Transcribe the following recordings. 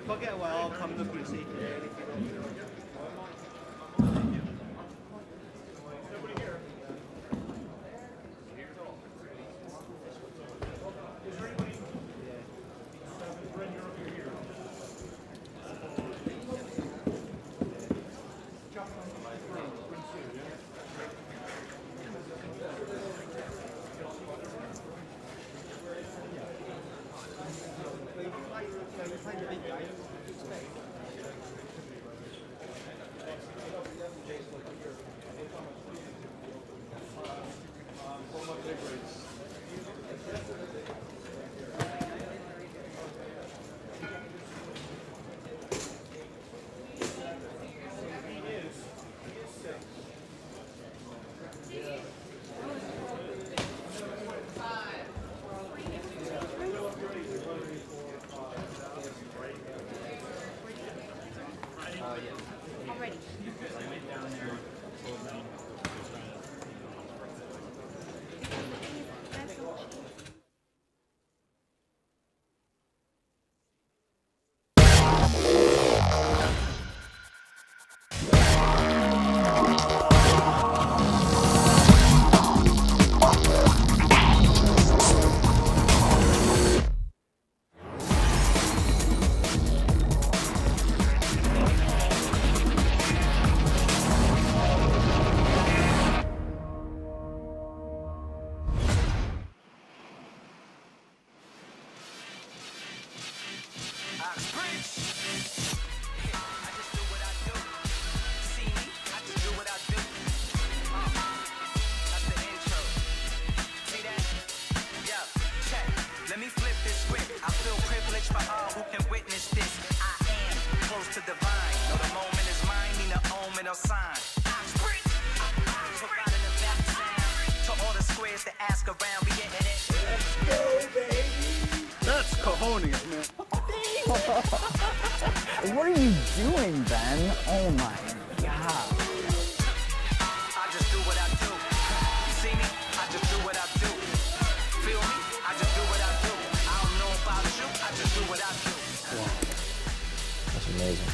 Forget a while, I'll come look and see. That's cojones, man. What are you doing, Ben? Oh my God. I just do what I do. You see me? I just do what I do. Feel me? I just do what I do. I don't know about you. I just do what I do. Wow. That's amazing.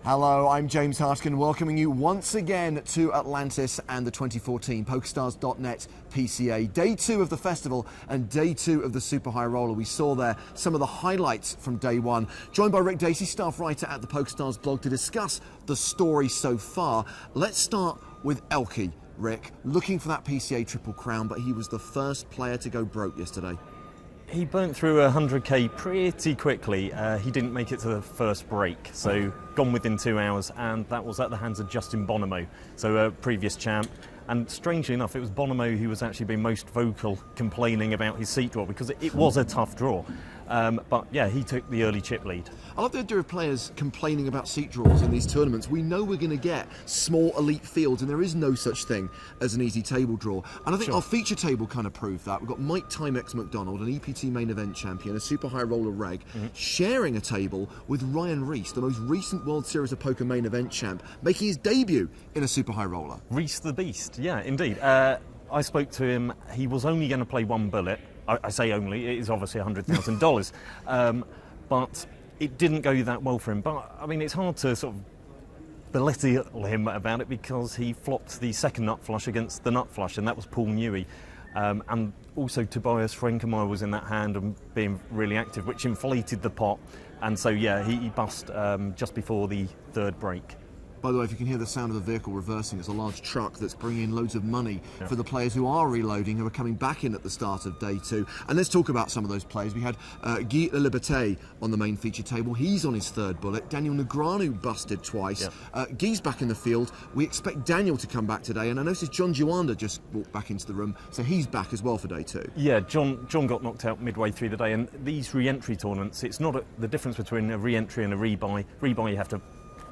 Hello, I'm James Hartigan, welcoming you once again to Atlantis and the 2014 PokerStars.net PCA. Day 2 of the festival and day 2 of the Super High Roller. We saw there some of the highlights from day 1. Joined by Rick Dacey, staff writer at the PokerStars blog, to discuss the story so far. Let's start with Elke. Rick, looking for that PCA Triple Crown, but he was the first player to go broke yesterday. He burnt through 100k pretty quickly. He didn't make it to the first break, so gone within 2 hours, and that was at the hands of Justin Bonomo, so a previous champ. And strangely enough, it was Bonomo who was actually being most vocal, complaining about his seat draw, because it was a tough draw. But yeah, he took the early chip lead. I love the idea of players complaining about seat draws in these tournaments. We know we're going to get small elite fields, and there is no such thing as an easy table draw. And I think our feature table kind of proved that. We've got Mike Timex McDonald, an EPT main event champion, a super high roller reg, sharing a table with Ryan Reese, the most recent World Series of Poker main event champ, making his debut in a super high roller. Reese the Beast, yeah, indeed. I spoke to him. He was only going to play one bullet. I say only, it is obviously $100,000. But it didn't go that well for him. But, I mean, it's hard to sort of belittle him about it, because he flopped the second nut flush against the nut flush, and that was Paul Newey. And also Tobias Frankemeyer was in that hand and being really active, which inflated the pot. And so, yeah, he bust just before the third break. By the way, if you can hear the sound of the vehicle reversing, it's a large truck that's bringing in loads of money for the players who are reloading, who are coming back in at the start of day 2. And let's talk about some of those players. We had Guy Liberté on the main feature table. He's on his 3rd bullet. Daniel Negreanu busted twice. Guy's back in the field. We expect Daniel to come back today. And I noticed John Juanda just walked back into the room, so he's back as well for day 2. Yeah, John got knocked out midway through the day, and these re-entry tournaments, it's not the difference between a re-entry and a rebuy. Rebuy, you have to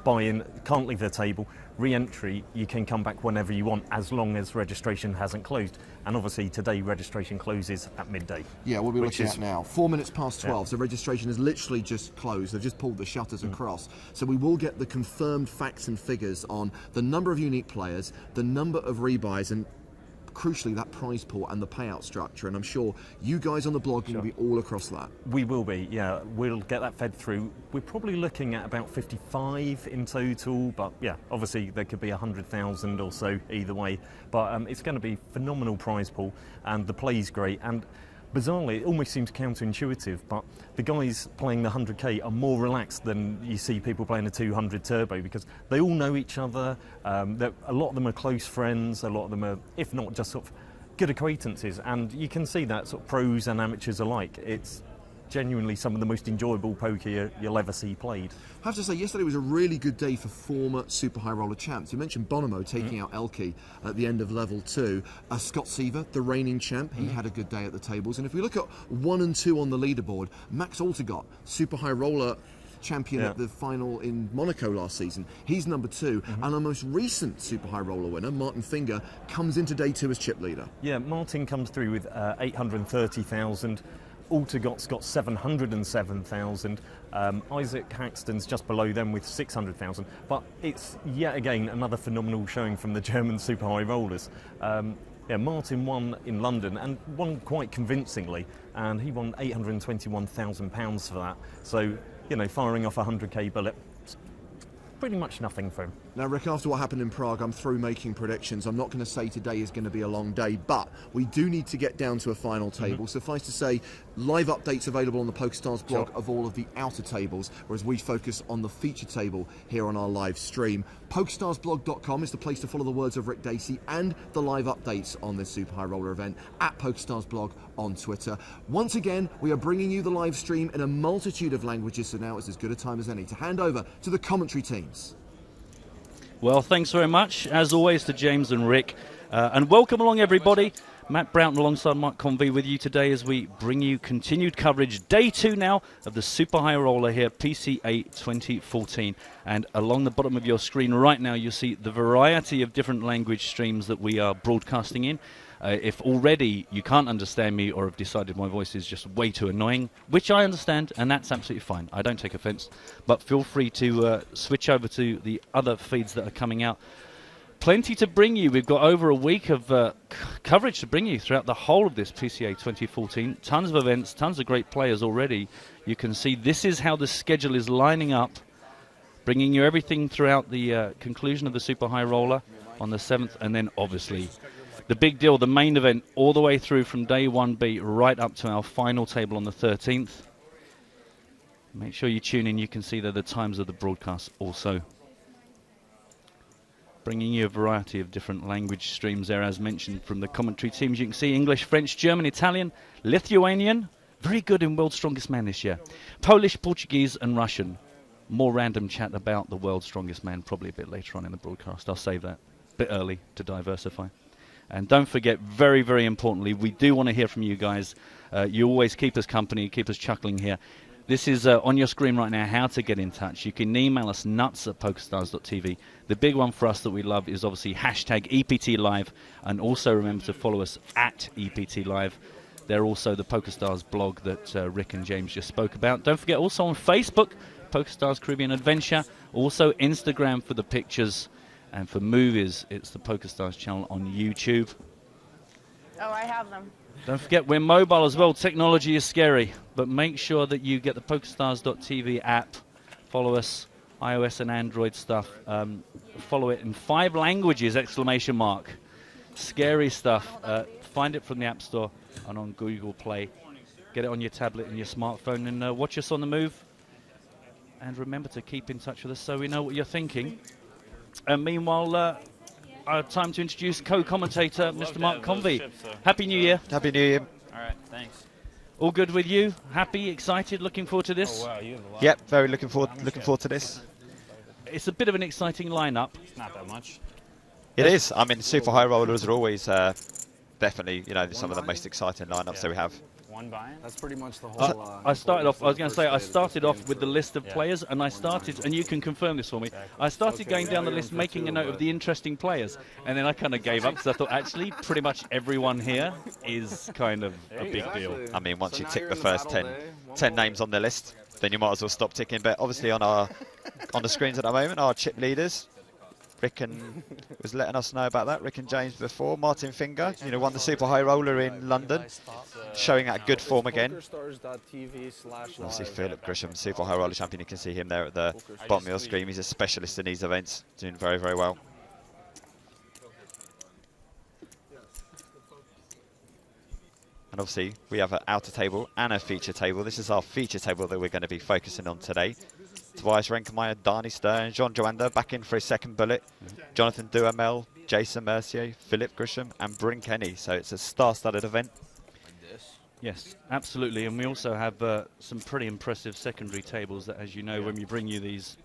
buy in, can't leave the table. Re-entry, you can come back whenever you want, as long as registration hasn't closed. And obviously today registration closes at midday. Yeah, what we're looking at now, 4 minutes past 12, so registration has literally just closed. They've just pulled the shutters across. So we will get the confirmed facts and figures on the number of unique players, the number of rebuys, and crucially that prize pool and the payout structure. And I'm sure you guys on the blog will be all across that. We will be, yeah. We'll get that fed through. We're probably looking at about 55 in total, but yeah, obviously there could be 100,000 or so either way. But it's going to be phenomenal prize pool, and the play's great. And bizarrely, it almost seems counterintuitive, but the guys playing the 100k are more relaxed than you see people playing a 200 turbo, because they all know each other. A lot of them are close friends. A lot of them are, if not just sort of good acquaintances, and you can see that sort of pros and amateurs alike. It's genuinely some of the most enjoyable poker you'll ever see played. I have to say, yesterday was a really good day for former Super High Roller champs. You mentioned Bonomo taking out Elke at the end of level 2. Scott Seaver, the reigning champ, he had a good day at the tables. And if we look at 1 and 2 on the leaderboard, Max Altergott, Super High Roller champion at the final in Monaco last season, he's number 2. And our most recent Super High Roller winner, Martin Finger, comes into day 2 as chip leader. Yeah, Martin comes through with 830,000. Altergott's got 707,000. Isaac Haxton's just below them with 600,000. But it's yet again another phenomenal showing from the German Super High Rollers. Yeah, Martin won in London and won quite convincingly, and he won £821,000 for that. So, you know, firing off a 100k bullet, pretty much nothing for him. Now, Rick, after what happened in Prague, I'm through making predictions. I'm not going to say today is going to be a long day, but we do need to get down to a final table. Suffice to say, live updates available on the PokerStars blog of all of the outer tables, whereas we focus on the feature table here on our live stream. PokerStarsblog.com is the place to follow the words of Rick Dacey and the live updates on this Super High Roller event at PokerStarsblog on Twitter. Once again, we are bringing you the live stream in a multitude of languages, so now it's as good a time as any to hand over to the commentary teams. Well, thanks very much, as always, to James and Rick. And welcome along, everybody. Matt Broughton alongside Mike Convey with you today as we bring you continued coverage. Day 2 now of the Super High Roller here, PCA 2014. And along the bottom of your screen right now, you'll see the variety of different language streams that we are broadcasting in. If already you can't understand me or have decided my voice is just way too annoying, which I understand, and that's absolutely fine. I don't take offense. But feel free to switch over to the other feeds that are coming out. Plenty to bring you. We've got over a week of coverage to bring you throughout the whole of this PCA 2014. Tons of events, tons of great players already. You can see this is how the schedule is lining up, bringing you everything throughout the conclusion of the Super High Roller on the 7th, and then obviously the big deal, the main event, all the way through from day 1B right up to our final table on the 13th. Make sure you tune in. You can see there the times of the broadcast also. Bringing you a variety of different language streams there, as mentioned, from the commentary teams. You can see English, French, German, Italian, Lithuanian. Very good in World's Strongest Man this year. Polish, Portuguese and Russian. More random chat about the World's Strongest Man probably a bit later on in the broadcast. I'll save that a bit early to diversify. And don't forget, very, very importantly, we do want to hear from you guys. You always keep us company, keep us chuckling here. This is on your screen right now, how to get in touch. You can email us nuts@pokerstars.tv. The big one for us that we love is obviously hashtag EPT Live, and also remember to follow us at EPT Live. They're also the PokerStars blog that Rick and James just spoke about. Don't forget, also on Facebook, PokerStars Caribbean Adventure. Also Instagram for the pictures. And for movies, it's the PokerStars channel on YouTube. Oh, I have them. Don't forget, we're mobile as well. Technology is scary. But make sure that you get the PokerStars.tv app. Follow us, iOS and Android stuff. Follow it in 5 languages, exclamation mark. Scary stuff. Find it from the App Store and on Google Play. Get it on your tablet and your smartphone, and watch us on the move. And remember to keep in touch with us so we know what you're thinking. And meanwhile, time to introduce co-commentator Mr. Mark Convey. Happy New Year. Happy New Year. All right, thanks. All good with you? Happy, excited, looking forward to this? Oh, wow, you have a lot. Yep, very looking forward to this. It's a bit of an exciting lineup. It's not that much. It is. I mean, super high rollers are always definitely, you know, some of the most exciting lineups that we have. One buy-in? That's pretty much the whole. I started off. I was going to say I started off with the list of players, and I started, and you can confirm this for me. I started going down the list, making a note of the interesting players, and then I kind of gave up because I thought actually pretty much everyone here is kind of a big deal. I mean, once you tick the first 10 names on the list, then you might as well stop ticking. But obviously on the screens at the moment, our chip leaders. Rick was letting us know about that. Rick and James before. Martin Finger, you know, won the super high roller in London, showing that good form again. Obviously, Philip Grisham, super high roller champion. You can see him there at the bottom of your screen. He's a specialist in these events, doing very, very well. And obviously, we have an outer table and a feature table. This is our feature table that we're going to be focusing on today. Tobias Renkemeyer, Darnie Stern, Jean Joander back in for his second bullet. Jonathan Duhamel, Jason Mercier, Philip Grisham and Bryn Kenny. So it's a star-studded event. Yes, absolutely. And we also have some pretty impressive secondary tables that, as you know, when we bring you these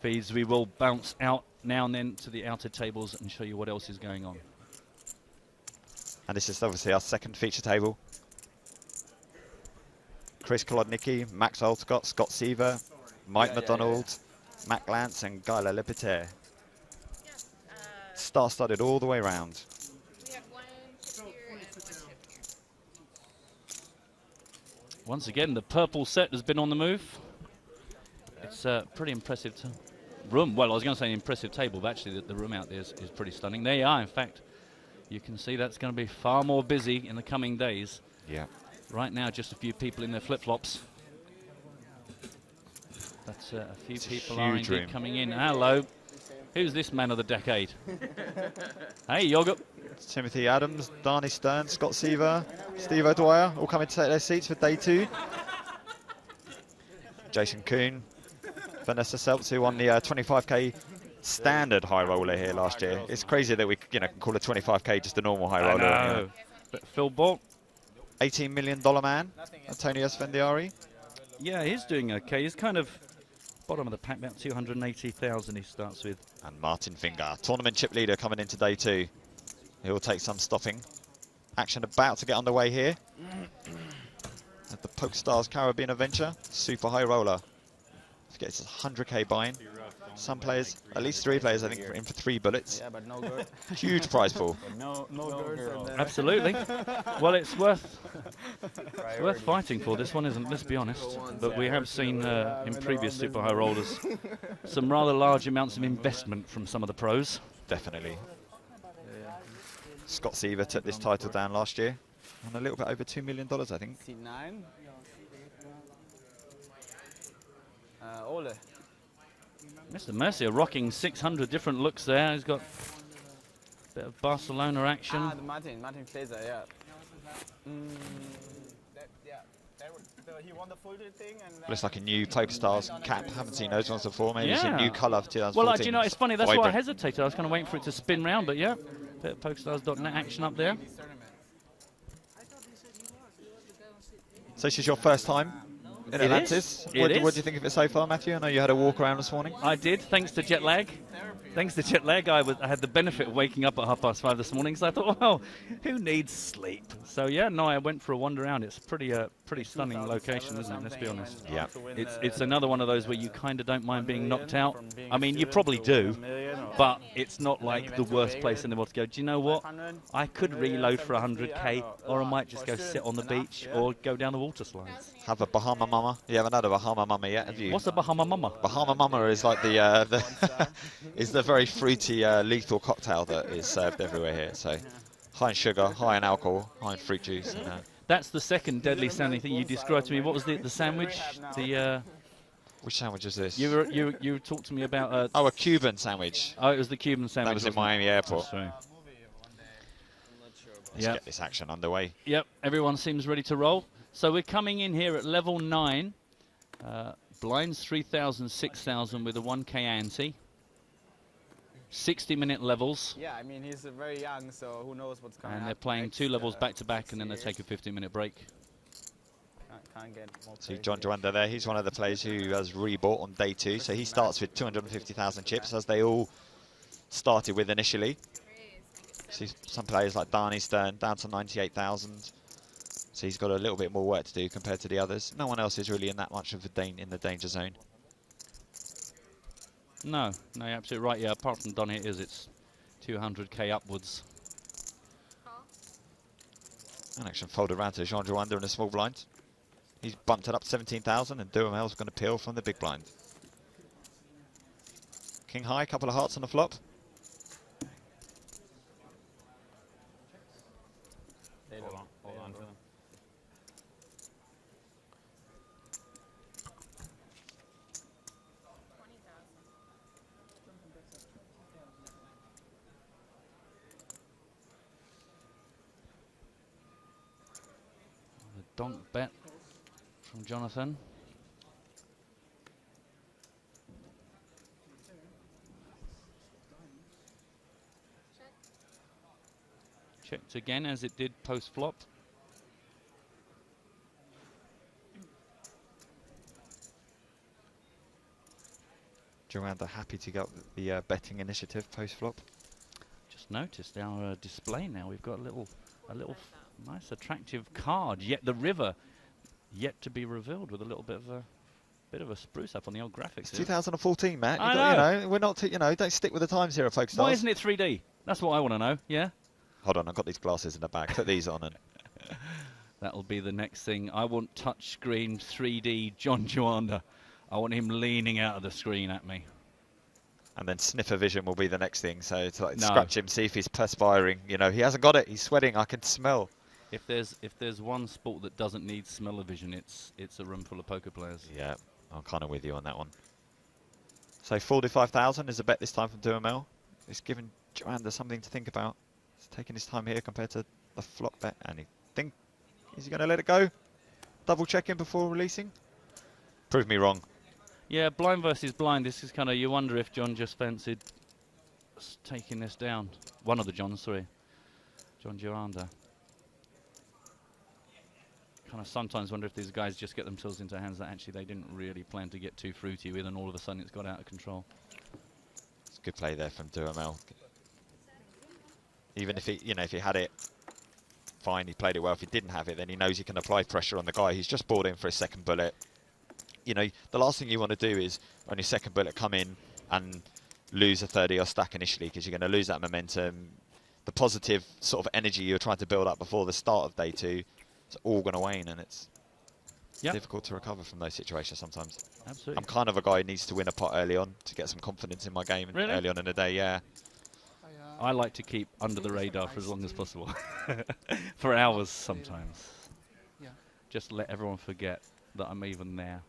feeds, we will bounce out now and then to the outer tables and show you what else is going on. And this is obviously our second feature table. Chris Kolodnicki, Max Olcott, Scott Seaver, Mike McDonald, Mac Lance and Guy Lepiter. Star-studded all the way around. Once again, the purple set has been on the move. It's a pretty impressive room. Well, I was going to say an impressive table, but actually the room out there is pretty stunning. There you are, in fact. You can see that's going to be far more busy in the coming days. Yeah. Right now, just a few people in their flip-flops. But a few people are indeed coming in. Hello. Who's this man of the decade? Hey, Yogurt. Timothy Adams, Darnie Stern, Scott Seaver, Steve O'Dwyer, all coming to take their seats for day 2. Jason Kuhn, Vanessa Selbst, who won the 25k standard high roller here last year. It's crazy that we can call a 25k just a normal high roller. I know. But Phil Ball. $18 million man, Antonio Svendiari. Yeah, he's doing okay. He's kind of bottom of the pack, about 280,000 he starts with. And Martin Finger, tournament chip leader coming into day 2. He'll take some stopping. Action about to get underway here at the PokerStars Caribbean Adventure. Super high roller. Forget it's a 100k buy-in. Some players, at least 3 players, I think, are in for 3 bullets. Yeah, but no good. Huge prize pool. No girls. Absolutely. Well, it's worth fighting for. This one isn't, let's be honest. But we have seen in previous super high rollers some rather large amounts of investment from some of the pros. Definitely. Scott Seaver took this title down last year on a little bit over $2 million, I think. C9. Ole. Mr. Mercier rocking 600 different looks there. He's got a bit of Barcelona action. Ah, the Martin Glaser, yeah. He won the full thing. And Looks like a new PokerStars cap. Haven't seen those ones before. Maybe it's a new colour for 2014. Well, do you know, it's funny. That's why I hesitated. I was kind of waiting for it to spin round, but yeah, bit of PokerStars.net action up there. So this is your first time in Atlantis. What do you think of it so far, Matthew? I know you had a walk around this morning. I did, thanks to jet lag. Thanks to jet lag, I had the benefit of waking up at 5:30 this morning, so I thought, well, who needs sleep? So yeah, no, I went for a wander around. It's pretty stunning location, isn't it? Let's be honest. Yeah. It's another one of those where you kind of don't mind being knocked out. I mean, you probably do, but it's not like the worst place in the world to go. Do you know what? I could reload for 100k, or I might just go sit on the beach or go down the water slides. Have a Bahama Mama. You haven't had a Bahama Mama yet, have you? What's a Bahama Mama? Bahama Mama is like the is the very fruity, lethal cocktail that is served everywhere here. So high in sugar, high in alcohol, high in fruit juice. And, that's the second deadly sounding thing you described to me. What was the sandwich? which sandwich is this? You talked to me about. Oh, a Cuban sandwich. Oh, it was the Cuban sandwich. That was in Miami Airport. Let's get this action underway. Yep, everyone seems ready to roll. So we're coming in here at level 9. Blinds 3,000, 6,000 with a 1k ante. 60-minute levels. Yeah, I mean, he's very young, so who knows what's coming. And they're playing 2 levels back-to-back, and then they take a 15-minute break. Can't get more See John Joanda there, he's one of the players who has rebought on day 2, so he starts with 250,000 chips, as they all started with initially. See some players like Darnie Stern down to 98,000, so he's got a little bit more work to do compared to the others. No one else is really in that much of in the danger zone. No, you're absolutely right. Yeah, apart from Donny, it's 200k upwards. And action folded around to Jean Joanda in a small blind. He's bumped it up 17,000, and Duhamel's going to peel from the big blind. King high, couple of hearts on the flop. Hold on to them. The donk bet from Jonathan. Checked again as it did post-flop. Joanda happy to get the betting initiative post-flop. Just noticed our display now. We've got a little nice, attractive card. Yet the river yet to be revealed with a little bit of a spruce up on the old graphics. It's 2014, Matt. I know. You know, we're not. Don't stick with the times here at PokerStars. Why isn't it 3D? That's what I want to know. Yeah. Hold on, I've got these glasses in the bag. Put these on and. That'll be the next thing. I want touchscreen 3D John Joanda. I want him leaning out of the screen at me. And then sniffer vision will be the next thing. So to like scratch him, see if he's perspiring. You know, he hasn't got it. He's sweating. I can smell. If there's one sport that doesn't need smell-o-vision, it's a room full of poker players. Yeah, I'm kind of with you on that one. So 45,000 is a bet this time from Duhamel. It's given Joanda something to think about. He's taking his time here compared to the flop bet. And is he going to let it go? Double checking before releasing? Prove me wrong. Yeah, blind versus blind. This is kind of, you wonder if John just fancied taking this down. One of the Johns, sorry. John Joanda. Kind of sometimes wonder if these guys just get themselves into hands that actually they didn't really plan to get too fruity with, and all of a sudden it's got out of control. It's a good play there from Duhamel. Even if he had it, fine, he played it well. If he didn't have it, then he knows he can apply pressure on the guy. He's just brought in for his second bullet. You know, the last thing you want to do is on your second bullet come in and lose a 30 or stack initially, because you're going to lose that momentum. The positive sort of energy you were trying to build up before the start of day 2, it's all going to wane, and it's difficult to recover from those situations sometimes. Absolutely. I'm kind of a guy who needs to win a pot early on to get some confidence in my game early on in the day, yeah. I like to keep under the radar for as long as possible. For hours sometimes. Just let everyone forget that I'm even there.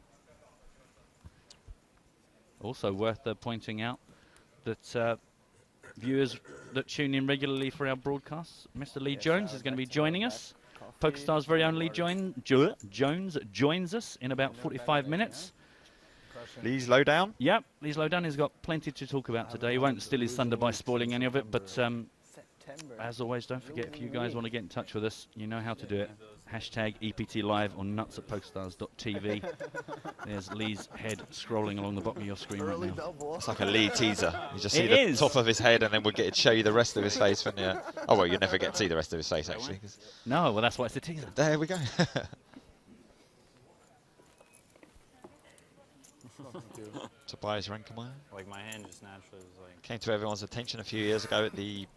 Also worth pointing out that viewers that tune in regularly for our broadcasts, Mr. Lee Jones is going to be joining us. PokerStars' very own Lee Jones joins us in about 45 minutes. Lee's lowdown? Yep, Lee's lowdown. He's got plenty to talk about today. He won't steal his thunder by spoiling any of it, but as always, don't forget, if you guys want to get in touch with us, you know how to do it. Hashtag EPT Live or nuts at PokerStars.tv. There's Lee's head scrolling along the bottom of your screen right now. It's like a Lee teaser. You just see the top of his head, and then we'll show you the rest of his face. Oh, well, you never get to see the rest of his face, actually. No, well, that's why it's a teaser. There we go. Tobias Renkemeyer. Like my hand just naturally was like... Came to everyone's attention a few years ago at the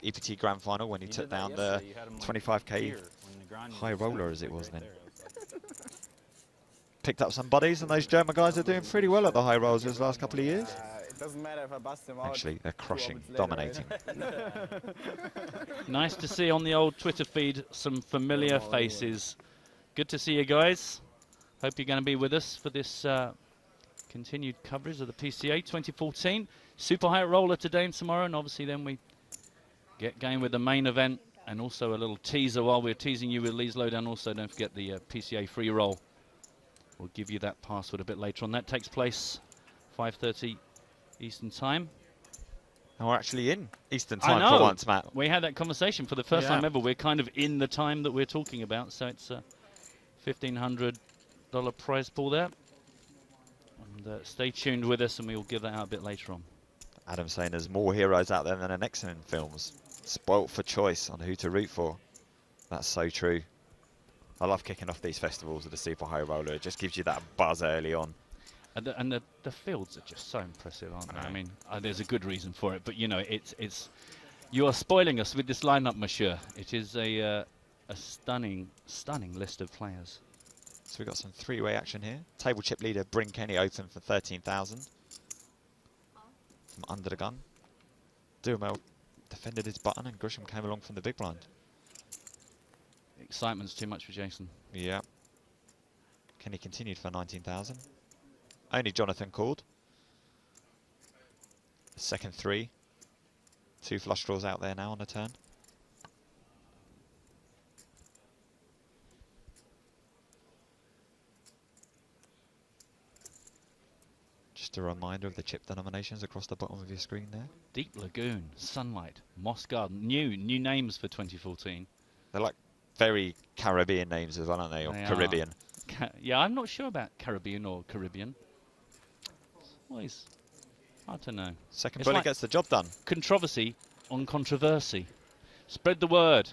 EPT Grand Final when he took down the 25k high roller, as it was then. Picked up some buddies, and those German guys are doing pretty well at the high rolls these last couple of years. It doesn't matter if I bust them out. Actually, they're crushing, dominating. Nice to see on the old Twitter feed some familiar faces. Good to see you guys. Hope you're going to be with us for this continued coverage of the PCA 2014. Super high roller today and tomorrow, and obviously then we get going with the main event, and also a little teaser while we're teasing you with Lee's Lowdown. Also, don't forget the PCA free roll. We'll give you that password a bit later on. That takes place 5:30 Eastern Time. And we're actually in Eastern I time know. for once, Matt. We had that conversation for the first time ever. We're kind of in the time that we're talking about, so it's a $1,500 prize pool there. And stay tuned with us, and we will give that out a bit later on. Adam saying there's more heroes out there than an X-Men films. Spoilt for choice on who to root for. That's so true. I love kicking off these festivals with the Super High Roller. It just gives you that buzz early on. And the fields are just so impressive, aren't they? I mean, there's a good reason for it, but you know, it's you are spoiling us with this lineup, monsieur. It is a stunning list of players. So we've got some three-way action here. Table chip leader Bryn Kenny open for 13,000 from under the gun. Duhamel defended his button, and Grisham came along from the big blind. Excitement's too much for Jason. Yeah. Kenny continued for 19,000. Only Jonathan called. Second three. 2 flush draws out there now on the turn. Just a reminder of the chip denominations across the bottom of your screen there. Deep Lagoon, Sunlight, Moss Garden, new names for 2014. They're like very Caribbean names as well, aren't they? Or They Caribbean. Yeah, I'm not sure about Caribbean or Caribbean. Always hard to know. Second bullet gets the job done. Controversy on controversy. Spread the word.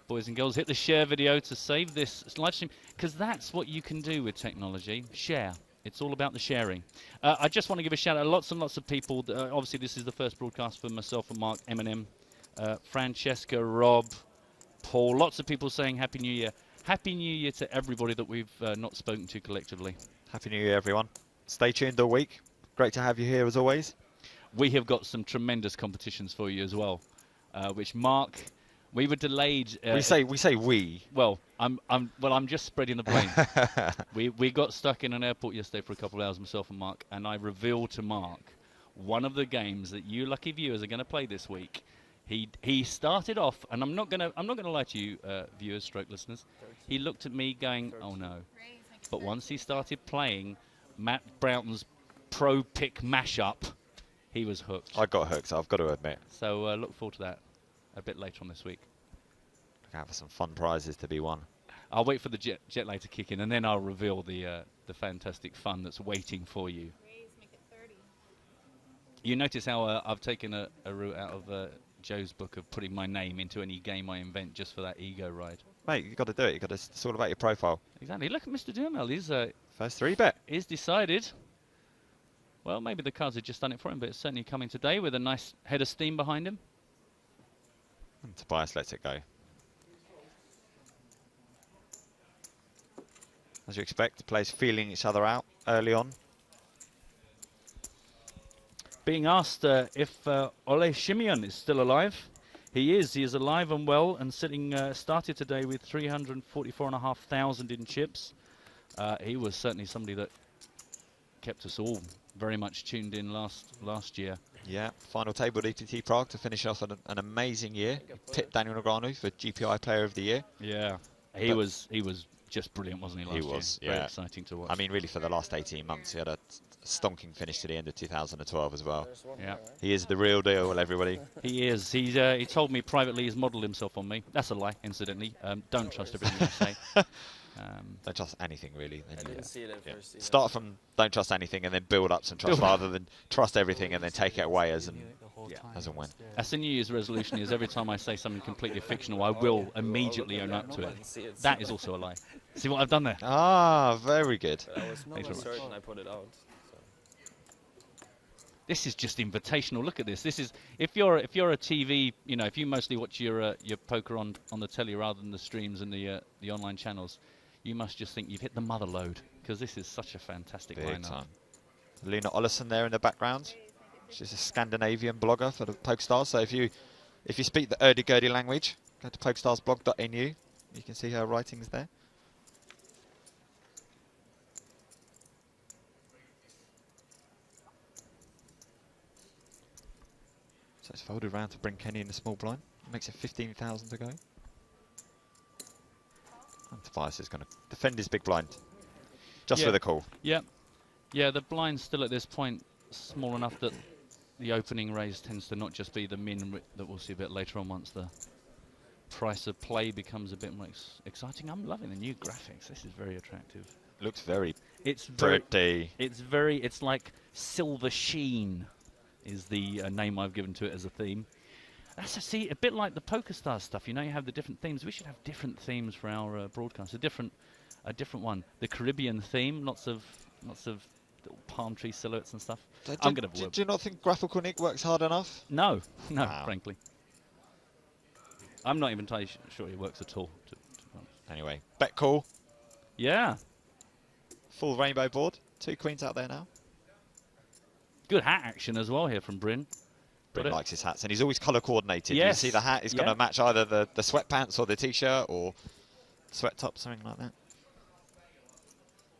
Boys and girls, hit the share video to save this live stream, because that's what you can do with technology. Share. It's all about the sharing. I just want to give a shout out. Lots and lots of people. Obviously, this is the first broadcast for myself and Mark, Eminem, Francesca, Rob, Paul. Lots of people saying Happy New Year. Happy New Year to everybody that we've not spoken to collectively. Happy New Year, everyone. Stay tuned all week. Great to have you here as always. We have got some tremendous competitions for you as well, which Mark, we were delayed. We say we. Well, I'm just spreading the blame. we got stuck in an airport yesterday for a couple of hours, myself and Mark, and I revealed to Mark one of the games that you lucky viewers are going to play this week. He started off, and I'm not gonna lie to you, viewers, stroke listeners. He looked at me going, "Oh no!" But once he started playing Matt Broughton's Pro Pick mashup, he was hooked. I got hooked, I've got to admit. So look forward to that a bit later on this week. Look out for some fun prizes to be won. I'll wait for the jet lag to kick in, and then I'll reveal the fantastic fun that's waiting for you. You notice how I've taken a route out of Joe's book of putting my name into any game I invent just for that ego ride. Mate, you've got to do it. It's all about your profile. Exactly. Look at Mr. Duhamel. He's first 3-bet. He's decided. Well, maybe the cards have just done it for him, but it's certainly coming today with a nice head of steam behind him. And Tobias lets it go. As you expect, the players feeling each other out early on. Being asked if Ole Shimeon is still alive. He is. He is alive and well, and sitting started today with 344,500 in chips. He was certainly somebody that kept us all very much tuned in last year. Yeah, final table at ETT Prague to finish off an amazing year. Pipped Daniel Negreanu for GPI Player of the Year. Yeah, he was just brilliant, wasn't he, last year? He was, yeah. Very exciting to watch. I mean, really, for the last 18 months, he had a stonking finish to the end of 2012 as well. Yeah, he is the real deal, everybody. He is. He told me privately he's modelled himself on me. That's a lie, incidentally. Don't trust everything I say. Don't trust anything, really. I didn't see it at first. Start from don't trust anything and then build up some trust rather than trust everything and then take it away as and when. That's the New Year's resolution, is every time I say something completely fictional, I will immediately own up to it. That is also a lie. See what I've done there? Ah, very good. But I was not certain I put it out. So. This is just invitational. Look at this. This is if you're a TV, you know, if you mostly watch your poker on the telly rather than the streams and the online channels, you must just think you've hit the mother load, because this is such a fantastic lineup. Time. Luna Ollison there in the background. She's a Scandinavian blogger for the PokerStars. So if you speak the Urdy-Gurdy language, go to pokerstarsblog.nu. You can see her writings there. So it's folded around to bring Kenny in the small blind. Makes it 15,000 to go. And Tobias is going to defend his big blind. Just with a call. Yeah. Yeah, the blind's still at this point small enough that the opening raise tends to not just be the min that we'll see a bit later on once the price of play becomes a bit more exciting. I'm loving the new graphics. This is very attractive. Looks very It's pretty. It's like silver sheen is the name I've given to it as a theme. That's a bit like the PokerStars stuff. You know, you have the different themes. We should have different themes for our broadcast. A different one. The Caribbean theme. Lots of little palm tree silhouettes and stuff. Do you not think Graphical Nick works hard enough? No, Wow. frankly. I'm not even entirely sure he works at all. To be honest. Anyway, bet call. Yeah. Full rainbow board. 2 queens out there now. Good hat action as well here from Bryn. Bryn likes his hats, and he's always colour coordinated. Yes. You see the hat is going to match either the sweatpants or the t-shirt or sweat top, something like that.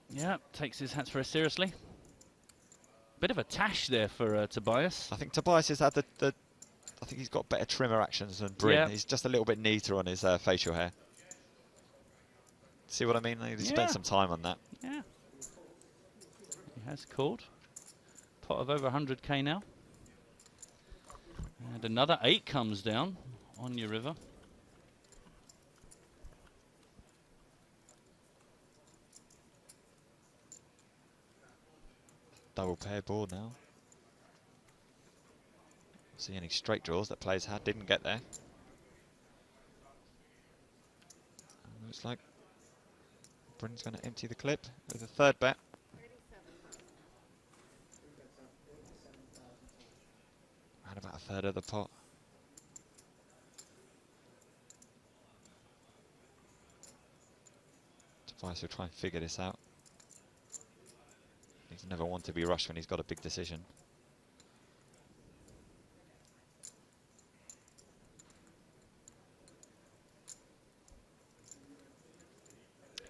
Yeah, takes his hats very seriously. Bit of a tash there for Tobias. I think Tobias has had I think he's got better trimmer actions than Bryn. Yeah. He's just a little bit neater on his facial hair. See what I mean? He spent some time on that. Yeah. He has called. Pot of over 100k now. And another 8 comes down on your river. Double pair board now. See any straight draws that players had, didn't get there. And looks like Bryn's going to empty the clip with a third bet. Around about a third of the pot. Tobias will try and figure this out. He's never one to be rushed when he's got a big decision.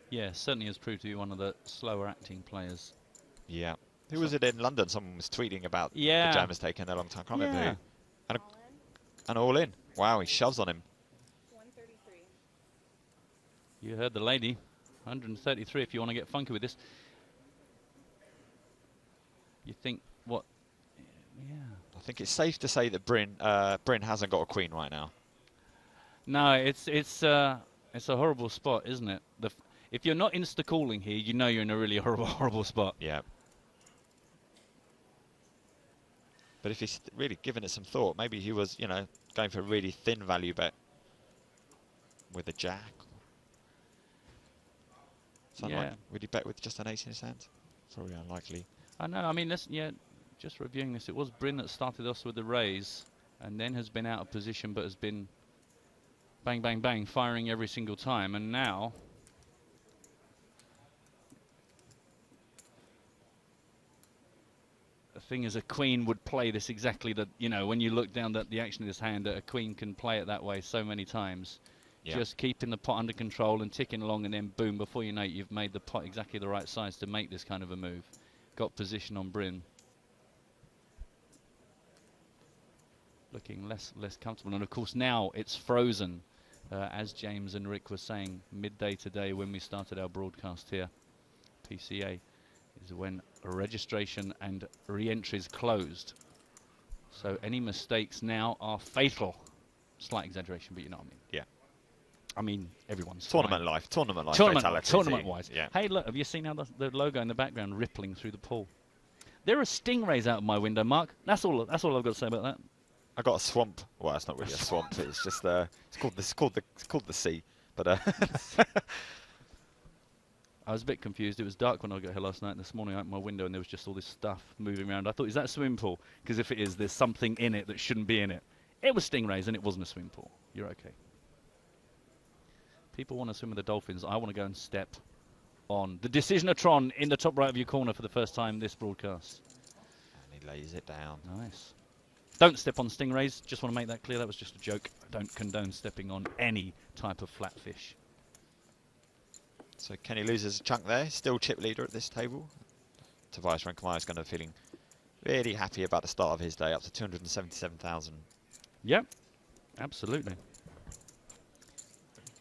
Yeah, certainly has proved to be one of the slower acting players. Yeah. Who was it in London? Someone was tweeting about the jammers taking a long time. Can't remember who. And all in. Wow, he shoves on him. 133. You heard the lady. 133 if you want to get funky with this. You think what? Yeah. I think it's safe to say that Bryn hasn't got a queen right now. No, it's a horrible spot, isn't it? If you're not insta-calling here, you know you're in a really horrible spot. Yeah. But if he's really given it some thought, maybe he was, you know, going for a really thin value bet with a jack. Something like, would he bet with just an ace in his hand? Probably unlikely. I know. I mean, just reviewing this, it was Bryn that started us with the raise, and then has been out of position, but has been bang, bang, bang, firing every single time, and now. The thing is, a queen would play this exactly that, you know, when you look down at the action of this hand, a queen can play it that way so many times. Yeah. Just keeping the pot under control and ticking along, and then boom, before you know it, you've made the pot exactly the right size to make this kind of a move. Got position on Bryn. Looking less comfortable, and of course now it's frozen, as James and Rick were saying midday today when we started our broadcast here. PCA is when registration and re-entry is closed. So any mistakes now are fatal. Slight exaggeration, but you know what I mean. Yeah. I mean, everyone's tournament life fatality. Tournament-wise. Yeah. Hey, look, have you seen how the logo in the background rippling through the pool? There are stingrays out of my window, Mark. That's all I've got to say about that. I got a swamp. Well, it's not really a swamp. It's just it's called the sea. But I was a bit confused. It was dark when I got here last night. And this morning I opened my window and there was just all this stuff moving around. I thought, is that a swimming pool? Because if it is, there's something in it that shouldn't be in it. It was stingrays and it wasn't a swimming pool. You're okay. People want to swim with the dolphins. I want to go and step on the Decisionatron in the top right of your corner for the first time this broadcast. And he lays it down. Nice. Don't step on stingrays. Just want to make that clear. That was just a joke. I don't condone stepping on any type of flatfish. So Kenny loses a chunk there. Still chip leader at this table. Tobias Renkmeyer is going to be feeling really happy about the start of his day, up to 277,000. Yep, absolutely.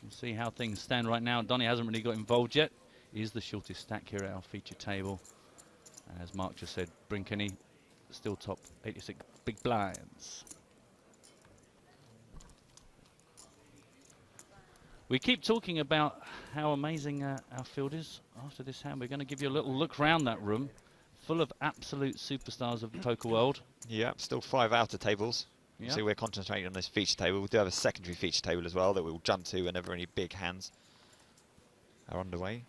We'll see how things stand right now. Donny hasn't really got involved yet. He is the shortest stack here at our feature table. And as Mark just said, Bryn Kenny still top 86 big blinds. We keep talking about how amazing our field is. After this hand, we're going to give you a little look round that room, full of absolute superstars of the poker world. Yeah, still 5 outer tables. Yeah. See, we're concentrating on this feature table. We do have a secondary feature table as well that we'll jump to whenever any big hands are underway.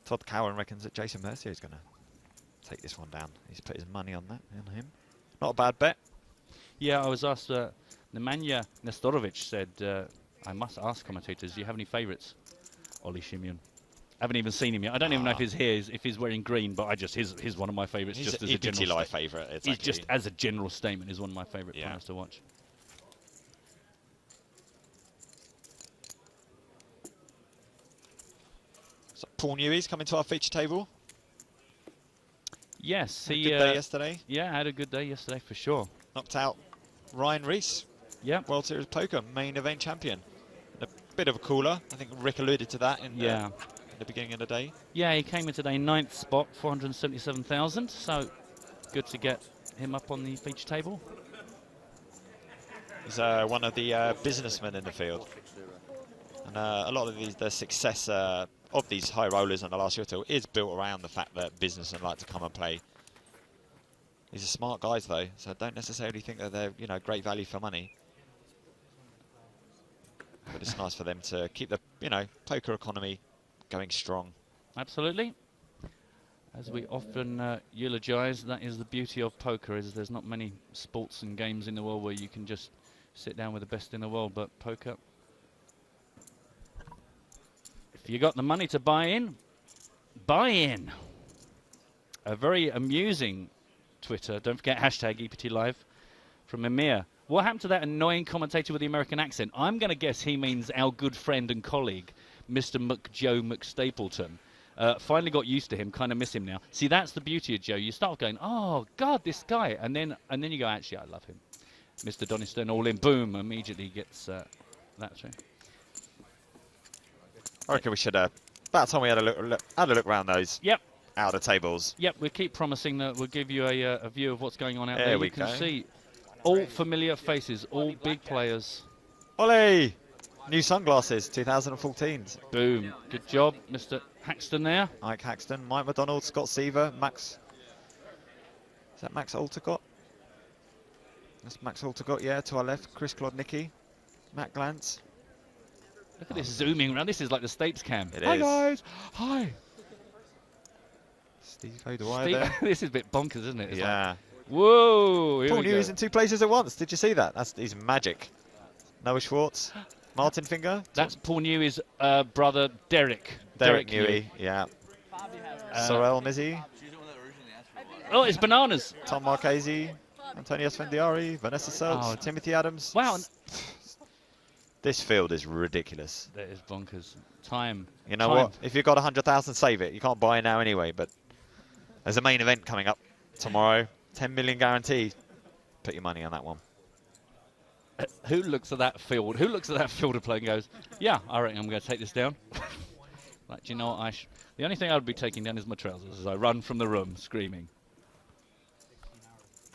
Todd Cowan reckons that Jason Mercier is going to take this one down. He's put his money on that, on him. Not a bad bet. Yeah, I was asked, Nemanja Nestorovic said, I must ask commentators, do you have any favourites? Ollie Shimeon. I haven't even seen him yet. I don't even know if he's here, if he's wearing green, but he's one of my favourites. He's just as a general favourite. He's just as a general statement, is one of my favourite players to watch. So Paul Newey's coming to our feature table. Yes, he had a good day yesterday. Yeah, had a good day yesterday for sure. Knocked out Ryan Reese. Yeah. World Series Poker main event champion. A bit of a cooler. I think Rick alluded to that in the beginning of the day. Yeah, he came in today 9th spot, 477,000. So good to get him up on the feature table. He's one of the businessmen in the field. And a lot of the success of these high rollers on the last year or two is built around the fact that businessmen like to come and play. These are smart guys though, so I don't necessarily think that they're, you know, great value for money. But it's nice for them to keep the, you know, poker economy going strong. Absolutely. As we often eulogise, that is the beauty of poker, is there's not many sports and games in the world where you can just sit down with the best in the world, but poker, if you got the money to buy in, buy in. A very amusing Twitter, don't forget hashtag EPT Live, from Emir. What happened to that annoying commentator with the American accent? I'm going to guess he means our good friend and colleague, Mr. McJoe McStapleton. Finally got used to him, kind of miss him now. See, that's the beauty of Joe. You start going, oh, God, this guy. And then you go, actually, I love him. Mr. Doniston, all in, boom, immediately gets that through. I reckon we should, about time we had a look around those outer tables. Yep, we keep promising that we'll give you a view of what's going on out there. There we you can go. see all familiar faces, all big players. Ollie! New sunglasses, 2014. Boom. Good job, Mr. Haxton there. Ike Haxton, Mike McDonald, Scott Seaver, Max. Is that Max Altercott? That's Max Altercott, yeah, to our left. Chris Klodnicki, Matt Glantz. Look at this zooming around. This is like the States cam. Hi, guys. Hi. Steve O'Dwyer there. This is a bit bonkers, isn't it? It's yeah. Like, whoa. Paul Newey's in 2 places at once. Did you see that? He's magic. Noah Schwartz, Martin Finger. That's Paul Newey's brother, Derek. Derek Newey, yeah. Sorel Mizzi. Oh, it's bananas. Tom Marchese, Antonio Svendiari, Vanessa Selbst, Timothy Adams. Wow. This field is ridiculous. That is bonkers. Time. You know what? If you've got 100,000, save it. You can't buy now anyway, but there's a main event coming up tomorrow. 10 million guarantee. Put your money on that one. Who looks at that field? Who looks at that field of play and goes, yeah, I reckon I'm going to take this down? Like, do you know what? The only thing I would be taking down is my trousers as I run from the room screaming.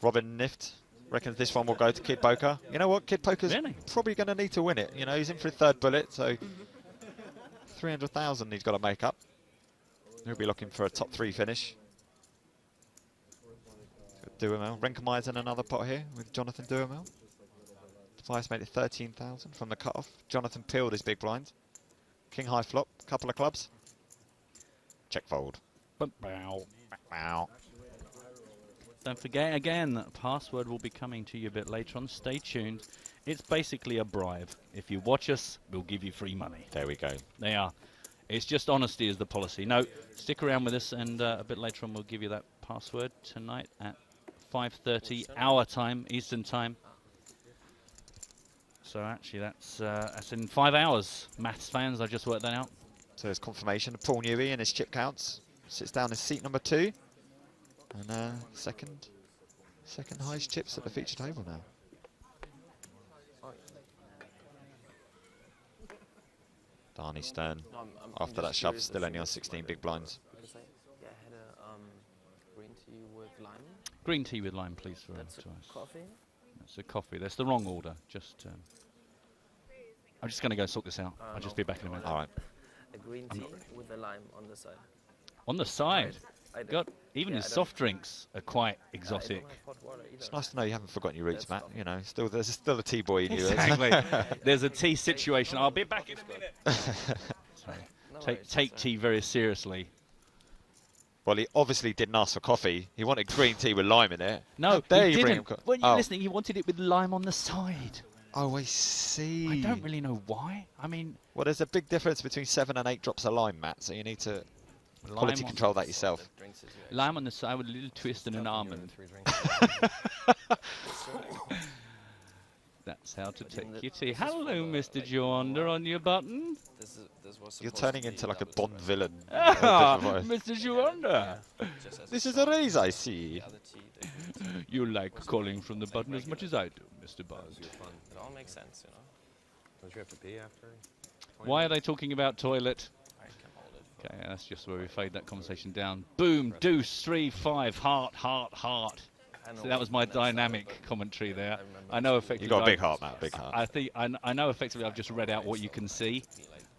Robin Nift reckons this one will go to Kid Poker. You know what? Kid Poker's probably going to need to win it. You know, he's in for a third bullet, so 300,000 he's got to make up. He'll be looking for a top 3 finish. Duhamel. Renkemeyer in another pot here with Jonathan Duhamel. Tobias made it 13,000 from the cutoff. Jonathan peeled his big blind. King high flop, couple of clubs. Check fold. Wow. Don't forget again, that password will be coming to you a bit later on. Stay tuned. It's basically a bribe. If you watch us, we'll give you free money. There we go. They are. It's just honesty is the policy. No, stick around with us, and a bit later on we'll give you that password tonight at 5:30 our time, Eastern time. So actually that's in 5 hours. Maths fans, I just worked that out. So there's confirmation of Paul Newey and his chip counts. Sits down in seat number 2. And second highest chips at the feature table now. Darnie Stern, after that shove, still only on 16 big blinds. green tea with lime, please. For That's to us. coffee. That's a coffee. That's the wrong order. Just. I'm just going to go sort this out. I'll just be back in a minute. All right. A green tea with the lime on the side. On the side. I don't- God, even yeah, his I don't- soft drinks are quite I don't exotic. have hot water either. It's nice to know you haven't forgotten your roots, That's Matt. fine. You know, there's still a tea boy in you. Exactly. There's a tea situation. I'll be back in a minute. Sorry. No Take worries, tea very seriously. Well, he obviously didn't ask for coffee. He wanted green tea with lime in it. No, There he you bring him didn't. When you're listening, he wanted it with lime on the side. Oh, I see. I don't really know why. I mean, Well, there's a big difference between 7 and 8 drops of lime, Matt. So you need to quality on- control that yourself. Drinks is lime on the side with a little twist and an almond. That's how to take your tea. Hello, Mr. Joander, on your button. This was You're supposed turning to be into like a double Bond espresso. villain. Ah, Different voice. Mr. Joander. Just as This a is a side. raise, I see. The other tea, the green tea. You like calling from the button as much as I do, Mr. Buzz. It all makes sense, you know. Don't you have to pee after? Why are they talking about toilet? I can hold it. Okay, that's just where we fade that conversation down. Boom, deuce, 3, 5, heart, heart, heart. I know So that was my that's not, dynamic but commentary there. remember I know You effectively. got a big heart, Matt. Big heart. I think I know effectively. I've just read out what you can see,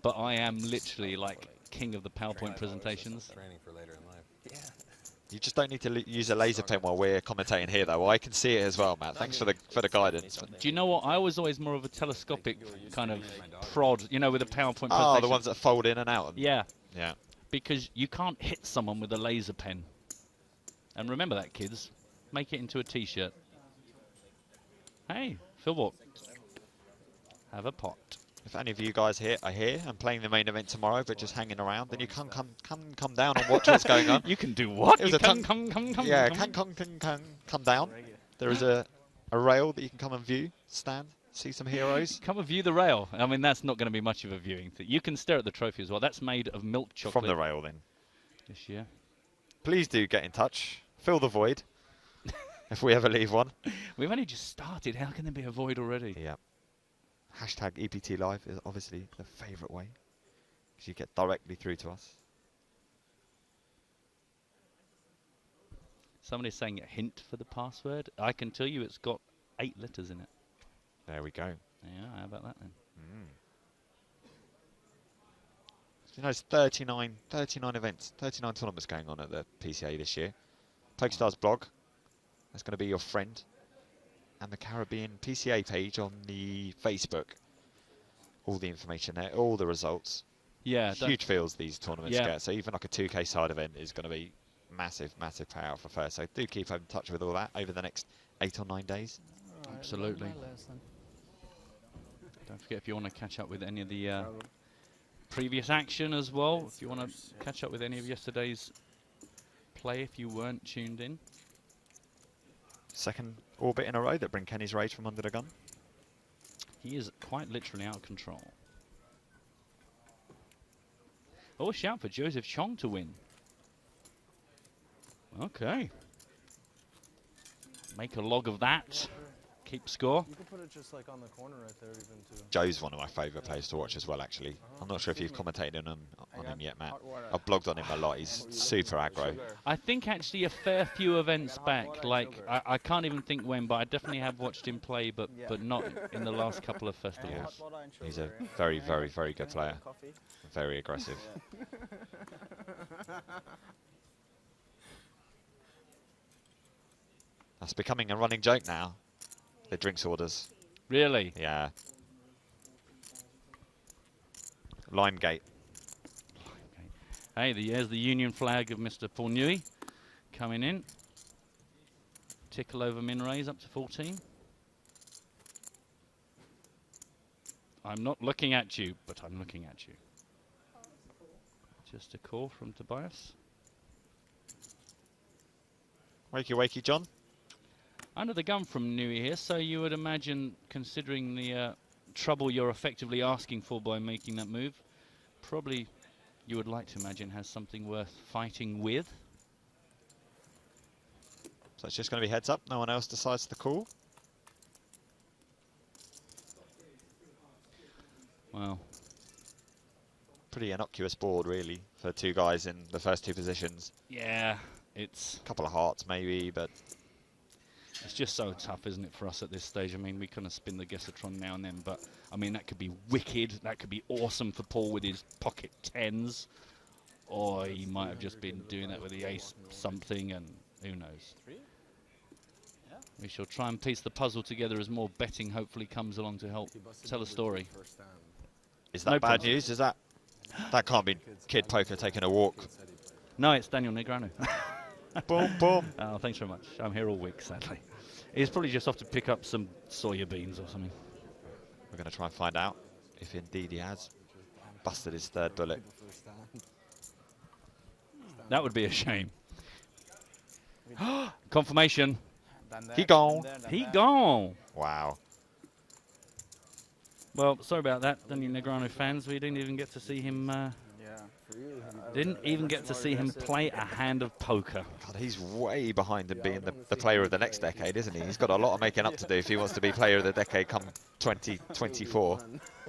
but I am literally like king of the PowerPoint presentations. Training for later in life. Yeah. You just don't need to use a laser pen while we're commentating here, though. I can see it as well, Matt. Thanks for the guidance. Do you know what? I was always more of a telescopic kind of prod, you know, with a PowerPoint Oh, presentation. the ones that fold in and out. Yeah, Yeah. because you can't hit someone with a laser pen. And remember that, kids. Make it into a T-shirt. Hey, Philbot. Have a pot. If any of you guys are here and playing the main event tomorrow, but just hanging around, then you can come down and watch what's going on. You can do what? It was You a can come down. There is a rail that you can come and view, stand, see some heroes. Come and view the rail. I mean, that's not going to be much of a viewing thing. You can stare at the trophy as well. That's made of milk chocolate. From the rail, then. This year. Please do get in touch. Fill the void. If we ever leave one. We've only just started. How can there be a void already? Yeah. Hashtag EPT Live is obviously the favourite way, because you get directly through to us. Somebody's saying a hint for the password. I can tell you it's got 8 letters in it. There we go. Yeah, how about that then? You know, it's 39 events, 39 tournaments going on at the PCA this year. PokerStars blog, that's going to be your friend. And the Caribbean PCA page on the Facebook. All the information there, all the results. Yeah. Huge fields these tournaments Yeah. get. So even like a 2K side event is going to be massive, massive payout for first. So do keep in touch with all that over the next 8 or 9 days. Absolutely. Don't forget, if you want to catch up with any of the previous action as well, if you want to catch up with any of yesterday's play, if you weren't tuned in. Second orbit in a row that bring Kenny's Rage from under the gun. He is quite literally out of control. Oh, shout for Joseph Chong to win. Okay. Make a log of that. Keep score. You can put it just like on the corner right there, even too. Joe's one of my favourite players to watch as well, actually. I'm not sure if you've commentated on him yet, Matt. I've blogged on him a lot. He's super aggro. I think actually a fair few events back, like I can't even think when, but I definitely have watched him play, but not in the last couple of festivals. He's a very, very, very good player. Very aggressive. That's becoming a running joke now. The drinks orders. Really? Yeah. Limegate. Hey, there's the Union flag of Mr. Pornui coming in. Tickle over min raise up to 14. I'm not looking at you, but I'm looking at you. Just a call from Tobias. Wakey, wakey, John. Under the gun from Nui here, so you would imagine, considering the trouble you're effectively asking for by making that move, probably you would like to imagine has something worth fighting with. So it's just going to be heads up. No one else decides to call. Wow. Pretty innocuous board, really, for 2 guys in the first 2 positions. Yeah, it's... A couple of hearts, maybe, but It's just so tough, isn't it, for us at this stage? I mean, we kind of spin the Guessatron now and then, but I mean, that could be wicked. That could be awesome for Paul with his pocket tens, or he might have just been doing that with the ace something, and who knows. We shall try and piece the puzzle together as more betting hopefully comes along to help tell a story. Is that bad news? Is that can't be Kid Poker taking a walk? No, it's Daniel Negreanu. Boom, boom. Oh, thanks very much. I'm here all week, sadly. He's probably just off to pick up some soya beans or something. We're going to try and find out if indeed he has busted his third bullet. That would be a shame. Confirmation. He gone. He gone. Wow. Well, sorry about that, Daniel Negreanu fans. We didn't even get to see him. Didn't even get to see him play a hand of poker. God, he's way behind in being the player of the next decade, isn't he? He's got a lot of making up to do if he wants to be player of the decade come 2024.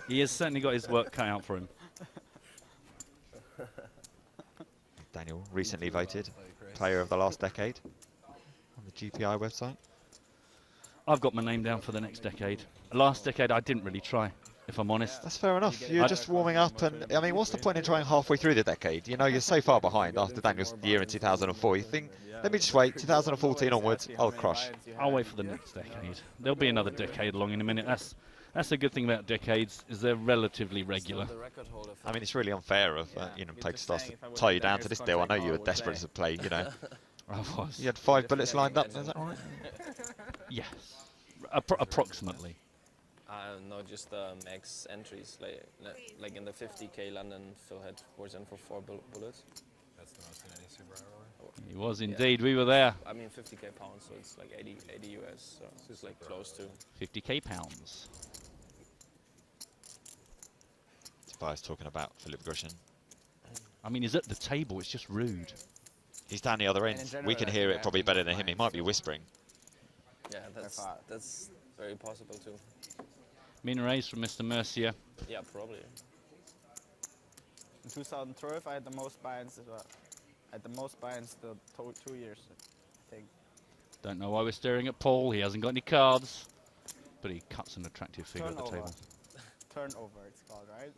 He has certainly got his work cut out for him. Daniel recently voted player of the last decade on the GPI website. I've got my name down for the next decade. Last decade, I didn't really try, if I'm honest. That's fair enough. You're just warming up, and I mean, what's the point in trying halfway through the decade? You know, you're so far behind after Daniel's year in 2004. You think, let me just wait, 2014 onwards, I'll crush. I'll wait for the next decade. There'll be another decade along in a minute. That's the good thing about decades, is they're relatively regular. I mean, it's really unfair of you know, PokerStars to tie you down to this deal. I know you were desperate to play. You know, I was. You had 5 bullets lined up. Is that right? Yes, approximately. No, just max entries. Like in the 50k London, Phil had 4 in for 4 bullets. That's the most in any Super High He was indeed. We were there. I mean 50k pounds, so it's like 80 US. So it's like close to 50k pounds. Tobias talking about Philip Grushin. I mean, he's at the table. It's just rude. He's down the other end. We can hear it probably better than him. He might be whispering. Yeah, that's very possible too. Min raise from Mr. Mercier. Yeah, probably. In 2012, I had the most buy-ins. At the most buy-ins the 2 years, I think. Don't know why we're staring at Paul. He hasn't got any cards, but he cuts an attractive figure at the Turnover. table. Turnover, it's called, right?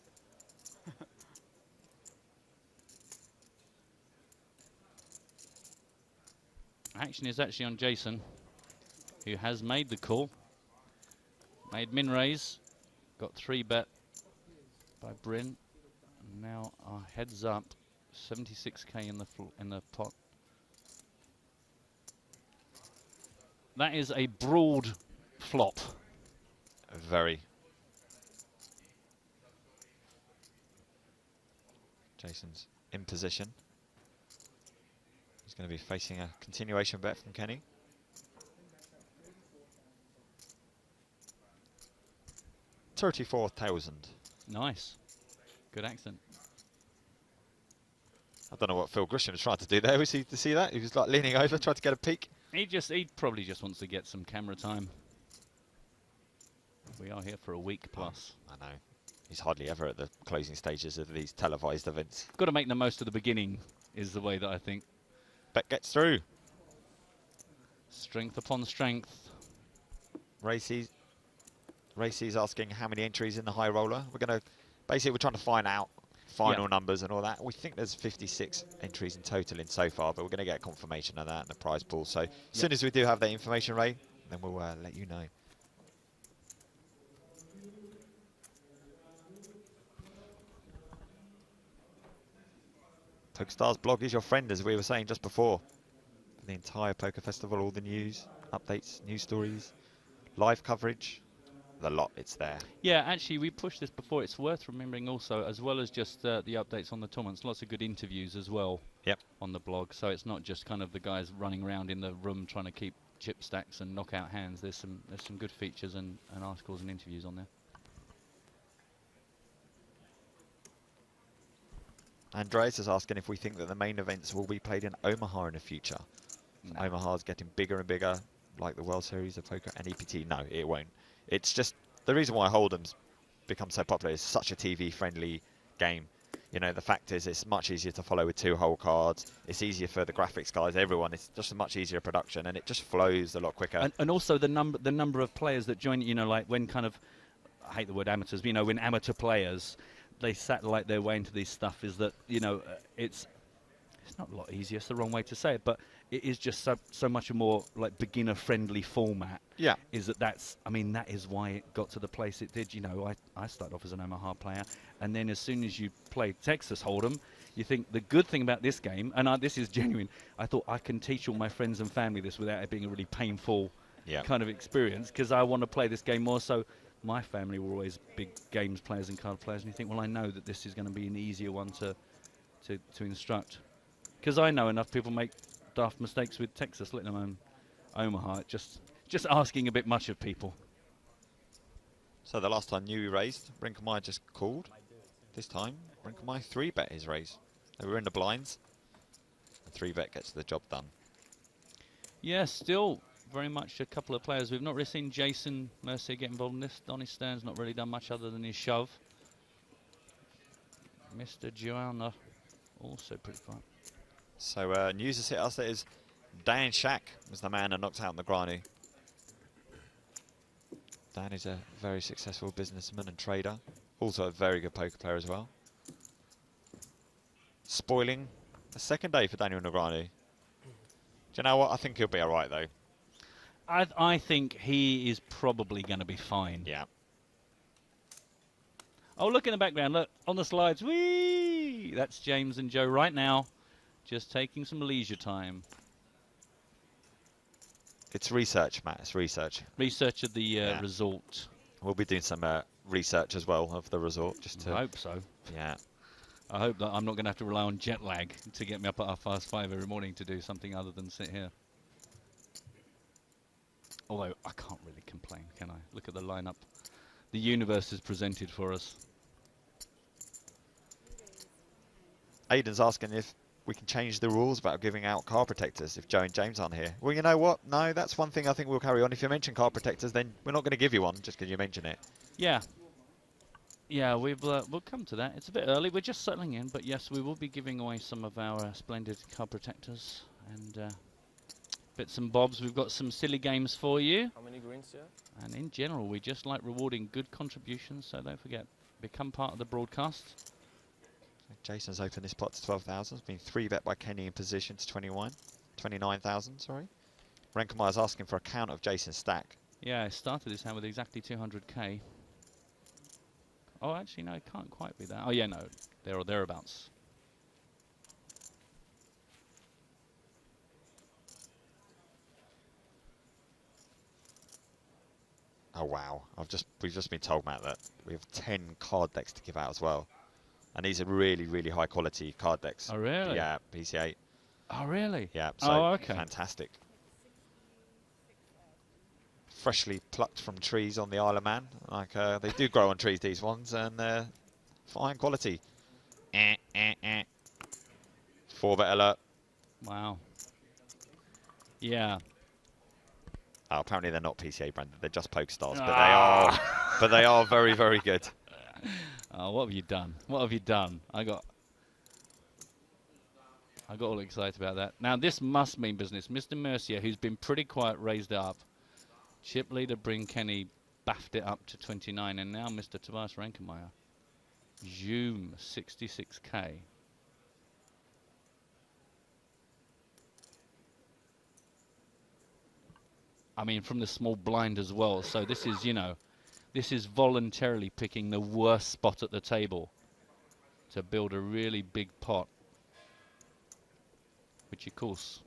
Action is actually on Jason, who has made the call. Made min raise, got 3 bet by Bryn. And now our heads up, 76k in the pot. That is a broad flop. Very. Jason's in position. He's going to be facing a continuation bet from Kenny. $34,000. Nice. Good accent. I don't know what Phil Grisham was trying to do there. Was he to see that? He was like leaning over, trying to get a peek. He probably just wants to get some camera time. We are here for a week plus. I know. He's hardly ever at the closing stages of these televised events. Got to make the most of the beginning, is the way that I think. Bet gets through. Strength upon strength. Racy's asking how many entries in the high roller. We're going to, basically we're trying to find out final numbers and all that. We think there's 56 entries in total in so far, but we're going to get confirmation of that in the prize pool. So as soon as we do have that information, Ray, then we'll let you know. PokerStars blog is your friend, as we were saying just before. For the entire poker festival, all the news, updates, news stories, live coverage, the lot, it's there. Yeah, actually, we pushed this before. It's worth remembering also, as well as just the updates on the tournaments, lots of good interviews as well on the blog. So it's not just kind of the guys running around in the room trying to keep chip stacks and knock out hands. There's some good features and articles and interviews on there. Andreas is asking if we think that the main events will be played in Omaha in the future. No. Omaha's getting bigger and bigger, like the World Series of Poker and EPT. No, it won't. It's just the reason why Hold'em's become so popular is such a TV-friendly game. You know, the fact is it's much easier to follow with 2 whole cards. It's easier for the graphics guys, everyone. It's just a much easier production, and it just flows a lot quicker. And also the number of players that join, you know, like when kind of, I hate the word amateurs, but, you know, when amateur players, they satellite their way into this stuff, is that, you know, it's not a lot easier, it's the wrong way to say it, but it is just so much a more like beginner-friendly format. Yeah. I mean, that is why it got to the place it did. You know, I started off as an Omaha player, and then as soon as you play Texas Hold'em, you think the good thing about this game, and this is genuine, I thought I can teach all my friends and family this without it being a really painful kind of experience, because I want to play this game more. So my family were always big games players and card players, and you think, well, I know that this is going to be an easier one to instruct. Because I know enough people make daft mistakes with Texas, let alone Omaha. Just asking a bit much of people. So the last time you raised, Rinkelmeyer just called. This time, Rinkelmeyer 3-bet his raise. They were in the blinds. The 3-bet gets the job done. Yeah, still very much a couple of players. We've not really seen Jason Mercier get involved in this. Donnie Stern's not really done much other than his shove. Mr. Joanna also pretty fine. So news has hit us that is Dan Shack was the man that knocked out Negrani. Dan is a very successful businessman and trader. Also a very good poker player as well. Spoiling the second day for Daniel Negrani. Do you know what? I think he'll be all right, though. I think he is probably going to be fine. Yeah. Oh, look in the background. Look, on the slides. Whee! That's James and Joe right now. Just taking some leisure time. It's research, Matt. It's research. Research of the resort. We'll be doing some research as well of the resort. Just to I hope so. Yeah. I hope that I'm not going to have to rely on jet lag to get me up at 5:30 every morning to do something other than sit here. Although I can't really complain, can I? Look at the lineup the universe has presented for us. Aiden's asking if we can change the rules about giving out card protectors if Joe and James aren't here. Well, you know what? No, that's one thing I think we'll carry on. If you mention card protectors, then we're not going to give you one just because you mention it. Yeah. Yeah, we'll come to that. It's a bit early. We're just settling in. But yes, we will be giving away some of our splendid card protectors and bits and bobs. We've got some silly games for you. How many greens do you have? And in general, we just like rewarding good contributions. So don't forget, become part of the broadcast. Jason's opened this pot to 12,000. It's been 3-bet by Kenny in position to 29,000, sorry. Renkelmeyer's asking for a count of Jason's stack. Yeah, I started his hand with exactly 200k. Oh, actually, no, it can't quite be that. Oh, yeah, no, there or thereabouts. Oh, wow. We've just been told, Matt, that we have 10 card decks to give out as well. And these are really, really high quality card decks. Oh, really? Yeah, PCA. Oh, really? Yeah, so okay. Fantastic. Freshly plucked from trees on the Isle of Man. Like, they do grow on trees, these ones, and they're fine quality. 4-bet alert. Wow. Yeah. Oh, apparently they're not PCA branded. They're just PokerStars, but they are very, very good. Oh, what have you done? What have you done? I got all excited about that. Now, this must mean business. Mr. Mercier, who's been pretty quiet, raised it up. Chip leader Bryn Kenny baffed it up to 29, and now Mr. Tobias Rankemeyer. Zoom, 66k. I mean, from the small blind as well. So this is, you know, this is voluntarily picking the worst spot at the table to build a really big pot. Which, of course,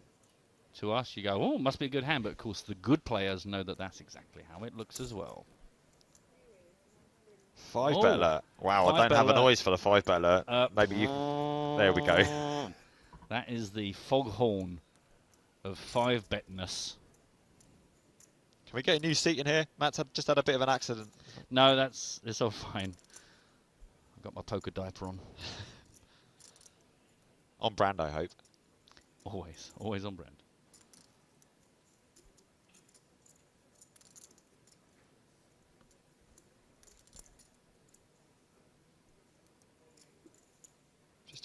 to us, you go, oh, must be a good hand. But, of course, the good players know that that's exactly how it looks as well. 5-bet alert. Wow, I don't have a noise for the 5-bet alert. Maybe you... There we go. That is the foghorn of 5-betness. Can we get a new seat in here? Matt's just had a bit of an accident. No, it's all fine. I've got my poker diaper on. On brand, I hope. Always on brand.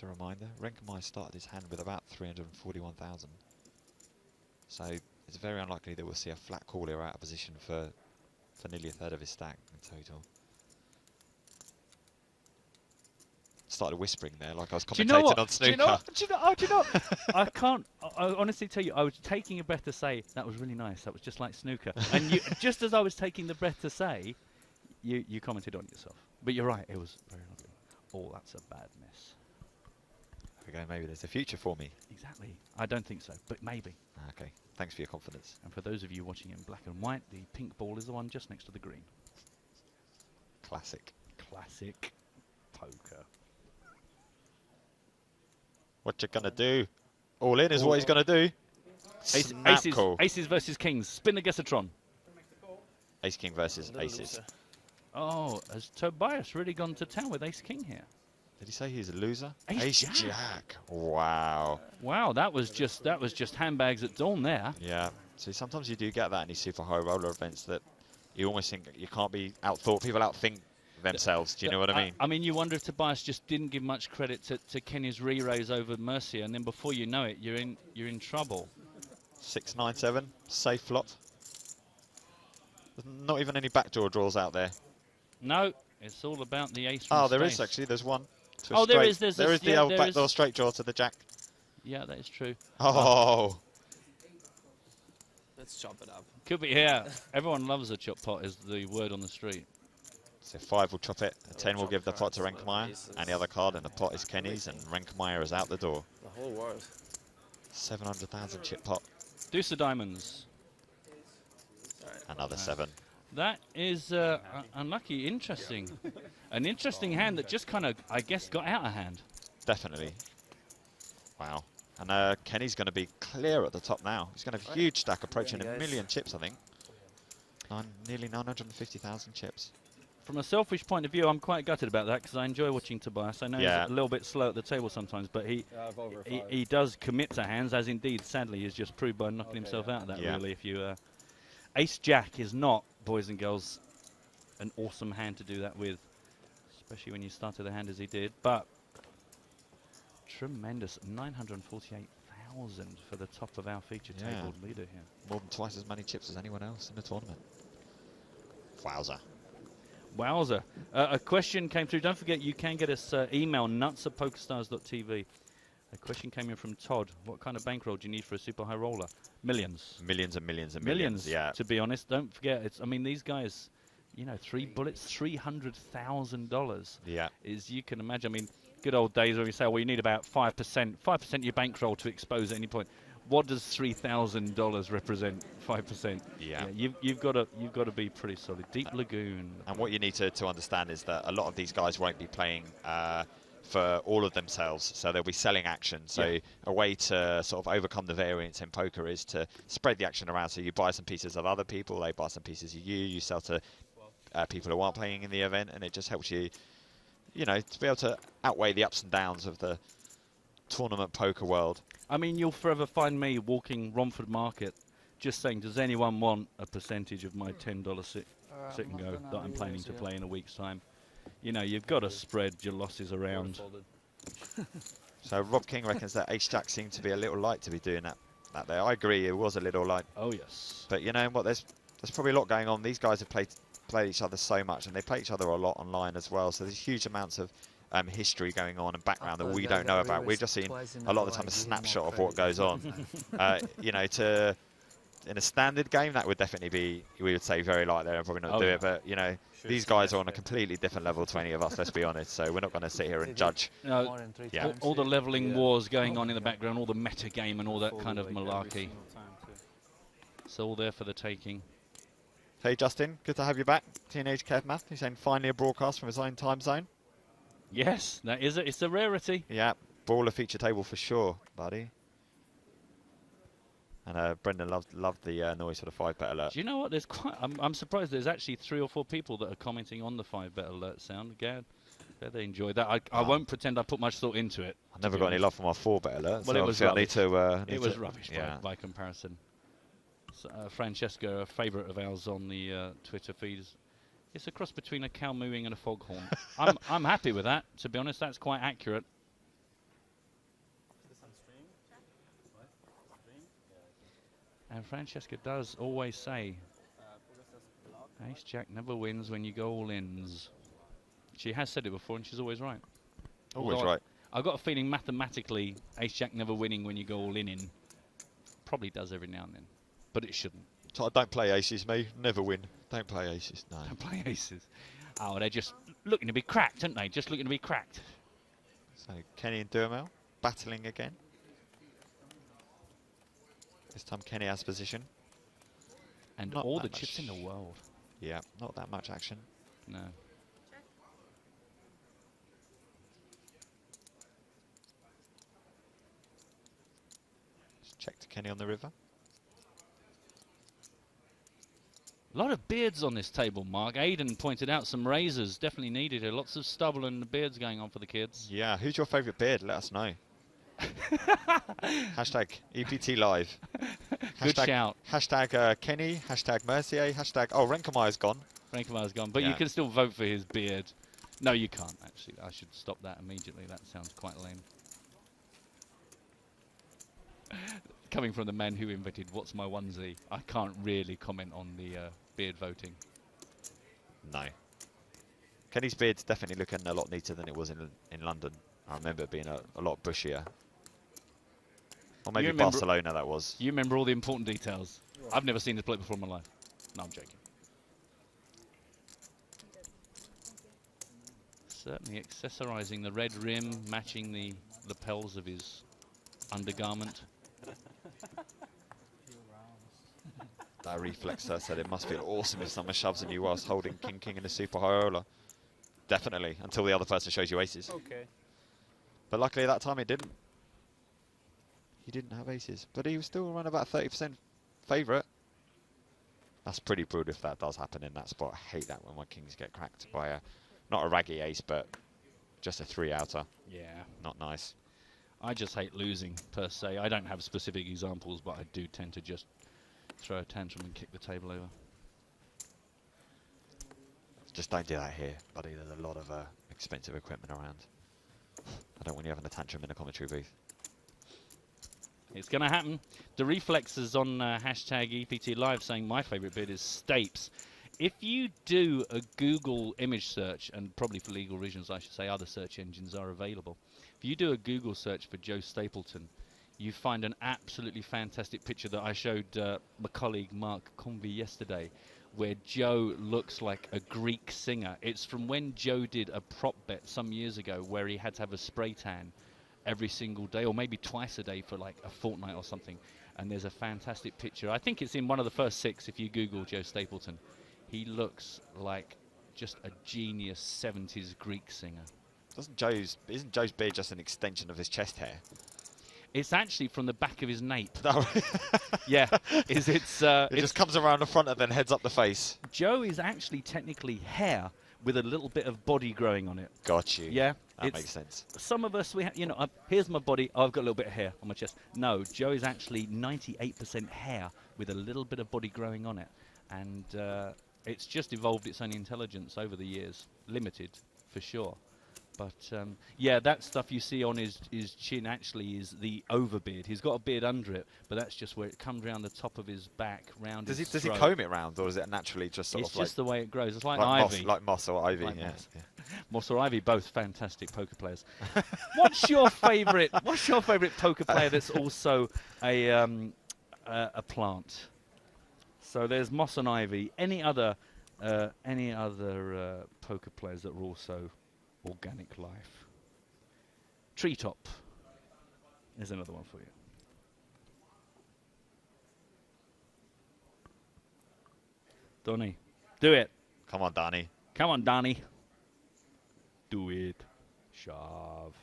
just a reminder, Renkemeier started his hand with about 341,000. So it's very unlikely that we'll see a flat call here out of position for nearly a third of his stack in total. Started whispering there like I was commentating on snooker. Do you know? I can't. I honestly tell you, I was taking a breath to say that was really nice. That was just like snooker. And you, just as I was taking the breath to say, you commented on yourself. But you're right. It was very lovely. Oh, that's a bad miss. There we go. Maybe there's a future for me. Exactly. I don't think so, but maybe. Okay. Thanks for your confidence. And for those of you watching in black and white, the pink ball is the one just next to the green. Classic. Classic poker. What you gonna do? All in is what he's gonna do. Aces versus kings. Spin the Guessatron. Ace king versus aces. Oh, has Tobias really gone to town with ace king here? Did he say he's a loser? Ace jack. Wow. Wow, that was just handbags at dawn there. Yeah. See, sometimes you do get that in these super high roller events that you almost think you can't be outthought. People outthink themselves. Do you know what I mean? I mean, you wonder if Tobias just didn't give much credit to Kenny's re-raise over Mercia, and then before you know it, you're in trouble. 6-9-7, safe flop. There's not even any backdoor draws out there. No, it's all about the ace. Oh, there is actually. There's one. Oh, there is. There is the old backdoor straight draw to the jack. Yeah, that is true. Oh. Let's chop it up. Could be, yeah. Everyone loves a chop pot, is the word on the street. So 5 will chop it, a 10 will give the pot to Renkemeier, and the other card in the pot is Kenny's, and Renkemeier is out the door. The whole world. 700,000 chip pot. Deuce of diamonds. Another 7. That is unlucky. Interesting. An interesting hand that just kind of, I guess, got out of hand. Definitely. Wow. And Kenny's going to be clear at the top now. He's going to have a huge stack, approaching a million chips, I think. Nearly 950,000 chips. From a selfish point of view, I'm quite gutted about that because I enjoy watching Tobias. I know he's a little bit slow at the table sometimes, but he does commit to hands, as indeed, sadly, is just proved by knocking himself out of that, really. If you Ace-Jack is not, boys and girls, an awesome hand to do that with, especially when you started the hand as he did, but tremendous, 948,000 for the top of our feature table leader here. More than twice as many chips as anyone else in the tournament. Wowza. Wowza. A question came through. Don't forget, you can get us email nuts@pokerstars.tv. A question came in from Todd. What kind of bankroll do you need for a super high roller? Millions. Millions and millions and millions. Yeah. To be honest, don't forget. I mean, these guys, you know, 3 bullets, $300,000. Yeah. Is, you can imagine. I mean, good old days where we say, well, you need about 5%. 5% of your bankroll to expose at any point. What does $3,000 represent? 5%. Yeah. You've got to be pretty solid. Deep Lagoon. And what you need to understand is that a lot of these guys won't be playing for all of themselves, so they'll be selling action. So a way to sort of overcome the variance in poker is to spread the action around. So you buy some pieces of other people, they buy some pieces of you, you sell to people who aren't playing in the event, and it just helps you, you know, to be able to outweigh the ups and downs of the tournament poker world. I mean, you'll forever find me walking Romford Market just saying, does anyone want a percentage of my $10 sit and go that I'm planning to play in a week's time? You know, you've got to spread your losses around. So Rob King reckons that Ace-Jack seemed to be a little light to be doing that there. I agree, it was a little light. Oh, yes. But you know what, there's probably a lot going on. These guys have played each other so much, and they play each other a lot online as well, so there's huge amounts of history going on and background that we don't know about. We're just seeing a lot of the time a snapshot of what goes on. You know, in a standard game, that would definitely be, we would say, very light there and probably not do it. But, you know, these guys are on a completely different level to any of us, let's be honest. So we're not going to sit here and judge. No, all the leveling wars going on in the background, all the meta game and all that kind of malarkey. It's all there for the taking. Hey, Justin, good to have you back. Teenage Kev Math, he's saying finally a broadcast from his own time zone. Yes, that is it's a rarity. Yeah, baller feature table for sure, buddy. And Brendan loved the noise for the 5-bet alert. Do you know what? There's quite. I'm surprised. There's actually 3 or 4 people that are commenting on the 5-bet alert sound. Again, they enjoy that. I won't pretend I put much thought into it. I never got any love for my 4-bet alert. Well, so it was rubbish. It was rubbish by comparison. So, Francesca, a favourite of ours on the Twitter feed, it's a cross between a cow mooing and a foghorn. I'm happy with that. To be honest, that's quite accurate. Francesca does always say, Ace Jack never wins when you go all ins. She has said it before, and she's always right. Always Although right. I've got a feeling mathematically, Ace Jack never winning when you go all in probably does every now and then, but it shouldn't. So I don't play aces, me. Never win. Don't play aces. No. Don't play aces. Oh, they're just looking to be cracked, aren't they? Just looking to be cracked. So Kenny and Durmel battling again. This time Kenny has position. And Not all the that chips in much. the world. Yeah, not that much action. No. Just check to Kenny on the river. A lot of beards on this table, Mark. Aidan pointed out some razors definitely needed here. Lots of stubble and beards going on for the kids. Yeah, who's your favourite beard? Let us know. Hashtag EPT Live. Good shout. Hashtag Kenny. Hashtag Mercier. Hashtag, oh, Renkemeier's gone. Renkemeier's gone, but you can still vote for his beard. No, you can't, actually. I should stop that immediately. That sounds quite lame. Coming from the man who invented What's My Onesie, I can't really comment on the beard voting. No. Kenny's beard's definitely looking a lot neater than it was in London. I remember it being a lot bushier. Or maybe Barcelona, that was. You remember all the important details. I've never seen this play before in my life. No, I'm joking. Certainly accessorizing the red rim, matching the lapels of his undergarment. That reflexer said it must feel awesome if someone shoves in you whilst holding king in a super high roller. Definitely, until the other person shows you aces. Okay. But luckily that time it didn't. He didn't have aces, but he was still around about 30% favourite. That's pretty brutal if that does happen in that spot. I hate that when my kings get cracked by not a raggy ace, but just a 3-outer. Yeah. Not nice. I just hate losing, per se. I don't have specific examples, but I do tend to just throw a tantrum and kick the table over. Just don't do that here, buddy. There's a lot of expensive equipment around. I don't want you having a tantrum in the commentary booth. It's going to happen. The reflexes on hashtag EPT Live saying my favourite bid is Stapes. If you do a Google image search, and probably for legal reasons I should say other search engines are available, if you do a Google search for Joe Stapleton, you find an absolutely fantastic picture that I showed my colleague Mark Convey yesterday, where Joe looks like a Greek singer. It's from when Joe did a prop bet some years ago where he had to have a spray tan every single day, or maybe twice a day for like a fortnight or something. And there's a fantastic picture. I think it's in one of the first 6 if you Google Joe Stapleton. He looks like just a genius 70s Greek singer. Isn't Joe's beard just an extension of his chest hair? It's actually from the back of his nape. No. Yeah. It just comes around the front and then heads up the face. Joe is actually technically hair with a little bit of body growing on it. Got you. Yeah. That makes sense. Some of us, here's my body. Oh, I've got a little bit of hair on my chest. No, Joe is actually 98% hair with a little bit of body growing on it. And it's just evolved its own intelligence over the years. Limited, for sure. But, yeah, that stuff you see on his chin actually is the overbeard. He's got a beard under it, but that's just where it comes round the top of his back, round his Does he throat. comb it round, or is it naturally just sort It's of like... just the way it grows. It's like moss, ivy. like moss or ivy, Like yeah. moss. Moss or ivy, both fantastic poker players. What's your favourite poker player that's also a plant? So there's moss and ivy. Any other poker players that are also organic life? Treetop is another one for you. Donny, do it. Come on, Donny. Come on, Donny. Do it. Shove.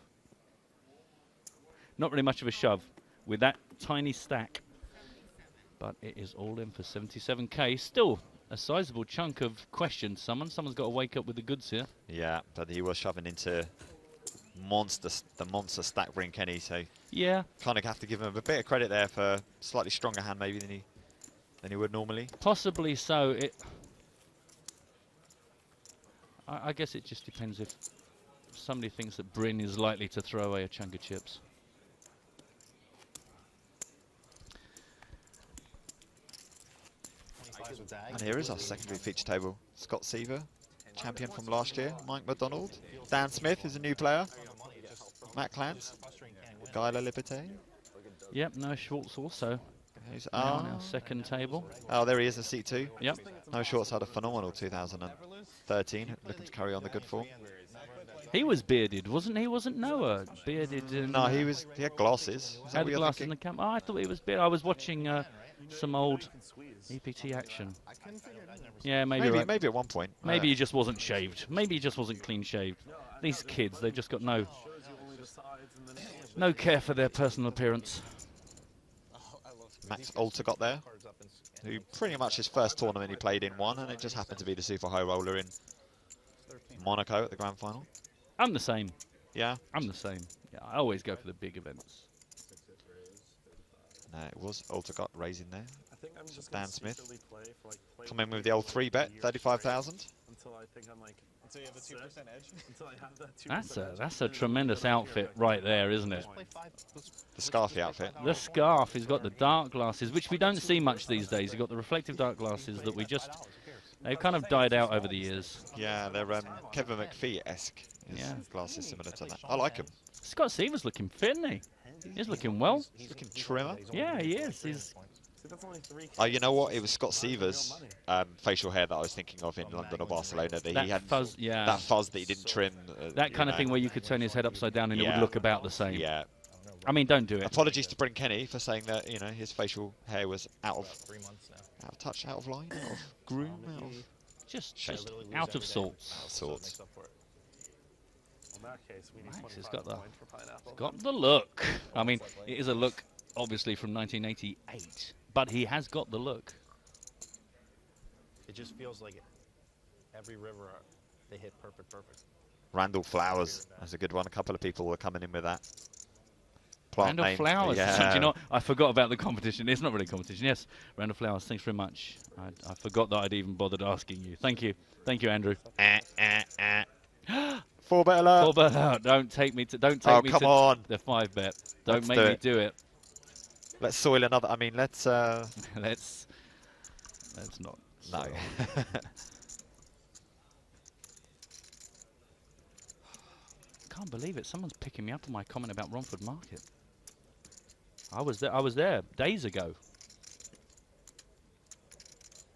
Not really much of a shove with that tiny stack. But it is all in for 77k. Still a sizable chunk of questions. Someone's got to wake up with the goods here. Yeah, but he was shoving into the monster stack bring Kenny, so yeah, kind of have to give him a bit of credit there for a slightly stronger hand maybe than he would normally. Possibly so. I guess it just depends if somebody thinks that Bryn is likely to throw away a chunk of chips. And here is our secondary feature table. Scott Seaver, champion from last year. Mike McDonald. Dan Smith is a new player. Matt Clance. Guyla Liberté. Yep, no Schwartz also. Who's On our second table. Oh, there he is in seat 2. Yep. No Schwartz had a phenomenal 2013. Looking to carry on the good form. He was bearded, wasn't he? Wasn't Noah bearded? And No, he had glasses. Is that had what the you're glasses thinking? in the camera. Oh, I thought he was bearded. I was watching some old EPT action. Yeah, maybe right. Maybe at one point. Maybe he just wasn't shaved. Maybe he just wasn't clean shaved. These kids, they've just got no care for their personal appearance. Max Alter got there, who pretty much his first tournament he played in won, and it just happened to be the Super High Roller in Monaco at the Grand Final. I'm the same. Yeah? I'm the same. Yeah, I always go for the big events. No, it was Alter got raising there. So Dan Smith come in with the old 3-bet, 35,000. Until I think I'm like, until you have a 2% edge. Until I have that 2%. That's a tremendous outfit right there, isn't it? The scarfy outfit. The scarf, he's got the dark glasses, which we don't see much these days. He's got the reflective dark glasses that they've kind of died out over the years. Yeah, they're Kevin McPhee-esque. Yeah. Glasses similar to that. I like him. Scott Seaver's looking fit, isn't he? He's looking well. He's looking trimmer. Yeah, he is. He's you know what? It was Scott Seaver's facial hair that I was thinking of in London or Barcelona. That he had fuzz, yeah. That fuzz that he didn't trim. That kind of thing where you could turn his head upside down and it would look about the same. Yeah. I mean, don't do it. Apologies to Bryn Kenny for saying that his facial hair was out of touch, out of line, out of groom, out of just out of sorts. Out of sorts. Max has got the look. I mean, it is a look, obviously, from 1988, but he has got the look. It just feels like every river they hit perfect. Randall Flowers, that's a good one. A couple of people were coming in with that. Randall name. Flowers. Yeah. Do you know, I forgot about the competition. It's not really a competition. Yes, Randall Flowers. Thanks very much. I forgot that I'd even bothered asking you. Thank you, Andrew. 4-bet alert. 4-bet alert. Don't take me to. Don't take Oh, me come to on. the 5-bet. Don't Let's make do me it. do it. Let's soil another. I mean, let's. Let's not. No. Can't believe it. Someone's picking me up on my comment about Romford Market. I was there days ago.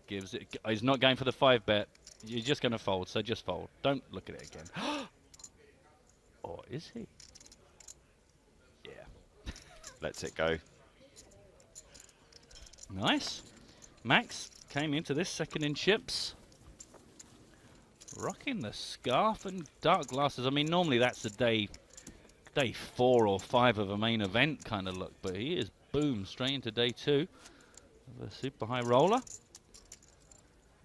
Gives it. He's not going for the 5-bet. You're just going to fold, so just fold. Don't look at it again. Or is he? Yeah. Lets it go. Nice. Max came into this second in chips. Rocking the scarf and dark glasses. I mean, normally that's a day 4 or 5 of a main event kind of look, but he is boom straight into day 2 of a super high roller.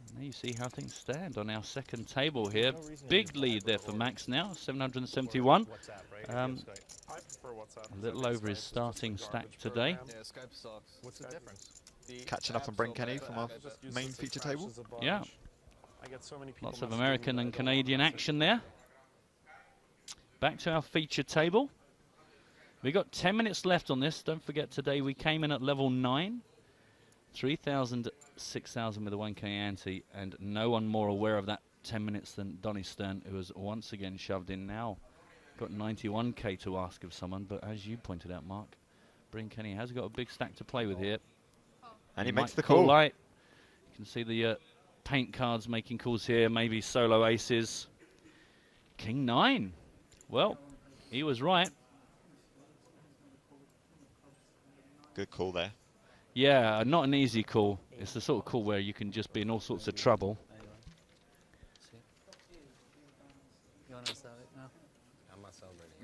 And there you see how things stand on our second table here. Big lead there for Max now, 771. A little over his starting stack today. Yeah, Skype sucks. What's the difference? Catching up on Brent Kenny from our main feature table. Yeah. I get so many people Lots of American and Canadian action there. Back to our feature table. We've got 10 minutes left on this. Don't forget today we came in at level 9. 3,000, 6,000 with a 1k ante, and no one more aware of that 10 minutes than Donny Stern, who has once again shoved in now. Got 91k to ask of someone, but as you pointed out, Mark, Bryn Kenny has got a big stack to play with here. And he makes might the call. Light. You can see the paint cards making calls here, maybe solo aces. King 9. Well, he was right. Good call there. Yeah, not an easy call. It's the sort of call where you can just be in all sorts of trouble.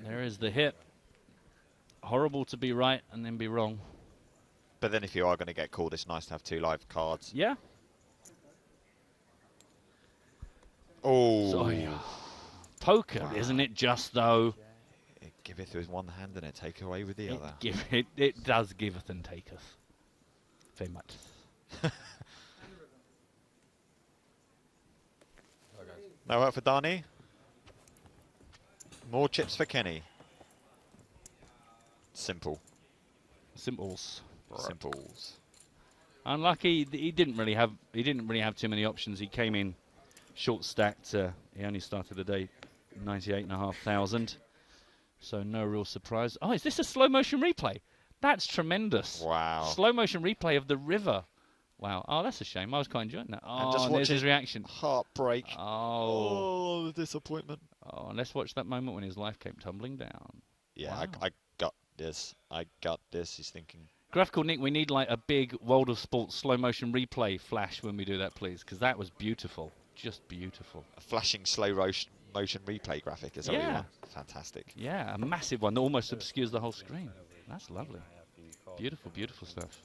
There is the hit. Horrible to be right and then be wrong. But then if you are going to get called, it's nice to have 2 live cards. Yeah. Oh. So, yeah. Poker, isn't it just, though? It giveth with one hand and it take away with the other. It does giveth and taketh. Very much. No work for Darnie. More chips for Kenny. Simple. Simples. Simples. Unlucky. He didn't really have too many options. He came in short stacked. He only started the day 98,500. So no real surprise. Oh, is this a slow motion replay? That's tremendous. Wow. Slow motion replay of the river. Wow. Oh, that's a shame. I was quite enjoying that. Oh, and just there's his reaction. Heartbreak. Oh. The disappointment. Oh, and let's watch that moment when his life came tumbling down. Yeah, Wow. I got this. I got this. He's thinking. Graphical Nick, we need like a big World of Sports slow motion replay flash when we do that, please, because that was beautiful. Just beautiful. A flashing slow motion replay graphic is what you want. Fantastic. Yeah, a massive one that almost obscures the whole screen. That's lovely. Beautiful, beautiful stuff.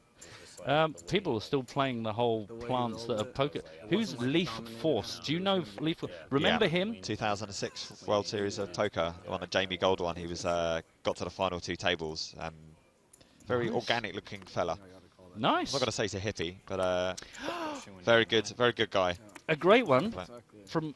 People are still playing the whole plants that are poker. Who's Leaf Force? Do you know Leaf Force? Remember him? 2006 World Series of Poker, one of Jamie Gold one. He was got to the final 2 tables. Very organic looking fella. Nice. I'm not going to say he's a hippie, but very good guy. A great one from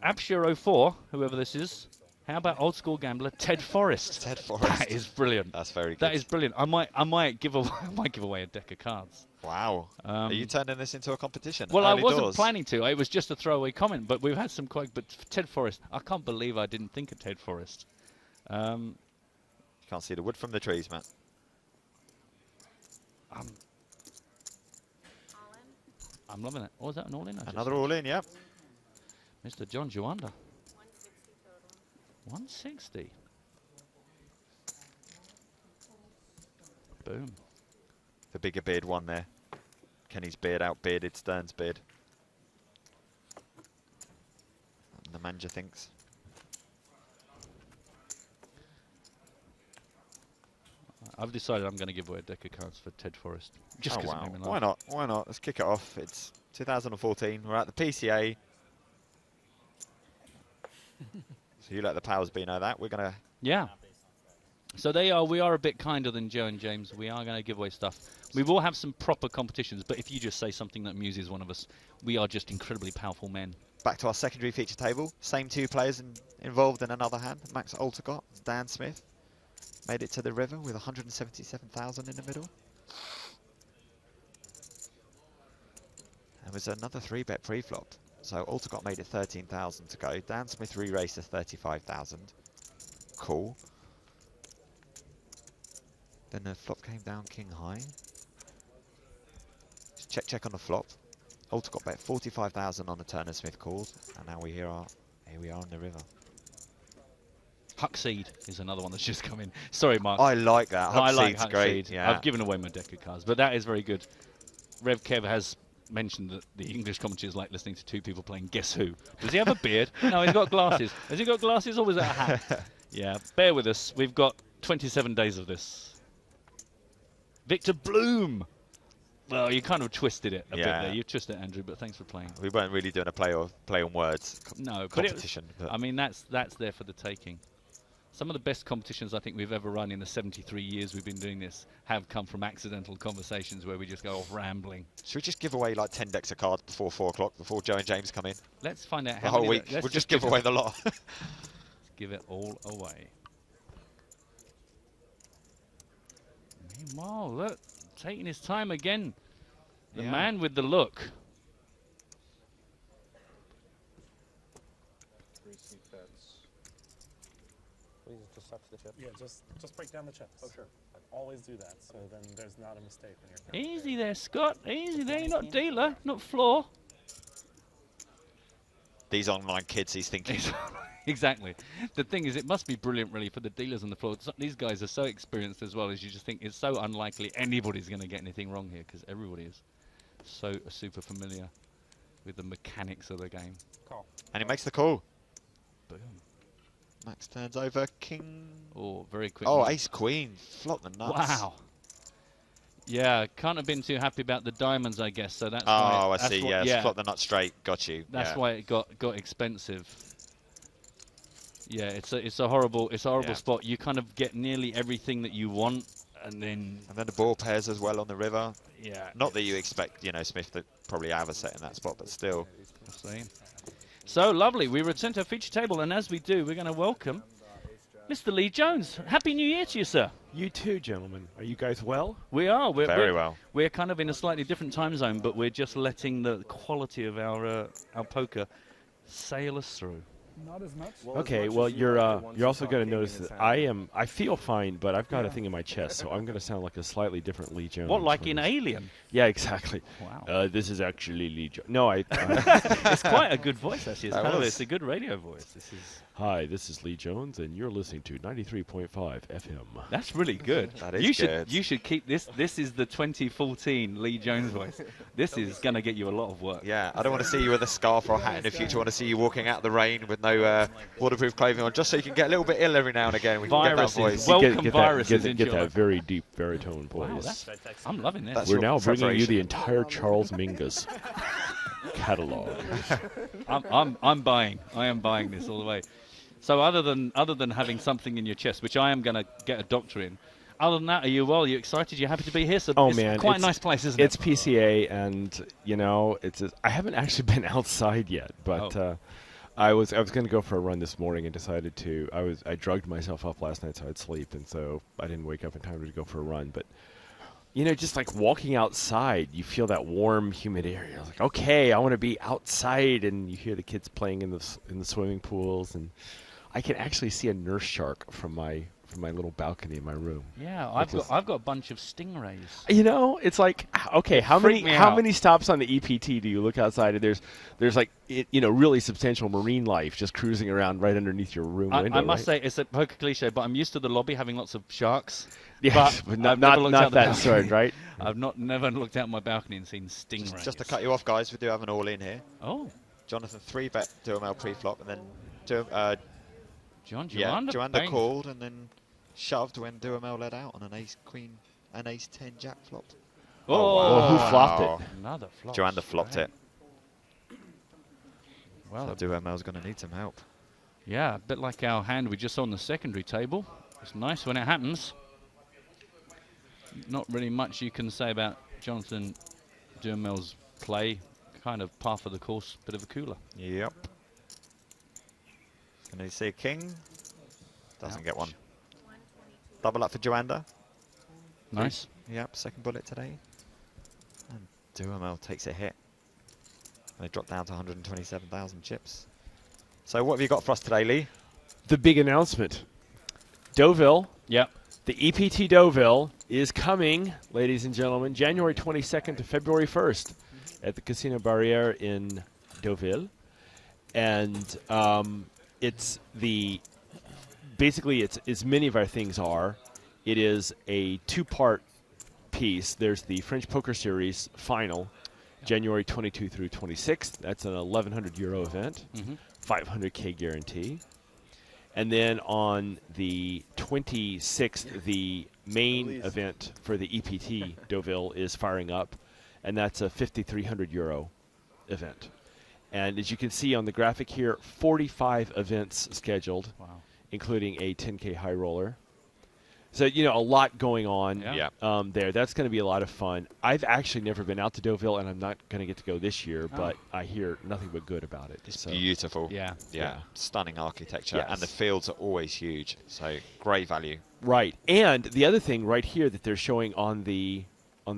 Abshire04, whoever this is. How about old school gambler Ted Forrest? Ted Forrest. That is brilliant. That's very good. That is brilliant. I might give away a deck of cards. Wow. Are you turning this into a competition? Well, Early I wasn't doors. planning to. It was just a throwaway comment, but we've had some quite. But Ted Forrest, I can't believe I didn't think of Ted Forrest. You can't see the wood from the trees, Matt. I'm loving it. Oh, is that an all-in? Another all-in, yep. Mr. John Juanda. 160. Boom. The bigger beard one there. Kenny's beard outbearded Stern's beard. And the manager thinks. I've decided I'm going to give away a deck of cards for Ted Forrest. Just because it made me laugh. Why not? Why not? Let's kick it off. It's 2014. We're at the PCA. So you let the powers be know that. We're going to... Yeah. So we are a bit kinder than Joe and James. We are going to give away stuff. We will have some proper competitions, but if you just say something that amuses one of us, we are just incredibly powerful men. Back to our secondary feature table. Same 2 players involved in another hand. Max Altergott, Dan Smith. Made it to the river with 177,000 in the middle. There was another 3-bet pre-flop. So Altergott made it 13,000 to go. Dan Smith re-raced to 35,000. Cool. Then the flop came down king high. Just check on the flop. Altergott bet 45,000 on the turn and Smith called. And now here we are on the river. Huckseed is another one that's just come in. Sorry, Mark. I like that. I like Huckseed's great. Yeah. I've given away my deck of cards, but that is very good. Rev Kev has mentioned that the English commentators like listening to 2 people playing Guess Who. Does he have a beard? No, he's got glasses. Has he got glasses or was that a hat? Yeah, bear with us. We've got 27 days of this. Victor Bloom. Well, you kind of twisted it a bit there. You twisted it, Andrew, but thanks for playing. We weren't really doing a play on words. No, competition. But I mean, that's there for the taking. Some of the best competitions I think we've ever run in the 73 years we've been doing this have come from accidental conversations where we just go off rambling. Should we just give away like 10 decks of cards before 4 o'clock, before Joe and James come in? Let's find out the how whole week. We'll just give away the lot. Let's give it all away. Meanwhile, look, taking his time again. The man with the look. Just touch the chip. Yeah, just break down the chips. Oh, sure. Always do that, so then there's not a mistake when you're... Easy there, Scott. Easy there. You're not dealer, not floor. These online kids, he's thinking. Exactly. The thing is, it must be brilliant, really, for the dealers on the floor. These guys are so experienced as well, as you just think it's so unlikely anybody's going to get anything wrong here, because everybody is so super familiar with the mechanics of the game. Call. And he makes the call. Boom. Max turns over king. Oh, very quick. Oh, ace queen. Flop the nuts. Wow. Yeah, can't have been too happy about the diamonds, I guess. So that's why. I see. Yeah, flop the nut straight. Got you. That's why it got expensive. Yeah, it's a horrible spot. You kind of get nearly everything that you want, and then the ball pairs as well on the river. Yeah. Not that you expect, Smith to probably have a set in that spot, but still. So lovely. We return to our feature table, and as we do, we're going to welcome Mr. Lee Jones, Happy New Year to you, sir. You too, gentlemen. Are you guys well? We are. Very well. We're kind of in a slightly different time zone, but we're just letting the quality of our poker sail us through. Not as much. Okay, well, you're also going to notice that I feel fine, but I've got a thing in my chest, so I'm going to sound like a slightly different Lee Jones. What, like in Alien? Yeah, exactly. Wow. This is actually Lee Jones. No, it's quite a good voice, actually. It's a good radio voice. Hi, this is Lee Jones, and you're listening to 93.5 FM. That's really good. That is good. You should keep this. This is the 2014 Lee Jones voice. This is going to get you a lot of work. Yeah, I don't want to see you with a scarf or a hat in the future. I want to see you walking out the rain with no waterproof clothing on, just so you can get a little bit ill every now and again. We can get that voice. Welcome viruses get that very deep baritone voice. Wow, I'm loving this. We're now bringing you the entire Charles Mingus catalog. I'm buying. I am buying this all the way. So other than having something in your chest, which I am going to get a doctor in, other than that, are you excited? You're happy to be here? So it's quite a nice place, isn't it? It's PCA, and I haven't actually been outside yet, but I was going to go for a run this morning and decided to. I drugged myself up last night so I'd sleep, and so I didn't wake up in time to go for a run. But just like walking outside, you feel that warm, humid air. You're like, okay, I want to be outside, and you hear the kids playing in the swimming pools, and I can actually see a nurse shark from my little balcony in my room. Yeah, I've got a bunch of stingrays. It's like, okay, how many stops on the EPT do you look outside and there's like really substantial marine life just cruising around right underneath your room window? I must say it's a poker cliche, but I'm used to the lobby having lots of sharks. Yes, but not that sort, right? I've never looked out my balcony and seen stingrays. Just to cut you off, guys, we do have an all in here. Oh, Jonathan 3-bet Duhamel pre-flop, and then Joanna called and then shoved when Duhamel led out on an ace-queen, an ace-10 jack flopped. Oh, wow. Who flopped it? Another flop. Joanna flopped it. Well, so Duhamel's going to need some help. Yeah, a bit like our hand we just saw on the secondary table. It's nice when it happens. Not really much you can say about Jonathan Duhamel's play. Kind of par for the course, bit of a cooler. Yep. Can you see a king? Doesn't get one. Double up for Joanda. Nice. Yep, second bullet today. And Duhamel takes a hit. And they drop down to 127,000 chips. So what have you got for us today, Lee? The big announcement. Deauville. Yep. The EPT Deauville is coming, ladies and gentlemen, January 22nd to February 1st at the Casino Barrière in Deauville. And it's as many of our things are. It is a two-part piece. There's the French Poker Series final, January 22 through 26th. That's an €1,100 event, 500K guarantee. And then on the 26th, the main event for the EPT Deauville is firing up, and that's a €5,300 event. And as you can see on the graphic here, 45 events scheduled, including a 10K high roller. So, a lot going on there. That's going to be a lot of fun. I've actually never been out to Deauville, and I'm not going to get to go this year, but I hear nothing but good about it. It's beautiful. Yeah. Stunning architecture, and the fields are always huge, so great value. Right. And the other thing right here that they're showing on the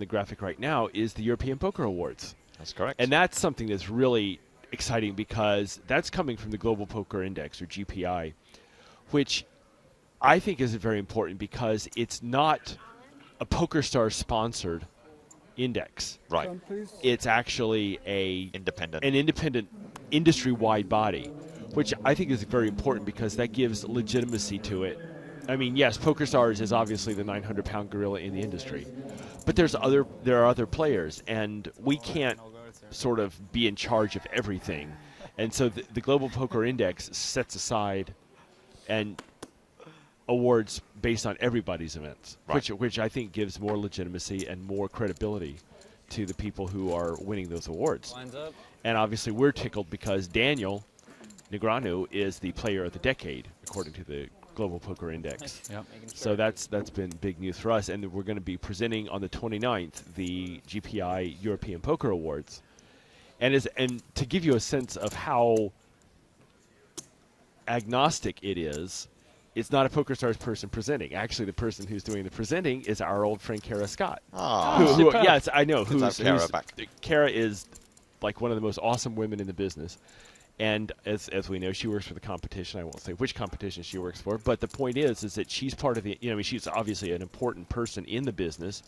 graphic right now is the European Poker Awards. That's correct. And that's something that's really exciting because that's coming from the Global Poker Index, or GPI, which I think is very important because it's not a PokerStars sponsored index. Right. It's actually an independent industry-wide body, which I think is very important because that gives legitimacy to it. I mean, yes, PokerStars is obviously the 900-pound gorilla in the industry, but there are other players, and we can't sort of be in charge of everything. And so the Global Poker Index sets aside and awards based on everybody's events, which I think gives more legitimacy and more credibility to the people who are winning those awards. And obviously we're tickled because Daniel Negreanu is the player of the decade, according to the Global Poker Index. Yep. So that's been big news for us. And we're going to be presenting on the 29th the GPI European Poker Awards. And to give you a sense of how agnostic it is, it's not a PokerStars person presenting. Actually, the person who's doing the presenting is our old friend Kara Scott. Oh, yes, I know. Kara is like one of the most awesome women in the business. And as we know, she works for the competition. I won't say which competition she works for, but the point is that she's part of the. I mean, she's obviously an important person in the business,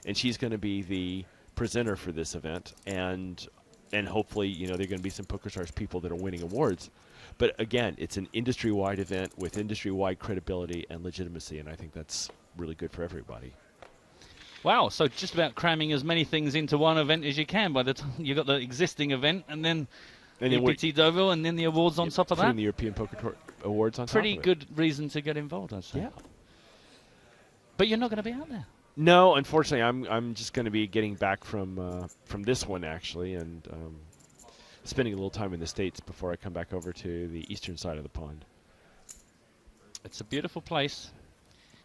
and she's going to be the presenter for this event. And hopefully, there are going to be some PokerStars people that are winning awards. But again, it's an industry-wide event with industry-wide credibility and legitimacy, and I think that's really good for everybody. Wow, so just about cramming as many things into one event as you can. By the time you've got the existing event, and then EPT Deauville, and then the awards on top of that. The European Poker Tour awards on top of it. Pretty good reason to get involved, I'd say. Yeah. But you're not going to be out there. No, unfortunately, I'm just going to be getting back from this one actually, and spending a little time in the States before I come back over to the eastern side of the pond. It's a beautiful place.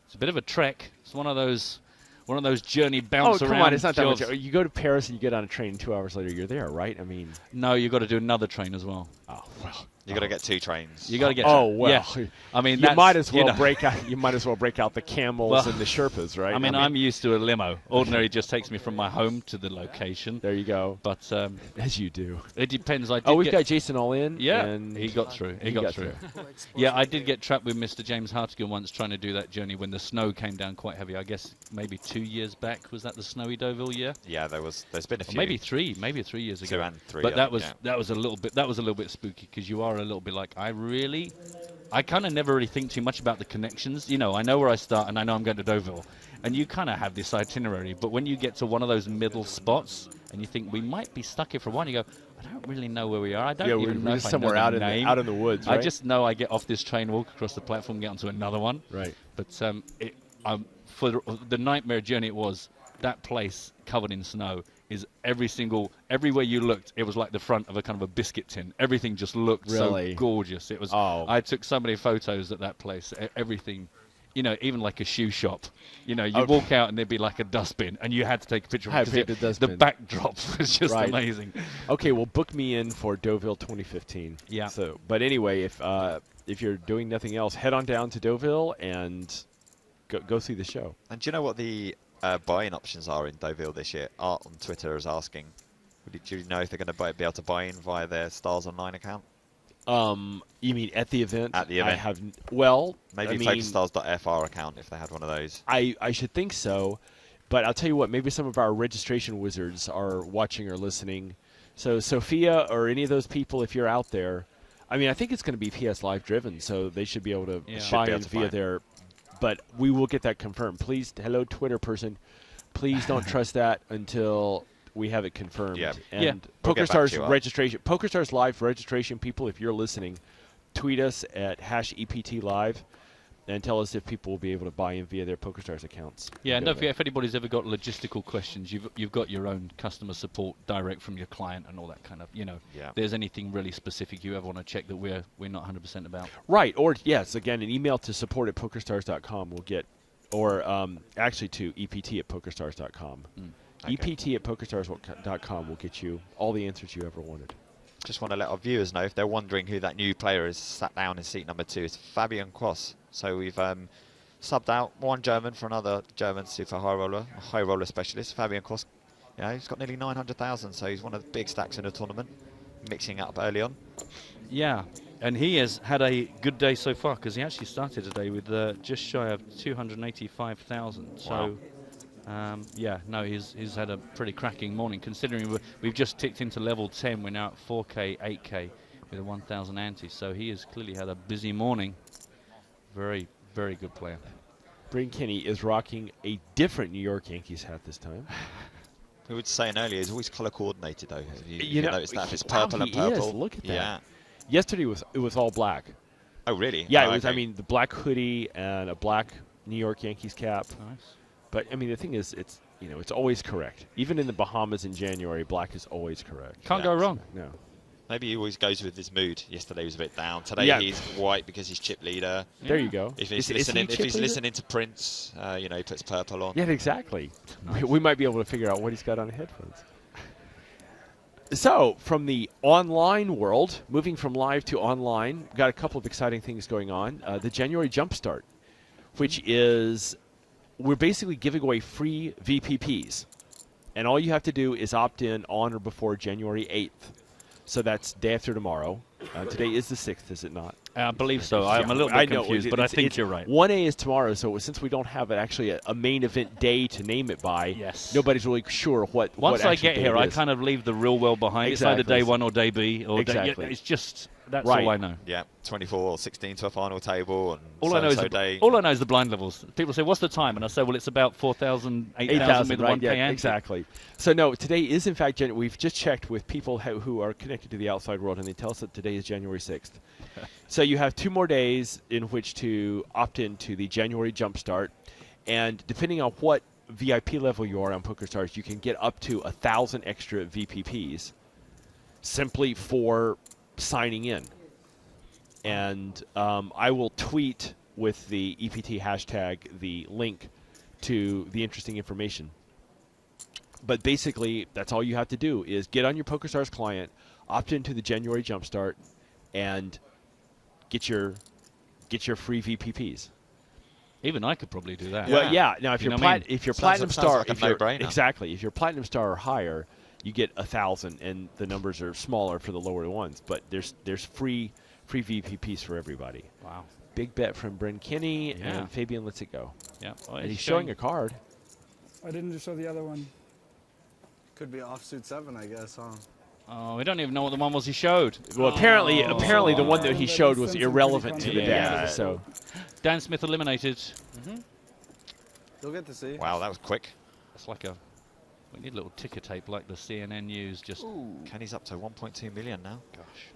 It's a bit of a trek. It's one of those journey bounce around. Oh, come on, it's not that much. You go to Paris and you get on a train, 2 hours later you're there, right? I mean, no, you've got to do another train as well. Oh well, you got to get 2 trains. You got to get. Oh well, yeah. I mean, you might as well break out. You might as well break out the camels and the Sherpas, right? I mean, I'm used to a limo. Ordinary just takes me from my home to the location. There you go. But as you do, it depends. We've got Jason all in. Yeah, and he got through. He got through. Yeah, I did get trapped with Mr. James Hartigan once trying to do that journey when the snow came down quite heavy. I guess maybe 2 years back. Was that the snowy Deauville year? Yeah, there's been a few. Or maybe 3 years ago. 2 and 3. But that was a little bit spooky because you are a little bit like I kind of never really think too much about the connections. I know where I start and I know I'm going to Deauville, and you kind of have this itinerary. But when you get to one of those middle spots and you think we might be stuck here for a while, you go, I don't really know where we are. I don't even know if somewhere I know the name. out in the woods. Right? I just know I get off this train, walk across the platform, get onto another one. Right. But for the nightmare journey it was, that place covered in snow is everywhere you looked, it was like the front of a kind of a biscuit tin. Everything just looked so gorgeous. It was. Oh. I took so many photos at that place. Everything, even like a shoe shop. You walk out and there'd be like a dustbin, and you had to take a picture of it because the backdrop was just amazing. Okay, well, book me in for Deauville 2015. Yeah. So, but anyway, if you're doing nothing else, head on down to Deauville and go see the show. And do you know what the buy-in options are in Deauville this year? Art on Twitter is asking. Do you know if they're going to be able to buy in via their Stars Online account? You mean at the event? At the event. Maybe PokerStars.fr account if they had one of those. I should think so, but I'll tell you what. Maybe some of our registration wizards are watching or listening. So Sophia or any of those people, if you're out there, I mean, I think it's going to be PS Live driven, so they should be able to buy in via their. But we will get that confirmed. Please, hello, Twitter person. Please don't trust that until we have it confirmed. Yeah. And PokerStars registration, PokerStars Live registration people, if you're listening, tweet us at #EPTLive and tell us if people will be able to buy in via their PokerStars accounts. Yeah, and don't forget, if anybody's ever got logistical questions, you've got your own customer support direct from your client and all that kind of, If there's anything really specific you ever want to check that we're not 100% about. Right, or yes, again, an email to support@pokerstars.com will get, or actually to EPT@pokerstars.com. Okay. EPT@pokerstars.com will get you all the answers you ever wanted. Just want to let our viewers know, if they're wondering who that new player is sat down in seat number 2, it's Fabian Quass. So we've subbed out one German for another German super high roller specialist. Fabian Quass, he's got nearly 900,000, so he's one of the big stacks in the tournament, mixing up early on. Yeah, and he has had a good day so far because he actually started today with just shy of 285,000. So. Wow. He's had a pretty cracking morning, considering we've just ticked into level 10. We're now at 4K, 8K with a 1,000 ante, so he has clearly had a busy morning. Very, very good player. Bryn Kinney is rocking a different New York Yankees hat this time. We were saying earlier, he's always colour coordinated though. You noticed that? If it's purple and purple. Is. Look at that. Yeah. Yesterday it was all black. Oh really? Yeah, it was. I mean, the black hoodie and a black New York Yankees cap. Nice. But I mean, the thing is, it's always correct. Even in the Bahamas in January, black is always correct. Can't go wrong. No. Maybe he always goes with his mood. Yesterday was a bit down. Today he's white because he's chip leader. Yeah. There you go. If he's listening to Prince, he puts purple on. Yeah, exactly. Nice. We might be able to figure out what he's got on headphones. So, from the online world, moving from live to online, got a couple of exciting things going on. The January Jumpstart, which is, we're basically giving away free VPPs. And all you have to do is opt in on or before January 8th. So that's day after tomorrow. Today is the 6th, is it not? I believe so. I'm a little bit confused, but I think you're right. 1A is tomorrow, so since we don't have actually a main event day to name it by, nobody's really sure what. Once I get here, I kind of leave the real world behind. Exactly. It's either day 1 or day B, or exactly. It's just that's all I know. Yeah, 24 or 16 to a final table, and all I know is the blind levels. People say, "What's the time?" And I say, "Well, it's about 4,000, 8,000 with right, 1K ante." Exactly. So no, today is in fact we've just checked with people who are connected to the outside world, and they tell us that today is January 6th. So you have 2 more days in which to opt into the January Jumpstart, and depending on what VIP level you are on PokerStars, you can get up to 1,000 extra VPPs simply for signing in. And I will tweet with the EPT hashtag the link to the interesting information. But basically, that's all you have to do is get on your PokerStars client, opt into the January Jumpstart, and get your free VPPs. Even I could probably do that. Well, yeah. Now, if you're platinum star, like a no-brainer. Exactly. If you're platinum star or higher, you get 1,000, and the numbers are smaller for the lower ones. But there's free VPPs for everybody. Wow. Big bet from Bryn Kinney, and Fabian lets it go. Yeah. Well, and he's showing a card. I didn't show the other one. Could be offsuit 7, I guess, huh? Oh, we don't even know what the one was he showed. Well, apparently the one that he showed was irrelevant to the deck. So, Dan Smith eliminated. You'll get to see. Wow, that was quick. It's like we need a little ticker tape like the CNN News. Just. Kenny's up to 1.2 million now. Gosh.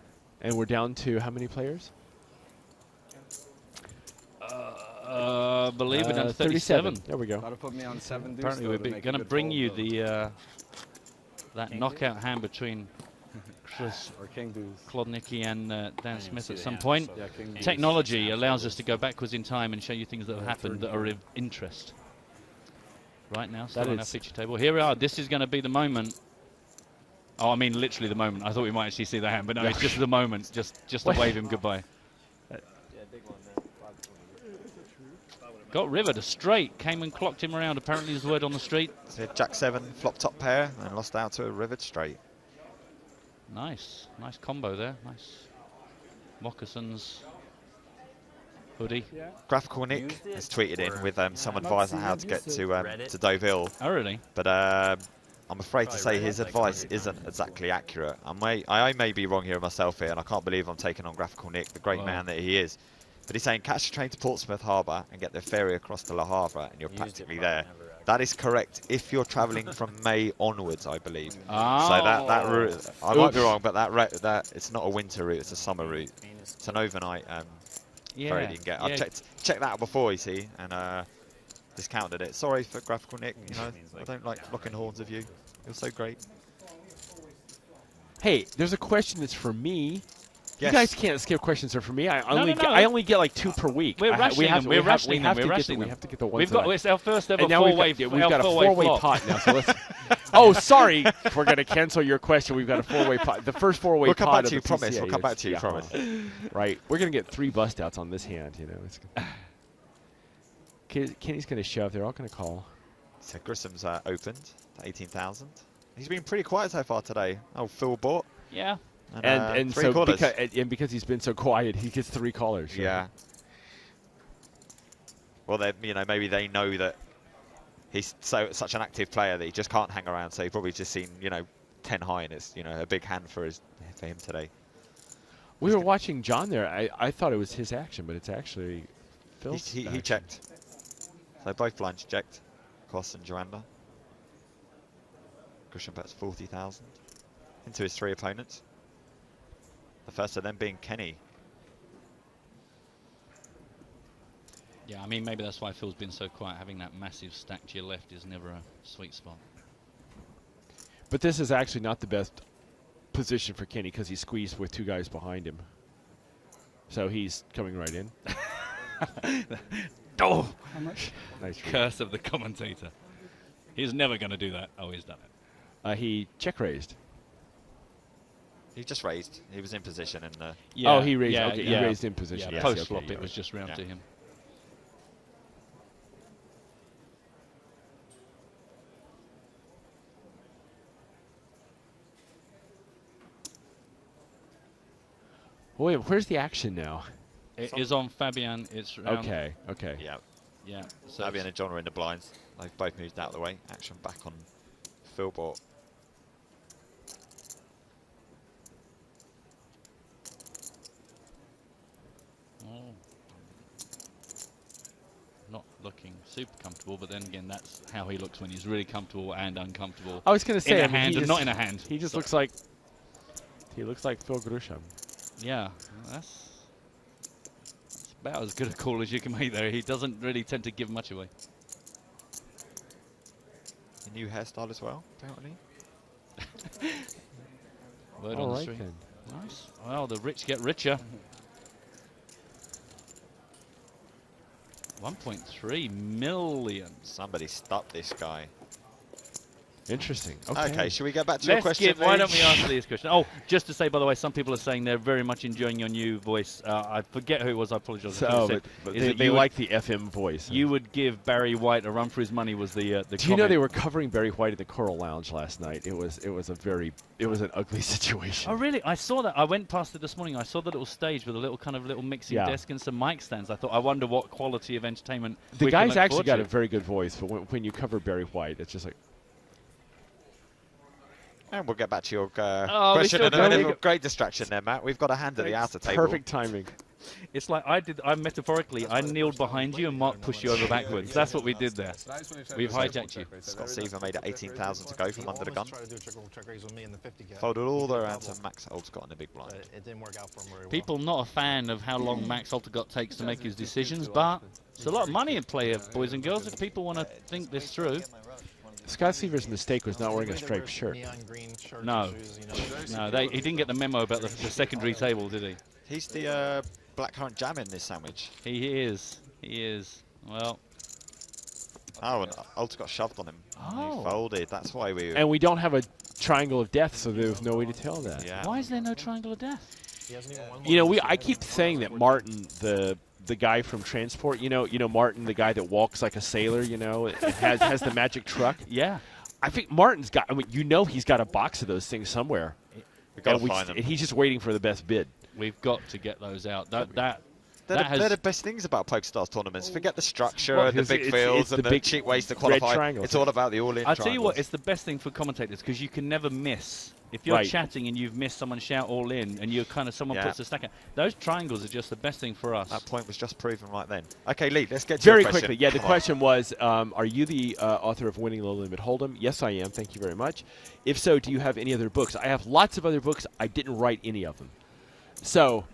And we're down to how many players? Believe it, 37. There we go. Gotta put me on 7 deuce. Apparently, we're going to bring you the that knockout hand between Chris Klodnicki and Dan Smith at some point. Technology allows us to go backwards in time and show you things that have happened that are of interest. Right now, still on our feature table. Here we are. This is going to be the moment. Oh, I mean, literally the moment. I thought we might actually see the hand, but no, it's just the moment. Just to wave him goodbye. Got rivered a straight. Came and clocked him around. Apparently, his word on the street. So Jack 7 flop top pair and lost out to a rivered straight. Nice combo there. Nice moccasins, hoodie. Yeah. Graphical Nick has tweeted in with some advice on how to get to Deauville. Oh, really? But I'm afraid to say his advice isn't exactly accurate. I may be wrong here myself here, and I can't believe I'm taking on Graphical Nick, the great man that he is. But he's saying catch a train to Portsmouth Harbour and get the ferry across to Le Havre, and you're practically there. That is correct if you're travelling from May onwards, I believe. Oh. So that route, I might be wrong, but that it's not a winter route; it's a summer route. It's an overnight ferry you can get. I've checked that out before, you see, and discounted it. Sorry for Graphical Nick. You know, I don't like locking horns of you. You're so great. Hey, there's a question that's for me. Yes. You guys can't skip questions that are for me. I only get like 2 per week. We're rationing them. We're rationing them. We have to get the ones. It's our first ever four-way. We've got a four-way pot now. So let's. Oh, sorry. We're going to cancel your question. We've got a four-way pot. The first four-way pot. We'll come back of to you. the Promise. PCA We'll come back to you. Promise. Right. We're going to get 3 bust outs on this hand. You know. Kenny's going to shove. They're all going to call. So Grissom's opened to 18,000. He's been pretty quiet so far today. Oh, Phil bought. Yeah. And so because he's been so quiet, he gets 3 callers. Right? Yeah. Well, maybe they know that he's such an active player that he just can't hang around. So he probably just seen 10 high, and it's a big hand for him today. We were watching John there. I thought it was his action, but it's actually Phil's. He checked. So both blinds checked. Koss and Joanda. Grisham bets 40,000 into his 3 opponents. The first of them being Kenny. Yeah, I mean, maybe that's why Phil's been so quiet. Having that massive stack to your left is never a sweet spot. But this is actually not the best position for Kenny because he's squeezed with 2 guys behind him. So he's coming right in. Oh! How much? Nice. Curse of the commentator. He's never going to do that. Oh, he's done it. He check raised. He just raised. He was in position in the... Yeah, oh, he raised. Yeah, okay, he raised in position. Yeah, post flop, it was just round to him. Wait, where's the action now? It is on Fabian. It's round. Okay. Yeah. Yeah. So Fabian and John are in the blinds. They've both moved out of the way. Action back on Philbort. Not looking super comfortable, but then again, that's how he looks when he's really comfortable and uncomfortable. I was going to say, in a hand and not in a hand. He just looks like Phil Grisham. Yeah, that's about as good a call as you can make there. He doesn't really tend to give much away. A new hairstyle as well, apparently. Word on the street. Then. Nice. Well, the rich get richer. 1.3 million. Somebody stop this guy. Interesting. Okay, should we get back to your question? Why don't we answer these questions? Oh, just to say, by the way, some people are saying they're very much enjoying your new voice. I forget who it was. I apologize. So, but they like the FM voice. You would give Barry White a run for his money. Was the Do you know they were covering Barry White at the Coral Lounge last night? It was an ugly situation. Oh, really? I saw that. I went past it this morning. I saw the little stage with a little mixing desk and some mic stands. I thought, I wonder what quality of entertainment. The guy's actually got a very good voice, but when you cover Barry White, it's just like. And we'll get back to your question in a minute. Great distraction there, Matt. We've got a hand at the outer table. Perfect timing. It's like I metaphorically, I kneeled behind you and Mark pushed you over backwards. That's what we did there. We've hijacked you. Scott Seaver made it 18,000 to go from under the gun. Folded all the way around to Max Oldscott in the big blind. It didn't work out for him very well. People not a fan of how long Max Oldscott takes to make his decisions, but it's a lot of money in play, boys and girls, if people want to think this through. Scott Seaver's mistake was not wearing a striped shirt. No. He didn't get the memo about the secondary table, did he? He's the blackcurrant jam in this sandwich. He is. Well. Oh, and Ulta got shoved on him. Oh. He folded. That's why we... And we don't have a triangle of death, so there was no way to tell that. Yeah. Why is there no triangle of death? You know, I keep saying that Martin, the guy from Transport, you know Martin, the guy that walks like a sailor, has the magic truck. Yeah. I think Martin's got. I mean, he's got a box of those things somewhere. We've got to find them. And he's just waiting for the best bid. We've got to get those out. They're the best things about PokerStars tournaments. Forget the structure and the big fields and the cheap ways to qualify. It's all about the all-in I'll tell you what, it's the best thing for commentators because you can never miss. If you're chatting and you've missed someone shout all in and someone puts a stack out, those triangles are just the best thing for us. That point was just proven right then. Okay, Lee, let's get to very your question. quickly. Yeah, the question was, are you the author of Winning Low Limit Hold'em? Yes, I am. Thank you very much. If so, do you have any other books? I have lots of other books. I didn't write any of them. So,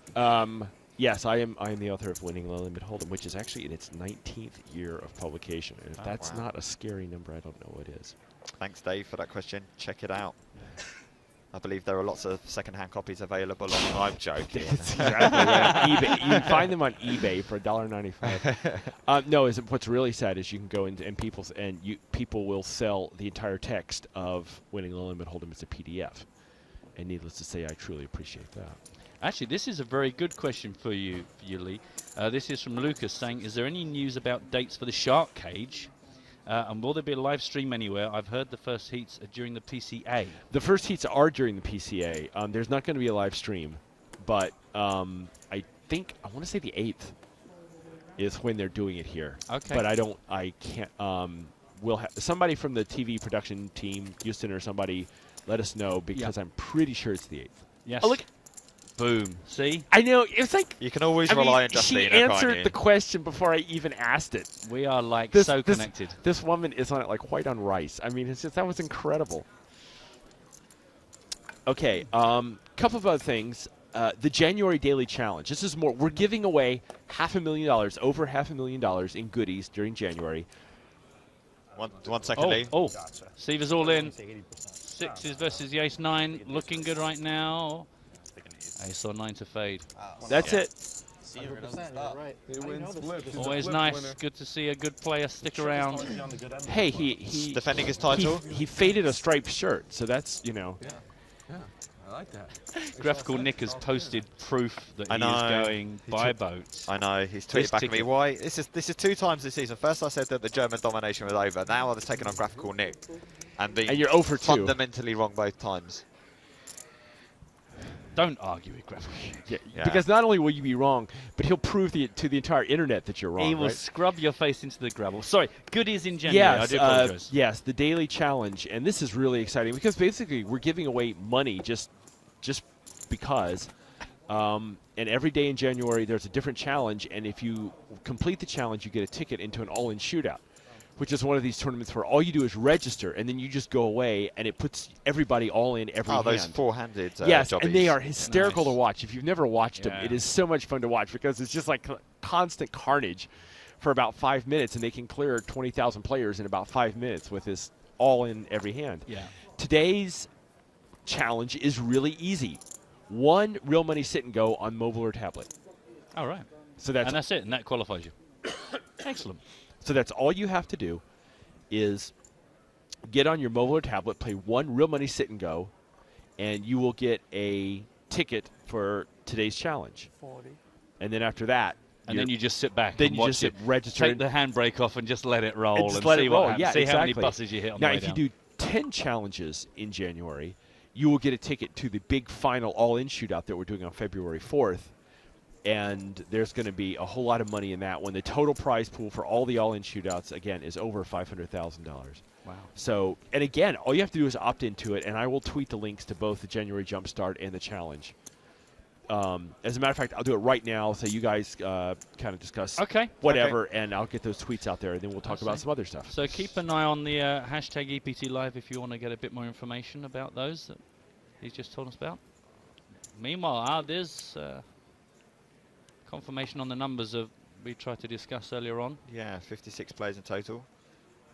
yes, I am the author of Winning Low Limit Hold'em, which is actually in its 19th year of publication. And if that's not a scary number, I don't know what is. Thanks, Dave, for that question. Check it out. I believe there are lots of second-hand copies available on. I'm joking. eBay. You can find them on eBay for $1.95. No, what's really sad is you can go and people will sell the entire text of Winning Low Limit Hold'em as a PDF. And needless to say, I truly appreciate that. Actually, this is a very good question for you, Lee. This is from Lucas saying, is there any news about dates for the Shark Cage? And will there be a live stream anywhere? I've heard the first heats are during the PCA. The first heats are during the PCA. There's not going to be a live stream, but I want to say the 8th is when they're doing it here. Okay. But I can't. We'll have somebody from the TV production team, Houston or somebody, let us know because I'm pretty sure it's the 8th. Yes. Oh, look. Boom. See? I know. It's like... You can always rely on Justina, she answered the question before I even asked it. We are so connected. This woman is on it like white on rice. I mean, that was incredible. Okay. Couple of other things. The January Daily Challenge. This is more. We're giving away $500,000, over $500,000 in goodies during January. One second, Lee. Oh, gotcha. Seaver's all in. Sixes versus the ace-9. Looking good right now. Ace or 9 to fade. That's it. 100%, right. Always nice. Good to see a good player stick around. Hey, he defending his title. He faded a striped shirt, so that's, Yeah. I like that. Graphical Nick has posted proof that he is going by boats. I know. He's tweeted back at me. Why? This is 2 times this season. First I said that the German domination was over. Now I was taking on Graphical Nick. And you're 0 for 2. Fundamentally wrong both times. Don't argue with Graphical. Yeah. Because not only will you be wrong, but he'll prove to the entire internet that you're wrong. He will right? scrub your face into the gravel. Sorry, goodies in January. I do apologize. Yes, the daily challenge, and this is really exciting because basically we're giving away money just because. And every day in January there's a different challenge, and if you complete the challenge, you get a ticket into an all-in shootout, which is one of these tournaments where all you do is register, and then you just go away, and it puts everybody all in every hand. Those four-handed yes, jobbies. and they are hysterical to watch. If you've never watched them, it is so much fun to watch because it's just like constant carnage for about 5 minutes, and they can clear 20,000 players in about 5 minutes with this all in every hand. Yeah. Today's challenge is really easy. 1 real money sit and go on mobile or tablet. All right. So that's it, and that qualifies you. Excellent. So that's all you have to do is get on your mobile or tablet, play 1 real money sit and go, and you will get a ticket for today's challenge. 40. And then after that, and then you just sit back. Then and you watch just sit, it, register. Take the handbrake off and just let it roll and and let see it what roll. happens. Yeah, see exactly. how many buses you hit on now, the way if down. you do 10 challenges in January, you will get a ticket to the big final all-in shootout that we're doing on February 4th. And there's going to be a whole lot of money in that one. The total prize pool for all the all-in shootouts, again, is over $500,000. Wow. So, and again, all you have to do is opt into it, and I will tweet the links to both the January Jumpstart and the challenge. As a matter of fact, I'll do it right now so you guys kind of discuss whatever, and I'll get those tweets out there, and then we'll talk about some other stuff. So keep an eye on the hashtag EPT Live if you want to get a bit more information about those that he's just told us about. Meanwhile, there's confirmation on the numbers of we tried to discuss earlier on. Yeah, 56 players in total.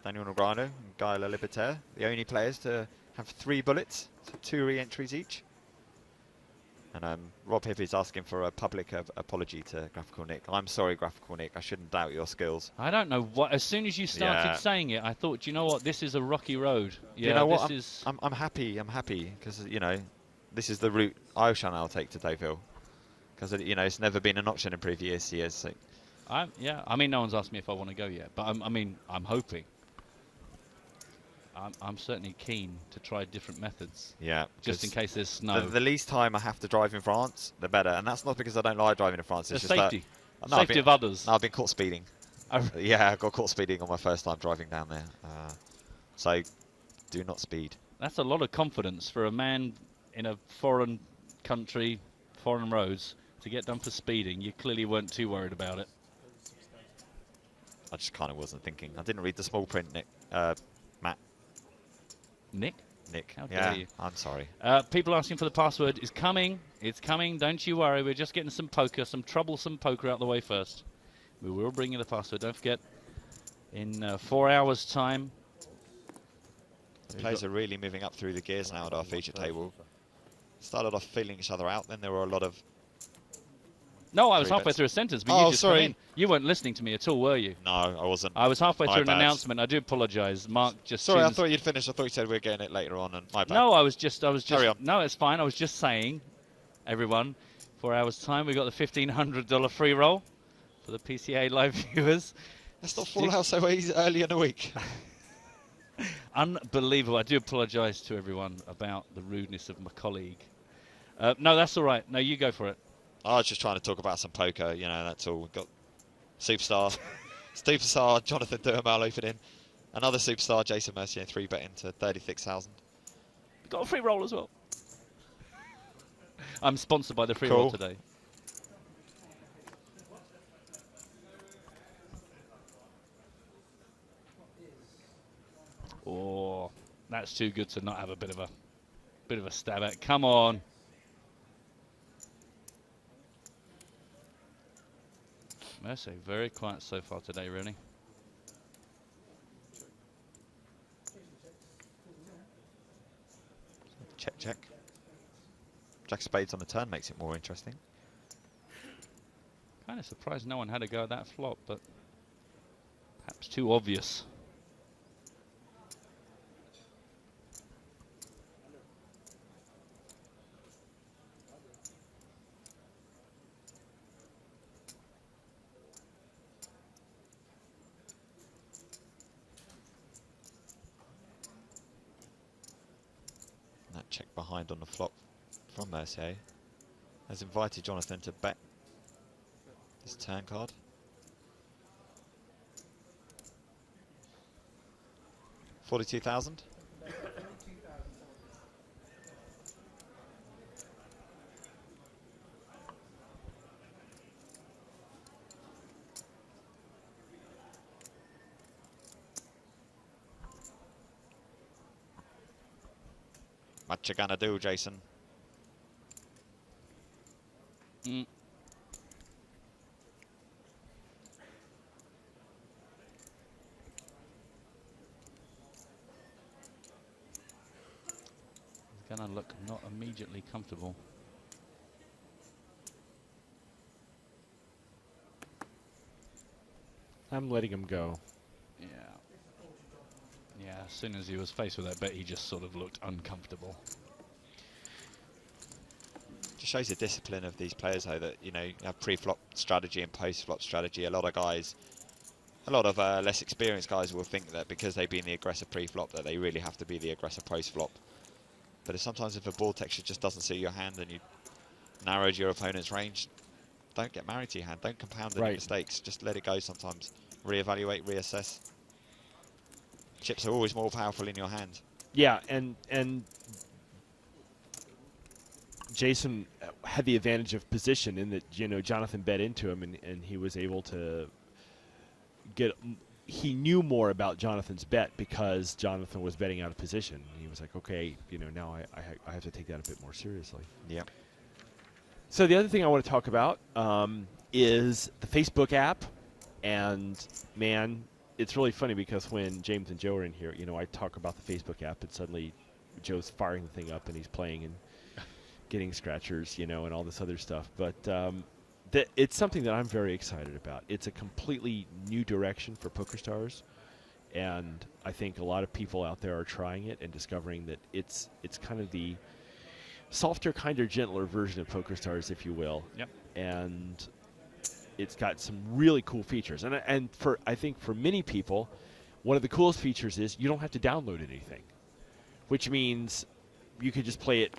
Daniel Negreanu and Guy Libertaire, the only players to have 3 bullets, so 2 re-entries each. And Rob Hipp is asking for a public apology to Graphical Nick. I'm sorry, Graphical Nick. I shouldn't doubt your skills. I don't know what. As soon as you started saying it, I thought, you know what? This is a rocky road. Yeah, you know what? This I'm happy. I'm happy because this is the route I shall now take to Deauville. Because it's never been an option in previous years. So. I mean, no one's asked me if I want to go yet, but I'm hoping. I'm certainly keen to try different methods. Yeah. Just in case there's snow. The least time I have to drive in France, the better. And that's not because I don't like driving in France. It's the just safety. That, safety of others. No, I've been caught speeding. Yeah, I got caught speeding on my first time driving down there. So, do not speed. That's a lot of confidence for a man in a foreign country, foreign roads, to get done for speeding. You clearly weren't too worried about it. I just kind of wasn't thinking. I didn't read the small print, Nick. Matt. Nick? Nick. How dare you. I'm sorry. People asking for the password is coming. It's coming. Don't you worry. We're just getting some troublesome poker out the way first. We will bring you the password. Don't forget, in 4 hours' time. The players are really moving up through the gears now at our feature table. Started off feeling each other out. Then there were a lot of... No, I was halfway through a sentence, but you just sorry. come in. You weren't listening to me at all, were you? No, I wasn't. I was halfway through an bad. announcement. I do apologise. Mark just... Sorry, I thought you'd finished. I thought you said we were getting it later on, and my bad. No, I was just... Carry on. No, it's fine. I was just saying, everyone, 4 hours' time, we got the $1,500 free roll for the PCA live viewers. Let's not fall out so early in the week. Unbelievable. I do apologise to everyone about the rudeness of my colleague. No, that's all right. No, you go for it. I was just trying to talk about some poker, that's all. We've got superstar Jonathan Duhamel opening. Another superstar, Jason Mercier, 3-betting to 36,000. Got a free roll as well. I'm sponsored by the free roll today. Oh, that's too good to not have a bit of a stab at. Come on. Mercy, very quiet so far today, really. Check, check. Jack of spades on the turn makes it more interesting. Kind of surprised no one had a go at that flop, but perhaps too obvious. behind on the flop from Mercier. Has invited Jonathan to bet this turn card. $42,000. What you gonna do, Jason? Mm. He's gonna look not immediately comfortable. I'm letting him go. Yeah. Yeah, as soon as he was faced with that bet, he just sort of looked uncomfortable. Just shows the discipline of these players, though, that, you know, you have pre-flop strategy and post-flop strategy. A lot of guys, a lot of less experienced guys will think that because they've been the aggressor pre-flop that they really have to be the aggressor post-flop. But sometimes if a board texture just doesn't suit your hand and you narrowed your opponent's range, don't get married to your hand. Don't compound any mistakes. Just let it go sometimes. Reevaluate, reassess. Chips are always more powerful in your hand. Yeah, and Jason had the advantage of position in that, you know, Jonathan bet into him, and he was able to get. He knew more about Jonathan's bet because Jonathan was betting out of position. He was like, okay, you know, now I have to take that a bit more seriously. Yeah. So the other thing I want to talk about is the Facebook app, and man, it's really funny because when James and Joe are in here, you know, I talk about the Facebook app, and suddenly Joe's firing the thing up and he's playing and getting scratchers, you know, and all this other stuff. But it's something that I'm very excited about. It's a completely new direction for PokerStars, and I think a lot of people out there are trying it and discovering that it's kind of the softer, kinder, gentler version of PokerStars, if you will. Yep. And it's got some really cool features. And for I think for many people, one of the coolest features is you don't have to download anything, which means you could just play it.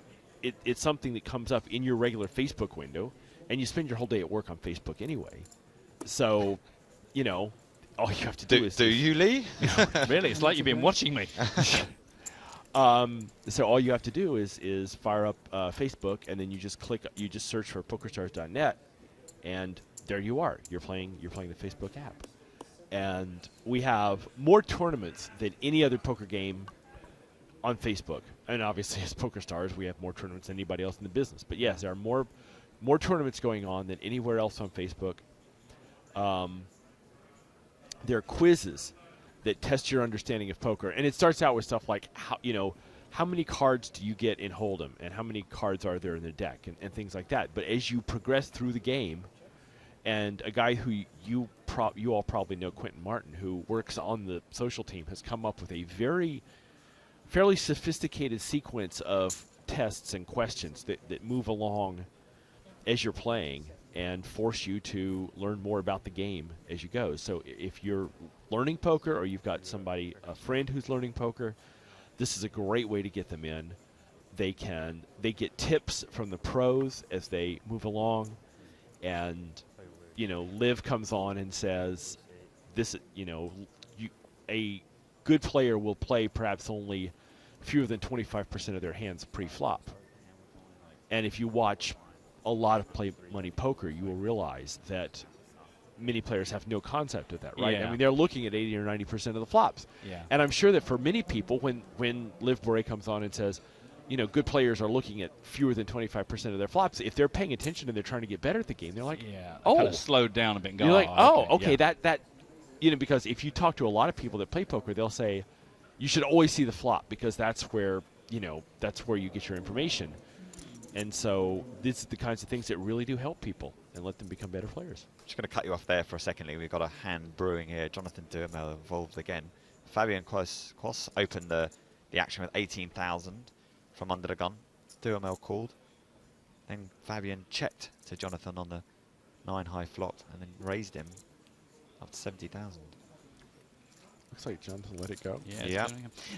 It's something that comes up in your regular Facebook window, and you spend your whole day at work on Facebook anyway. So, you know, all you have to do is... Do you, Lee? Really? It's like you've been watching me. So all you have to do is fire up Facebook, and then you just search for PokerStars.net, and there you are. You're playing the Facebook app. And we have more tournaments than any other poker game on Facebook. And obviously, as PokerStars, we have more tournaments than anybody else in the business. But yes, there are more tournaments going on than anywhere else on Facebook. There are quizzes that test your understanding of poker, and it starts out with stuff like how many cards do you get in Hold'em, and how many cards are there in the deck, and things like that. But as you progress through the game, and a guy who you all probably know, Quentin Martin, who works on the social team, has come up with a fairly sophisticated sequence of tests and questions that move along as you're playing and force you to learn more about the game as you go. So if you're learning poker, or you've got a friend who's learning poker, this is a great way to get them in. They get tips from the pros as they move along, and you know, Liv comes on and says, this, you know, a good player will play perhaps only fewer than 25% of their hands pre-flop. And if you watch a lot of Play Money Poker, you will realize that many players have no concept of that, right? Yeah. I mean, they're looking at 80 or 90% of the flops. Yeah. And I'm sure that for many people, when Liv Bourret comes on and says, you know, good players are looking at fewer than 25% of their flops, if they're paying attention and they're trying to get better at the game, they're like, oh, kind of slowed down a bit and go, you're like, okay, yeah. that, you know, because if you talk to a lot of people that play poker, they'll say, you should always see the flop because that's where, you know, that's where you get your information. And so this is the kinds of things that really do help people and let them become better players. Just going to cut you off there for a second, Lee. We've got a hand brewing here. Jonathan Duhamel involved again. Fabian Quas opened the action with 18,000 from under the gun. Duhamel called. Then Fabian checked to Jonathan on the 9-high flop and then raised him up to 70,000. Looks like Jonathan let it go. Yeah.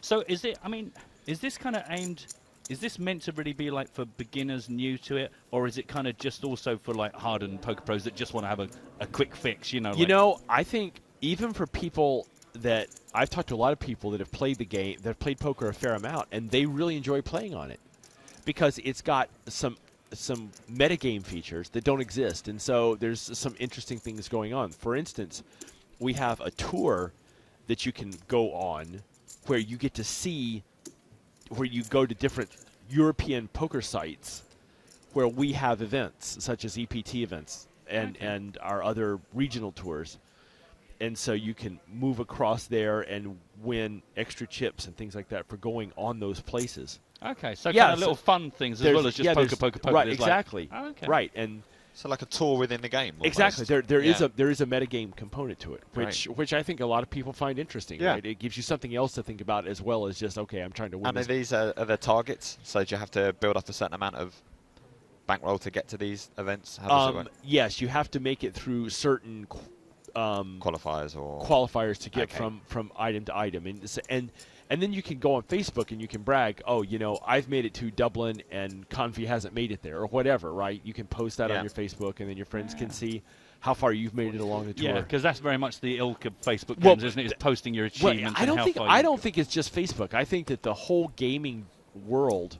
So is this kind of aimed Is this meant to really be like for beginners new to it, or is it kind of just also for like hardened poker pros that just want to have a quick fix? You know, I think even for people that I've talked to a lot of people that have played the game, that have played poker a fair amount, and they really enjoy playing on it because it's got some metagame features that don't exist, and so there's some interesting things going on. For instance, we have a tour that you can go on where you get to see, where you go to different European poker sites where we have events such as EPT events and our other regional tours. And so you can move across there and win extra chips and things like that for going on those places. Okay, so kind of little fun things as well as just poker. Right, exactly. Like, okay. Right, and so like a tour within the game. Almost. Exactly. There is a metagame component to it, which I think a lot of people find interesting. Yeah. Right? It gives you something else to think about as well as just I'm trying to win. And these are the targets. So do you have to build up a certain amount of bankroll to get to these events? How does it work? Yes, you have to make it through certain qualifiers to get from item to item, and then you can go on Facebook and you can brag, I've made it to Dublin and Confi hasn't made it there, or whatever, right? You can post that on your Facebook, and then your friends can see how far you've made it along the tour. Yeah, because that's very much the ilk of Facebook games, isn't it? It's posting your achievements. I don't think it's just Facebook. I think that the whole gaming world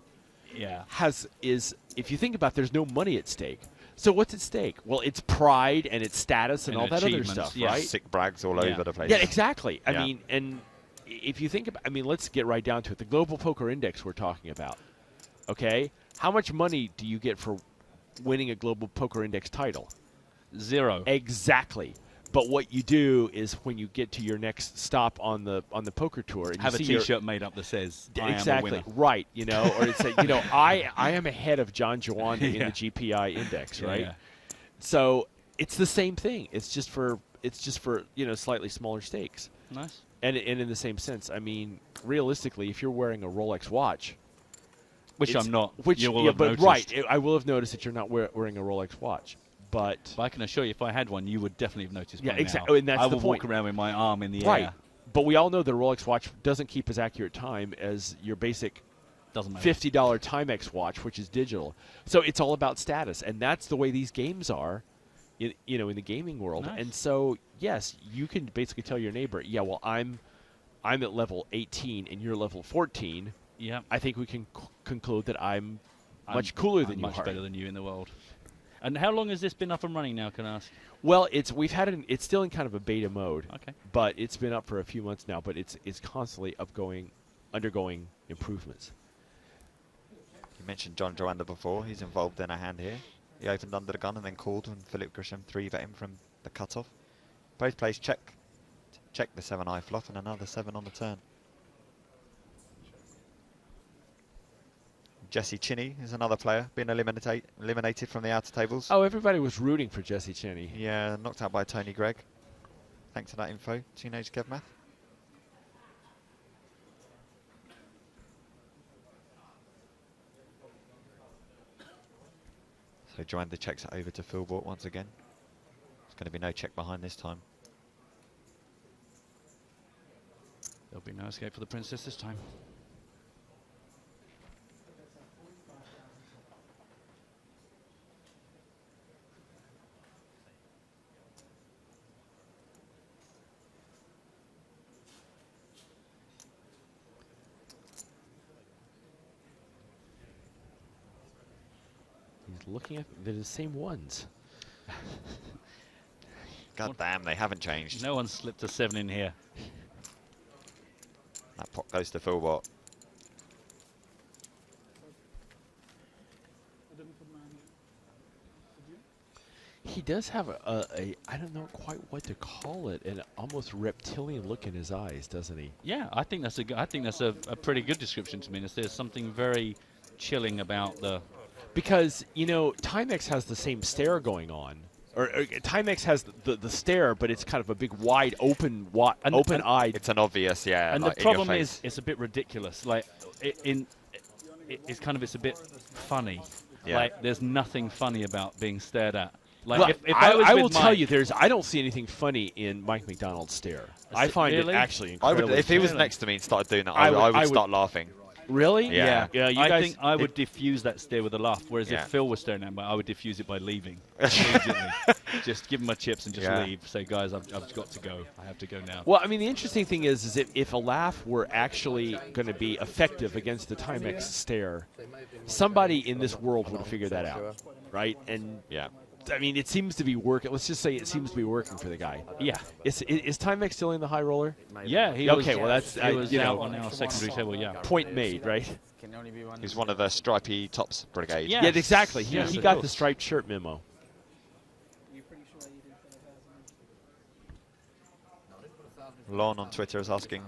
is, if you think about it, there's no money at stake. So what's at stake? Well, it's pride and it's status and all that other stuff, right? Sick brags all over the place. Yeah, exactly. I mean, and if you think about, let's get right down to it. The Global Poker Index we're talking about, okay? How much money do you get for winning a Global Poker Index title? 0. Exactly. But what you do is when you get to your next stop on the poker tour, and have you a see T-shirt made up that says exactly I am a winner. Right, or it's I am ahead of John Jawanda in the GPI index, right? Yeah. So it's the same thing. It's just for slightly smaller stakes. Nice. And in the same sense, realistically, if you're wearing a Rolex watch, which I'm not, you will have but noticed. Right, I will have noticed that you're not wearing a Rolex watch. But I can assure you, if I had one, you would definitely have noticed. Yeah, exactly. And that's I the would point. walk around with my arm in the right. air. But we all know the Rolex watch doesn't keep as accurate time as your basic $50 Timex watch, which is digital. So it's all about status, and that's the way these games are, in the gaming world. Nice. And so, yes, you can basically tell your neighbor, I'm at level 18 and you're level 14. Yeah. I think we can conclude that I'm much cooler than you are. Much better than you in the world. And how long has this been up and running now, can I ask? Well, it's still in kind of a beta mode. Okay. But it's been up for a few months now, but it's constantly undergoing improvements. You mentioned John Jawanda before. He's involved in a hand here. He opened under the gun and then called when Philip Grisham 3-bet him from the cutoff. Both plays check the 7-eye flop and another 7 on the turn. Jesse Chinney is another player being eliminated from the outer tables. Oh, everybody was rooting for Jesse Chinney. Yeah, knocked out by Tony Gregg. Thanks for that info, Teenage Kevmath. So Jawanda checks it over to Philbort once again. There's going to be no check behind this time. There'll be no escape for the princess this time. Looking at they're the same ones. God damn, they haven't changed. No one slipped a 7 in here. That pot goes to Philbot. He does have a I don't know quite what to call it, an almost reptilian look in his eyes, doesn't he? Yeah, I think that's a pretty good description to me. There's something very chilling about the. Because, Timex has the same stare going on. Or Timex has the stare, but it's kind of a big, wide, open-eyed. It's an obvious, yeah. And like the problem is, it's a bit ridiculous. Like, it's a bit funny. Yeah. Like, there's nothing funny about being stared at. Like, well, if I was I with will Mike, tell you, I don't see anything funny in Mike McDonald's stare. I find it actually incredibly if he was next to me and started doing that, I would start laughing. Really? Yeah. Yeah, you I guys- think I would diffuse that stare with a laugh, whereas Yeah. if Phil was staring at me, I would diffuse it by leaving immediately. Just give him my chips and just Yeah. leave. Say, guys, I've got to go. I have to go now. Well, I mean, the interesting thing is if a laugh were actually going to be effective against the Timex stare, somebody in this world would figure that out, right? And yeah, I mean, it seems to be working. Let's just say it seems to be working for the guy. Yeah. Is Timex still in the high roller? Yeah, he okay, was, well, that's he was you out know, on our secondary table, yeah. Point made, right? He's one of the stripy tops brigade. Yeah, exactly. Yes, He of got course. the striped shirt memo. Lon on Twitter is asking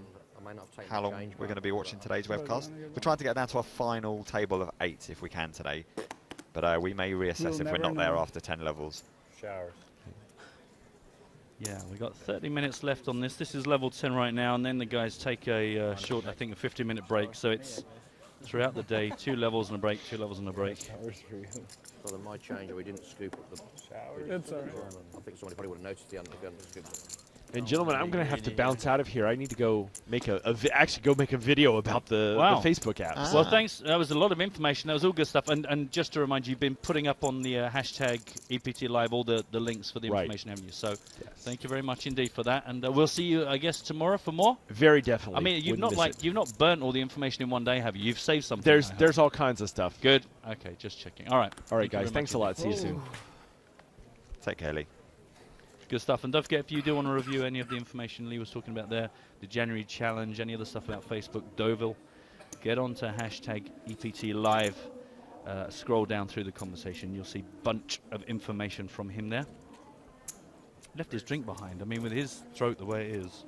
how long we're going to be watching today's webcast. We're trying to get down to a final table of 8 if we can today, but we may reassess if we're not there after 10 levels. Showers. Yeah, we got 30 minutes left on this. This is level 10 right now, and then the guys take a short, I think, a 50-minute break. So it's throughout the day, 2 levels and a break, 2 levels and a break. Well, my change, we didn't scoop up the showers. It's all right. I think somebody probably would have noticed the if you hadn't scooped it. And gentlemen, I'm going to have to bounce out of here. I need to go make actually go make a video about the Facebook apps. Well, thanks. That was a lot of information. That was all good stuff. And just to remind you, you've been putting up on the hashtag EPT Live all the links for the information, haven't you? So thank you very much indeed for that. And we'll see you, I guess, tomorrow for more. Very definitely. I mean, you've not burnt all the information in one day, have you? You've saved something. There's all kinds of stuff. Good. Okay, just checking. All right. All right, guys. Thanks a lot. See you soon. Take care, Lee. Good stuff. And don't forget, if you do want to review any of the information Lee was talking about there, the January challenge, any other stuff about Facebook, Deauville, get onto hashtag EPT Live. Scroll down through the conversation. You'll see a bunch of information from him there. Left his drink behind. I mean, with his throat the way it is.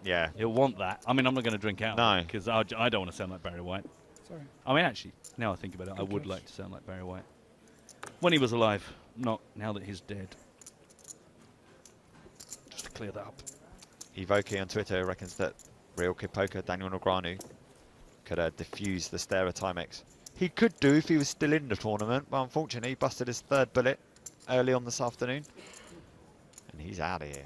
Yeah. He'll want that. I mean, I'm not going to drink out. No. Because I don't want to sound like Barry White. Sorry. I mean, actually, now I think about it, I would like to sound like Barry White. When he was alive, not now that he's dead. Just to clear that up. Evoki on Twitter reckons that Real Kid Poker, Daniel Negreanu, could diffuse the stare of Timex. He could do if he was still in the tournament, but unfortunately he busted his 3rd bullet early on this afternoon. And he's out of here.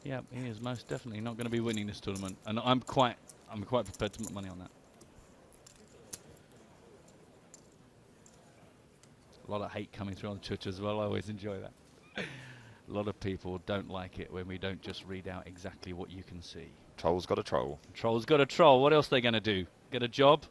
Yeah, he is most definitely not going to be winning this tournament, and I'm quite prepared to put money on that. A lot of hate coming through on Twitter as well. I always enjoy that. A lot of people don't like it when we don't just read out exactly what you can see. Troll's got a troll. Troll's got a troll. What else are they going to do? Get a job?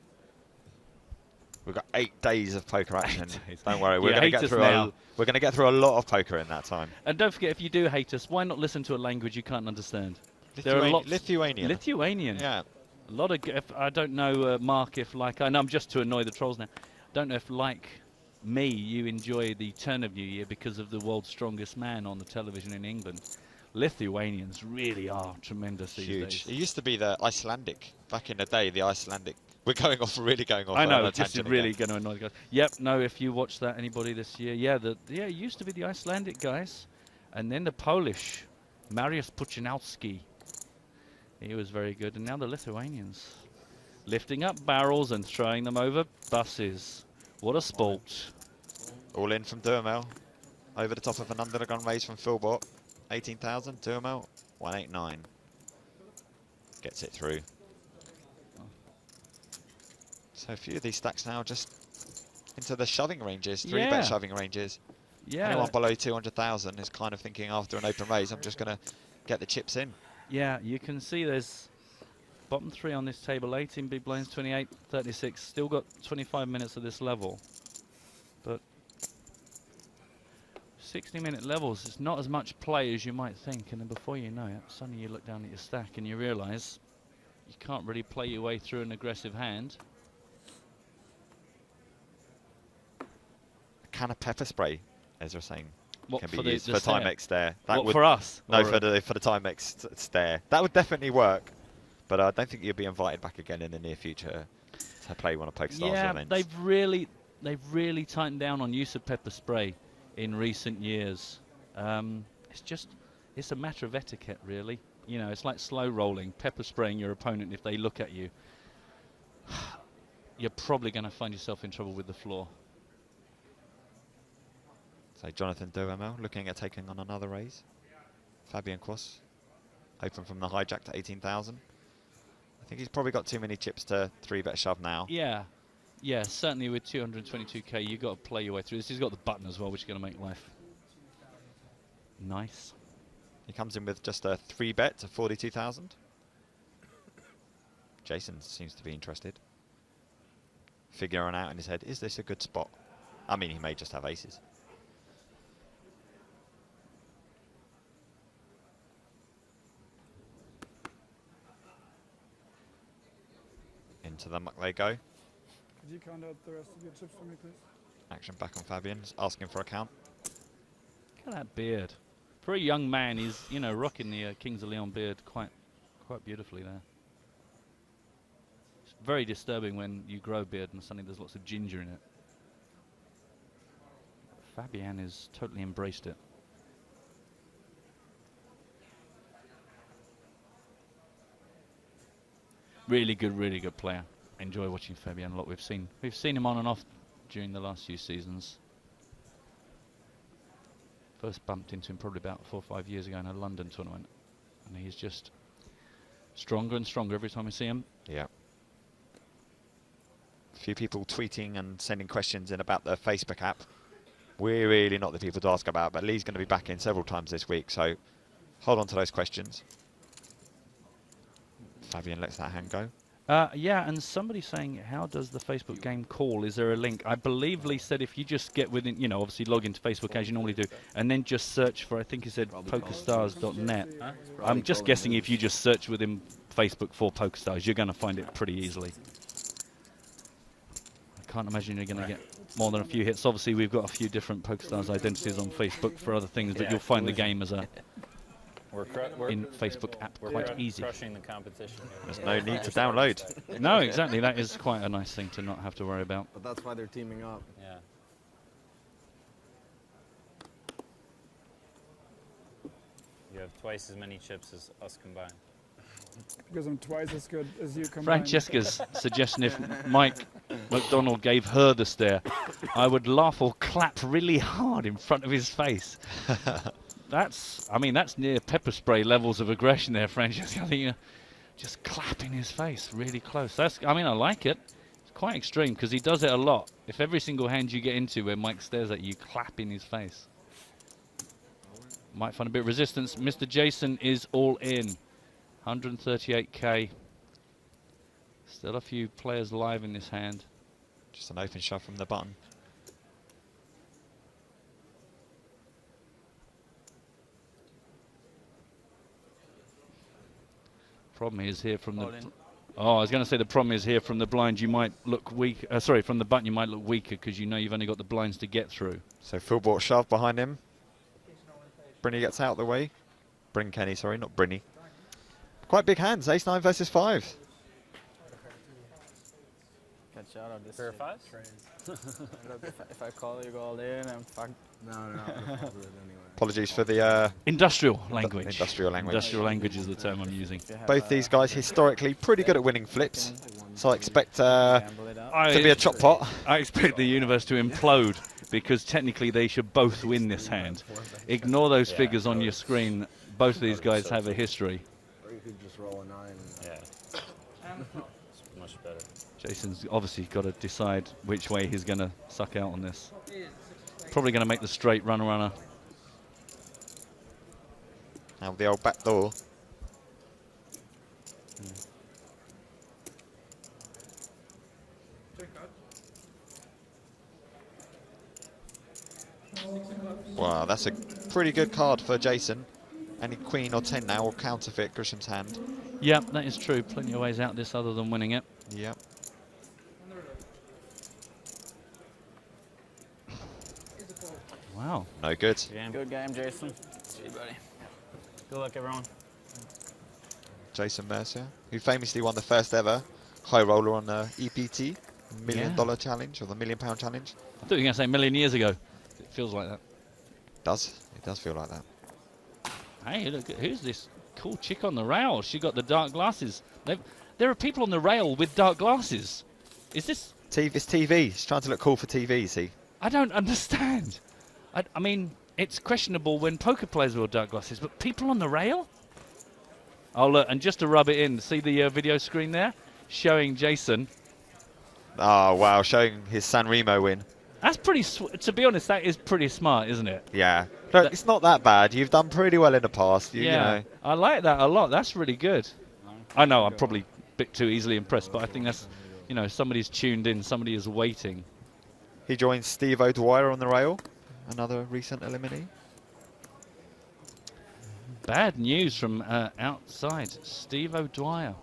We've got 8 days of poker action. days. Don't worry, we're Yeah, going to hate get us through. now. We're going to get through a lot of poker in that time. And don't forget, if you do hate us, why not listen to a language you can't understand? Lithuanian. Lithuanian. Yeah. A lot of. I don't know, Mark, if like I know I'm just to annoy the trolls now. Don't know if like me, you enjoy the turn of New Year because of the world's strongest man on the television in England. Lithuanians really are tremendous these Huge. days. It used to be the Icelandic back in the day. The Icelandic. We're really going off. I know, on a this is tangent really again. going to annoy the guys. Yep, no, if you watch that, anybody this year, it used to be the Icelandic guys, and then the Polish, Mariusz Puchinowski. He was very good, and now the Lithuanians, lifting up barrels and throwing them over buses. What a sport! All in from Duhamel. Over the top of an undergun raise from Philbot. 18,000. Duhamel 189. Gets it through. So a few of these stacks now just into the shoving ranges, 3-bet shoving ranges. Yeah. Anyone below 200,000 is kind of thinking after an open raise, I'm just going to get the chips in. Yeah, you can see there's bottom 3 on this table, 18 big blinds, 28, 36. Still got 25 minutes of this level. But 60-minute levels, it's not as much play as you might think. And then before you know it, suddenly you look down at your stack and you realise you can't really play your way through an aggressive hand. A can of pepper spray, Ezra saying, What, can for be the used for Timex stare. That what, would, for us? No, Or for the Timex stare. That would definitely work. But I don't think you'll be invited back again in the near future to play one of PokerStars events. They've really tightened down on use of pepper spray in recent years. It's a matter of etiquette, really. You know, it's like slow rolling, pepper spraying your opponent if they look at you. You're probably going to find yourself in trouble with the floor. So Jonathan Duhamel looking at taking on another raise. Fabian Quos Open from the hijack to 18,000. I think he's probably got too many chips to 3-bet shove now. Yeah. Yeah, certainly with 222k, you've got to play your way through this. He's got the button as well, which is going to make life nice. He comes in with just a 3-bet to 42,000. Jason seems to be interested. Figuring out in his head, is this a good spot? I mean, he may just have aces. Into the muck they go. Could you count out the rest of your chips for me, please? Action back on Fabian, asking for a count. Look at that beard. For a young man, he's, you know, rocking the Kings of Leon beard quite beautifully there. It's very disturbing when you grow beard and suddenly there's lots of ginger in it. Fabian has totally embraced it. Really good player. Enjoy watching Fabian a lot. We've seen him on and off during the last few seasons. First bumped into him probably about 4 or 5 years ago in a London tournament, and he's just stronger and stronger every time we see him. Yeah. A few people tweeting and sending questions in about the Facebook app. We're really not the people to ask about, but Lee's going to be back in several times this week, so hold on to those questions. Fabian lets that hand go. Yeah, and somebody saying, how does the Facebook game call? Is there a link? I believe Lee said if you just get within, you know, obviously log into Facebook as you normally do, and then just search for, I think he said PokerStars.net. I'm just guessing if you just search within Facebook for PokerStars, you're going to find it pretty easily. I can't imagine you're going to get more than a few hits. Obviously, we've got a few different PokerStars identities on Facebook for other things, but you'll find the game as a... in Facebook app quite easy. Crushing the competition. There's no need to download. No, exactly. That is quite a nice thing to not have to worry about. But that's why they're teaming up. Yeah. You have twice as many chips as us combined. Because I'm twice as good as you combined. Francesca's suggestion, if Mike McDonald gave her the stare, I would laugh or clap really hard in front of his face. That's, I mean, that's near pepper spray levels of aggression there, Francesca. I think, you know, just clapping his face really close. That's, I mean, I like it. It's quite extreme because he does it a lot. If every single hand you get into where Mike stares at you, clap in his face. Might find a bit of resistance. Mr. Jason is all in. 138k. Still a few players live in this hand. Just an open shove from the button. Problem is here from the... Oh, I was going to say the problem is here from the blind you might look weak. Sorry, from the button you might look weaker because you know you've only got the blinds to get through. So full bought shove behind him. Brynny gets out of the way. Bryn Kenny, sorry, not Brynny. Quite big hands, ace-9 versus 5. Catch out on this. Pair of fives? If I call you, go all in, I'm fucked. No. Apologies for the... industrial language. Industrial language. Industrial language is the term I'm using. Both these guys historically pretty good at winning flips. So I expect to be a chop pot. I expect the universe to implode because technically they should both win this hand. Ignore those figures on your screen. Both of these guys have a history. Or you could just roll a 9. Yeah. It's much better. Jason's obviously got to decide which way he's going to suck out on this. Probably going to make the straight runner. Now the old back door. Wow, that's a pretty good card for Jason. Any queen or 10 now will counterfeit Grisham's hand. Yeah, that is true. Plenty of ways out this other than winning it. Yeah. Wow. No good. Good game, Jason. See you, buddy. Good luck, everyone. Jason Mercier, who famously won the first ever high roller on the EPT, $1 million challenge, or the £1 million challenge. I thought you were going to say a million years ago. It feels like that. It does feel like that. Hey, look, who's this cool chick on the rail? She got the dark glasses. There are people on the rail with dark glasses. Is this... It's TV. She's trying to look cool for TV, see? I don't understand. I mean, it's questionable when poker players wear dark glasses, but people on the rail? Oh, look, and just to rub it in, see the video screen there? Showing Jason. Oh, wow, showing his San Remo win. That's pretty, to be honest, that is pretty smart, isn't it? Yeah. Look, it's not that bad. You've done pretty well in the past. You know. I like that a lot. That's really good. I know I'm probably a bit too easily impressed, but I think that's, you know, somebody's tuned in, somebody is waiting. He joins Steve O'Dwyer on the rail, another recent eliminee. Bad news from outside. Steve O'Dwyer.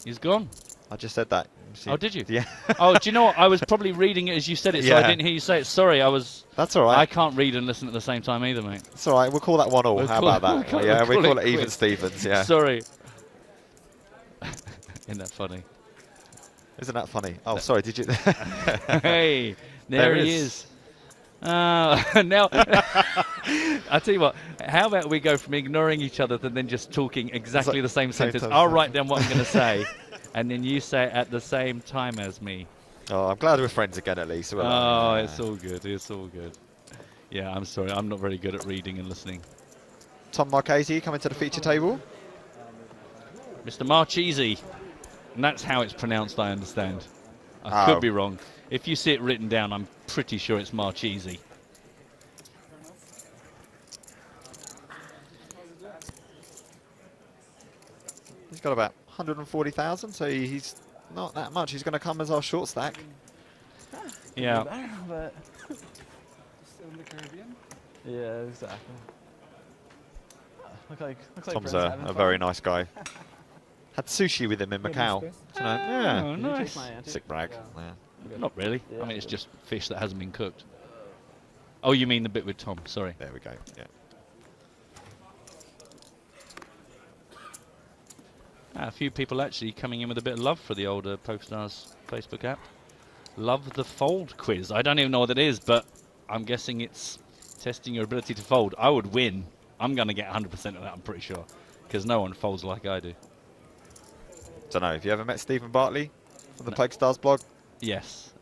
He's gone. I just said that. Oh, did you? Yeah. Oh, do you know what? I was probably reading it as you said it, so I didn't hear you say it. Sorry, I was... That's all right. I can't read and listen at the same time either, mate. It's all right. We'll call that 1-1. How about that? We call it even quits. Stevens, yeah. Sorry. Isn't that funny? Isn't that funny? Oh, sorry, did you... Hey, there he is. Now, I'll tell you what, how about we go from ignoring each other to then just talking exactly the same sentence. I'll write down what I'm going to say, and then you say it at the same time as me. Oh, I'm glad we're friends again at least. It's all good. It's all good. Yeah, I'm sorry. I'm not very good at reading and listening. Tom Marchese coming to the feature table. Mr. Marchese. And that's how it's pronounced, I understand. I could be wrong. If you see it written down, I'm pretty sure it's Marchese. He's got about 140,000, so he's not that much. He's going to come as our short stack. Yeah. But still in the Caribbean. Yeah, exactly. Looks like Tom's a very nice guy. Had sushi with him in Macau. Yeah. Oh, nice. Sick brag. Yeah. Not really. I mean, it's just fish that hasn't been cooked. Oh, you mean the bit with Tom? Sorry. There we go. Yeah. A few people actually coming in with a bit of love for the older PokerStars Facebook app. Love the fold quiz. I don't even know what it is, but I'm guessing it's testing your ability to fold. I would win. I'm going to get 100% of that, I'm pretty sure, because no one folds like I do. Don't know. Have you ever met Stephen Bartley from the PokerStars blog? Yes.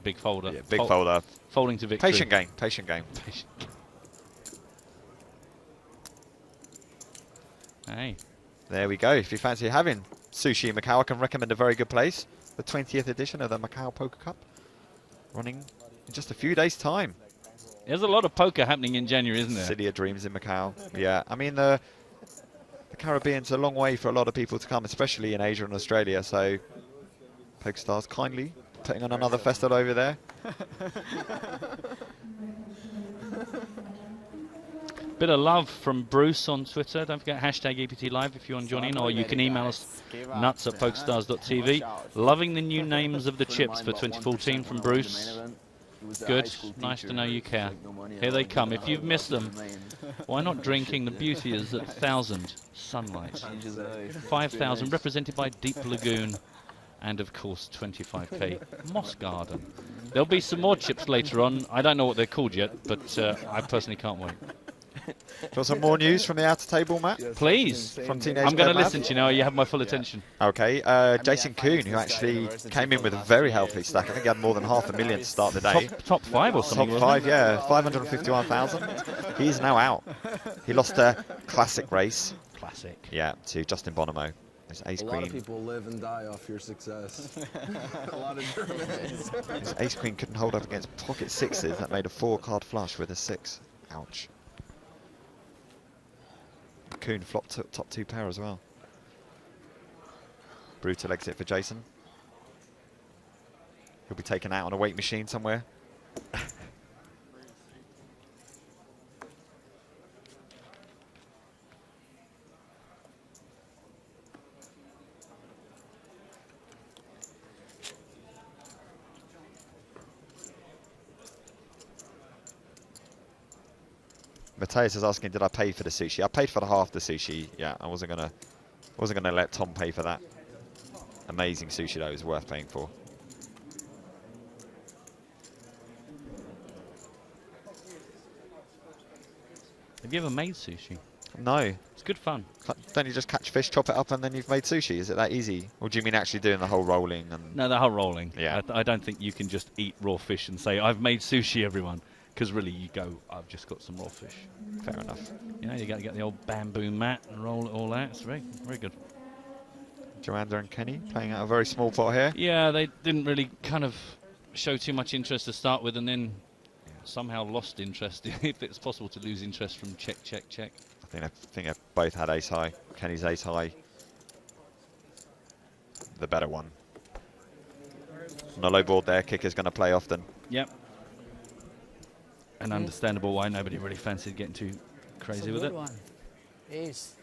Big folder. Yeah, big folder. Folding to victory. Patient game. Patient game. Hey. There we go. If you fancy having sushi in Macau, I can recommend a very good place. The 20th edition of the Macau Poker Cup. Running in just a few days' time. There's a lot of poker happening in January, isn't there? City of Dreams in Macau. Yeah. I mean, the Caribbean's a long way for a lot of people to come, especially in Asia and Australia. So, PokerStars kindly putting on another festival over there. Bit of love from Bruce on Twitter. Don't forget hashtag EPT Live if you want to join in, or you can email us nuts@pokerstars.tv. Loving the new names of the chips for 2014 from Bruce. Good. Nice to know you care. Here they come. If you've missed them, why not drinking the beauty is at 1,000 Sunlight, 5,000 represented by Deep Lagoon, and of course 25k Moss Garden. There'll be some more chips later on. I don't know what they're called yet, but I personally can't wait. Got some more news from the outer table, Matt? Please. From Teenage I'm going to Bedman? listen to you now. You have my full attention. Okay. Jason Kuhn, who actually came in with a very healthy stack. I think he had more than $500,000 to start the day. Top 5 or something, Top 5, yeah. 551,000. He's now out. He lost a classic race. Classic. Yeah, to Justin Bonomo. His ace A queen. lot of people live and die off your success. A lot of Germans. His ace queen couldn't hold up against pocket sixes. That made a 4-card flush with a 6. Ouch. Kuhn flopped top 2 pair as well. Brutal exit for Jason. He'll be taken out on a weight machine somewhere. Mateus is asking, did I pay for the sushi? I paid for the half the sushi. Yeah, I wasn't gonna let Tom pay for that. Amazing sushi though, it was worth paying for. Have you ever made sushi? No. It's good fun. Don't you just catch fish, chop it up, and then you've made sushi? Is it that easy? Or do you mean actually doing the whole rolling? And No, the whole rolling. Yeah. I don't think you can just eat raw fish and say, I've made sushi, everyone. Because really, you go, I've just got some raw fish. Fair enough. You know, you got to get the old bamboo mat and roll it all out. It's very, very good. Joanna and Kenny playing out a very small pot here. Yeah, they didn't really kind of show too much interest to start with, and then somehow lost interest. If it's possible to lose interest from check. I think they both had ace high. Kenny's ace high, the better one. On a low board there, kicker's going to play often. Yep. And understandable why nobody really fancied getting too crazy with it.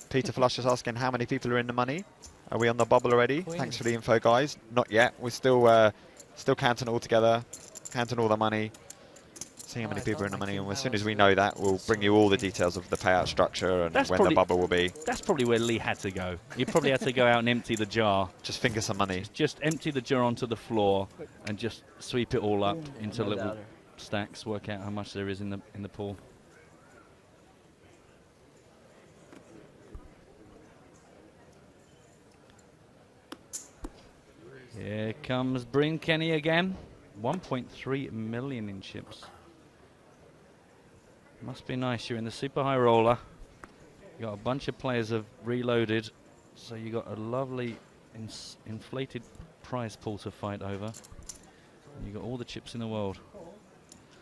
Peter Flush is asking how many people are in the money. Are we on the bubble already? Thanks for the info, guys. Not yet. We're still counting it all together, counting all the money, seeing how many people are in the money. And as soon as we know that, we'll bring you all the details of the payout structure and when the bubble will be. That's probably where Lee had to go. He probably had to go out and empty the jar. Just finger some money. Just empty the jar onto the floor and just sweep it all up into little stacks, work out how much there is in the pool. Here comes Bryn Kenny again. 1.3 million in chips. Must be nice. You're in the super high roller. You got a bunch of players have reloaded, so you got a lovely inflated prize pool to fight over. And you got all the chips in the world.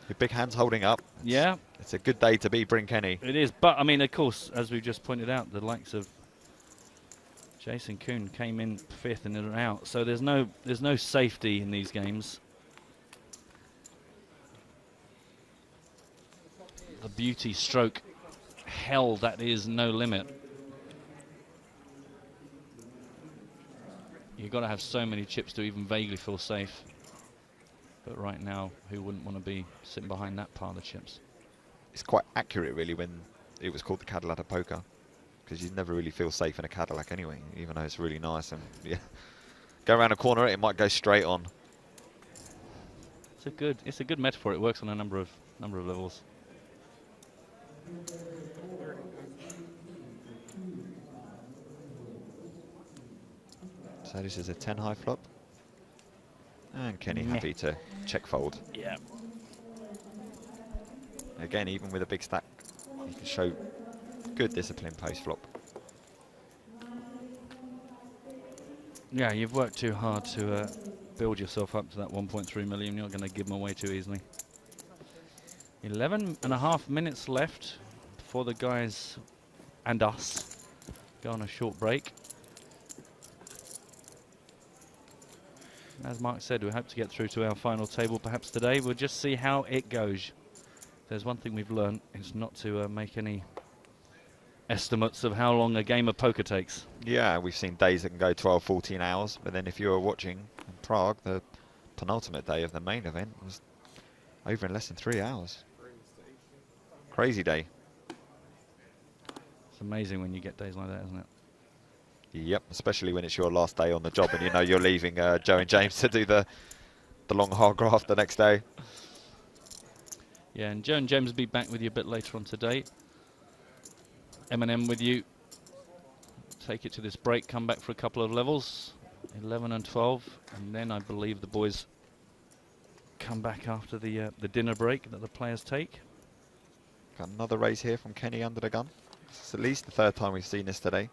Your big hand's holding up. Yeah. It's a good day to be Bryn Kenny. It is, but I mean, of course, as we've just pointed out, the likes of Jason Kuhn came in 5th and are out, so there's no safety in these games. The beauty stroke hell, that is no limit. You've got to have so many chips to even vaguely feel safe. But right now, who wouldn't want to be sitting behind that pile of chips? It's quite accurate, really, when it was called the Cadillac of poker, because you never really feel safe in a Cadillac anyway, even though it's really nice. And yeah, go around a corner, it might go straight on. It's a good metaphor. It works on a number of levels. So this is a 10 high flop. And Kenny happy to check fold. Yeah. Again, even with a big stack, you can show good discipline post flop. Yeah, you've worked too hard to build yourself up to that 1.3 million. You're not going to give them away too easily. 11.5 minutes left before the guys and us go on a short break. As Mark said, we hope to get through to our final table perhaps today. We'll just see how it goes. There's one thing we've learned, it's not to make any estimates of how long a game of poker takes. Yeah, we've seen days that can go 12, 14 hours, but then if you were watching in Prague, the penultimate day of the main event was over in less than 3 hours. Crazy day. It's amazing when you get days like that, isn't it? Yep, especially when it's your last day on the job and you know you're leaving Joe and James to do the long hard graft the next day. Yeah, and Joe and James will be back with you a bit later on today. M&M with you. Take it to this break, come back for a couple of levels, 11 and 12, and then I believe the boys come back after the dinner break that the players take. Got another raise here from Kenny under the gun. It's at least the 3rd time we've seen this today.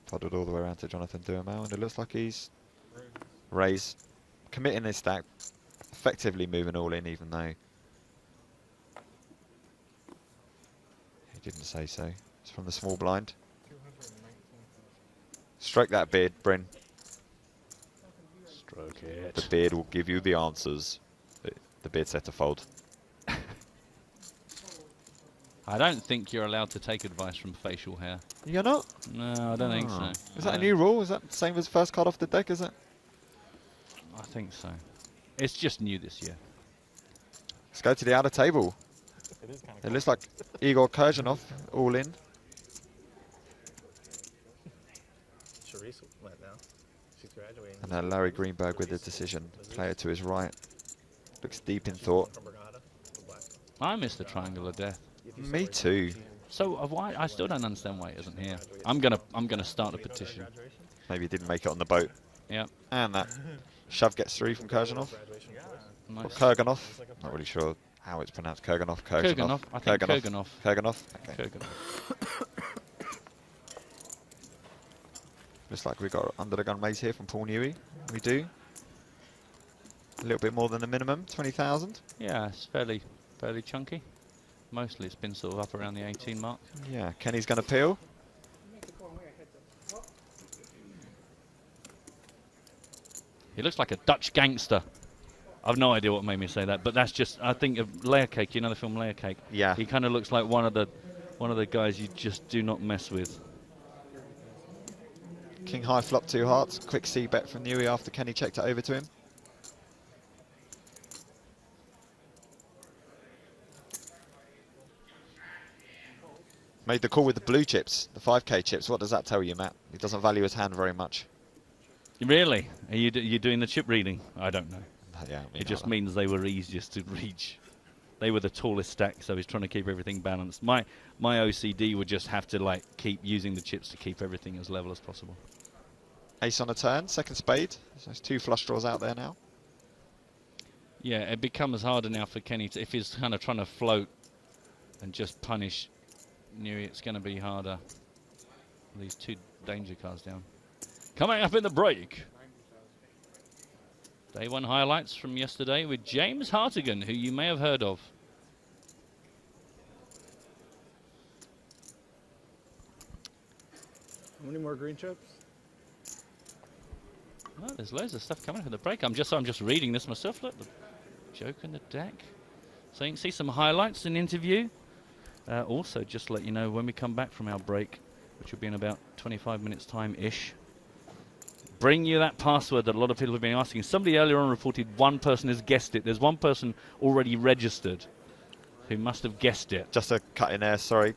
Followed all the way around to Jonathan Duhamel, and it looks like he's raised, committing his stack, effectively moving all in, even though he didn't say so. It's from the small blind. Stroke that beard, Bryn. Stroke it. The beard will give you the answers. The beard set to fold. I don't think you're allowed to take advice from facial hair. You're not? No, I don't think so. Is that a new rule? Is that the same as first card off the deck, is it? I think so. It's just new this year. Let's go to the outer table. It looks like Igor Kurjanov all in. Charisse went now. She's graduating. And Larry Greenberg with the decision. Player to his right. Looks deep in thought. I missed the triangle of death. Me too. So why? I still don't understand why it isn't here. I'm gonna start a petition. Maybe he didn't make it on the boat. Yeah. And that shove gets through from Kurganov. Nice. Or Kurganov. Not really sure how it's pronounced. Kurganov. Kurganov. I think Kurganov. Kurganov. Okay. Kurganov. Looks like we got under the gun raise here from Paul Newey. We do. A little bit more than the minimum, 20,000. Yeah, it's fairly chunky. Mostly it's been sort of up around the 18 mark. Yeah, Kenny's going to peel. He looks like a Dutch gangster. I've no idea what made me say that, but that's just, I think of Layer Cake. You know the film Layer Cake? Yeah. He kind of looks like one of the guys you just do not mess with. King high flop 2 hearts. Quick C bet from Newey after Kenny checked it over to him. Made the call with the blue chips, the 5k chips. What does that tell you, Matt? He doesn't value his hand very much. Really? Are you doing the chip reading? I don't know. Yeah, it just means they were easiest to reach. They were the tallest stack, so he's trying to keep everything balanced. My OCD would just have to like keep using the chips to keep everything as level as possible. Ace on a turn, second spade. So there's 2 flush draws out there now. Yeah, it becomes harder now for Kenny to, if he's kind of trying to float and just punish Newey, it's going to be harder. These 2 danger cards down. Coming up in the break. Day 1 highlights from yesterday with James Hartigan, who you may have heard of. How many more green chips? Oh, there's loads of stuff coming for the break. I'm just reading this myself. Look, the joke in the deck. So you can see some highlights in the interview. Also, just to let you know, when we come back from our break, which will be in about 25 minutes time-ish, bring you that password that a lot of people have been asking. Somebody earlier on reported one person has guessed it. There's one person already registered who must have guessed it. Just a cut in there, sorry.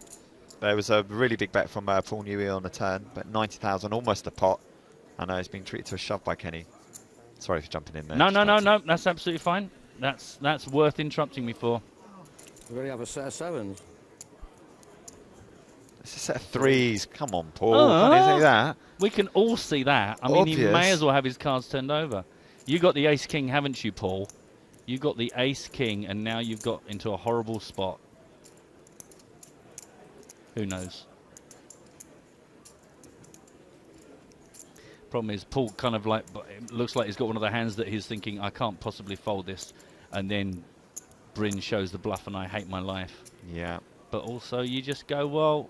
There was a really big bet from Paul Newey on the turn, but 90,000, almost a pot. I know he's been treated to a shove by Kenny. Sorry for jumping in there. No, that's absolutely fine. That's worth interrupting me for. We already have a set of 7s. It's a set of 3s. Come on, Paul. Can't you see that? We can all see that. I mean, he Obvious. may as well have his cards turned over. You got the ace-king, haven't you, Paul? You got the ace-king, and now you've got into a horrible spot. Who knows? Problem is, Paul kind of like, it looks like he's got one of the hands that he's thinking, I can't possibly fold this. And then Bryn shows the bluff and I hate my life. Yeah. But also you just go, well,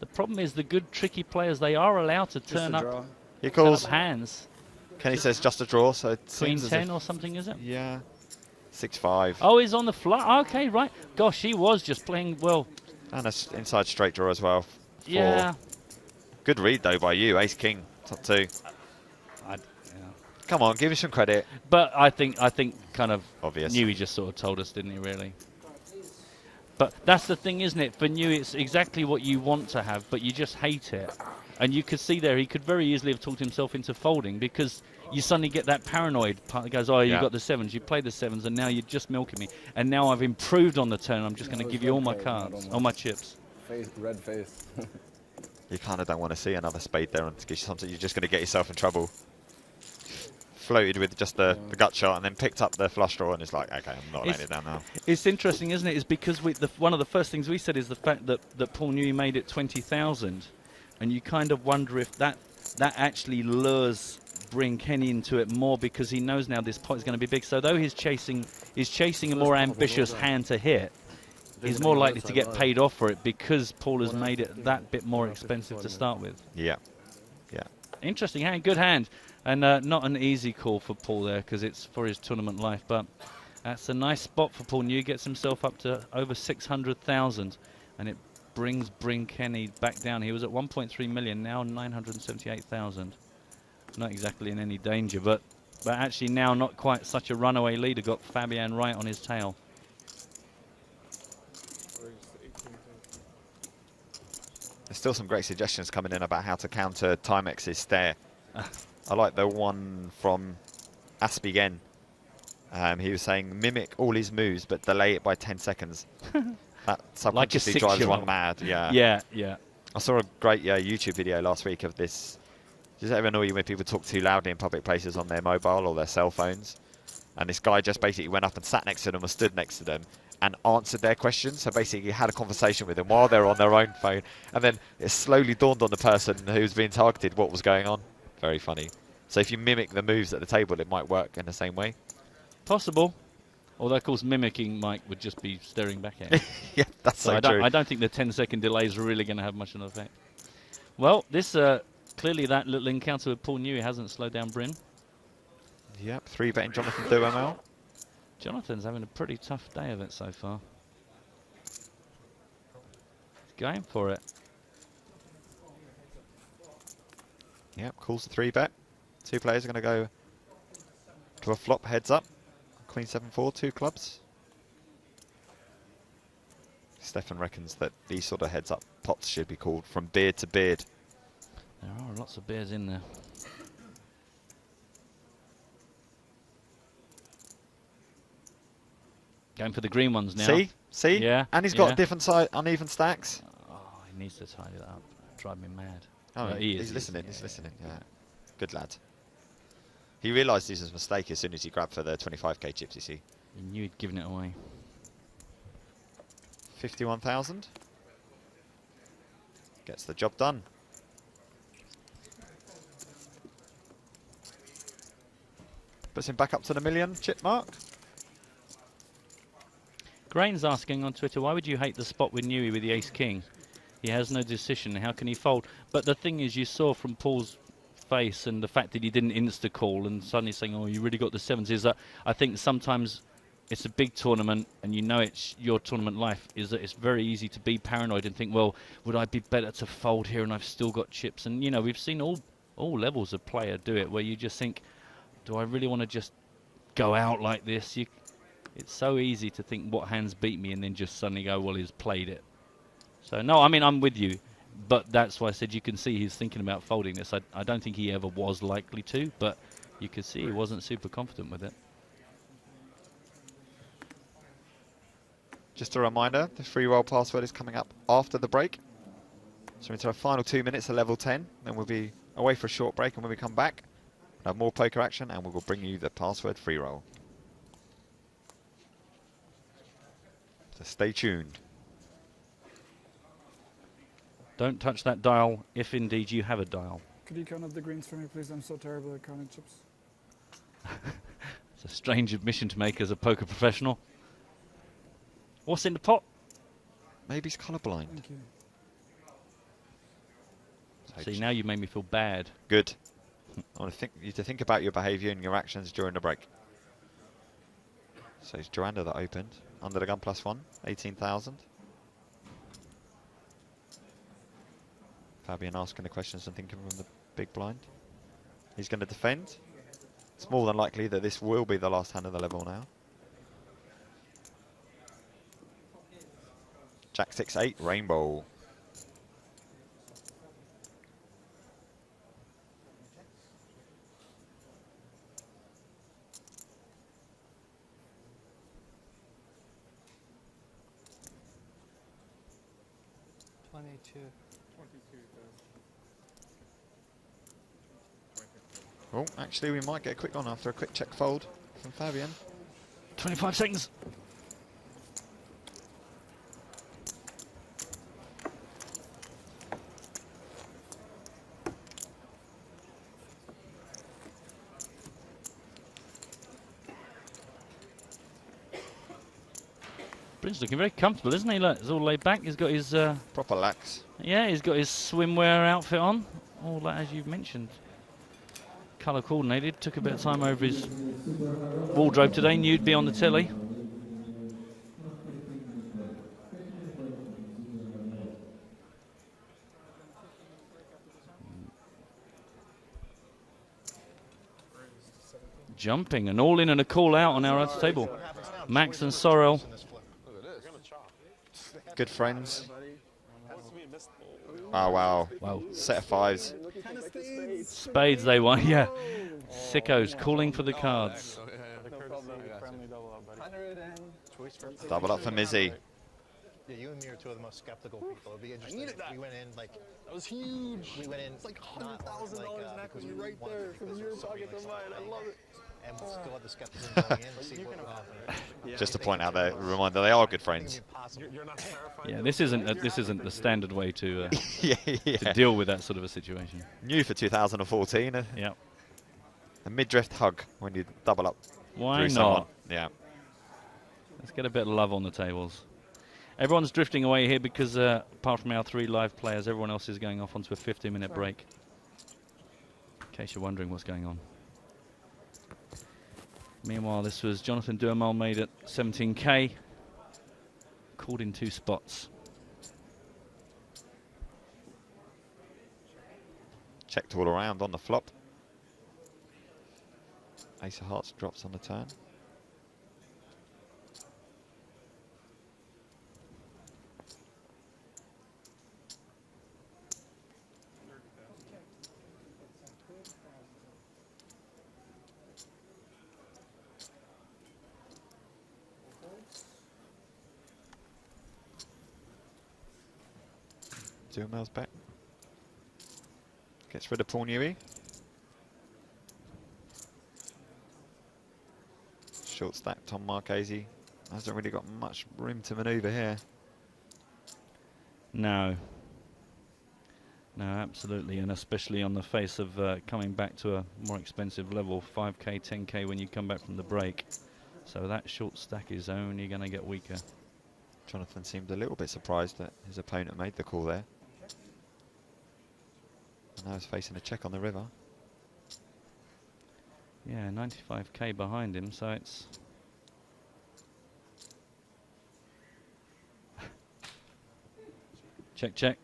the problem is the good tricky players, they are allowed to turn up, He calls. hands. Kenny says just a draw, so it Queen seems as 10 if- or something, is it? Yeah. 6-5. Oh, he's on the fly. Okay, right. Gosh, he was just playing well. And an inside straight draw as well. Yeah. Good read, though, by you. Ace-king, top 2. Come on, give me some credit. But I think kind of obvious. Newey just sort of told us, didn't he, really? But that's the thing, isn't it? For Newey, it's exactly what you want to have, but you just hate it. And you could see there, he could very easily have talked himself into folding because you suddenly get that paranoid part that goes, oh, you got the 7s, you played the 7s, and now you're just milking me. And now I've improved on the turn, I'm just going to give you all my cards, all my chips. Red face. You kind of don't want to see another spade there and to give you something. You're just going to get yourself in trouble. Floated with just the gut shot and then picked up the flush draw and it's like, okay, I'm not laying it down now. It's interesting, isn't it? It's because one of the first things we said is the fact that Paul Newey made it 20,000, and you kind of wonder if that actually lures Bryn Kenny into it more because he knows now this pot is going to be big. So though he's chasing a more ambitious hand to hit, he's more likely to get paid off for it because Paul has made it that bit more expensive to start with. Yeah. Yeah. Interesting hand, good hand. And not an easy call for Paul there because it's for his tournament life. But that's a nice spot for Paul Newey. Gets himself up to over 600,000. And it brings Bryn Kenny back down. He was at 1.3 million, now 978,000. Not exactly in any danger, but actually now not quite such a runaway leader. Got Fabian right on his tail. There's still some great suggestions coming in about how to counter Timex's stare. I like the one from Aspigen. He was saying mimic all his moves but delay it by 10 seconds. That subconsciously drives one mad. Yeah. Yeah, yeah. I saw a great YouTube video last week of this Does it ever annoy you when people talk too loudly in public places on their mobile or their cell phones? And this guy just basically went up and sat next to them or stood next to them and answered their questions. So basically he had a conversation with them while they were on their own phone. And then it slowly dawned on the person who was being targeted what was going on. Very funny. So if you mimic the moves at the table, it might work in the same way. Possible. Although, of course, mimicking Mike would just be staring back at him. Yeah, that's so true. I don't think the 10-second delay is really going to have much of an effect. Well, this clearly that little encounter with Paul Newey hasn't slowed down Bryn. Yep, 3-betting Jonathan Duhamel. Jonathan's having a pretty tough day of it so far. He's going for it. Yep, calls the 3-bet. Two players are going to go to a flop heads up. Queen 7-4, 2 clubs. Stefan reckons that these sort of heads up pots should be called from beard to beard. There are lots of beers in there. Going for the green ones now. See? See? Yeah. And he's got different side, uneven stacks. Oh, he needs to tidy that up. Drive me mad. Oh, he's listening. He's listening. Yeah. Good lad. He realised this was a mistake as soon as he grabbed for the 25k chips, you see. He knew he'd given it away. 51,000. Gets the job done. Puts him back up to the million chip mark. Grain's asking on Twitter, why would you hate the spot with Newey with the ace-king? He has no decision. How can he fold? But the thing is, you saw from Paul's face and the fact that he didn't insta-call and suddenly saying, oh, you really got the sevens, is that I think sometimes it's a big tournament and you know it's your tournament life, is that it's very easy to be paranoid and think, well, would I be better to fold here and I've still got chips? And, you know, we've seen all levels of player do it where you just think, do I really want to just go out like this? It's so easy to think what hands beat me and then just suddenly go, well, he's played it. So, no, I mean, I'm with you. But that's why I said you can see he's thinking about folding this. I don't think he ever was likely to, but you could see he wasn't super confident with it. Just a reminder, the free roll password is coming up after the break. So into our final 2 minutes at level 10. Then we'll be away for a short break, and when we come back, we'll have more poker action, and we will bring you the password free roll. So stay tuned. Don't touch that dial if indeed you have a dial. Could you count up the greens for me, please? I'm so terrible at counting chips. It's a strange admission to make as a poker professional. What's in the pot? Maybe he's colourblind. Thank you. See, now you made me feel bad. Good. I want you to think about your behaviour and your actions during the break. So it's Joanna that opened. Under the gun +1, 18,000. Fabian asking the questions and thinking from the big blind. He's going to defend. It's more than likely that this will be the last hand of the level now. Jack 6-8, rainbow. Oh, actually, we might get a quick one after a quick check fold from Fabian. 25 seconds. Bryn's looking very comfortable, isn't he? Look, he's all laid back. He's got his proper lax. Yeah, he's got his swimwear outfit on. All that, as you've mentioned. Colour coordinated. Took a bit of time over his wardrobe today. Knew he'd be on the telly. Jumping and all in and a call out on our other table. Max and Sorrel. Good friends. Oh, wow. Wow. Set of fives. Spades they won, yeah. Sickos calling for the cards. Double up for Mizzy. Yeah, you and me are two of the most skeptical people. It'd be interesting if we went in like That was huge. we went in. It's like not $100,000 like, in because equity we right wanted there to, from because your there's so many, pocket to like, mine. I love it. And we'll still have the skepticism going in to see what. Just to point out there, a reminder, they are good friends. You're not terrified. Yeah, this isn't the standard way to yeah. to deal with that sort of a situation. New for 2014. Yeah. A mid-drift hug when you double up. Why through not? someone. Yeah. Let's get a bit of love on the tables. Everyone's drifting away here because apart from our 3 live players, everyone else is going off onto a 15-minute break. In case you're wondering what's going on. Meanwhile, this was Jonathan Durmal, made at 17k. Called in 2 spots. Checked all around on the flop. Ace of Hearts drops on the turn. Durmal's back. Gets rid of Paul Newey. Short stack Tom Marchese. Hasn't really got much room to manoeuvre here. No. No, absolutely, and especially on the face of coming back to a more expensive level, 5k, 10k when you come back from the break. So that short stack is only going to get weaker. Jonathan seemed a little bit surprised that his opponent made the call there. And now he's facing a check on the river. Yeah, 95k behind him, so it's... check, check.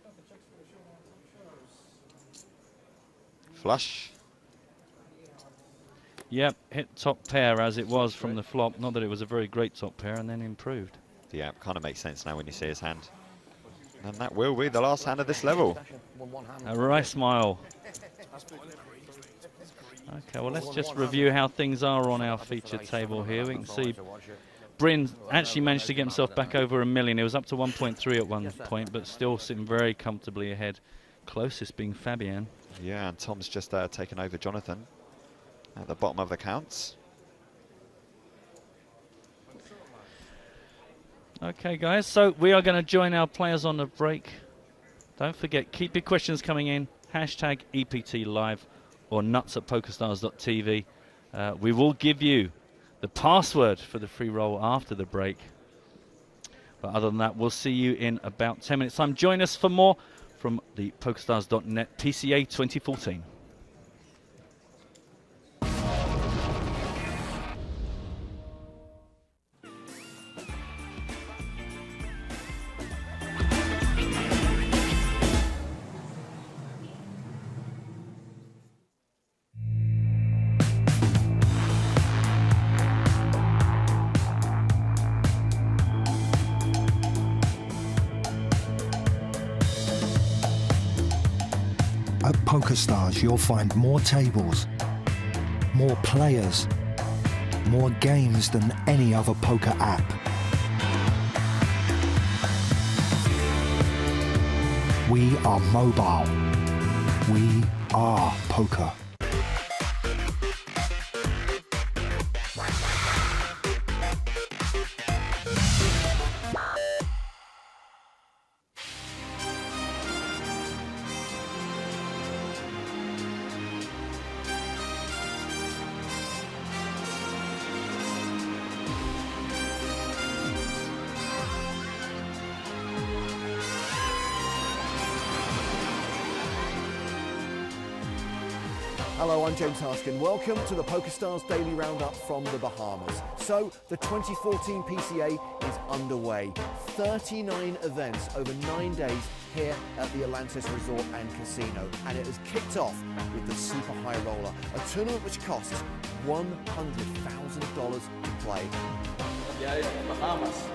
Flush. Yep, hit top pair as it was from the flop. Not that it was a very great top pair, and then improved. Yeah, kind of makes sense now when you see his hand. And that will be the last hand of this level. A right smile. Okay, well, let's just review how things are on our featured table here. We can see Bryn actually managed to get himself back over $1 million. It was up to 1.3 at one point, but still sitting very comfortably ahead. Closest being Fabian. Yeah, and Tom's just taken over Jonathan at the bottom of the counts. Okay, guys, so we are going to join our players on the break. Don't forget, keep your questions coming in. Hashtag EPT Live or nuts@pokerstars.tv. We will give you the password for the free roll after the break. But other than that, we'll see you in about 10 minutes time. Join us for more from the PokerStars.net PCA 2014. At PokerStars, you'll find more tables, more players, more games than any other poker app. We are mobile. We are poker. Hello, I'm James Harskin. Welcome to the PokerStars Daily Roundup from the Bahamas. So, the 2014 PCA is underway. 39 events over 9 days here at the Atlantis Resort and Casino. And it has kicked off with the Super High Roller, a tournament which costs $100,000 to play. Yeah, Bahamas.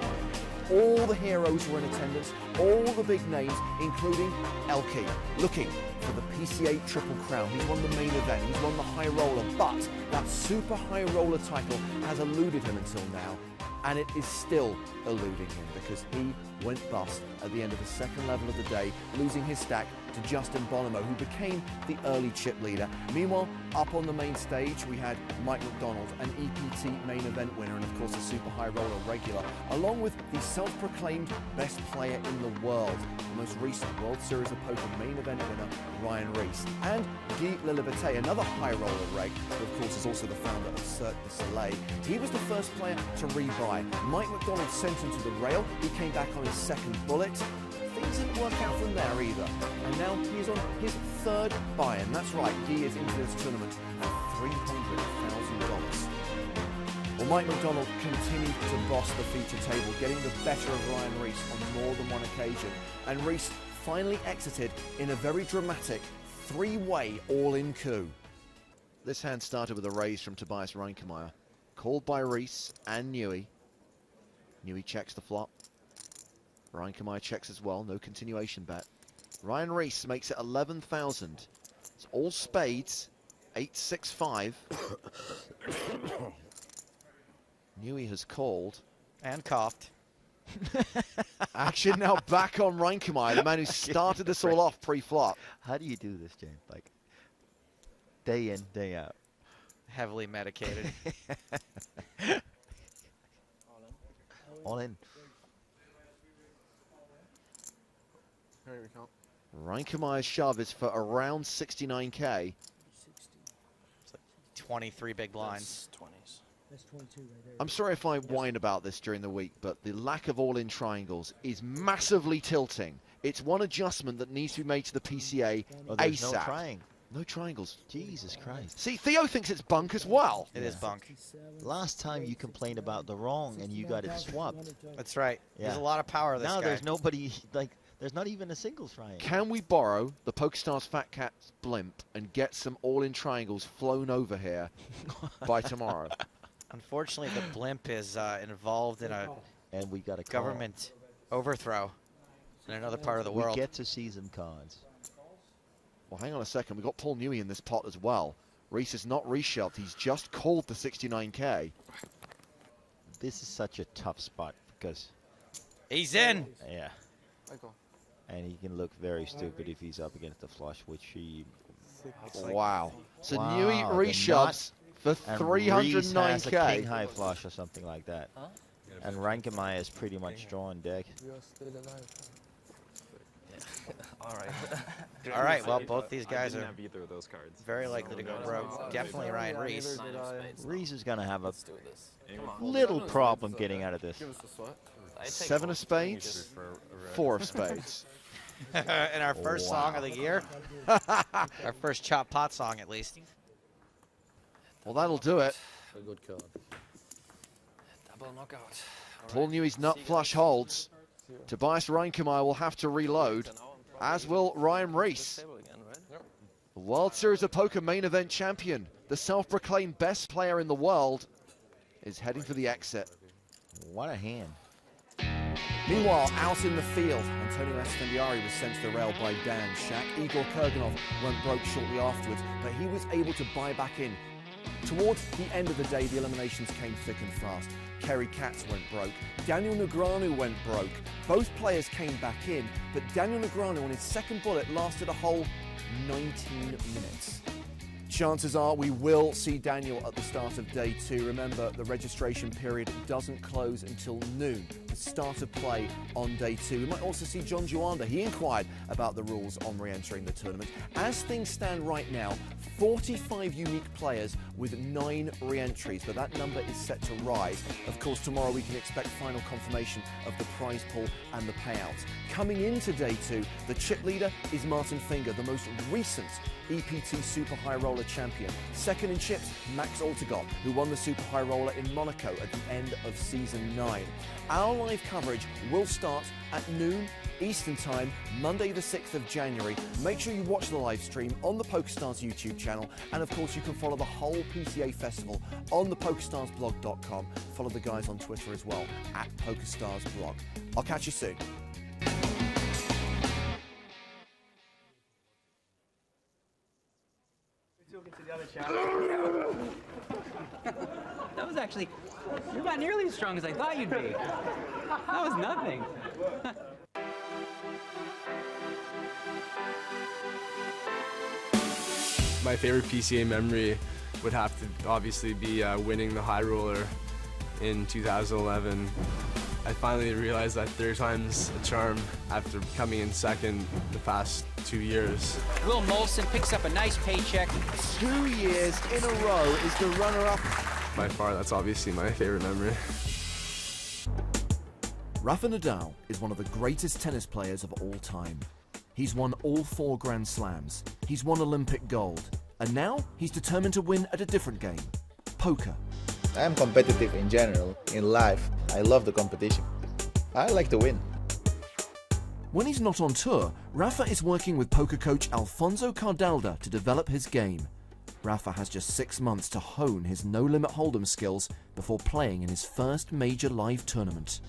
All the heroes were in attendance, all the big names, including Elke, looking for the PCA Triple Crown. He's won the main event, he's won the High Roller, but that Super High Roller title has eluded him until now, and it is still eluding him because he went bust at the end of the second level of the day, losing his stack to Justin Bonomo, who became the early chip leader. Meanwhile, up on the main stage, we had Mike McDonald, an EPT main event winner, and of course a Super High Roller regular, along with the self-proclaimed best player in the world, the most recent World Series of Poker main event winner, Ryan Reese, and Guy Liliberte, another High Roller reg, who of course is also the founder of Cirque du Soleil. He was the first player to rebuy. Mike McDonald sent him to the rail. He came back on his second bullet. Things didn't work out from there either. And now he is on his third buy-in. That's right, he is into this tournament at $300,000. Well, Mike McDonald continued to boss the feature table, getting the better of Ryan Reese on more than one occasion. And Reese finally exited in a very dramatic three-way all-in coup. This hand started with a raise from Tobias Reinkemeyer, called by Reese and Newey. Newey checks the flop. Reinkemeyer checks as well, no continuation bet. Ryan Reese makes it 11,000. It's all spades, 8-6-5. Newey has called. And coughed. Action now back on Reinkemeyer, the man who started this all off pre-flop. How do you do this, James? Like, day in, day out. Heavily medicated. All in. Reinkemeyer's shove is for around 69k. It's like 23 big blinds. That's 20s. That's 22 right there. I'm sorry if I whine about this during the week, but the lack of all-in triangles is massively tilting. It's one adjustment that needs to be made to the PCA there's ASAP. no triangle. No triangles. Jesus Christ. See, Theo thinks it's bunk as well. It is bunk. Last time you complained about the wrong and you got it swapped. That's right. Yeah. There's a lot of power this now guy. there's nobody, like, there's not even a singles triangle. Can we borrow the PokerStars Fat Cat's blimp and get some all-in triangles flown over here by tomorrow? Unfortunately, the blimp is involved in a and we got a government overthrow in another part of the world. We get to see some cards. Well, hang on a second. We've got Paul Newey in this pot as well. Reese is not reshoved. He's just called the 69k. This is such a tough spot because... He's in! Yeah. And he can look very stupid if he's up against the flush, which he... Wow. So wow, Newey reshoves for 309k. Has a king high flush or something like that. Huh? And Reinkemeyer is pretty much drawing deck. All right. All right, well, both these guys are have either of those cards. very likely to go broke. Definitely Ryan Reese. Reese is going to have a little problem getting out of this. 7 of spades, 4 of spades. In our first song of the year. Our first chop pot song, at least. Well, that'll do it. A good card. Double knockout. Paul Newey's nut flush holds. Tobias Reinkemeyer will have to reload, as will Ryan Reese. The World Series of Poker main event champion, the self-proclaimed best player in the world, is heading for the exit. What a hand. Meanwhile, out in the field, Antonio Esfandiari was sent to the rail by Dan Shack. Igor Kurganov went broke shortly afterwards, but he was able to buy back in. Towards the end of the day, the eliminations came thick and fast. Kerry Katz went broke. Daniel Negreanu went broke. Both players came back in, but Daniel Negreanu on his second bullet lasted a whole 19 minutes. Chances are we will see Daniel at the start of day 2. Remember, the registration period doesn't close until noon, the start of play on day 2. We might also see John Juanda. He inquired about the rules on re-entering the tournament. As things stand right now, 45 unique players with 9 re-entries, but that number is set to rise. Of course, tomorrow we can expect final confirmation of the prize pool and the payouts. Coming into day 2, the chip leader is Martin Finger, the most recent EPT Super High Roller champion. Second in chips, Max Altegot, who won the Super High Roller in Monaco at the end of season 9. Our live coverage will start at noon Eastern Time, Monday the 6th of January. Make sure you watch the live stream on the PokerStars YouTube channel, and of course you can follow the whole PCA festival on the PokerStarsblog.com. Follow the guys on Twitter as well, at PokerStarsBlog. I'll catch you soon. That was actually, you're not nearly as strong as I thought you'd be. That was nothing. My favorite PCA memory would have to obviously be winning the high roller in 2011. I finally realized that third time's a charm after coming in second the past 2 years. Will Molson picks up a nice paycheck. 2 years in a row is the runner-up. By far, that's obviously my favorite memory. Rafa Nadal is one of the greatest tennis players of all time. He's won all 4 Grand Slams. He's won Olympic gold. And now he's determined to win at a different game, poker. I am competitive in general. In life, I love the competition. I like to win. When he's not on tour, Rafa is working with poker coach Alfonso Cardalda to develop his game. Rafa has just 6 months to hone his no-limit hold'em skills before playing in his first major live tournament.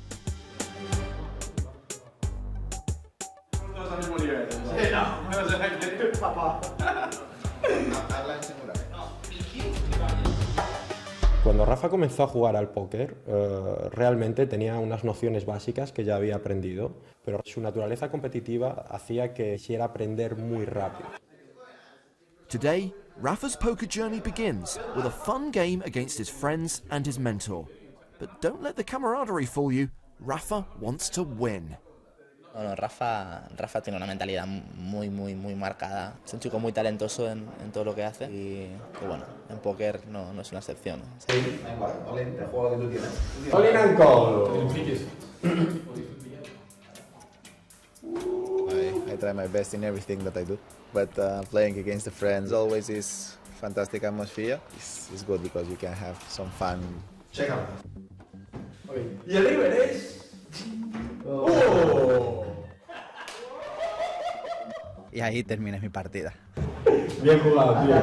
Cuando Rafa comenzó a jugar al póker, realmente tenía unas nociones básicas que ya había aprendido, pero su naturaleza competitiva hacía que quisiera aprender muy rápido. Today, Rafa's poker journey begins with a fun game against his friends and his mentor. But don't let the camaraderie fool you. Rafa wants to win. Bueno, Rafa tiene una mentalidad muy marcada. Es un chico muy talentoso en todo lo que hace y bueno, en póker no es una excepción. All-in and call. I try my best in everything that I do, but playing against the friends always is fantastic atmosphere. It's good because you can have some fun. Check out. Y el river es... ¡Oh! Y ahí termina mi partida. Bien jugado, tío.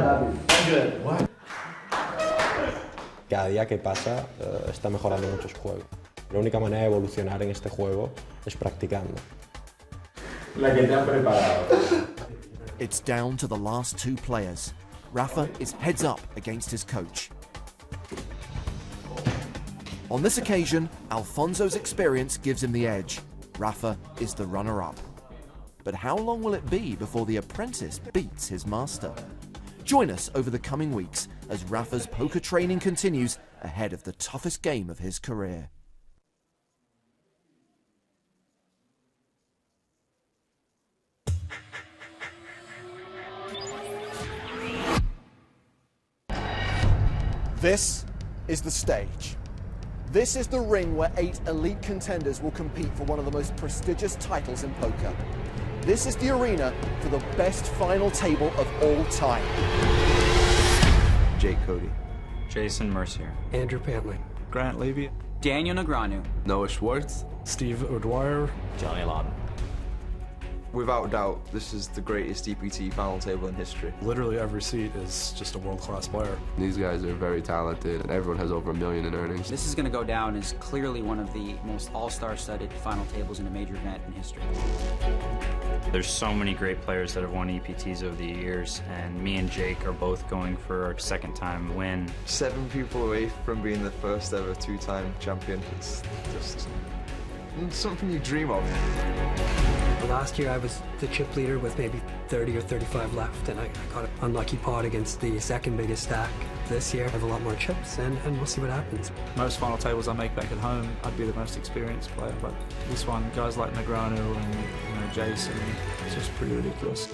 Cada día que pasa está mejorando mucho su juego. La única manera de evolucionar en este juego es practicando. La que te han preparado. It's down to the last 2 players. Rafa is heads up against his coach. On this occasion, Alfonso's experience gives him the edge. Rafa is the runner-up. But how long will it be before the apprentice beats his master? Join us over the coming weeks as Rafa's poker training continues ahead of the toughest game of his career. This is the stage. This is the ring where 8 elite contenders will compete for one of the most prestigious titles in poker. This is the arena for the best final table of all time. Jake Cody. Jason Mercier. Andrew Pantley. Grant Levy. Daniel Negreanu. Noah Schwartz. Steve O'Dwyer. Johnny Lawton. Without doubt, this is the greatest EPT final table in history. Literally every seat is just a world-class player. These guys are very talented, and everyone has over $1 million in earnings. This is going to go down as clearly one of the most all-star studded final tables in a major event in history. There's so many great players that have won EPTs over the years, and me and Jake are both going for our second time win. 7 people away from being the first ever 2-time champion. It's just something you dream of. Last year I was the chip leader with maybe 30 or 35 left, and I got an unlucky pot against the second biggest stack. This year I have a lot more chips, and we'll see what happens. Most final tables I make back at home, I'd be the most experienced player, but this one, guys like Negreanu and Jason, it's just pretty ridiculous.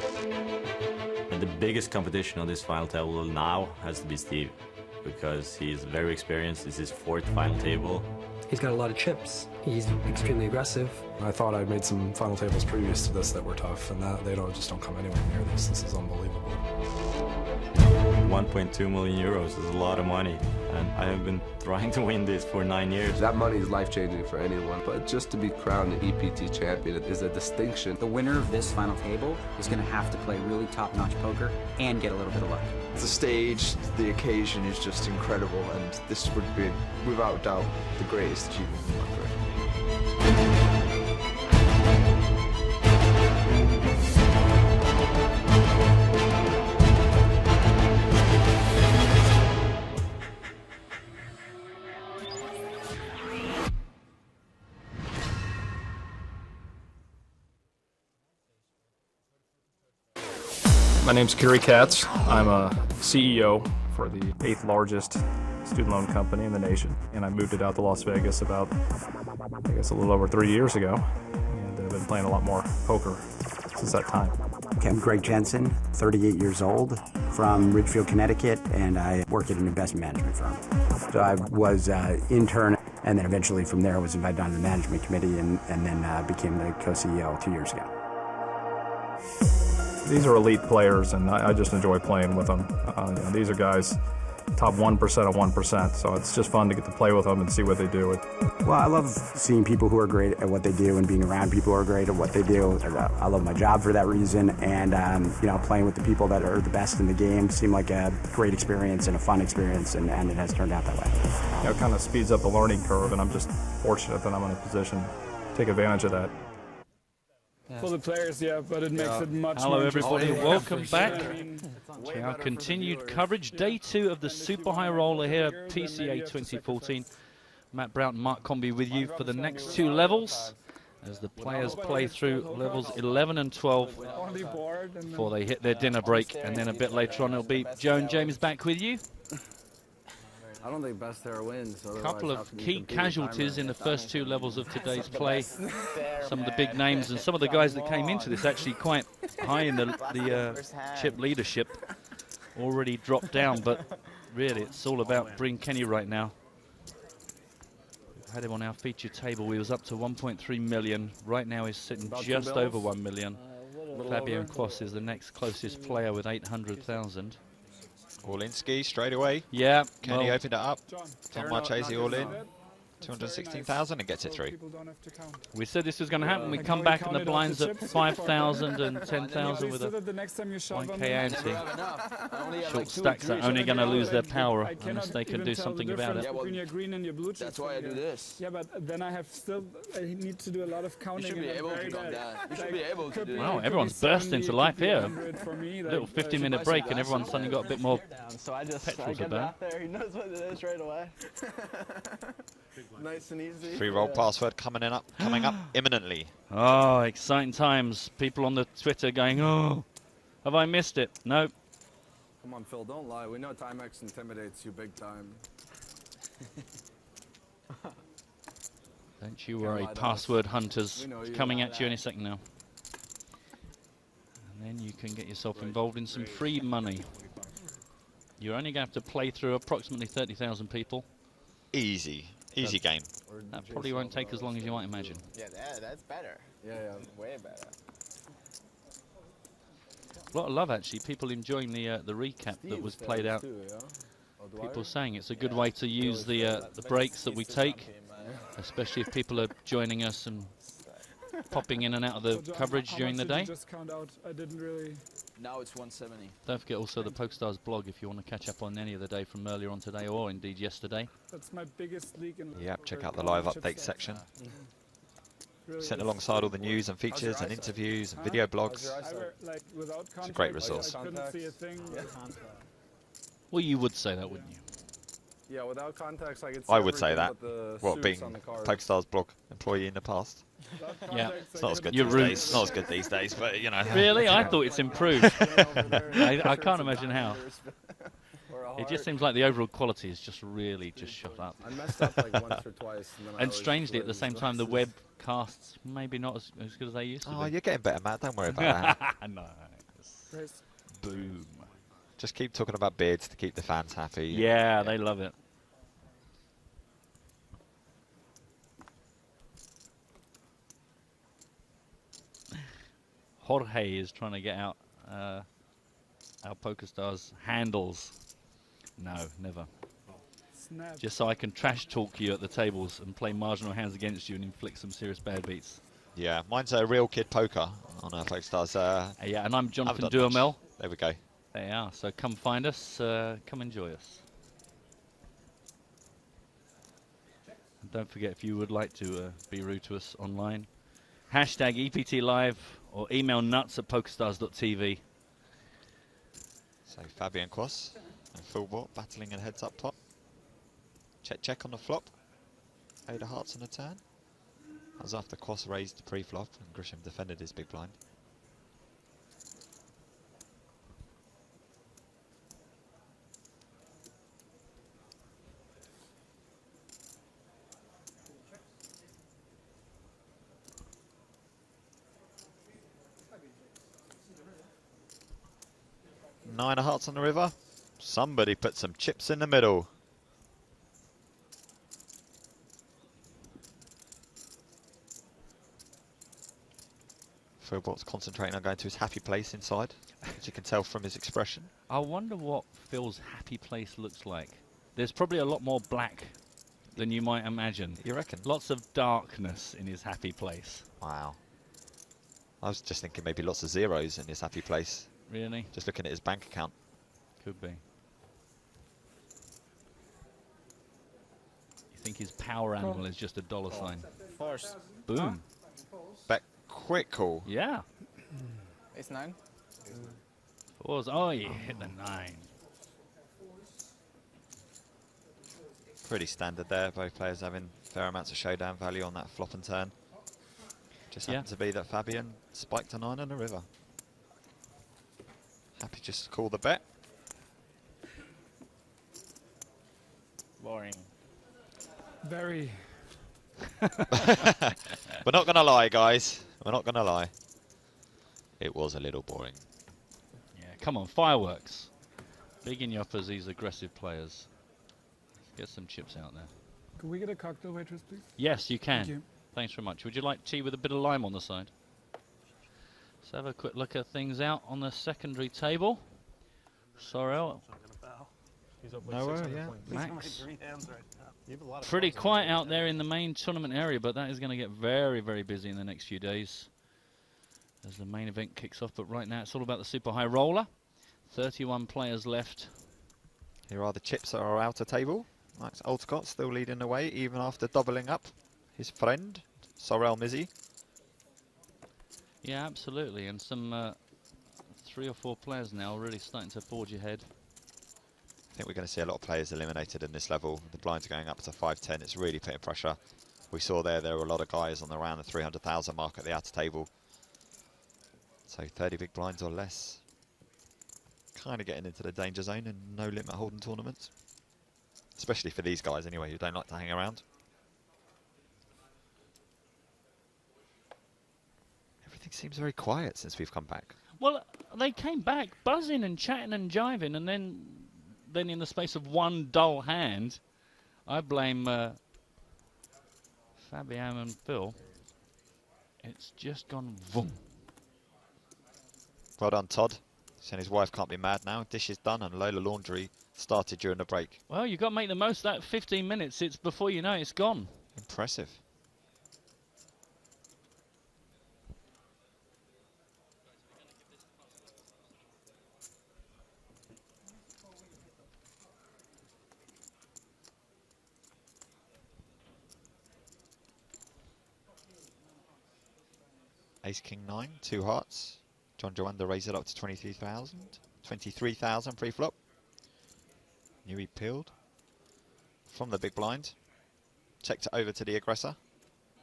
And the biggest competition on this final table now has to be Steve, because he's very experienced. This is his 4th final table. He's got a lot of chips. He's extremely aggressive. I thought I'd made some final tables previous to this that were tough, and they just don't come anywhere near this. This is unbelievable. 1.2 million euros is a lot of money, and I have been trying to win this for 9 years. That money is life-changing for anyone, but just to be crowned an EPT champion is a distinction. The winner of this final table is going to have to play really top-notch poker and get a little bit of luck. The stage, the occasion is just incredible, and this would be, without doubt, the greatest achievement of my career. My name's Kerry Katz. I'm a CEO for the 8th largest student loan company in the nation, and I moved it out to Las Vegas about, I guess, a little over 3 years ago, and I've been playing a lot more poker since that time. Okay, I'm Greg Jensen, 38 years old, from Ridgefield, Connecticut, and I work at an investment management firm. So I was intern, and then eventually from there I was invited onto the management committee and then became the co-CEO 2 years ago. These are elite players, and I just enjoy playing with them. You know, these are guys top 1% of 1%, so it's just fun to get to play with them and see what they do. Well, I love seeing people who are great at what they do and being around people who are great at what they do. I love my job for that reason, and you know, playing with the people that are the best in the game seemed like a great experience and a fun experience, and it has turned out that way. You know, it kind of speeds up the learning curve, and I'm just fortunate that I'm in a position to take advantage of that. For the players, yeah, but it makes it much Hello, more everybody. interesting. Welcome back I mean, to our continued coverage. Day 2 of the Super High Roller here, PCA 2014. Matt Brown and Mark Comby with you for the next 2 levels as the players play through levels 11 and 12 before they hit their dinner break. And then a bit later on, it'll be Joe and James back with you. I don't think best hair wins. A couple of key casualties in the first 2 levels of today's play. Some of the big names and some of the guys that came into this actually quite high in the chip leadership already dropped down, but really it's all about Bryn Kenny right now. We've had him on our feature table. He was up to 1.3 million. Right now he's sitting just over 1 million. Fabio Quos is the next closest player with 800,000. All in ski straight away. Yeah. Kenny opened it up. Tom Marchese all in. 216,000 and gets it through. We said this was going to happen. We come back and the blinds at 5,000 and 10,000 with a 1k ante. Short stacks are only going to lose their power unless they can do something about it. That's why I do this. Yeah, but then I need to do a lot of counting. You should be able to do that. You should be able to do that. Wow, everyone's burst into life here. Little 50-minute break and everyone's suddenly got a bit more petrol to burn. He knows what it is right away. Nice and easy. Free roll password coming up imminently. Oh, exciting times. People on the Twitter going, oh, have I missed it? No. Come on, Phil, don't lie. We know Timex intimidates you big time. Don't you worry, password hunters coming at you any second now. And then you can get yourself involved in some free money. You're only going to have to play through approximately 30,000 people. Easy game. That probably won't take as long as you might imagine. Yeah, that's better. Yeah, way better. A lot of love, actually. People enjoying the recap that was played out. People saying it's a good way to use the breaks that we take, especially if people are joining us and popping in and out of the coverage during the day. Just count out. I didn't really. Now it's 170. Don't forget also the PokerStars blog if you want to catch up on any of the day from earlier on today or indeed yesterday. That's my biggest league in. Yep, check out the live update section. Sent alongside all the news and features and interviews and video blogs. It's a great resource. Well, you would say that, wouldn't you? Yeah, without context, I could. I would say that. What, being PokerStars blog employee in the past? Yeah, it's not as good Your these days. roots. It's not as good these days, but you know. Really, I thought it's improved. I can't imagine how. It just seems like the overall quality is just really just shot up. I messed up like once or twice. And strangely, at the same time, the webcasts maybe not as good as they used to be. Oh, you're getting better, Matt. Don't worry about that. No. Boom. Just keep talking about beards to keep the fans happy. Yeah, they love it. Jorge is trying to get out our PokerStars handles. No, never. Snap. Just so I can trash talk you at the tables and play marginal hands against you and inflict some serious bad beats. Yeah, mine's a real kid poker on our PokerStars. Yeah, and I'm Jonathan Duhamel. There we go. There you are. So come find us. Come enjoy us. And don't forget, if you would like to be rude to us online, hashtag EPT Live or email nuts@pokerstars.tv. So Fabian Quos and full bot battling and heads up top. Check on the flop. 8 of hearts on the turn. That was after Quos raised pre-flop and Grisham defended his big blind. 9 of hearts on the river. Somebody put some chips in the middle. Philbot's concentrating on going to his happy place inside, as you can tell from his expression. I wonder what Phil's happy place looks like. There's probably a lot more black than you might imagine. You reckon? Lots of darkness in his happy place. Wow. I was just thinking maybe lots of zeros in his happy place. Really? Just looking at his bank account. Could be. You think his power animal is just a dollar sign? Force. Boom. Bet quick call. Yeah. Ace 9. Fours. Oh, you hit the 9. Pretty standard there. Both players having fair amounts of showdown value on that flop and turn. Just happened to be that Fabian spiked a 9 on the river. Happy just to call the bet. Boring. Very. We're not going to lie, guys. We're not going to lie. It was a little boring. Yeah, come on, fireworks. Big in your uppers, these aggressive players. Get some chips out there. Can we get a cocktail waitress, please? Yes, you can. Thank you. Thanks very much. Would you like tea with a bit of lime on the side? Let's have a quick look at things out on the secondary table. Sorrel. Nowhere, yeah. Max. Pretty quiet out there in the main tournament area, but that is going to get very, very busy in the next few days as the main event kicks off. But right now it's all about the super high roller. 31 players left. Here are the chips that are outer table. Max Oldscott still leading the way, even after doubling up his friend, Sorrel Mizzy. Yeah, absolutely. And some 3 or 4 players now really starting to forge ahead. I think we're going to see a lot of players eliminated in this level. The blinds are going up to 510. It's really putting pressure. We saw there were a lot of guys on around the 300,000 mark at the outer table. So 30 big blinds or less. Kind of getting into the danger zone in no limit hold'em tournaments. Especially for these guys anyway, who don't like to hang around. Everything seems very quiet since we've come back. Well, they came back buzzing and chatting and jiving, and then in the space of one dull hand, I blame Fabian and Phil. It's just gone boom. Well done, Todd. Saying his wife can't be mad now. Dish is done and Lola laundry started during the break. Well, you've got to make the most of that 15 minutes. It's before you know it's gone. Impressive. Ace King 9, 2 hearts. John Joanda raised it up to 23,000. 23,000 pre-flop. Newey peeled from the big blind. Checked it over to the aggressor.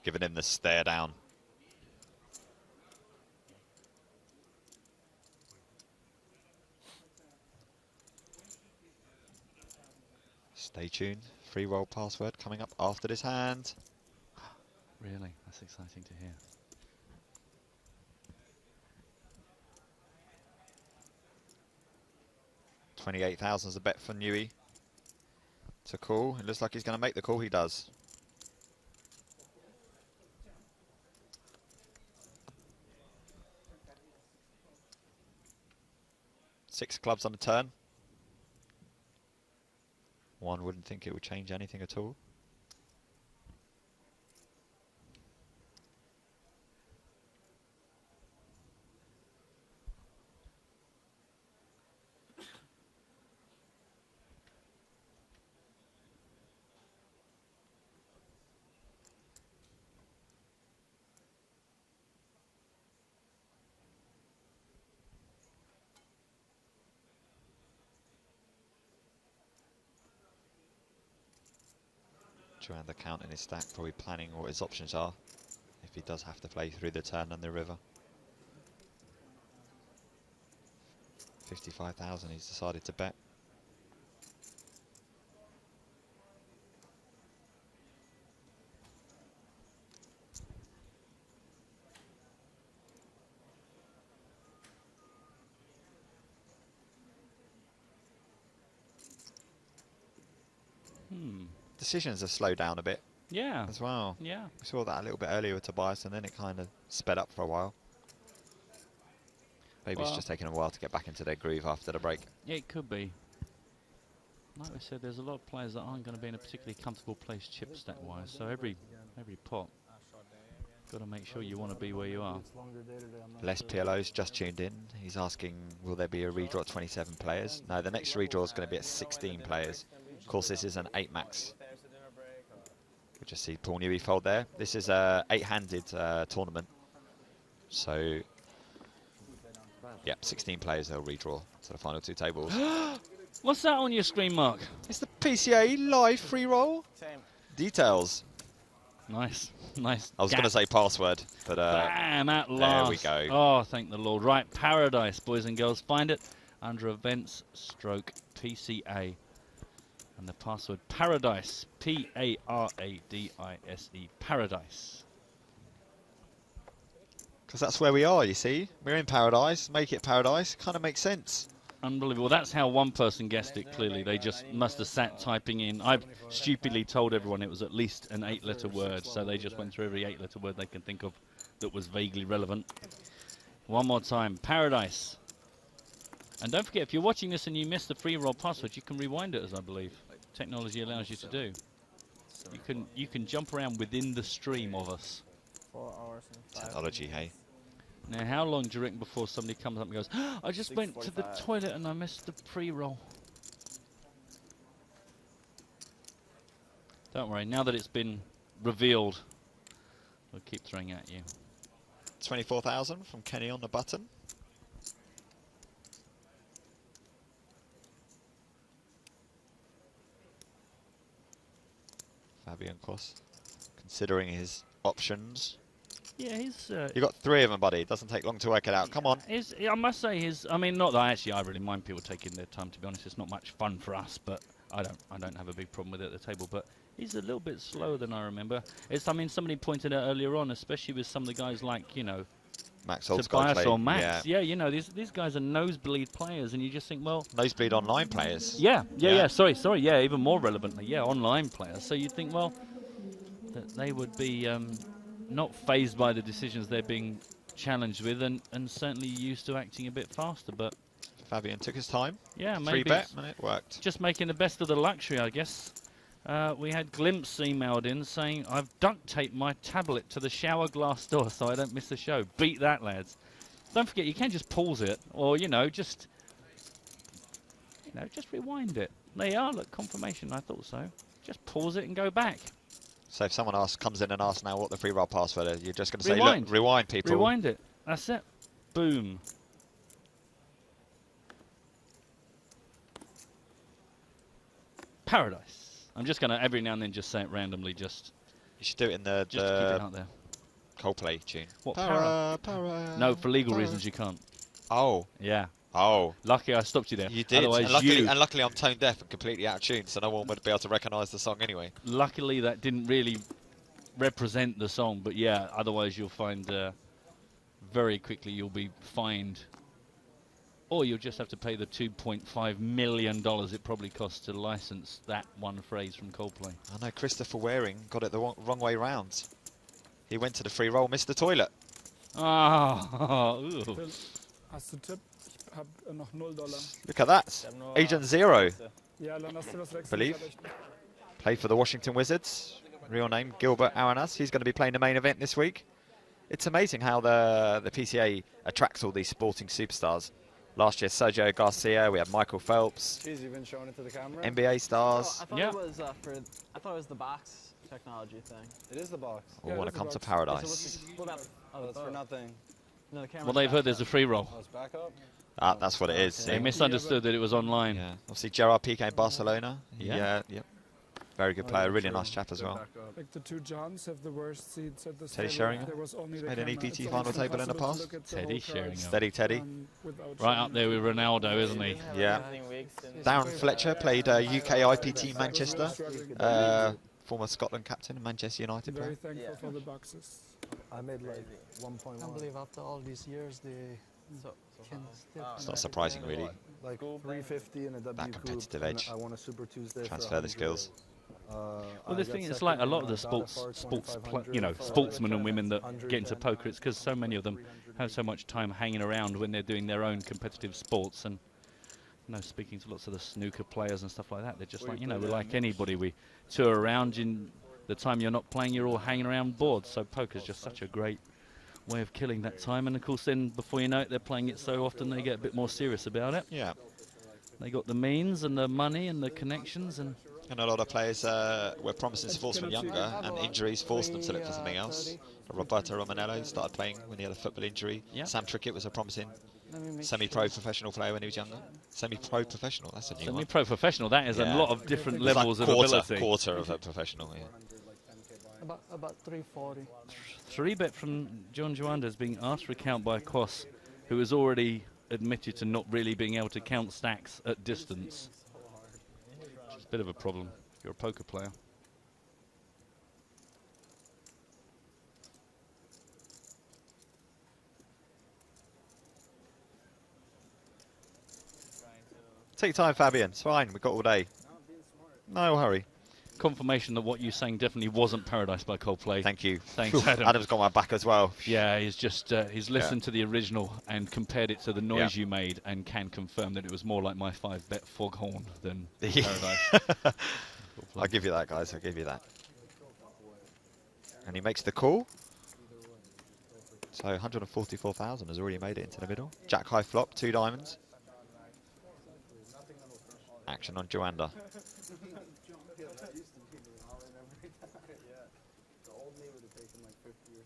Giving him the stare down. Stay tuned. Free roll password coming up after this hand. Really? That's exciting to hear. $28,000 is a bet for Newey to call. It looks like he's going to make the call. He does. Six clubs on the turn. One wouldn't think it would change anything at all. Joanda counting his stack, probably planning what his options are if he does have to play through the turn and the river. 55,000 he's decided to bet. Decisions have slowed down a bit. Yeah. As well. Yeah. We saw that a little bit earlier with Tobias, and then it kind of sped up for a while. Maybe it's just taking a while to get back into their groove after the break. Yeah, it could be. Like I said, there's a lot of players that aren't going to be in a particularly comfortable place chip stack-wise, so every pot, got to make sure you want to be where you are. Les PLO's just tuned in. He's asking, will there be a redraw at 27 players? No, the next redraw is going to be at 16 players. Of course, this is an 8 max. We just see Paul Newey fold there. This is a 8-handed tournament. So, yeah, 16 players they'll redraw to the final 2 tables. What's that on your screen, Mark? It's the PCA live free roll. Details. Nice, nice. I was going to say password, but bam, at last. There we go. Oh, thank the Lord. Right, Paradise, boys and girls. Find it under events stroke PCA. And the password Paradise, Paradise, Paradise. Because that's where we are, you see. We're in Paradise, make it Paradise. Kind of makes sense. Unbelievable. That's how one person guessed it, clearly. They just must have sat typing in. I've stupidly told everyone it was at least an 8-letter word, so they just went through every 8-letter word they can think of that was vaguely relevant. One more time. Paradise. And don't forget, if you're watching this and you missed the free roll password, you can rewind it, as I believe technology allows you to do. You can jump around within the stream of us. 4 hours and 5 Technology, hey. Now, how long do you reckon before somebody comes up and goes, oh, I just went to the toilet and I missed the pre-roll? Don't worry, now that it's been revealed, we'll keep throwing at you. 24,000 from Kenny on the button. Fabian Kos, considering his options. Yeah, he's... you got 3 of them, buddy. It doesn't take long to work it out. Come on. I must say, I mean, not that I really mind people taking their time, to be honest. It's not much fun for us, but I don't have a big problem with it at the table. But he's a little bit slower than I remember. I mean, somebody pointed out earlier on, especially with some of the guys like, you know, Max Tobias or Max. Yeah, you know, these guys are nosebleed players, and you just think, well... Nosebleed online players. Yeah. Sorry, yeah, even more relevantly, yeah, online players. So you'd think, well, that they would be not fazed by the decisions they're being challenged with, and certainly used to acting a bit faster, but... Fabian took his time. Yeah, maybe. 3-bet, and it worked. Just making the best of the luxury, I guess. We had Glimpse emailed in saying, I've duct taped my tablet to the shower glass door so I don't miss the show. Beat that, lads. Don't forget, you can just pause it, or, just rewind it. There you are, look, confirmation, I thought so. Just pause it and go back. So if someone comes in and asks now what the free roll password is, you're just going to say, rewind. Look, rewind, people. Rewind it. That's it. Boom. Paradise. I'm just going to every now and then just say it randomly. You should do it in the keep it out there. Coldplay tune. What? Para? No, for legal reasons you can't. Oh. Yeah. Oh. Lucky I stopped you there. You did. Otherwise and luckily I'm tone deaf and completely out of tune, so no one would be able to recognise the song anyway. Luckily that didn't really represent the song, but yeah, otherwise you'll find very quickly you'll be fined. Or you'll just have to pay the $2.5 million it probably costs to license that one phrase from Coldplay. I know Christopher Waring got it the wrong way round. He went to the free roll, missed the toilet. Oh. Hast du Tipp? Ich hab noch $0. Look at that. Agent Zero. Ja, dann hast du was wechseln. Believe. Played for the Washington Wizards. Real name, Gilbert Aranas. He's going to be playing the main event this week. It's amazing how the PCA attracts all these sporting superstars. Last year, Sergio Garcia. We had Michael Phelps. Jeez, you've been showing it to the camera. NBA stars. Oh, I thought it was the box technology thing. It is the box. Oh, when it comes to Paradise. That's for nothing. No, the camera's well, they've heard there's a free roll. Oh, it's back up? Ah, that's what it is. They misunderstood that it was online. Yeah. Obviously, Gerard Piqué in Barcelona. Yep. Very good player. Really nice chap as well. Like the 2 Johns have the worst seats at the Teddy table. Sheringham. There was only Made an EPT final table in the past. Teddy Sheringham. Steady Teddy. Right up there with Ronaldo, isn't he? Yeah. Darren Fletcher played UK IPT Manchester. Former Scotland captain and Manchester United player. Very thankful for the boxes. I made like 1.1. I can't believe after all these years they can still... It's not surprising, really. Like 350 and a that competitive group, edge. I won a Super Tuesday. Transfer the skills. Well, this thing, it's like a lot of the sportsmen and women that get into poker. It's because so many of them have so much time hanging around when they're doing their own competitive sports, and speaking to lots of the snooker players and stuff like that, they're just like, we're like anybody. We tour around. In the time you're not playing, you're all hanging around boards. So poker's just such a great way of killing that time. And of course, then before you know it, they're playing it so often they get a bit more serious about it. Yeah. They got the means and the money and the connections, and a lot of players were promising sports from younger, and injuries forced them to look for something else. Roberto Romanello started playing when he had a football injury. Yeah. Sam Trickett was a promising semi-pro professional player when he was younger. Semi-pro professional, that's a new one. Semi-pro professional, that is a lot of different levels of ability. Quarter of a professional, yeah. About 340. 3-bet from John Joanda is being asked for a count by Kos, who has already admitted to not really being able to count stacks at distance. It's a bit of a problem if you're a poker player. Take time, Fabian. It's fine. We've got all day. No hurry. Confirmation that what you're saying definitely wasn't Paradise by Coldplay. Thank you. Thanks, Adam. Adam's got my back as well. Yeah, he's just he's listened to the original and compared it to the noise you made, and can confirm that it was more like my 5-bet foghorn than Paradise. I'll give you that, guys. I'll give you that. And he makes the call. So 144,000 has already made it into the middle. Jack high flop, 2 diamonds. Action on Joanda.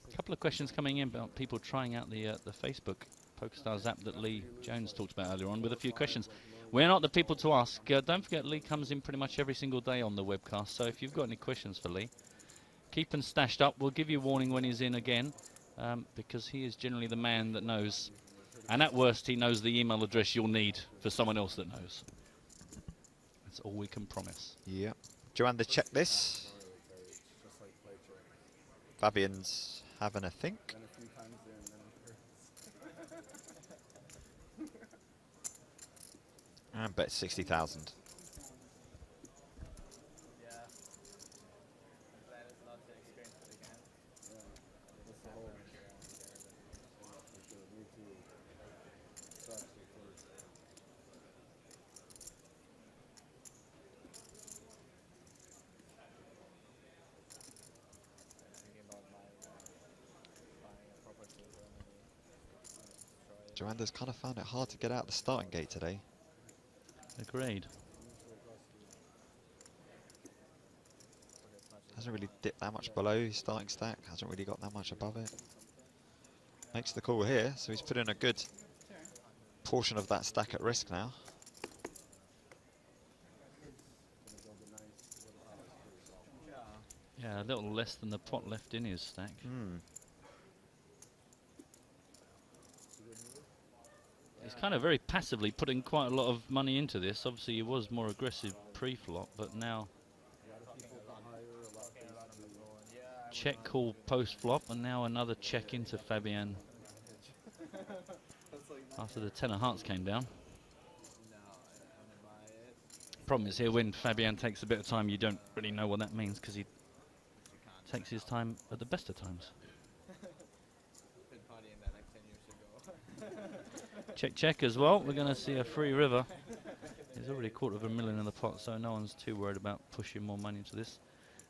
A couple of questions coming in about people trying out the Facebook PokerStars app that Lee Jones talked about earlier on, with a few questions. We're not the people to ask. Don't forget, Lee comes in pretty much every single day on the webcast, so if you've got any questions for Lee, keep them stashed up. We'll give you a warning when he's in again, because he is generally the man that knows. And at worst, he knows the email address you'll need for someone else that knows. That's all we can promise. Yeah. Joanda, check this. Fabian's having a think. And bet 60,000. Joanda's kind of found it hard to get out the starting gate today. Agreed. Hasn't really dipped that much below his starting stack, hasn't really got that much above it. Makes the call here, so he's put in a good portion of that stack at risk now. Yeah, a little less than the pot left in his stack. He's kind of very passively putting quite a lot of money into this. Obviously, he was more aggressive pre-flop, but now check call post-flop, and now another check into Fabian after the 10 of hearts came down. Problem is here, when Fabian takes a bit of time, you don't really know what that means, because he takes his time at the best of times. Check, check as well. We're going to see a free river. There's already $250,000 in the pot, so no one's too worried about pushing more money into this.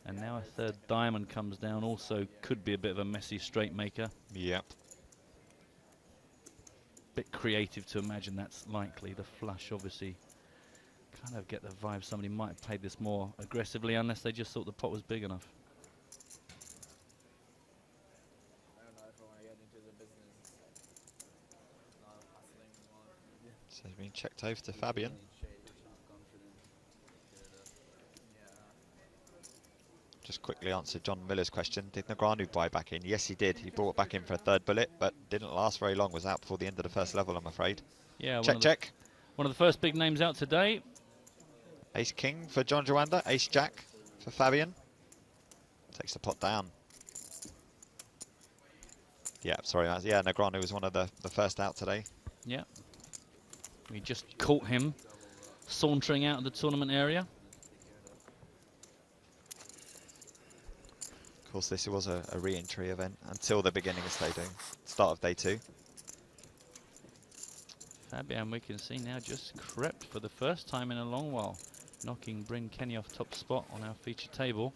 And now a third diamond comes down. Also could be a bit of a messy straight maker. Yep. Bit creative to imagine that's likely. The flush, obviously, kind of get the vibe somebody might have played this more aggressively, unless they just thought the pot was big enough. So he's been checked over to Fabian. Just quickly answered John Miller's question. Did Negreanu buy back in? Yes, he did. He brought back in for a third bullet, but didn't last very long. Was out before the end of the first level, I'm afraid. Yeah. Check, check. One of the first big names out today. Ace King for John Joanda. Ace Jack for Fabian. Takes the pot down. Yeah, sorry. Yeah, Negreanu was one of the first out today. Yeah. We just caught him sauntering out of the tournament area. course, this was a re-entry event until the beginning of start of day 2. Fabian, we can see now, just crept for the first time in a long while, knocking Bryn Kenny off top spot on our feature table.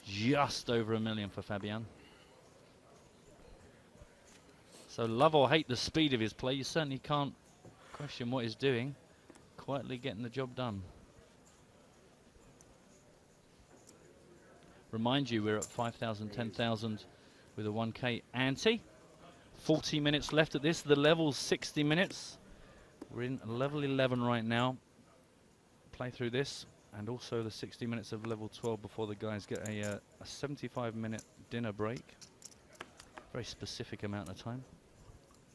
Just over $1 million for Fabian. So love or hate the speed of his play, you certainly can't question what he's doing. Quietly getting the job done. Remind you, we're at 5,000, 10,000 with a 1K ante. 40 minutes left at this. The level's 60 minutes. We're in level 11 right now. Play through this, and also the 60 minutes of level 12 before the guys get a 75-minute dinner break. Very specific amount of time.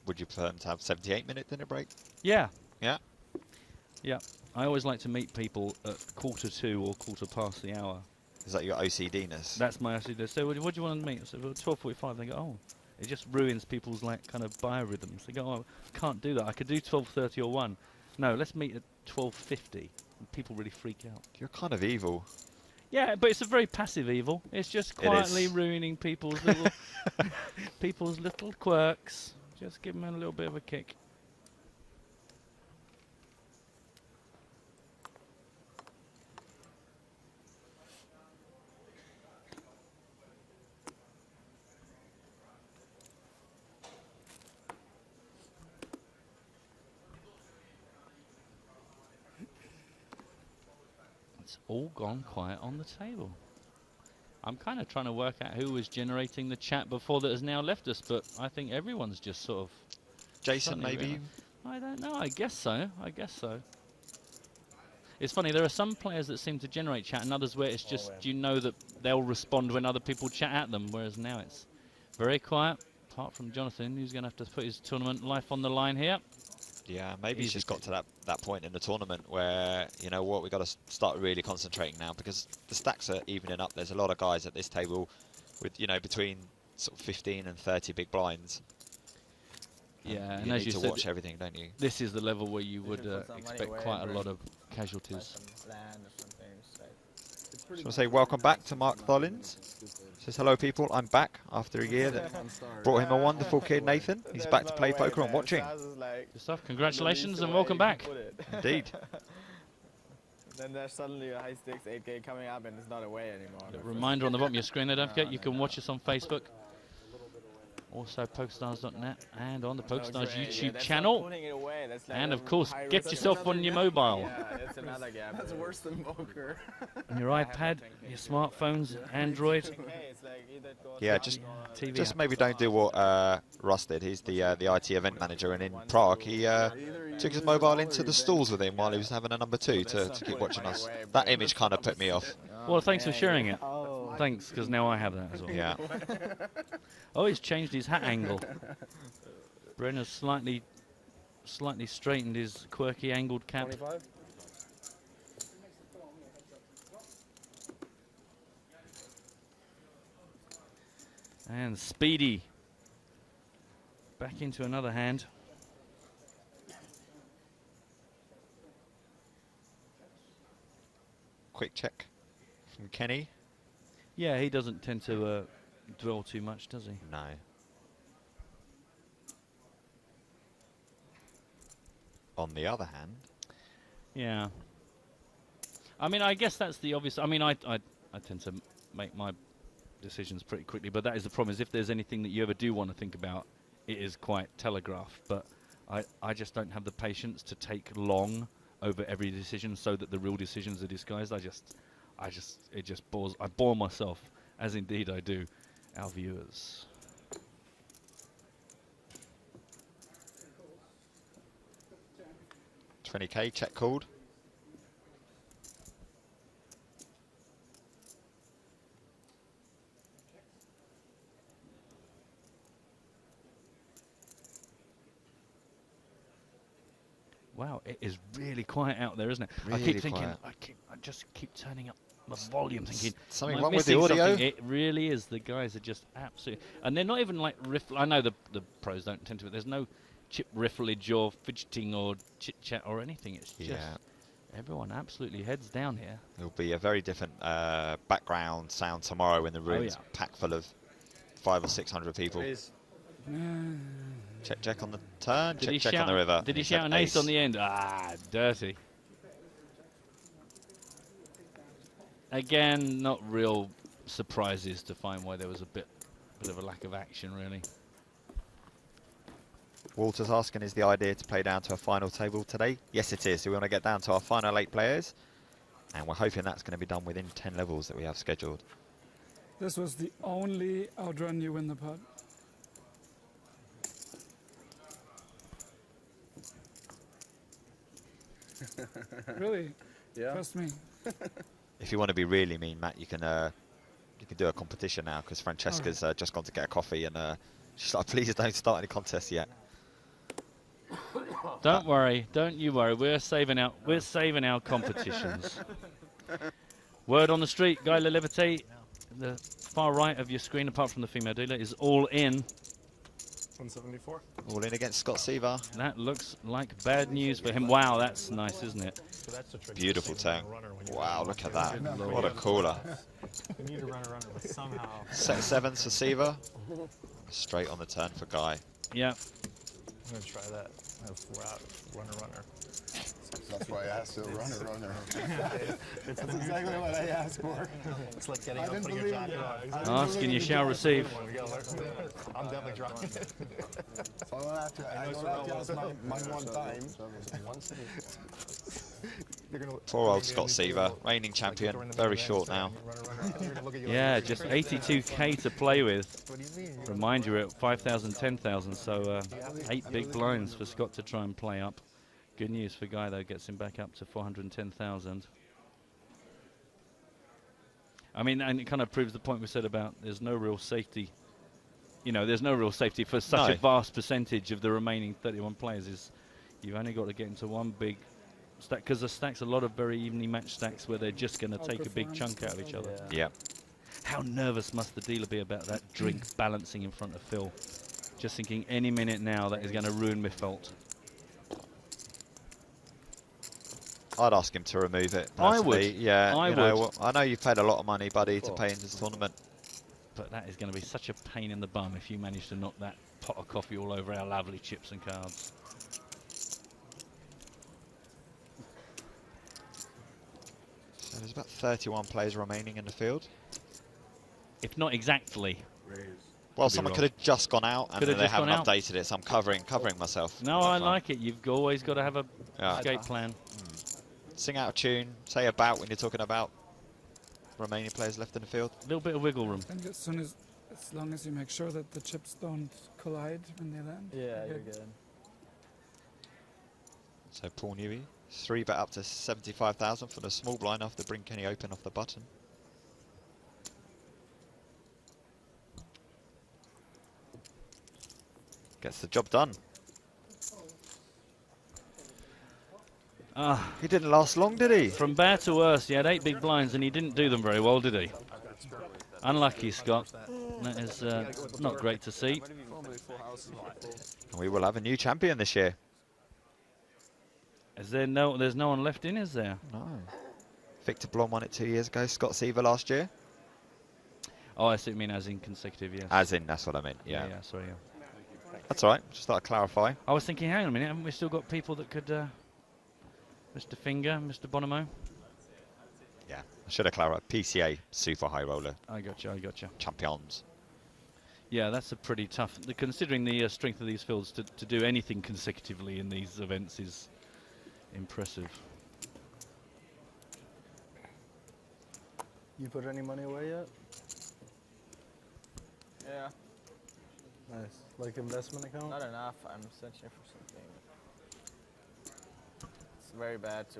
Would you prefer them to have 78-minute dinner break? Yeah. Yeah? Yeah. I always like to meet people at 1:45 or 1/4 the hour. Is that your OCD-ness? That's my OCD. So what do you want to meet? So 12:45, they go, oh. It just ruins people's like kind of biorhythms. They go, oh, I can't do that. I could do 12:30 or 1. No, let's meet at 12:50. And people really freak out. You're kind of evil. Yeah, but it's a very passive evil. It's just quietly ruining people's little people's little quirks. Just give them a little bit of a kick. It's all gone quiet on the table. I'm kind of trying to work out who was generating the chat before that has now left us, but I think everyone's just sort of... Jason, maybe? I don't know. I guess so. I guess so. It's funny, there are some players that seem to generate chat and others where it's just, you know that they'll respond when other people chat at them, whereas now it's very quiet, apart from Jonathan, who's going to have to put his tournament life on the line here. Yeah, maybe he's just got to that point in the tournament where, you know what, we've got to start really concentrating now, because the stacks are evening up. There's a lot of guys at this table with, you know, between sort of 15 and 30 big blinds. Yeah, and you as need you to said, watch everything, don't you? This is the level where you would expect quite a lot of casualties. So I say welcome back to Mark Thollins. Says hello people, I'm back after a year that brought him a wonderful kid, Nathan. He's back to play poker and watching. Good stuff, congratulations and welcome back. Indeed. Then there's suddenly a high stakes 8K coming up and it's not away anymore. Reminder on the bottom of your screen, don't forget you can watch us on Facebook. Also PokerStars.net and on the PokerStars YouTube channel. And of course, get yourself on your mobile. Yeah, that's another gap. That's worse than poker. On your iPad, your smartphones, Android. Yeah, just maybe don't do what Russ did. He's the IT event manager, and in Prague he took his mobile into the stalls with him while he was having a number 2 to keep watching us. That image kind of put me off. Well, thanks for sharing it. Thanks, because now I have that as well. Yeah. Oh, he's changed his hat angle. Brenner's slightly straightened his quirky angled cap. 25? And Speedy back into another hand. Quick check from Kenny. Yeah, he doesn't tend to dwell too much, does he? No. On the other hand... Yeah. I mean, I guess that's the obvious... I mean, I tend to make my decisions pretty quickly, but that is the problem, is if there's anything that you ever do want to think about, it is quite telegraphed. But I just don't have the patience to take long over every decision so that the real decisions are disguised. It just bores... I bore myself, as indeed I do our viewers. $20K, check called. Wow, it is really quiet out there, isn't it? Really I keep thinking, quiet. I just keep turning up the volume, thinking, Something am I wrong with the missing audio? something? It really is. The guys are just absolutely, and they're not even like I know the pros don't tend to, but there's no chip rifflage or fidgeting or chit chat or anything. It's just Everyone absolutely heads down here. It'll be a very different background sound tomorrow when the room's packed full of 500 or 600 people. Check on the turn, check on the river. Did he shout an ace on the end? Ah, dirty. Again, not real surprises to find why there was a bit of a lack of action, really. Walter's asking, is the idea to play down to a final table today? Yes, it is. So we want to get down to our final 8 players, and we're hoping that's going to be done within 10 levels that we have scheduled. This was the only outrun you win the pot. Really? Yeah. Trust me. If you want to be really mean, Matt, you can do a competition now, because Francesca's just gone to get a coffee, and she's like, please don't start any contests yet. Don't worry, don't you worry. We're saving our competitions. Word on the street, Guy Lelevite, the far right of your screen, apart from the female dealer, is all in. 174. All in against Scott Seaver. That looks like bad news for him. Wow, that's nice, isn't it? Beautiful turn. Wow, look at that. What a cooler. We need to run a runner, but somehow. Set 7s for Seaver. Straight on the turn for Guy. Yeah. I'm going to try that. I have 4 out. Runner. That's why I asked you, runner. That's exactly what I asked for. It's like getting up, putting your jacket on. Asking you shall receive. I'm definitely trying. So I don't have to ask my one time. 4-old Scott Seaver, reigning champion, very short now. Yeah, just 82k to play with. Remind you, at 5,000, 10,000, so 8 big blinds for Scott to try and play up. Good news for Guy, though, gets him back up to 410,000. I mean, and it kind of proves the point we said about there's no real safety. You know, there's no real safety for such a vast percentage of the remaining 31 players. Is you've only got to get into one big stack, because the stack's a lot of very evenly matched stacks where they're just going to take a big chunk out of each other. Yeah. How nervous must the dealer be about that drink balancing in front of Phil? Just thinking any minute now that is going to ruin my fault. I'd ask him to remove it. I would. Yeah, I would. I know you've paid a lot of money, buddy, to play in this tournament. But that is going to be such a pain in the bum if you manage to knock that pot of coffee all over our lovely chips and cards. So there's about 31 players remaining in the field. If not exactly. Well, someone could have just gone out and then they haven't updated it, so I'm covering myself. No, I like it. You've always got to have a escape plan. Sing out a tune, say about when you're talking about remaining players left in the field. A little bit of wiggle room. I think as long as you make sure that the chips don't collide when they land. Yeah, you're good. So Paul Newey, 3-bet up to 75,000 for the small blind after Bring Kenny open off the button. Gets the job done. He didn't last long, did he? From bad to worse, he had 8 big blinds and he didn't do them very well, did he? Unlucky, Scott. That is not great to see. We will have a new champion this year. Is there there's no one left in, is there? No. Victor Blom won it 2 years ago. Scott Seaver last year. Oh, I see what you mean, as in consecutive, yes. As in, that's what I meant, yeah. Yeah, sorry, yeah. That's all right, just thought I'd clarify. I was thinking, hang on a minute, haven't we still got people that could... Mr. Finger, Mr. Bonomo? Yeah, I should have clarified. PCA, super high roller. I got you. Champions. Yeah, that's a pretty tough... Considering the strength of these fields, to do anything consecutively in these events is impressive. You put any money away yet? Yeah. Nice. Like investment account? Not enough. I'm searching for something. It's very bad to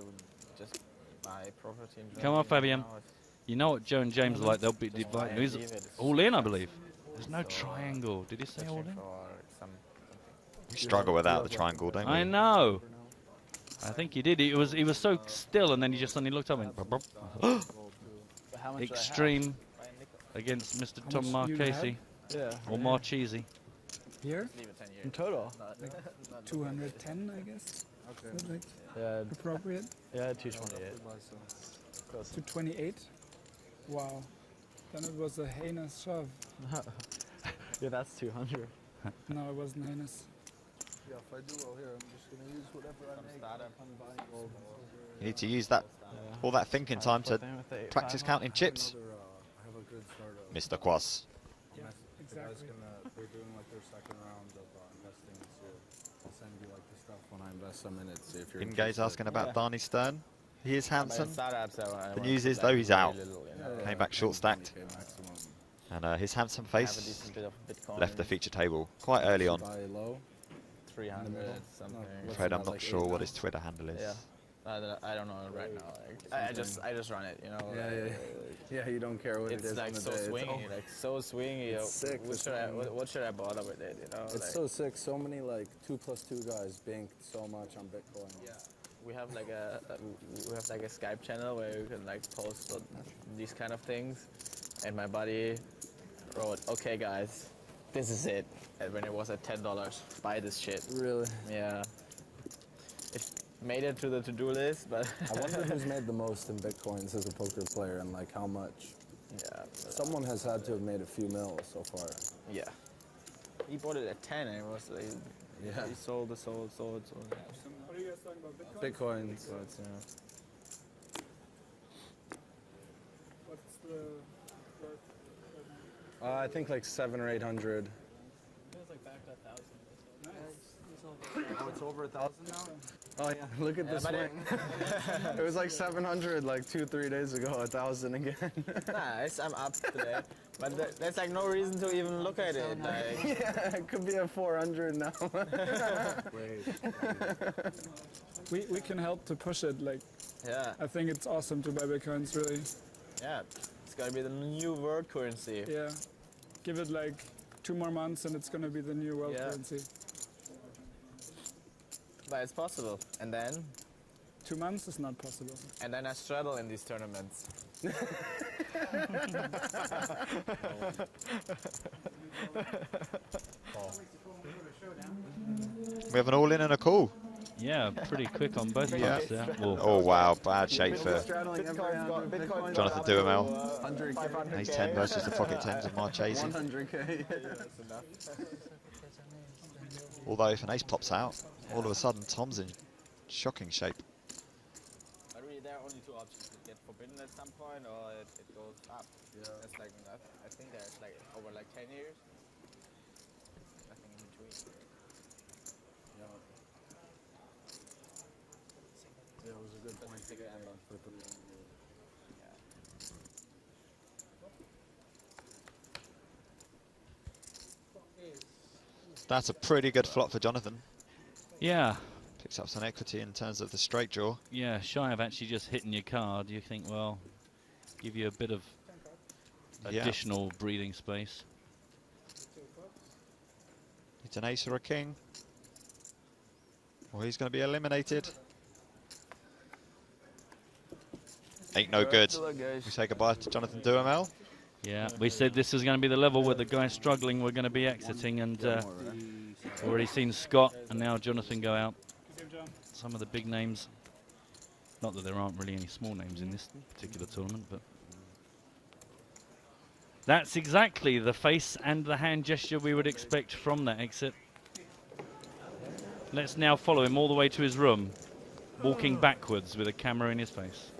just buy property in Germany. Come on, Fabian. You know what Joe and James are like. They'll be divided. He's all in, I believe. There's no triangle. Did he say all in? We struggle without the triangle, don't we? I know. I think he did. He was so still, and then he just suddenly looked up and went, extreme against Mr. Tom Marchese. Yeah. Or Marchese. Here? In total? Like 210, I guess. Is that like Yeah. appropriate? Yeah, 228. 228? Wow. Then it was a heinous shove. Yeah, that's 200. No, it wasn't heinous. Yeah, if I do well here, I'm just going to use whatever I make. You need to use that all that thinking time to practice counting chips. Mr. Quas. Yeah, exactly. They're doing like their second round of investing this year. I'll send you like the stuff when I invest some in it. See if you're Ingay's asking about Darnie Stern. He is handsome. Startups, The news is though he's out. Came back short stacked. And his handsome face left the feature table quite early on. Buy low, 300 something. I'm afraid I'm not sure what his Twitter handle is. Yeah. I don't know right now. Like, I just run it, you know. Yeah, you don't care what it it's is. like on the so day. swingy, like so swingy. It's sick. What should I bother with it? You know. It's like, so sick. So many like 2+2 guys banked so much on Bitcoin. Yeah. We have like a Skype channel where you can like post these kind of things, and my buddy wrote, "Okay, guys, this is it." And when it was at $10, buy this shit. Really? Yeah. It made it to the to-do list, but I wonder who's made the most in Bitcoins as a poker player and like how much. Yeah. Someone has had to have made a few mil so far. Yeah. He bought it at 10 and it was like, Yeah. he sold. What are you guys talking about? Bitcoins. Bitcoins, yeah. What's the worth? I think like 700 or 800. It's like back to 1,000. Oh, it's over 1,000 now? Oh yeah, look at this swing. It was like 700 like 2-3 days ago, 1,000 again. Nice, I'm up today. But there's like no reason to even look at it. Like. Yeah, it could be at 400 now. We can help to push it. Like, Yeah. I think it's awesome to buy Bitcoins, really. Yeah, it's gonna be the new world currency. Yeah. Give it like 2 more months and it's gonna be the new world currency. But it's possible. And then? 2 months is not possible. And then I straddle in these tournaments. We have an all-in and a call. Yeah, pretty quick on both parts there. Oh wow, bad shape for Jonathan Duhamel. He's 10 versus the pocket 10s of Marchese. 100k. Although if an ace pops out, all of a sudden Tom's in shocking shape. But really, there are only 2 options: it gets forbidden at some point, or it goes up. Yeah. That's like enough. I think there's like over like 10 years, nothing in between. Yeah, it was a good point to get on for the That's a pretty good flop for Jonathan. Yeah. Picks up some equity in terms of the straight draw. Yeah, shy of actually just hitting your card, you think, well, give you a bit of additional breathing space. It's an ace or a king. Or he's going to be eliminated. Ain't no good. We say goodbye to Jonathan Duhamel. Yeah, we said this was going to be the level where the guys struggling were going to be exiting, and already seen Scott and now Jonathan go out. Some of the big names. Not that there aren't really any small names in this particular tournament, but that's exactly the face and the hand gesture we would expect from that exit. Let's now follow him all the way to his room, walking backwards with a camera in his face.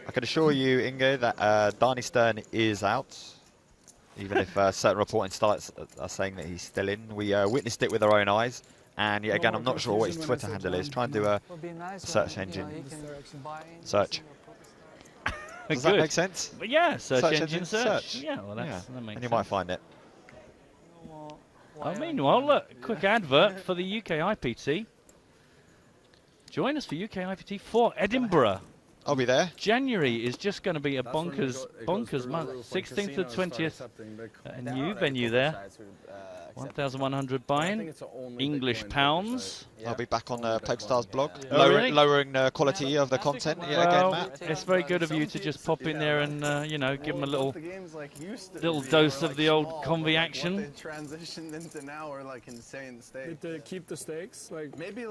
I can assure you, Inge, that Darnie Stern is out. Even if certain reporting starts are saying that he's still in. We witnessed it with our own eyes. And yet again, I'm not sure what his Twitter handle is. Try and do a search engine search. Does that make sense? But yeah, search engine search. Yeah, well, that makes and you sense. might find it. Oh, meanwhile, look, quick advert for the UK IPT. Join us for UK IPT for Edinburgh. I'll be there. January is just going to be a bonkers month. 16th to 20th, a new venue there. 1,100 buy-in, English pounds. I'll be back on the PokerStars blog, Oh, really? lowering the quality of the content again, Matt. It's very good of you to just pop in there and you know, give them a little dose of the old convy action. What they transitioned into now are like insane stakes. Did they keep the stakes? Maybe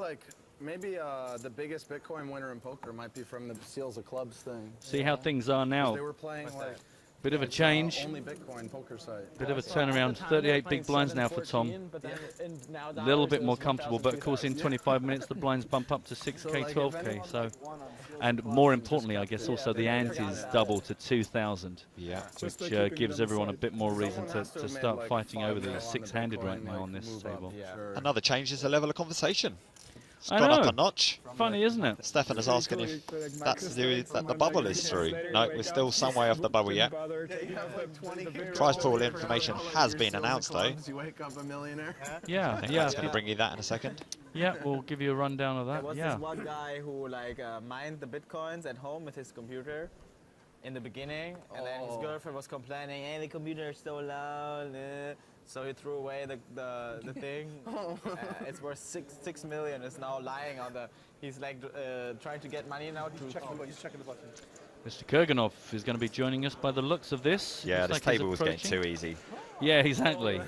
the biggest Bitcoin winner in poker might be from the Seals of Clubs thing. See how things are now. They were playing like bit of a change. Only Bitcoin poker site. Bit of a turnaround. 38 big blinds now for Tom. A little bit more comfortable, but of course in 25 minutes the blinds bump up to 6k, 12k. So, and more importantly, I guess also the antes double to 2,000. Yeah, which gives everyone a bit more reason to start fighting over these six-handed right now on this table. Another change is the level of conversation. It's I gone know. up a notch. Funny, isn't it? Stefan is asking if that's to do with that the bubble is through. No, we're still some way off the bubble yet. Prize pool information has been announced though. You wake up a millionaire. Yeah, I think Matt's going to bring you that in a second. Yeah, we'll give you a rundown of that. There was Yeah. this one guy who mined the bitcoins at home with his computer in the beginning, and then his girlfriend was complaining, "Hey, the computer is so loud." So he threw away the thing. It's worth six million. It's now lying on the. He's trying to get money now to. He's checking the button. Mr. Kurganov is going to be joining us by the looks of this. Yeah, Looks this like he's table was getting approaching. too easy. Yeah, exactly.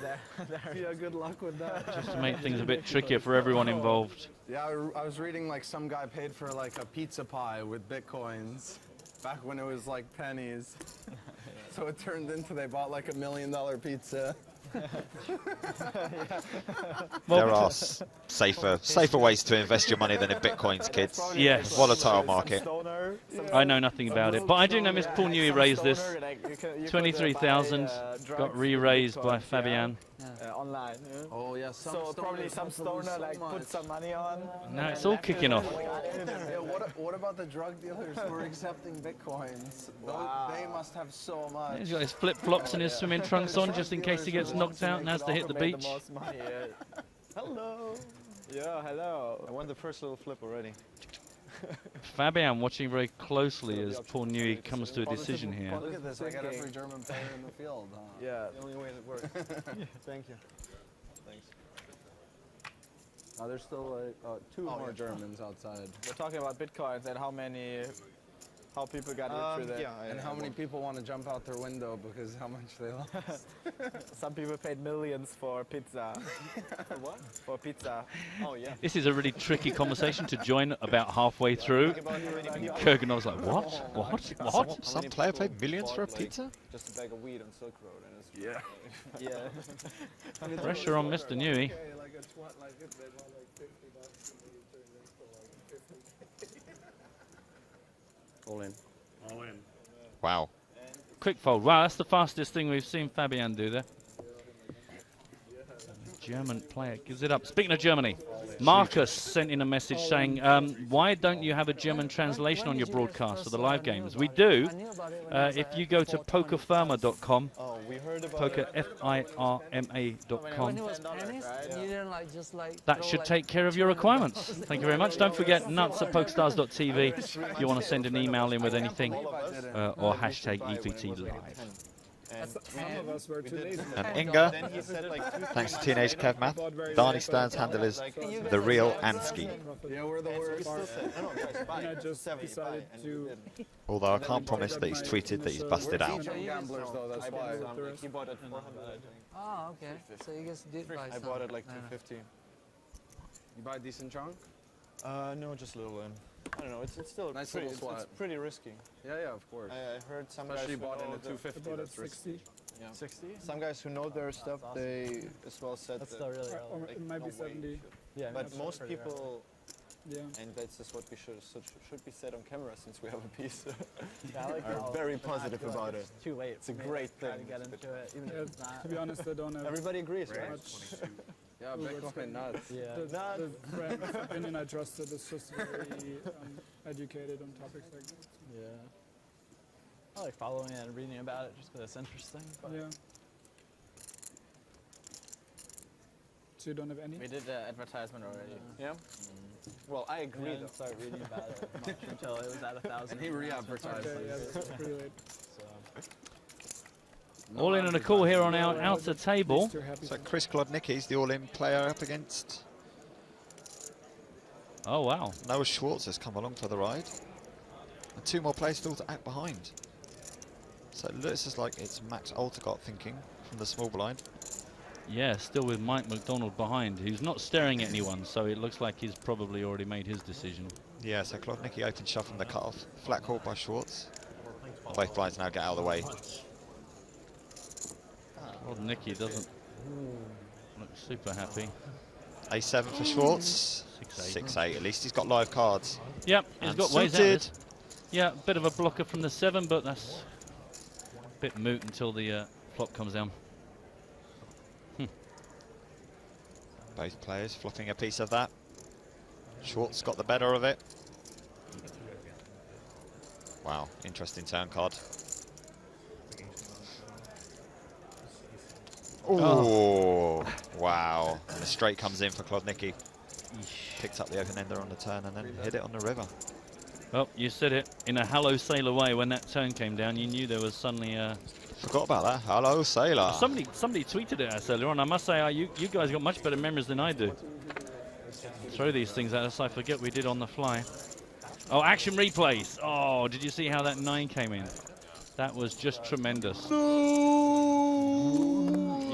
Yeah, good luck with that. Just to make things a bit trickier for everyone involved. Yeah, I was reading some guy paid for a pizza pie with bitcoins back when it was pennies. So it turned into they bought $1 million pizza. There are safer ways to invest your money than in bitcoins, kids. Yes. Volatile market. I know nothing about it, but I do know Miss Paul Newey raised this. 23,000 got re-raised by Fabian. Online. Oh yeah, so probably some stoner put some money on. Now it's all kicking off. Yeah, what about the drug dealers who are accepting bitcoins? They must have so much. He's got his flip-flops and his swimming trunks on just in case he gets knocked out and has to hit the beach. Hello. Yeah, hello. I won the first little flip already. Fabian watching very closely as Paul Newey comes to a decision here. Look at this, I got every German player in the field. Huh? Yeah. The only way it works. Thank you. Thanks. There's still two more Germans outside. We're talking about bitcoins and how people got rich with it. Yeah, and how many people want to jump out their window because how much they lost. Some people paid millions for pizza. For what? For pizza. Oh yeah. This is a really tricky conversation to join about halfway through. And Kurganov's like, what? What? Some player paid millions for a pizza? Just a bag of weed on Silk Road, and it's yeah. Pressure on Mr. Newey. All in. All in. Wow. Quick fold. Wow, that's the fastest thing we've seen Fabian do there. German player gives it up. Speaking of Germany, Marcus sent in a message saying, why don't you have a German translation on your broadcast for the live games? We do. If you go to pokerfirma.com, pokerfirma.com, that should take care of your requirements. Thank you very much. Don't forget nuts at pokerstars.tv if you want to send an email in with anything, or hashtag EPT Live. Some of us were too lazy. And Inga, thanks to Teenage Kev Math, Darnie Stern's handle is the real Ansky. Yeah, we're the worst. And I just decided to... Although I can't promise that he's tweeted that he's busted out. Gamblers though, that's why. He bought it 400. Oh, okay. So you guys did buy I some. bought it 250. You buy a decent chunk? No, just a little. I don't know. It's still Nice pretty, little swat. it's pretty risky. Yeah, of course. I heard some Especially guys bought who in know at the- 250. About at That's risky. 60. Yeah. 60? Some guys who know their stuff, they as well said That's that still really Or early. it might be 70. Yeah, but that's most pretty people, Yeah. and that's just what we should be said on camera since we have a piece, Yeah, I like are how very they're not positive good. about it. It's too late. It's a for me great to try to thing. get into it, even if it's not. To be honest, I don't have Everybody agrees, right? much. Yeah, Bitcoin nuts. Yeah. The brand of opinion I trusted is just very educated on topics like this. Yeah. I like following it and reading about it just because it's interesting. But Yeah. So you don't have any? We did the advertisement already. Yeah? Well, I agree. I didn't start reading about it much until it was at 1,000. And he re-advertised. Okay, yeah, that's pretty late. All in on a call here on our outer table. So Chris Klodnicki's the all-in player up against. Oh wow! Noah Schwartz has come along for the ride, and 2 more players still to act behind. So it looks as like it's Max Altegott thinking from the small blind. Yeah, still with Mike McDonald behind, who's not staring at anyone, so it looks like he's probably already made his decision. Yeah, so Klodnicki open shove from the cutoff, flat call by Schwartz. Both blinds now get out of the way. Klodnicki doesn't look super happy. A7 for Schwartz. 6-8. 6-8. At least he's got live cards. Yep, he's And got ways out of suited. this. Yeah, bit of a blocker from the 7, but that's a bit moot until the flop comes down. Both players flopping a piece of that. Schwartz got the better of it. Wow, interesting turn card. Oh, wow. And the straight comes in for Klodnicki. Picked up the open ender on the turn and then hit it on the river. Well, you said it in a hello sailor way when that turn came down. You knew there was suddenly Forgot about that. Hello, sailor. Somebody tweeted at us earlier on. I must say, you guys got much better memories than I do. Throw these things at us. I forget we did on the fly. Oh, action replays. Oh, did you see how that 9 came in? That was just tremendous.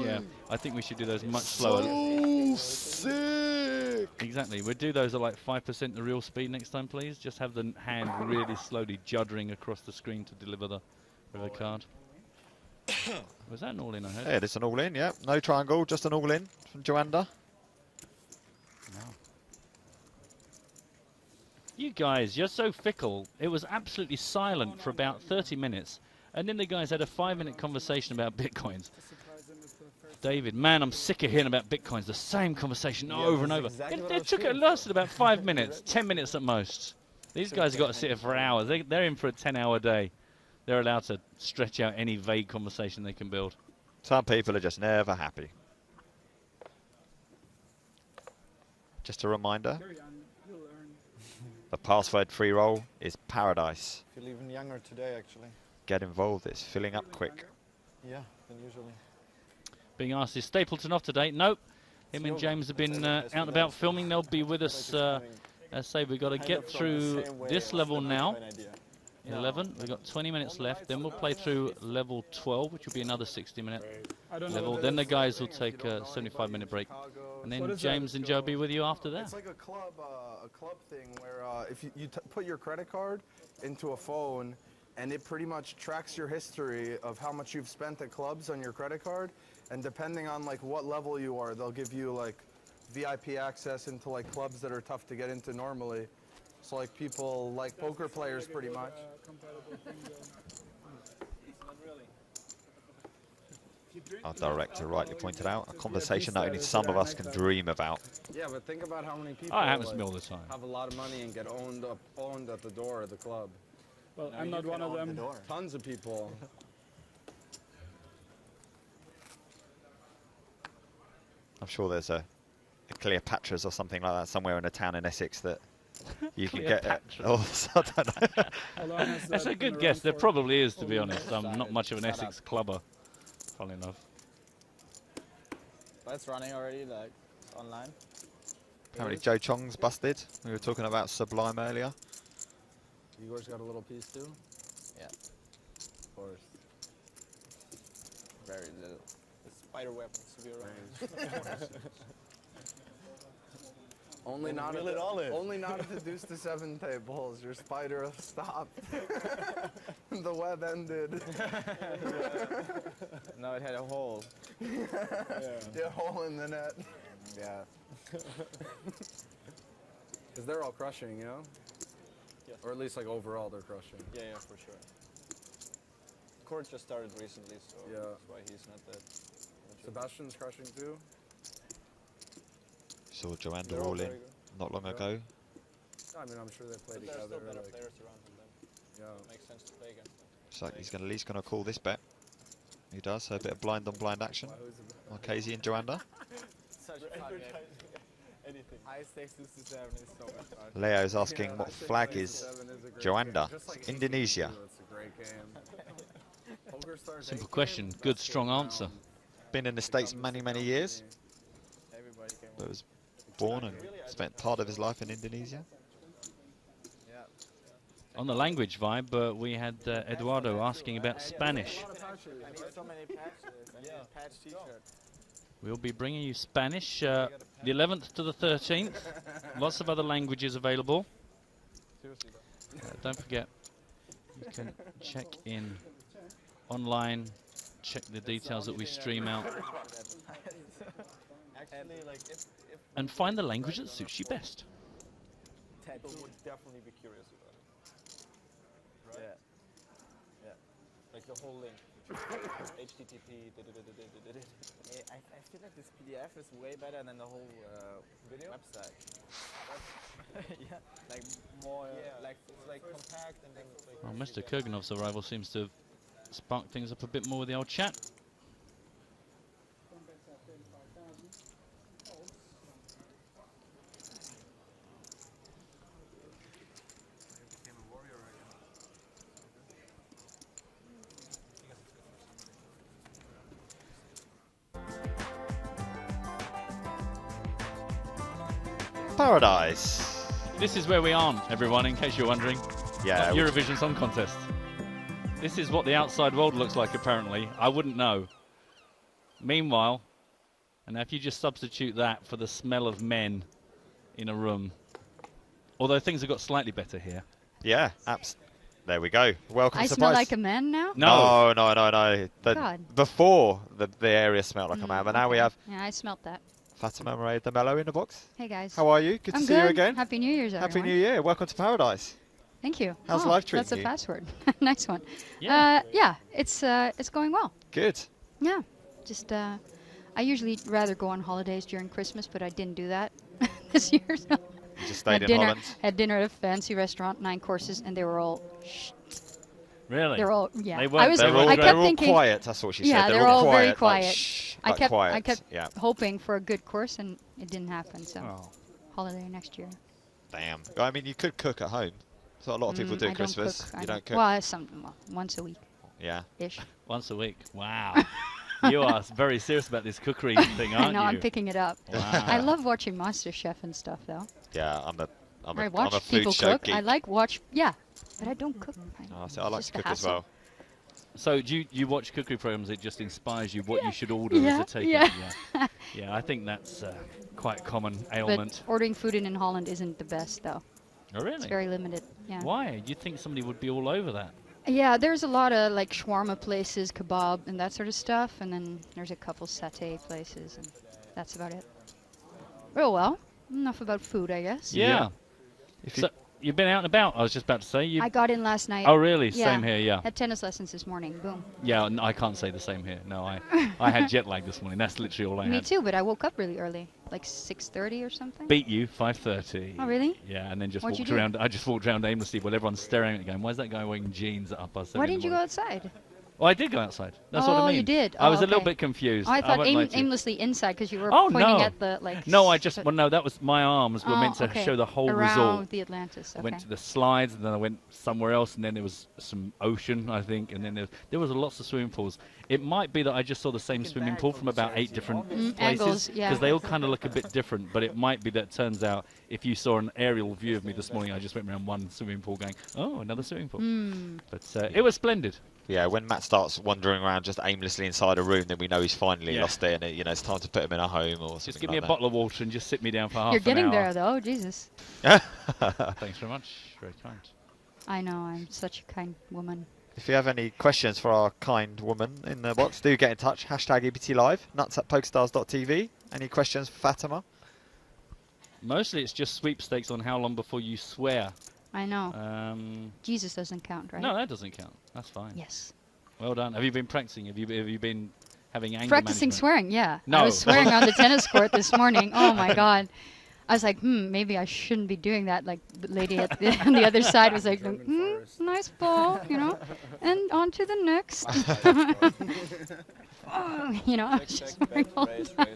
Yeah, I think we should do those much slower. So sick. Exactly. We'll do those at like 5% the real speed next time, please. Just have the hand really slowly juddering across the screen to deliver the river card. Was that an all-in, I heard? Yeah, it's an all-in, yeah. No triangle, just an all-in from Joanda. You guys, you're so fickle. It was absolutely silent for about 30 minutes. And then the guys had a 5-minute conversation about Bitcoins. David, man, I'm sick of hearing about Bitcoins. The same conversation over and over. It lasted about 5 minutes, 10 minutes at most. These guys have got to sit here for hours. They're in for a 10-hour day. They're allowed to stretch out any vague conversation they can build. Some people are just never happy. Just a reminder, the password free roll is paradise. I feel even younger today, actually. Get involved, it's filling up quick. Yeah, than usually. Being asked, is Stapleton off today? Nope. Him and James have been out and about filming. They'll be with us. As I say, we've got to get through this level now. 11. We've got 20 minutes left. Then we'll play through level 12, which will be another 60-minute level. Then the guys will take a 75-minute break. And then James and Joe will be with you after that. It's like a club thing where if you put your credit card into a phone, and it pretty much tracks your history of how much you've spent at clubs on your credit card. And depending on like what level you are, they'll give you like VIP access into like clubs that are tough to get into normally. So like people like poker players pretty much. Our director rightly pointed out, a conversation that only some of us can dream about. Yeah, but think about how many people Oh, it happens to me all the time. have a lot of money and get owned at the door of the club. Well, I'm not one of them. Tons of people. I'm sure there's a Cleopatra's or something like that somewhere in a town in Essex that you can get. Oh, I don't know. That's a good guess. There probably is, to be honest. I'm not much of an Essex clubber, funnily enough. But it's running already, like, online. Apparently Joe Chong's busted. We were talking about Sublime earlier. Igor's got a little piece too? Yeah. Of course. Very little. The spider web needs to be around. Only not at the deuce to 7 tables. Your spider stopped. The web ended. No, it had a hole. Yeah, a hole in the net. Yeah. Because they're all crushing, you know? Yes. Or at least like overall they're crushing. Yeah, yeah, for sure. Court just started recently, so yeah, that's why he's not that. Sebastian's crushing too. Saw Joanda all in not long ago. I mean, I'm sure they play But together. there are still better like, players around than them. Yeah. It makes sense to play against them. Looks like he's at least going to call this bet. He does, so a bit of blind on blind action. Marchese and Joanda. such a fun game. High stakes 2 to 7 is so much fun. Leo's asking what flag is Joanda, Indonesia. Simple question, good strong answer. Been in the States many, many years. But was born and spent part of his life in Indonesia. On the language vibe, we had Eduardo asking about Spanish. We'll be bringing you Spanish the 11th to the 13th. Lots of other languages available. Don't forget, you can check in online, check the details that we stream out, and find the language that suits you best. People would definitely be curious about it. Right? Yeah. Like the whole link. HTTP. I feel like this PDF is way better than the whole video website. Yeah, like more, like it's like compact and then. Well, Mr. Kurganov's arrival seems to have sparked things up a bit more with the old chat. Paradise. This is where we aren't, everyone, in case you're wondering. Yeah. Not Eurovision Song Contest. This is what the outside world looks like, apparently. I wouldn't know. Meanwhile, and if you just substitute that for the smell of men in a room, although things have got slightly better here. Yeah, there we go. Welcome I to smell Spice. like a man now? No. God. Before, the area smelled like a man, but now we have Yeah, I smelt that. Fatima Maria de Mello in the box. Hey, guys. How are you? Good to see you again. Happy New Year's, everyone. Happy New Year. Welcome to Paradise. Thank you. How's life treating That's you? a password. Nice one. Yeah. Yeah, it's going well. Good. Yeah, just I usually rather go on holidays during Christmas, but I didn't do that this year. So You just stayed in Holland. Had dinner at a fancy restaurant, 9 courses, and they were all. Really? They're all yeah. They I was. They're all, I kept all thinking, quiet. That's what she yeah, said. they're all quiet, very quiet. Like, shh, I like kept quiet. Yeah. hoping for a good course, and it didn't happen. So Oh. holiday next year. Damn. I mean, you could cook at home. That's what a lot of people do I at don't Christmas. cook. You don't cook. Well, once a week. Yeah. Ish. Once a week. Wow. You are very serious about this cookery thing, aren't I know. you? I'm picking it up. Wow. I love watching MasterChef and stuff, though. Yeah, I'm I a watch food people show cook. geek. I like watch. Yeah, but I don't cook. So I like just to a cook as hassle. well. So do you watch cookery programs? It just inspires you what you should order Yeah, as a takeout. yeah. Yeah, I think that's quite common But ailment. ordering food in Holland isn't the best, though. Oh, really? It's very limited. Yeah. Why? You'd think somebody would be all over that. Yeah, there's a lot of like shawarma places, kebab, and that sort of stuff, and then there's a couple satay places, and that's about it. Oh well, enough about food, I guess. Yeah. So you've been out and about. I was just about to say. I got in last night. Oh, really? Yeah. Same here. Yeah. Had tennis lessons this morning. Boom. Yeah, I can't say the same here. No, I had jet lag this morning. That's literally all I Me had. too, but I woke up really early, like 6:30 or something. Beat you 5:30. Oh, really? Yeah, and then just What'd you walked do? around. I just walked around aimlessly while everyone's staring at me, going, "Why is that guy wearing jeans at half past 7 Why in the didn't you go morning?" outside? Well, I did go outside. That's what I Oh, mean. you did? I was Oh, a little okay. bit confused. Oh, I thought won't lie to you. aimlessly inside because you were Oh, pointing no. at the like. No, I just well, no. That was my arms were Oh, meant to okay. show the whole Around resort. the Atlantis. I Okay. went to the slides, and then I went somewhere else, and then there was some ocean, I think, and then there was lots of swimming pools. It might be that I just saw the same swimming pool from about 8 different places, angles, yeah. because they all kind of look a bit different. But it might be that it turns out if you saw an aerial view of me this morning, I just went around one swimming pool, going, "Oh, another swimming pool." But it was splendid. Yeah, when Matt starts wandering around just aimlessly inside a room, then we know he's finally lost it, and it's time to put him in a home or something. Just give me like a bottle of water and just sit me down for half You're an getting hour. there, though. Jesus. Thanks very much. Very kind. I know. I'm such a kind woman. If you have any questions for our kind woman in the box, do get in touch. Hashtag EBT Live, nuts@pokerstars.tv. Any questions for Fatima? Mostly it's just sweepstakes on how long before you swear. I know. Jesus doesn't count, right? No, that doesn't count. That's fine. Yes. Well done. Have you been practicing? Have you been having anger Practicing management? swearing, yeah. No. I was swearing on the tennis court this morning. Oh my God. I was like, maybe I shouldn't be doing that. Like the lady at on the other side was like, nice ball, you know, and on to the next. Oh, you know, I was just swearing all the time.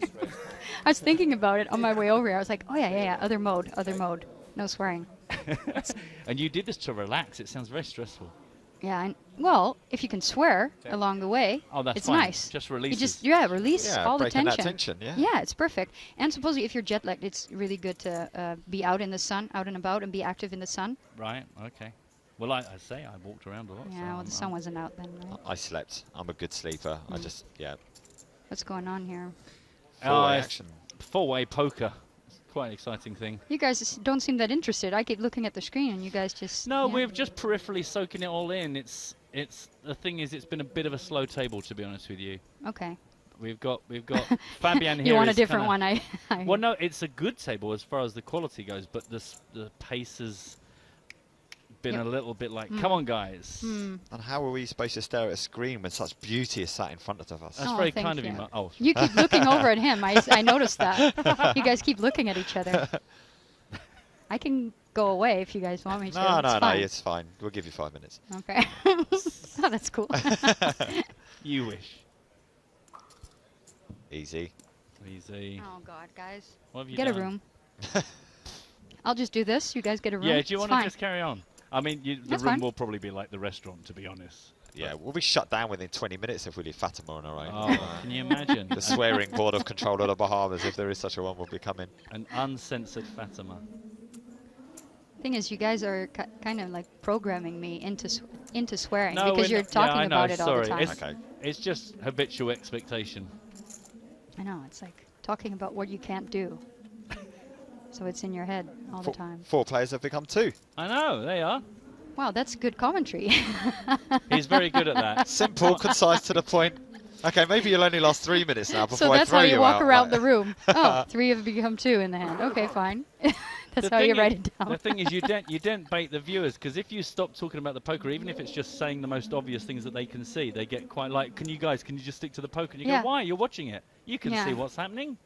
I was thinking about it on my way over here. I was like, oh yeah, other mode, no swearing. And you did this to relax. It sounds very stressful. Yeah, well, if you can swear along the way, it's fine. nice. Just You release. just release all the tension. That tension, yeah. Yeah, it's perfect. And supposedly, if you're jet lagged, it's really good to be out in the sun, out and about, and be active in the sun. Right. Okay. Well, I say I walked around a lot. Yeah, well, the sun wasn't out then, right? I slept. I'm a good sleeper. I just, What's going on here? Four-way action. Four-way poker. It's quite an exciting thing. You guys don't seem that interested. I keep looking at the screen, and you guys just... No, we're just peripherally soaking it all in. The thing is, it's been a bit of a slow table, to be honest with you. Okay. We've got Fabian here. You want a different one? Well, no, it's a good table as far as the quality goes, but the pace has been a little bit like, come on, guys. And how are we supposed to stare at a screen when such beauty is sat in front of us? That's very kind of you. Oh, you keep looking over at him. I noticed that. You guys keep looking at each other. I can go away if you guys want me to. No, it's fine. We'll give you 5 minutes. Okay. Oh, that's cool. You wish. Easy. Oh, God, guys. What have you Get done? a room. I'll just do this. You guys get a room. Yeah, do you want to fine. just carry on? I mean, the room will probably be like the restaurant, to be honest. Yeah, we'll be shut down within 20 minutes if we leave Fatima on our own. Oh, can you imagine? The swearing board of control of the Bahamas, if there is such a one, will be coming. An uncensored Fatima. Thing is, you guys are kind of like programming me into swearing No, because you're talking I know, about it all the time. It's just habitual expectation. I know, it's like talking about what you can't do. So it's in your head all the time. 4 players have become 2. I know, they are. Wow, that's good commentary. He's very good at that. Simple, concise, to the point. Okay, maybe you'll only last 3 minutes now before So that's I throw how you walk out, around like. the room. Oh, 3 have become 2 in the hand. Okay, fine. That's how you write it down. The thing is, you don't bait the viewers, because if you stop talking about the poker, even if it's just saying the most obvious things that they can see, they get quite like, can you just stick to the poker? And you Yeah. go, why? You're watching it. You can see what's happening.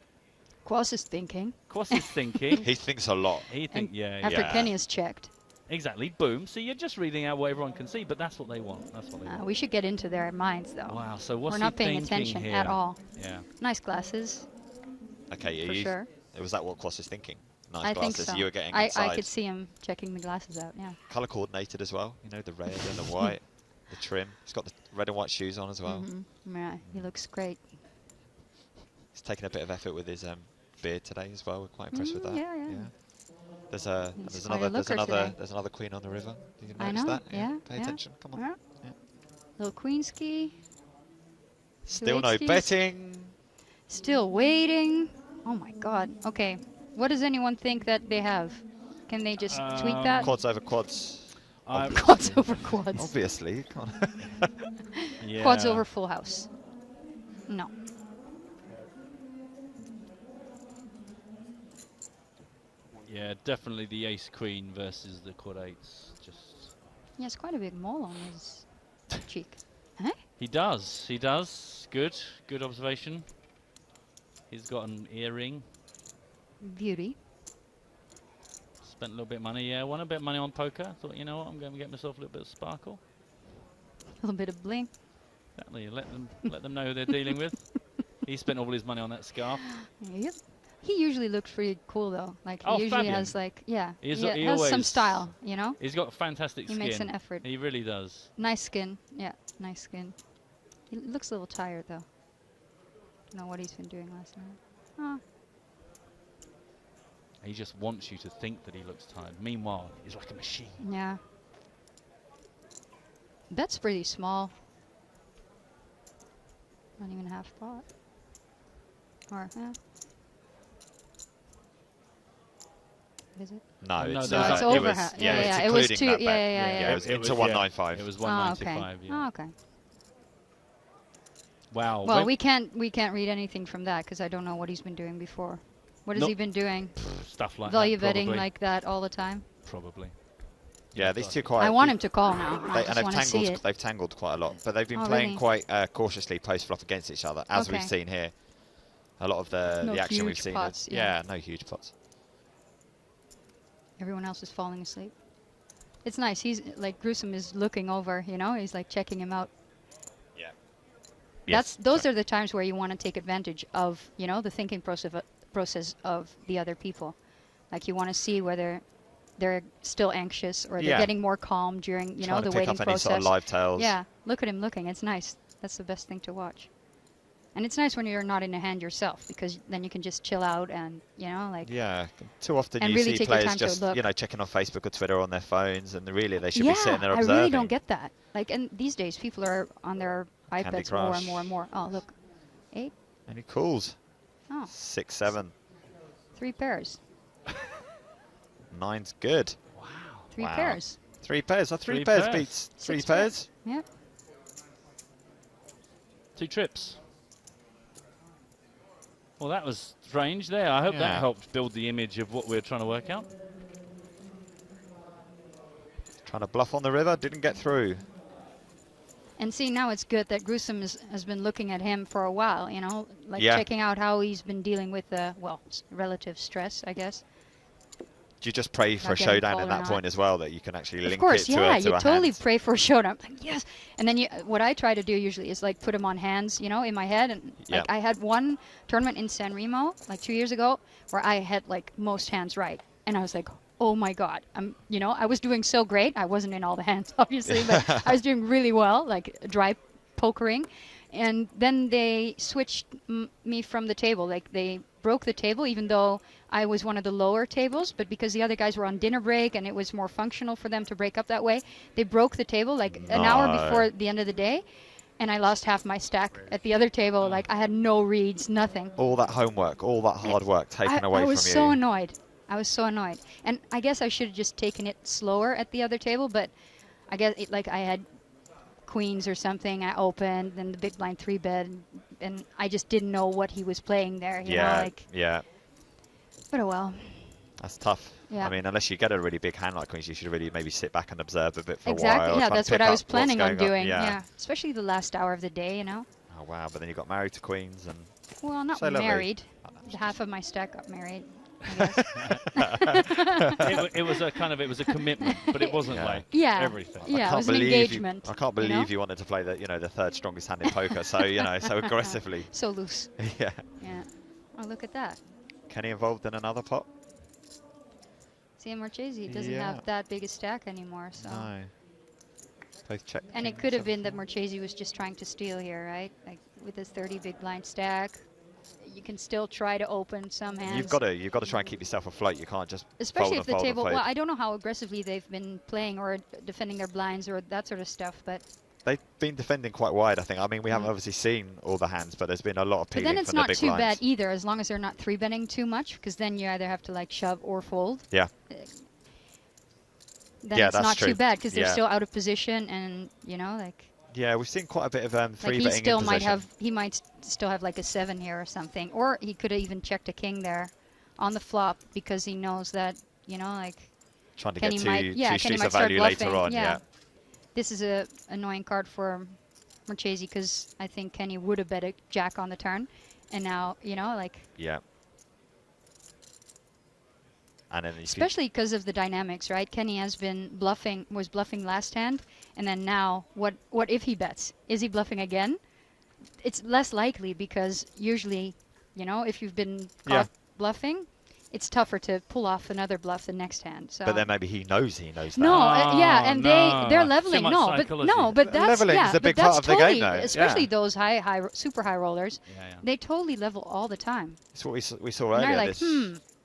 Quas is thinking. Quas is thinking. He thinks a lot. After Kenny is checked. Exactly. Boom. So you're just reading out what everyone can see, but that's what they want. That's what they want. We should get into their minds, though. Wow. So what's We're not he paying thinking attention here? at all. Yeah. Nice glasses. Okay, For sure. Was that what Quas is thinking? Nice I glasses. think so. You were getting I inside. could see him checking the glasses out, yeah. Colour coordinated as well. You know, the red and the white, the trim. He's got the red and white shoes on as well. Yeah, he looks great. He's taken a bit of effort with his beard today as well. We're quite impressed with that. Yeah. There's He's quite a looker today. another queen on the river. Did you I notice know, that? yeah. Pay attention. Come on. Yeah. Yeah. Little queen ski. Still no skis. betting. Still waiting. Oh my God. Okay. What does anyone think that they have? Can they just tweet that? Quads over quads. Quads over quads. Obviously. Yeah. Quads over full house. No. Yeah, definitely the ace queen versus the quad eights. Just. He has quite a big mole on his cheek. Huh? He does. He does. Good. Good observation. He's got an earring. Beauty. Spent a little bit of money. Yeah, won a bit of money on poker. Thought, you know what, I'm going to get myself a little bit of sparkle. A little bit of bling. Exactly. Let them know who they're dealing with. He spent all his money on that scarf. Yep. He usually looks pretty cool though. Like he usually Fabian. has like he He has some style, you know. He's got fantastic He skin. makes an effort. He really does. Nice skin. Yeah, nice skin. He looks a little tired though. Don't know what he's been doing last night. Oh. He just wants you to think that he looks tired. Meanwhile, he's like a machine. Yeah. That's pretty small. Not even half pot. Or yeah. Is it? No, No, it's, it's it over was, half. yeah, Yeah, it's it was including two. that bet. Yeah. It was into 195. It was Oh, 195. okay. Yeah. Oh, okay. Wow. Well, we can't read anything from that because I don't know what he's been doing before. What has he been doing? Stuff like Value that. betting probably. like that all the time. Probably. Yeah, these two quite. I want him to call now. I And just want to see it. they've tangled quite a lot, but they've been Oh, playing really? quite cautiously post flop against each other, as we've Okay. seen here. A lot of the No action we've huge seen. pots, is, yeah. no huge pots. Everyone else is falling asleep. It's nice. He's like Gruesome is looking over. You know, he's like checking him out. Yeah. Those are the times where you want to take advantage of, you know, the thinking process process of the other people. Like you want to see whether they're still anxious or they're getting more calm during, you know, the waiting process. Any sort of live tells. Yeah, look at him looking. It's nice. That's the best thing to watch. And it's nice when you're not in a hand yourself, because then you can just chill out and, you know, like... Yeah, too often you really see players just, you know, checking on Facebook or Twitter on their phones, and really they should be sitting there observing. I really don't get that. Like, and these days people are on their iPads more and more and more. Oh, look. 8. Any calls? Oh. 6, 7. 3 pairs. 9's good. Wow. 3 pairs. 3 pairs. 3 pairs beats 3 pairs. Yep. 2 trips. Well, that was strange there. I hope that helped build the image of what we're trying to work out. Trying to bluff on the river, didn't get through. And see, now it's good that Gruesome has been looking at him for a while, you know, like checking out how he's been dealing with the, well, relative stress, I guess. Do you just pray for a showdown at that point as well, that you can actually link it to a hand? Of course, yeah, you totally pray for a showdown. Like, yes. And then what I try to do usually is like put them on hands, you know, in my head. And like I had one tournament in San Remo like 2 years ago where I had like most hands right. And I was like, oh my God, you know, I was doing so great. I wasn't in all the hands, obviously, but I was doing really well, like dry pokering. And then they switched me from the table. Like they broke the table, even though I was one of the lower tables, but because the other guys were on dinner break and it was more functional for them to break up that way, they broke the table like an hour before the end of the day, and I lost half my stack at the other table. Like I had no reads, nothing. All that homework, all that hard work taken away from you. I was so annoyed. I was so annoyed. And I guess I should have just taken it slower at the other table, but I guess like I had queens or something. I opened, then the big blind 3-bet, and I just didn't know what he was playing there. You know, like, but oh well. That's tough. Yeah. I mean, unless you get a really big hand like queens, you should really maybe sit back and observe a bit for a while. Exactly. Yeah, that's what I was planning on doing. Yeah. Especially the last hour of the day, you know. Oh wow! But then you got married to queens and. Well, not married. Half of my stack got married. it was a commitment, but it wasn't like everything. Yeah, it was an engagement. I can't believe you wanted to play the third strongest hand in poker. So so aggressively. So loose. Yeah. Yeah. Oh, look at that. Kenny involved in another pot. See, Marchese doesn't have that big a stack anymore, so. No. Both check. And it could have been that Marchese was just trying to steal here, right? Like with his 30 big blind stack. You can still try to open some hands. You've got to try and keep yourself afloat. You can't just especially fold if the table. and Well, I don't know how aggressively they've been playing or defending their blinds or that sort of stuff, but they've been defending quite wide. I think. I mean, we haven't obviously seen all the hands, but there's been a lot of peeling. But then it's from not the big too blinds. bad either, as long as they're not 3-betting too much, because then you either have to like shove or fold. Yeah. Then it's not too bad because they're still out of position, and you know, like. Yeah, we've seen quite a bit of 3-betting. Like he still might have, he might still have like a 7 here or something, or he could have even checked a king there on the flop because he knows that, you know, like. Trying to get two streets of value later on. Yeah. This is a annoying card for Marchese because I think Kenny would have bet a jack on the turn, and now, you know, like. Yeah. And then especially because of the dynamics, right? Kenny was bluffing last hand, and then now, what if he bets? Is he bluffing again? It's less likely because usually, you know, if you've been caught bluffing, it's tougher to pull off another bluff the next hand. So. But then maybe he knows that. No, and they're leveling. But that's leveling is a big part of the game, though. Especially those super high rollers. They totally level all the time. It's what we saw earlier. Like,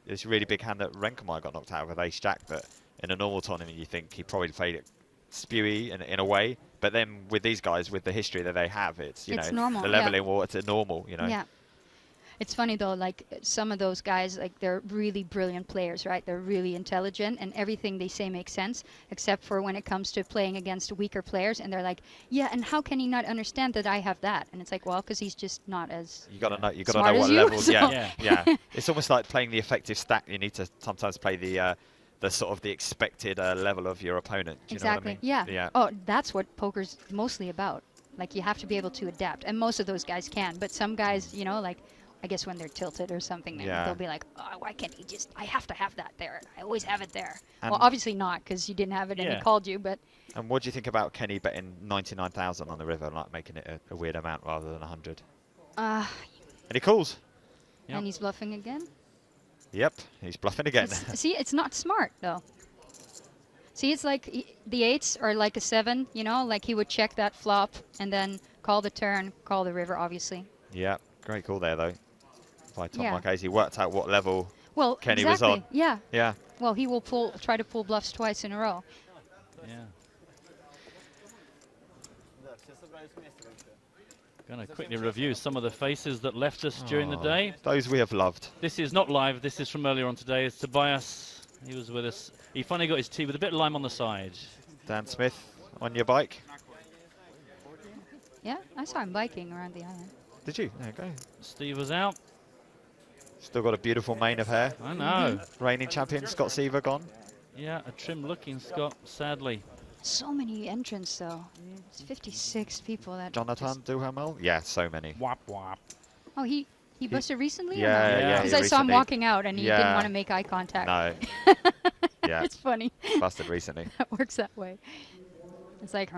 this really big hand that Renkemeyer got knocked out with ace jack, but in a normal tournament you think he probably played it spewy in a way, but then with these guys, with the history that they have, it's normal, the leveling it's normal, you know. Yeah. It's funny though, like some of those guys, like they're really brilliant players, right? They're really intelligent and everything they say makes sense, except for when it comes to playing against weaker players, and they're like, yeah, and how can he not understand that I have that? And it's like, well, because he's just not as you got to know what level. So yeah. It's almost like playing the effective stack. You need to sometimes play the sort of the expected level of your opponent. Do you know what I mean? Yeah. Oh, that's what poker's mostly about. Like you have to be able to adapt, and most of those guys can, but some guys, you know, like. I guess when they're tilted or something, they'll be like, oh, why can't he just, I have to have that there. I always have it there. And well, obviously not, because you didn't have it and he called you, but. And what do you think about Kenny betting 99,000 on the river, like making it a weird amount rather than 100? And he calls. Yep. And he's bluffing again. Yep, he's bluffing again. See, it's not smart, though. See, it's like the 8s are like a 7, you know? Like he would check that flop and then call the turn, call the river, obviously. Yeah, great call there, though. By Tom Marchese, worked out what level Kenny was on. Yeah. Yeah. Well, he will try to pull bluffs twice in a row. Yeah. Going to quickly review some of the faces that left us during the day. Those we have loved. This is not live. This is from earlier on today. It's Tobias. He was with us. He finally got his tee with a bit of lime on the side. Dan Smith on your bike. Yeah, I saw him biking around the island. Did you? There you go. Steve was out. Still got a beautiful mane of hair. I know. Reigning champion Scott Seaver gone. Yeah, a trim-looking Scott, sadly. So many entrants, though. It's 56 people. That Jonathan Duhamel? Yeah, so many. Wap wap. Oh, he busted recently? Yeah. Because I saw him walking out and he didn't want to make eye contact. No. Yeah. It's funny. Busted recently. That works that way. It's like,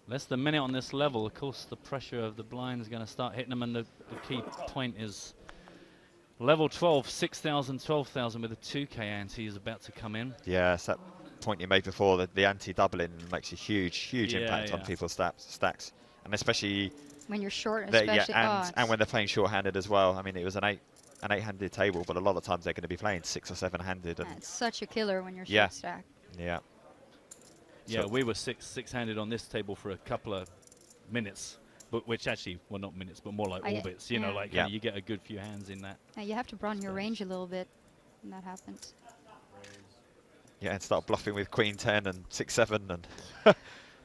Less than a minute on this level. Of course, the pressure of the blind is going to start hitting them, and the key point is level 12, 6,000, 12,000 with a 2K ante is about to come in. Yeah, it's that point you made before, that the anti-doubling makes a huge impact on people's stacks. And especially when you're short, especially. And when they're playing short-handed as well. I mean, it was an eight-handed table, but a lot of times they're going to be playing 6 or 7-handed. Yeah, it's such a killer when you're short stacked. Yeah. Yeah, So we were six-handed on this table for a couple of minutes, but which actually, well, not minutes, but more like orbits. You know, like you get a good few hands in that. You have to broaden your range a little bit when that happens. Yeah, and start bluffing with Queen 10 and 6-7 and.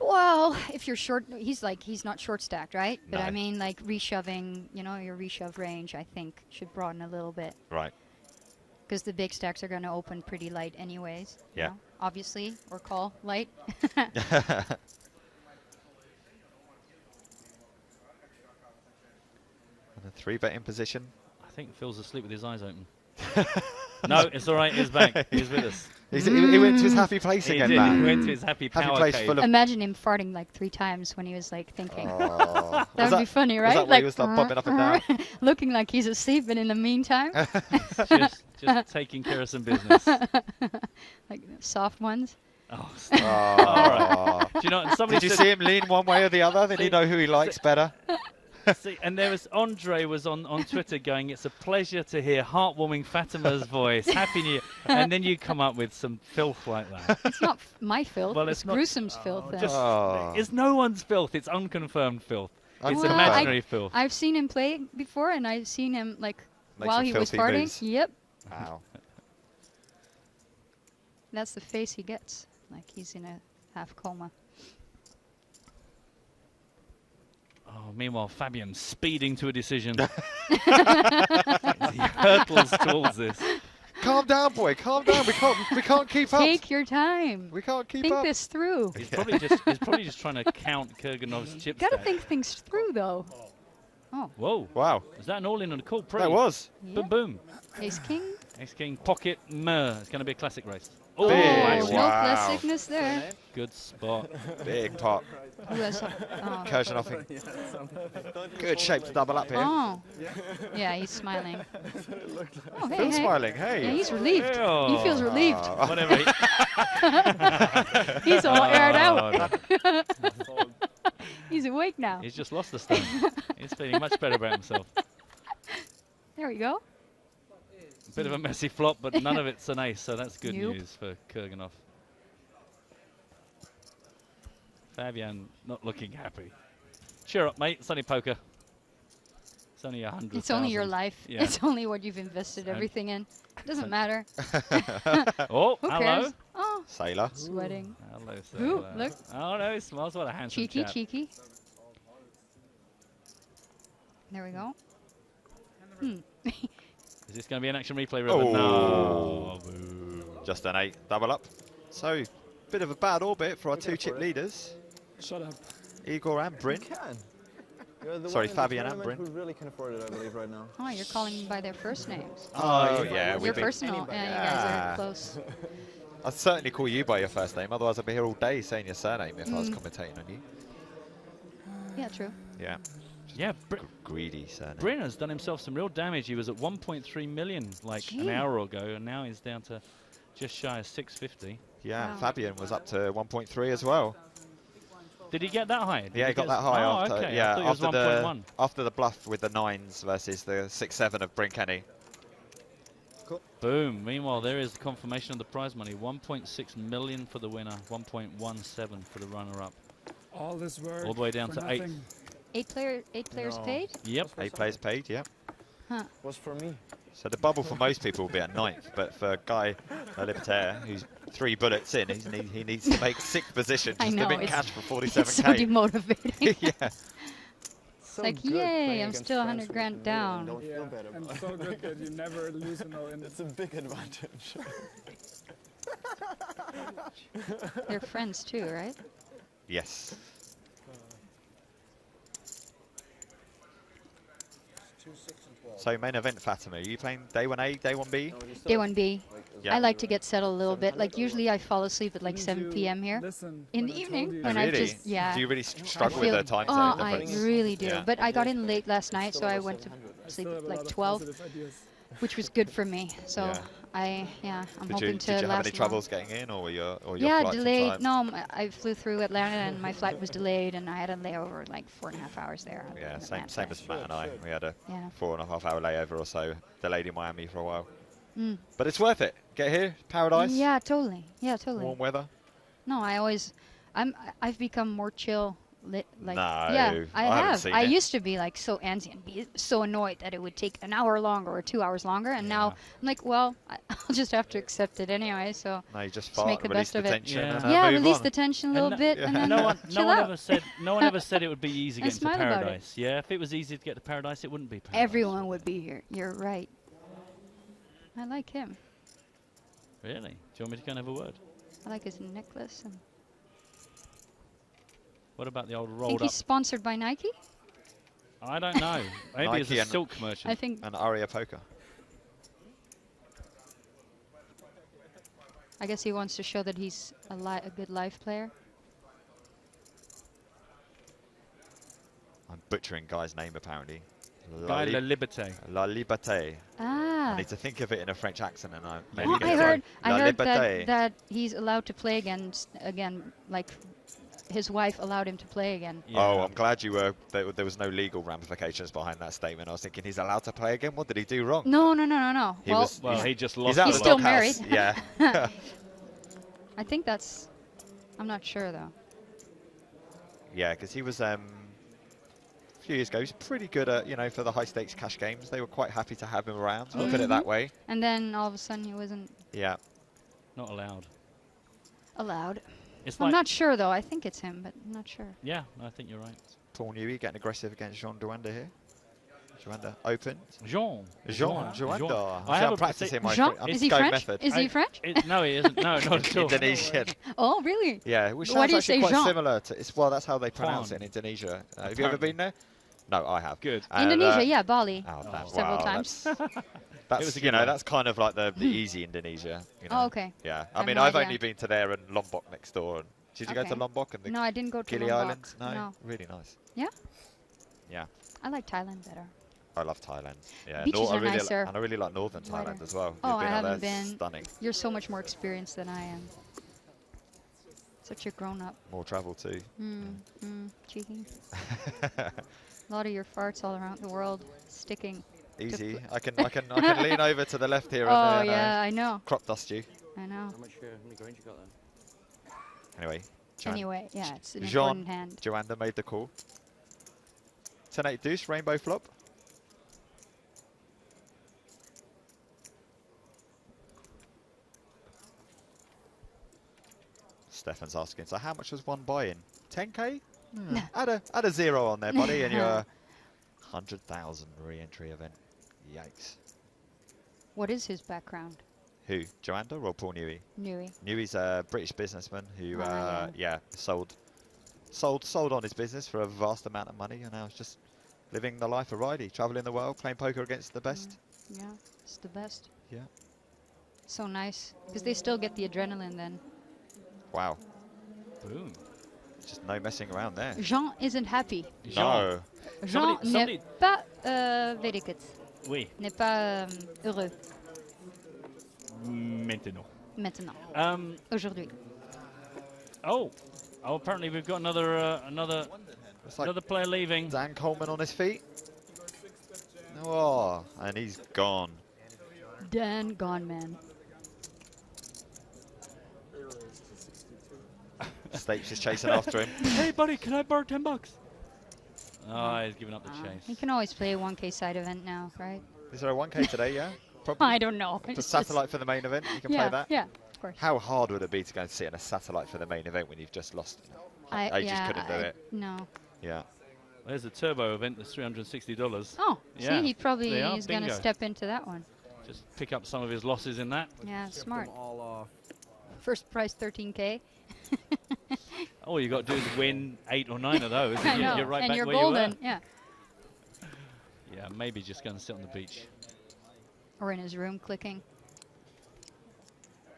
Well, if you're short, he's not short stacked, right? But No. I mean, like reshoving, you know, your reshove range, I think, should broaden a little bit. Right. Because the big stacks are going to open pretty light anyways. Yeah. You know, obviously, or call light. And a 3-betting position. I think Phil's asleep with his eyes open. No, it's all right. He's back. He's with us. He went to his happy place He again, did. man. He went to his happy power place cave. full of. Imagine him farting like 3 times when he was like thinking. Oh. That would be funny, right? Was that why he was like bobbing up and down? Looking like he's asleep, but in the meantime. just taking care of some business. Like soft ones. Oh, all right. Do you know, did you see him lean one way or the other? Then you know who he likes better. See, and there was Andre was on Twitter going, "It's a pleasure to hear heartwarming Fatima's voice. Happy New Year." And then you come up with some filth like that. It's not my filth. Well, it's gruesome's filth. Then. It's no one's filth. It's unconfirmed filth. It's Well, imaginary filth. I've seen him play before, and I've seen him like Make while some he was filthy farting. moves. Yep. Wow. That's the face he gets. Like he's in a half coma. Oh, meanwhile, Fabian speeding to a decision. He hurtles towards this. Calm down, boy. Calm down. We can't keep up. Take your time. We can't keep Think up. this through. He's probably just trying to count Kurganov's chips. Gotta stack. think things through, though. Oh. Whoa. Wow. Is that an all-in on a call? That was. Yeah. Boom, boom. Ace King. Ace King, pocket, mer. It's going to be a classic race. Oh, Big. no Wow. classicness there. Good spot. Big pot. Who has? Kurganov. Good shape to double up here. Oh. Yeah, he's smiling. Oh, hey, Phil's hey. smiling. Hey. Yeah, he's relieved. Oh. He feels relieved. Whatever. He's all aired out. No. He's awake now. He's just lost the stone. He's feeling much better about himself. There we go. Bit of a messy flop, but none of it's an ace, so that's good Nope. news for Kurganov. Fabian not looking happy. Cheer up, mate. It's only poker. It's only 100. It's only your life. Yeah. It's only what you've invested everything in. It doesn't matter. Oh, Who hello. cares? Oh, Sailor. sweating. Hello, Ooh, Sailor. look. Oh, no, he smiles. What a handsome Cheeky, chap. cheeky. There we go. Is this going to be an action replay, Ribbon? Oh. No. Boo. Just an 8 double up. So, bit of a bad orbit for our 2-chip leaders. Shut up. Igor and Bryn. You're the Sorry, one in the Fabian and tournament Bryn. who really can afford it, I believe, right now. Oh, you're calling them by their first names. Oh, yeah. You're we've been- personal. Yeah, you guys are close. I'd certainly call you by your first name, otherwise I'd be here all day saying your surname if I was commentating on you. Yeah, true. Yeah. Yeah, greedy surname. Brinner's done himself some real damage. He was at 1.3 million like an hour ago, and now he's down to just shy of 650. Yeah, Fabian was up to 1.3 as well. Did he get that high? Yeah, he got that high after. Okay. Yeah, I thought it was after the bluff with the 9s versus the 6-7 of Brinkenny. Cool. Boom. Meanwhile, there is the confirmation of the prize money. 1.6 million for the winner. 1.17 for the runner-up. All this work. All the way down to 8. Eight players paid? Yep. 8 players paid. Yep. Huh. Was for me. So the bubble for most people will be at 9th, but for Guy Libertaire, who's 3 bullets in, he needs to make 6th position just to win cash for 47k. It's so demotivating. Yeah. It's like, yay, I'm still 100 grand down. Don't feel better. And so good that you never lose an all-in. It's a big advantage. They're friends too, right? Yes. So main event, Fatima, are you playing day 1A, day 1B? Day 1B. Yeah. I like to get settled a little bit. Like usually I fall asleep at like 7 p.m. here in the evening. And I just, yeah. Do you really struggle with the time zone Oh, difference? I really do. Yeah. But I got in late last night, so I went to sleep at like 12, which was good for me. So I'm hoping to Did you have last any troubles getting in, or your yeah, flights delayed. in time? No, I flew through Atlanta and my flight was delayed, and I had a layover like 4.5 hours there. Yeah, same as Matt and I. We had a Yeah. 4.5 hour layover or so, delayed in Miami for a while. Mm. But it's worth it. Get here, paradise. Yeah, totally. Yeah, totally. Warm weather. No, I've become more chill. Like No, yeah, I haven't have. seen I it. used to be like so antsy and be so annoyed that it would take an hour longer or 2 hours longer, and now I'm like, well, I'll just have to accept it anyway. So No, you just make the release best of the it. tension and, Yeah, move release on. the tension a little bit, and then no one chill out. ever said it would be easy And getting to smile about it. paradise. Yeah, if it was easy to get to paradise, it wouldn't be paradise. Everyone would be here. You're right. I like him. Really? Do you want me to go and have a word? I like his necklace. And What about the old I rolled think up? he's sponsored by Nike. I don't know. Maybe it's Nike a and- silk merchant. I think And Aria Poker. I guess he wants to show that he's a good live player. I'm butchering Guy's name apparently. Guy La Liberté. La Liberté. Ah. I need to think of it in a French accent, and I maybe Well, get I it heard, right. I La heard Liberté. that he's allowed to play again, like his wife allowed him to play again. Oh, I'm glad you were. There was no legal ramifications behind that statement. I was thinking he's allowed to play again. What did he do wrong? No. He just lost. He's out He's of the still doghouse. married. Yeah. I think that's. I'm not sure though. Yeah, because he was a few years ago. He's pretty good at for the high stakes cash games. They were quite happy to have him around. We'll put it that way. And then all of a sudden he wasn't Yeah. Not allowed. allowed. It's I'm like not sure though. I think it's him, but I'm not sure. Yeah, I think you're right. Paul Newey getting aggressive against Jean Duanda here. Duanda open. Duanda. I'm practicing my Jean? I'm Is he Go French? method. Is he French? No, he isn't. No, not at all. Indonesian. Oh, really? Yeah, which Why sounds do you actually say quite Jean? similar to. Well, that's how they pronounce Juan. it in Indonesia. Have you ever been there? No, I have. Good. And, Indonesia, yeah, Bali, Oh, several wow, times. That's was a good one. that's kind of like the easy Indonesia. Oh, okay. Yeah, I I have mean, no I've idea. only been to there and Lombok next door. Did you go to Okay. Lombok and the No, I didn't go to Gili Lombok. Islands? No, really nice. Yeah, Yeah, I like Thailand better. I love Thailand. Yeah, Beaches I are really nicer. and I really like northern Wider. Thailand as well. Oh, You've I been out haven't there, been. Stunning. You're so much more experienced than I am. Such a grown-up. More travel too. Cheeky. A lot of your farts all around the world, sticking. to Easy. fl- I can lean over to the left here Oh and yeah, I know. crop dust you. I know. How many grains you got then? Anyway. Anyway, yeah, it's an Jean important hand. Joanda made the call. 10-8 deuce, rainbow flop. Stefan's asking, so how much was one buy-in? 10k? Add a zero on there, buddy, and you're 100,000 re-entry event. Yikes. What is his background? Who? Joanda or Paul Newey? Newey. Newey's a British businessman who, yeah. sold on his business for a vast amount of money, and now is just living the life of Riley, traveling the world, playing poker against the best. Yeah, it's the best. Yeah. So nice, because they still get the adrenaline then. Wow. Boom. Just no messing around there. Jean isn't happy. No. Jean n'est pas véridique. Oui. N'est pas heureux. Maintenant. Maintenant. Aujourd'hui. Oh, apparently we've got another player leaving. Dan Coleman on his feet. Oh, and he's gone. Dan gone, man. Stapes is chasing after him. Hey, buddy, can I borrow $10? Oh, he's giving up the chase. You can always play a 1K side event now, right? Is there a 1K today, yeah? Probably. I don't know. The satellite for the main event, you can play that? Yeah, of course. How hard would it be to go and sit in a satellite for the main event when you've just lost? I just couldn't do it. No. Yeah. There's a turbo event that's $360. Oh, yeah. see, he probably is going to step into that one. Just pick up some of his losses in that. Yeah, smart. First prize 13K. All you got to do is win 8 or 9 of those. I know. You're right and back you're where golden. you were. Yeah. Yeah, maybe just going to sit on the beach. Or in his room clicking.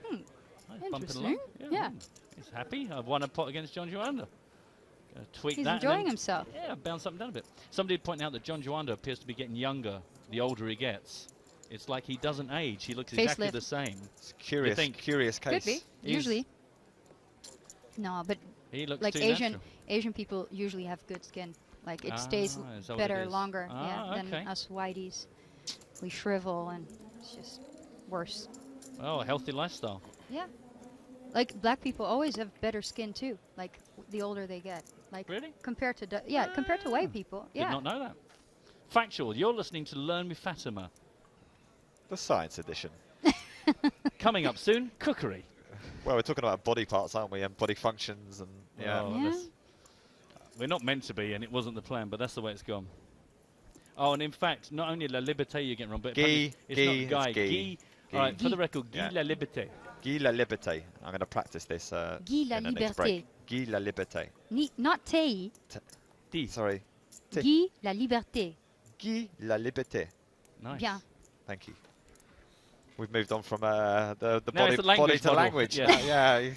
Nice, bumping Interesting. along. Yeah. He's happy. I've won a pot against John Joanda. Tweak He's that. enjoying himself. Yeah, bounce up and down a bit. Somebody did point out that John Joanda appears to be getting younger the older he gets. It's like he doesn't age. He looks exactly the same. It's curious, curious case. Could be, usually. No, but he looks like too Asian people usually have good skin. Like it stays better longer than us whiteys. We shrivel and it's just worse. Oh, a healthy lifestyle. Yeah. Like black people always have better skin too. Like the older they get. Like really? Compared to compared to white people. Yeah. Did not know that. Factual. You're listening to Learn with Fatima. The science edition. Coming up soon, cookery. Well, we're talking about body parts, aren't we? And body functions and We're not meant to be, and it wasn't the plan, but that's the way it's gone. Oh, and in fact, not only La Liberté you're getting wrong, but it's not Guy. Guy. All right, for the record, Guy La Liberté. Guy La Liberté. I'm going to practice this. Guy La Liberté. Guy La Liberté. Not T. Sorry. Guy La Liberté. Guy La Liberté. Nice. Bien. Thank you. We've moved on from the no, body to language. Yeah.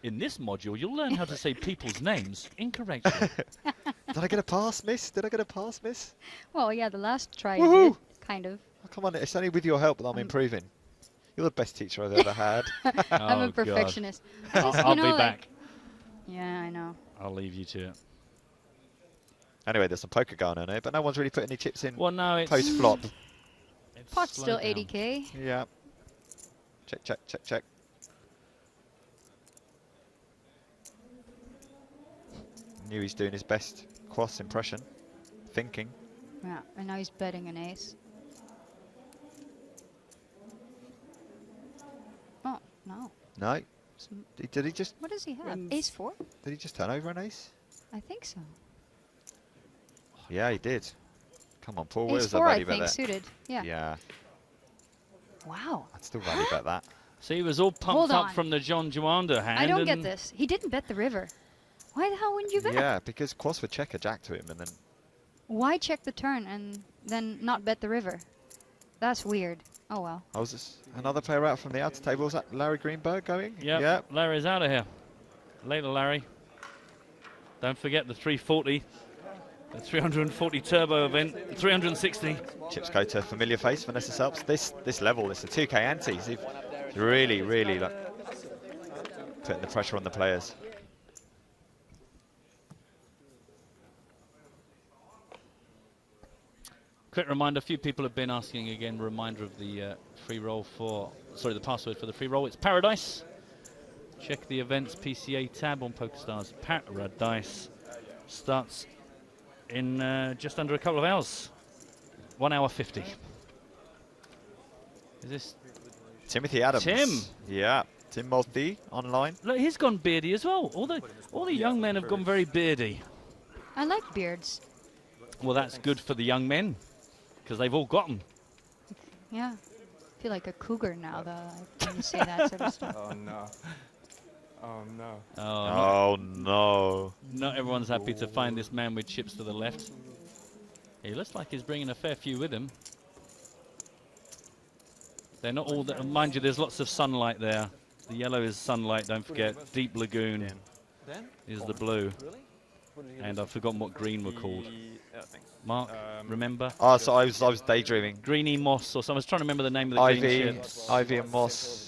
In this module, you'll learn how to say people's names incorrectly. Did I get a pass, miss? Did I get a pass, miss? Well, yeah, the last try you did, kind of. Oh, come on, it's only with your help that I'm improving. You're the best teacher I've ever had. I'm a perfectionist. I'll be back. Yeah, I know. I'll leave you to it. Anyway, there's some poker going on here, but no one's really put any chips in it's post-flop. Pot's still 80K. Yeah. Check. Knew he's doing his best cross impression. Thinking. Yeah, and now he's betting an ace. Oh, no. No. Did he just... What does he have? Ace 4? Did he just turn over an ace? I think so. Yeah, he did. Come on, Paul. Ace Where's the 4, value I think, bet suited. Yeah. Yeah. Wow. I'd still value bet that. So he was all pumped up from the John Joanda hand. I don't get this. He didn't bet the river. Why the hell wouldn't you bet? Yeah, because Quas would check a jack to him and then... Why check the turn and then not bet the river? That's weird. Oh, well. Oh, was this another player out from the outer table? Was that Larry Greenberg going? Yep. Larry's out of here. Later, Larry. Don't forget the 340. The 340 turbo event, 360. Chips go to familiar face, Vanessa Selbst. This level, it's a 2K ante. He's really like putting the pressure on the players. Quick reminder, a few people have been asking again, reminder of the free roll the password for the free roll. It's Paradise. Check the events PCA tab on PokerStars. Paradise starts in just under a couple of hours. 1 hour 50. Is this Timothy Adams? Tim. Yeah, Timothy online. Look, he's gone beardy as well. All the young men have gone very beardy. I like beards. Well, that's good for the young men because they've all got them. Yeah. I feel like a cougar now, though, when you say that sort of stuff. Oh, no. Oh, no. Oh, no. Not everyone's happy to find this man with chips to the left. He looks like he's bringing a fair few with him. They're not all that. Mind you, there's lots of sunlight there. The yellow is sunlight, don't forget. Deep Lagoon is the blue. Really? and I've forgotten what green were called. Yeah, thanks. Mark, remember? Oh, so I was daydreaming. Greeny Moss or something. I was trying to remember the name of the green chips. Ivy and Moss.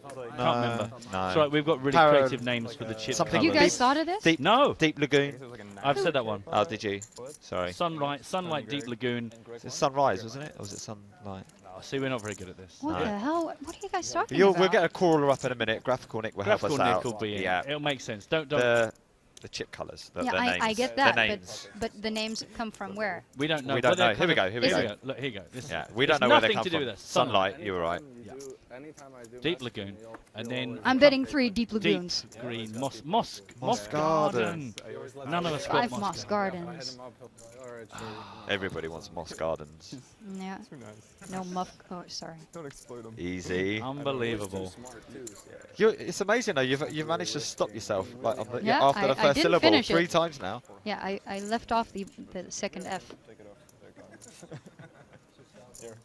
Can't remember. No. That's right, we've got really creative names for the chip colours. You guys thought of this? Deep Lagoon. I've said that one. Oh, did you? Sorry. Sunlight, Deep Lagoon. It's Sunrise, wasn't it? Or was it Sunlight? Oh, see, we're not very good at this. What the hell? What are you guys talking about? We'll get a caller up in a minute. Graphical Nick will help us out. Graphical Nick will be in. Yeah. It'll make sense. Don't. The chip colours. Yeah, the names. I get The that, names. but the names come from where? We don't know. We don't know. Here we go. Here we go. Look, here you go. Yeah, we don't know where they come nothing to do from. with this. Sunlight, you were right. Deep Lagoon, and then I'm betting 3 Deep Lagoons. Deep Green Moss Garden. None of us got 5 Moss Gardens. Everybody wants Moss Gardens. Yeah. No muff. Oh, sorry. Don't exploit them. Easy. Unbelievable. It's amazing though. You've managed to stop yourself like on the, Yeah, after the I first didn't syllable finish 3 it. times now. Yeah, I left off the second F. Take it off. Here.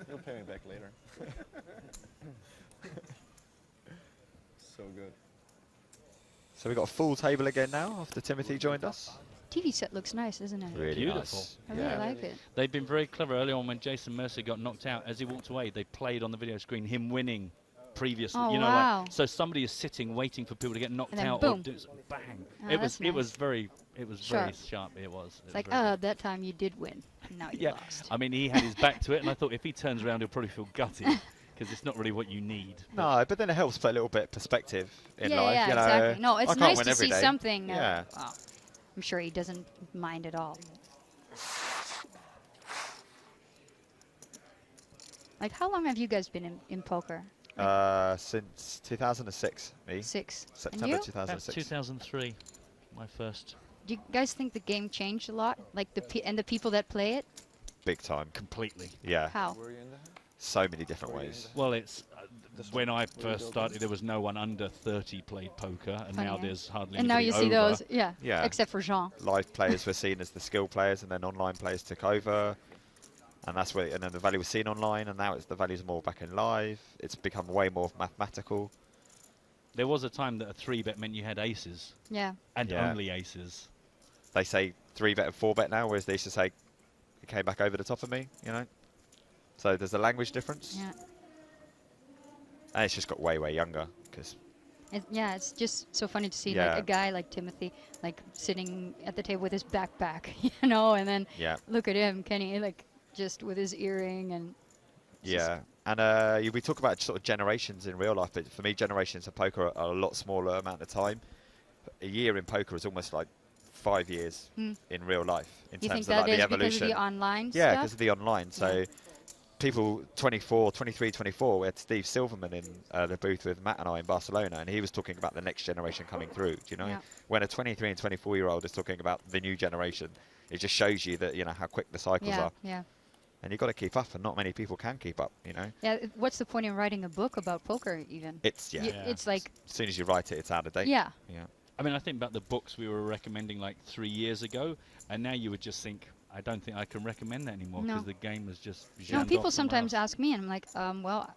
You'll pay me back later. So good. So we've got a full table again now after Timothy joined us. TV set looks nice, isn't it? Really Beautiful. nice. I really like it. They've been very clever early on when Jason Mercer got knocked out. As he walked away, they played on the video screen him winning previously. Oh, you know, wow. like, so somebody is sitting waiting for people to get knocked And then out boom. or do bang. Oh, it that's was very very sharp. It was. It's like, very good. that time you did win. And now you lost. I mean, he had his back to it, and I thought if he turns around, he'll probably feel gutted because it's not really what you need. No, but then it helps put a little bit of perspective in Yeah, life. yeah, you know, exactly. No, it's I can't nice win to every see day. something. Yeah. Wow. I'm sure he doesn't mind at all. Like, how long have you guys been in poker? Since 2006, me. 6. September And you? 2006. 2003, my first. Do you guys think the game changed a lot? Like and the people that play it? Big time. Completely. Yeah. How? So many different ways. Well, it's when I first started, there was no one under 30 played poker, and now there's hardly. And now you see over. those, yeah. Except for Jean. Live players were seen as the skill players, and then online players took over, and that's where. And then the value was seen online, and now the value's more back in live. It's become way more mathematical. There was a time that a 3-bet meant you had aces. Yeah. And only aces. They say 3-bet and 4-bet now, whereas they used to say it came back over the top of me. You know. So there's a language difference. Yeah. And it's just got way younger because. Yeah, it's just so funny to see like a guy like Timothy, like sitting at the table with his backpack, you know, and then look at him, Kenny, like just with his earring and. Yeah, and we talk about sort of generations in real life, but for me, generations of poker are a lot smaller amount of time. A year in poker is almost like 5 years in real life in terms of like the evolution. Because of the online yeah, stuff? because of the online. So people 23, 24, we had Steve Silverman in the booth with Matt and I in Barcelona, and he was talking about the next generation coming through. Do you know? Yeah. When a 23 and 24-year-old is talking about the new generation, it just shows you that, you know, how quick the cycles are. Yeah. And you've got to keep up, and not many people can keep up, you know? Yeah, what's the point in writing a book about poker, even? It's, It's like... As soon as you write it, it's out of date. Yeah. Yeah. I mean, I think about the books we were recommending like 3 years ago, and now you would just think, I don't think I can recommend that anymore because the game is just... No, people sometimes ask me, and I'm like, well,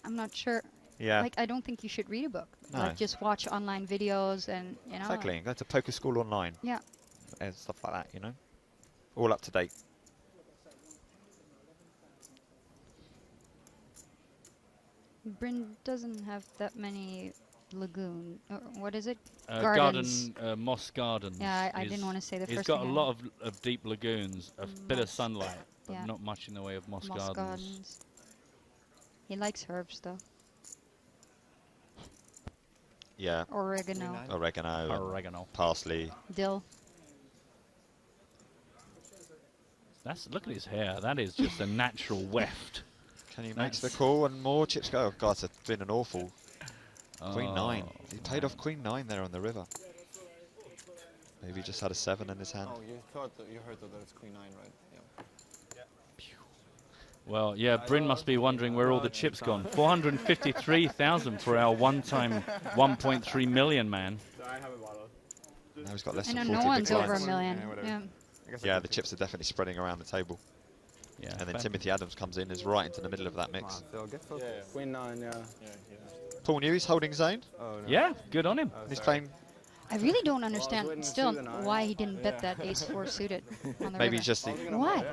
I'm not sure. Yeah. Like, I don't think you should read a book. No. Like, just watch online videos and, you know. Exactly. Go to poker school online. Yeah. And stuff like that, you know? All up to date. Bryn doesn't have that many lagoon. What is it? Moss Gardens. Yeah, I didn't want to say the first It's got thing a lot of deep lagoons, a bit of sunlight, but not much in the way of Moss Gardens. He likes herbs, though. Yeah. Oregano. Oregano. Parsley. Dill. Look at his hair. That is just a natural weft. Can you make the call and more chips go? Oh, God, it's been an awful. Queen 9. He paid off Queen 9 there on the river. Maybe he just had a 7 in his hand. Oh, you heard that it's Queen 9, right? Yeah. Well, yeah, Bryn must be wondering where all the chips gone. 453,000 for our one-time 1.3 million man. Now he's got less I know than 40 no one's big over blinds. a million. Yeah. Yeah, the chips are definitely spreading around the table. Yeah. And then Timothy Adams comes in, is right into the middle of that mix. Queen 9, yeah. Paul News holding zone. Oh, no. Yeah, good on him. He's playing I really don't understand still why he didn't bet that ace-4 suited on the Maybe river. just Why?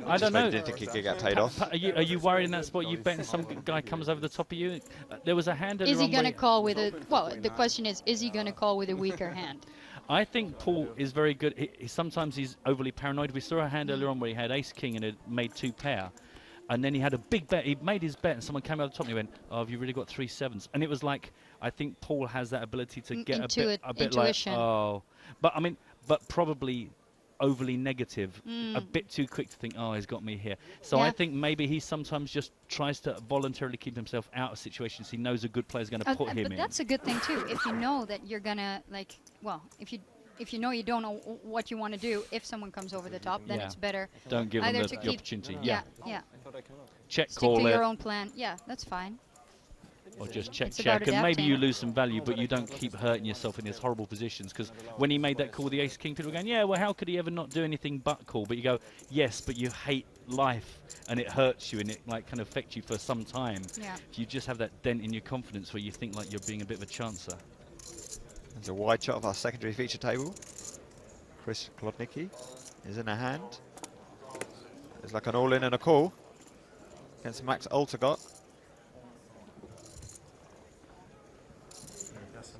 I don't know. Didn't think he could get paid off. Are you worried in that spot? You betting some guy comes over the top of you? There was a hand. Is he going to call with a? Well, the question is he going to call with a weaker hand? I think Paul is very good. Sometimes he's overly paranoid. We saw a hand earlier on where he had ace-king and it made 2-pair. And then he had a big bet. He made his bet and someone came out the top and he went, oh, have you really got 3 sevens? And it was like, I think Paul has that ability to get a bit like, oh. But I mean, but probably overly negative, a bit too quick to think, oh, he's got me here. So I think maybe he sometimes just tries to voluntarily keep himself out of situations he knows a good player's going to put him in. But that's a good thing too. If you know that you're going to, like, well, if you know you don't know what you want to do, if someone comes over the top, then it's better. Don't give them either the keep opportunity. Yeah. Check, Stick call to it. your own plan. Yeah, that's fine. Or just check, It's about and maybe adapting. you lose some value, but you don't keep hurting yourself in these horrible positions. Because when he made that call, the ace-king, people were going, yeah, well, how could he ever not do anything but call? But you go, yes, but you hate life, and it hurts you, and it like can affect you for some time. Yeah. If you just have that dent in your confidence where you think like you're being a bit of a chancer. There's a wide shot of our secondary feature table. Chris Klodnicki is in a hand. It's like an all-in and a call against Max Oltergott.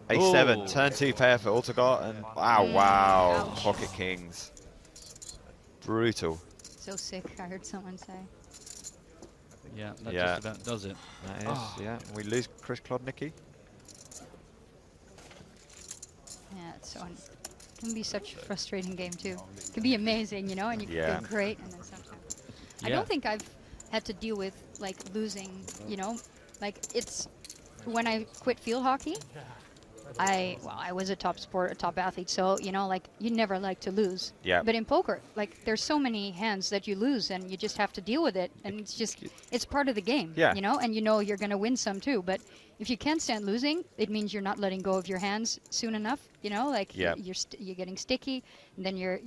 A7, turn 2 pair for Oltergott, and wow, pocket kings. Brutal. So sick, I heard someone say. Yeah, that just about does it. That is, yeah. And we lose Chris Klodnicki. Yeah, it's so it can be such a frustrating game too. It can be amazing, you know, and you can feel great, and then sometimes. I don't think I've had to deal with like losing, you know, like it's when I quit field hockey. I was a top athlete, so you know, like you never like to lose. Yeah. But in poker, like there's so many hands that you lose, and you just have to deal with it, and it's part of the game. Yeah. You know, and you know you're gonna win some too. But if you can't stand losing, it means you're not letting go of your hands soon enough. You know, like you're getting sticky, and then you're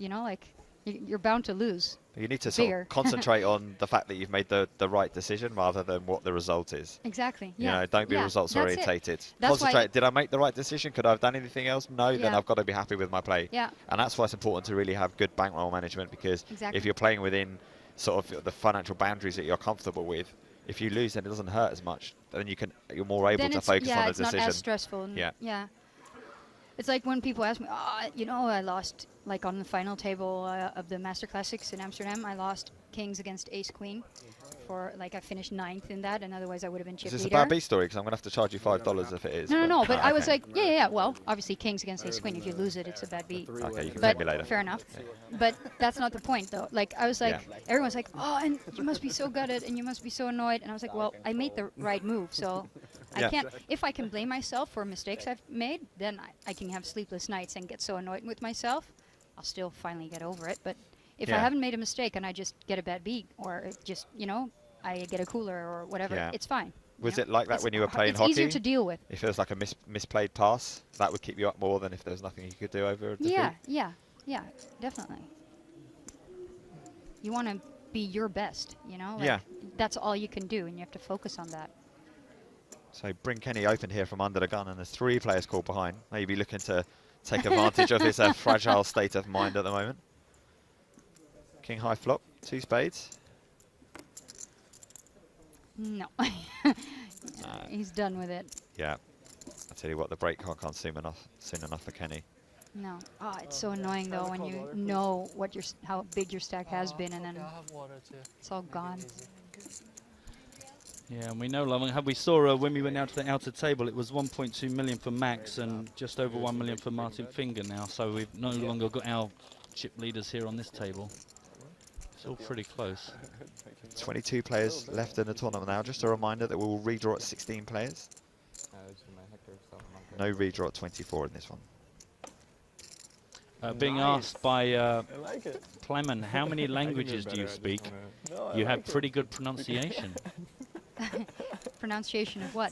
you're bound to lose. You need to sort of concentrate on the fact that you've made the right decision rather than what the result is. Exactly. You know, don't be results orientated. That's concentrate. Did I make the right decision? Could I have done anything else? No, then I've got to be happy with my play. Yeah. And that's why it's important to really have good bankroll management, because if you're playing within sort of the financial boundaries that you're comfortable with, if you lose, then it doesn't hurt as much. Then you're more able to focus on the decision. It's not as stressful. Yeah. It's like when people ask me, you know, I lost, like on the final table of the Master Classics in Amsterdam, I lost kings against ace-queen. For, like, I finished 9th in that, and otherwise I would have been chip leader. Is this a bad beat story? Because I'm going to have to charge you $5 if it is. No, but I was like, yeah, well, obviously kings against ace-queen. If you lose it, it's a bad beat. Okay, you can pay me later. Fair enough. But that's not the point, though. Like, I was like, everyone's like, oh, and you must be so gutted, and you must be so annoyed. And I was like, well, I made the right move, so I can't. If I can blame myself for mistakes I've made, then I can have sleepless nights and get so annoyed with myself. I'll still finally get over it. But if I haven't made a mistake and I just get a bad beat, or just, you know, I get a cooler or whatever, it's fine. Was it like that when you were playing hockey? It's easier to deal with. If it was like a misplayed pass, that would keep you up more than if there was nothing you could do over a defeat? Yeah, definitely. You want to be your best, you know? Like, that's all you can do, and you have to focus on that. So Bryn Kenny opened here from under the gun, and there's 3 players called behind. Maybe looking to take advantage of his fragile state of mind at the moment. King high flop, 2 spades. No. He's done with it. Yeah. I tell you what, the break can't soon enough for Kenny. No. Oh, it's so annoying though when you know what how big your stack has been, and then it's all gone. Yeah, and we know, we saw when we went out to the outer table, it was 1.2 million for Max and just over 1 million for Martin Finger now. So we've no longer got our chip leaders here on this table. It's all pretty close. 22 players left in the tournament now. Just a reminder that we will redraw at 16 players. No redraw at 24 in this one. Being asked by Clement, how many languages do you speak? You have pretty good pronunciation. Pronunciation of what?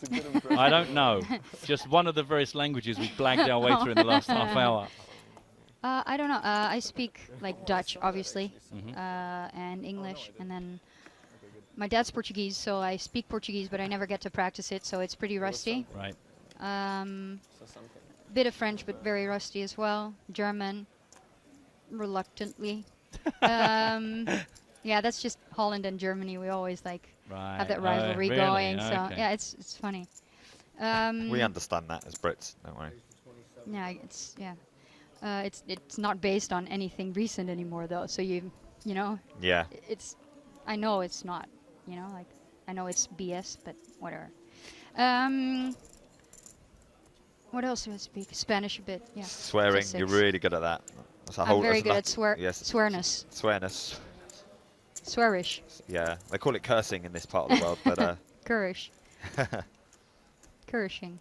I don't know. Just one of the various languages we blagged our way through in the last half hour. I don't know. I speak like Dutch, obviously, and English, and then my dad's Portuguese, so I speak Portuguese, but I never get to practice it, so it's pretty rusty. Right. Bit of French, but very rusty as well. German, reluctantly. Yeah, that's just Holland and Germany. We always like have that rivalry really? going. So Okay. yeah, it's funny. We understand that as Brits, don't worry. Yeah, it's not based on anything recent anymore though. So you know. Yeah. It's, I know it's not. You know, like I know it's BS, but whatever. What else do I speak? Spanish a bit. Yeah. Swearing, So you're 6. really good at that. That's a I'm whole, very that's good at yes. swearness. Swearness. Swearish. Yeah, they call it cursing in this part of the world, but Courish. Courishing.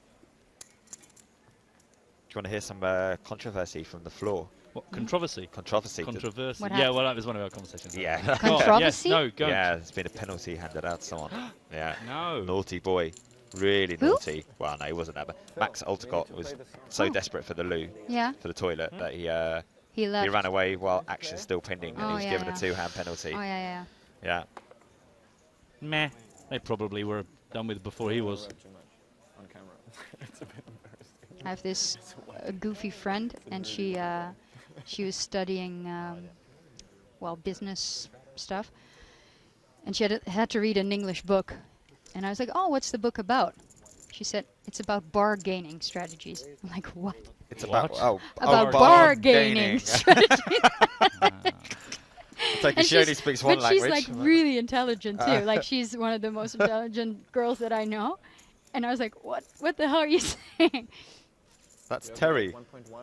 Do you want to hear some controversy from the floor? What, controversy? Controversy. Controversy. What Yeah, happened? well, that was one of our conversations. Yeah. Controversy? Yes, no, go. Yeah, there's been a penalty handed out to someone. Yeah. No. Naughty boy. Really Who? naughty. Well, no, he wasn't that, but Max Alticott was so desperate for the loo, Yeah. for the toilet, that he left. ran away while action still pending, and Oh, he was yeah, given yeah. a two-hand penalty. Oh yeah. Yeah. Meh. They probably were done with before he was. On camera. It's a bit embarrassing. I have this goofy friend, and she was studying well, business stuff, and she had to read an English book, and I was like, oh, what's the book about? She said it's about bargaining strategies. I'm like, what? It's about about bargaining bargaining. strategies. It's like And she only she's- speaks one but language. she's like really intelligent too. Like she's one of the most intelligent girls that I know. And I was like, what the hell are you saying? That's Terry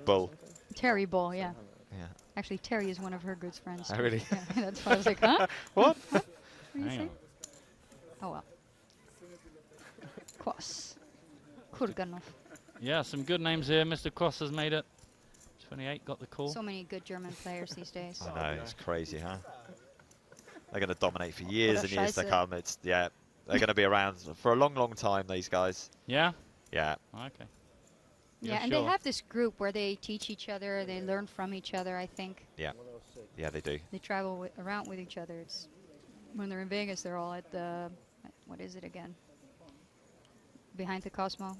Bull. Terry Bull, yeah. Yeah. Actually, Terry is one of her good friends. Oh, really? Yeah, that's why I was like, huh? What? What are you Hang saying? on. Oh well. Kos. Kurganov. Yeah, some good names here. Mr. Cross has made it. 28 got the call. So many good German players these days. I know, it's crazy, huh? They're going to dominate for years and years to Scheiße. come. They're going to be around for a long, long time, these guys. Yeah? Yeah. Okay. Yeah, and they have this group where they teach each other, they learn from each other, I think. Yeah. Yeah, they do. They travel around with each other. It's when they're in Vegas, they're all at the, what is it again? Behind the Cosmo.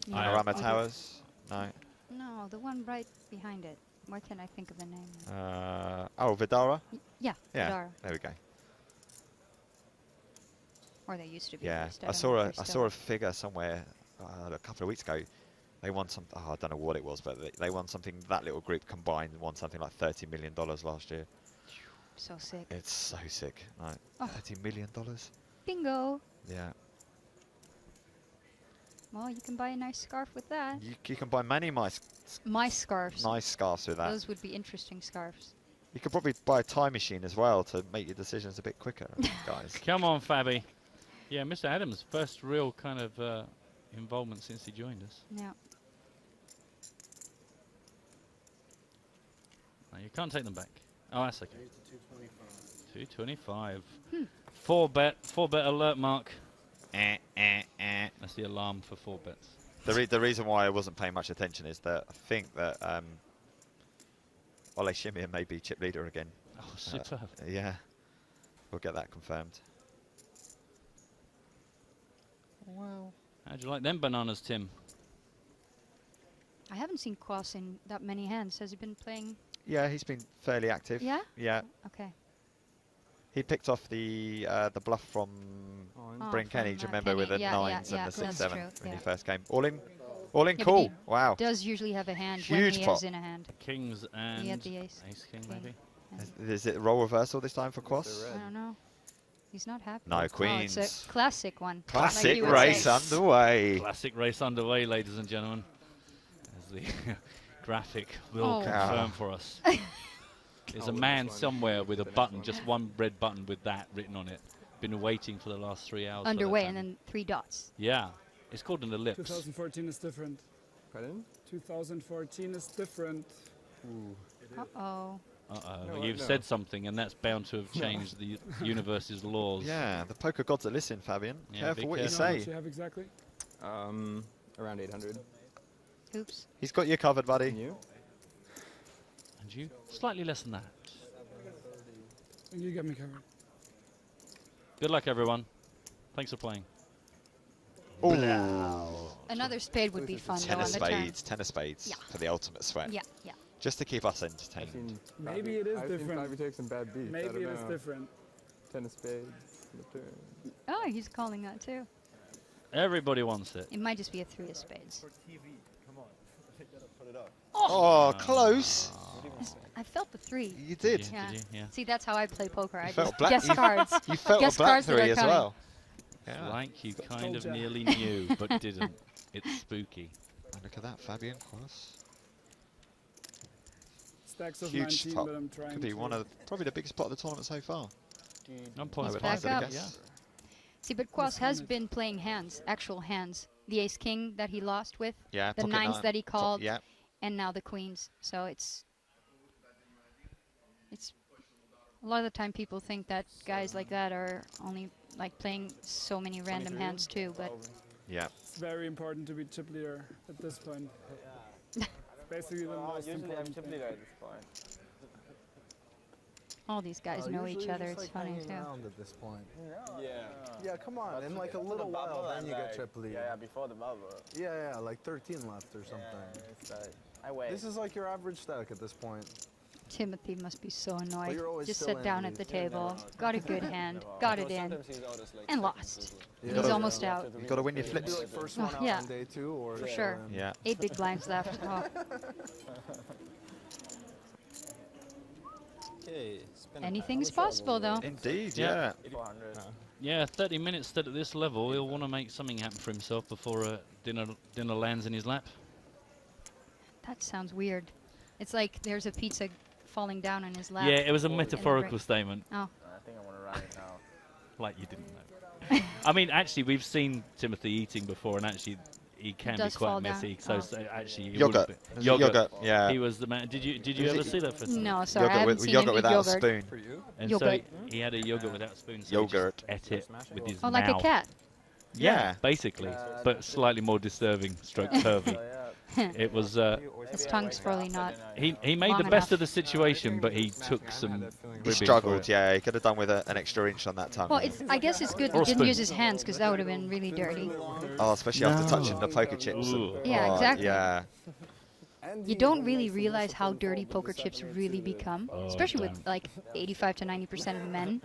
You know, Panorama with Towers? No. No, the one right behind it. Why can't I think of the name? Vidara? Yeah, Yeah, Vidara. there we go. Or they used to be. Yeah, at least. I don't know saw if a they're I still. saw a figure somewhere a couple of weeks ago. They won some. Oh, I don't know what it was, but they won something. That little group combined won something like $30 million last year. So sick. It's so sick. Like Oh. $30 million. Bingo. Yeah. Well, you can buy a nice scarf with that. You can buy many nice Scarves. scarves with that. Those would be interesting scarves. You could probably buy a time machine as well to make your decisions a bit quicker, guys. Come on, Fabby. Yeah, Mr. Adams, first real kind of involvement since he joined us. Yeah. No, you can't take them back. Oh, that's okay. 225. Hmm. 4-bet alert mark. That's the alarm for 4 bets. The reason why I wasn't paying much attention is that I think that Ole Shimia may be chip leader again. Oh, superb. Yeah, we'll get that confirmed. Wow. How'd you like them bananas, Tim? I haven't seen Kwas in that many hands. Has he been playing? Yeah, he's been fairly active. Yeah? Yeah. Okay. He picked off the bluff from Bryn Kenny, do you remember, with the yeah, nines yeah, and the that's 6-7 true, when he yeah. first came. All in Yeah, but cool. he Wow. does usually have a hand Huge when he pot. is in a hand. Kings and He had the ace. King, maybe. Is it role reversal this time for Quas? I don't know. He's not happy. No, Oh, Queens. it's a classic one. Classic like you would race say. underway. Classic race underway, ladies and gentlemen. As the graphic will Oh. confirm for us. There's a man somewhere with a button, just one red button with that written on it. Been waiting for the last 3 hours. for that Underway time. and then 3 dots. Yeah, it's called an ellipse. 2014 is different. Pardon? 2014 is different. Ooh. Uh-oh. Uh-oh, No, you've no. said something, and that's bound to have changed the universe's laws. Yeah, the poker gods are listening, Fabian. Yeah, Careful be what you careful. How say. much you have exactly? Around 800. Oops. He's got you covered, buddy. And you? And you? Slightly less than that. You got me covered. Good luck, everyone. Thanks for playing. Oh. Another spade would be fun, though, Ten on of the turn. spades, 10 of spades Yeah. for the ultimate sweat. Yeah, yeah. Just to keep us entertained. Maybe it is I've different. seen Fabi take some bad beats. I Maybe don't it is know. different. 10 of spades. on the turn. Oh, he's calling that too. Everybody wants it. It might just be a 3 of spades. Oh, close. I felt the 3. You did. Yeah. Did you? Yeah. See, that's how I play poker. I felt just black- guess you- cards. you felt guess a black cards that 3 are as coming. well. It's Yeah. like you kind Told of ya. nearly knew, but didn't. It's spooky. Look at that, Fabian Cross. Stacks of Huge 19, top. but I'm trying Could be to one of probably the biggest pot of the tournament so far. I'm I would back hazard a up. guess. See, but Quas has been playing hands, actual hands. The ace king that he lost with, Yeah, the pocket 9s nine, that he called, yeah. and now the queens. So it's a lot of the time people think that guys like that are only like playing so many random hands too, but Yeah. It's very important to be chip leader at this point. Basically the most Usually I'm important chip thing. leader at this point. all these guys know each other. It's funny too. At this point. Yeah. Yeah, come on. In like a Before little the bubble, while, then I'm you like- get chip lead. Yeah, before the bubble. Yeah, like 13 left or something. It's like, I wait. This is like your average stack at this point. Timothy must be so annoyed. you're always Just still sat down in at the these. table, got a good hand, got it in, and lost. You He's gotta- almost out. You got to win your You flips. do like first Oh, one out yeah. on day 2 or For sure. Yeah. 8 big blinds left. Oh. Anything is possible, though. Indeed, Yeah. yeah. 400. Yeah, 30 minutes still at this level. He'll want to make something happen for himself before dinner lands in his lap. That sounds weird. It's like there's a pizza falling down on his lap. Yeah, it was a and metaphorical statement. Oh. I think I want to run it now. Like you didn't know. I mean, actually, we've seen Timothy eating before, and actually, he can be does fall quite down. messy. So, Oh. so actually, he Yogurt. would've been- Is it yogurt? Yeah. He was the man. Did you Is ever it- see that? For No, sorry, I Yogurt haven't with seen yogurt him eat without a yogurt. spoon. For you? And Yogurt. so he had a yogurt without spoon. So Yogurt. He just ate it with his Oh, mouth. like a cat. Yeah, basically, but slightly more disturbing, stroke curvy. It was. His tongue's probably not. He made long the best enough. of the situation, but he took some. He ribbing for struggled, it. yeah. He could have done with an extra inch on that tongue. Well, I guess it's good Or he a didn't spoon. use his hands because that would have been really dirty. Oh, especially after touching the poker chips. Ooh. Yeah, Oh, exactly. Yeah. You don't really realize how dirty poker chips really become, especially with like 85 to 90% of men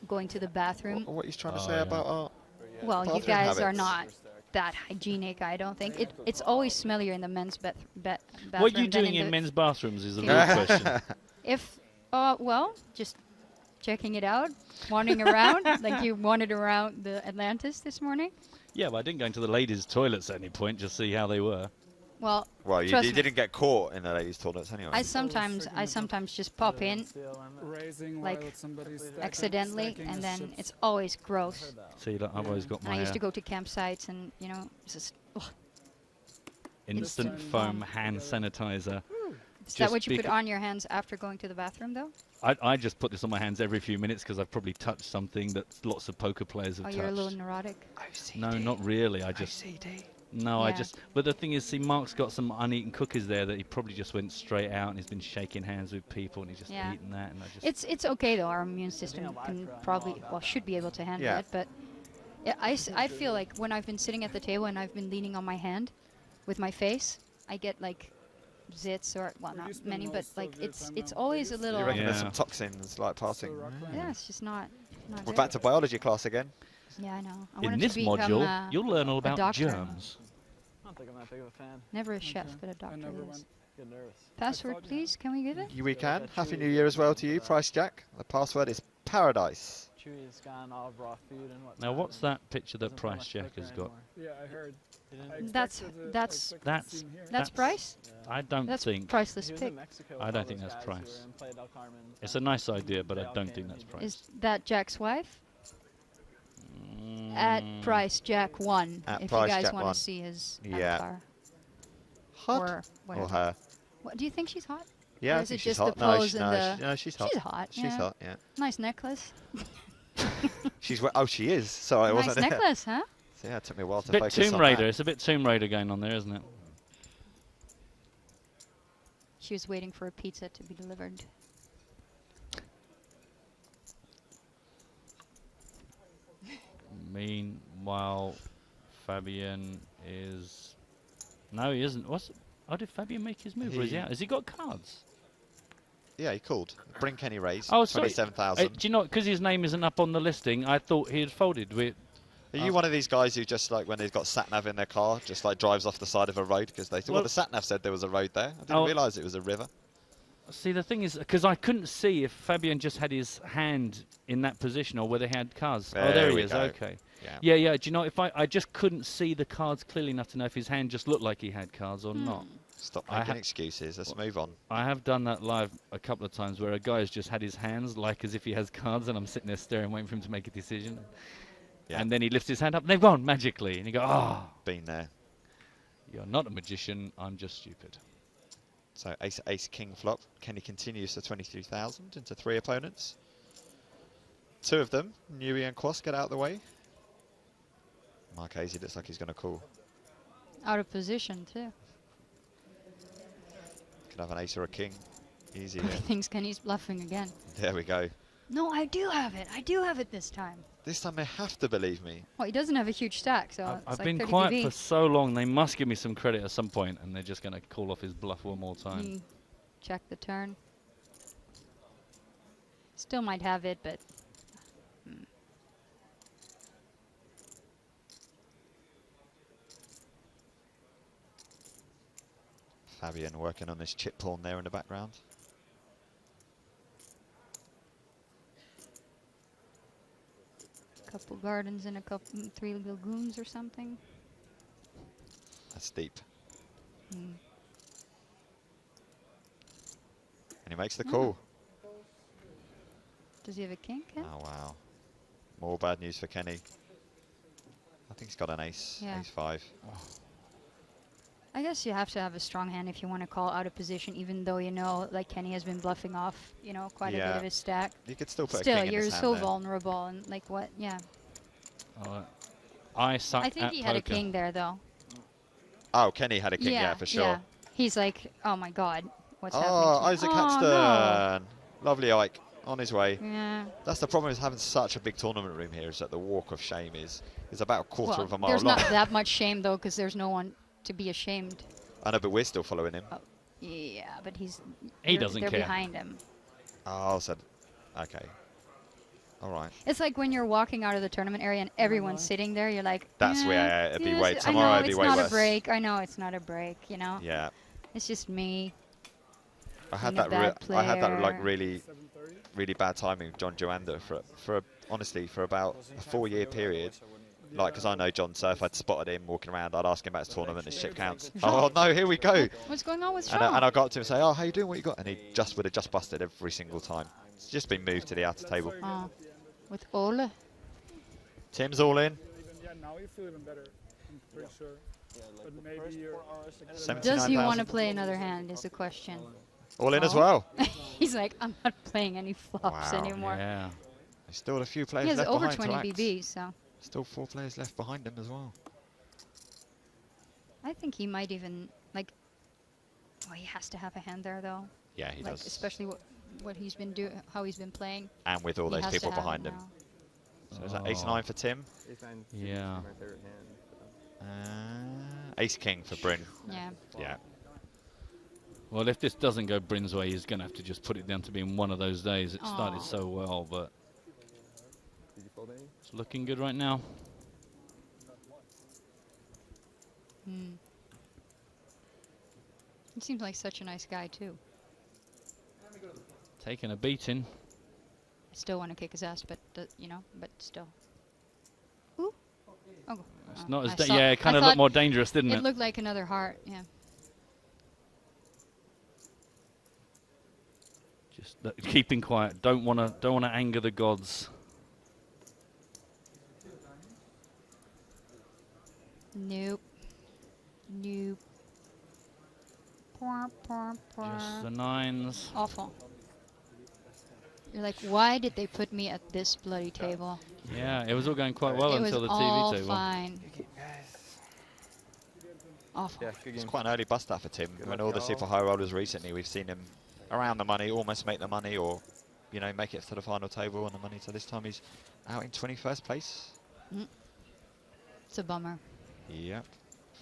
going to the bathroom. What he's trying to Oh, say yeah. about our Well, you bathroom guys are habits? not that hygienic, I don't think. It's always smellier in the men's bathroom. What are you than doing in the men's bathrooms is the female. real question. If, well, just checking it out, wandering around, like you wandered around the Atlantis this morning. Yeah, but I didn't go into the ladies' toilets at any point, just see how they were. Well, Well, you trust me, didn't get caught in the ladies' toilets anyway. I sometimes just pop in, Raising like while somebody's stacking- accidentally, stacking and his then chips. it's always gross. See, like, I've always got And my I used to go to campsites, and it's just. Ugh. instant It's- foam hand sanitizer. Is that what you put on your hands after going to the bathroom, though? I just put this on my hands every few minutes because I've probably touched something that lots of poker players have Oh, touched. you're a little neurotic. No, not really. I just. No, I Yeah. just. But the thing is, see, Mark's got some uneaten cookies there that he probably just went straight out and he's been shaking hands with people and he's just Yeah. eating that. And I just. It's okay though. Our immune system can probably, should be able to handle Yeah. it. But yeah, I feel like when I've been sitting at the table and I've been leaning on my hand with my face, I get like zits or not many, but like it's always a little. You reckon there's some toxins like passing? Yeah, it's just not. We're good. back to biology class again. Yeah, I know. I In wanted this to become module, you'll learn all a about doctor. germs. I don't think I'm that big of a fan. Never a chef, but a doctor. never is. went. Get nervous. Password, please. Can we give it? We can. Happy New Year as well to you, Price Jack. The password is paradise. Chewy has gone all raw food and whatnot. Now, what's that picture that Price Jack has got? Yeah, I heard. I That's expected it- I that's expected That's to see him here. that's Price. I don't That's think. priceless He was pick. in Mexico I with don't all think those that's guys who Price. were in Playa del Carmen. It's a nice idea, but I don't think that's Price. Is that Jack's wife? At Price Jack 1, At if Price you guys Jack want 1. to see his Yeah. avatar. Hot? Or whatever. Or her. What, do you think she's hot? Yeah, Or I is think it she's just hot. the No, pose she- and no, the... she- no, she's hot. She's hot, She's yeah. hot, yeah. Nice necklace. Oh, she is. Sorry, I Nice wasn't. necklace, huh? So, yeah, it took me a while It's to a bit focus Tomb on Raider. that. It's a bit Tomb Raider going on there, isn't it? She was waiting for a pizza to be delivered. Meanwhile, Fabian is... No, he isn't. Oh, did Fabian make his move? Or is he out? Has he got cards? Yeah, he called. Bring Kenny raise. Oh, sorry. 27,000. Do you know, because his name isn't up on the listing, I thought he had folded with... Are you one of these guys who just, like, when they've got sat-nav in their car, just, like, drives off the side of a road because they thought, well, the sat-nav said there was a road there. I didn't realise it was a river. See, the thing is, because I couldn't see if Fabian just had his hand in that position or whether he had cards. There he is. Go. Okay. Yeah. Do you know, if I just couldn't see the cards clearly enough to know if his hand just looked like he had cards or not. Stop making excuses. Let's move on. I have done that live a couple of times where a guy has just had his hands like as if he has cards, and I'm sitting there staring, waiting for him to make a decision. Yeah. And then he lifts his hand up, and they've gone magically. And you go, oh. Been there. You're not a magician. I'm just stupid. So ace king flop. Kenny continues to 23,000 into 3 opponents. 2 of them, Newey and Quas, get out of the way. Marchese looks like he's going to call. Out of position too. Could have an ace or a king. Easy. He thinks Kenny's bluffing again. There we go. No, I do have it. I do have it this time. This time they have to believe me. Well, he doesn't have a huge stack, so I've like been 30 quiet PV. for so long. They must give me some credit at some point, and they're just going to call off his bluff one more time. Check the turn. Still might have it, but... Fabian working on this chip pawn there in the background. Couple gardens and 3 lagoons or something. That's deep. And he makes the call. Does he have a king, Ken? Oh, wow. More bad news for Kenny. I think he's got an ace. Yeah. Ace 5. Oh. I guess you have to have a strong hand if you want to call out of position, even though you know, like Kenny has been bluffing off, you know, quite a bit of his stack. You could still put a Still, king in you're his hand so there. vulnerable, and like what? Yeah. I suck I think he had a king there, though. Oh, Kenny had a king, yeah, for sure. Yeah. He's like, oh my God, what's happening? Oh, Isaac Hatchton. No. Lovely Ike, on his way. Yeah. That's the problem with having such a big tournament room here, is that the walk of shame is about a quarter of a mile There's long. not that much shame, though, because there's no one to be ashamed. I know, but we're still following him. Oh, yeah, but he doesn't they're care. behind him. Oh, so, okay. All right. It's like when you're walking out of the tournament area and everyone's sitting there, you're like, That's where it'd be way, I tomorrow know it'd be way it's not worse. a break. I know it's not a break, you know? Yeah. It's just me. I had being a that. bad I had that like player. really bad timing with John Joander for honestly for about a 4-year period. Like, because I know John, so if I'd spotted him walking around, I'd ask him about his tournament, his chip counts. Oh no, here we go. What's going on with and Sean? I got up to him and say, oh, how you doing? What you got? And he would have just busted every single time. It's just been moved to the outer table. Oh, with Ole. Tim's all in. Yeah, now you feel even better. I'm pretty sure. But maybe you're... Does he want to play another hand is the question. All in as well. He's like, I'm not playing any flops anymore. Yeah. There's still a few players He has left over behind 20 BB, so. Still 4 players left behind him as well. I think he might even, like, well, he has to have a hand there, though. Yeah, he does. Especially what he's been doing, how he's been playing. And with all He those has people to have behind it him. now. So is that ace-9 for Tim? Ace-9 Yeah. my favorite hand. Ace-king for Bryn. Yeah. Yeah. Well, if this doesn't go Bryn's way, he's going to have to just put it down to being one of those days. It started so well, but Did you fold any? it's looking good right now. He seems like such a nice guy, too. Taking a beating. I still want to kick his ass, but, you know, but still. Ooh. Oh. It's not as I saw- yeah, it kind I of looked thought more dangerous, didn't it? It looked like another heart, yeah. Just keeping quiet. Don't want to anger the gods. Nope. Nope. Just the 9s. Awful. You're like, why did they put me at this bloody table? Yeah, it was all going quite well until the TV table. Fine. Awful. Yeah, It's quite an early bust out for Tim. When all the super high rollers recently, we've seen him around the money, almost make the money, or you know, make it to the final table on the money. So this time he's out in 21st place. It's a bummer. Yep.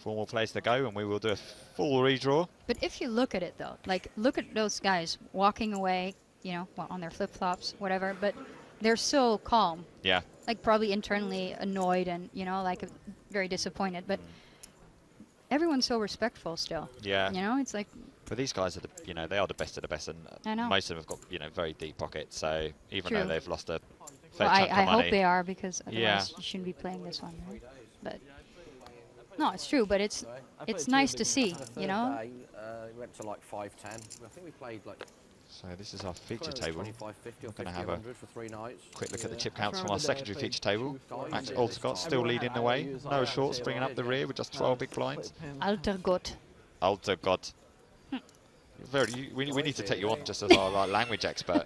4 more plays to go, and we will do a full redraw. But if you look at it, though, like, look at those guys walking away, you know, well, on their flip-flops, whatever, but they're so calm. Yeah. Like, probably internally annoyed and, you know, like, very disappointed. But everyone's so respectful still. Yeah. You know, it's like... But these guys are, you know, they are the best of the best, and I know. most of them have got, you know, very deep pockets. So even True. though they've lost a fair Well, chunk of money, I hope they are, because otherwise you shouldn't be playing this one, right? But no, it's true. But it's nice to see, you know. We went to like 5-10. I think we played like. So this is our feature table. 25, 50 or We're going to 50, have a 100 for 3 nights. quick look at the chip counts from our secondary feature table. Max Aldergott still leading the way. No shorts, bringing up the rear with just 12 big blinds. Aldergott. Aldergott. We need to take you on just as our like, language expert.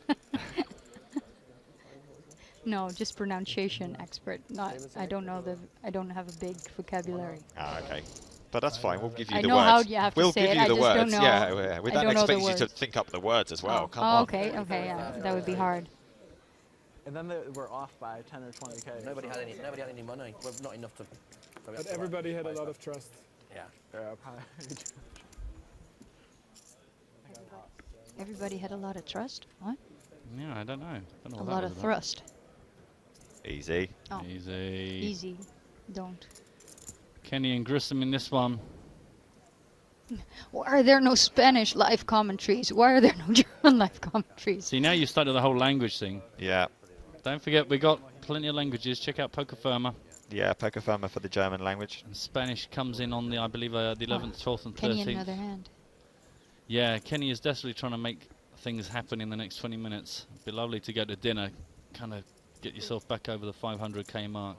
No, just pronunciation expert. Not. I don't know I don't have a big vocabulary. Ah, okay. But that's fine. We'll give you I the know words. how you have to we'll say give it. you I the just words. don't know. Yeah, we I don't don't know the expect you to words. think up the words as well. Come Oh, on. okay, yeah, that would be hard. And then we're off by 10 or 20K. Nobody had any money. Well, not enough to. But everybody had a lot of trust. Yeah. Everybody had a lot of trust. What? Yeah, I don't know. A what that lot was of about. thrust. Easy. Oh. Easy. Easy. Don't. Kenny and Grissom in this one. Why are there no Spanish live commentaries? Why are there no German live commentaries? See, now you've started the whole language thing. Yeah. Don't forget, we got plenty of languages. Check out Poker Firma. Yeah, Poker Firma for the German language. And Spanish comes in on the, I believe, the 11th, 12th, and 13th. Kenny in another hand. Yeah, Kenny is desperately trying to make things happen in the next 20 minutes. It'd be lovely to go to dinner, kind of get yourself back over the 500k mark.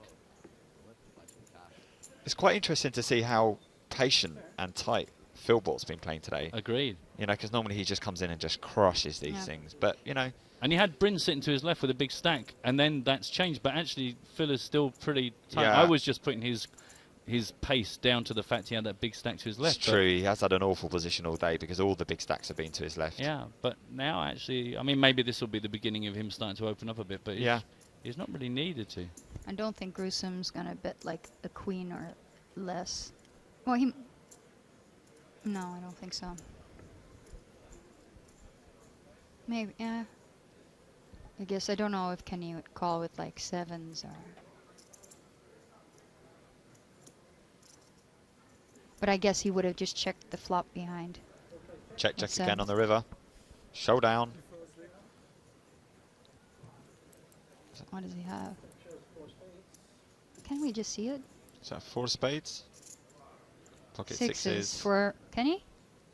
It's quite interesting to see how patient and tight Philbort's been playing today. Agreed. You know, because normally he just comes in and just crushes these things. But, you know... And he had Bryn sitting to his left with a big stack, and then that's changed. But actually, Phil is still pretty tight. Yeah. I was just putting his pace down to the fact he had that big stack to his left. It's true, he has had an awful position all day because all the big stacks have been to his left. Yeah, but now actually, I mean, maybe this will be the beginning of him starting to open up a bit, but he's not really needed to. I don't think Gruesom's gonna bet like a queen or less. Well, he... No, I don't think so. Maybe, yeah. I guess I don't know if Kenny would call with like 7s or... But I guess he would have just checked the flop behind. Check What's again that? on the river. Showdown. What does he have? Can we just see it? Is that 4 spades? Pocket Sixes sixes. for Kenny?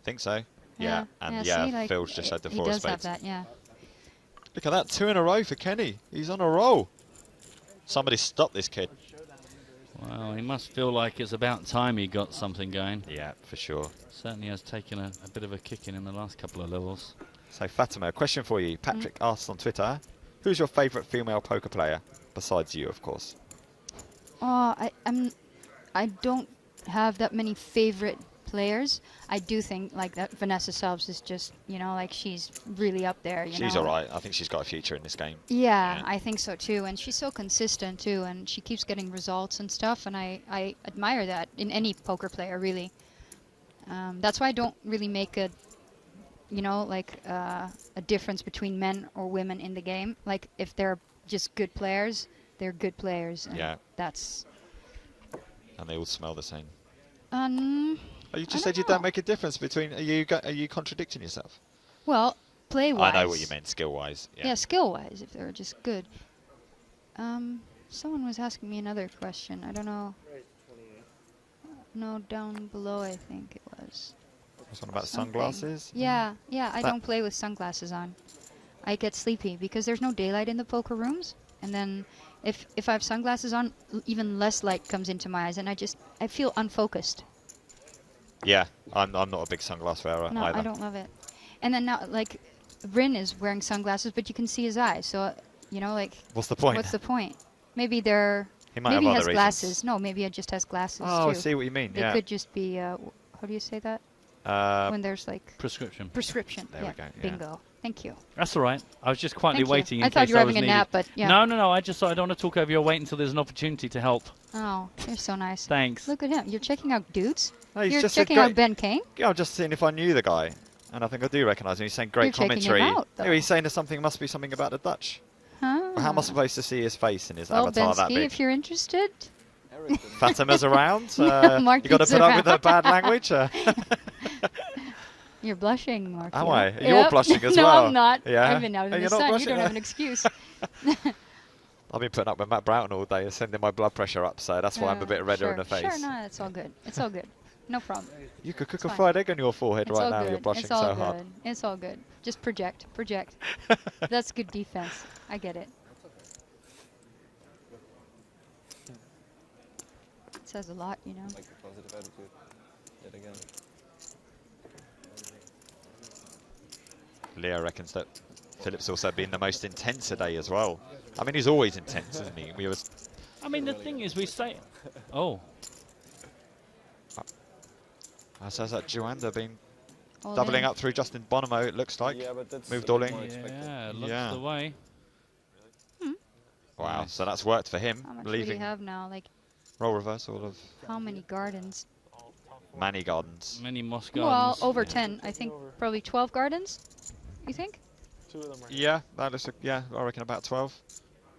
Think so. Yeah, and see, like, Phil's just had the 4 He does spades. have that, yeah. Look at that, 2 in a row for Kenny. He's on a roll. Somebody stop this kid. Well, he must feel like it's about time he got something going. Yeah, for sure. Certainly has taken a bit of a kicking in the last couple of levels. So Fatima, a question for you. Patrick asked on Twitter, who's your favourite female poker player? Besides you, of course. Oh, I don't have that many favorite players. I do think like that Vanessa Selbst is just, you know, like she's really up there. She's know? all right. I think she's got a future in this game. Yeah, I think so too. And she's so consistent too, and she keeps getting results and stuff. And I admire that in any poker player, really. That's why I don't really make a, you know, like a difference between men or women in the game. Like if they're just good players, they're good players. And that's. And they all smell the same. Oh, you just said you don't make a difference between. Are you contradicting yourself? Well, play-wise. I know what you meant, skill-wise. Yeah, skill-wise, if they're just good. Someone was asking me another question. I don't know. No, down below, I think it was. Something about Something. sunglasses? Yeah, I don't play with sunglasses on. I get sleepy because there's no daylight in the poker rooms, and then if I have sunglasses on, even less light comes into my eyes, and I feel unfocused. Yeah, I'm not a big sunglass wearer No, either. I don't love it. And then now, like, Bryn is wearing sunglasses, but you can see his eyes. So, you know, like... What's the point? What's the point? Maybe they're... He might maybe have he has other glasses. reasons. No, maybe it just has glasses, Oh, too. I see what you mean, They yeah. could just be... how do you say that? When there's, like... Prescription. Prescription, There yeah. we go, yeah. Bingo. Thank you. That's all right. I was just quietly Thank you. waiting. I In thought case you were I was having a nap, needed. but yeah. No. I just thought I don't want to talk over your wait until there's an opportunity to help. Oh, you're so nice. Thanks. Look at him. You're checking out dudes? No, he's You're just checking out Ben Kane? Yeah, I'm just seeing if I knew the guy. And I think I do recognise him. He's saying great You're checking him commentary. out, though. Anyway, he's saying there's something, must be something about the Dutch. Huh? Well, how am I supposed to see his face in his Well, avatar that Bensky, big? if you're interested. Fatima's around. Yeah, You Marky's got to put up with the around. bad language. You're blushing, Mark. Am I? You're Yep. blushing as no, well. I'm not. Yeah. I've been out in Oh, the you're not sun. You blushing, don't have huh? an excuse. I've been putting up with Matt Broughton all day and sending my blood pressure up, so that's why I'm a bit redder sure, in the face. Sure, no, it's all good. It's all good. No problem. You could cook It's a fine. fried egg on your forehead It's right all now. good. You're blushing it's all so good. hard. It's all good. Just project. That's good defense. I get it. It says a lot, you know. Like the positive attitude. Yet again. Leo reckons that Philip's also been the most intense today as well. I mean, he's always intense, isn't he? I mean, the thing is, we say... Oh. Says that Juanda been All doubling in. up through Justin Bonomo, it looks like. Yeah, but that's Moved all in. more expected. Yeah, looks the way. Wow, so that's worked for him. How much do you Leaving have now? Like, roll reversal of how many gardens? Manny Gardens. Many moss Well, gardens. over 10. I think probably 12 gardens. You think? 2 of them are. Yeah, that looks. Yeah, I reckon about 12.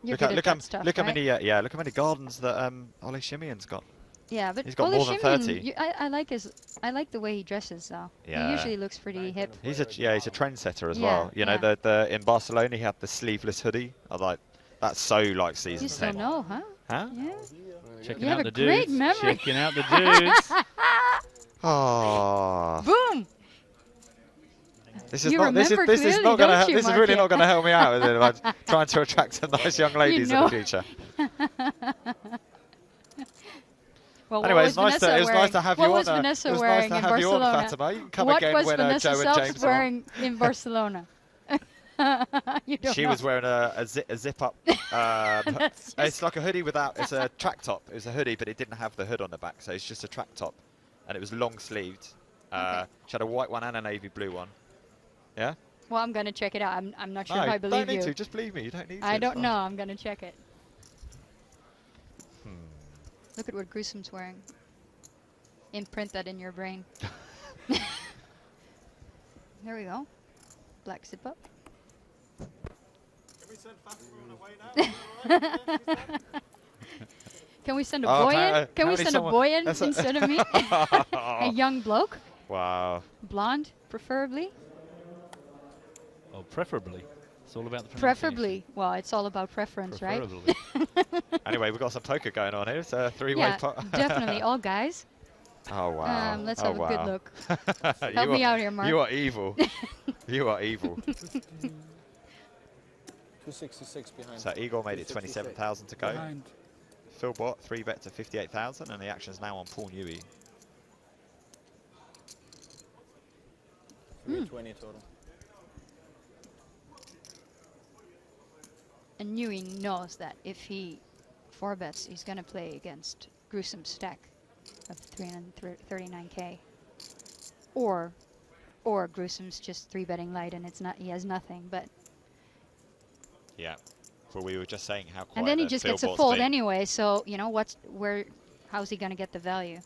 You're look good at at look that at stuff, look how right? many look how many gardens that Ole Shimian's got. Yeah, but he's got Ole more than Shimon, 30. I like the way he dresses though. Yeah. He usually looks pretty hip. He's a trendsetter as Yeah, well. You know, yeah. the in Barcelona he had the sleeveless hoodie. I like that's so like season You still 10. know, huh? Huh? Yeah. Checking You have out a the great dudes. memory. Checking out the dudes. Oh. Boom. This is You not this is remember this is clearly, not going to don't you, this is really Marky? not going to help me out with it. I'm trying to attract some nice young ladies in the future. Well, Anyway, what it's was nice Vanessa to wearing? have what you was on. Vanessa It was wearing nice to in have you on, Barcelona? Fatima. You can come What again was when Vanessa Joe and Selbst James are on. wearing in Barcelona? You don't She know. was wearing a zip up. It's like a hoodie without. It's a track top. It was a hoodie, but it didn't have the hood on the back, so it's just a track top, and it was long sleeved. Okay. She had a white one and a navy blue one. Yeah. Well, I'm gonna check it out. I'm not sure No, if I believe don't need you. to. Just believe me. You don't need to. I it's don't fine. know. I'm gonna check it. Look at what Gruesome's wearing. Imprint that in your brain. There we go. Black zip up. Can we send a boy in? Can we send a boy in instead of me? A young bloke? Wow. Blonde, preferably? Oh, preferably. It's all about the Preferably. Well, it's all about preference, right? Anyway, we've got some poker going on here. It's a three-way Yeah, pot. definitely. All guys. Oh, wow. Let's Oh, have a good wow. look. You Help me are- out here, Mark. You are evil. You are evil. 266 behind. So Igor made it 27,000 to go. Behind. Phil Bott, 3-bet to 58,000, and the action's now on Paul Newey. 320 total. And Newey knows that if he 4-bets, he's going to play against Gruesome's stack of 339k. Or Gruesome's just 3-betting light and it's not, he has nothing. But Yeah. Well, we were just saying how quiet and then he that just Phil gets a Bott's fold been. anyway. So you know how's he going to get the value?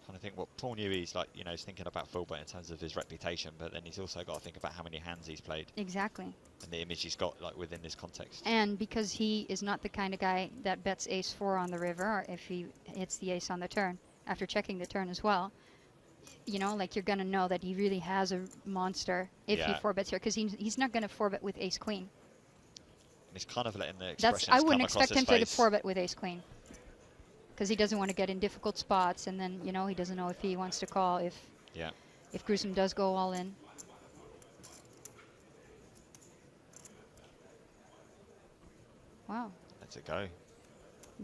Trying to think what Paul Newey's like. You know, he's thinking about Phil Bott in terms of his reputation, but then he's also got to think about how many hands he's played Exactly. and the image he's got like within this context. And because he is not the kind of guy that bets ace-4 on the river, or if he hits the ace on the turn, after checking the turn as well, you know, like you're going to know that he really has a monster if he Yeah. 4-bets here, because he's not going to 4-bet with ace-queen. And he's kind of letting the expressions I wouldn't come across expect him his to face. 4-bet with ace-queen, because he doesn't want to get in difficult spots, and then, you know, he doesn't know if he wants to call if Gruesome does go all in. Wow. Let's it go.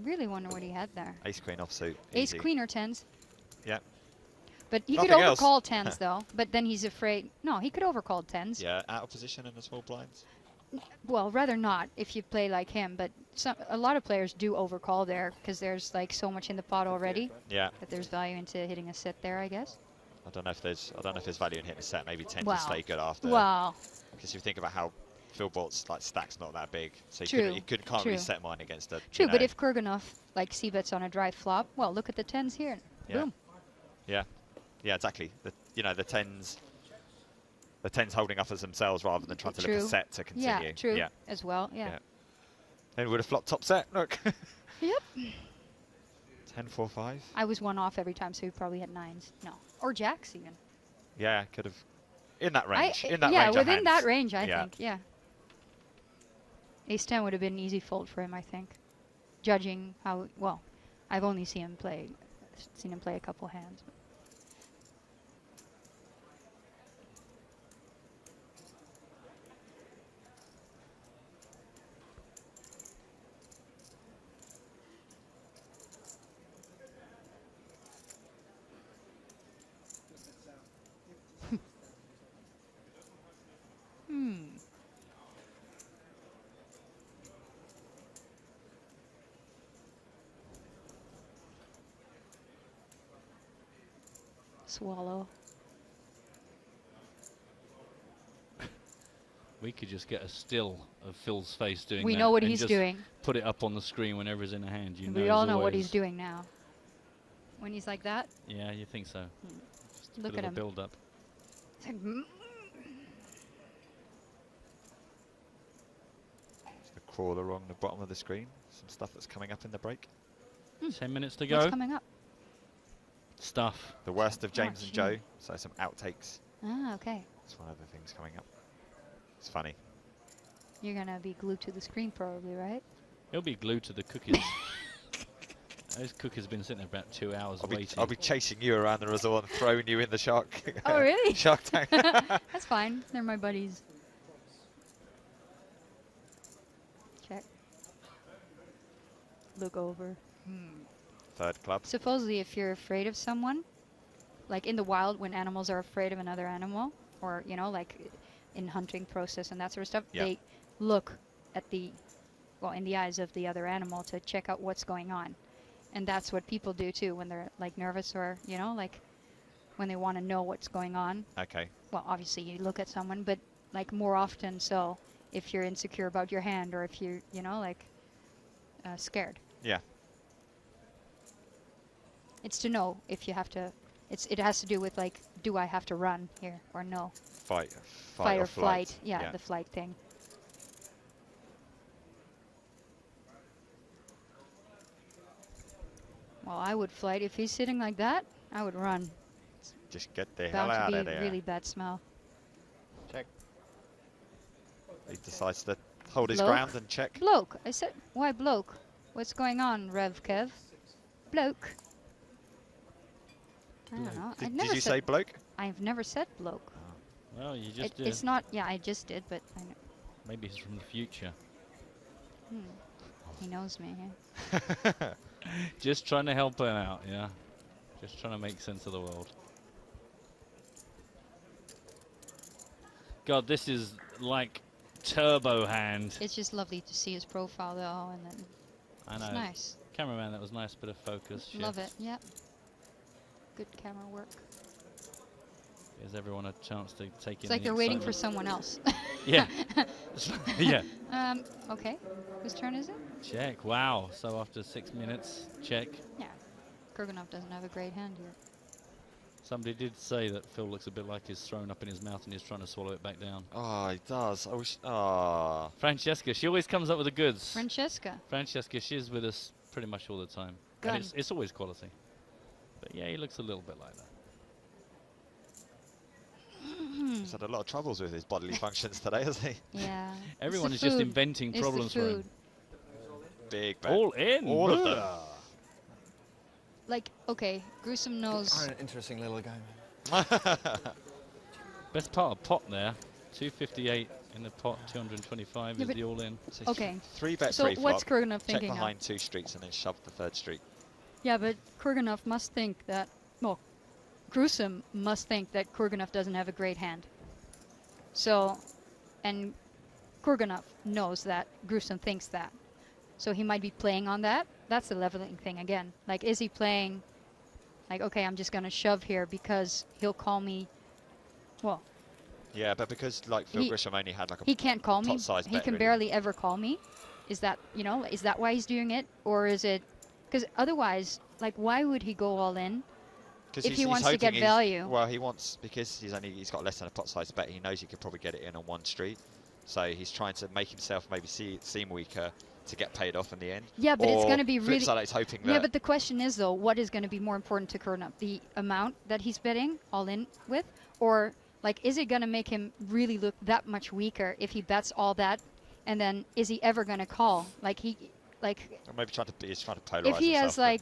Really wonder what he had there. Ace Queen offsuit. easy. Ace-queen or tens. Yeah. But he could Nothing else. overcall tens, though. But then he's afraid. No, he could overcall tens. Yeah, out of position in the small blinds. Well, rather not if you play like him. But a lot of players do overcall there because there's like so much in the pot already. Yeah. That there's value into hitting a set there, I guess. I don't know if there's value in hitting a set. Maybe 10 Wow. to stay good after. Wow. Because you think about how Phil Bort's like stack's not that big, so True. you can't True. really set mine against a. True, you know, but if Kurganov like c-bets on a dry flop, well, look at the 10s here. Yeah. Boom. Yeah, yeah, exactly. The tens holding up as themselves rather than trying to look a set to continue. Yeah, true. Yeah. As well. Yeah. Then would have flopped top set. Look. Yep. 10-4-5. I was one off every time, so he probably had 9s. No, or jacks even. Yeah, could have. In that range. In that yeah, range. within of that hands. range, I think. Yeah. Ace 10 would have been an easy fold for him, I think. Judging how well, I've only seen him play a couple hands. Swallow. We could just get a still of Phil's face doing that. We know what and he's just doing. Put it up on the screen whenever he's in a hand. We all know what he's doing now. When he's like that. Yeah, you think so. Just a Look bit at of a him. build up. It's like, Just a crawler along the bottom of the screen. Some stuff that's coming up in the break. 10 minutes to go. What's coming up? Stuff. The worst of James and gee. Joe. So some outtakes. Ah, okay. That's one of the things coming up. It's funny. You're gonna be glued to the screen probably, right? He'll be glued to the cookies. Those cookies have been sitting there about 2 hours waiting. I'll be chasing you around the resort and throwing you in the shark. Oh, really? Shark tank. That's fine. They're my buddies. Check. Look over. Third club. Supposedly, if you're afraid of someone, like in the wild when animals are afraid of another animal, or, you know, like in hunting process and that sort of stuff, Yeah. they look at the, well, in the eyes of the other animal to check out what's going on. And that's what people do too when they're like nervous or, you know, like when they want to know what's going on. Okay. Well, obviously you look at someone, but like more often so if you're insecure about your hand or if you're, you know, like scared. Yeah. It's to know if you have to, it has to do with like, do I have to run here or no? Fight or flight. Yeah, the flight thing. Well, I would flight. If he's sitting like that, I would run. Just get the hell About out to of be there. really bad smell. Check. He decides to hold his Bloke? ground and check. Bloke. I said, why bloke? What's going on, Rev Kev? Bloke. I don't know. I've never Did you said say bloke? I've never said bloke. Well, you just did. It's not. Yeah, I just did, but I know. Maybe he's from the future. He knows me. Yeah? Just trying to help her out, yeah. Just trying to make sense of the world. God, this is like turbo hand. It's just lovely to see his profile though, and then I know. it's nice. Cameraman, that was nice bit of focus. Love it. Yeah. Good camera work. Gives everyone a chance to take It's in like the they're waiting for excitement. someone else. Yeah. Yeah. Okay. Whose turn is it? Check. Wow. So after 6 minutes, check. Yeah. Kurganov doesn't have a great hand here. Somebody did say that Phil looks a bit like he's thrown up in his mouth and he's trying to swallow it back down. Oh, he does. I wish. Oh. Francesca, she always comes up with the goods. Francesca. Francesca, she's with us pretty much all the time. Gun. And it's always quality. But yeah, he looks a little bit like that. He's had a lot of troubles with his bodily functions today, hasn't he? Yeah. Everyone is just inventing problems for him. Big bet. All in. All of them. Like, okay, Gruesome knows. An interesting little game. Best part of pot there. 258 in the pot, 225 is the all in. Okay. 3-bet So pre-flop. what's Kurganov Check thinking behind 2 streets and then shove the 3rd street. Yeah, but Kurganov must think that. Well, Gruesome must think that Kurganov doesn't have a great hand. So, and Kurganov knows that Gruesome thinks that. So he might be playing on that. That's the leveling thing again. Like, is he playing, like, okay, I'm just going to shove here because he'll call me, well, Yeah, but because like Phil Grisham only had like a he can't call me. top-sized He bet, can really. barely ever call me. Is that, you know, is that why he's doing it, or is it because otherwise, like, why would he go all in if he wants to get value? Well, he wants, because he's got less than a pot-sized bet. He knows he could probably get it in on one street, so he's trying to make himself maybe seem weaker to get paid off in the end. Yeah, but it's going to be flip really. side, he's hoping that. Yeah, but the question is though, what is going to be more important to Kurnoff, the amount that he's betting all in with, or like, is it going to make him really look that much weaker if he bets all that, and then is he ever going to call? Like Or maybe he's trying to polarize if he has himself a bit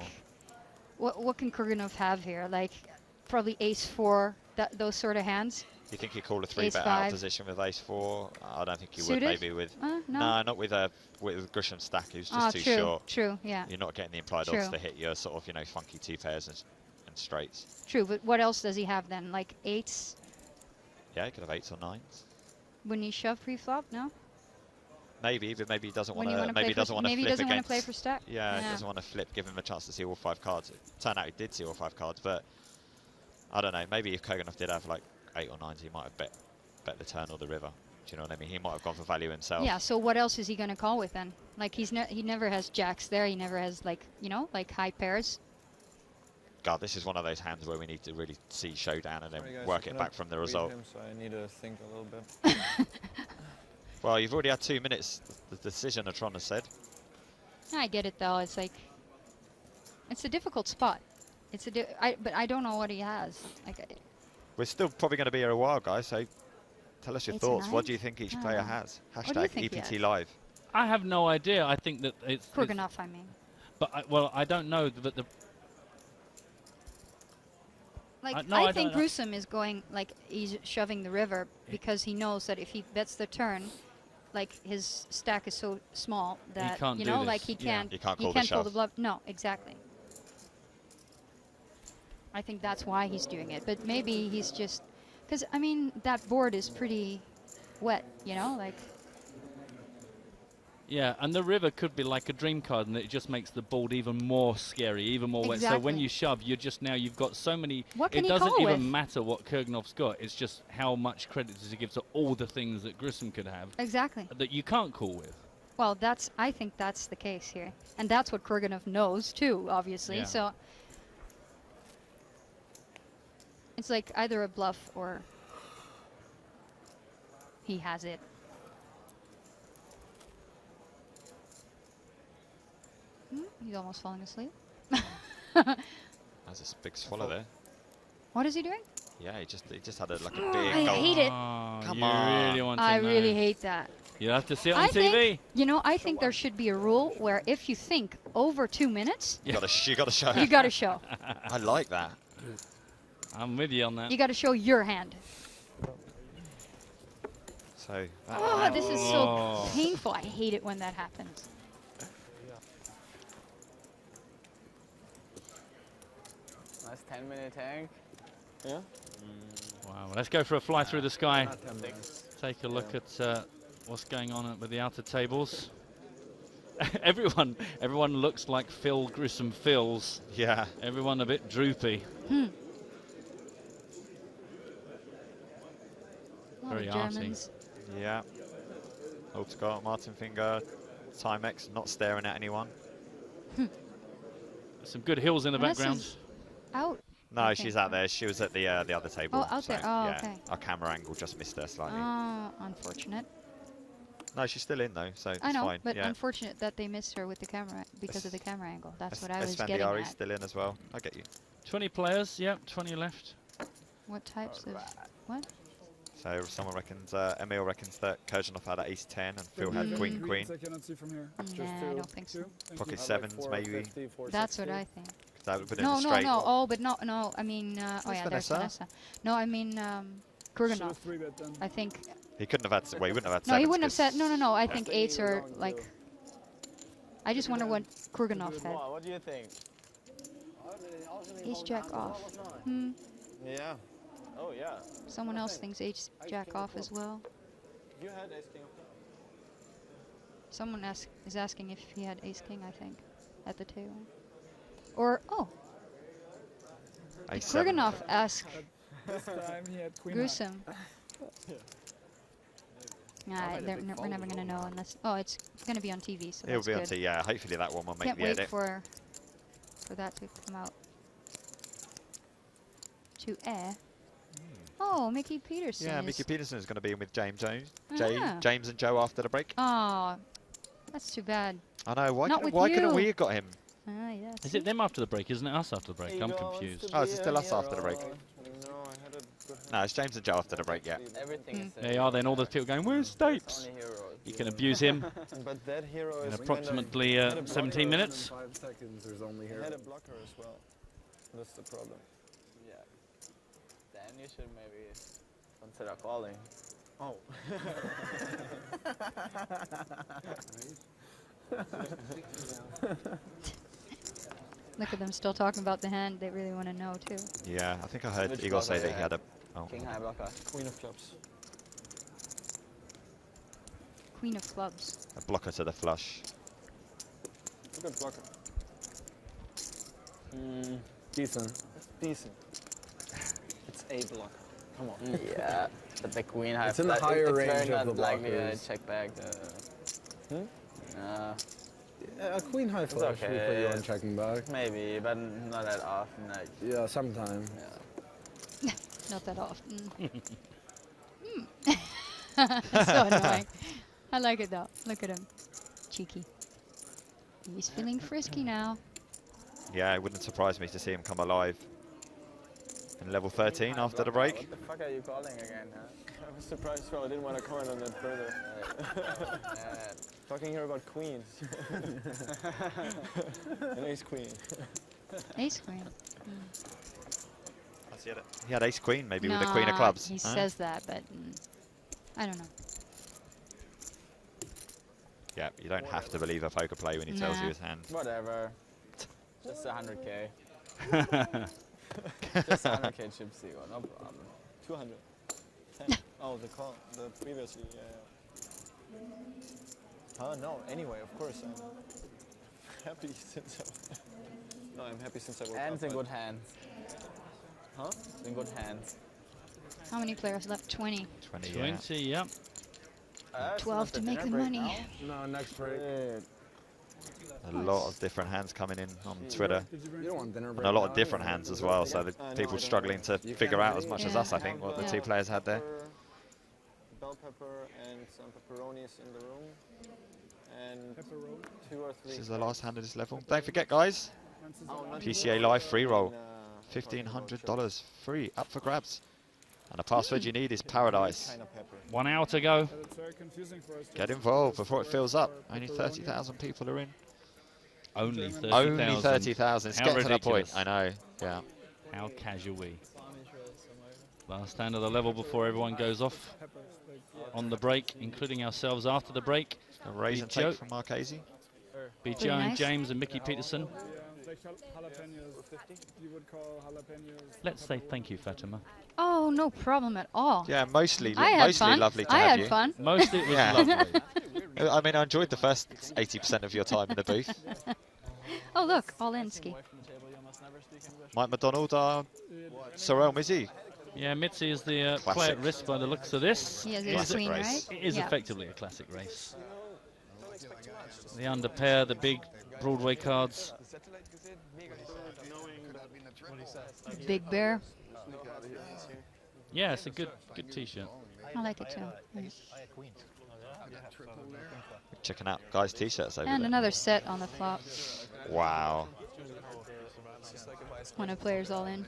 like, what can Kurganov have here? Like, probably ace-4, those sort of hands. You think he'd call a 3-bet out of position with ace-4? I don't think he would. Maybe with no, not with Grisham's stack. He was just too true, short. True, yeah. You're not getting the implied odds to hit your sort of, you know, funky 2 pairs and straights. True, but what else does he have then? Like 8s? Yeah, he could have 8s or 9s. Wouldn't he shove pre-flop? No. Maybe, but maybe he doesn't want to. Maybe he doesn't want to flip against. Maybe he doesn't want to play for stack. Yeah, he doesn't want to flip, give him a chance to see all 5 cards. It turned out he did see all 5 cards, but I don't know. Maybe if Kurganov did have like 8 or 9s, he might have bet the turn or the river. Do you know what I mean? He might have gone for value himself. Yeah. So what else is he going to call with then? Like he never has jacks there. He never has like, you know, like high pairs. God, this is one of those hands where we need to really see showdown and then work it back from the result. So I need to think a little bit. Well, you've already had 2 minutes. The decision, Atron has said. I get it though. It's like, it's a difficult spot. It's but I don't know what he has. Like, we're still probably going to be here a while, guys. So tell us your thoughts. What do you think each player has? Hashtag EPT Live. I have no idea. I think that it's Kurganov, I mean. But I don't know. But the like, no, I think Gruesome is going, like, he's shoving the river because he knows that if he bets the turn, like, his stack is so small that, you know, like, he can't pull the bluff. No, exactly. I think that's why he's doing it. But maybe he's just, because, I mean, that board is pretty wet, you know, like. Yeah, and the river could be like a dream card, and it just makes the board even more scary, even more wet. So when you shove, you're just you've got so many. It doesn't even matter what Kurganov's got. It's just how much credit does he give to all the things that Grissom could have. Exactly. That you can't call with. Well, I think that's the case here, and that's what Kurganov knows too, obviously. Yeah. So it's like either a bluff or he has it. He's almost falling asleep. That's a big swallow there. What is he doing? Yeah, he just had a big goal. I hate it. Come on. Really want to I know. really hate that. You have to see it on TV. You know, I think there should be a rule where if you think over 2 minutes, you got to show. You got to show. I like that. I'm with you on that. You got to show your hand. So. This is so painful. I hate it when that happens. Nice 10-minute tank. Yeah. Wow. Let's go for a fly through the sky. Take a look at what's going on with the outer tables. everyone looks like Phil Grissom feels. Yeah. Everyone a bit droopy. Very arty. Yeah. Old Scott, Martin Finger, Timex, not staring at anyone. Some good hills in the background. Out. No, she's out there. She was at the other table. Oh, out there. Oh, yeah, okay. Our camera angle just missed her slightly. Oh, unfortunate. No, she's still in though, so it's I know, fine. but yeah. unfortunate that they missed her with the camera because of the camera angle. That's what I was getting at. still in as well. I get you. 20 players. Yep, 20 left. What types of what? So someone reckons, Emil reckons that Kurganov had ace 10 and Phil had queen queen. I cannot see from here. Nah, I don't think so. Pocket 7s maybe. That's what I think. That would have been No. Oh, but no. I mean, There's there's Vanessa. Vanessa. No, I mean, Kurganov. I think. He couldn't have had. Well, he wouldn't have had. No, he wouldn't have said. No. I think 8s are like. I just wonder what Kurganov had. What do you think? Ace jack off. Yeah. Oh yeah. Someone else thinks ace jack off as well. You had ace king. Someone is asking if he had ace king, I think, at the table. Or did Kurganov ask This time he had queen Gruesome? Nah, we're never going to know unless... Oh, it's going to be on TV, so It'll that's be on good. TV, yeah. Hopefully that one will make Can't the wait edit. for that to come out. To air. Oh, Mickey Peterson. Yeah, is- Mickey Peterson is going to be in with James Ah. James and Joe after the break. Oh, that's too bad. I know, why, Not couldn't, with why couldn't you. we have got him? Ah, yes. Is it them after the break? Isn't it us after the break? I'm confused. Oh, is it still us after the break? No, I had a good hand. No, it's James and Joe after the break, yeah. Everything is There you are then, all the people going, where's Stapes? You can abuse him But that hero in is approximately had a blocker 17 minutes. 5 seconds, there's only He here. had a blocker as well. That's the problem. Yeah. Then you should maybe consider calling. Oh. Look at them still talking about the hand. They really want to know, too. Yeah, I think I heard Which Eagle say blocker that he they had a... Oh. King high blocker. Queen of clubs. Queen of clubs. A blocker to the flush. Good blocker. Decent. Decent. It's a blocker. Come on. Yeah, but the queen high It's in the higher it's range very of not the likely to blockers. check back. A queen high It's flush will put you okay. on checking back. Maybe, but not that often. Like, Yeah, sometime. Not that often. So annoying. I like it, though. Look at him. Cheeky. He's feeling frisky now. Yeah, it wouldn't surprise me to see him come alive in level 13 after the break. what the fuck are you calling again? Huh? I was surprised, so I didn't want to comment on that further. Talking here about queens. An ace queen. Ace queen. He had ace queen, maybe with the queen of clubs. He huh? says that, but I don't know. Yeah, you don't have to believe a poker player when he tells you his hand. Whatever. Just 100k. Just 100k chip seal, no problem. 200. 10. Oh, the call. The previously, no, anyway, of course. I'm happy since I... No, I'm happy since I woke And up. it's in but- good hands. Huh? It's in good hands. How many players left? 20. 20, 20, yeah. 12 to make the money. No, next break. A lot of different hands coming in on Twitter. You don't want dinner And break a lot now, of different hands as well, so the people struggling to figure out as much as us, I think, what the two players had there. Bell pepper and some pepperonis in the room. And 2 or 3. This is the last hand of this level. Don't forget, guys, PCA Live free roll. $1,500 free, up for grabs. And the password you need is Paradise. 1 hour to go. It's very confusing for us. Get involved before it fills up. Only 30,000 people are in. Only 30,000. Only 30,000. It's How getting to that point. ridiculous. I know. Yeah. How casual we. Last hand of the level before everyone goes off on the break, including ourselves after the break. A raise and take from Marchese. Be Joe and James and Mickey Peterson. Like jalapenos. You would call jalapenos. Let's say thank you, Fatima. Oh, no problem at all. Yeah, mostly I had fun. lovely to I have had you. fun. Mostly it was lovely. I mean, I enjoyed the first 80% of your time in the booth. Oh, look, all in ski. Mike McDonald, Sorrel Mizzy. Yeah, Mitzi is the Classic. play at risk by the looks of this. He has ace Classic queen, race. right? It is Yeah. effectively a classic race. The under pair, the big Broadway cards. Big Bear. Yeah, it's a good T-shirt. I like it too. Mm. Checking out guys' t-shirts over And there. another set on the flop Wow. when a player's all in.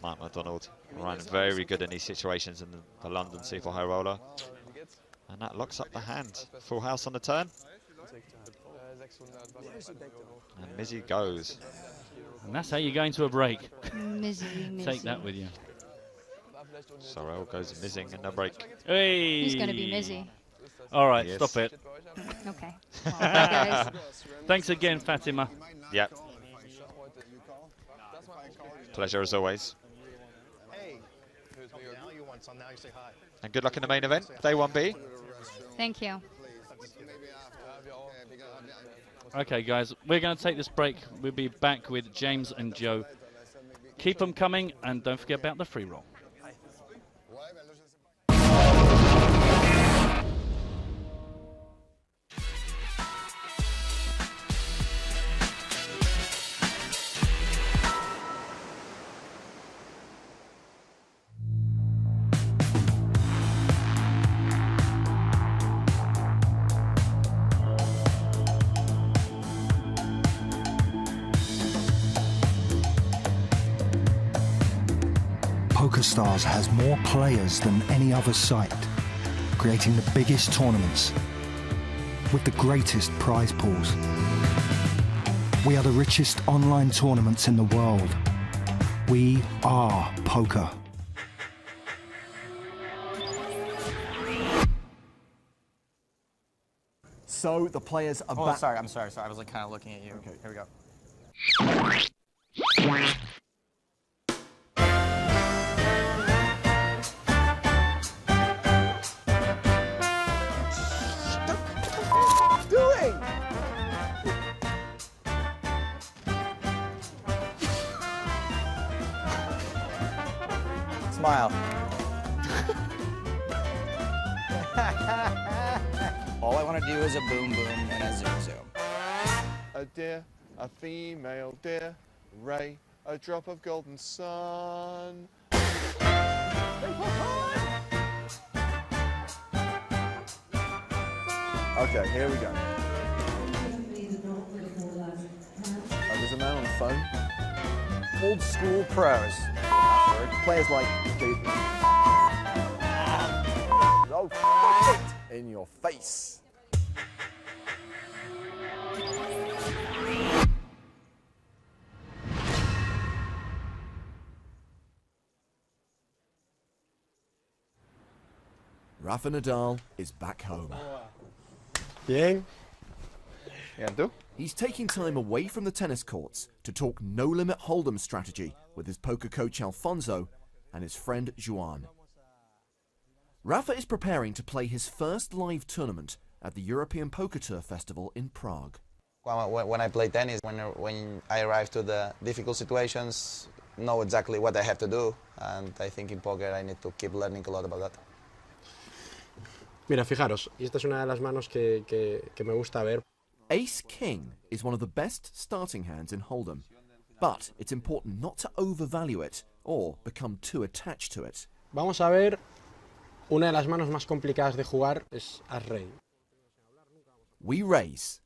Mike McDonald running very good in these situations in the London Super High Roller. And that locks up the hand. Full house on the turn. And Mizzy goes. And that's how you go into a break. Mizzy. Take that with you. Sorrel goes mizzing in the break. Hey! He's going to be Mizzy. All right, Yes. stop it. Okay. Well, bye, guys. Thanks again, Fatima. Yep. Pleasure as always. And good luck in the main event, day 1B. Thank you. Okay, guys, we're going to take this break. We'll be back with James and Joe. Keep them coming, and don't forget about the free roll. PokerStars has more players than any other site, creating the biggest tournaments with the greatest prize pools. We are the richest online tournaments in the world. We are poker. So the players are Oh, back. sorry, I'm sorry. I was like kind of looking at you. Okay, here we go. Doing? Smile. All I want to do is a boom boom and a zoom zoom. A deer, a female deer, ray, a drop of golden sun. Okay, here we go. There's a man on the phone. Old school pros. Players like oh, f it in your face. Rafa Nadal is back home. Bien. ¿Y tú? He's taking time away from the tennis courts to talk no-limit hold'em strategy with his poker coach Alfonso and his friend Juan. Rafa is preparing to play his first live tournament at the European Poker Tour Festival in Prague. When I play tennis, when I arrive to the difficult situations, know exactly what I have to do, and I think in poker I need to keep learning a lot about that. Mira, fijaros, y esta es una de las manos que me gusta ver. Ace King is one of the best starting hands in hold'em, but it's important not to overvalue it or become too attached to it. Vamos a ver, una de las manos más complicadas de jugar es As-Rey. We raise.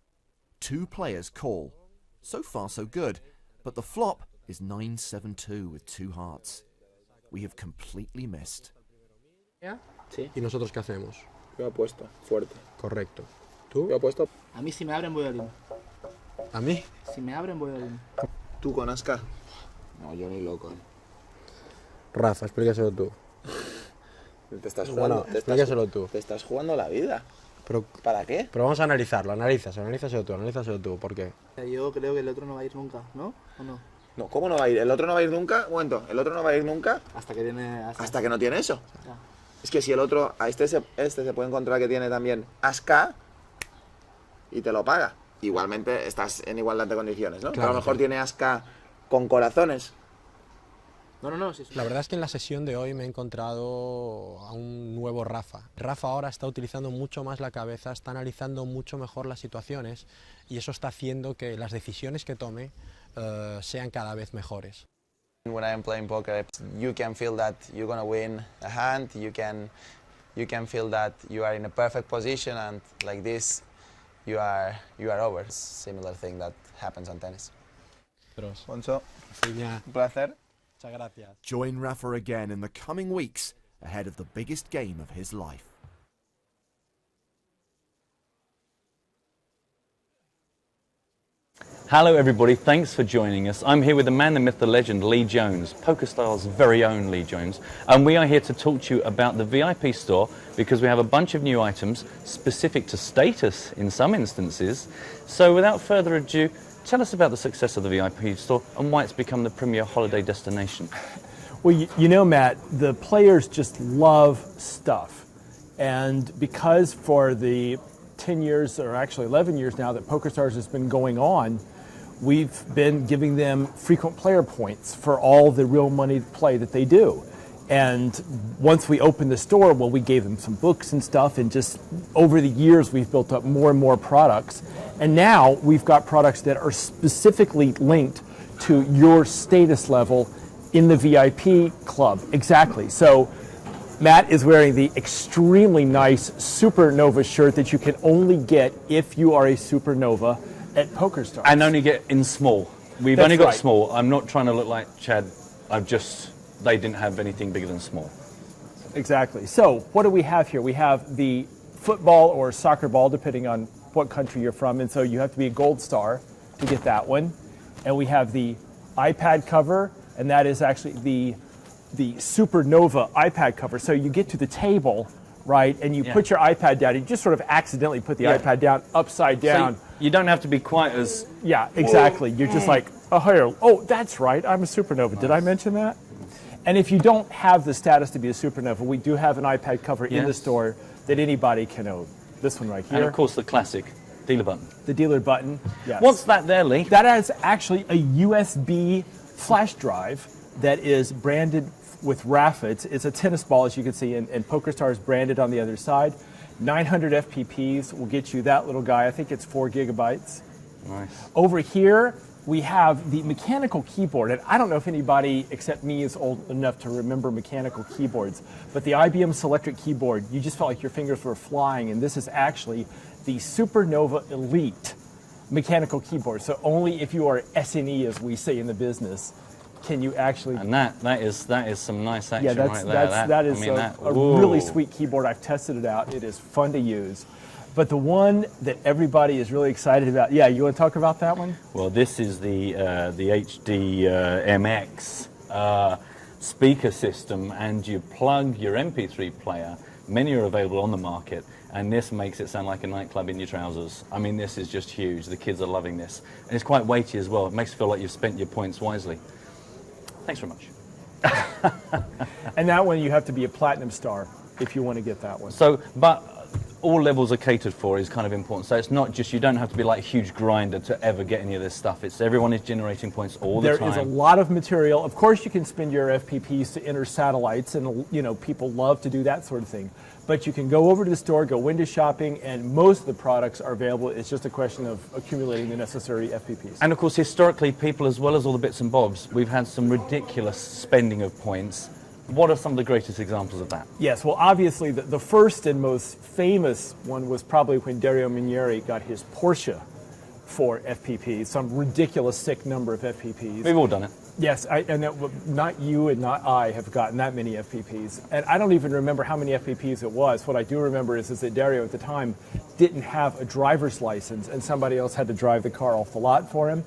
Two players call. So far so good, but the flop is 9-7-2 with two hearts. We have completely missed. Sí. ¿Y nosotros qué hacemos? Yo apuesto, fuerte. Correcto. ¿Tú? Yo apuesto. A mí si me abren voy al lim. ¿A mí? Si me abren voy al lim. ¿Tú con Aska? No, yo ni loco. Rafa, explícaselo tú. Te estás jugando, Bueno, explícaselo tú. Te estás jugando la vida. Pero, ¿Para qué? Pero vamos a analizarlo, analízaselo tú, ¿por qué? Yo creo que el otro no va a ir nunca, ¿no? ¿O no? No, ¿cómo no va a ir? ¿El otro no va a ir nunca? Un momento, ¿el otro no va a ir nunca? Hasta que tiene... Hasta que no tiene eso. Ya. Es que si el otro, a este se puede encontrar que tiene también As-K y te lo paga. Igualmente estás en igualdad de condiciones, ¿no? Claro, a lo mejor tiene As-K con corazones. No, sí. La verdad es que en la sesión de hoy me he encontrado a un nuevo Rafa. Rafa ahora está utilizando mucho más la cabeza, está analizando mucho mejor las situaciones y eso está haciendo que las decisiones que tome sean cada vez mejores. When I am playing poker, you can feel that you're gonna win a hand. You can feel that you are in a perfect position, and like this, you are over. Similar thing that happens on tennis. Poncho, un placer. Muchas gracias. Join Rafa again in the coming weeks ahead of the biggest game of his life. Hello everybody, thanks for joining us. I'm here with the man, the myth, the legend, Lee Jones, PokerStars' very own Lee Jones, and we are here to talk to you about the VIP store because we have a bunch of new items specific to status in some instances. So without further ado, tell us about the success of the VIP store and why it's become the premier holiday destination. Well, you know, Matt, the players just love stuff. And because for the 10 years, or actually 11 years now, that PokerStars has been going on, we've been giving them frequent player points for all the real money play that they do. And once we opened the store, well, we gave them some books and stuff, and just over the years, we've built up more and more products. And now we've got products that are specifically linked to your status level in the VIP club. Exactly. So Matt is wearing the extremely nice Supernova shirt that you can only get if you are a Supernova at PokerStars. And only get in small. We've That's only got right. small. I'm not trying to look like Chad. I've just they didn't have anything bigger than small. Exactly. So what do we have here? We have the football or soccer ball, depending on what country you're from, and so you have to be a gold star to get that one. And we have the iPad cover, and that is actually the Supernova iPad cover. So you get to the table, right, and you put your iPad down. You just sort of accidentally put the iPad down upside down. So you don't have to be quite as... Yeah, exactly. You're just like, oh, that's right, I'm a Supernova. Nice. Did I mention that? And if you don't have the status to be a Supernova, we do have an iPad cover in the store that anybody can own. This one right here. And of course the classic dealer button. The dealer button, yes. What's that there, Lee? That is actually a USB flash drive that is branded with RAFA. It's a tennis ball, as you can see, and PokerStars branded on the other side. 900 FPPs will get you that little guy. I think it's 4 gigabytes. Nice. Over here, we have the mechanical keyboard, and I don't know if anybody except me is old enough to remember mechanical keyboards, but the IBM Selectric keyboard, you just felt like your fingers were flying, and this is actually the Supernova Elite mechanical keyboard. So only if you are SNE, as we say in the business, can you actually... And that is some nice action right there. That is a really sweet keyboard. I've tested it out. It is fun to use. But the one that everybody is really excited about, you want to talk about that one? Well, this is the HD MX speaker system, and you plug your MP3 player. Many are available on the market, and this makes it sound like a nightclub in your trousers. I mean, this is just huge. The kids are loving this. And it's quite weighty as well. It makes you feel like you've spent your points wisely. Thanks very much. And that one, you have to be a platinum star if you want to get that one. So, but all levels are catered for is kind of important. So it's not just, you don't have to be like a huge grinder to ever get any of this stuff. It's everyone is generating points all the time. There is a lot of material. Of course, you can spend your FPPs to enter satellites, and people love to do that sort of thing. But you can go over to the store, go window shopping, and most of the products are available. It's just a question of accumulating the necessary FPPs. And of course, historically, people, as well as all the bits and bobs, we've had some ridiculous spending of points. What are some of the greatest examples of that? Yes, well, obviously, the first and most famous one was probably when Dario Minieri got his Porsche for FPPs, some ridiculous sick number of FPPs. We've all done it. Yes, not you and not I have gotten that many FPPs. And I don't even remember how many FPPs it was. What I do remember is that Dario at the time didn't have a driver's license, and somebody else had to drive the car off the lot for him.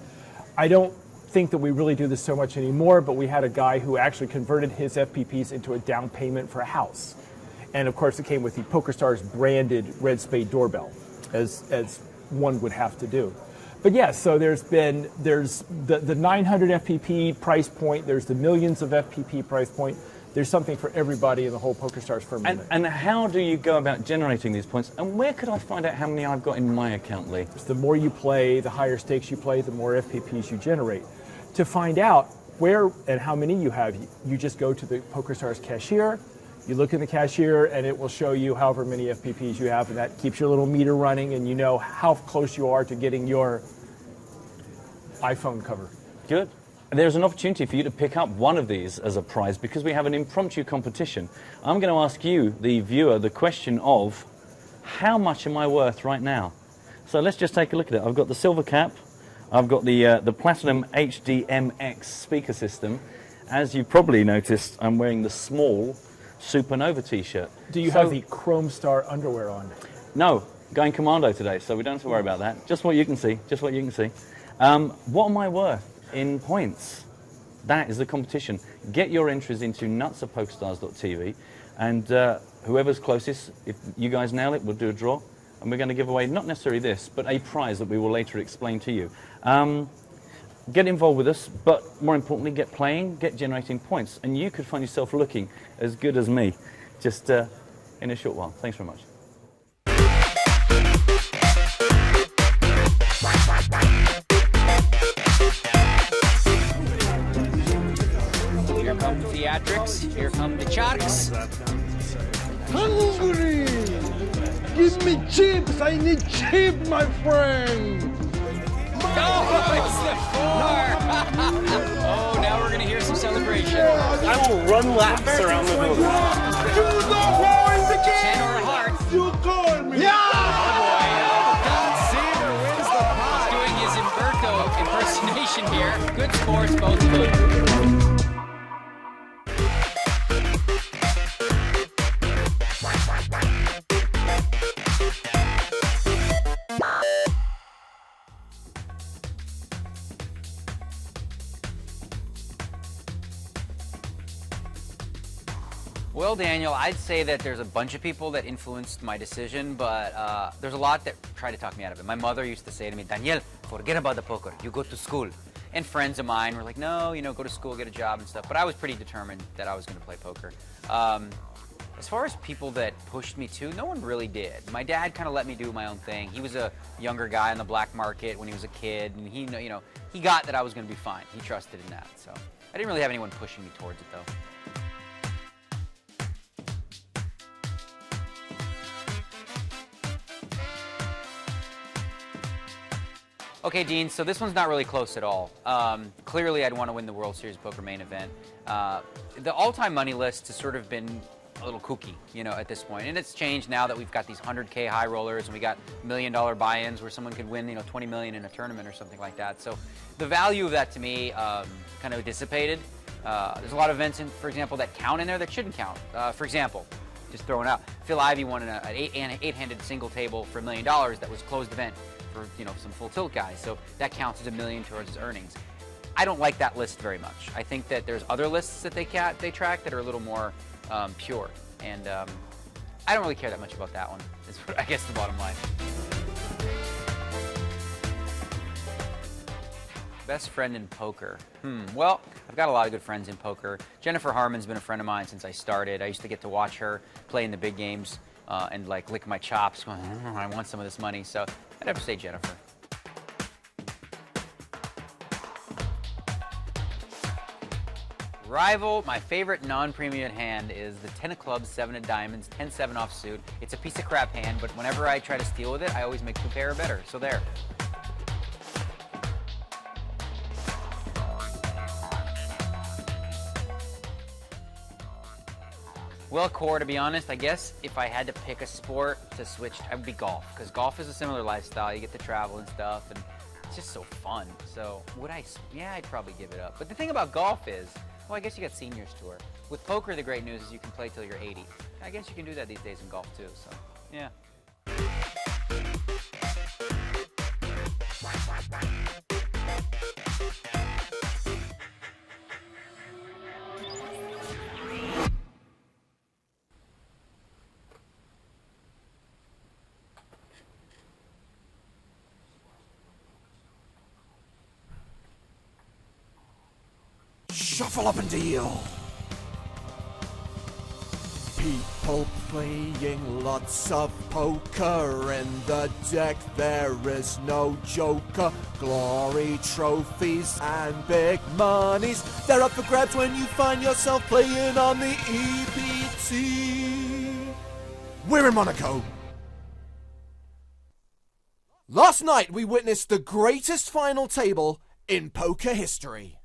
I don't think that we really do this so much anymore, but we had a guy who actually converted his FPPs into a down payment for a house. And of course, it came with the PokerStars branded Red Spade doorbell, as one would have to do. But yes, so there's the 900 FPP price point, there's the millions of FPP price point. There's something for everybody in the whole PokerStars firmament. And how do you go about generating these points? And where could I find out how many I've got in my account, Lee? The more you play, the higher stakes you play, the more FPPs you generate. To find out where and how many you have, you just go to the PokerStars cashier, you look in the cashier, and it will show you however many FPPs you have, and that keeps your little meter running, and you know how close you are to getting your iPhone cover. Good. There's an opportunity for you to pick up one of these as a prize because we have an impromptu competition. I'm going to ask you, the viewer, the question of how much am I worth right now? So let's just take a look at it. I've got the silver cap. I've got the Platinum HDMX speaker system. As you probably noticed, I'm wearing the small Supernova t-shirt. Do you have the Chrome Star underwear on? No, going commando today, so we don't have to worry about that. Just what you can see, just what you can see. What am I worth in points? That is the competition. Get your entries into nuts@pokerstars.tv, and whoever's closest, if you guys nail it, we'll do a draw, and we're going to give away not necessarily this, but a prize that we will later explain to you. Get involved with us, but more importantly, get playing, get generating points, and you could find yourself looking as good as me just in a short while. Thanks very much. Here come the theatrics, here come the sharks. Hungry! Give me chips! I need chips, my friend! Oh, it's the 4! Oh, now we're going to hear some celebration. I will run laps around the building. You know who is the king! 10 or a heart. You call me! Yeah! Oh, boy. He's doing his Umberto impersonation here. Good scores, both of them. Well, Daniel, I'd say that there's a bunch of people that influenced my decision, but there's a lot that tried to talk me out of it. My mother used to say to me, Daniel, forget about the poker. You go to school. And friends of mine were like, no, you know, go to school, get a job and stuff. But I was pretty determined that I was going to play poker. As far as people that pushed me to, no one really did. My dad kind of let me do my own thing. He was a younger guy on the black market when he was a kid, and he, you know, he got that I was going to be fine. He trusted in that. So I didn't really have anyone pushing me towards it, though. Okay, Dean, so this one's not really close at all. Clearly, I'd want to win the World Series Poker main event. The all-time money list has sort of been a little kooky, you know, at this point. And it's changed now that we've got these 100K high rollers and we got $1 million buy-ins where someone could win, you know, 20 million in a tournament or something like that. So the value of that to me kind of dissipated. There's a lot of events, for example, that count in there that shouldn't count. For example, just throwing out, Phil Ivey won an eight-handed single table for $1 million that was closed event for, you know, some full tilt guys. So that counts as $1 million towards his earnings. I don't like that list very much. I think that there's other lists that they track that are a little more pure. And I don't really care that much about that one, is I guess the bottom line. Best friend in poker. Well, I've got a lot of good friends in poker. Jennifer Harmon's been a friend of mine since I started. I used to get to watch her play in the big games and like lick my chops going, I want some of this money. So I'd have to say Jennifer. Rival, my favorite non-premium hand is the 10 of clubs, 7 of diamonds, 10-7 offsuit. It's a piece of crap hand, but whenever I try to steal with it, I always make 2 pair or better. So there. Well, Core, to be honest, I guess if I had to pick a sport to switch, I would be golf. Because golf is a similar lifestyle. You get to travel and stuff, and it's just so fun. So would I? Yeah, I'd probably give it up. But the thing about golf is, well, I guess you got seniors tour. With poker, the great news is you can play till you're 80. I guess you can do that these days in golf too, so yeah. Shuffle up and deal. People playing lots of poker in the deck. There is no joker. Glory trophies and big monies. They're up for grabs when you find yourself playing on the EBT. We're in Monaco. Last night we witnessed the greatest final table in poker history.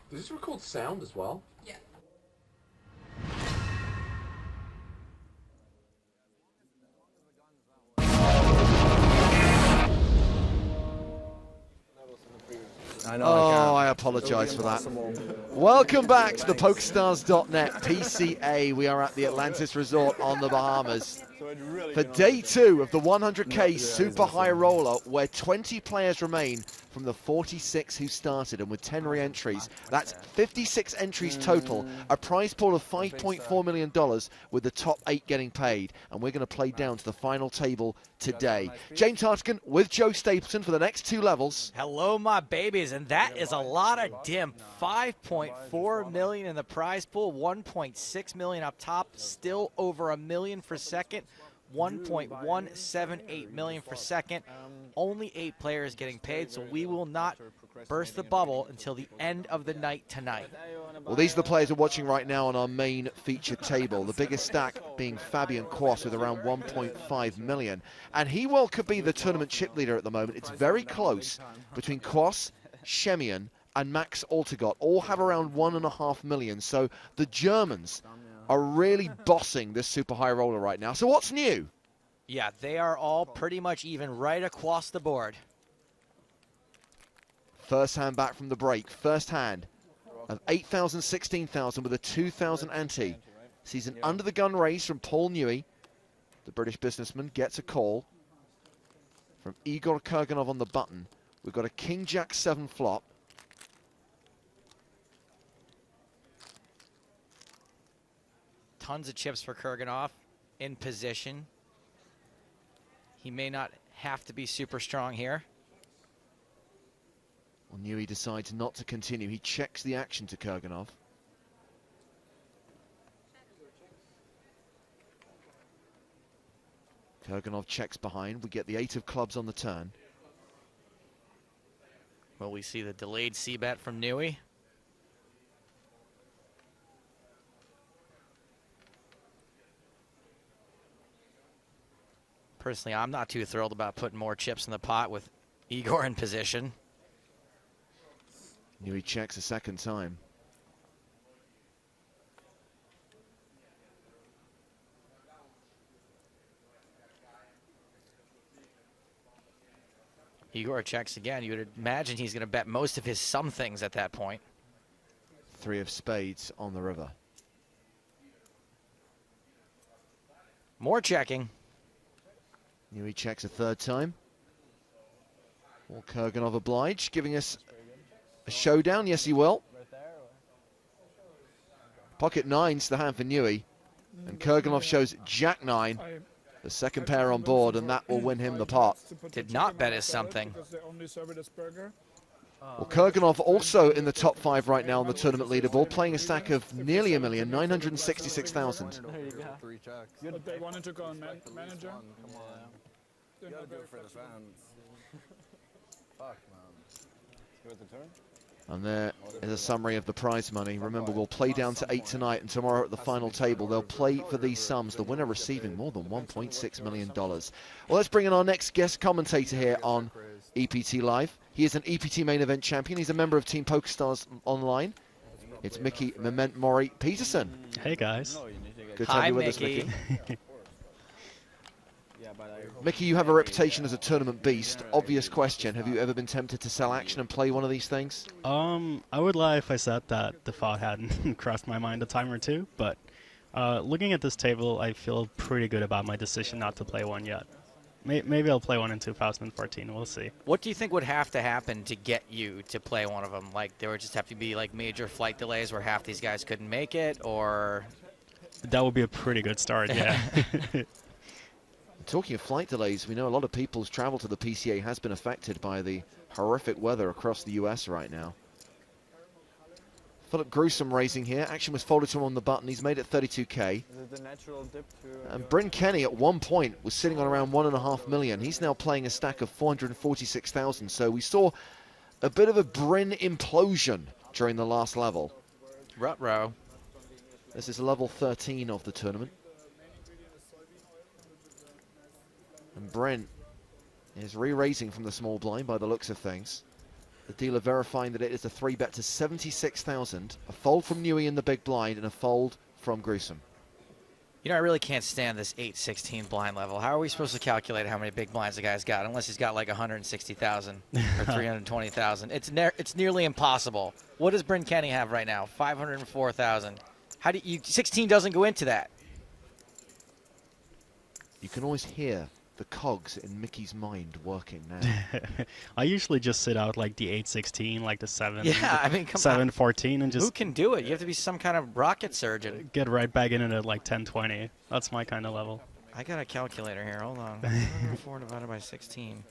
Does this record sound as well? Yeah. I know. Oh, I apologise for that. Welcome back to the PokerStars.net PCA. We are at the Atlantis Resort on the Bahamas for day 2 of the 100K Super High Roller, where 20 players remain from the 46 who started, and with 10 re-entries, that's 56 entries total, a prize pool of $5.4 million, with the top 8 getting paid, and we're going to play down to the final table today. James Hartigan with Joe Stapleton for the next 2 levels. Hello, my babies, and that is a lot of dimp. $5.4 million in the prize pool, $1.6 million up top, still over $1 million for second. $1.178 million for second. Only 8 players getting paid, so we will not burst the bubble until the end of the night tonight. Well, these are the players we're watching right now on our main featured table. The biggest stack being Fabian Quas with around 1.5 million. And he well could be the tournament chip leader at the moment. It's very close between Quas, Shemian, and Max Altegot. All have around 1.5 million. So the Germans are really bossing this super high roller right now. So what's new? Yeah, they are all pretty much even right across the board. First hand back from the break. First hand of 8,000, 16,000 with a 2,000 ante. Sees an under the gun raise from Paul Newey. The British businessman gets a call from Igor Kurganov on the button. We've got a King-Jack-7 flop. Tons of chips for Kurganov in position. He may not have to be super strong here. Well, Newey decides not to continue. He checks the action to Kurganov. Kurganov checks behind. We get the 8 of clubs on the turn. Well, we see the delayed C-bet from Newey. Personally, I'm not too thrilled about putting more chips in the pot with Igor in position. Newey checks a second time. Igor checks again. You would imagine he's going to bet most of his somethings at that point. 3 of spades on the river. More checking. Newey checks a third time. Will Kurganov oblige, giving us a showdown? Yes, he will. Pocket 9's the hand for Newey. And Kurganov shows Jack-9, the second pair on board, and that will win him the pot. Did not bet his something. Well, Kurganov also in the top 5 right now on the tournament leaderboard, playing a stack of nearly $1 million, 966,000. There you go. 3 checks. But they wanted to go on manager. Come on. You gotta do it for the fans. Fuck, man. Let's go with the turn. And there is a summary of the prize money. Remember, we'll play down to 8 tonight, and tomorrow at the final table, they'll play for these sums, the winner receiving more than $1.6 million. Well, let's bring in our next guest commentator here on EPT Live. He is an EPT main event champion. He's a member of Team PokerStars Online. It's Mickey Memento Mori Peterson. Hey, guys. Good to have you with us, Mickey. Mickey, you have a reputation as a tournament beast. Obvious question, have you ever been tempted to sell action and play one of these things? I would lie if I said that the thought hadn't crossed my mind a time or two, but looking at this table, I feel pretty good about my decision not to play one yet. Maybe I'll play one in 2014, we'll see. What do you think would have to happen to get you to play one of them? Like, there would just have to be like major flight delays where half these guys couldn't make it, or? That would be a pretty good start, yeah. Talking of flight delays, we know a lot of people's travel to the PCA has been affected by the horrific weather across the US right now. Philip Gruesome raising here. Action was folded to him on the button. He's made it 32K. Is it the natural dip to, and Bryn Kenny at one point was sitting on around $1.5 million. He's now playing a stack of 446,000. So we saw a bit of a Bryn implosion during the last level. Ruh-roh. This is level 13 of the tournament. And Bryn is re-raising from the small blind by the looks of things. The dealer verifying that it is a 3-bet to 76,000. A fold from Newey in the big blind and a fold from Gruesome. You know, I really can't stand this 8-16 blind level. How are we supposed to calculate how many big blinds the guy's got? Unless he's got like 160,000 or 320,000. It's nearly impossible. What does Bryn Kenny have right now? 504,000. How do you? 16 doesn't go into that. You can always hear the cogs in Mickey's mind working now. I usually just sit out like the 8-16, like the 7. Yeah, I mean, come 7-14, and just. Who can do it? You have to be some kind of rocket surgeon. Get right back in it at like 10-20. That's my kind of level. I got a calculator here. Hold on. 4 divided by 16.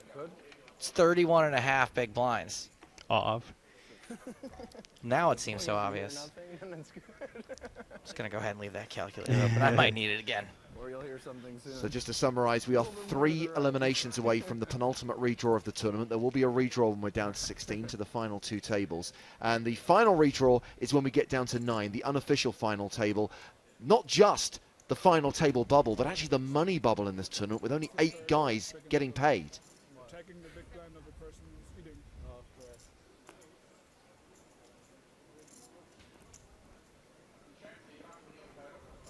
It's 31.5 big blinds. Off. Now it seems so obvious. I'm just gonna go ahead and leave that calculator up, but I might need it again. Or you'll hear something soon. So just to summarize, we are 3 eliminations away from the penultimate redraw of the tournament. There will be a redraw when we're down to 16 to the final 2 tables. And the final redraw is when we get down to 9, the unofficial final table. Not just the final table bubble, but actually the money bubble in this tournament with only 8 guys getting paid. Taking the big blind of the person who's eating.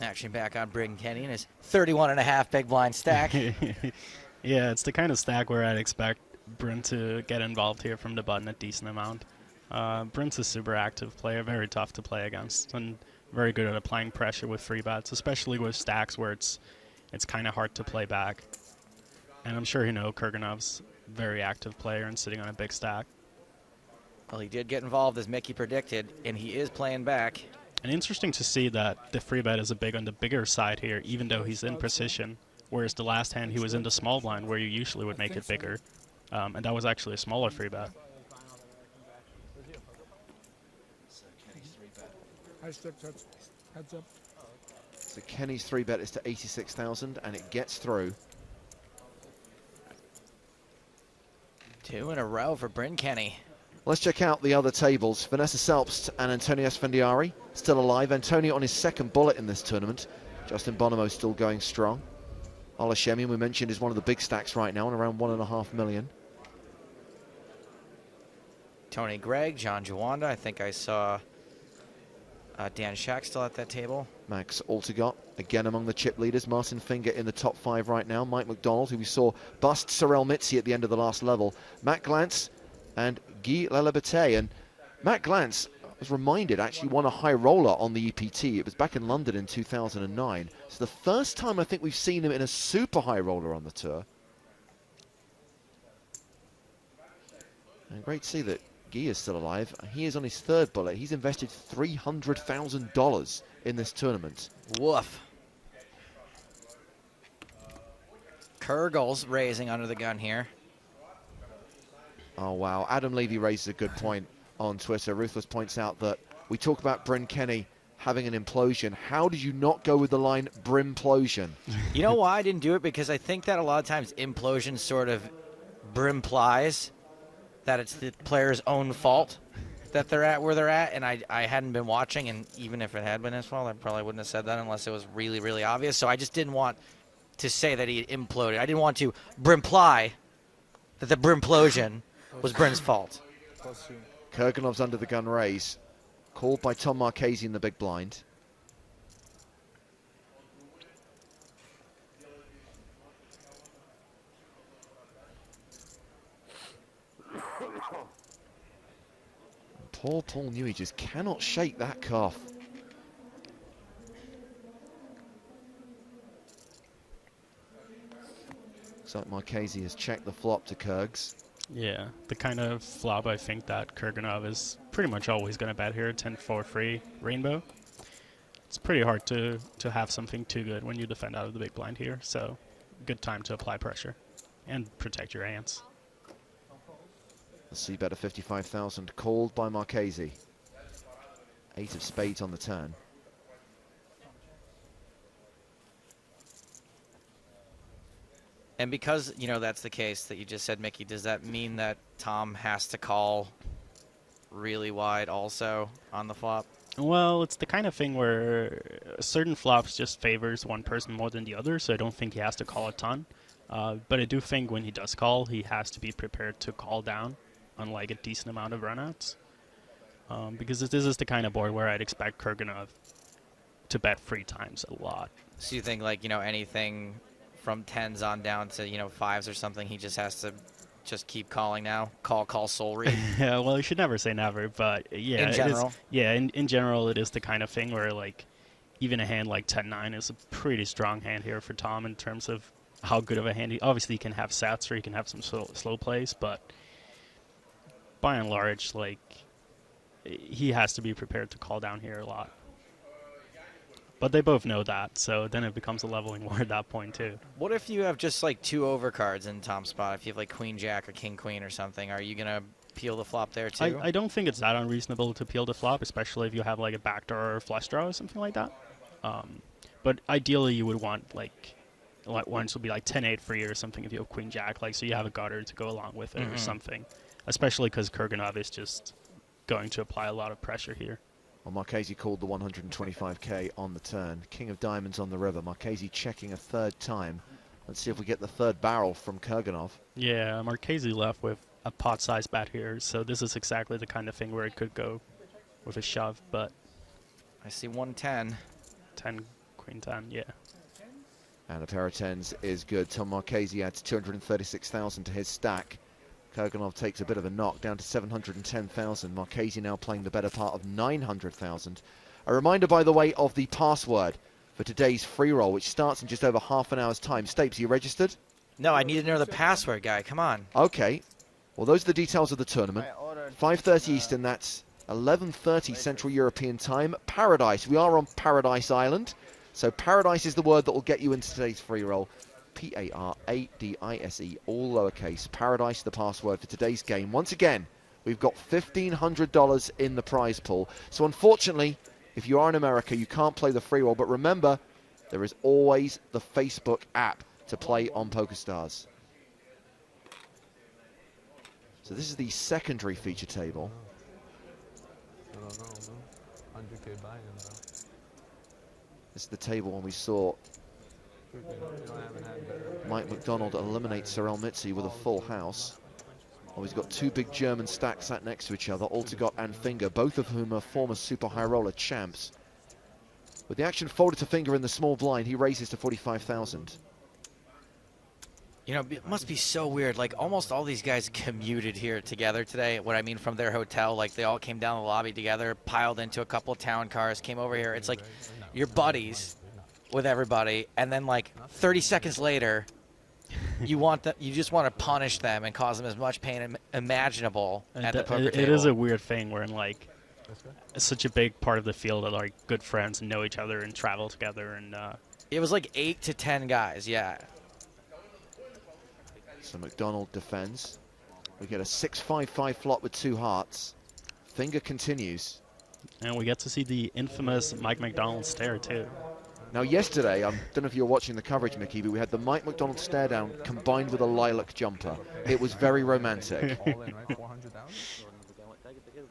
Action back on Bryn Kenny and his 31.5 big blind stack. Yeah, it's the kind of stack where I'd expect Bryn to get involved here from the button a decent amount. Bryn's a super active player, very tough to play against, and very good at applying pressure with 3-bets, especially with stacks where it's kind of hard to play back. And I'm sure you know Kurganov's very active player and sitting on a big stack. Well, he did get involved as Mickey predicted, and he is playing back. And interesting to see that the free bet is a big on the bigger side here, even though he's in position, whereas the last hand he was in the small blind where you usually would make it bigger. And that was actually a smaller free bet. Heads up. So Kenny's 3-bet is to 86,000, and it gets through. 2 in a row for Bryn Kenny. Let's check out the other tables. Vanessa Selbst and Antonio Svendiari still alive. Antonio on his second bullet in this tournament. Justin Bonomo still going strong. Ola Shemian, we mentioned, is one of the big stacks right now, on around 1.5 million. Tony Gregg, John Jawanda. I think I saw Dan Shack still at that table. Max Altegot, again among the chip leaders. Martin Finger in the top 5 right now. Mike McDonald, who we saw bust Sorel Mitzi at the end of the last level. Matt Glantz and Guy Lelabete. And Matt Glantz, I was reminded, actually won a high roller on the EPT. It was back in London in 2009. It's the first time I think we've seen him in a super high roller on the tour. And great to see that Guy is still alive. He is on his third bullet. He's invested $300,000 in this tournament. Woof. Kurgles raising under the gun here. Oh, wow. Adam Levy raises a good point on Twitter. Ruthless points out that we talk about Bryn Kenny having an implosion. How did you not go with the line Brimplosion? You know why I didn't do it? Because I think that a lot of times implosion sort of brimplies that it's the player's own fault that they're at where they're at, and I hadn't been watching, and even if it had been his fault, I probably wouldn't have said that unless it was really, really obvious. So I just didn't want to say that he imploded. I didn't want to brimply that the brimplosion was Bryn's fault. Kurganov's under the gun raise, called by Tom Marchese in the big blind. Poor Paul Newey just cannot shake that cough. Looks like Marchese has checked the flop to Kurgs. Yeah, the kind of flop I think that Kurganov is pretty much always going to bet here, 10-4 free rainbow. It's pretty hard to have something too good when you defend out of the big blind here, so good time to apply pressure and protect your hands. The C-bet of 55,000 called by Marchese. 8 of spades on the turn. And because, you know, that's the case that you just said, Mickey, does that mean that Tom has to call really wide also on the flop? Well, it's the kind of thing where certain flops just favors one person more than the other, so I don't think he has to call a ton. But I do think when he does call, he has to be prepared to call down on like a decent amount of runouts. Because this is the kind of board where I'd expect Kurganov to bet 3 times a lot. So you think, like, you know, anything from 10s on down to, you know, 5s or something, he just has to just keep calling now? Call, soul read? Yeah, well, you should never say never, but yeah. In general? In general, it is the kind of thing where, like, even a hand like 10-9 is a pretty strong hand here for Tom in terms of how good of a hand he... Obviously, he can have sats or he can have some slow plays, but by and large, like, he has to be prepared to call down here a lot. But they both know that, so then it becomes a leveling war at that point, too. What if you have just, like, 2 overcards in Tom's spot? If you have, like, Queen-Jack or King-Queen or something, are you going to peel the flop there, too? I don't think it's that unreasonable to peel the flop, especially if you have, like, a backdoor or flush draw or something like that. But ideally, you would want, like ones would be, like, 10-8 free or something if you have Queen-Jack, like, so you have a gutter to go along with it or something. Especially because Kurganov is just going to apply a lot of pressure here. Well, Marchese called the 125k on the turn. King of diamonds on the river. Marchese checking a third time. Let's see if we get the third barrel from Kurganov. Yeah, Marchese left with a pot-sized bet here, so this is exactly the kind of thing where it could go with a shove, but... I see 110. 10, Queen 10, yeah. And a pair of 10s is good. Tom Marchese adds 236,000 to his stack. Kurganov takes a bit of a knock down to 710,000. Marchese now playing the better part of 900,000. A reminder, by the way, of the password for today's free roll, which starts in just over half an hour's time. Stapes, are you registered? No, I need to know the password, guy. Come on. Okay. Well, those are the details of the tournament. 5:30 Eastern, that's 11:30 Central European Time. Paradise. We are on Paradise Island. So Paradise is the word that will get you into today's free roll. Paradise, all lowercase. Paradise, the password for today's game. Once again, we've got $1,500 in the prize pool. So unfortunately, if you are in America, you can't play the free roll. But remember, there is always the Facebook app to play on PokerStars. So this is the secondary feature table. I don't know, man. 100K buy-in, bro. This is the table when we saw Mike McDonald eliminate Cyril Mitzi with a full house. Oh, he's got two big German stacks sat next to each other, Altegott and Finger, both of whom are former super high roller champs. With the action folded to Finger in the small blind, he raises to 45,000. You know, it must be so weird. Like, almost all these guys commuted here together today. What I mean, from their hotel, like, they all came down the lobby together, piled into a couple of town cars, came over here. It's like you're buddies with everybody, and then, like, 30 seconds later, you just want to punish them and cause them as much pain imaginable at the poker table. It is a weird thing where, like, it's such a big part of the field that are, like, good friends and know each other and travel together. And it was like 8 to 10 guys, yeah. So McDonald defends. We get a 6-5-5 flop with two hearts. Finger continues. And we get to see the infamous Mike McDonald stare, too. Now, yesterday, I don't know if you were watching the coverage, Mickey, but we had the Mike McDonald stare down combined with a lilac jumper. It was very romantic. All in, right? 400,000?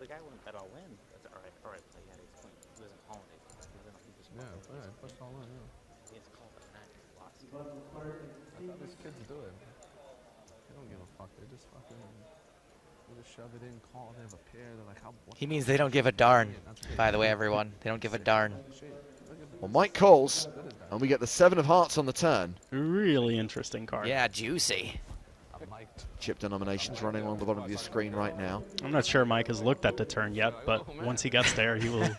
The guy wouldn't bet all in. That's all right. All right, so he had ace queen. He wasn't calling it. Yeah, all right, pushed all in, yeah. It's called a nine. I thought these kids do it. They don't give a fuck. They just fucking shove it in, call. They have a pair. They're like, how? He means they don't give a darn, by the way, everyone. They don't give a darn. Well, Mike calls, and we get the 7 of hearts on the turn. Really interesting card. Yeah, juicy. Chip denominations running along the bottom of your screen right now. I'm not sure Mike has looked at the turn yet, but once he gets there, he will.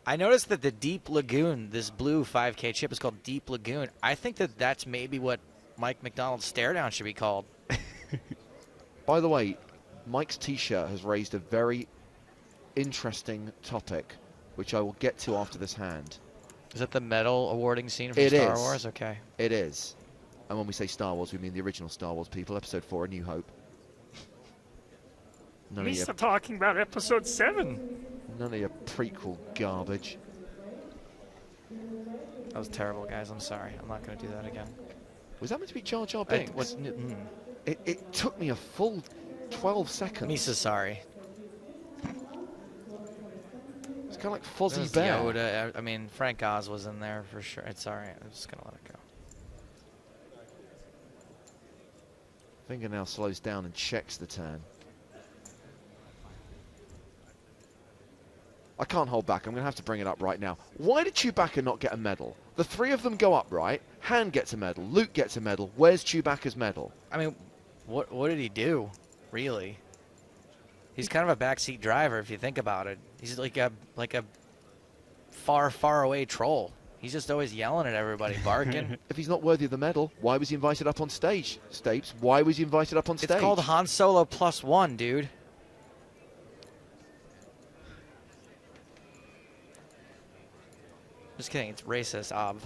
I noticed that the Deep Lagoon, this blue 5K chip, is called Deep Lagoon. I think that that's maybe what Mike McDonald's stare down should be called. By the way, Mike's T-shirt has raised a very interesting topic, which I will get to after this hand. Is that the medal awarding scene from Star Wars? Okay. It is. And when we say Star Wars, we mean the original Star Wars, people. Episode 4, A New Hope. He's talking about episode 7. None of your prequel garbage. That was terrible, guys. I'm sorry. I'm not going to do that again. Was that meant to be Jar Jar Binks? It took me a full 12 seconds. Misa's sorry. It's kind of like Fozzie Bear. Yoda. I mean, Frank Oz was in there for sure. It's all right. I'm just going to let it go. Finger now slows down and checks the turn. I can't hold back. I'm going to have to bring it up right now. Why did Chewbacca not get a medal? The three of them go up, right? Hand gets a medal. Luke gets a medal. Where's Chewbacca's medal? I mean, what did he do, really? He's kind of a backseat driver if you think about it. He's like a far away troll. He's just always yelling at everybody, barking. If he's not worthy of the medal, why was he invited up on stage? Stapes, why was he invited up on stage? It's called Han Solo +1, dude. Just kidding, it's racist, Ob.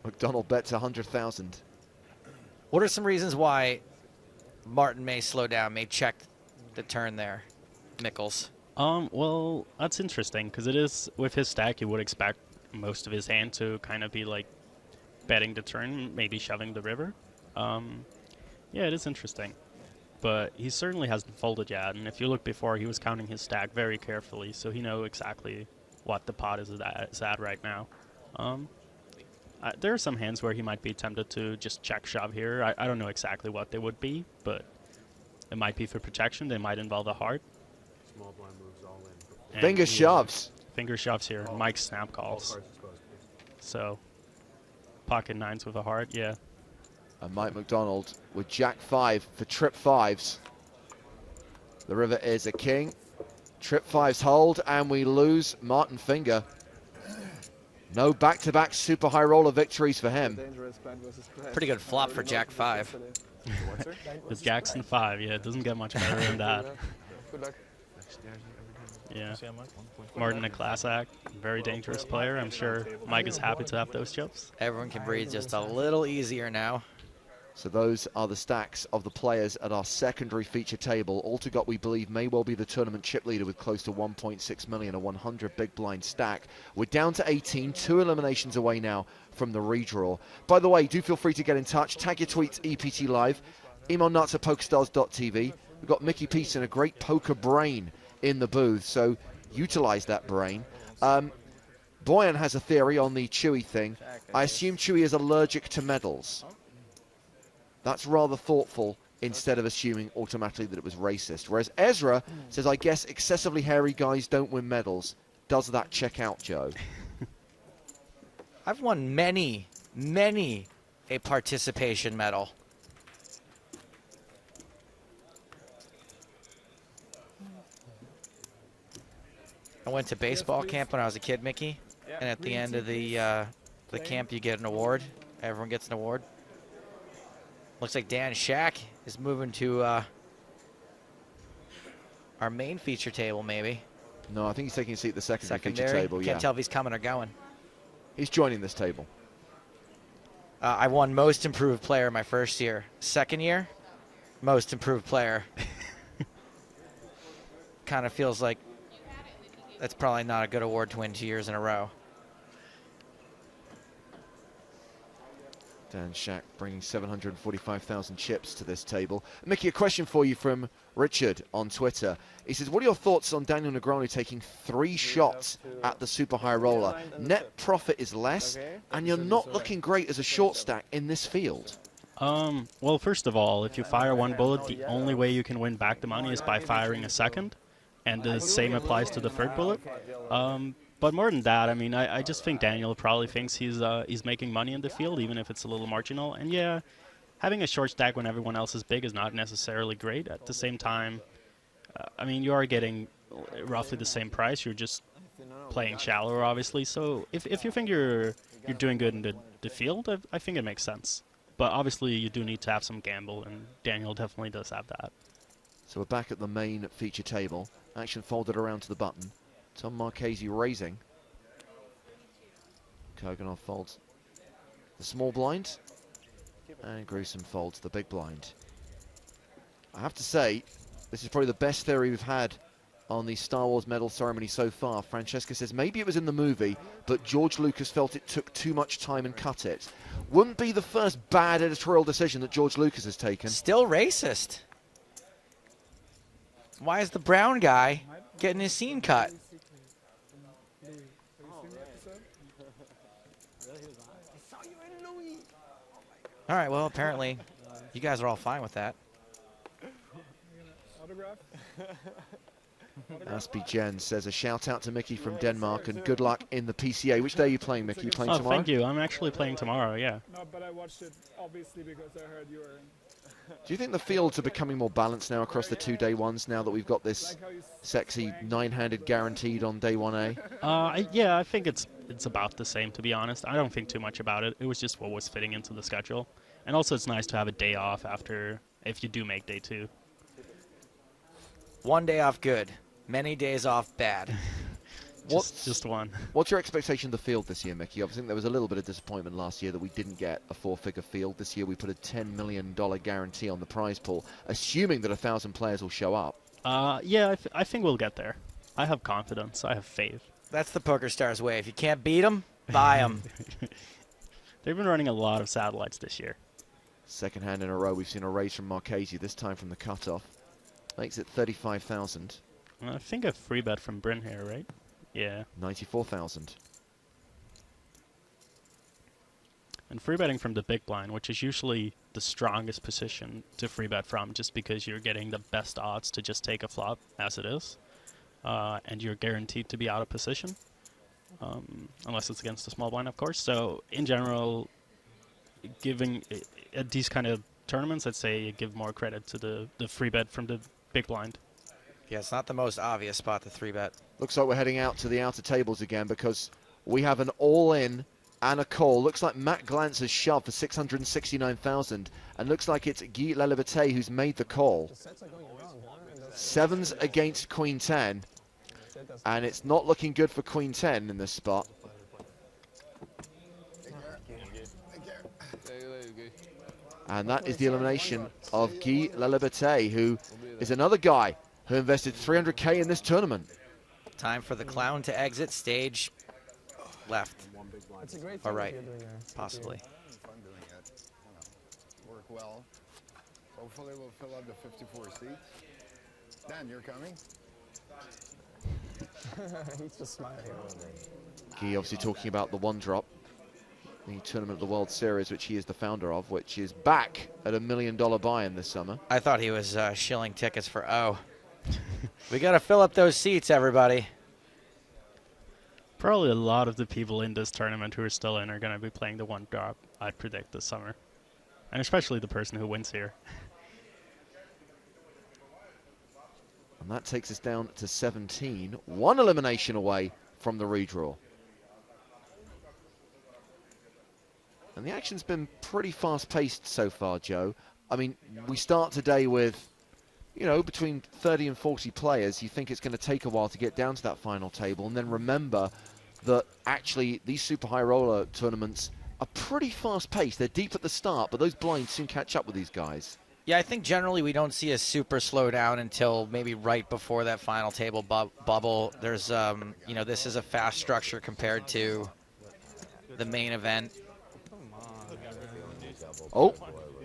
McDonald bets 100,000. What are some reasons why Martin may slow down, may check the turn there, Mickles? Well, that's interesting, because it is, with his stack, you would expect most of his hand to kind of be, like, betting the turn, maybe shoving the river. Yeah, it is interesting. But he certainly hasn't folded yet, and if you look before, he was counting his stack very carefully, so he knows exactly what the pot is at right now. There are some hands where he might be tempted to just check shove here. I don't know exactly what they would be, but it might be for protection. They might involve a heart. Small blind moves all in. Finger shoves. Finger shoves here. Mike snap calls. So, pocket nines with a heart, yeah. And Mike McDonald with Jack 5 for trip 5s. The river is a king. Trip 5s hold, and we lose Martin Finger. No back-to-back super high roller victories for him. Pretty good flop for Jack 5. With Jackson 5, yeah, it doesn't get much better than that. Yeah. More than a class act. Very dangerous player. I'm sure Mike is happy to have those chips. Everyone can breathe just a little easier now. So those are the stacks of the players at our secondary feature table. All to got, we believe, may well be the tournament chip leader with close to 1.6 million, a 100 big blind stack. We're down to 18, 2 eliminations away now from the redraw. By the way, do feel free to get in touch. Tag your tweets, EPT Live. Email nuts at PokerStars.tv. We've got Mickey Peace and a great poker brain in the booth, so utilize that brain. Boyan has a theory on the Chewy thing. I assume Chewy is allergic to medals. That's rather thoughtful instead of assuming automatically that it was racist. Whereas Ezra says, I guess excessively hairy guys don't win medals. Does that check out, Joe? I've won many a participation medal. I went to baseball camp when I was a kid, Mickey, and at the end of the camp you get an award. Everyone gets an award. Looks like Dan Shack is moving to our main feature table, maybe. No, I think he's taking a seat at the secondary feature table. Can't tell if he's coming or going. He's joining this table. I won most improved player my first year. Second year, most improved player. Kind of feels like that's probably not a good award to win 2 years in a row. Dan Shack bringing 745,000 chips to this table. Mickey, a question for you from Richard on Twitter. He says, what are your thoughts on Daniel Negreanu taking 3 shots at the super high roller? Net profit is less, and you're not looking great as a short stack in this field. Well, first of all, if you fire 1 bullet, the only way you can win back the money is by firing a second, and the same applies to the 3rd bullet. But more than that, I mean, I just think Daniel probably thinks he's making money in the field, even if it's a little marginal. And yeah, having a short stack when everyone else is big is not necessarily great. At the same time, I mean, you are getting roughly the same price. You're just playing shallower, obviously. So if you think you're doing good in the field, I think it makes sense. But obviously, you do need to have some gamble, and Daniel definitely does have that. So we're back at the main feature table. Action folded around to the button. Tom Marchese raising. Koganov folds the small blind. And Gruesome folds the big blind. I have to say, this is probably the best theory we've had on the Star Wars medal ceremony so far. Francesca says maybe it was in the movie, but George Lucas felt it took too much time and cut it. Wouldn't be the first bad editorial decision that George Lucas has taken. Still racist. Why is the brown guy getting his scene cut? All right, well, apparently you guys are all fine with that. Autograph? Aspie Jen says a shout out to Mickey from Denmark and good luck in the PCA. Which day are you playing, Mickey? You playing tomorrow? Thank you. I'm actually playing tomorrow, yeah. No, but I watched it obviously because I heard you were in. Do you think the fields are becoming more balanced now across the 2 day ones now that we've got this sexy 9-handed guaranteed on day 1A? Yeah, I think it's about the same, to be honest. I don't think too much about it. It was just what was fitting into the schedule. And also it's nice to have a day off after, if you do make day 2. 1 day off good, many days off bad. Just one. What's your expectation of the field this year, Mickey? I think there was a little bit of disappointment last year that we didn't get a 4-figure field. This year we put a $10 million guarantee on the prize pool, assuming that 1,000 players will show up. Yeah, I think we'll get there. I have confidence. I have faith. That's the PokerStars way. If you can't beat them, buy them. They've been running a lot of satellites this year. Second hand in a row, we've seen a raise from Marchese, this time from the cutoff. Makes it 35,000. I think a free bet from Bryn here, right? Yeah. 94,000. And free betting from the big blind, which is usually the strongest position to free bet from, just because you're getting the best odds to just take a flop as it is. And you're guaranteed to be out of position. Unless it's against the small blind, of course. So, in general, giving at these kind of tournaments, I'd say you give more credit to the free bet from the big blind. Yeah, it's not the most obvious spot to 3-bet. Looks like we're heading out to the outer tables again because we have an all-in and a call. Looks like Matt Glantz has shoved for 669,000, and looks like it's Guy Laliberté who's made the call. Sevens against Queen 10, and it's not looking good for Queen 10 in this spot. And that is the elimination of Guy Laliberté, who is another guy who invested 300K in this tournament. Time for the clown to exit stage left. Or right, possibly. Work well. Hopefully we'll fill up the 54 seats. Dan, you're coming? He's just smiling. Guy obviously talking about the one drop, the Tournament of the World Series, which he is the founder of, which is back at $1 million buy-in this summer. I thought he was shilling tickets for O. We got to fill up those seats, everybody. Probably a lot of the people in this tournament who are still in are going to be playing the one drop, I'd predict, this summer. And especially the person who wins here. And that takes us down to 17. One elimination away from the redraw. And the action's been pretty fast-paced so far, Joe. I mean, we start today with, you know, between 30 and 40 players. You think it's going to take a while to get down to that final table. And then remember that actually these super high roller tournaments are pretty fast-paced. They're deep at the start, but those blinds soon catch up with these guys. Yeah, I think generally we don't see a super slowdown until maybe right before that final table bubble. There's, you know, this is a fast structure compared to the main event. Oh,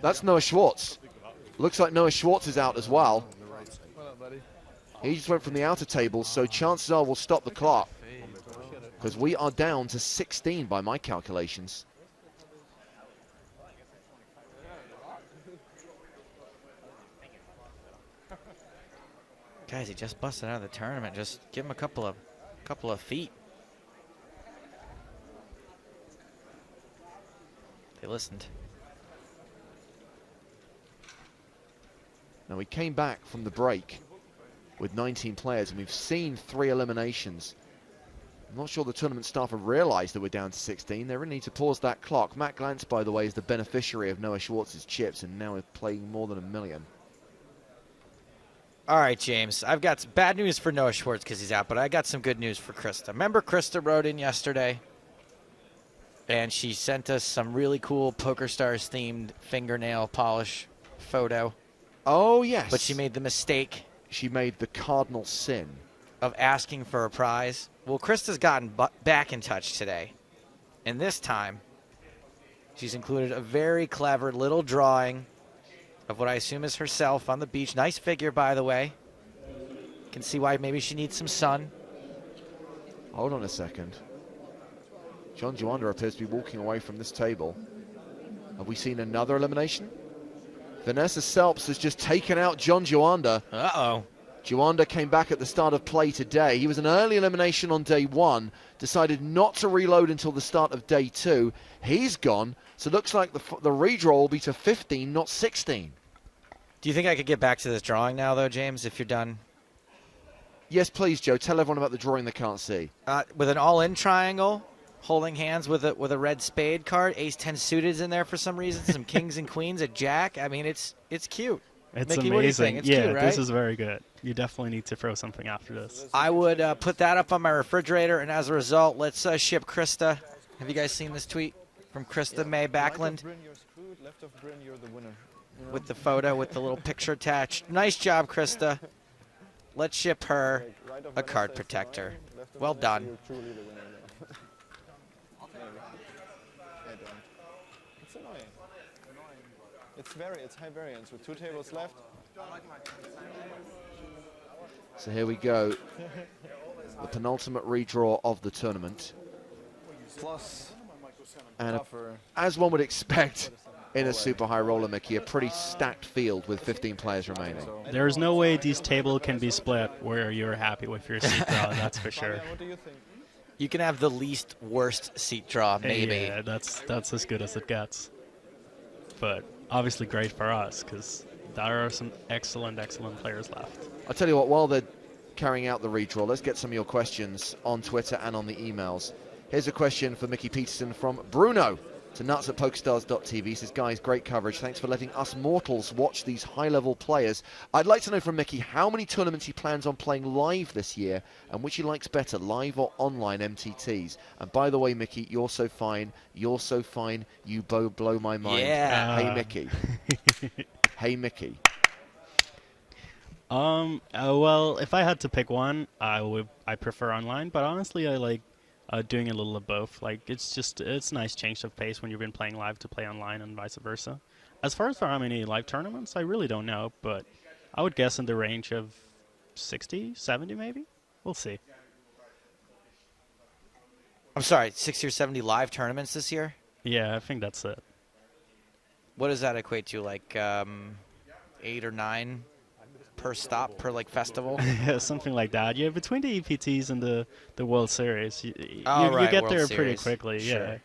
that's Noah Schwartz. Looks like Noah Schwartz is out as well. He just went from the outer table, so chances are we'll stop the clock, because we are down to 16 by my calculations. Guys, he just busted out of the tournament. Just give him a couple of feet. They listened. Now, we came back from the break with 19 players, and we've seen 3 eliminations. I'm not sure the tournament staff have realized that we're down to 16. They really need to pause that clock. Matt Glantz, by the way, is the beneficiary of Noah Schwartz's chips, and now is playing more than $1 million. All right, James. I've got bad news for Noah Schwartz because he's out, but I got some good news for Krista. Remember Krista wrote in yesterday, and she sent us some really cool PokerStars themed fingernail polish photo. Oh, yes. But she made the mistake. She made the cardinal sin of asking for a prize. Well, Krista's gotten back in touch today, and this time she's included a very clever little drawing of what I assume is herself on the beach. Nice figure, by the way. Can see why maybe she needs some sun. Hold on a second. John Juanda appears to be walking away from this table. Have we seen another elimination? Vanessa Selbst has just taken out John Juanda. Uh-oh. Juanda came back at the start of play today. He was an early elimination on day 1, decided not to reload until the start of day 2. He's gone, so it looks like the redraw will be to 15, not 16. Do you think I could get back to this drawing now, though, James, if you're done? Yes, please, Joe. Tell everyone about the drawing they can't see. With an all-in triangle, holding hands with a red spade card, ace-10 suited in there for some reason, some kings and queens, a jack. I mean, it's cute. It's Mickey, amazing. what do you think? It's yeah, cute, right? This is very good. You definitely need to throw something after this. I would put that up on my refrigerator, and as a result, let's ship Krista. Have you guys seen this tweet from Krista May Backlund? With the photo, with the little picture attached. Nice job, Krista. Let's ship her a card protector. Well done. It's annoying. It's high variance with 2 tables left. So here we go. The penultimate redraw of the tournament. Plus, and as one would expect in a super high roller, Mickey, a pretty stacked field with 15 players remaining. There is no way this table can be split where you're happy with your seat draw, that's for sure. What do you think? You can have the least worst seat draw, maybe. Yeah, that's as good as it gets. But obviously great for us, because there are some excellent players left. I'll tell you what, while they're carrying out the redraw, let's get some of your questions on Twitter and on the emails. Here's a question for Mickey Peterson from Bruno to nuts@pokerstars.tv. He says, guys, great coverage. Thanks for letting us mortals watch these high-level players. I'd like to know from Mickey how many tournaments he plans on playing live this year and which he likes better, live or online MTTs. And by the way, Mickey, you're so fine. You're so fine. You blow my mind. Yeah. Hey, Mickey. Hey, Mickey. Well, if I had to pick one, I prefer online, but honestly, I like doing a little of both. Like, it's a nice change of pace when you've been playing live to play online and vice versa. As far as for how many live tournaments, I really don't know, but I would guess in the range of 60, 70 maybe? We'll see. I'm sorry, 60 or 70 live tournaments this year? Yeah, I think that's it. What does that equate to, like 8 or 9 per stop, per like festival? Yeah, something like that. Yeah, between the EPTs and the World Series, you get World there Series. pretty quickly. Sure. Yeah.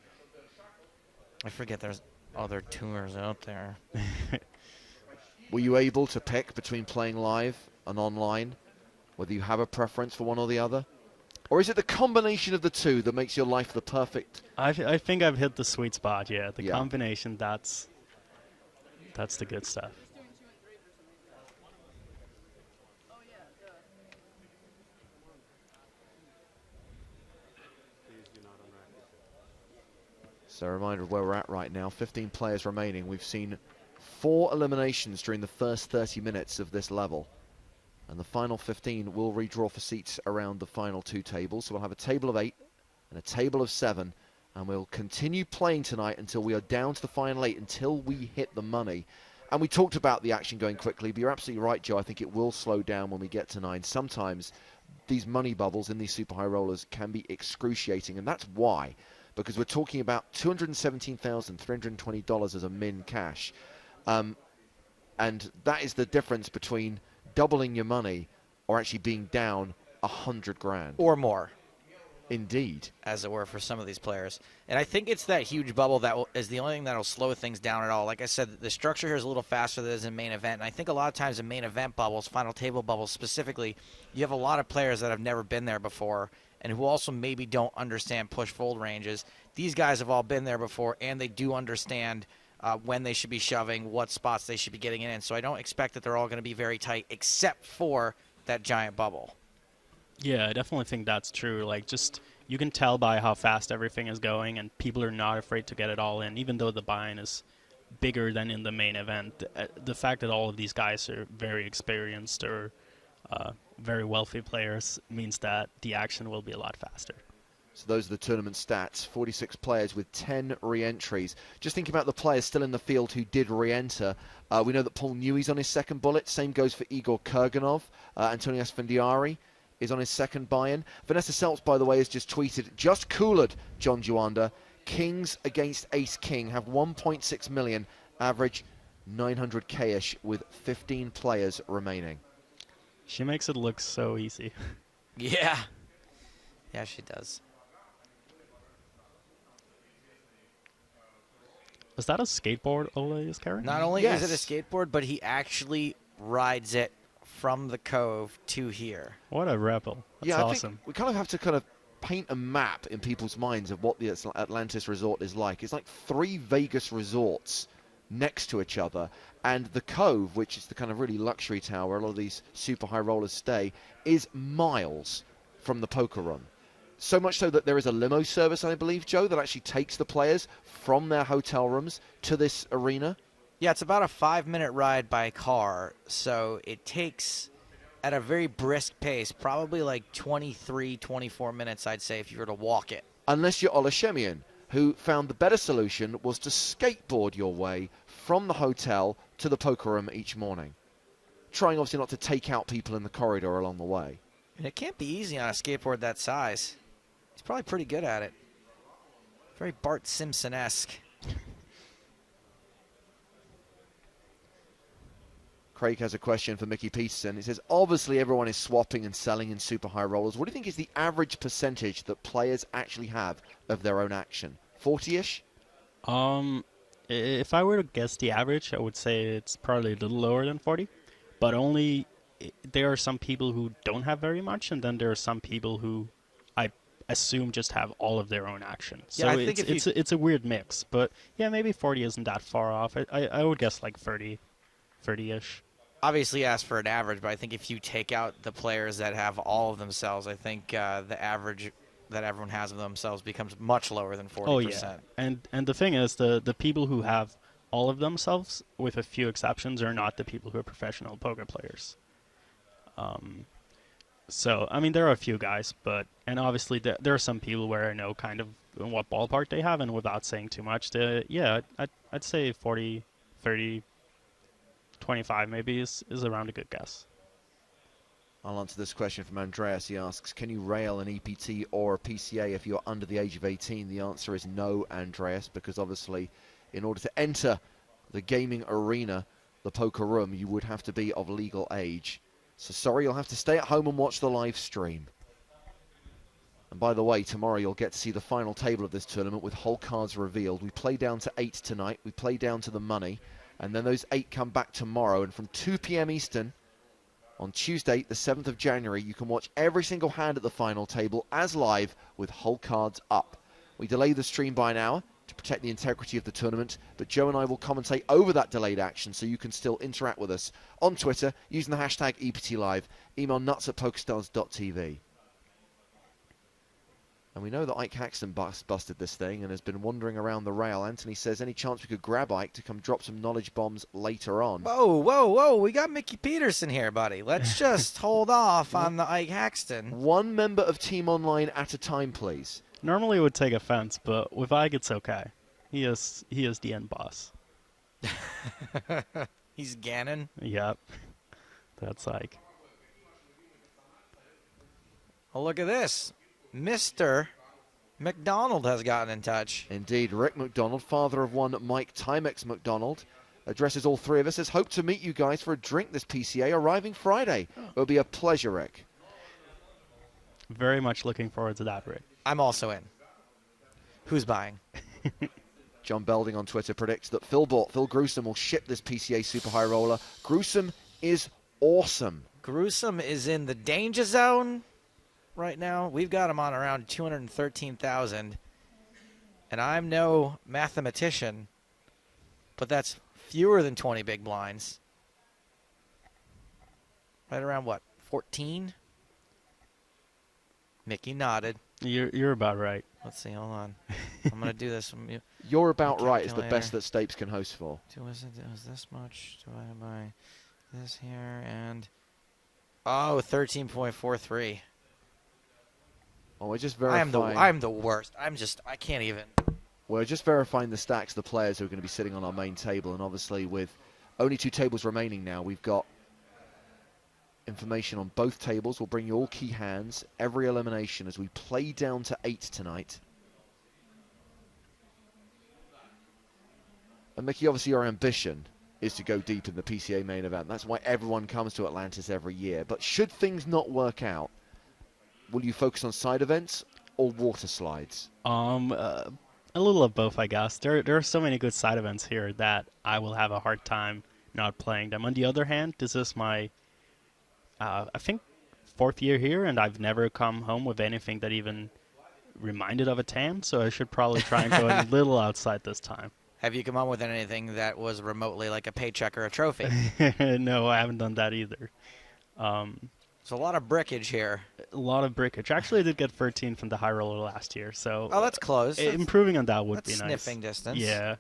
I forget there's other tours out there. Were you able to pick between playing live and online, whether you have a preference for one or the other? Or is it the combination of the two that makes your life the perfect? I think I've hit the sweet spot. Yeah, the combination. That's the good stuff. So a reminder of where we're at right now. 15 players remaining. We've seen 4 eliminations during the first 30 minutes of this level. And the final 15 will redraw for seats around the final 2 tables. So we'll have a table of 8 and a table of 7. And we'll continue playing tonight until we are down to the final 8, until we hit the money. And we talked about the action going quickly, but you're absolutely right, Joe. I think it will slow down when we get to 9. Sometimes these money bubbles in these super high rollers can be excruciating, and that's why. Because we're talking about $217,320 as a min cash. And that is the difference between doubling your money or actually being down 100 grand. Or more. Indeed. As it were, for some of these players. And I think it's that huge bubble that is the only thing that will slow things down at all. Like I said, the structure here is a little faster than it is in main event. And I think a lot of times in main event bubbles, final table bubbles specifically, you have a lot of players that have never been there before and who also maybe don't understand push-fold ranges. These guys have all been there before, and they do understand when they should be shoving, what spots they should be getting in. So I don't expect that they're all going to be very tight, except for that giant bubble. Yeah, I definitely think that's true. Like, just you can tell by how fast everything is going, and people are not afraid to get it all in, even though the buy-in is bigger than in the main event. The fact that all of these guys are very experienced or very wealthy players means that the action will be a lot faster. So those are the tournament stats. 46 players with 10 re-entries. Just thinking about the players still in the field who did re-enter. We know that Paul Newey's on his second bullet. Same goes for Igor Kurganov. Antonio Asfandiari is on his second buy-in. Vanessa Selbst, by the way, has just tweeted, just cooled John Juanda. Kings against Ace King have 1.6 million, average 900k-ish with 15 players remaining. She makes it look so easy. Yeah. Yeah, she does. Is that a skateboard Ole is carrying? Not only is it a skateboard, but he actually rides it from the cove to here. What a rebel. That's awesome. I think we kind of have to kind of paint a map in people's minds of what the Atlantis Resort is like. It's like 3 Vegas resorts next to each other, and the Cove, which is the kind of really luxury tower where a lot of these super high rollers stay, is miles from the poker room. So much so that there is a limo service, I believe, Joe, that actually takes the players from their hotel rooms to this arena. Yeah, it's about a 5-minute ride by car, so it takes, at a very brisk pace, probably like 23, 24 minutes, I'd say, if you were to walk it. Unless you're Ola Shemian, who found the better solution was to skateboard your way from the hotel to the poker room each morning, trying obviously not to take out people in the corridor along the way. And it can't be easy on a skateboard that size. He's probably pretty good at it. Very Bart Simpson-esque. Craig has a question for Mickey Peterson. He says, obviously everyone is swapping and selling in super high rollers. What do you think is the average percentage that players actually have of their own action? 40-ish? If I were to guess the average, I would say it's probably a little lower than 40. But only there are some people who don't have very much, and then there are some people who assume just have all of their own action. Yeah, So I think it's a weird mix. But yeah, maybe 40 isn't that far off. I would guess like 30-ish. Obviously ask for an average, but I think if you take out the players that have all of themselves, I think the average that everyone has of themselves becomes much lower than 40%. Oh yeah, and the thing is, the people who have all of themselves, with a few exceptions, are not the people who are professional poker players. So I mean, there are a few guys, and obviously there are some people where I know kind of in what ballpark they have, and without saying too much, yeah, I'd say 40, 30, 25 maybe is around a good guess. I'll answer this question from Andreas. He asks, can you rail an EPT or a PCA if you're under the age of 18? The answer is no, Andreas, because obviously in order to enter the gaming arena, the poker room, you would have to be of legal age. So sorry, you'll have to stay at home and watch the live stream. And by the way, tomorrow you'll get to see the final table of this tournament with whole cards revealed. We play down to 8 tonight. We play down to the money. And then those 8 come back tomorrow. And from 2 p.m. Eastern, on Tuesday, the 7th of January, you can watch every single hand at the final table as live with whole cards up. We delay the stream by an hour to protect the integrity of the tournament, but Joe and I will commentate over that delayed action so you can still interact with us on Twitter using the hashtag EPTLive. Email nuts@pokerstars.tv. And we know that Ike Haxton busted this thing and has been wandering around the rail. Anthony says, any chance we could grab Ike to come drop some knowledge bombs later on? Whoa, whoa, whoa. We got Mickey Peterson here, buddy. Let's just hold off on the Ike Haxton. One member of Team Online at a time, please. Normally it would take offense, but with Ike it's okay. He is the end boss. He's Ganon? Yep. That's Ike. Oh, look at this. Mr. McDonald has gotten in touch. Indeed, Rick McDonald, father of one Mike Timex McDonald, addresses all three of us, says, hope to meet you guys for a drink this PCA, arriving Friday. It'll be a pleasure, Rick. Very much looking forward to that, Rick. I'm also in. Who's buying? John Belding on Twitter predicts that Phil Gruesome will ship this PCA Super High Roller. Gruesome is awesome. Gruesome is in the danger zone right now. We've got him on around 213,000. And I'm no mathematician, but that's fewer than 20 big blinds. Right around what, 14? Mickey nodded. You're about right. Let's see, hold on. I'm going to do this. You're about right is the best that Stapes can host for. Is this much divided by this here? And, oh, 13.43. Oh, we're just verifying. I'm the worst. I can't even. We're just verifying the stacks of the players who are going to be sitting on our main table. And obviously with only 2 tables remaining now, we've got information on both tables. We'll bring you all key hands, every elimination as we play down to 8 tonight. And Mickey, obviously your ambition is to go deep in the PCA main event. That's why everyone comes to Atlantis every year. But should things not work out, will you focus on side events or water slides? A little of both, I guess. There are so many good side events here that I will have a hard time not playing them. On the other hand, this is my I think 4th year here, and I've never come home with anything that even reminded of a tan, so I should probably try and go a little outside this time. Have you come home with anything that was remotely like a paycheck or a trophy? No, I haven't done that either. There's a lot of brickage here. A lot of brickage. Actually, I did get 13 from the high roller last year, so... Oh, that's close. Improving on that would be nice. Sniffing distance. Yeah.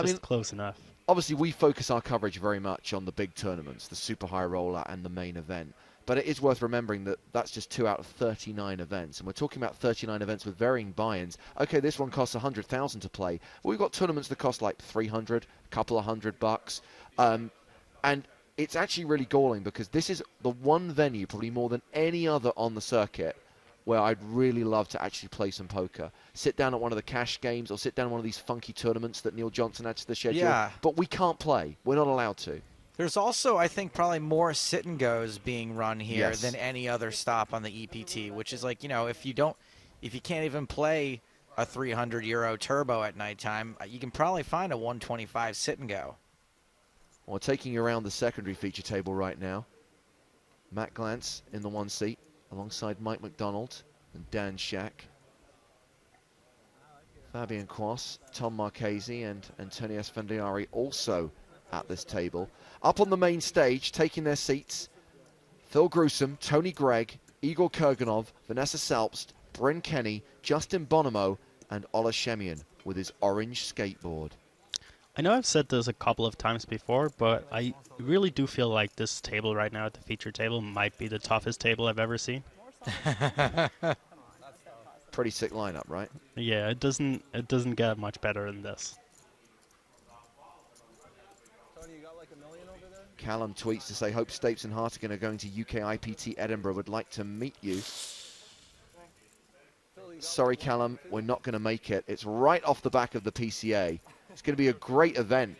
Just close enough. Obviously, we focus our coverage very much on the big tournaments, the Super High Roller and the main event. But it is worth remembering that that's just 2 out of 39 events. And we're talking about 39 events with varying buy-ins. Okay, this one costs 100,000 to play. But we've got tournaments that cost like 300, a couple of $100. And it's actually really galling because this is the one venue, probably more than any other on the circuit, where I'd really love to actually play some poker. Sit down at one of the cash games or sit down at one of these funky tournaments that Neil Johnson adds to the schedule. Yeah. But we can't play. We're not allowed to. There's also, I think, probably more sit-and-goes being run here Yes. than any other stop on the EPT, which is like, you know, if you can't even play a 300 euro turbo at nighttime, you can probably find a 125 sit-and-go. Well, we're taking you around the secondary feature table right now. Matt Glantz in the 1 seat, alongside Mike McDonald. and Dan Shack. Fabian Quas, Tom Marchese, and Antonio Sfandiari also at this table. Up on the main stage, taking their seats, Phil Gruesome, Tony Gregg, Igor Kurganov, Vanessa Selbst, Bryn Kenny, Justin Bonomo, and Ola Shemian with his orange skateboard. I know I've said this a couple of times before, but I really do feel like this table right now at the feature table might be the toughest table I've ever seen. Pretty sick lineup, right? Yeah, it doesn't get much better than this. Callum tweets to say, hope Stapes and Hartigan are going to UK IPT Edinburgh, would like to meet you. Sorry, Callum, we're not going to make it. It's right off the back of the PCA. It's going to be a great event,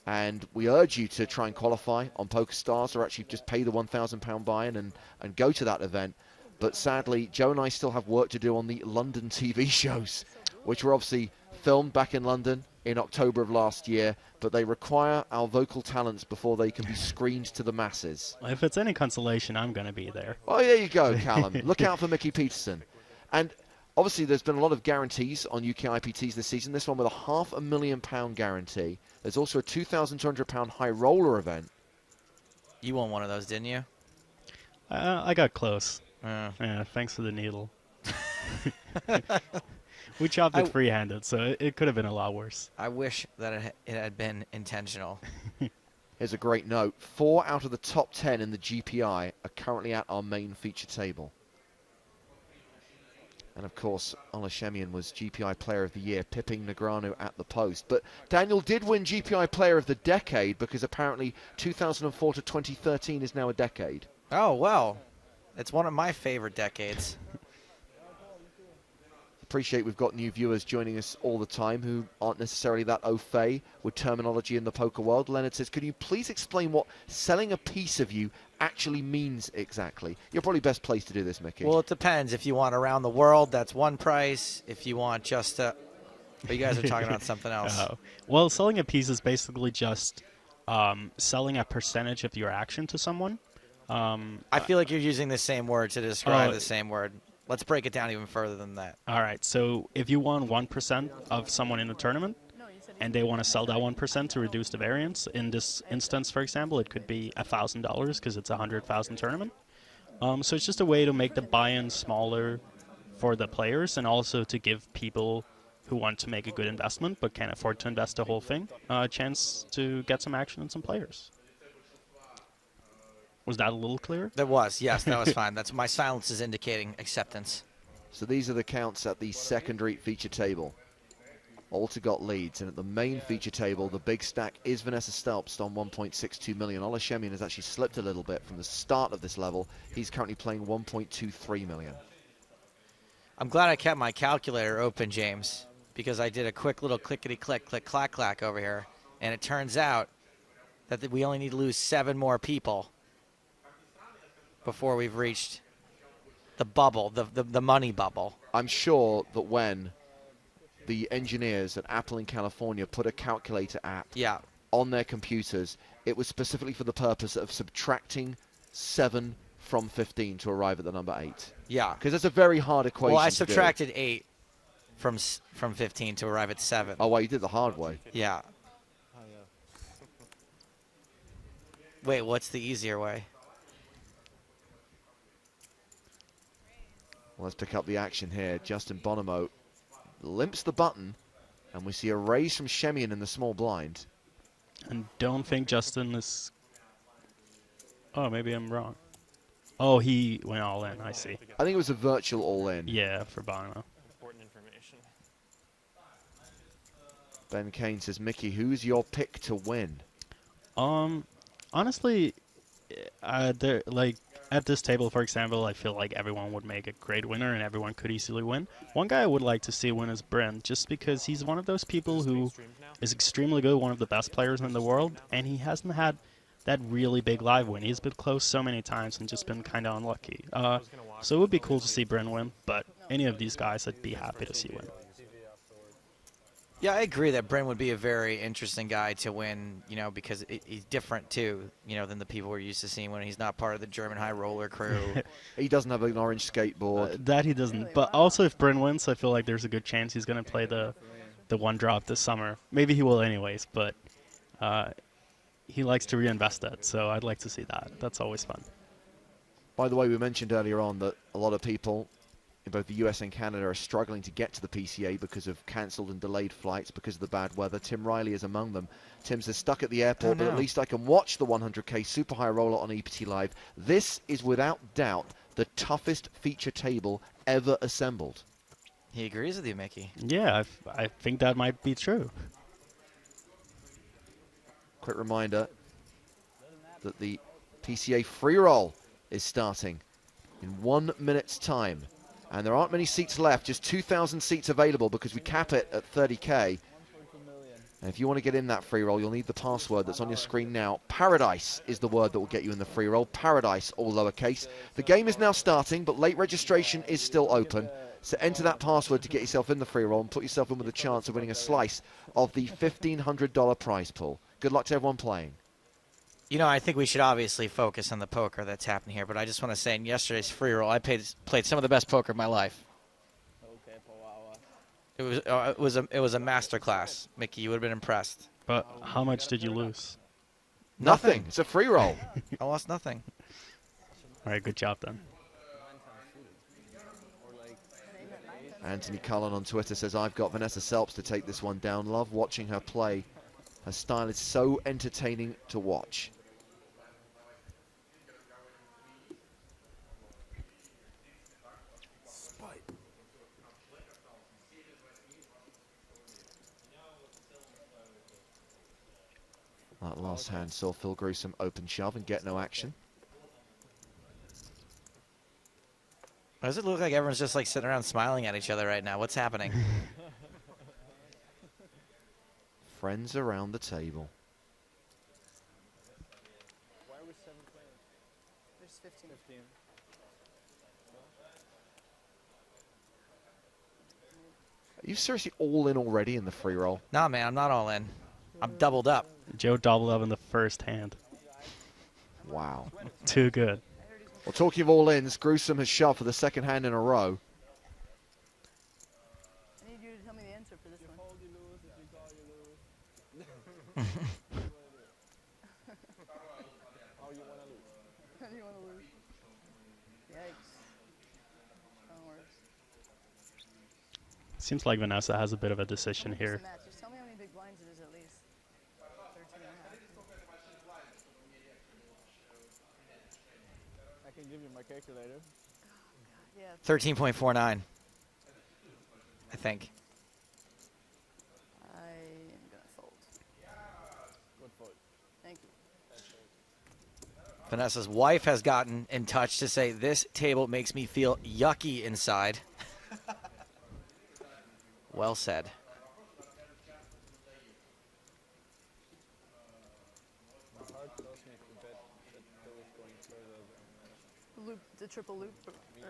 and we urge you to try and qualify on PokerStars or actually just pay the £1,000 buy-in and go to that event. But sadly, Joe and I still have work to do on the London TV shows, which were obviously filmed back in London in October of last year, but they require our vocal talents before they can be screened to the masses. If it's any consolation, I'm going to be there. Oh, there you go, Callum. Look out for Mickey Peterson. And obviously, there's been a lot of guarantees on UK IPTs this season. This one with a £500,000 guarantee. There's also a £2,200 high roller event. You won one of those, didn't you? I got close. Yeah, thanks for the needle. We chopped it free-handed, so it could have been a lot worse. I wish that it had been intentional. Here's a great note. 4 out of the top 10 in the GPI are currently at our main feature table. And of course, Ola Shemian was GPI Player of the Year, pipping Negreanu at the post. But Daniel did win GPI Player of the Decade because apparently 2004 to 2013 is now a decade. Oh, well. It's one of my favorite decades. Appreciate we've got new viewers joining us all the time who aren't necessarily that au fait with terminology in the poker world. Leonard says, could you please explain what selling a piece of you actually means exactly? You're probably best placed to do this, Mickey. Well, it depends. If you want around the world, that's one price. If you want just a... But you guys are talking about something else. Well, selling a piece is basically just selling a percentage of your action to someone. I feel like you're using the same word to describe the same word. Let's break it down even further than that. All right. So if you won 1% of someone in a tournament, and they want to sell that 1% to reduce the variance, in this instance, for example, it could be $1,000 because it's a 100,000 tournament. So it's just a way to make the buy-in smaller for the players, and also to give people who want to make a good investment but can't afford to invest the whole thing a chance to get some action and some players. Was that a little clearer? That was, yes, that was fine. That's my silence is indicating acceptance. So these are the counts at the secondary feature table. Alta got leads, and at the main feature table, the big stack is Vanessa Selbst on 1.62 million. Ola Shemian has actually slipped a little bit from the start of this level. He's currently playing 1.23 million. I'm glad I kept my calculator open, James, because I did a quick little clickety-click, click-clack-clack over here, and it turns out that we only need to lose 7 more people before we've reached the bubble, the money bubble. I'm sure that when the engineers at Apple in California put a calculator app on their computers, it was specifically for the purpose of subtracting 7 from 15 to arrive at the number 8. Yeah. Because that's a very hard equation. Well, I subtracted 8 from 15 to arrive at 7. Oh, well, you did the hard way. Yeah. Wait, what's the easier way? Well, let's pick up the action here. Justin Bonomo limps the button, and we see a raise from Shemian in the small blind. And don't think Justin is... Oh, maybe I'm wrong. Oh, he went all in, I see. I think it was a virtual all-in. Yeah, for Bonomo. Important information. Ben Kane says, Mickey, who's your pick to win? Honestly, at this table, for example, I feel like everyone would make a great winner and everyone could easily win. One guy I would like to see win is Brent, just because he's one of those people who is extremely good, one of the best players in the world, and he hasn't had that really big live win. He's been close so many times and just been kind of unlucky. So it would be cool to see Brent win, but any of these guys I'd be happy to see win. Yeah, I agree that Bryn would be a very interesting guy to win, you know, because he's different too, you know, than the people we're used to seeing when he's not part of the German high roller crew. He doesn't have an orange skateboard. That he doesn't. But also, if Bryn wins, I feel like there's a good chance he's going to play the one drop this summer. Maybe he will anyways, but he likes to reinvest that, so I'd like to see that. That's always fun. By the way, we mentioned earlier on that a lot of people in both the US and Canada are struggling to get to the PCA because of cancelled and delayed flights because of the bad weather. Tim Riley is among them. Tim says, stuck at the airport, but at least I can watch the 100K Super High Roller on EPT Live. This is without doubt the toughest feature table ever assembled. He agrees with you, Mickey. Yeah, I think that might be true. Quick reminder that the PCA free roll is starting in 1 minute's time. And there aren't many seats left, just 2,000 seats available because we cap it at 30K. And if you want to get in that free roll, you'll need the password that's on your screen now. Paradise is the word that will get you in the free roll. Paradise, all lowercase. The game is now starting, but late registration is still open. So enter that password to get yourself in the free roll and put yourself in with a chance of winning a slice of the $1,500 prize pool. Good luck to everyone playing. You know, I think we should obviously focus on the poker that's happening here, but I just want to say in yesterday's free roll, I played some of the best poker of my life. It was a master class. Mickey, you would have been impressed. But how much did you lose? Nothing. It's a free roll. I lost nothing. All right, good job then. Anthony Cullen on Twitter says, I've got Vanessa Selbst to take this one down. Love watching her play. Her style is so entertaining to watch. That last hand saw Phil Gruesome open shove and get no action. Why does it look like everyone's just like sitting around smiling at each other right now? What's happening? Friends around the table. Why are we 7 playing? There's 15. Are you seriously all in already in the free roll? Nah, man, I'm not all in. I'm doubled up. Joe doubled up in the first hand. Wow. Too good. Well, talking of all-ins, Gruesome has shoved for the second hand in a row. I need you to tell me the answer for this one. Oh, you want to lose? How do you want to lose? Yikes. Strong words. Seems like Vanessa has a bit of a decision here. Just tell me how many big blinds it is at least. 13 and a half. I can give you my calculator. Yeah. 13.49. I think. I am going to fold. Good fold. Thank you. Vanessa's wife has gotten in touch to say, this table makes me feel yucky inside. Well said. Loop, the triple loop.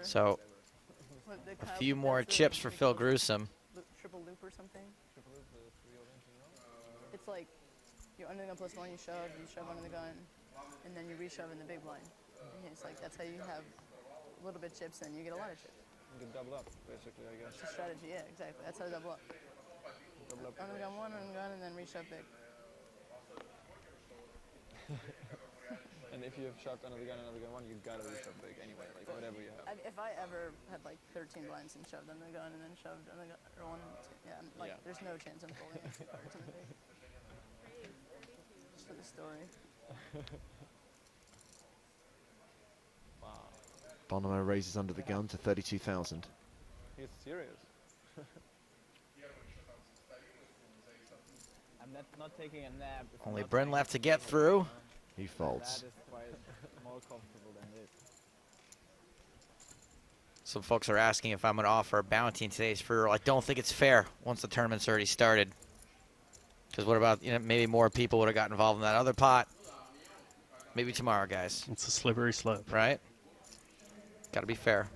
So, a few more chips for Phil Gruesome. Triple loop or something. It's like you're under the gun +1, you shove under the gun, and then you reshove in the big blind. And it's like that's how you have a little bit chips, and you get a lot of chips. You can double up, basically, I guess. It's a strategy, yeah, exactly. That's how to double up. Double up. Under the gun 1, under the gun, and then reshove big. And if you have shoved under the gun 1, you gotta reshove big anyway, like whatever you have. If I ever had like 13 blinds and shoved under the gun and then shoved under the gun, or 1 and 2, yeah, like there's no chance I'm folding cards in the big. Just for the story. Wow. Bonomo raises under the gun to 32,000. He's serious. I'm not taking a nap. Only Bryn left to get through. He folds. That is quite more comfortable than this. Some folks are asking if I'm going to offer a bounty in today's free roll. I don't think it's fair once the tournament's already started. Because what about, maybe more people would have got involved in that other pot. Maybe tomorrow, guys. It's a slippery slope. Right? Got to be fair.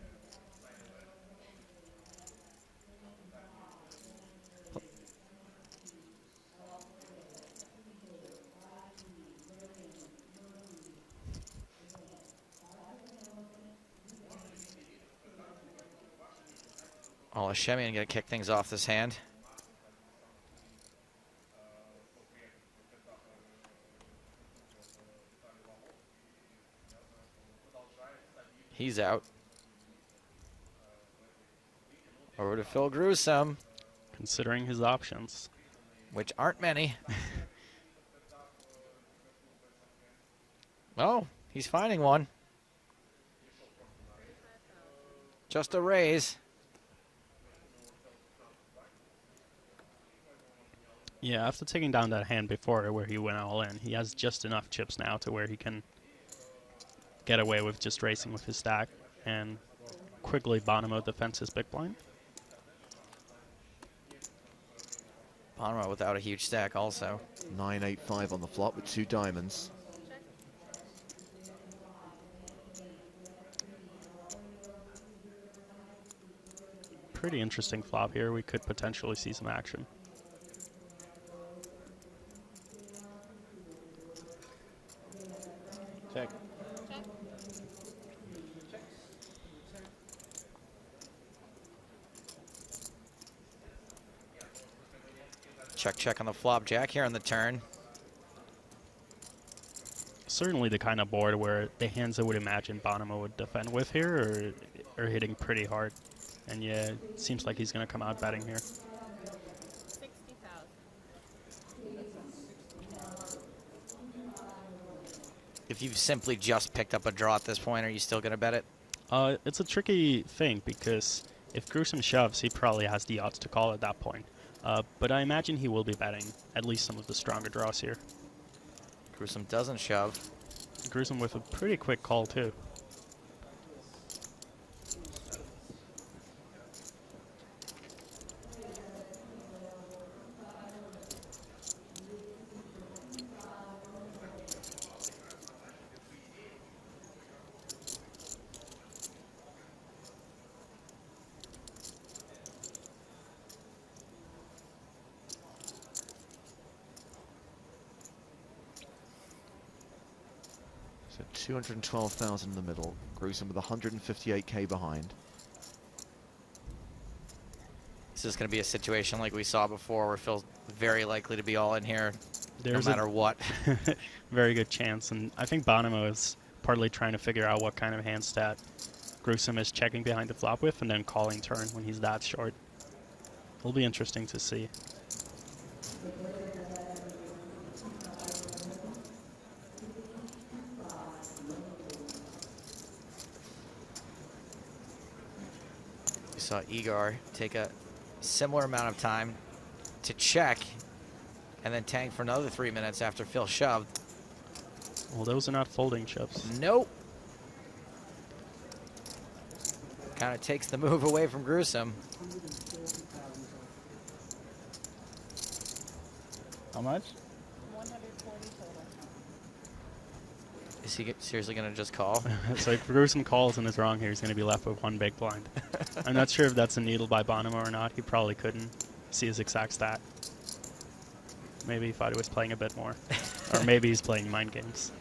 Call a shimmy and get to kick things off this hand. He's out. Over to Phil Gruesome. Considering his options. Which aren't many. Oh, he's finding one. Just a raise. Yeah, after taking down that hand before where he went all in, he has just enough chips now to where he can get away with just racing with his stack and quickly bottom out defense his big blind. Bonner without a huge stack also. 9-8-5 on the flop with 2 diamonds. Pretty interesting flop here. We could potentially see some action. Check. Check, check on the flop. Jack here on the turn. Certainly the kind of board where the hands I would imagine Bonomo would defend with here are hitting pretty hard. And yeah, it seems like he's going to come out betting here. 60,000. If you've simply just picked up a draw at this point, are you still going to bet it? It's a tricky thing because if Gruesome shoves, he probably has the odds to call at that point. But I imagine he will be betting at least some of the stronger draws here. Gruesome doesn't shove. Gruesome with a pretty quick call too. So 212,000 in the middle. Gruesome with 158k behind. This is going to be a situation like we saw before where Phil's very likely to be all in here There's no matter what. Very good chance, and I think Bonomo is partly trying to figure out what kind of hand stat Gruesome is checking behind the flop with and then calling turn when he's that short. It'll be interesting to see. We saw Igor take a similar amount of time to check and then tank for another 3 minutes after Phil shoved. Well, those are not folding chips. Nope. Kind of takes the move away from Gruesome. How much? 140 total. Is he seriously going to just call? So if Gruesome calls and is wrong here, he's going to be left with one big blind. I'm not sure if that's a needle by Bonomo or not. He probably couldn't see his exact stat. Maybe he thought he was playing a bit more. Or maybe he's playing mind games.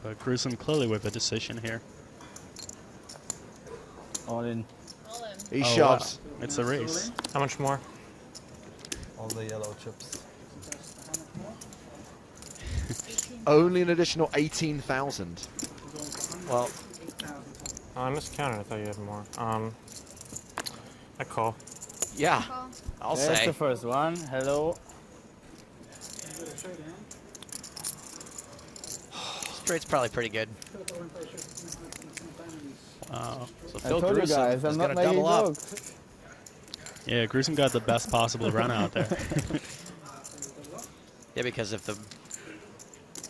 But Gruesome clearly with a decision here. All in. All in. He shoves. Wow. It's a race. How much more? All the yellow chips. Only an additional 18,000. Well, I miscounted. I thought you had more. I call. Yeah, I'll There's say. the first one. Hello. Straight's probably pretty good. Wow. So I Phil told you Gruesome guys, I'm is not going to making double up. jokes. Yeah, Gruesome got the best possible run out there. Yeah, because if the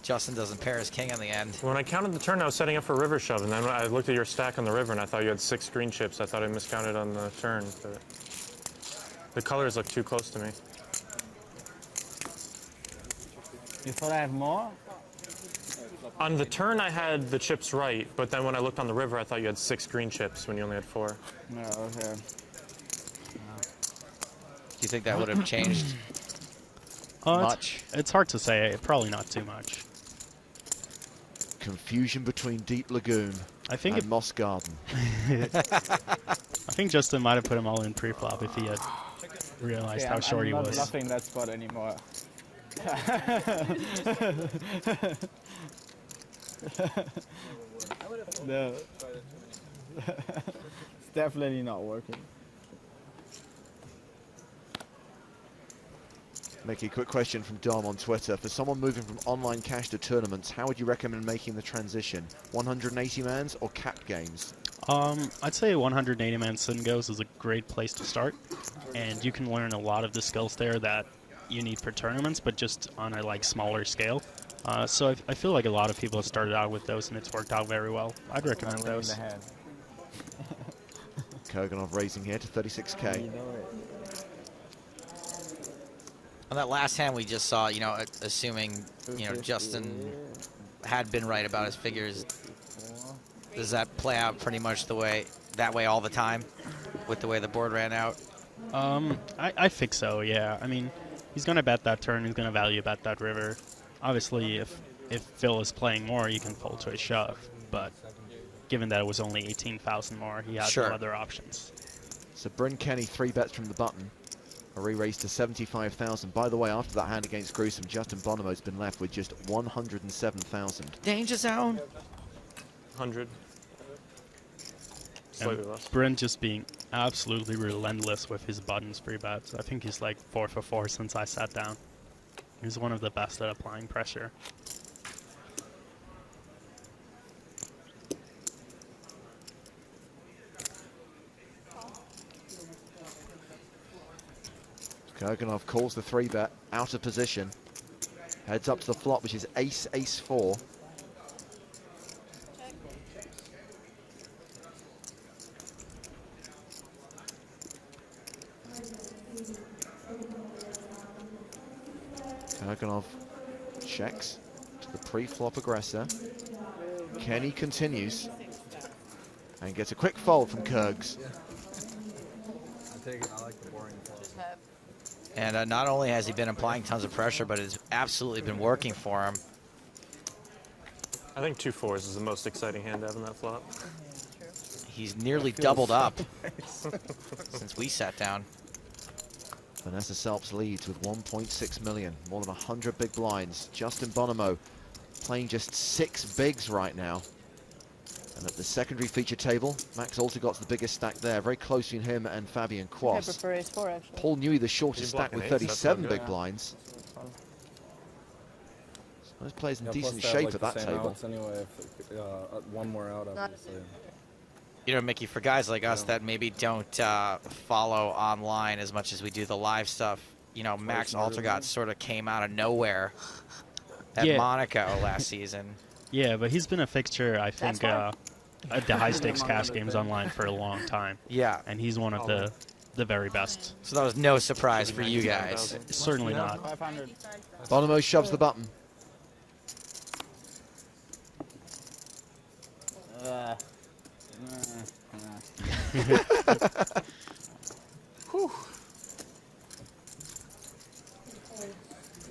Justin doesn't pair his king on the end. When I counted the turn, I was setting up for river shove, and then I looked at your stack on the river, and I thought you had 6 green chips. I thought I miscounted on the turn, but the colors look too close to me. You thought I had more? On the turn, I had the chips right, but then when I looked on the river, I thought you had 6 green chips when you only had 4. No, okay. Do you think that would have changed much? It's hard to say. Probably not too much. Confusion between Deep Lagoon and Moss Garden. I think Justin might have put him all in pre-flop if he had realized how short he was. I'm not bluffing that spot anymore. No. It's definitely not working. Mickey, quick question from Dom on Twitter. For someone moving from online cash to tournaments, how would you recommend making the transition? 180 mans or capped games? I'd say 180-man Sin Goes is a great place to start, and you can learn a lot of the skills there that you need for tournaments, but just on a smaller scale. So I feel like a lot of people have started out with those, and it's worked out very well. I'd recommend those. Kurganov raising here to 36k. On that last hand we just saw, assuming, Justin had been right about his figures, does that play out pretty much that way all the time with the way the board ran out? I think so, yeah. I mean, he's going to bet that turn, he's going to value bet that river. Obviously, if Phil is playing more, you can fold to a shove, but given that it was only 18,000 more, he had no other options. So Bryn Kenny 3-bets from the button. A re-raise to 75,000. By the way, after that hand against Gruesome, Justin Bonomo's been left with just 107,000. Danger zone. 100. Slightly less. Bryn just being absolutely relentless with his buttons free bets. I think he's like 4 for 4 since I sat down. He's one of the best at applying pressure. Kurganov calls the 3-bet out of position. Heads up to the flop, which is ace, ace 4. Kurganov checks to the pre-flop aggressor. Kenny continues and gets a quick fold from Kurgs. I like the boring flop. And not only has he been applying tons of pressure, but it's absolutely been working for him. I think 2 4s is the most exciting hand to have in that flop. He's nearly doubled up since we sat down. Vanessa Selbst leads with 1.6 million, more than 100 big blinds. Justin Bonomo playing just 6 bigs right now. And at the secondary feature table, Max Altergot's the biggest stack there, very close between him and Fabian Quas. I prefer ace 4, actually. Paul Newey the shortest stack with 37 big blinds. So those players in decent shape at that table. Anyway, one more out, obviously. Mickey, for guys like us that maybe don't follow online as much as we do the live stuff, Max Altergot sort of came out of nowhere at Monaco last season. Yeah, but he's been a fixture, I think, at the high-stakes cash games online for a long time. Yeah. And he's one of the very best. So that was no surprise for you guys. Certainly not. 500. Bonomo shoves the button.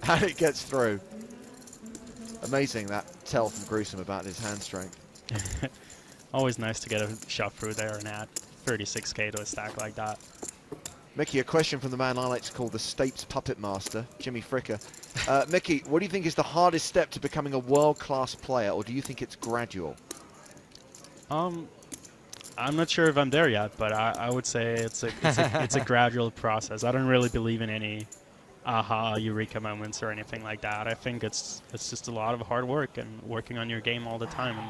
And it gets through. Amazing, that tell from Gruesome about his hand strength. Always nice to get a shot through there and add 36k to a stack like that. Mickey, a question from the man I like to call the States Puppet Master, Jimmy Fricker. Mickey, what do you think is the hardest step to becoming a world-class player, or do you think it's gradual? I'm not sure if I'm there yet, but I would say it's a gradual process. I don't really believe in any aha eureka moments or anything like that. I think it's just a lot of hard work and working on your game all the time and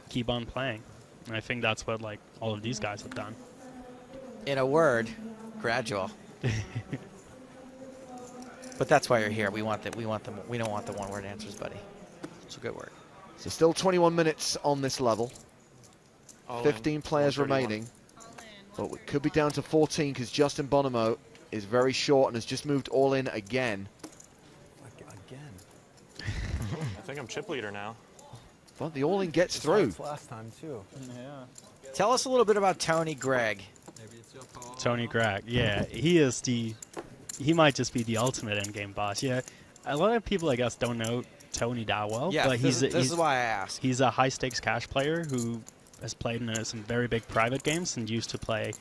keep on playing. And I think that's what all of these guys have done. In a word, gradual. But that's why you're here. We don't want the one-word answers, buddy. It's a good word. So still 21 minutes on this level. 15 players remaining. But it could be down to 14 because Justin Bonomo is very short and has just moved all in again. I think I'm chip leader now. But the all-in gets through. Last time too. Yeah. Tell us a little bit about Tony Gregg. Tony Gregg, yeah, he might just be the ultimate endgame boss. Yeah, a lot of people, I guess, don't know Tony that well. Yeah, but this is why I asked. He's a high-stakes cash player who has played in some very big private games and used to play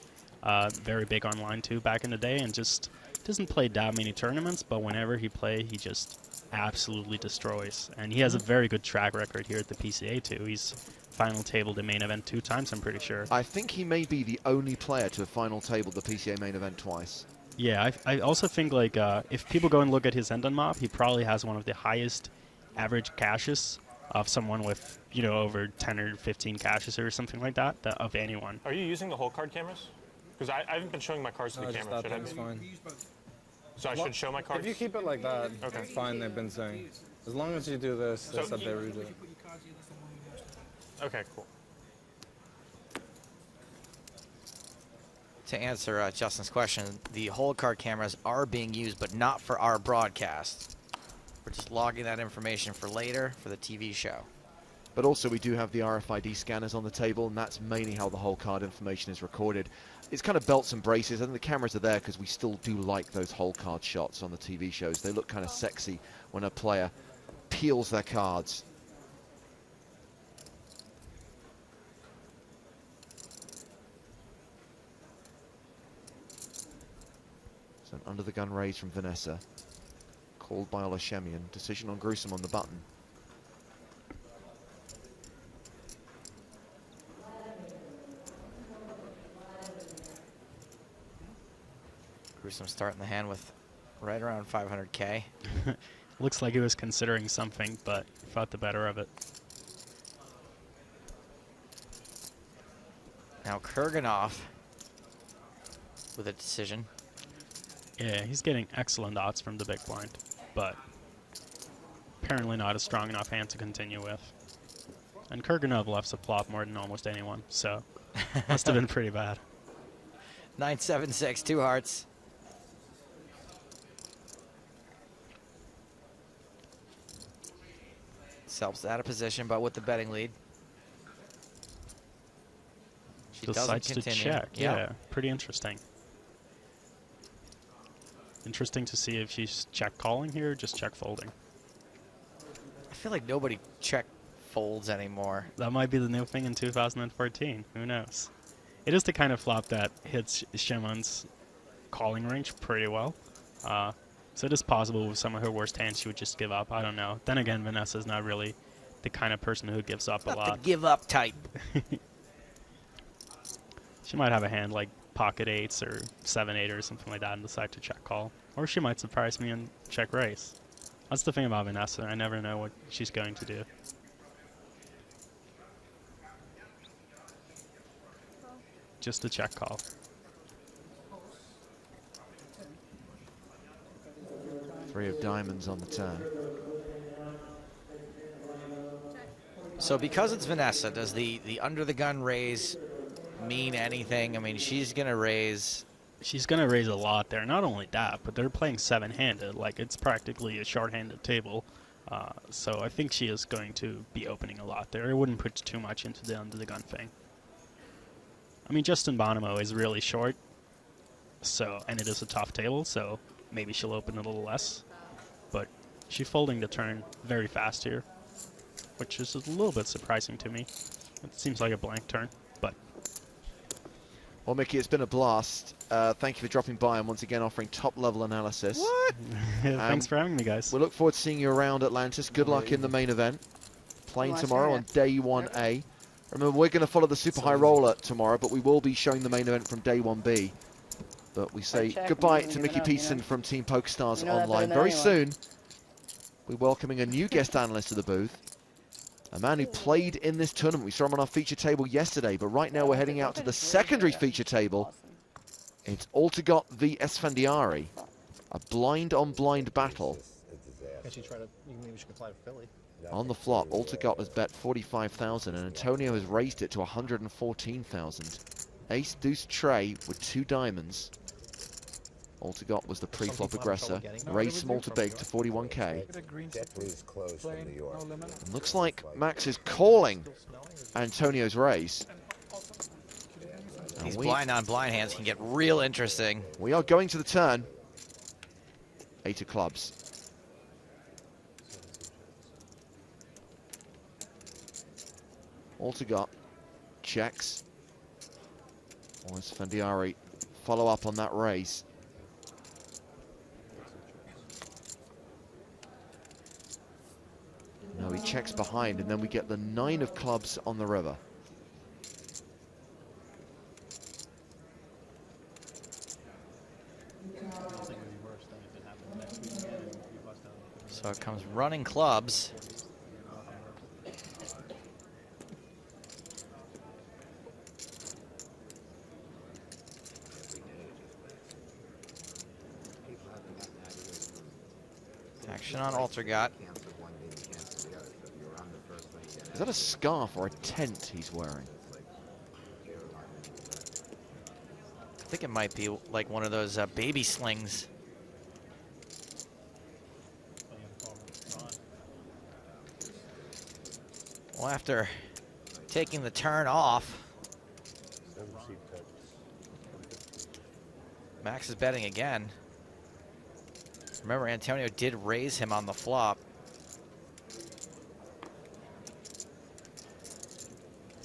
very big online too back in the day, and just doesn't play that many tournaments, but whenever he plays, he just absolutely destroys. And he has a very good track record here at the PCA too. He's final tabled the main event 2 times, I'm pretty sure. I think he may be the only player to have final tabled the PCA main event twice. Yeah, I also think like if people go and look at his end-on mob, he probably has one of the highest average cashes of someone with, you know, over 10 or 15 cashes or something like that, of anyone. Are you using the whole card cameras? Because I haven't been showing my cards to the camera. Should I be? Fine. So I should show my cards? If you keep it like that, that's fine, they've been saying. As long as you do this, they said they redo it. Okay, cool. To answer Justin's question, the hold card cameras are being used, but not for our broadcast. We're just logging that information for later for the TV show. But also we do have the RFID scanners on the table, and that's mainly how the whole card information is recorded. It's kind of belts and braces, and the cameras are there because we still do like those whole card shots on the TV shows. They look kind of sexy when a player peels their cards. So an under the gun raise from Vanessa, called by Olashemian. Decision on Gruesome on the button. Gruesome starting the hand with right around 500K. Looks like he was considering something, but thought the better of it. Now Kurganov with a decision. Yeah, he's getting excellent odds from the big blind, but apparently not a strong enough hand to continue with. And Kurganov left a flop more than almost anyone, so must have been pretty bad. 9-7-6, 2 hearts. Selbst out of position, but with the betting lead. She decides doesn't to continue. check. Yeah, pretty interesting. Interesting to see if she's check calling here or just check folding. I feel like nobody check folds anymore. That might be the new thing in 2014. Who knows? It is the kind of flop that hits Shimon's calling range pretty well. So it is possible with some of her worst hands she would just give up. I don't know. Then again, Vanessa's not really the kind of person who gives up a lot. Not the give up type. She might have a hand like pocket 8s or 7-8 or something like that and decide to check call. Or she might surprise me and check raise. That's the thing about Vanessa. I never know what she's going to do. Just a check call. Three of diamonds on the turn. So because it's Vanessa, does the under the gun raise mean anything? I mean, she's going to raise. She's going to raise a lot there. Not only that, but they're playing 7-handed. Like, it's practically a short-handed table. So I think she is going to be opening a lot there. I wouldn't put too much into the under the gun thing. I mean, Justin Bonomo is really short, so, and it is a tough table, so maybe she'll open a little less. But she's folding the turn very fast here, which is a little bit surprising to me. It seems like a blank turn, but... Well, Mickey, it's been a blast. Thank you for dropping by and once again offering top-level analysis. What? Thanks for having me, guys. We look forward to seeing you around Atlantis. Good luck in the main event. Playing tomorrow on day 1A. Remember, we're going to follow the Super High Roller tomorrow, but we will be showing the main event from day 1B. But we say goodbye to Mickey Peterson from Team PokerStars Online. Very soon, we're welcoming a new guest analyst to the booth. A man who played in this tournament. We saw him on our feature table yesterday, but right now we're heading out to the secondary feature table. It's Altagot v Esfandiari. A blind-on-blind battle. Maybe we should apply to Philly. On the flop, Altagot has bet 45,000 and Antonio has raised it to 114,000. Ace, deuce, tray with 2 diamonds. Altagot was the pre-flop aggressor. Raised small to big to 41k. And looks like Max is calling Antonio's raise. These blind on blind hands can get real interesting. We are going to the turn. 8 of clubs. Altogot checks. Or does Fandiari follow up on that raise? No, he checks behind, and then we get the 9 of clubs on the river. So it comes running clubs. Action on Altergot. Is that a scarf or a tent he's wearing? I think it might be like one of those baby slings. Well, after taking the turn off, Max is betting again. Remember, Antonio did raise him on the flop.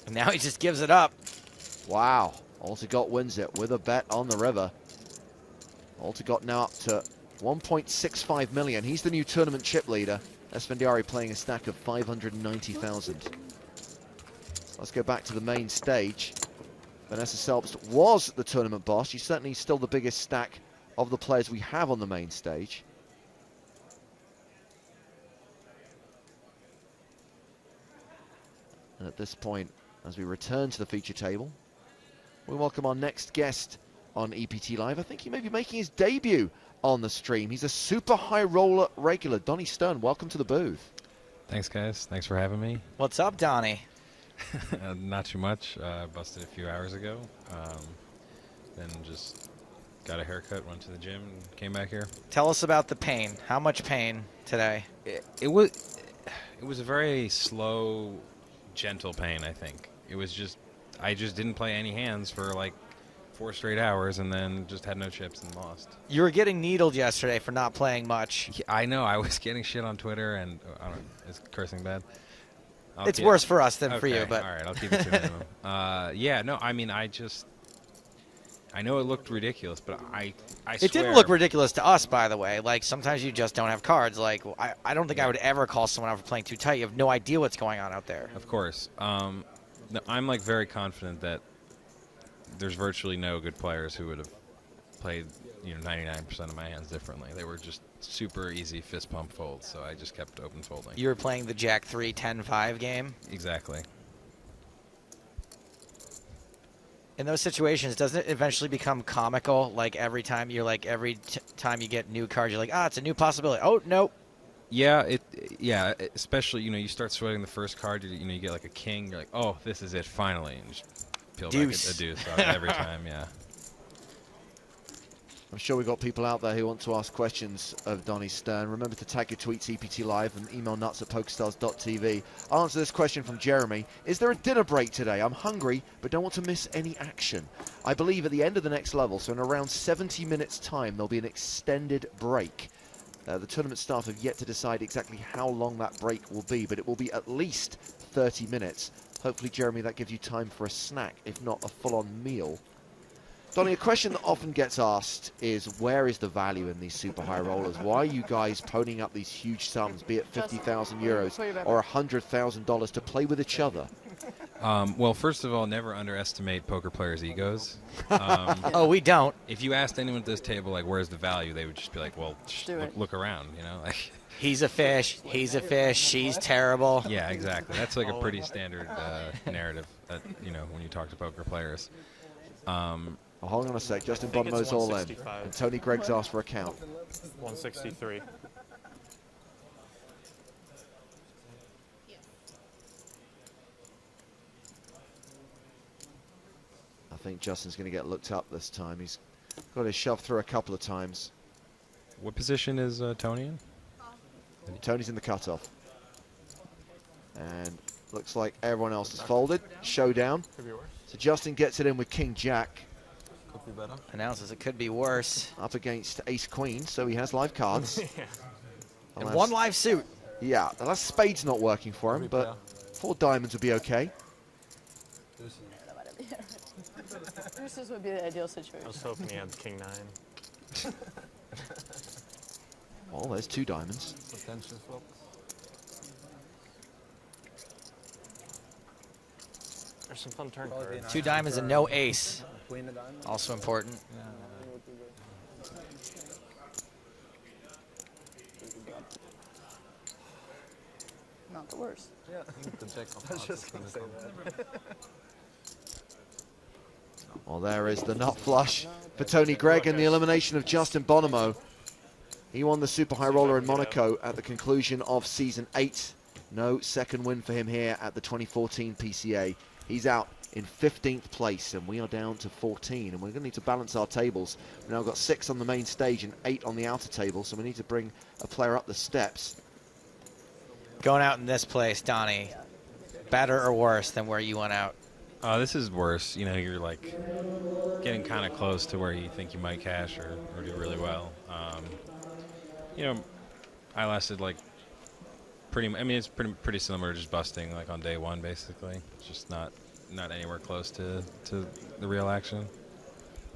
And now he just gives it up. Wow. Altogot wins it with a bet on the river. Altogot now up to 1.65 million. He's the new tournament chip leader. Esfandiari playing a stack of 590,000. Let's go back to the main stage. Vanessa Selbst was the tournament boss. She's certainly still the biggest stack of the players we have on the main stage. And at this point, as we return to the feature table, we welcome our next guest on EPT Live. I think he may be making his debut on the stream. He's a super high roller regular. Donnie Stern, welcome to the booth. Thanks, guys. Thanks for having me. What's up, Donnie? Not too much. Busted a few hours ago. Then just got a haircut, went to the gym, and came back here. Tell us about the pain. How much pain today? It was a very slow, gentle pain, I think. It was just, I just didn't play any hands for like 4 straight hours and then just had no chips and lost. You were getting needled yesterday for not playing much. Yeah, I know. I was getting shit on Twitter, and I don't, is cursing bad? It's worse for us than for you, but all right, I'll keep it to a minimum. Yeah, no, I mean, I know it looked ridiculous, but I swear. It didn't look ridiculous to us, by the way. Like, sometimes you just don't have cards. Like, I don't think I would ever call someone out for playing too tight. You have no idea what's going on out there. Of course. No, I'm, like, very confident that there's virtually no good players who would have played, 99% of my hands differently. They were just super easy fist pump folds, so I just kept open folding. You were playing the Jack 3, 10-5 game? Exactly. In those situations, doesn't it eventually become comical? Like every time time you get new cards, you're like, it's a new possibility. Oh, nope. Yeah, especially, you start sweating the first card, you get like a king, you're like, oh, this is it, finally. And just peel back a deuce out every time, yeah. I'm sure we've got people out there who want to ask questions of Donnie Stern. Remember to tag your tweets EPT Live and email nuts@pokerstars.tv. I'll answer this question from Jeremy. Is there a dinner break today? I'm hungry, but don't want to miss any action. I believe at the end of the next level, so in around 70 minutes' time, there'll be an extended break. The tournament staff have yet to decide exactly how long that break will be, but it will be at least 30 minutes. Hopefully, Jeremy, that gives you time for a snack, if not a full-on meal. Donnie, a question that often gets asked is, where is the value in these super high rollers? Why are you guys ponying up these huge sums, be it 50,000 euros or $100,000 to play with each other? Well, first of all, never underestimate poker players' egos. Oh, we don't. If you asked anyone at this table, like, where's the value, they would just be like, well, look around, like. He's a fish, she's terrible. Yeah, exactly. That's like a pretty standard narrative that, when you talk to poker players. Oh, hold on a sec. Justin Bonomo's all in. And Tony Gregg's asked for a count. 163. I think Justin's going to get looked up this time. He's got his shove through a couple of times. What position is Tony in? Tony's in the cutoff. And looks like everyone else is folded. Showdown. So Justin gets it in with King Jack. Could be better. Announces it could be worse. Up against Ace Queen, so he has live cards. And one live suit. Yeah, unless Spade's not working for him, but 4 diamonds would be okay. Aces would be the ideal situation. I was hoping he had King 9. Well, there's 2 diamonds. Potential flop. There's some fun turn cards. 2 diamonds and no ace. Queen of diamonds. Also important. Not the worst. Yeah, the jack of hearts. I was just going to say that. Well, there is the nut flush for Tony Gregg and the elimination of Justin Bonomo. He won the Super High Roller in Monaco at the conclusion of Season 8. No second win for him here at the 2014 PCA. He's out in 15th place, and we are down to 14, and we're going to need to balance our tables. We've now got 6 on the main stage and 8 on the outer table, so we need to bring a player up the steps. Going out in this place, Donnie, better or worse than where you went out? This is worse. You know, you're like getting kind of close to where you think you might cash or do really well. You know, I lasted like I mean, it's pretty similar to just busting like on day 1, basically. It's just not anywhere close to the real action.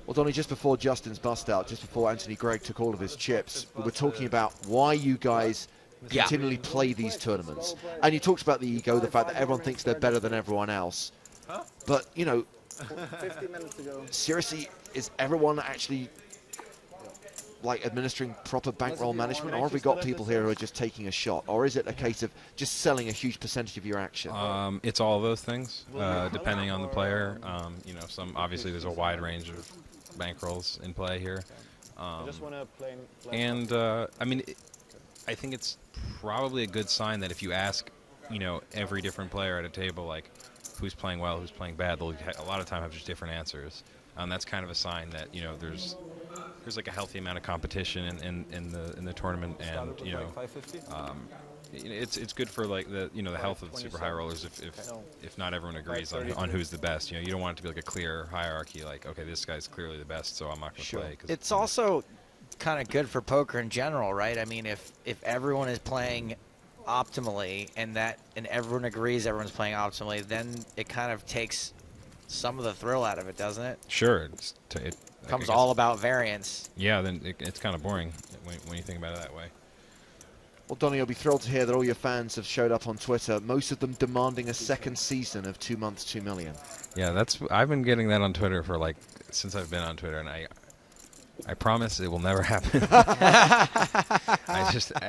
Well, Donnie, just before Justin's bust out, just before Anthony Gregg took all of his chips, we were talking about why you guys continually play these tournaments. And you talked about the ego, the fact that everyone thinks they're better than everyone else. But, you know, 50 minutes ago. seriously, is everyone actually like administering proper bankroll management, or have we got people here who are just taking a shot, or is it a case of just selling a huge percentage of your action? It's all of those things, depending on the player. You know, obviously there's a wide range of bankrolls in play here. I just want to play. I mean, I think it's probably a good sign that if you ask, you know, every different player at a table, like who's playing well, who's playing bad, they'll a lot of time have just different answers. That's kind of a sign that, you know, there's like a healthy amount of competition in the tournament, and you know, it's good for like the health of the super high rollers if not everyone agrees on who's the best. You know, you don't want it to be like a clear hierarchy, like, okay, this guy's clearly the best, so I'm not going to play. It's also kind of good for poker in general, right? I mean, if everyone is playing optimally and everyone agrees everyone's playing optimally, then it kind of takes some of the thrill out of it, doesn't it? Sure. It becomes all about variance. Yeah, then it's kind of boring when you think about it that way. Well, Donnie, you'll be thrilled to hear that all your fans have showed up on Twitter, most of them demanding a second season of 2 months, 2 million. Yeah, I've been getting that on Twitter for like since I've been on Twitter, and I promise it will never happen.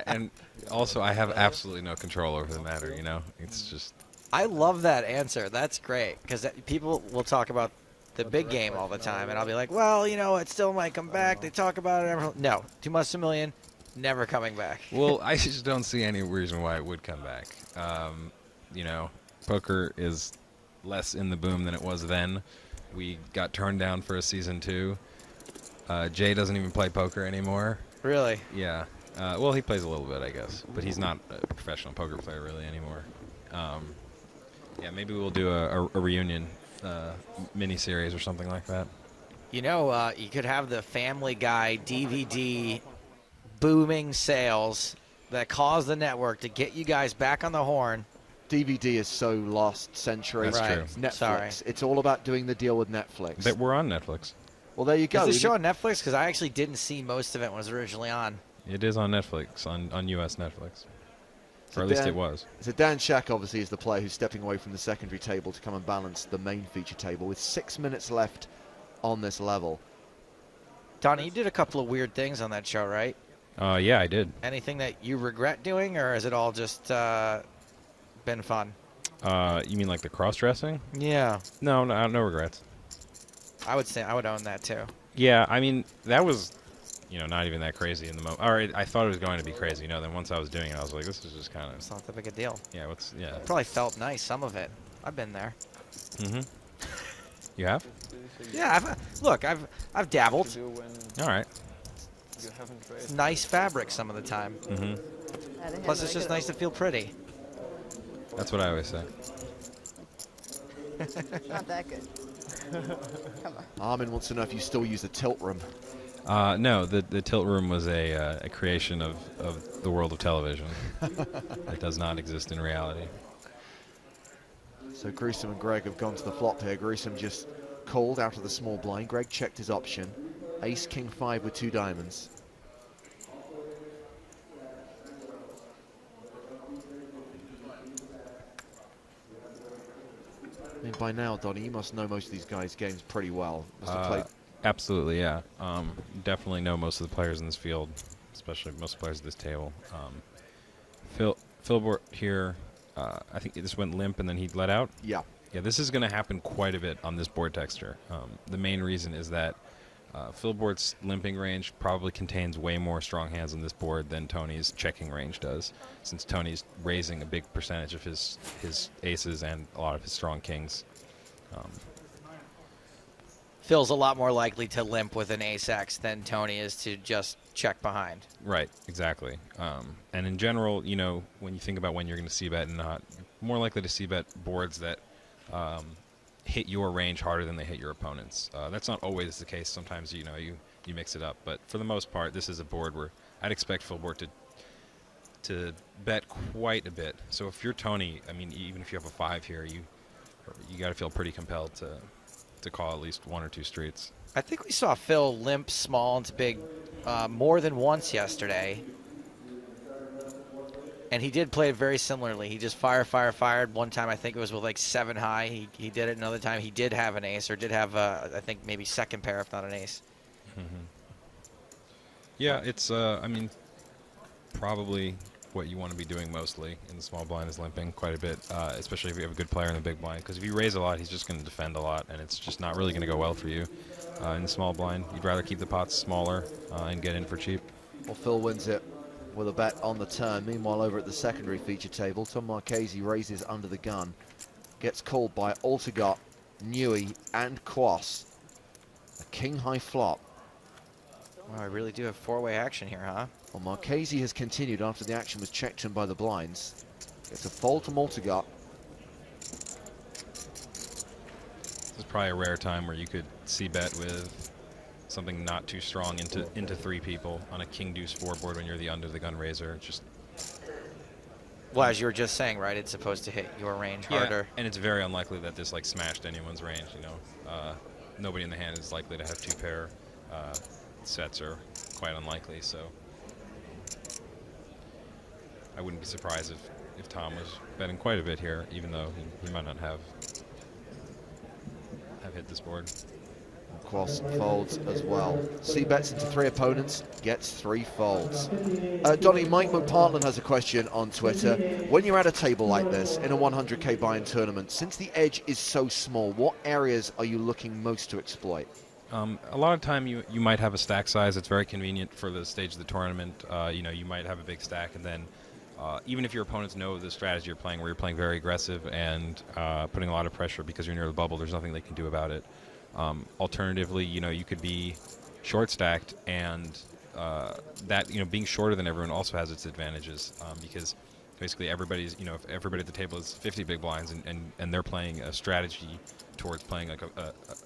And also I have absolutely no control over the matter, you know? It's just... I love that answer. That's great, because people will talk about the big game all the time, and I'll be like, well, you know, it still might come back. They talk about it. No, 2 months, 2 million, never coming back. Well, I just don't see any reason why it would come back. You know, poker is less in the boom than it was then. We got turned down for a season 2. Jay doesn't even play poker anymore. Really? Yeah. Well, he plays a little bit, I guess, but he's not a professional poker player really anymore. Yeah, maybe we'll do a reunion mini-series or something like that. You know, you could have the Family Guy DVD booming sales that cause the network to get you guys back on the horn. DVD is so last century. That's true. Netflix. Sorry. It's all about doing the deal with Netflix. But we're on Netflix. Well, there you go. Is this show on Netflix? Because I actually didn't see most of it when it was originally on. It is on Netflix, on U.S. Netflix. Or at least it was. So Dan Shack obviously is the player who's stepping away from the secondary table to come and balance the main feature table with 6 minutes left on this level. Donnie, you did a couple of weird things on that show, right? Yeah, I did. Anything that you regret doing, or has it all just been fun? You mean like the cross-dressing? Yeah. No regrets. I would say I would own that too. Yeah, I mean, that was, you know, not even that crazy in the moment. All right, I thought it was going to be crazy, you know. Then once I was doing it, I was like, this is just kind of... It's not that big a deal. Yeah, yeah. It probably felt nice, some of it. I've been there. Mm-hmm. You have? Yeah, look, I've dabbled. All right. It's nice fabric some of the time. Mm-hmm. Plus, it's just nice to feel pretty. That's what I always say. Not that good. Come on. Armin wants to know if you still use the tilt room. No, the tilt room was a creation of the world of television. It does not exist in reality. So Gruesome and Greg have gone to the flop here. Gruesome just called out of the small blind. Greg checked his option. Ace, king, 5 with 2 diamonds. I mean, by now, Donnie, you must know most of these guys' games pretty well. Must have played. Absolutely, yeah. Definitely know most of the players in this field, especially most players at this table. Phil here, I think this went limp and then he let out. Yeah. Yeah, this is going to happen quite a bit on this board texture. The main reason is that Philbort's limping range probably contains way more strong hands on this board than Tony's checking range does, since Tony's raising a big percentage of his aces and a lot of his strong kings. Phil's a lot more likely to limp with an ace-X than Tony is to just check behind. Right, exactly. And in general, you know, when you think about when you're going to c-bet and not, you're more likely to c-bet boards that hit your range harder than they hit your opponent's. That's not always the case. Sometimes, you know, you mix it up. But for the most part, this is a board where I'd expect Philbort to bet quite a bit. So if you're Tony, I mean, even if you have a 5 here, you got to feel pretty compelled to call at least 1 or 2 streets. I think we saw Phil limp small into big more than once yesterday. And he did play it very similarly. He just fired. One time I think it was with like 7 high. He did it. Another time he did have an ace, or did have, I think, maybe second pair, if not an ace. Mm-hmm. Yeah, it's, I mean, probably what you want to be doing mostly in the small blind is limping quite a bit, especially if you have a good player in the big blind. Because if you raise a lot, he's just going to defend a lot, and it's just not really going to go well for you in the small blind. You'd rather keep the pots smaller and get in for cheap. Well, Phil wins it with a bet on the turn. Meanwhile, over at the secondary feature table, Tom Marchese raises under the gun. Gets called by Altagot, Newey, and Quas. A king-high flop. Wow, I really do have 4-way action here, huh? Well, Marchese has continued after the action was checked in by the blinds. It's a fold from Altagot. This is probably a rare time where you could c-bet with something not too strong into 3 people on a king-deuce 4 board when you're the under-the-gun raiser. Just well, as you were just saying, right, it's supposed to hit your range harder. And it's very unlikely that this like smashed anyone's range, you know. Nobody in the hand is likely to have 2 pair. Sets are quite unlikely, so I wouldn't be surprised if Tom was betting quite a bit here, even though he might not have hit this board. Quas folds as well. C-bets into 3 opponents, gets 3 folds. Donnie, Mike McPartland has a question on Twitter. When you're at a table like this in a 100k buy-in tournament, since the edge is so small, what areas are you looking most to exploit? A lot of time you might have a stack size that's very convenient for the stage of the tournament. You know, you might have a big stack, and then even if your opponents know the strategy you're playing, where you're playing very aggressive and putting a lot of pressure because you're near the bubble, there's nothing they can do about it. Alternatively, you know, you could be short stacked, and that, you know, being shorter than everyone also has its advantages because basically everybody's, you know, if everybody at the table is 50 big blinds and they're playing a strategy towards playing like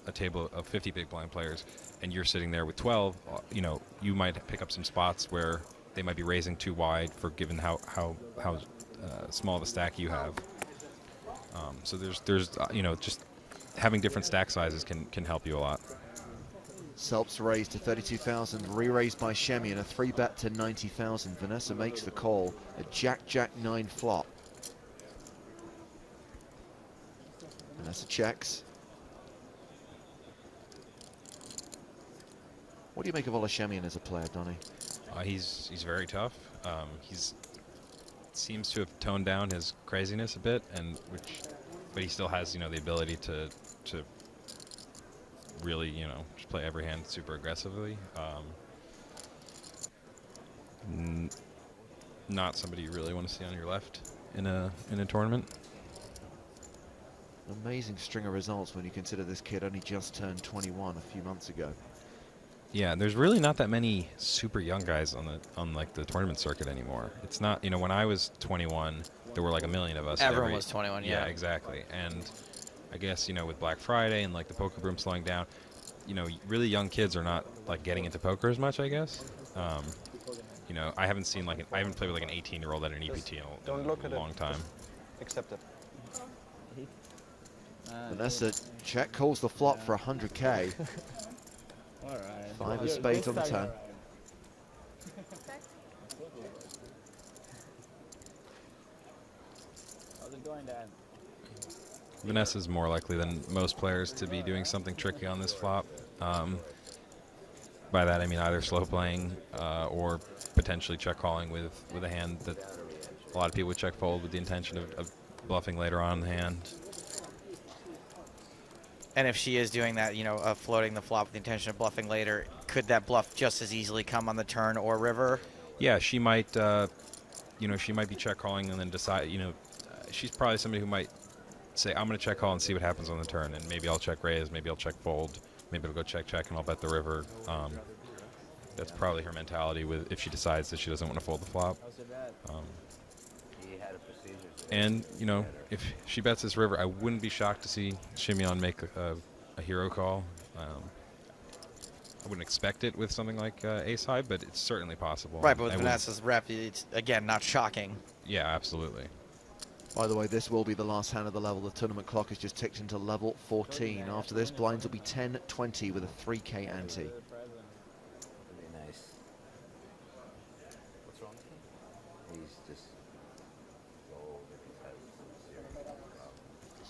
a table of 50 big blind players, and you're sitting there with 12, you know, you might pick up some spots where they might be raising too wide for given how small the stack you have. So there's you know, just having different stack sizes can help you a lot. Selbst raised to 32,000, re-raised by Shemi, and a 3-bet to 90,000. Vanessa makes the call, a Jack-Jack-9 flop. Vanessa checks. What do you make of Olashemian as a player, Donnie? He's very tough. He's seems to have toned down his craziness a bit, but he still has, you know, the ability to really, you know, just play every hand super aggressively. Not somebody you really want to see on your left in a tournament. An amazing string of results when you consider this kid only just turned 21 a few months ago. Yeah, there's really not that many super young guys on like the tournament circuit anymore. It's not, you know, when I was 21, there were like a million of us. Everyone was 21, yeah. Yeah, exactly. And I guess, you know, with Black Friday and like the poker boom slowing down, you know, really young kids are not like getting into poker as much, I guess. You know, I haven't seen like I haven't played with like an 18-year-old at an EPT in a long time. Accept it. Vanessa check calls the flop for 100K. All right. 5 of spades on the turn. How's it going, Dan? Vanessa's more likely than most players to be doing something tricky on this flop. By that I mean either slow playing or potentially check calling with a hand that a lot of people would check fold with the intention of bluffing later on in the hand. And if she is doing that, you know, floating the flop with the intention of bluffing later, could that bluff just as easily come on the turn or river? Yeah, she might, you know, she might be check calling and then decide, you know, she's probably somebody who might say, I'm going to check call and see what happens on the turn, and maybe I'll check raise, maybe I'll check fold, maybe I'll go check check and I'll bet the river. That's probably her mentality with if she decides that she doesn't want to fold the flop. And, you know, if she bets this river, I wouldn't be shocked to see Shimeon make a hero call. I wouldn't expect it with something like ace high, but it's certainly possible. Right, but with Vanessa's rep, it's, again, not shocking. Yeah, absolutely. By the way, this will be the last hand of the level. The tournament clock has just ticked into level 14. After this, blinds will be 10-20 with a 3K ante. Really nice. What's wrong with him? He's just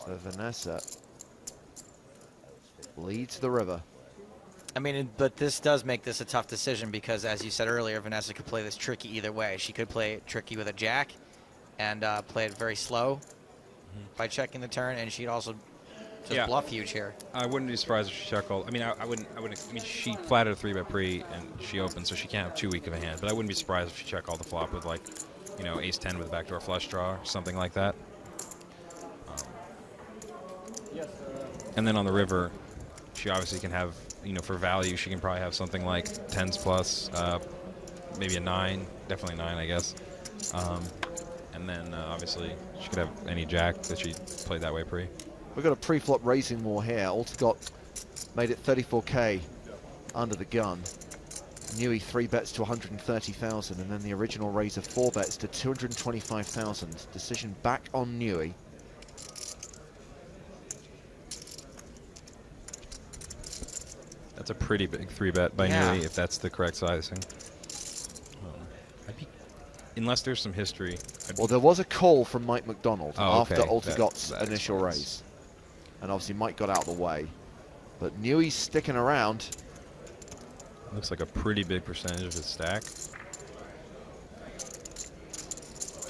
so Vanessa leads the river. I mean, but this does make this a tough decision because, as you said earlier, Vanessa could play this tricky either way. She could play it tricky with a jack and play it very slow by checking the turn, and she'd also just bluff huge here. I wouldn't be surprised if she check called. I mean, I wouldn't. I mean, she flatted a 3-bet pre and she opened, so she can't have too weak of a hand. But I wouldn't be surprised if she check called the flop with, like, you know, ace 10 with a backdoor flush draw or something like that. And then on the river, she obviously can have, you know, for value, she can probably have something like 10s plus, maybe a 9, definitely 9, I guess. And then obviously she could have any jack that she played that way pre. We've got a pre-flop raising war here. Alter made it 34K under the gun. Newey 3 bets to 130,000, and then the original raise of 4 bets to 225,000. Decision back on Newey. That's a pretty big 3-bet by Newey, if that's the correct sizing. Unless there's some history. Well, there was a call from Mike McDonald after okay. Alter initial raise. And obviously Mike got out of the way. But Newey's sticking around. Looks like a pretty big percentage of his stack.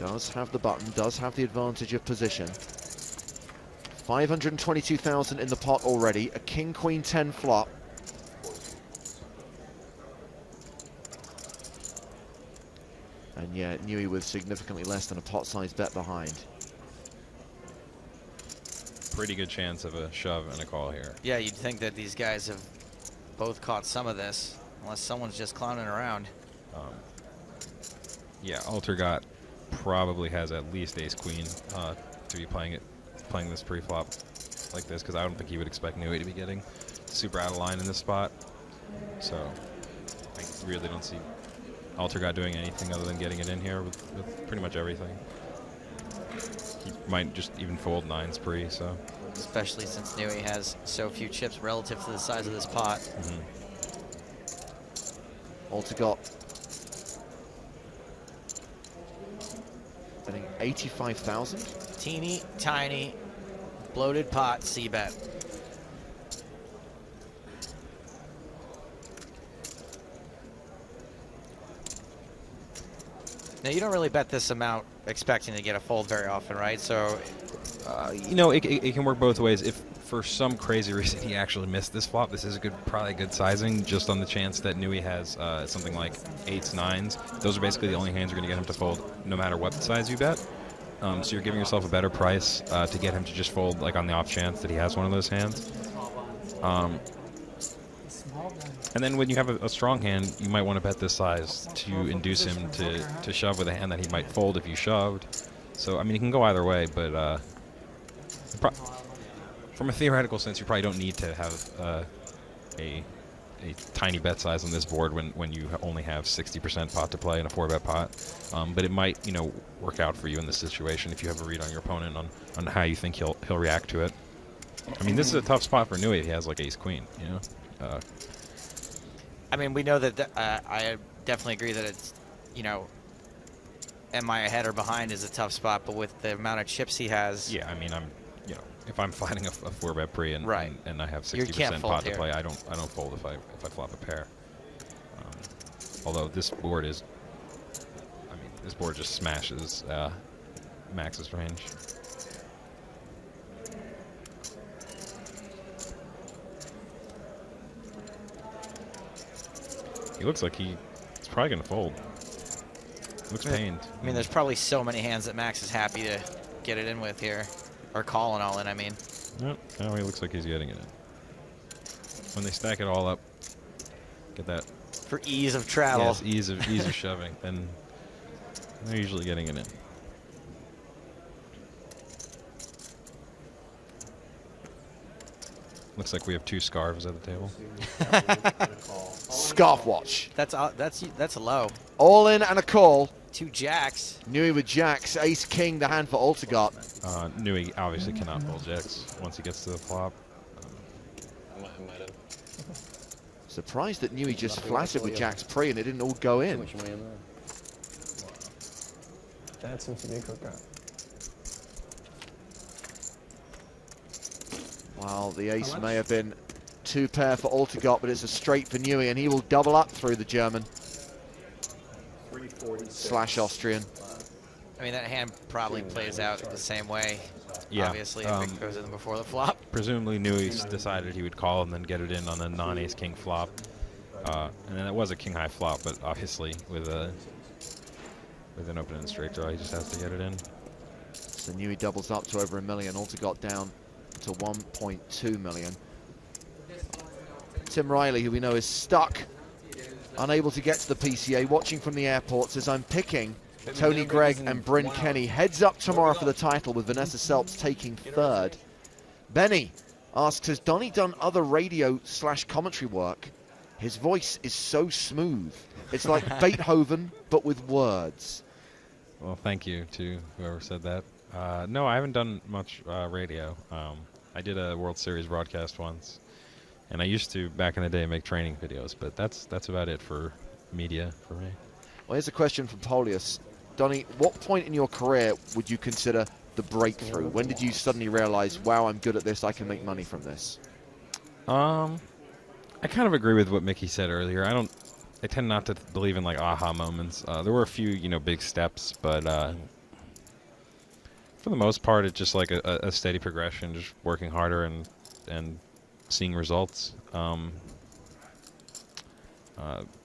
Does have the button, does have the advantage of position. 522,000 in the pot already. A king, queen, 10 flop. And yeah, Newey with significantly less than a pot size bet behind. Pretty good chance of a shove and a call here. Yeah, you'd think that these guys have both caught some of this, unless someone's just clowning around. Yeah, Alter probably has at least ace queen to be playing this pre-flop like this, because I don't think he would expect Newey to be getting super out of line in this spot. So I really don't see Alter doing anything other than getting it in here with pretty much everything. He might just even fold 9s pre, so. Especially since Newey has so few chips relative to the size of this pot. Alter betting 85,000. Teeny tiny bloated pot C-bet. Now, you don't really bet this amount expecting to get a fold very often, right? So, you know, it can work both ways. If for some crazy reason he actually missed this flop, this is probably a good sizing, just on the chance that Newey has something like 8s, 9s. Those are basically the only hands you're going to get him to fold, no matter what size you bet. So you're giving yourself a better price to get him to just fold, like on the off chance that he has one of those hands. And then when you have a strong hand, you might want to bet this size to induce him to shove with a hand that he might fold if you shoved. So, I mean, it can go either way, but from a theoretical sense, you probably don't need to have a tiny bet size on this board when you only have 60% pot to play in a 4-bet pot. But it might, you know, work out for you in this situation if you have a read on your opponent on how you think he'll react to it. I mean, this is a tough spot for Nui if he has like ace-queen, you know? I mean, we know that I definitely agree that it's, you know, am I ahead or behind is a tough spot, but with the amount of chips he has. Yeah, I mean, you know, if I'm fighting a 4-bet pre and I have 60% pot to play, I don't fold if I flop a pair. Although this board is, I mean, this board just smashes Max's range. He looks like he's probably going to fold. Looks pained. I mean, there's probably so many hands that Max is happy to get it in with here. Or calling all in, I mean. Nope. No, he looks like he's getting it in. When they stack it all up, get that. For ease of travel. Yes, ease of shoving. Then they're usually getting it in. Looks like we have 2 scarves at the table. Scarf watch. That's a low. All in and a call. 2 jacks. Nui with jacks. Ace king, the hand for Altegott. Nui obviously cannot fold jacks once he gets to the flop. Surprised that Nui just flattered with jacks pre and it didn't all go in. That seems to be a cookout. Well, the ace may have been 2 pair for Altegott, but it's a straight for Nui, and he will double up through the German. / Austrian. I mean, that hand probably plays out the same way. Yeah. Obviously, if it goes in before the flop. Presumably, Nui decided he would call and then get it in on a non-ace king flop. And then it was a king high flop, but obviously with an open and straight draw, he just has to get it in. So Nui doubles up to over $1 million. Altegott down to 1.2 million. Tim Riley, who we know is stuck, unable to get to the PCA, watching from the airport, says, I'm picking Tony Gregg and Bryn Kenny. Heads up tomorrow for the title with Vanessa Selbst taking 3rd. Benny asks, has Donnie done other radio / commentary work? His voice is so smooth. It's like Beethoven, but with words. Well, thank you to whoever said that. No, I haven't done much radio. I did a World Series broadcast once, and I used to, back in the day, make training videos, but that's about it for media for me. Well, here's a question from Polius. Donnie, what point in your career would you consider the breakthrough? When did you suddenly realize, wow, I'm good at this, I can make money from this? I kind of agree with what Mickey said earlier. I tend not to believe in like aha moments. There were a few, big steps, but for the most part, it's just like a steady progression, just working harder and seeing results.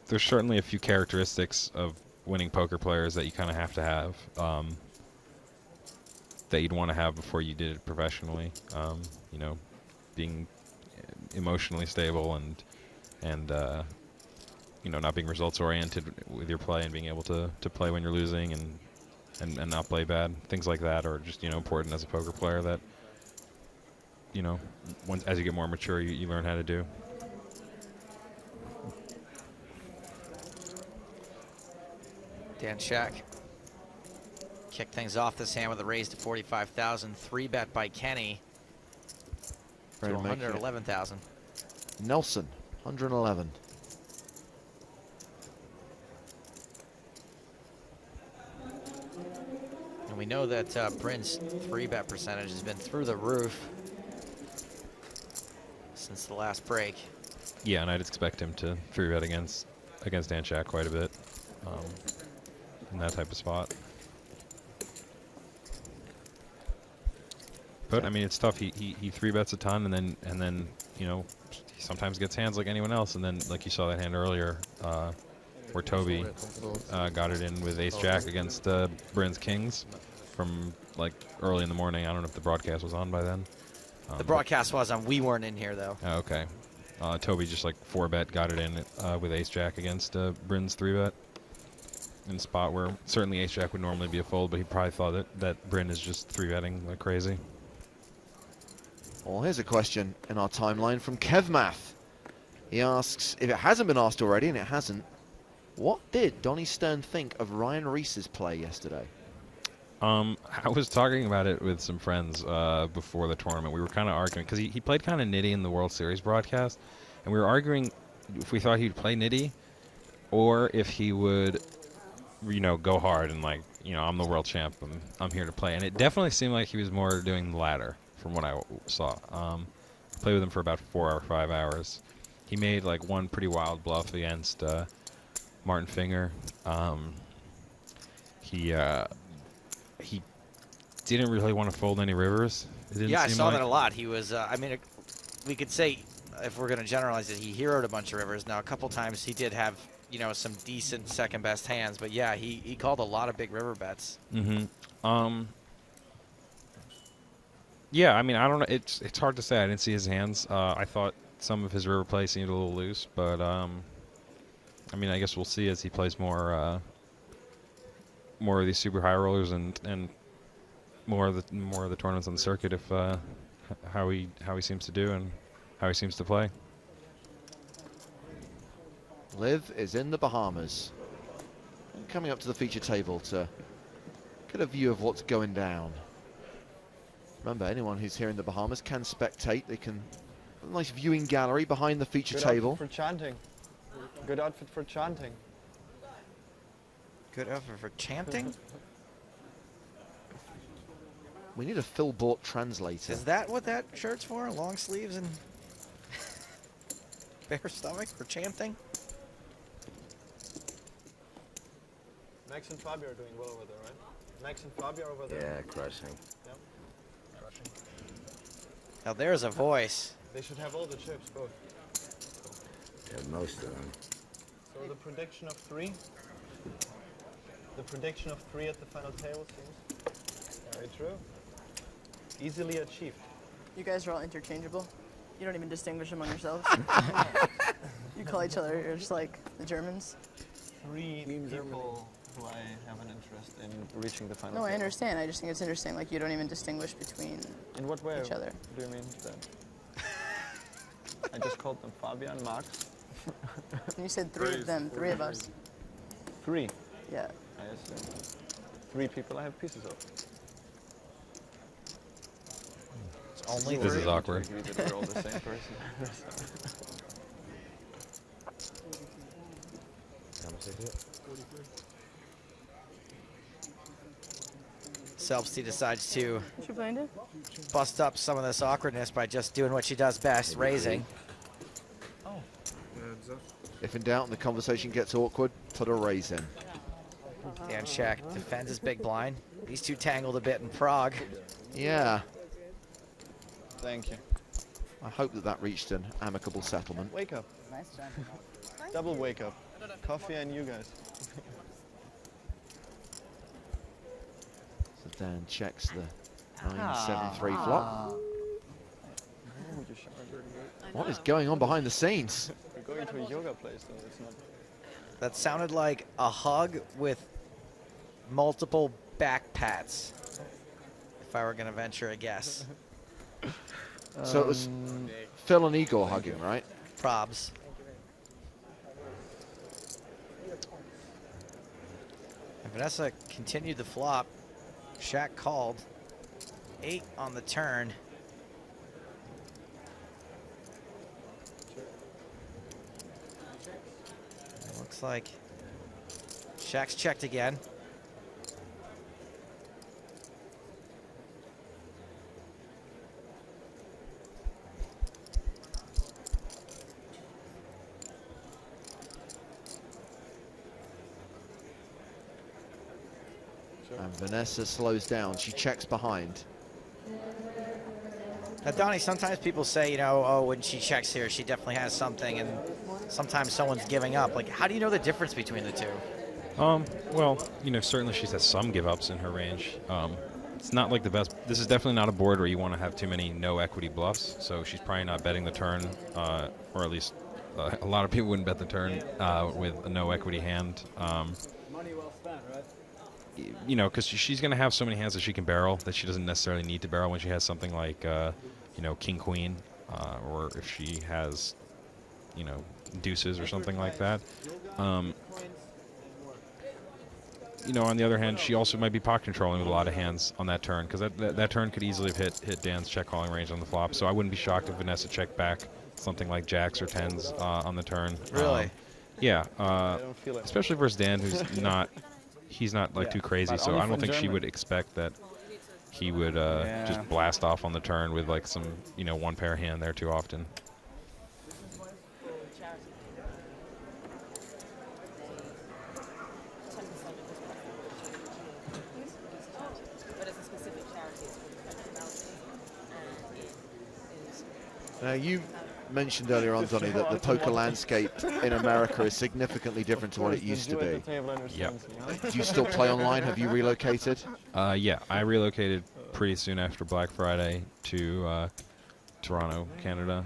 There's certainly a few characteristics of winning poker players that you kind of have to have, that you'd want to have before you did it professionally. Being emotionally stable and not being results oriented with your play and being able to play when you're losing and not play bad. Things like that are just important as a poker player that as you get more mature you learn how to do. Dan Shack kicked things off this hand with a raise to 45,000. 3-bet by Kenny to 111,000. Nelson, 111. And we know that Bryn's 3-bet percentage has been through the roof since the last break. Yeah, and I'd expect him to 3-bet against Dan Shack quite a bit in that type of spot. But I mean, it's tough. He 3-bets a ton, and then he sometimes gets hands like anyone else, and then like you saw that hand earlier, where Toby got it in with Ace Jack against Bryn's Kings from like early in the morning. I don't know if the broadcast was on by then. The broadcast was on. We weren't in here though. Oh, okay. Toby just like 4-bet got it in with Ace Jack against Bryn's 3-bet in a spot where certainly Ace Jack would normally be a fold, but he probably thought that Bryn is just 3-betting like crazy. Well, here's a question in our timeline from Kevmath. He asks, if it hasn't been asked already, and it hasn't, what did Donnie Stern think of Ryan Reese's play yesterday? I was talking about it with some friends before the tournament. We were kind of arguing because he played kind of nitty in the World Series broadcast, and we were arguing if we thought he'd play nitty or if he would, go hard and like, I'm the world champ. I'm here to play. And it definitely seemed like he was more doing the latter from what I saw. Played with him for about 4 or 5 hours. He made like one pretty wild bluff against Martin Finger. He didn't really want to fold any rivers. Yeah, I saw that a lot. He was, we could say, if we're going to generalize it, he heroed a bunch of rivers. Now, a couple times he did have, some decent second-best hands. But, yeah, he called a lot of big river bets. Mm-hmm. Yeah, I don't know. It's hard to say. I didn't see his hands. I thought some of his river play seemed a little loose. But, I guess we'll see as he plays more of these super high rollers and more of the tournaments on the circuit, if how he seems to do and how he seems to play. Liv is in the Bahamas, and coming up to the feature table to get a view of what's going down. Remember, anyone who's here in the Bahamas can spectate. They can a nice viewing gallery behind the feature table. Good outfit for chanting. Good outfit for chanting. Good outfit for chanting? We need a Phil Bort translator. Is that what that shirt's for? Long sleeves and bare stomach for chanting? Max and Fabio are doing well over there, right? Max and Fabio are over there. Yeah, crushing. Yep. Crushing. Now there's a voice. They should have all the chips, both. Yeah, most of them. So the prediction of 3? The prediction of 3 at the final table seems very true. Easily achieved. You guys are all interchangeable. You don't even distinguish among yourselves. You call each other, you're just like the Germans. 3 people who I have an interest in reaching the final No, I table. understand. I just think it's interesting. Like, you don't even distinguish between In what way each other. do you mean that? I just called them Fabio and Max. And you said 3 of them, 3 of us. 3? Yeah. I assume. 3 people I have pieces of. It's only This is awkward. They're all the same person. Selbst decides to What you playing, dude? bust up some of this awkwardness by just doing what she does best, raising. If in doubt and the conversation gets awkward, put a raise in. Dan check defends his big blind. These two tangled a bit in Prague. Yeah. Thank you. I hope that reached an amicable settlement. Wake up. Nice job. Double wake up. Coffee and you guys. So Dan checks the 9-7-3 flop. What is going on behind the scenes? We're going to a yoga place, though. It's not. That sounded like a hug with multiple back pats, if I were going to venture a guess. So it was Phil and Igor hugging, right? Probs. And Vanessa continued the flop. Shaq called. 8 on the turn. It looks like Shaq's checked again. And Vanessa slows down. She checks behind. Now, Donnie, sometimes people say, oh, when she checks here, she definitely has something, and sometimes someone's giving up. Like, how do you know the difference between the two? Well, certainly she has some give-ups in her range. It's not like the best. This is definitely not a board where you want to have too many no-equity bluffs, so she's probably not betting the turn, or at least a lot of people wouldn't bet the turn with a no-equity hand. Money well spent, right? Because she's going to have so many hands that she can barrel that she doesn't necessarily need to barrel when she has something like, King Queen, or if she has, deuces or something like that. you know, on the other hand, she also might be pot controlling with a lot of hands on that turn, because that turn could easily have hit Dan's check calling range on the flop. So I wouldn't be shocked if Vanessa checked back something like jacks or tens on the turn. Really? Yeah, especially versus Dan, who's he's not like too crazy. So I don't think she would expect that he would just blast off on the turn with like some, you know, one pair hand there too often. Now, you mentioned earlier on, Donny, that the poker landscape in America is significantly different to what it used to be. Yep. Do you still play online? Have you relocated? Yeah, I relocated pretty soon after Black Friday to Toronto, Canada,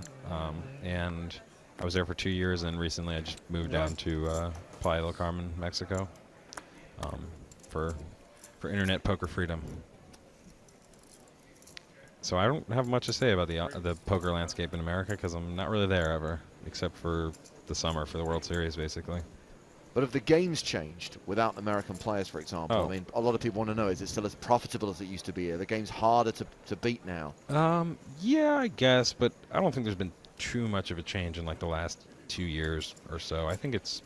and I was there for 2 years, and recently I just moved down to Playa del Carmen, Mexico, for internet poker freedom. So I don't have much to say about the poker landscape in America, because I'm not really there ever, except for the summer for the World Series, basically. But have the games changed without American players, for example? Oh. I mean, a lot of people want to know, is it still as profitable as it used to be? Are the games harder to beat now? Yeah, I guess, but I don't think there's been too much of a change in like the last 2 years or so. I think it's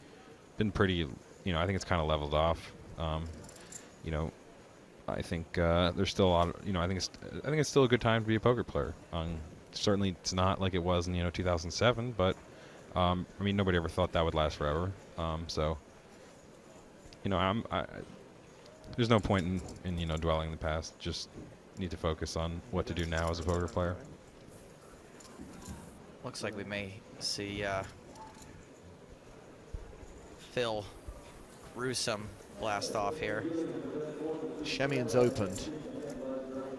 been pretty, you know, I think it's kind of leveled off. You know, I think there's still a lot of, you know, I think it's still a good time to be a poker player. Certainly it's not like it was in, you know, 2007, but I mean, nobody ever thought that would last forever. So, you know, there's no point in you know, dwelling in the past. Just need to focus on what to do now as a poker player. Looks like we may see Phil Gruesome blast off here. Shemian's opened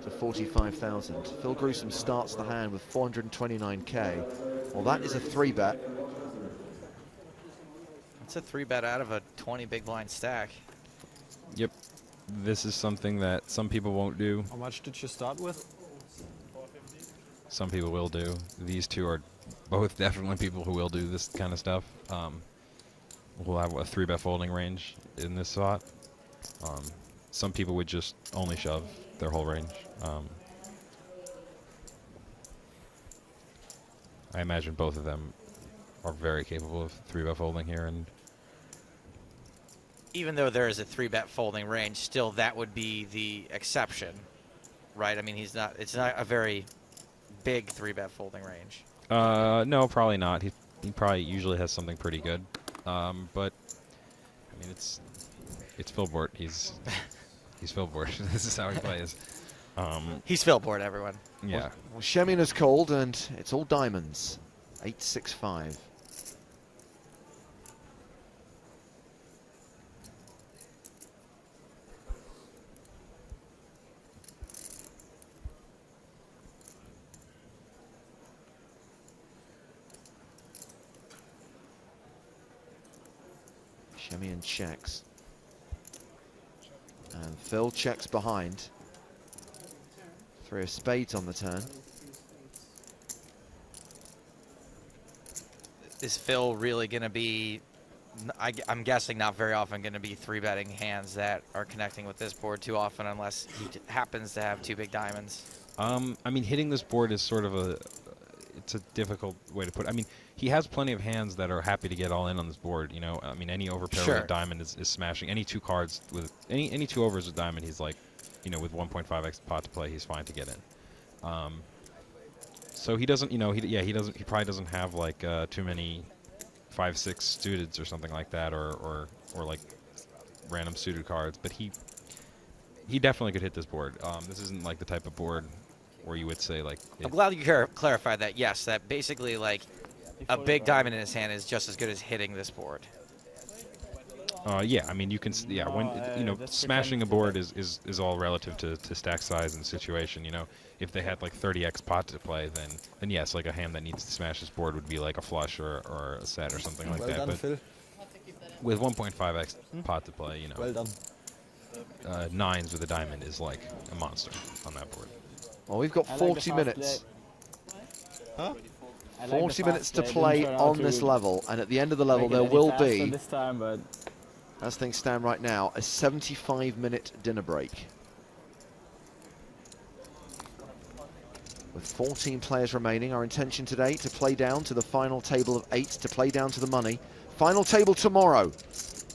to 45,000. Phil Gruesome starts the hand with 429k. Well, that is a 3-bet. It's a 3-bet out of a 20 big blind stack. Yep. This is something that some people won't do. How much did you start with? Some people will do. These two are both definitely people who will do this kind of stuff. We'll have a 3-bet folding range in this spot. Some people would just only shove their whole range. I imagine both of them are very capable of 3-bet folding here, and even though there is a 3-bet folding range, still that would be the exception, right? I mean, it's not a very big 3-bet folding range. No, probably not. He probably usually has something pretty good. But I mean, it's Phil Bort. He's Phil Bort. This is how he plays. He's Phil Bort, everyone. Yeah. Well, Shemian has called, and it's all diamonds. 8-6-5. Shemian checks. And Phil checks behind. 3 of spades on the turn. Is Phil really going to be, I'm guessing not very often going to be 3-betting hands that are connecting with this board too often, unless he happens to have 2 big diamonds? I mean, hitting this board is sort of it's a difficult way to put it. I mean, he has plenty of hands that are happy to get all in on this board, you know. I mean, any overpair with a diamond is smashing. Any 2 cards with, any 2 overs with diamond, he's like, you know, with 1.5x pot to play, he's fine to get in. So he doesn't, you know, he probably doesn't have like too many 5-6 suiteds or something like that, or like random suited cards, but he definitely could hit this board. This isn't like the type of board where you would say like. I'm glad you clarified that. Yes, that basically like a big diamond in his hand is just as good as hitting this board. Yeah, I mean, you can, yeah, when, you know, smashing a board is all relative to stack size and situation, you know. If they had like 30x pot to play, then yes, like a hand that needs to smash this board would be like a flush or a set or something like that. But Phil. with 1.5x pot to play, you know, well done. 9s with a diamond is like a monster on that board. Well, we've got 40 minutes. 40 minutes to play on this level, and at the end of the level there will be as things stand right now, a 75-minute dinner break. With 14 players remaining, our intention today to play down to the final table of 8, to play down to the money. Final table tomorrow,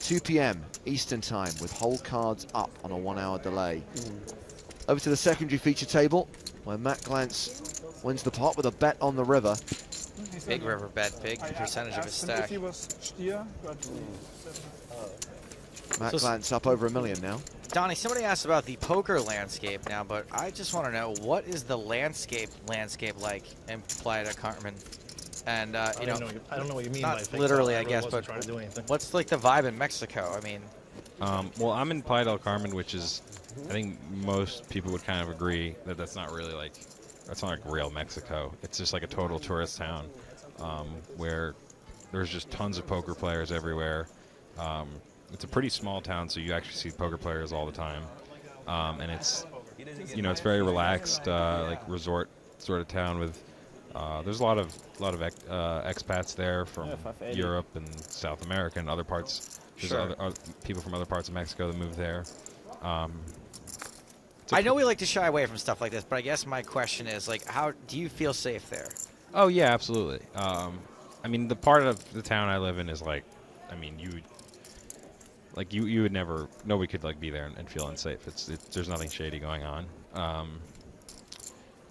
2 p.m. Eastern Time, with whole cards up on a 1-hour delay. Over to the secondary feature table, where Matt Glantz wins the pot with a bet on the river. Big river bet, big percentage of his stack. Matt Glantz up over $1 million now. Donnie, somebody asked about the poker landscape now, but I just want to know, what is the landscape like in Playa del Carmen? And you know, I don't know what you mean not by fake literally, out. I guess, wasn't but trying to do anything. what's like the vibe in Mexico? I mean, well, I'm in Playa del Carmen, which is, I think most people would kind of agree that that's not really like, that's not like real Mexico. It's just like a total tourist town where there's just tons of poker players everywhere. It's a pretty small town, so you actually see poker players all the time, and it's, you know, it's very relaxed, like resort sort of town with. There's a lot of expats there from Europe and South America and other parts. There's other people from other parts of Mexico that move there. I know we like to shy away from stuff like this, but I guess my question is, like, how do you feel safe there? Oh yeah, absolutely. I mean, the part of the town I live in is like, I mean, you would never, nobody could like be there and feel unsafe. There's nothing shady going on.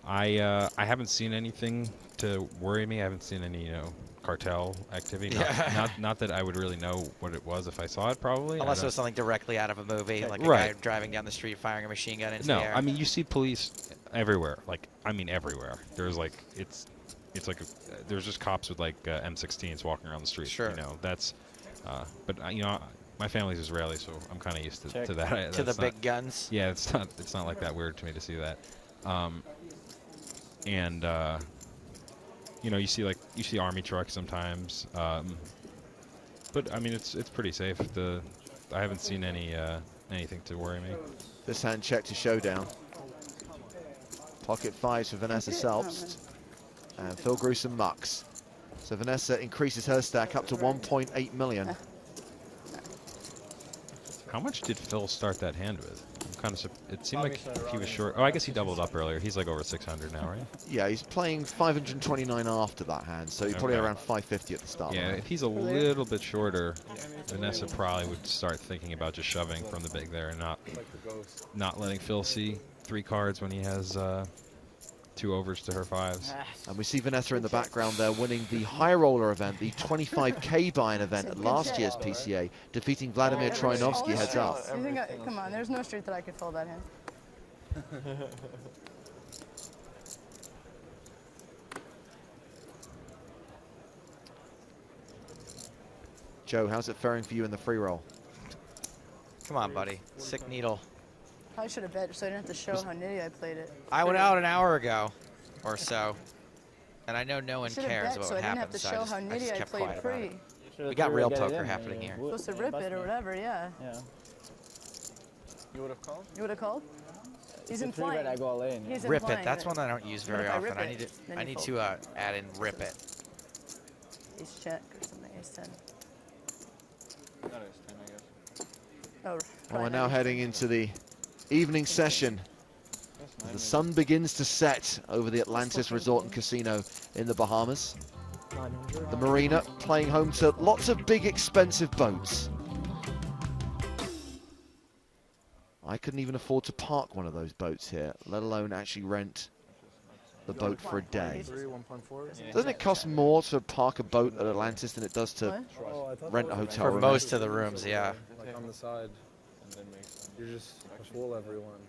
I haven't seen anything to worry me. I haven't seen any, you know, cartel activity. Not that I would really know what it was if I saw it, probably. Unless it was something directly out of a movie, like a guy driving down the street firing a machine gun into the air. No, I mean, you see police everywhere. Like, I mean, everywhere. There's like, it's like, there's just cops with like M16s walking around the street. Sure. You know, that's, but you know, my family's Israeli, so I'm kind of used to that. To the big guns. Yeah, it's not like that weird to me to see that. You know, you see army trucks sometimes, but I mean it's pretty safe. I haven't seen anything to worry me. This hand check to showdown. Pocket fives for Vanessa Selbst and Phil Gruesome mucks. So Vanessa increases her stack up to 1.8 million. How much did Phil start that hand with? It seemed like he was short. Oh, I guess he doubled up earlier. He's like over 600 now, right? Yeah, he's playing 529 after that hand, so he's probably around 550 at the start. Yeah, if he's a little bit shorter, Vanessa probably would start thinking about just shoving from the big there and not letting Phil see 3 cards when he has 2 overs to her 5s. And we see Vanessa in the background there winning the high roller event, the 25K buy-in event at last year's PCA, defeating Vladimir Troianovsky heads up. Come on, there's no street that I could fold that hand. Joe, how's it faring for you in the free roll? Come on, buddy. Sick needle. I should have bet so I didn't have to show how nitty I played it. I went out an hour ago or so, and I know no one cares about what happens, so I just kept quiet about it. We got real poker happening here. You're supposed to rip it or whatever, yeah. You would have called? You would have called? He's implying. I go all in. He's Rip implying it. That's that- one I don't use very But if often. rip I need to add in rip it. Ace check or something, ace 10. Not ace 10, I guess. Oh, Well, we're now heading into the evening session. As the sun begins to set over the Atlantis Resort and Casino in the Bahamas. The marina playing home to lots of big expensive boats. I couldn't even afford to park one of those boats here, let alone actually rent the boat for a day. Doesn't it cost more to park a boat at Atlantis than it does to rent a hotel room? For most of the rooms, yeah. Like on the side. You're just a fool, everyone.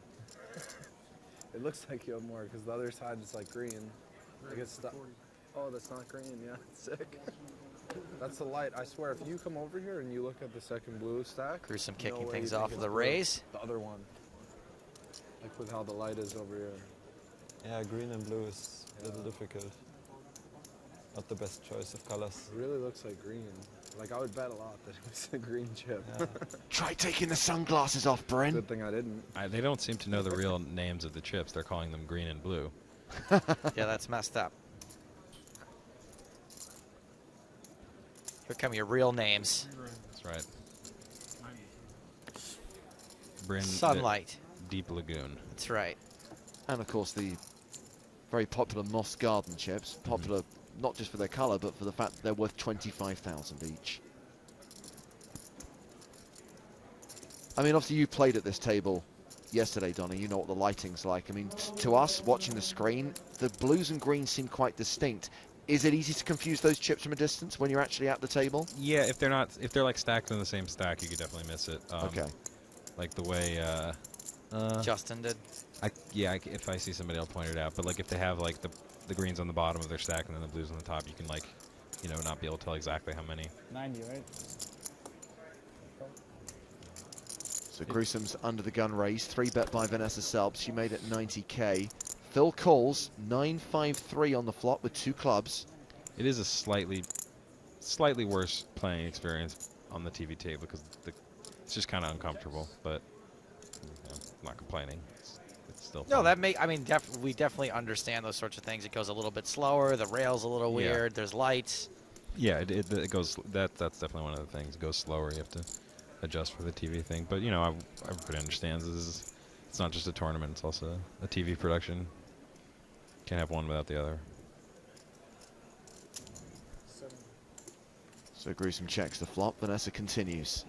It looks like you have more because the other side is like green. Like it's oh, that's not green. Yeah, it's sick. That's the light. I swear, if you come over here and you look at the second blue stack, Gruesome kicking things off with the raise. The other one, like with how the light is over here. Yeah, green and blue is a little difficult. Not the best choice of colors. It really looks like green. Like I would bet a lot that it was a green chip. Yeah. Try taking the sunglasses off, Bryn. Good thing I didn't. They don't seem to know the real names of the chips. They're calling them green and blue. Yeah, that's messed up. Here come your real names. That's right. Bryn, Sunlight. Deep Lagoon. That's right. And of course the very popular Moss Garden chips, popular not just for their colour, but for the fact that they're worth 25,000 each. I mean, obviously you played at this table yesterday, Donny. You know what the lighting's like. I mean, to us, watching the screen, the blues and greens seem quite distinct. Is it easy to confuse those chips from a distance when you're actually at the table? Yeah, if they're like stacked in the same stack, you could definitely miss it. Okay. Like the way Justin did. If I see somebody, I'll point it out. But like if they have like the greens on the bottom of their stack and then the blues on the top, you can like, you know, not be able to tell exactly how many. 90, right? So Gruesome's under the gun raise, 3-bet by Vanessa Selbst. She made it 90K. Phil calls 9-5-3 on the flop with 2 clubs. It is a slightly worse playing experience on the TV table because it's just kind of uncomfortable. But you know, I'm not complaining. It's still fun. No, we definitely understand those sorts of things. It goes a little bit slower. The rail's a little weird. There's lights. Yeah, it goes. That's definitely one of the things. It goes slower. You have to adjust for the TV thing. But you know, everybody understands it's not just a tournament. It's also a TV production. Can't have one without the other. So Gruesome checks the flop. Vanessa continues.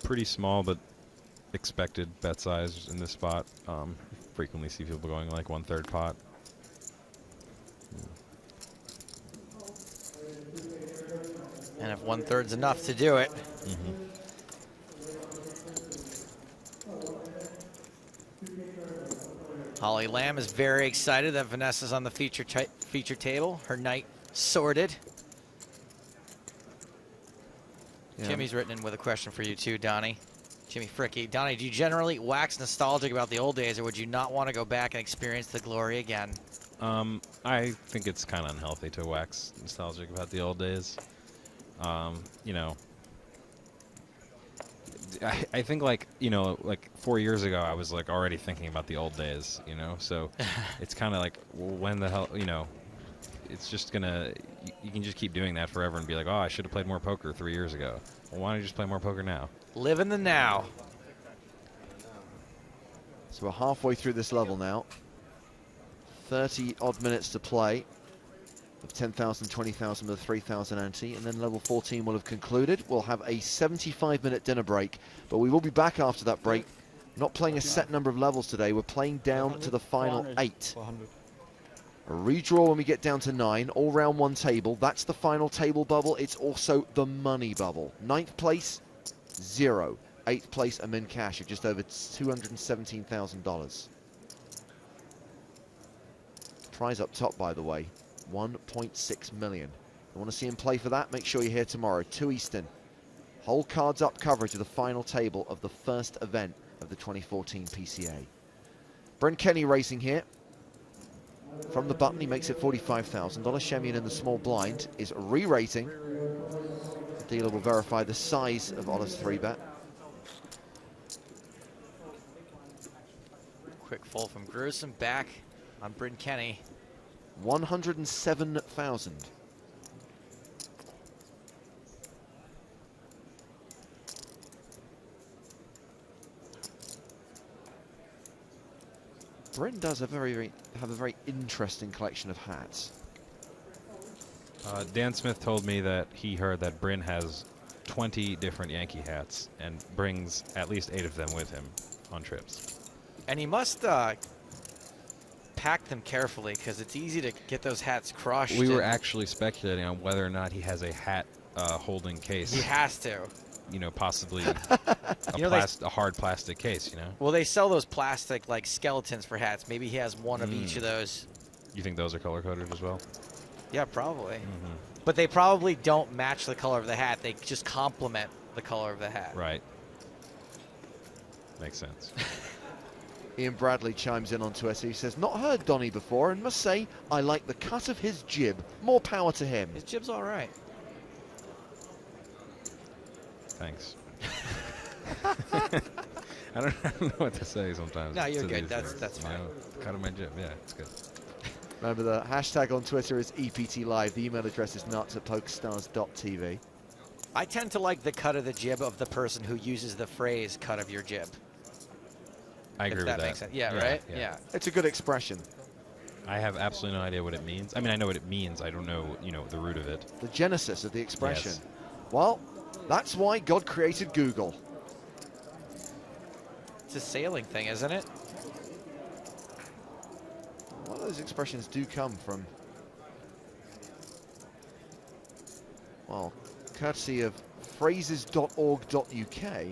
Pretty small, but expected bet size in this spot. Frequently see people going like 1/3 pot. And if 1/3's enough to do it. Holly Lamb is very excited that Vanessa's on the feature table. Her night sorted. Yeah. Jimmy's written in with a question for you too, Donnie. Jimmy Fricky. Donnie, do you generally wax nostalgic about the old days, or would you not want to go back and experience the glory again? I think it's kind of unhealthy to wax nostalgic about the old days. You know, I think like, you know, like 4 years ago, I was like already thinking about the old days, you know, so it's kind of like, well, when the hell, you know, it's just gonna, you can just keep doing that forever and be like, oh, I should have played more poker 3 years ago. Well, why don't you just play more poker now? Live in the now. So we're halfway through this level now. 30 odd minutes to play. Of 10,000, 20,000 with a 3,000 ante, and then level 14 will have concluded. We'll have a 75-minute dinner break, but we will be back after that break. Not playing a set number of levels today. We're playing down to the final 8. A redraw when we get down to 9, all round one table. That's the final table bubble. It's also the money bubble. 9th place, 0. 8th place, a min cash of just over $217,000. Prize up top, by the way, 1.6 million. If you want to see him play for that, make sure you're here tomorrow, 2 Eastern. Whole cards up coverage of the final table of the first event of the 2014 PCA. Bryn Kenny racing here. From the button, he makes it $45,000. Shemian in the small blind is re-rating. The dealer will verify the size of Olive's 3-bet. Quick full from Gruesome, back on Bryn Kenny. 107,000. Bryn does have a very interesting collection of hats. Dan Smith told me that he heard that Bryn has 20 different Yankee hats and brings at least 8 of them with him on trips. And he must pack them carefully because it's easy to get those hats crushed. We were actually speculating on whether or not he has a hat holding case. He has to. You know, possibly a hard plastic case, you know? Well, they sell those plastic, like, skeletons for hats. Maybe he has one of each of those. You think those are color-coded as well? Yeah, probably. But they probably don't match the color of the hat. They just complement the color of the hat. Right. Makes sense. Ian Bradley chimes in onto us. He says, not heard Donny before and must say I like the cut of his jib. More power to him. His jib's all right. Thanks. I don't know what to say sometimes. No, you're good. That's fine. You know, cut of my jib. Yeah, it's good. Remember, the hashtag on Twitter is EPT Live. The email address is nuts@pokerstars.tv. I tend to like the cut of the jib of the person who uses the phrase "cut of your jib." I agree if with that that. makes sense. Yeah, right? Yeah. It's a good expression. I have absolutely no idea what it means. I mean, I know what it means. I don't know, the root of it. The genesis of the expression. Yes. Well, that's why God created Google. It's a sailing thing, isn't it? A lot of those expressions do come from, well, courtesy of phrases.org.uk.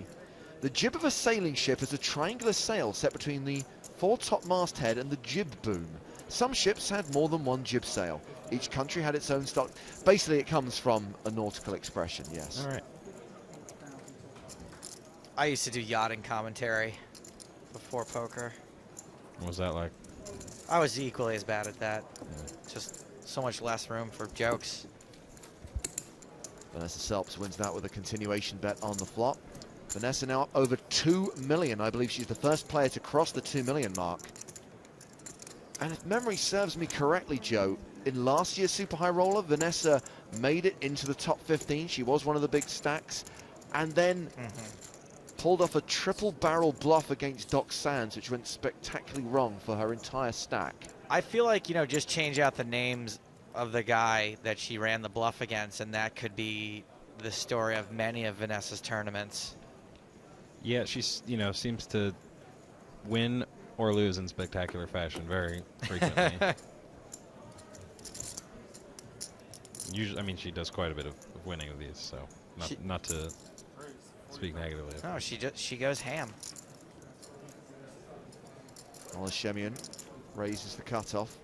The jib of a sailing ship is a triangular sail set between the foretop masthead and the jib boom. Some ships had more than one jib sail. Each country had its own stock. Basically, it comes from a nautical expression, yes. All right. I used to do yachting commentary before poker. What was that like? I was equally as bad at that. Just so much less room for jokes. Vanessa Selbst wins that with a continuation bet on the flop. Vanessa now up over 2 million. I believe she's the first player to cross the 2 million mark. And if memory serves me correctly, Joe, in last year's Super High Roller, Vanessa made it into the top 15. She was one of the big stacks. And then pulled off a triple barrel bluff against Doc Sands, which went spectacularly wrong for her entire stack. I feel like, just change out the names of the guy that she ran the bluff against, and that could be the story of many of Vanessa's tournaments. Yeah, she, seems to win or lose in spectacular fashion very frequently. Usually, I mean, she does quite a bit of winning of these, so not to speak negatively. No, she goes ham. Wallace Shemian raises the cutoff.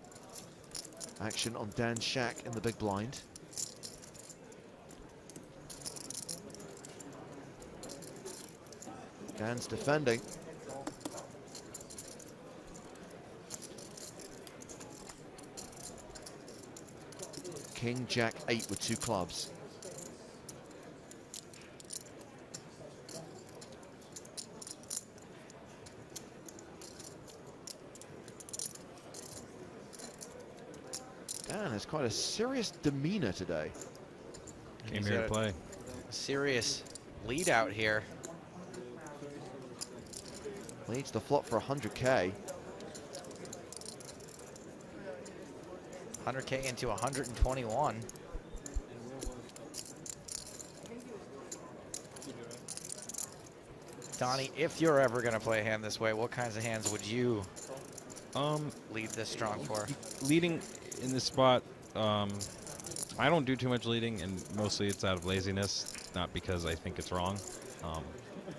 Action on Dan Shack in the big blind. Dan's defending. King, Jack, 8 with 2 clubs. Dan has quite a serious demeanor today. Came here to play. A serious lead out here. Leads the flop for 100K. 100K into 121. Donnie, if you're ever going to play a hand this way, what kinds of hands would you lead this strong for? Leading in this spot, I don't do too much leading, and mostly it's out of laziness, not because I think it's wrong.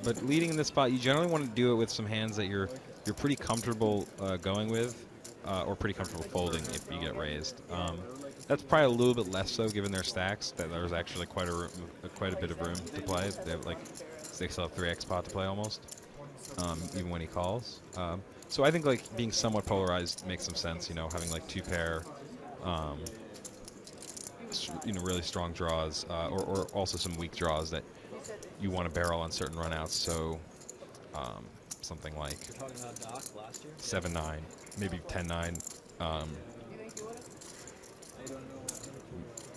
But leading in this spot, you generally want to do it with some hands that you're pretty comfortable going with, or pretty comfortable folding if you get raised. That's probably a little bit less so given their stacks. That there's actually quite a bit of room to play. They have they still have 3x pot to play almost, even when he calls. So I think being somewhat polarized makes some sense. Having 2 pair, really strong draws, or also some weak draws that you want to barrel on certain runouts. So something like 7-9, maybe 10-9.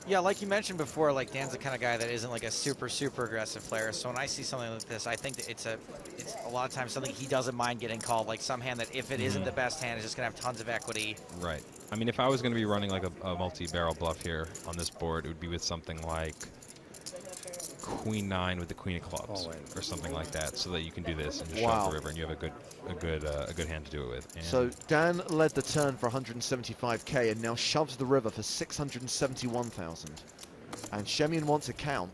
Yeah, like you mentioned before, Dan's the kind of guy that isn't a super aggressive player. So when I see something like this, I think that it's a lot of times something he doesn't mind getting called, like some hand that if it isn't the best hand, is just going to have tons of equity. Right. I mean, if I was going to be running a multi-barrel bluff here on this board, it would be with something like Queen 9 with the Queen of Clubs, or something like that, so that you can do this and just shove the river, and you have a good hand to do it with. And so Dan led the turn for 175K and now shoves the river for 671,000. And Shemian wants a count.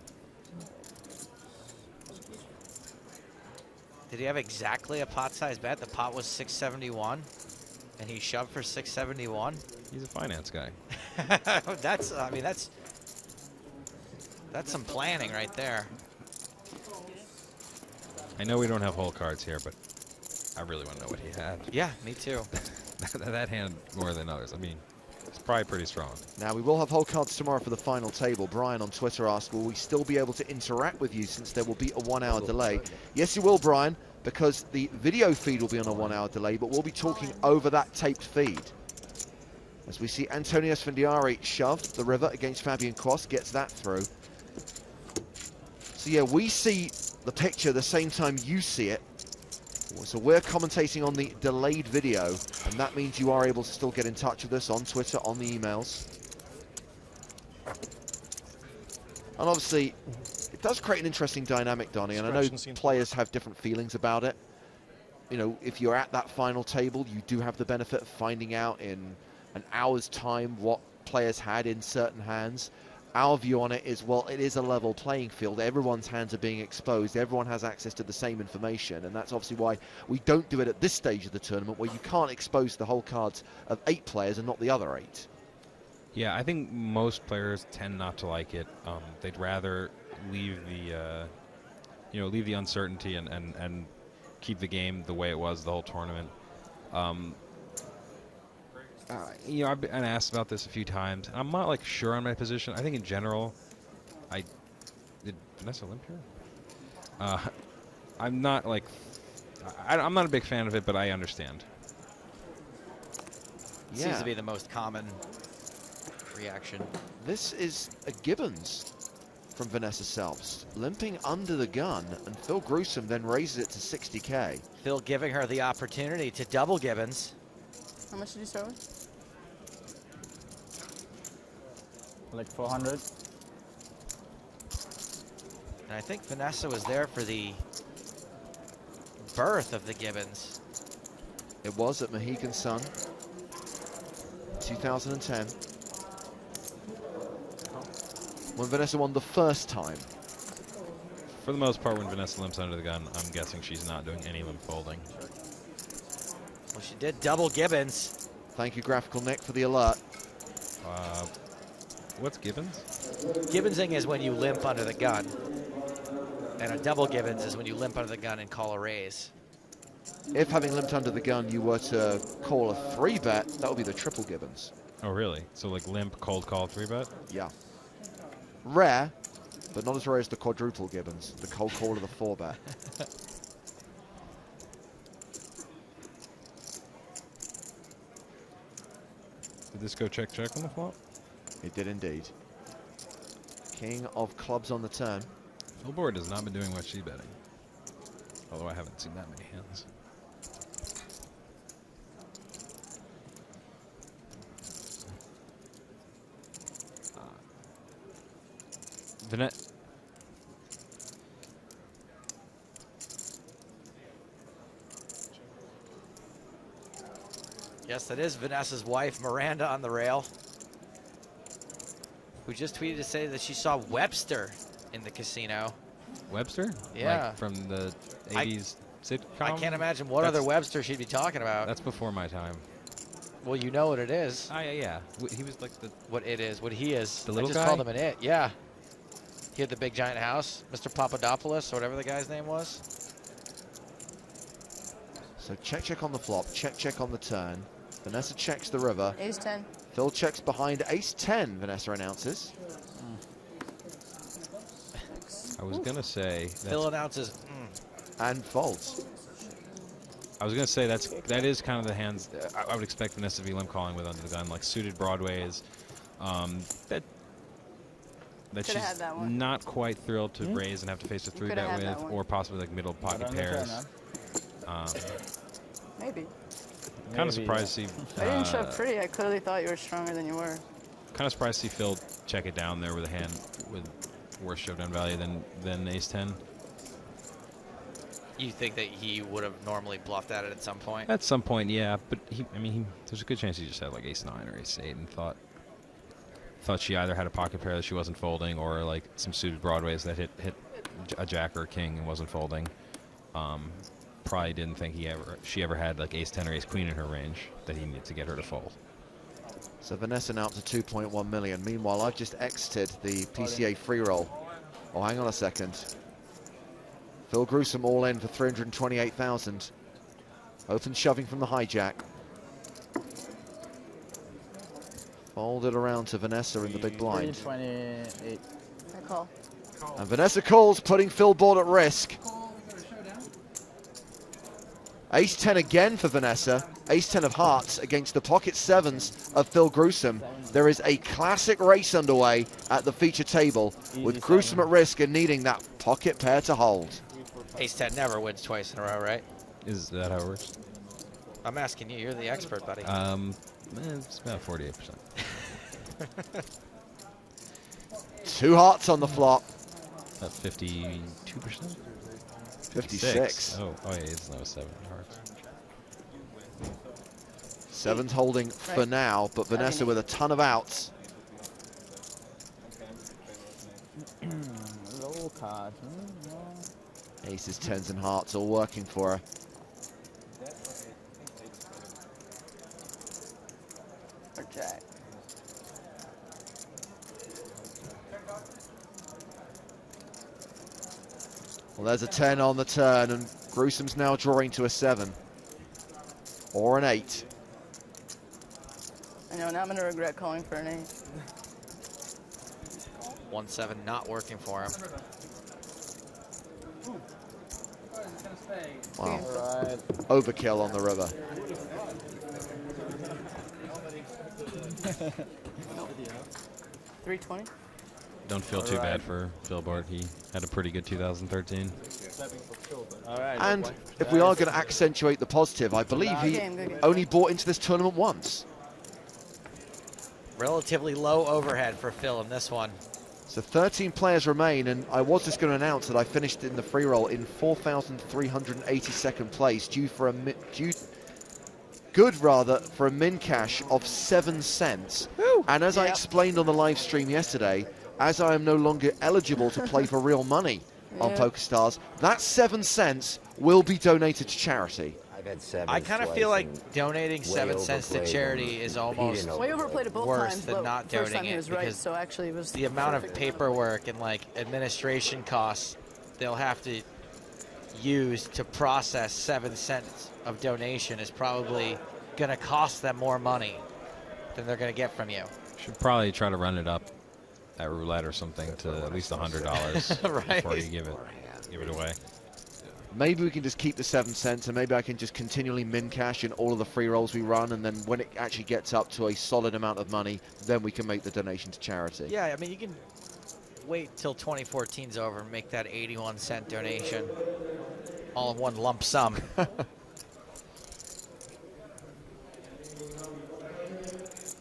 Did he have exactly a pot size bet? The pot was 671, and he shoved for 671. He's a finance guy. That's some planning right there. I know we don't have whole cards here, but I really want to know what he had. Yeah, me too. that hand more than others. I mean, it's probably pretty strong. Now, we will have whole cards tomorrow for the final table. Brian on Twitter asked, will we still be able to interact with you since there will be a 1-hour delay? Yes, you will, Brian, because the video feed will be on a 1-hour delay, but we'll be talking over that taped feed. As we see Antonio Svendiari shove the river against Fabian Quast, gets that through. So yeah, we see the picture the same time you see it. So we're commentating on the delayed video, and that means you are able to still get in touch with us on Twitter, on the emails. And obviously, it does create an interesting dynamic, Donnie, and I know players have different feelings about it. You know, if you're at that final table, you do have the benefit of finding out in an hour's time what players had in certain hands. Our view on it is, well, it is a level playing field. Everyone's hands are being exposed. Everyone has access to the same information, and that's obviously why we don't do it at this stage of the tournament, where you can't expose the whole cards of 8 players and not the other 8. Yeah, I think most players tend not to like it. They'd rather leave the, leave the uncertainty and keep the game the way it was the whole tournament. I've been asked about this a few times. I'm not like sure on my position. I think in general, did Vanessa limp here? I'm not like, I'm not a big fan of it, but I understand. Yeah. Seems to be the most common reaction. This is a Gibbons from Vanessa Selbst, limping under the gun, and Phil Gruesome then raises it to 60K. Phil giving her the opportunity to double Gibbons. How much did you start with? Like 400. And I think Vanessa was there for the birth of the Gibbons. It was at Mohegan Sun, 2010. When Vanessa won the first time. For the most part, when Vanessa limps under the gun, I'm guessing she's not doing any limp folding. Well, she did double Gibbons. Thank you, Graphical Nick, for the alert. What's Gibbons? Gibbonsing is when you limp under the gun. And a double Gibbons is when you limp under the gun and call a raise. If having limped under the gun, you were to call a 3-bet, that would be the triple Gibbons. Oh, really? So like limp, cold call, 3-bet? Yeah. Rare, but not as rare as the quadruple Gibbons, the cold call of the 4-bet. Did this go check on the flop? It did indeed. King of clubs on the turn. Phil Board has not been doing much c-betting. Although I haven't seen that many hands. Vanessa. Yes, that is Vanessa's wife, Miranda, on the rail, who just tweeted to say that she saw Webster in the casino. Webster? Yeah. Like from the 80s sitcom? I can't imagine what other Webster she'd be talking about. That's before my time. Well, you know what it is. Oh, yeah. He was like the... What it is, what he is. The little I just guy? called him an it, yeah. He had the big giant house, Mr. Papadopoulos, or whatever the guy's name was. So check on the flop, check on the turn. Vanessa checks the river. Ace 10. Phil checks behind ace 10, Vanessa announces. I was going to say... Phil announces... And folds. I was going to say that is kind of the hands I would expect Vanessa to be limp calling with under the gun, like suited broadways. That she's had that one. not quite thrilled to raise and have to face a 3-bet with, or possibly like middle pocket pairs. Maybe. Kind of surprised to see. I didn't show pretty. I clearly thought you were stronger than you were. Kind of surprised to see Phil check it down there with a hand with worse showdown value than ace 10. You think that he would have normally bluffed at it at some point? At some point, yeah. But there's a good chance he just had like ace 9 or ace 8 and thought she either had a pocket pair that she wasn't folding, or like some suited broadways that hit a jack or a king and wasn't folding. Probably didn't think she ever had like ace 10 or ace queen in her range that he needed to get her to fold. So Vanessa now up to 2.1 million. Meanwhile, I've just exited the PCA free roll. Oh, hang on a second. Phil Gruesome all in for 328,000. Open shoving from the hijack. Folded around to Vanessa in the big blind. 328. I call. And Vanessa calls, putting Phil Board at risk. Ace 10 again for Vanessa. Ace-10 of hearts against the pocket sevens of Phil Gruesome. There is a classic race underway at the feature table, with Gruesome at risk and needing that pocket pair to hold. Ace-10 never wins twice in a row, right? Is that how it works? I'm asking you. You're the expert, buddy. It's about 48%. 2 hearts on the flop. About 52%? 56. Oh yeah, it's no 7 hearts. 7's holding for now, but Vanessa with a ton of outs. Low card. Aces, 10s, and hearts all working for her. Okay. Well, there's a 10 on the turn, and Gruesome's now drawing to a 7. Or an 8. I know, now I'm going to regret calling for an 8. 1-7 not working for him. Wow. Overkill on the river. 320. Don't feel too bad for Phil Bart. He had a pretty good 2013. And if we are going to accentuate the positive, I believe he only bought into this tournament once. Relatively low overhead for Phil in this one. So 13 players remain, and I was just going to announce that I finished in the free roll in 4,382nd place, due for a min cash of 7 cents. And as I explained on the live stream yesterday, as I am no longer eligible to play for real money on PokerStars, that 7 cents will be donated to charity. I kind of feel like donating 7 cents to charity is almost Way overplayed it both worse times, than but not first donating time he it, was right, because so actually it was the amount of perfect. paperwork and like administration costs they'll have to use to process 7 cents of donation is probably going to cost them more money than they're going to get from you. Should probably try to run it up at roulette or something to at least $100 Right. before you give it away. Maybe we can just keep the 7 cents, and maybe I can just continually min cash in all of the free rolls we run, and then when it actually gets up to a solid amount of money, then we can make the donation to charity. Yeah, I mean, you can wait till 2014's over and make that 81-cent donation all in one lump sum.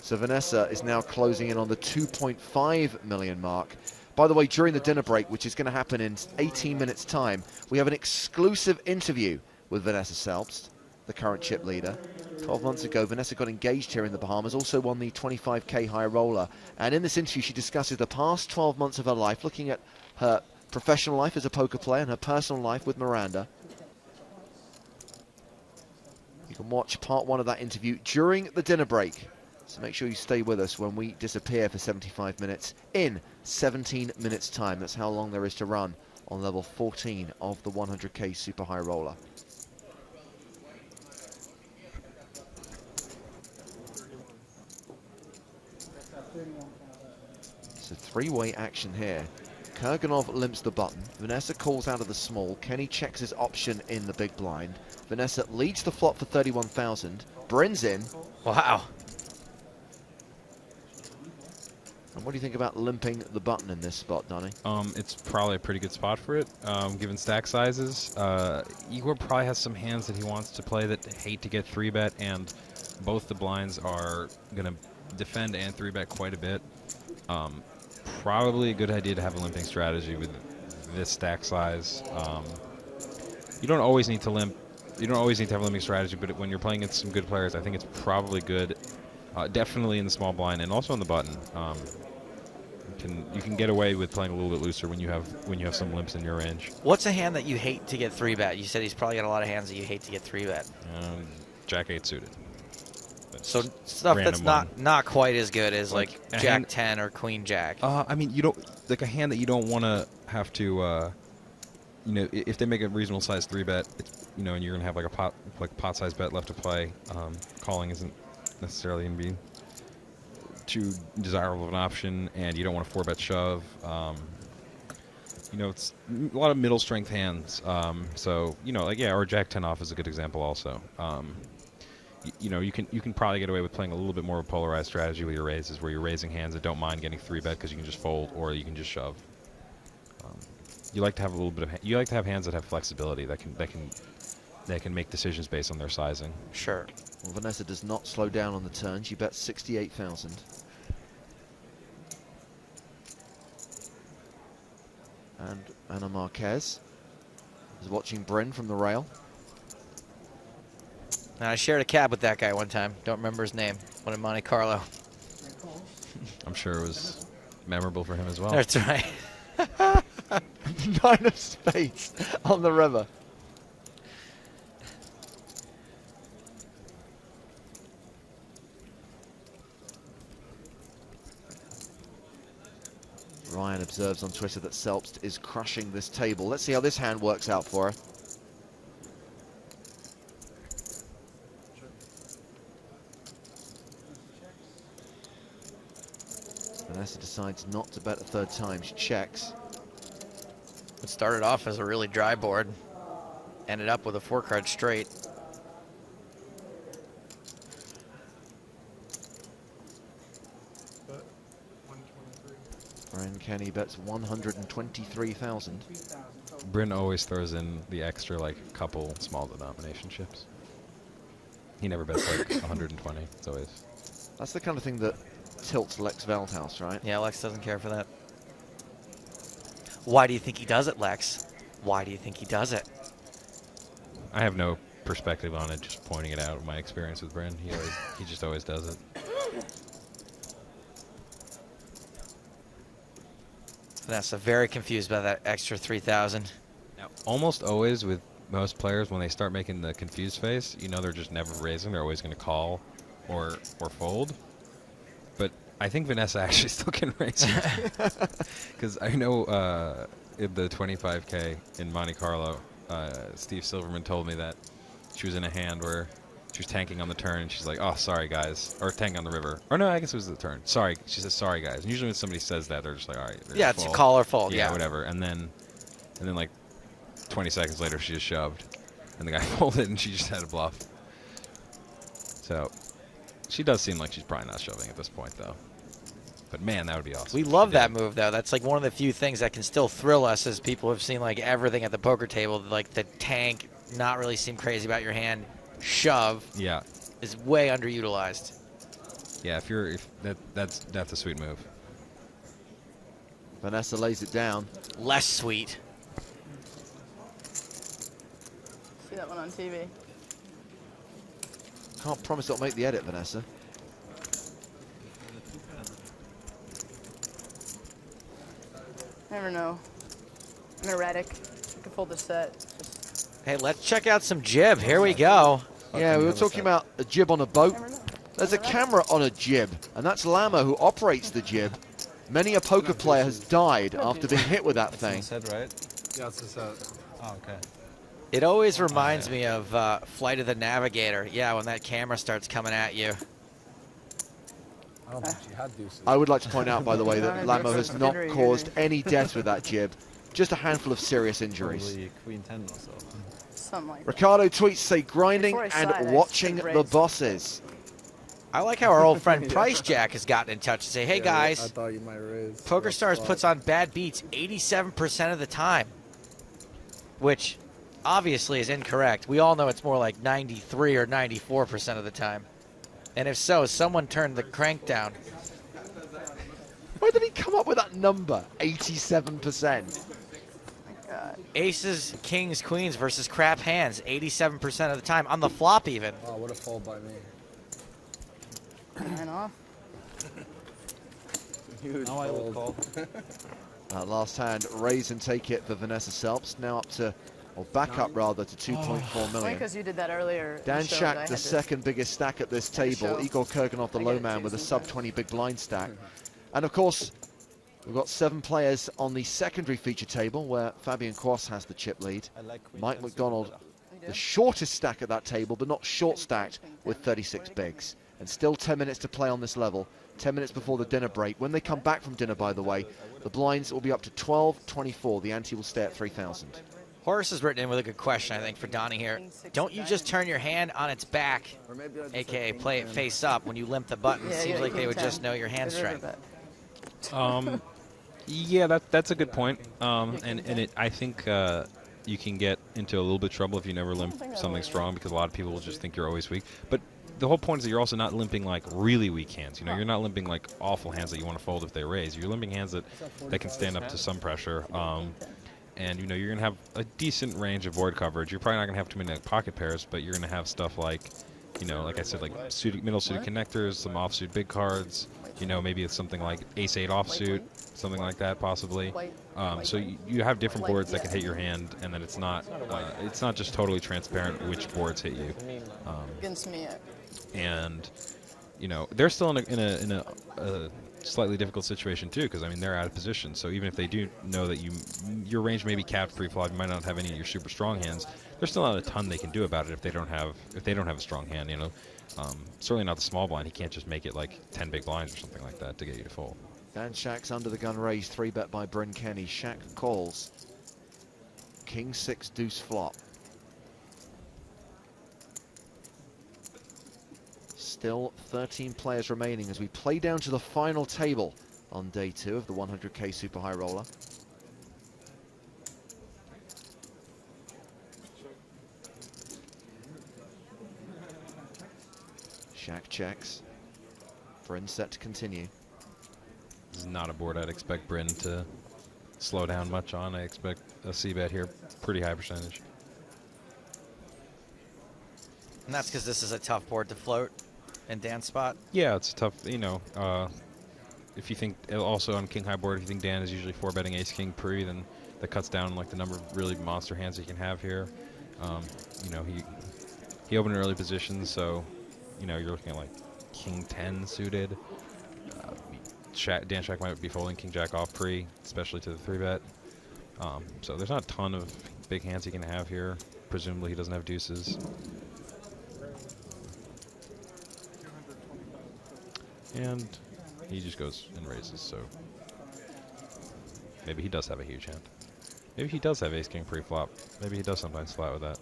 So Vanessa is now closing in on the 2.5 million mark. By the way, during the dinner break, which is going to happen in 18 minutes' time, we have an exclusive interview with Vanessa Selbst, the current chip leader. 12 months ago, Vanessa got engaged here in the Bahamas, also won the 25K high roller. And in this interview, she discusses the past 12 months of her life, looking at her professional life as a poker player and her personal life with Miranda. You can watch part 1 of that interview during the dinner break. So make sure you stay with us when we disappear for 75 minutes in 17 minutes time. That's how long there is to run on level 14 of the 100K super high roller. So 3-way action here. Kurganov limps the button. Vanessa calls out of the small. Kenny checks his option in the big blind. Vanessa leads the flop for 31,000. Bryn's in. Wow. And what do you think about limping the button in this spot, Donnie? It's probably a pretty good spot for it, given stack sizes. Igor probably has some hands that he wants to play that hate to get 3-bet, and both the blinds are going to defend and 3-bet quite a bit. Probably a good idea to have a limping strategy with this stack size. You don't always need to limp. You don't always need to have a limping strategy, but when you're playing against some good players, I think it's probably good. Definitely in the small blind and also on the button. You can get away with playing a little bit looser when you have some limps in your range. What's a hand that you hate to get 3-bet? You said he's probably got a lot of hands that you hate to get 3-bet. Jack 8 suited. So stuff that's not quite as good as like Jack 10 or Queen Jack. I mean, you don't like a hand that you don't want to have to. If they make a reasonable size 3-bet, and you're gonna have like a pot size bet left to play. Calling isn't necessarily going to be too desirable of an option, and you don't want a 4-bet shove. It's a lot of middle strength hands. Or Jack 10 off is a good example also. you know, you can probably get away with playing a little bit more of a polarized strategy with your raises, where you're raising hands that don't mind getting 3-bet because you can just fold, or you can just shove. You like to have a little bit of you like to have hands that have flexibility that can make decisions based on their sizing. Sure. Well, Vanessa does not slow down on the turn. She bets 68,000. And Ana Marquez is watching Bryn from the rail. And I shared a cab with that guy one time. Don't remember his name. One in Monte Carlo. I'm sure it was memorable for him as well. That's right. 9 of spades on the river. Ryan observes on Twitter that Selbst is crushing this table. Let's see how this hand works out for her. Vanessa decides not to bet a third time. She checks. It started off as a really dry board. Ended up with a 4-card straight. Brian Kenny bets 123,000. Bryn always throws in the extra, like, couple small denomination chips. He never bets like 120. It's always. That's the kind of thing that tilts Lex Veldhouse, right? Yeah, Lex doesn't care for that. Why do you think he does it, Lex? Why do you think he does it? I have no perspective on it, just pointing it out. My experience with Bryn, he just always does it. Vanessa very confused by that extra 3,000. Now, almost always with most players, when they start making the confused face, you know they're just never raising. They're always going to call or fold. But I think Vanessa actually still can raise because I know in the 25K in Monte Carlo, Steve Silverman told me that she was in a hand where she was tanking on the turn, and she's like, "Oh, sorry guys," or tanking on the river. Or no, I guess it was the turn. Sorry, she says, "Sorry guys." And usually when somebody says that, they're just like, "All right." Yeah, it's a call or fold. Yeah, Yeah, whatever. And then like 20 seconds later, she just shoved, and the guy folded, and she just had a bluff. So she does seem like she's probably not shoving at this point, though. But man, that would be awesome. We love that move, though. That's like one of the few things that can still thrill us as people have seen like everything at the poker table, like the tank, not really seem crazy about your hand, shove. Yeah, is way underutilized. Yeah, that's a sweet move. Vanessa lays it down. Less sweet. See that one on TV. Can't promise it'll make the edit, Vanessa. Never know. I'm erratic. I can fold the set. Hey, let's check out some jib. Here we go. Yeah, we were talking about a jib on a boat. There's a camera on a jib, and that's Lama who operates the jib. Many a poker player has died after being hit with that thing. Set, right? Yeah, it's a set. Oh, okay. It always reminds me of Flight of the Navigator. Yeah, when that camera starts coming at you. I don't think she had deuces. I would like to point out, by the way, that Lamo has not caused any deaths with that jib. Just a handful of serious injuries. Probably Queen 10 or so. Something like Ricardo tweets, say grinding Before I saw and it, I watching said the raise. bosses. I like how our old friend Price Jack has gotten in touch to say, hey I guys, thought you might raise. PokerStars puts on bad beats 87% of the time, which obviously is incorrect. We all know it's more like 93 or 94% of the time. And if so, someone turned the crank down. Where did he come up with that number? 87%. Aces, kings, queens versus crap hands 87% of the time. On the flop even. Oh, what a fold by me. And off. Huge Now I will fold. call. Last hand, raise and take it for Vanessa Selbst. Now up to, or back up rather, to 2.4 Only million. because you did that earlier. Dan you showed I Shack, had the to- second biggest stack at this had to table. show. Igor Kurganov, the I low get it man, too with a sometimes. sub-20 big blind stack. And of course, we've got 7 players on the secondary feature table where Fabian Quas has the chip lead. I like Queen Mike 10 McDonald, You the do? shortest stack at that table, but not short stacked with 36 bigs. And still 10 minutes to play on this level. 10 minutes before the dinner break. When they come back from dinner, by the way, the blinds will be up to 12.24. The ante will stay at 3,000. Horace has written in with a good question, I think, for Donnie here. Don't you just turn your hand on its back, a.k.a. play it face up, when you limp the button? It seems like they would just know your hand strength. Yeah, that's a good point. I think you can get into a little bit of trouble if you never limp something strong, because a lot of people will just think you're always weak. But the whole point is that you're also not limping like really weak hands. You know, you're not limping like awful hands that you want to fold if they raise. You're limping hands that can stand up to some pressure. And you know, you're gonna have a decent range of board coverage. You're probably not gonna have too many like, pocket pairs, but you're gonna have stuff like, you know, like I said, like middle suited connectors, some offsuit big cards. You know, maybe it's something like ace-8 offsuit, something like that possibly. So you have different boards that can hit your hand, and then it's not just totally transparent which boards hit you. Against me. And you know, they're still in a slightly difficult situation too, because I mean they're out of position. So even if they do know that your range may be capped pre-flop, you might not have any of your super strong hands. There's still not a ton they can do about it if they don't have a strong hand. You know, certainly not the small blind. He can't just make it like 10 big blinds or something like that to get you to fold. Dan Shack's under the gun raised, 3-bet by Bryn Kenny. Shack calls. King 6 deuce flop. Still 13 players remaining as we play down to the final table on day 2 of the 100k Super High Roller. Shack checks. Bryn set to continue. This is not a board I'd expect Bryn to slow down much on. I expect a c-bet here, pretty high percentage. And that's because this is a tough board to float in Dan's spot? Yeah, it's tough, you know. If you think, also on king high board, if you think Dan is usually 4-betting ace-king pre, then that cuts down like the number of really monster hands he can have here. You know, he opened an early position, so, you know, you're looking at like king 10 suited. Dan Shack might be folding king jack off pre, especially to the 3-bet. So there's not a ton of big hands he can have here. Presumably he doesn't have deuces. And he just goes and raises, so maybe he does have a huge hand. Maybe he does have ace-king pre-flop. Maybe he does sometimes flat with that.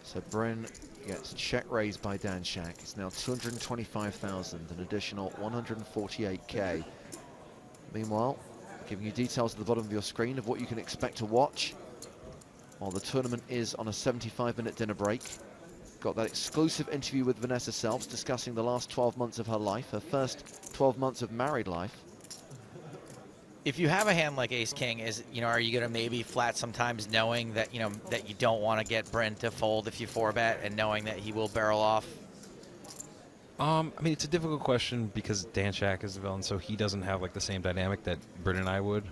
So Bryn gets check raised by Dan Shack. It's now 225,000, an additional 148k. Meanwhile, giving you details at the bottom of your screen of what you can expect to watch while the tournament is on a 75-minute dinner break. Got that exclusive interview with Vanessa Selbst discussing the last 12 months of her life, her first 12 months of married life. If you have a hand like ace-king, are you going to maybe flat sometimes knowing that, that you don't want to get Bryn to fold if you 4-bet and knowing that he will barrel off? I mean, it's a difficult question because Dan Shack is the villain, so he doesn't have like the same dynamic that Bryn and I would.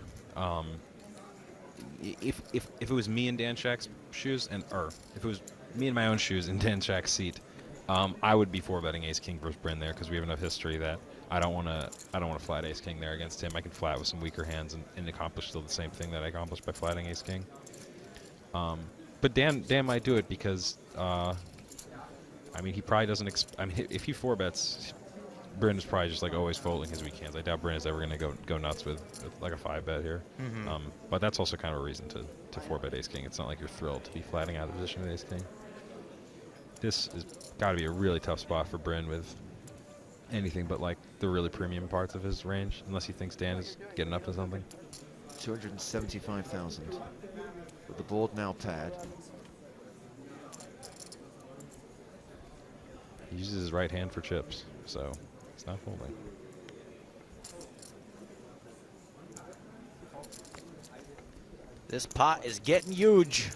If it was me in Dan Shack's shoes, or if it was me in my own shoes in Dan Shack's seat, I would be 4-betting ace-king versus Bryn there because we have enough history that I don't want to flat ace-king there against him. I can flat with some weaker hands and accomplish still the same thing that I accomplished by flatting ace-king. But Dan might do it because, I mean, he probably doesn't. If he 4-bets, Bryn is probably just like always folding his weak hands. I doubt Bryn is ever going to go nuts with like a 5-bet here. But that's also kind of a reason to 4-bet ace-king. It's not like you're thrilled to be flatting out of the position with ace-king. This has got to be a really tough spot for Bryn with anything but like the really premium parts of his range, unless he thinks Dan is getting up to something. 275,000 with the board now paired. He uses his right hand for chips, so it's not folding. This pot is getting huge.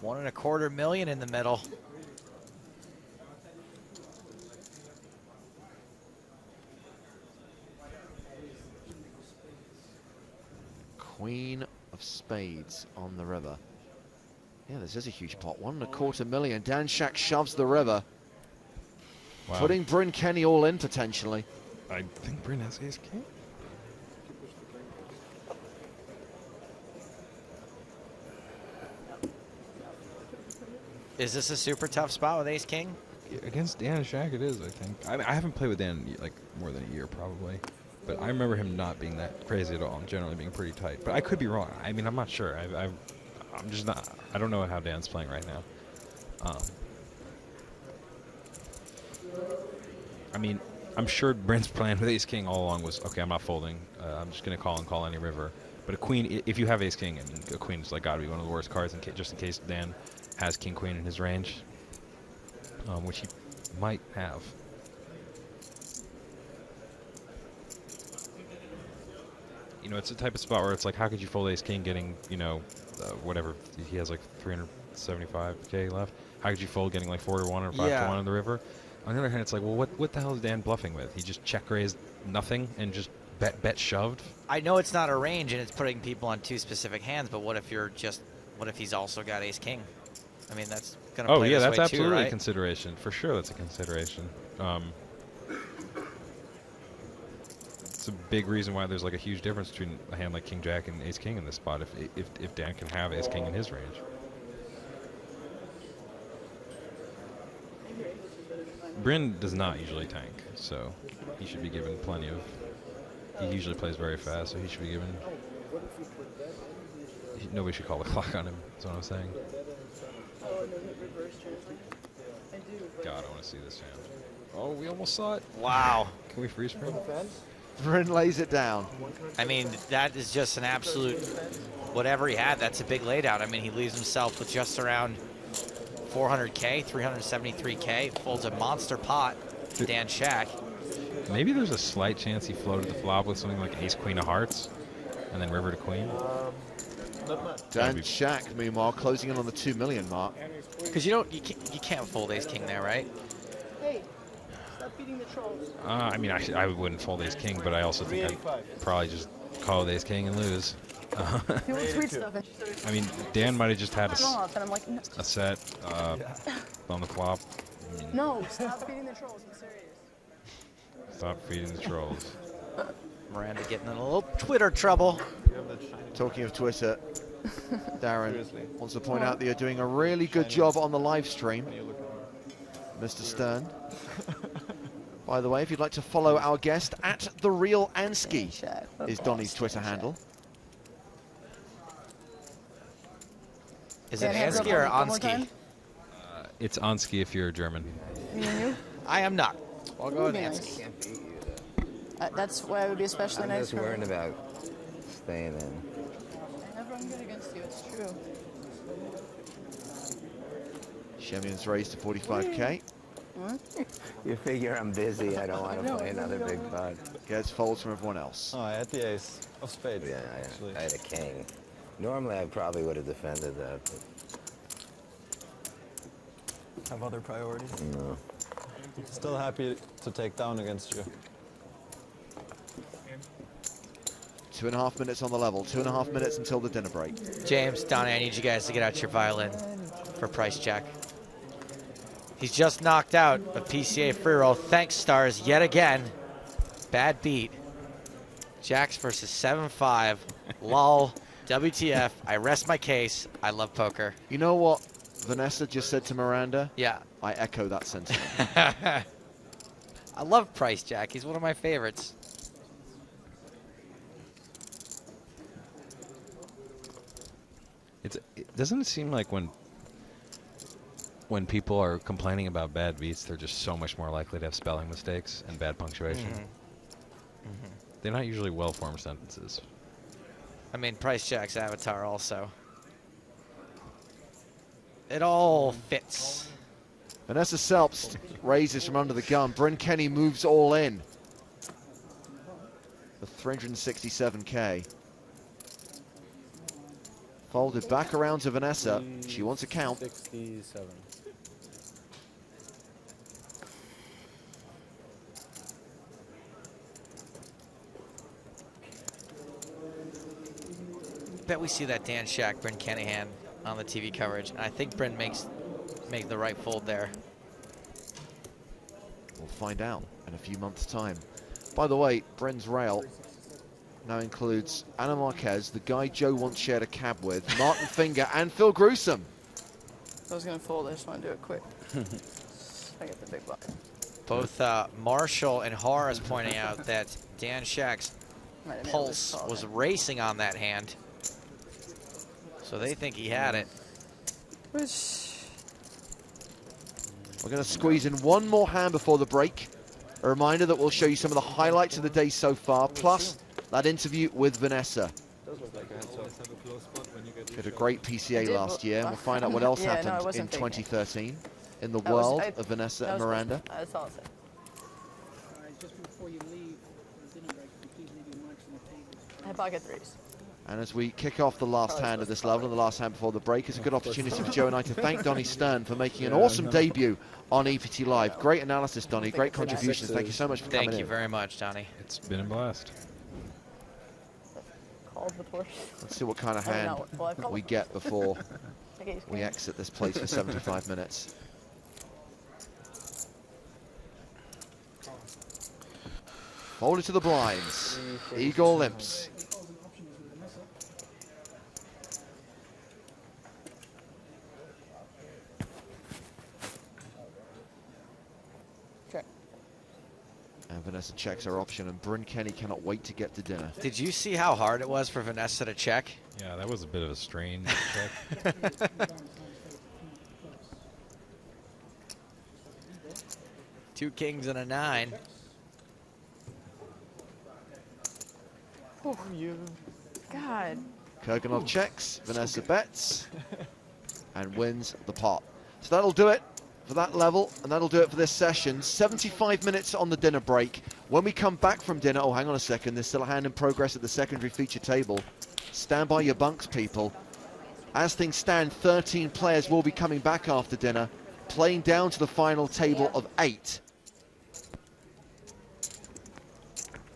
$1.25 million in the middle. Queen of spades on the river. Yeah, this is a huge pot. $1.25 million. Dan Shack shoves the river. Wow. Putting Bryn Kenny all in potentially. I think Bryn has ace-king. Is this a super tough spot with ace-king? Against Dan Shack it is, I think. I haven't played with Dan like more than a year probably. But I remember him not being that crazy at all, and generally being pretty tight. But I could be wrong. I mean, I'm not sure. I'm just not. I don't know how Dan's playing right now. I mean, I'm sure Brent's plan with Ace King all along was, okay, I'm not folding. I'm just going to call any river. But a queen, if you have Ace King, I mean, a queen is like got to be one of the worst cards, just in case Dan has King Queen in his range, which he might have. You know, it's a type of spot where it's like, how could you fold Ace King getting, you know, whatever, he has like 375k left. How could you fold getting like 4-1 or 5-1 on the river? On the other hand, it's like, well, what the hell is Dan bluffing with? He just check raised nothing and just bet shoved? I know it's not a range and it's putting people on 2 specific hands, but what if he's also got Ace King? I mean, that's going to play this way too, right? Oh, yeah, that's absolutely a consideration. For sure, that's a consideration. It's a big reason why there's like a huge difference between a hand like King Jack and Ace King in this spot if Dan can have Ace King in his range. Bryn does not usually tank, so he should be given plenty of... He usually plays very fast, so he should be given... Nobody should call the clock on him, that's what I'm saying. God, I want to see this hand. Oh, we almost saw it. Wow. Can we freeze frame? Bryn lays it down. I mean, that is just an absolute... Whatever he had, that's a big laydown. I mean, he leaves himself with just around 400k, 373k, folds a monster pot to Dan Shack. Maybe there's a slight chance he floated the flop with something like Ace Queen of Hearts, and then river to Queen. Dan Shack, meanwhile, closing in on the 2 million mark. Because you can't fold Ace King there, right? Hey, stop feeding the trolls. I mean, I wouldn't fold Ace King, but I also think I'd probably just call Ace King and lose. I mean, Dan might have just had a set on the flop. No, stop feeding the trolls. I'm serious. Stop feeding the trolls. Miranda getting in a little Twitter trouble. Talking of Twitter, Darren wants to point out that you're doing a really good job on the live stream, Mr. Stern. By the way, if you'd like to follow our guest, @TheRealAnsky is Donnie's Twitter handle. Is it Ansky or Ansky? It's Ansky if you're German. Me and you? I am not. I'll go with Ansky. That's why it would be especially nice for me. I'm just worried about staying in. I never run good against you, it's true. Shemian's raised to 45k. You figure I'm busy, I don't want to play another big pot. Gets folds from everyone else. Oh, I had the ace of spades. Yeah, I had a king. Normally I probably would have defended that, but... Have other priorities? No. Still happy to take down against you. 2.5 minutes on the level, 2.5 minutes until the dinner break. James, Donnie, I need you guys to get out your violin for price check. He's just knocked out a PCA free roll. Thanks, Stars, yet again. Bad beat. Jacks versus 7-5. Lol. WTF. I rest my case. I love poker. You know what Vanessa just said to Miranda? Yeah. I echo that sentiment. I love Price Jack. He's one of my favorites. Doesn't it seem like when people are complaining about bad beats, they're just so much more likely to have spelling mistakes and bad punctuation? They're not usually well-formed sentences. I mean, Price Jack's avatar also. It all fits. Vanessa Selbst raises from under the gun. Bryn Kenny moves all in. The 367k. Folded back around to Vanessa. She wants a count. 67. Bet we see that Dan Shack, Bryn Kenny hand on the TV coverage. And I think Bryn make the right fold there. We'll find out in a few months' time. By the way, Bryn's rail now includes Anna Marquez, the guy Joe once shared a cab with, Martin Finger, and Phil Gruesome. I was going to fold, I just want to do it quick. I get the big buck. Both Marshall and Horace pointing out that Dan Shack's pulse was racing on that hand. So they think he had it. We're going to squeeze in one more hand before the break. A reminder that we'll show you some of the highlights of the day so far, plus that interview with Vanessa. Did a great PCA last year, and we'll find out what else happened in 2013 in the world of Vanessa and Miranda. That's all I'll say. Just before you leave the dinner break, please leave your marks on the table. I pocket threes. And as we kick off the last hand of this level, and the last hand before the break, it's a good opportunity for Joe and I to thank Donnie Stern for making an awesome debut on EPT Live. Great analysis, Donnie. Great contributions. Thank you so much for coming in. Thank you very much, Donnie. It's been a blast. Let's see what kind of hand we get before we exit this place for 75 minutes. Folded to the blinds. Igor limps. And Vanessa checks her option, and Bryn Kenny cannot wait to get to dinner. Did you see how hard it was for Vanessa to check? Yeah, that was a bit of a strain check. 2 kings and a 9. Oh, you. God. Kurganov checks, Vanessa bets, and wins the pot. So that'll do it for that level, and that'll do it for this session. 75 minutes on the dinner break. When we come back from dinner, oh, hang on a second, there's still a hand in progress at the secondary feature table. Stand by your bunks, people. As things stand, 13 players will be coming back after dinner, playing down to the final table of 8.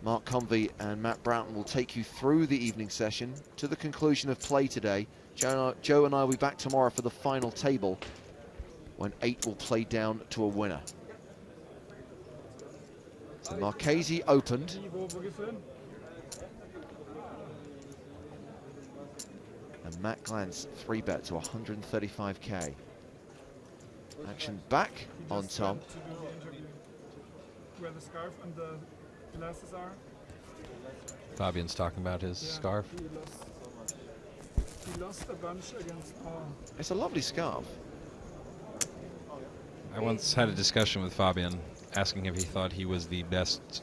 Mark Convey and Matt Broughton will take you through the evening session to the conclusion of play today. Joe and I will be back tomorrow for the final table, when 8 will play down to a winner. So Marchese opened. And Matt Glantz 3-bet to 135k. Action back on Tom. Where the scarf and the glasses are. Fabian's talking about his scarf. He lost a bunch against Paul. It's a lovely scarf. I once had a discussion with Fabian asking if he thought he was the best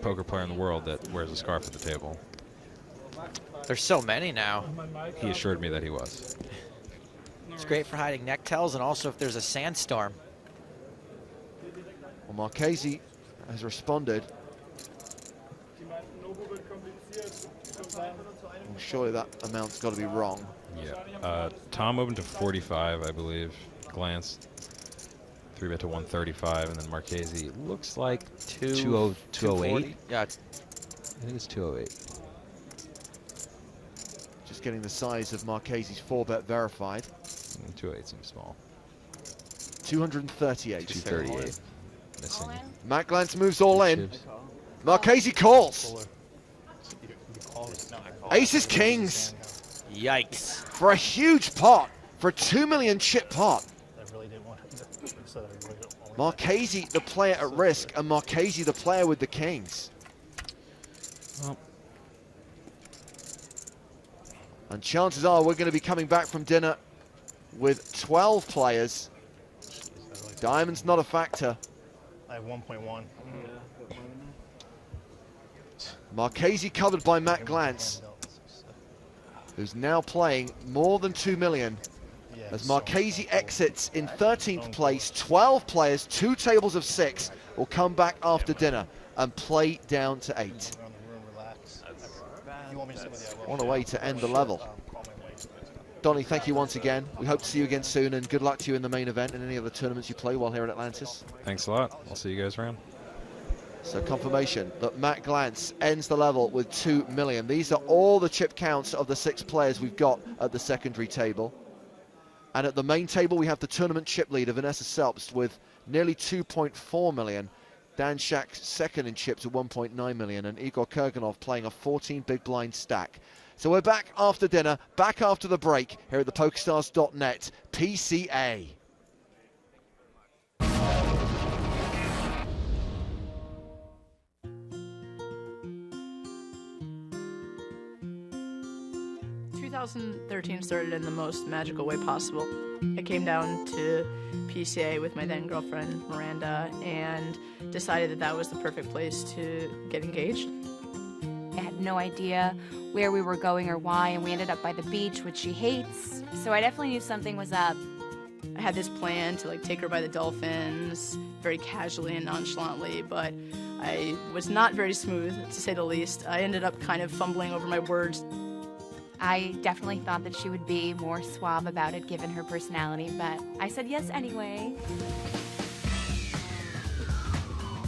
poker player in the world that wears a scarf at the table. There's so many now. He assured me that he was. It's great for hiding neck tells, and also if there's a sandstorm. Well, Marchese has responded. Well, surely that amount's got to be wrong. Yeah. Tom opened to 45, I believe. Glantz 3-bet to 135, and then Marchese looks like 208. Yeah, I think it's 208. Just getting the size of Marchese's 4-bet verified. 208 seems small. 238. 238. Missing. Matt Glantz moves all in. Marchese calls. Aces, kings. Yikes. For a huge pot. For a 2 million chip pot. Marchese, the player at risk, and Marchese, the player with the kings. Well. And chances are we're going to be coming back from dinner with 12 players. Diamond's not a factor. I have 1.1. Marchese covered by Matt Glantz, who's now playing more than 2 million. As Marchese exits in 13th place, 12 players, 2 tables of 6 will come back after dinner and play down to 8. On a way to end the level. Donnie, thank you once again. We hope to see you again soon, and good luck to you in the main event and any other tournaments you play while here at Atlantis. Thanks a lot. I'll see you guys around. So confirmation that Matt Glantz ends the level with 2 million. These are all the chip counts of the 6 players we've got at the secondary table. And at the main table, we have the tournament chip leader, Vanessa Selbst, with nearly 2.4 million. Dan Shack second in chips at 1.9 million, and Igor Kurganov playing a 14 big blind stack. So we're back after dinner, back after the break here at the PokerStars.net PCA. 2013 started in the most magical way possible. I came down to PCA with my then girlfriend, Miranda, and decided that that was the perfect place to get engaged. I had no idea where we were going or why, and we ended up by the beach, which she hates. So I definitely knew something was up. I had this plan to take her by the dolphins very casually and nonchalantly, but I was not very smooth, to say the least. I ended up kind of fumbling over my words. I definitely thought that she would be more suave about it given her personality, but I said yes anyway.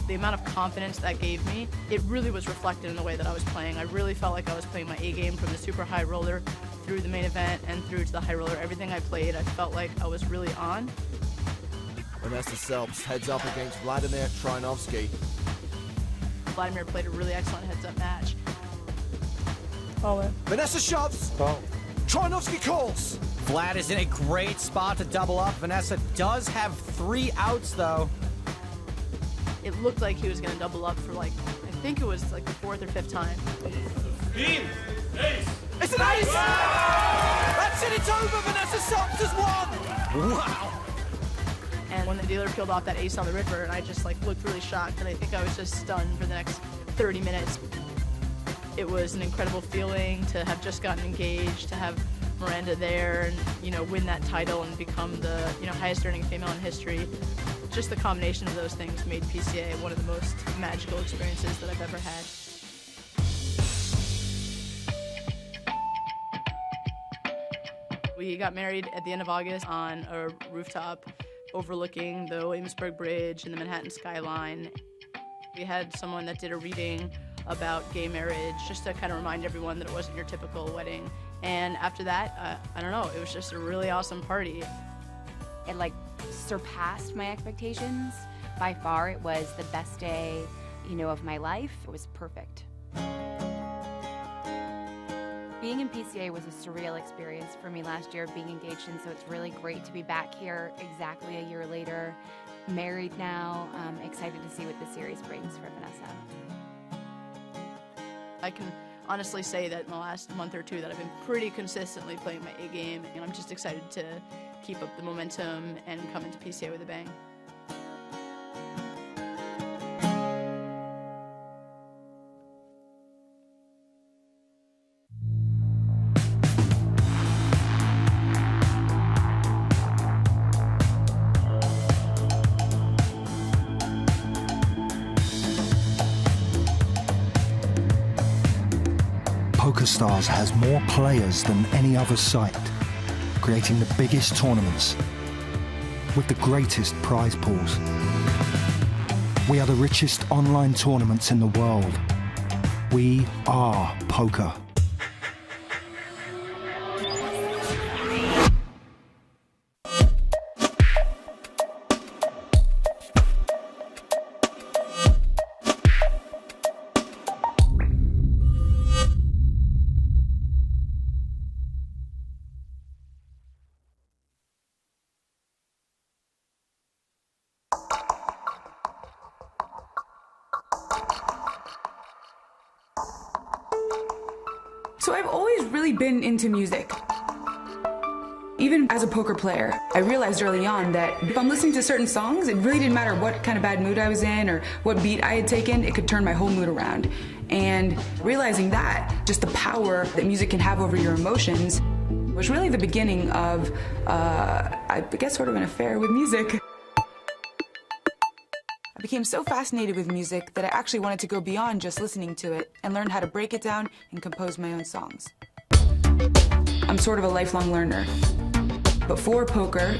The amount of confidence that gave me, it really was reflected in the way that I was playing. I really felt like I was playing my A game from the super high roller through the main event and through to the high roller. Everything I played, I felt like I was really on. Vanessa Selbst heads up against Vladimir Trinovsky. Vladimir played a really excellent heads-up match. Vanessa shoves. Trinovsky calls. Vlad is in a great spot to double up. Vanessa does have 3 outs, though. It looked like he was going to double up for I think it was the 4th or 5th time. Queen, ace. It's an ace! That's it, it's over. Vanessa Selbst has won. Wow. And when the dealer peeled off that ace on the river, and I just looked really shocked, and I think I was just stunned for the next 30 minutes. It was an incredible feeling to have just gotten engaged, to have Miranda there, and win that title and become the highest earning female in history. Just the combination of those things made PCA one of the most magical experiences that I've ever had. We got married at the end of August on a rooftop overlooking the Williamsburg Bridge and the Manhattan skyline. We had someone that did a reading about gay marriage just to kind of remind everyone that it wasn't your typical wedding. And after that, I don't know, it was just a really awesome party. It surpassed my expectations. By far, it was the best day, of my life. It was perfect. Being in PCA was a surreal experience for me last year, being engaged, and so it's really great to be back here exactly a year later, married now. Excited to see what the series brings for Vanessa. I can honestly say that in the last month or two that I've been pretty consistently playing my A game, and I'm just excited to keep up the momentum and come into PCA with a bang. PokerStars has more players than any other site, creating the biggest tournaments with the greatest prize pools. We are the richest online tournaments in the world. We are poker. So I've always really been into music. Even as a poker player, I realized early on that if I'm listening to certain songs, it really didn't matter what kind of bad mood I was in or what beat I had taken, it could turn my whole mood around. And realizing that, just the power that music can have over your emotions, was really the beginning of, I guess, sort of an affair with music. I became so fascinated with music that I actually wanted to go beyond just listening to it and learn how to break it down and compose my own songs. I'm sort of a lifelong learner. Before poker,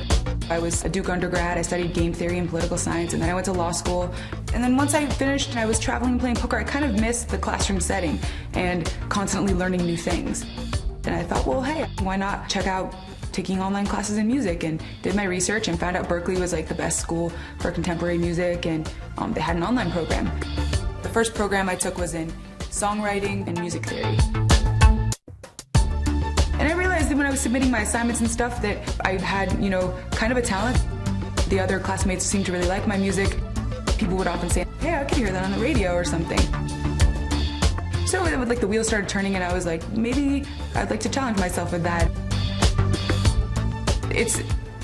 I was a Duke undergrad. I studied game theory and political science, and then I went to law school. And then once I finished and I was traveling and playing poker, I kind of missed the classroom setting and constantly learning new things. And I thought, well, hey, why not check out taking online classes in music, and did my research and found out Berkeley was like the best school for contemporary music, and they had an online program. The first program I took was in songwriting and music theory. And I realized that when I was submitting my assignments and stuff that I had, kind of a talent. The other classmates seemed to really like my music. People would often say, hey, I could hear that on the radio or something. So like the wheels started turning, and I was like, maybe I'd like to challenge myself with that. It's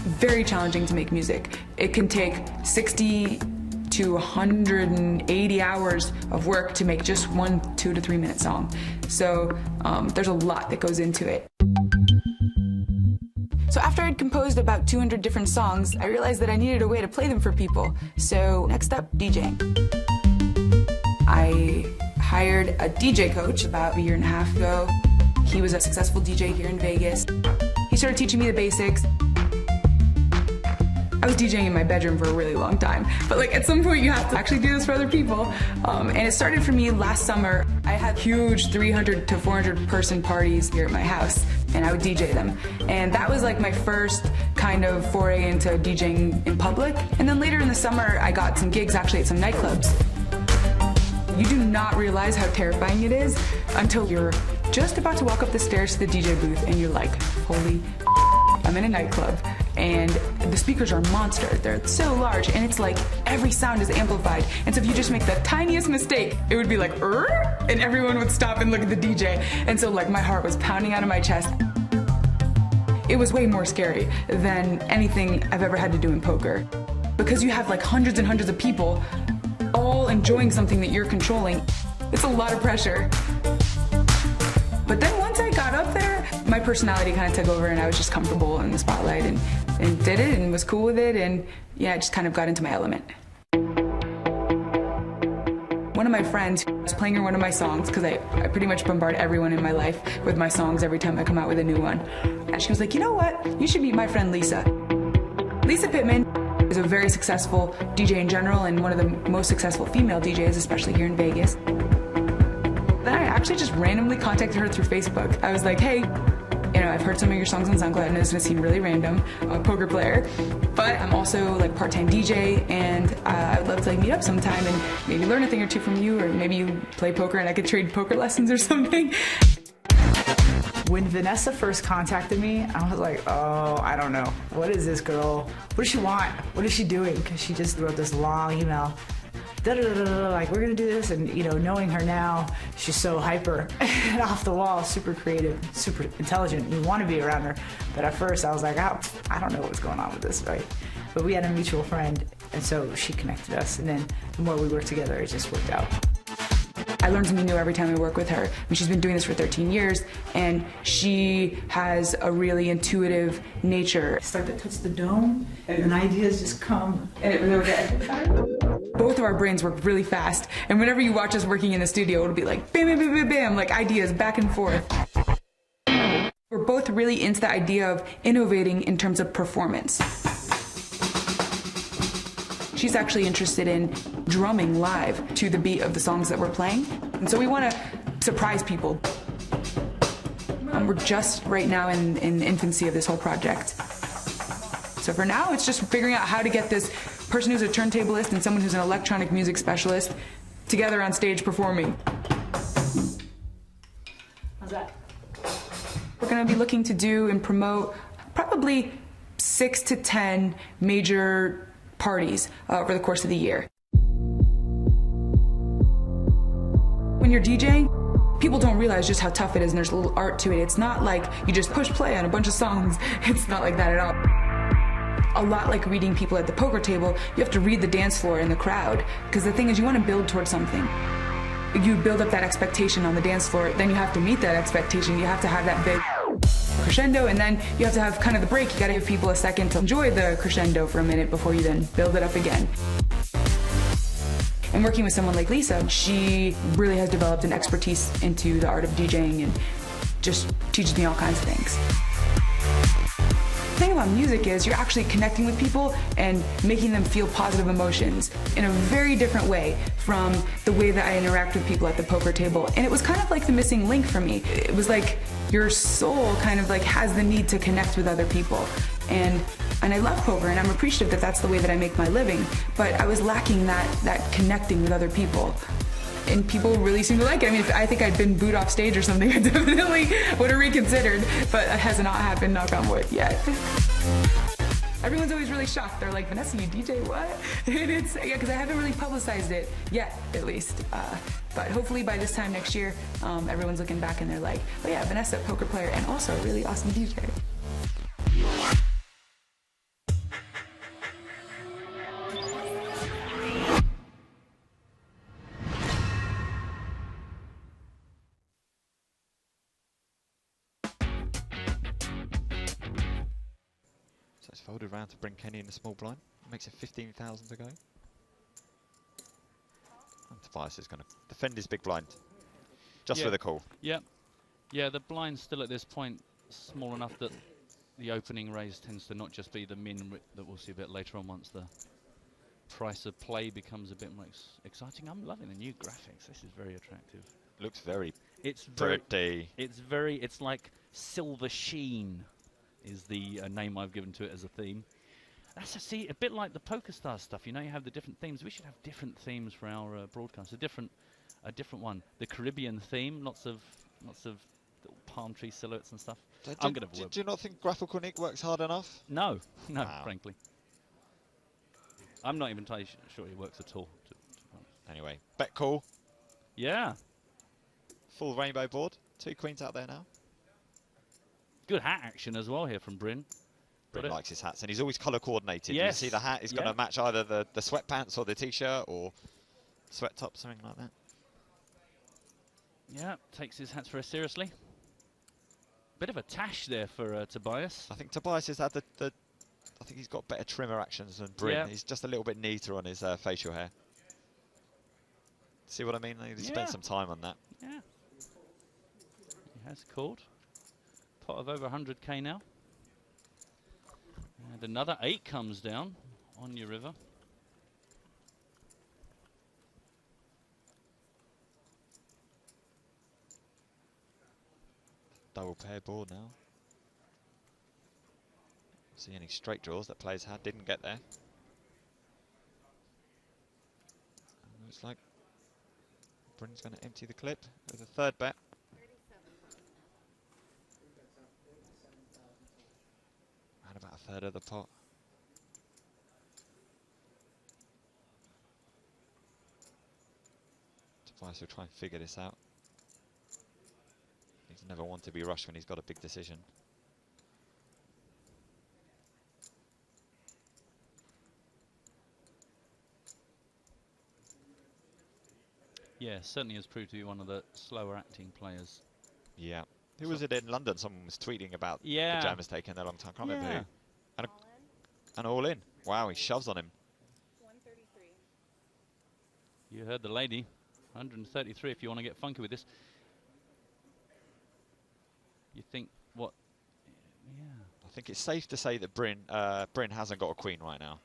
very challenging to make music. It can take 60 to 180 hours of work to make just one 2 to 3 minute song. So there's a lot that goes into it. So after I'd composed about 200 different songs, I realized that I needed a way to play them for people. So next up, DJing. I hired a DJ coach about a year and a half ago. He was a successful DJ here in Vegas. He started teaching me the basics. I was DJing in my bedroom for a really long time, but like at some point you have to actually do this for other people. And it started for me last summer. I had huge 300 to 400 person parties here at my house, and I would DJ them. And that was like my first kind of foray into DJing in public. And then later in the summer, I got some gigs actually at some nightclubs. You do not realize how terrifying it is until you're just about to walk up the stairs to the DJ booth and you're like, holy I'm in a nightclub, and the speakers are monster. They're so large, and it's like every sound is amplified. And so if you just make the tiniest mistake, it would be like, and everyone would stop and look at the DJ. And so like my heart was pounding out of my chest. It was way more scary than anything I've ever had to do in poker. Because you have like hundreds and hundreds of people all enjoying something that you're controlling. It's a lot of pressure. But then once I got up there, my personality kind of took over, and I was just comfortable in the spotlight and did it and was cool with it, and yeah, I just kind of got into my element. One of my friends was playing her one of my songs, because I pretty much bombard everyone in my life with my songs every time I come out with a new one. And she was like, you know what? You should meet my friend Lisa. Lisa Pittman is a very successful DJ in general, and one of the most successful female DJs, especially here in Vegas. Then I actually just randomly contacted her through Facebook. I was like, hey, you know, I've heard some of your songs on SoundCloud, and it's gonna seem really random. I'm a poker player, but I'm also like part-time DJ, and I would love to like meet up sometime and maybe learn a thing or two from you, or maybe you play poker and I could trade poker lessons or something. When Vanessa first contacted me, I was like, oh, I don't know. What is this girl? What does she want? What is she doing? Because she just wrote this long email. Like, we're gonna do this, and you know, knowing her now, she's so hyper and off the wall, super creative, super intelligent. You want to be around her, but at first I was like, oh, I don't know what's going on with this, right? But we had a mutual friend, and so she connected us, and then the more we worked together, it just worked out. I learn something new every time I work with her. I mean, she's been doing this for 13 years, and she has a really intuitive nature. Start to touch the dome, and ideas just come, and it really Both of our brains work really fast, and whenever you watch us working in the studio, it'll be like bam, bam, bam, bam, bam, like ideas back and forth. We're both really into the idea of innovating in terms of performance. She's actually interested in drumming live to the beat of the songs that we're playing, and so we want to surprise people. We're just right now in the infancy of this whole project. So for now, it's just figuring out how to get this person who's a turntablist and someone who's an electronic music specialist together on stage performing. How's that? We're going to be looking to do and promote probably 6 to 10 major parties over the course of the year. When you're DJing, people don't realize just how tough it is, and there's a little art to it. It's not like you just push play on a bunch of songs. It's not like that at all. A lot like reading people at the poker table, you have to read the dance floor and the crowd, because the thing is, you want to build towards something. You build up that expectation on the dance floor, then you have to meet that expectation. You have to have that big crescendo, and then you have to have kind of the break. You got to give people a second to enjoy the crescendo for a minute before you then build it up again. And working with someone like Lisa, she really has developed an expertise into the art of DJing and just teaches me all kinds of things. The thing about music is you're actually connecting with people and making them feel positive emotions in a very different way from the way that I interact with people at the poker table. And it was kind of like the missing link for me. It was like your soul kind of like has the need to connect with other people. And I love poker, and I'm appreciative that that's the way that I make my living, but I was lacking that connecting with other people. And people really seem to like it. I mean, if I think I'd been booed off stage or something, I definitely would have reconsidered, but it has not happened, knock on wood, yet. everyone's always really shocked. They're like, Vanessa, you DJ what? And it's, yeah, because I haven't really publicized it yet, at least. But hopefully by this time next year, everyone's looking back and they're like, oh yeah, Vanessa, poker player, and also a really awesome DJ. So it's folded around to bring Kenny in the small blind. Makes it 15,000 to go. And Tobias is going to defend his big blind. Just with a call. Yeah. Yeah, the blind's still at this point small enough that the opening raise tends to not just be the min that we'll see a bit later on once the price of play becomes a bit more exciting. I'm loving the new graphics. This is very attractive. Looks very pretty. It's like silver sheen is the name I've given to it as a theme. That's a bit like the PokerStars stuff. You know, you have the different themes. We should have different themes for our broadcast. A different one. The Caribbean theme. Lots of little palm tree silhouettes and stuff. Do you not think Graphical Nick works hard enough? No, frankly. I'm not even entirely sure he works at all. Anyway, bet call. Yeah. Full rainbow board. 2 queens out there now. Good hat action as well here from Bryn. Bryn likes his hats, and he's always colour coordinated. Yes. You see the hat is going to match either the sweatpants or the t-shirt or sweat top, something like that. Yeah, takes his hats very seriously. Bit of a tash there for Tobias. I think Tobias has had I think he's got better trimmer actions than Bryn. Yeah. He's just a little bit neater on his facial hair. See what I mean? He spent some time on that. Yeah. He has called. Pot of over 100k now. And another 8 comes down on your river. Double pair board now. See any straight draws that players had, didn't get there. And looks like Bryn's going to empty the clip with a third bet. Around about a third of the pot. Tobias will try and figure this out. He's never one to be rushed when he's got a big decision. Yeah, certainly has proved to be one of the slower acting players. Yeah. Who was it in London? Someone was tweeting about the jammers taking their long time. Can't remember who. And all in. Wow, he shoves on him. 133. You heard the lady. 133 if you want to get funky with this. You think what? Yeah. I think it's safe to say that Bryn hasn't got a queen right now.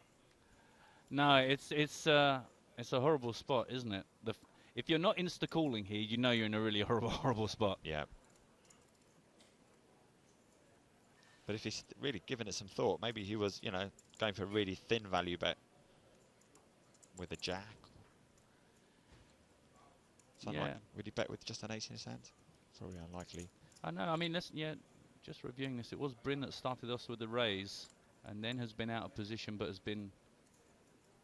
No, it's a horrible spot, isn't it? If you're not insta-calling here, you know you're in a really horrible spot. Yeah. But if he's really given it some thought, maybe he was, going for a really thin value bet with a jack. Yeah. Would he bet with just an ace in his hand? Probably unlikely. I know. I mean, just reviewing this, it was Bryn that started us with the raise, and then has been out of position, but has been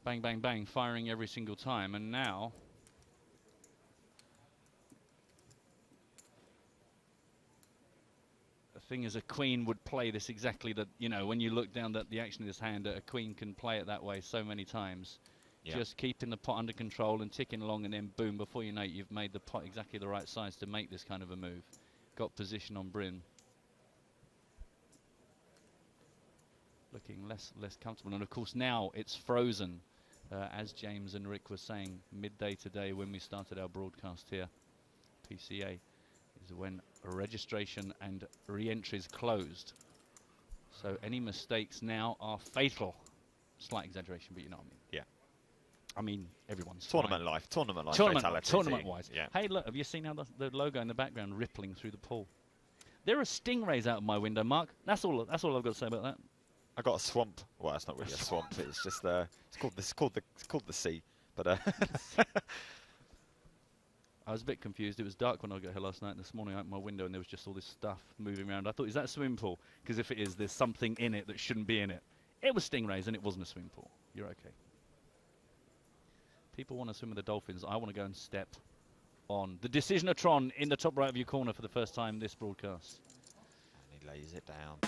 bang, bang, bang, firing every single time, and now. The thing is, a queen would play this exactly that, when you look down at the action of this hand, a queen can play it that way so many times. Yeah. Just keeping the pot under control and ticking along, and then boom, before you know it, you've made the pot exactly the right size to make this kind of a move. Got position on Bryn. Looking less comfortable, and of course now it's frozen, as James and Rick were saying midday today when we started our broadcast here. PCA is when registration and re-entry is closed. So any mistakes now are fatal. Slight exaggeration, but you know what I mean. Yeah. I mean, everyone's tournament life fatality. Tournament-wise. Yeah. Hey, look, have you seen how the logo in the background rippling through the pool? There are stingrays out of my window, Mark. That's all I've got to say about that. I got a swamp. Well, it's not really a swamp. It's just it's called the sea. But I was a bit confused. It was dark when I got here last night. This morning I opened my window and there was just all this stuff moving around. I thought, is that a swimming pool? Because if it is, there's something in it that shouldn't be in it. It was stingrays and it wasn't a swimming pool. You're okay. People want to swim with the dolphins. I want to go and step on the Decisionatron in the top right of your corner for the first time this broadcast. And he lays it down.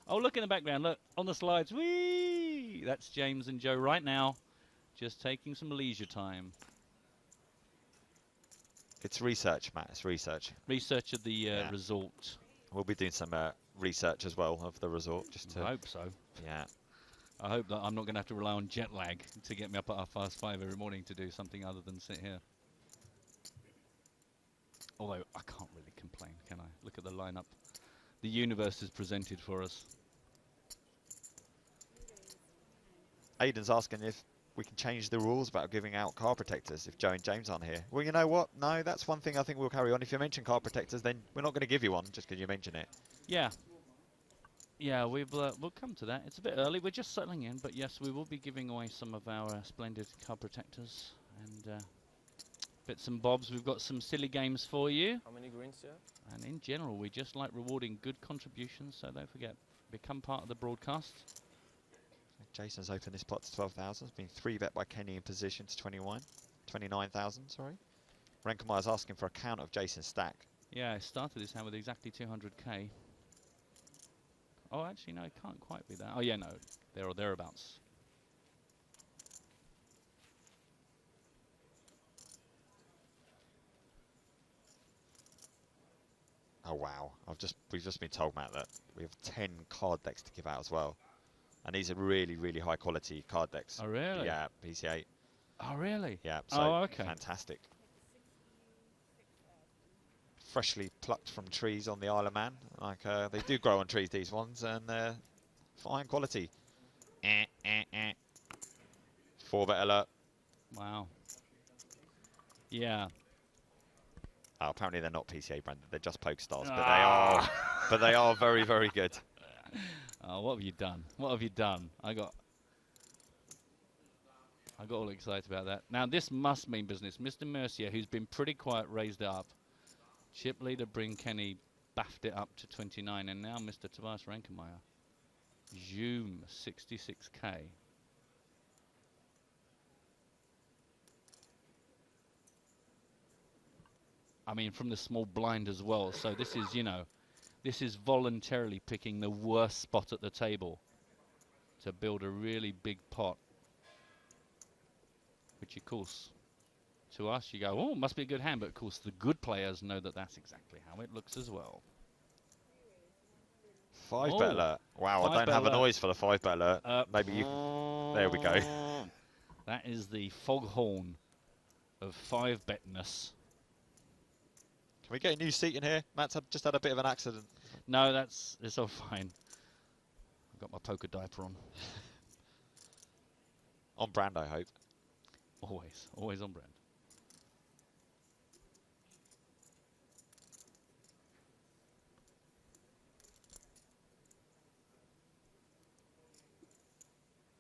Oh, look in the background. Look, on the slides. Whee! That's James and Joe right now. Just taking some leisure time. It's research, Matt. It's research. Research of the resort. We'll be doing some research as well of the resort. Just to I hope so. Yeah. I hope that I'm not going to have to rely on jet lag to get me up at 5:30 every morning to do something other than sit here. Although I can't really complain, can I? Look at the lineup the universe has presented for us. Aiden's asking if we can change the rules about giving out card protectors if Joe and James aren't here. Well, you know what? No, that's one thing I think we'll carry on. If you mention card protectors, then we're not going to give you one just because you mention it. Yeah. Yeah, we'll come to that. It's a bit early. We're just settling in. But yes, we will be giving away some of our splendid card protectors and bits and bobs. We've got some silly games for you. How many greens do you have? And in general, we just like rewarding good contributions. So don't forget, become part of the broadcast. Jason's opened this pot to 12,000. It's been 3-bet by Kenny in position to 29,000, sorry. Renkemeier's asking for a count of Jason's stack. Yeah, I started this hand with exactly 200k. Oh, actually, no, it can't quite be that. Oh, yeah, no, there or thereabouts. Oh, wow. We've just been told, Matt, that we have 10 card decks to give out as well. And these are really, really high quality card decks. Oh, really? Yeah, PCA. Oh, really? Yeah, so okay. Fantastic. Freshly plucked from trees on the Isle of Man. Like, they do grow on trees, these ones, and they're fine quality. 4-bet alert. Wow. Yeah. Oh, apparently they're not PCA branded. They're just PokerStars, but they are. But they are very, very good. Oh, what have you done? What have you done? I got all excited about that. Now, this must mean business. Mr. Mercier, who's been pretty quiet, raised it up. Chip leader Bryn Kenny baffed it up to 29. And now Mr. Tobias Renkemeyer. Zoom, 66k. I mean, from the small blind as well. So this is, you know, this is voluntarily picking the worst spot at the table to build a really big pot. Which, of course, to us, you go, oh, must be a good hand. But, of course, the good players know that that's exactly how it looks as well. 5-bet alert. Wow, I don't have a noise for the 5-bet alert. Maybe you... There we go. That is the foghorn of 5-betness. Can we get a new seat in here? Matt's just had a bit of an accident. No, it's all fine. I've got my poker diaper on. On brand, I hope. Always on brand.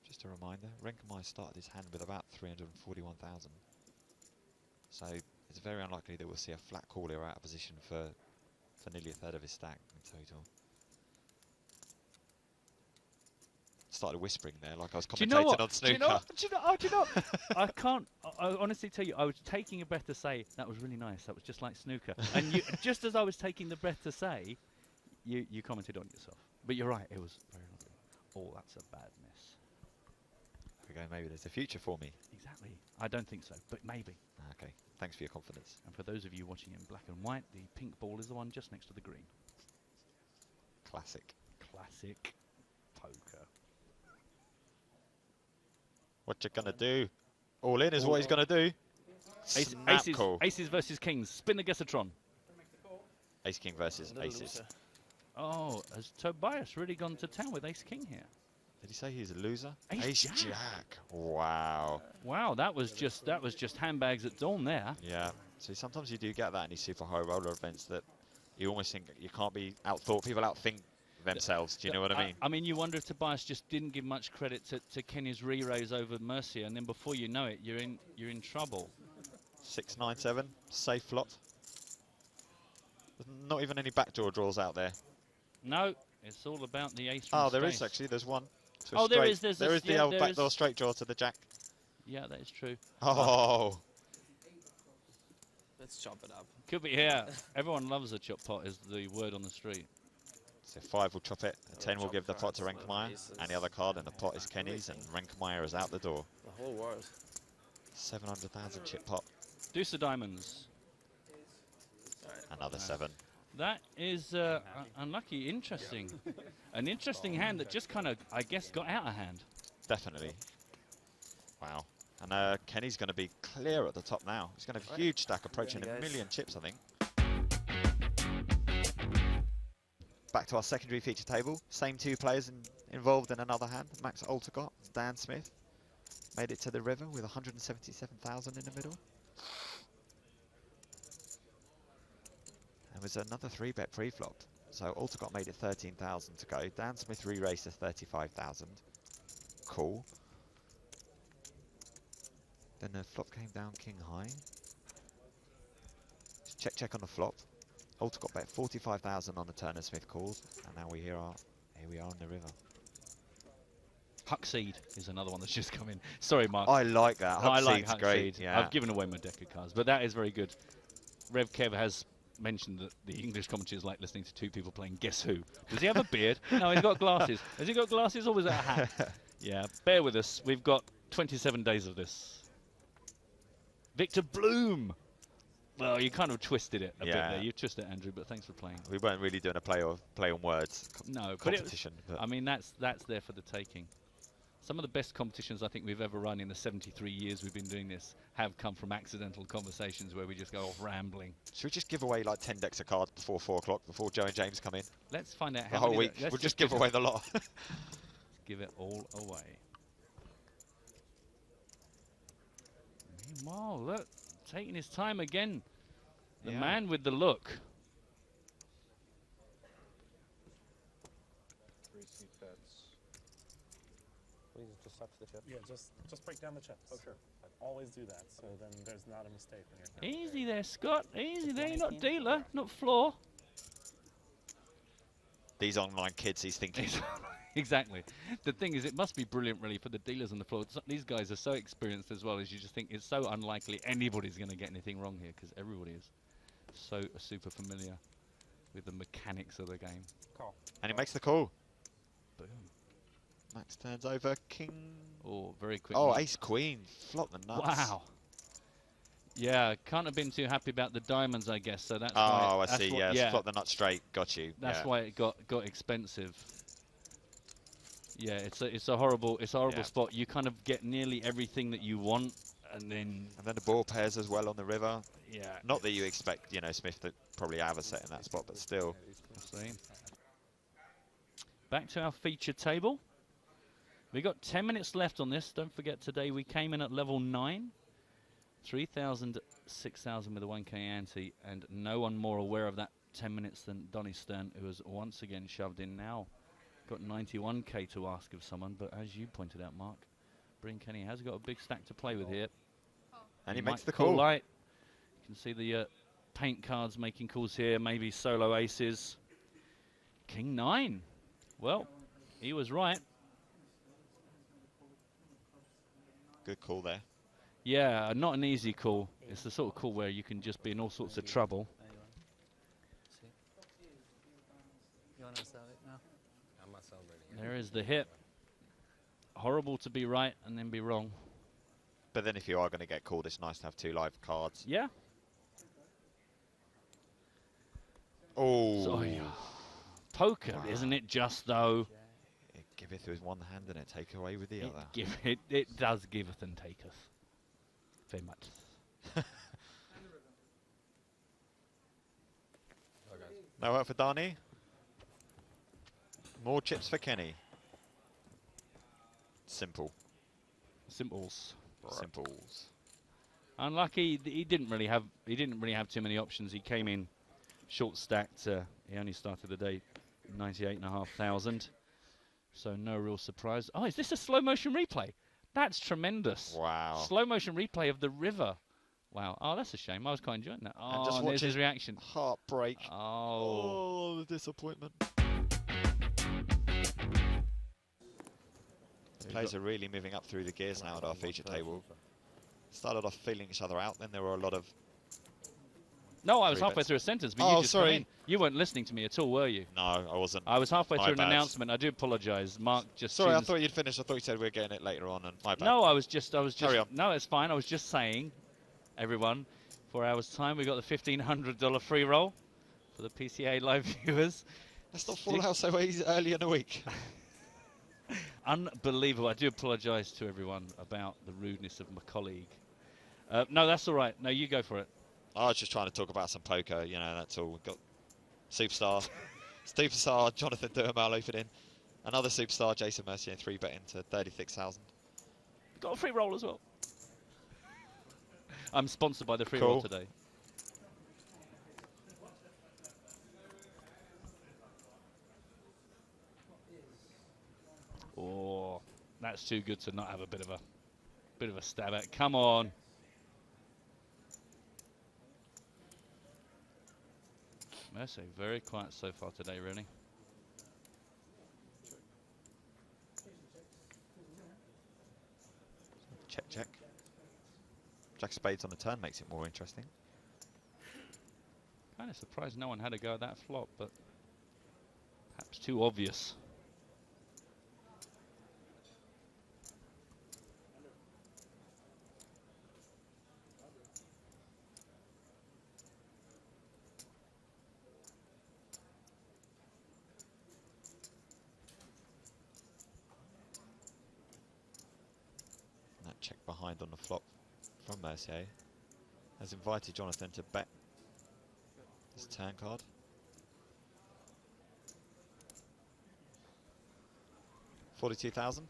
Just a reminder, Renkemeyer started his hand with about 341,000. So it's very unlikely that we'll see a flat call here out of position for nearly a third of his stack in total. Started whispering there like I was commentating on snooker. Do you know? I can't. I honestly tell you, I was taking a breath to say that was really nice. That was just like snooker. And you, just as I was taking the breath to say, you commented on yourself. But you're right. It was very lovely. Oh, that's a bad miss. There we go. Maybe there's a future for me. Exactly. I don't think so, but maybe. Okay. Thanks for your confidence. And for those of you watching in black and white, the pink ball is the one just next to the green. Classic. Classic poker. What you gonna do? All in is what he's gonna do. Aces versus kings. Spin the Guessatron. Ace king versus aces. Oh, has Tobias really gone to town with ace king here? Did he say he's a loser? Ace jack. Wow. Wow, that was just handbags at dawn there. Yeah. See, sometimes you do get that in these super high roller events that you almost think you can't be outthought. People outthink themselves. Do you know what I mean? I mean, you wonder if Tobias just didn't give much credit to Kenny's re-raise over Mercier, and then before you know it, you're in trouble. 6-9-7, safe lot. There's not even any backdoor draws out there. No, it's all about the ace from Oh, there space. is actually. There's one. Oh, there is. There is the old backdoor straight draw to the jack. Yeah, that is true. Oh. Let's chop it up. Could be, yeah. Everyone loves a chop pot is the word on the street. So 5 will chop it, a 10 will give the pot to Renkmeyer, and the other card in the pot is Kenny's, and Renkmeyer is out the door. The whole world. 700,000 chip pot. Deuce of diamonds. Another 7. That is unlucky. Interesting. An interesting hand that just kind of, I guess, got out of hand. Definitely. Wow. And Kenny's going to be clear at the top now. He's going to have a huge stack, approaching a million chips, I think. Back to our secondary feature table. Same 2 players involved in another hand. Max Oltergott, Dan Smith. Made it to the river with 177,000 in the middle. There was another 3-bet pre-flop. So Oltergott made it 13,000 to go. Dan Smith re-raced to 35,000. Cool. Then the flop came down king high. Just check on the flop. Oltergott bet 45,000 on the turn, and Smith called, and now here we are on the river. Huckseed is another one that's just come in. Sorry, Mark. I like that. I like Huckseed's great. Yeah. I've given away my deck of cards, but that is very good. Rev Kev has mentioned that the English commentators like listening to 2 people playing Guess Who. Does he have a beard? No, he's got glasses. Has he got glasses, or was that a hat? Yeah, bear with us. We've got 27 days of this. Victor Bloom. Well, you kind of twisted it a bit there. You twisted it, Andrew, but thanks for playing. We weren't really doing a play on words competition. But I mean, that's there for the taking. Some of the best competitions I think we've ever run in the 73 years we've been doing this have come from accidental conversations where we just go off rambling. Should we just give away like 10 decks of cards before 4 o'clock, before Joe and James come in? Let's find out how the whole many week. We'll just give away the lot. Give it all away. Wow, look, taking his time again. The man with the look. 3 seat bets. Please just touch the chips. Yeah, just break down the chips. Oh, sure. I always do that, so then there's not a mistake when you're Easy there, Scott. Easy there. You're not dealer, not floor. These online kids, he's thinking. Exactly. The thing is, it must be brilliant, really, for the dealers on the floor. These guys are so experienced as well, as you just think it's so unlikely anybody's going to get anything wrong here, because everybody is so super familiar with the mechanics of the game. Call. And he makes the call. Boom. Max turns over king. Oh, very quick. Oh, ace queen. Flop the nuts. Wow. Yeah, can't have been too happy about the diamonds, I guess. So that's oh, why I see. Yeah, flop the nuts straight. Got you. That's why it got expensive. Yeah, it's a horrible spot. You kind of get nearly everything that you want, and then the ball pairs as well on the river. Yeah. Not that you expect, Smith to probably have a set in that spot, but still. Back to our feature table. We got 10 minutes left on this. Don't forget, today we came in at level 9. 3,000, 6,000 with a 1K ante, and no one more aware of that 10 minutes than Donny Stern, who has once again shoved in now. Got 91K to ask of someone, but as you pointed out, Mark, Bryn Kenny has got a big stack to play with here. And he makes the call. Light. You can see the paint cards making calls here, maybe solo aces. King 9. Well, he was right. Good call there. Yeah, not an easy call. It's the sort of call where you can just be in all sorts of trouble. You want to celebrate now? I'm not celebrating. There is the hit. Horrible to be right and then be wrong. But then if you are going to get called, it's nice to have 2 live cards. Yeah. Oh. So, yeah. Poker, isn't it just, though? It giveth with one hand and it take away with the other. It does giveth and taketh. Very much. No work for Donny. More chips for Kenny. Simple. Simples. Simples. Unlucky. He didn't really have too many options. He came in short stacked. He only started the day 98,500. So no real surprise. Oh, is this a slow motion replay? That's tremendous. Wow. Slow motion replay of the river. Wow. Oh, that's a shame. I was quite enjoying that. Oh, and just watch his reaction. Heartbreak. Oh. Oh, the disappointment. Players are really moving up through the gears now at our feature table. Started off feeling each other out, then there were a lot of... No, I was halfway through a sentence, but you just come in. You weren't listening to me at all, were you? No, I wasn't. I was halfway through an announcement. I do apologise. Mark just... Sorry, I thought you'd finished. I thought you said we were getting it later on, and my bad. No, I was just... Carry on. No, it's fine. I was just saying, everyone, 4 hours' time, we got the $1,500 free roll for the PCA live viewers. Let's not fall out so early in the week. Unbelievable. I do apologise to everyone about the rudeness of my colleague. No, that's all right. No, you go for it. I was just trying to talk about some poker, you know, that's all. We've got superstar Jonathan Duhamel opening. Another superstar, Jason Mercier, 3-betting to 36,000. Got a free roll as well. I'm sponsored by the free roll today. Oh, that's too good to not have a bit of a stab at. Come on. Mercy, very quiet so far today, really. Check, check. Jack of spades on the turn makes it more interesting. Kind of surprised no one had a go at that flop, but perhaps too obvious. Check behind on the flop from Mercier has invited Jonathan to bet his turn card. $42,000.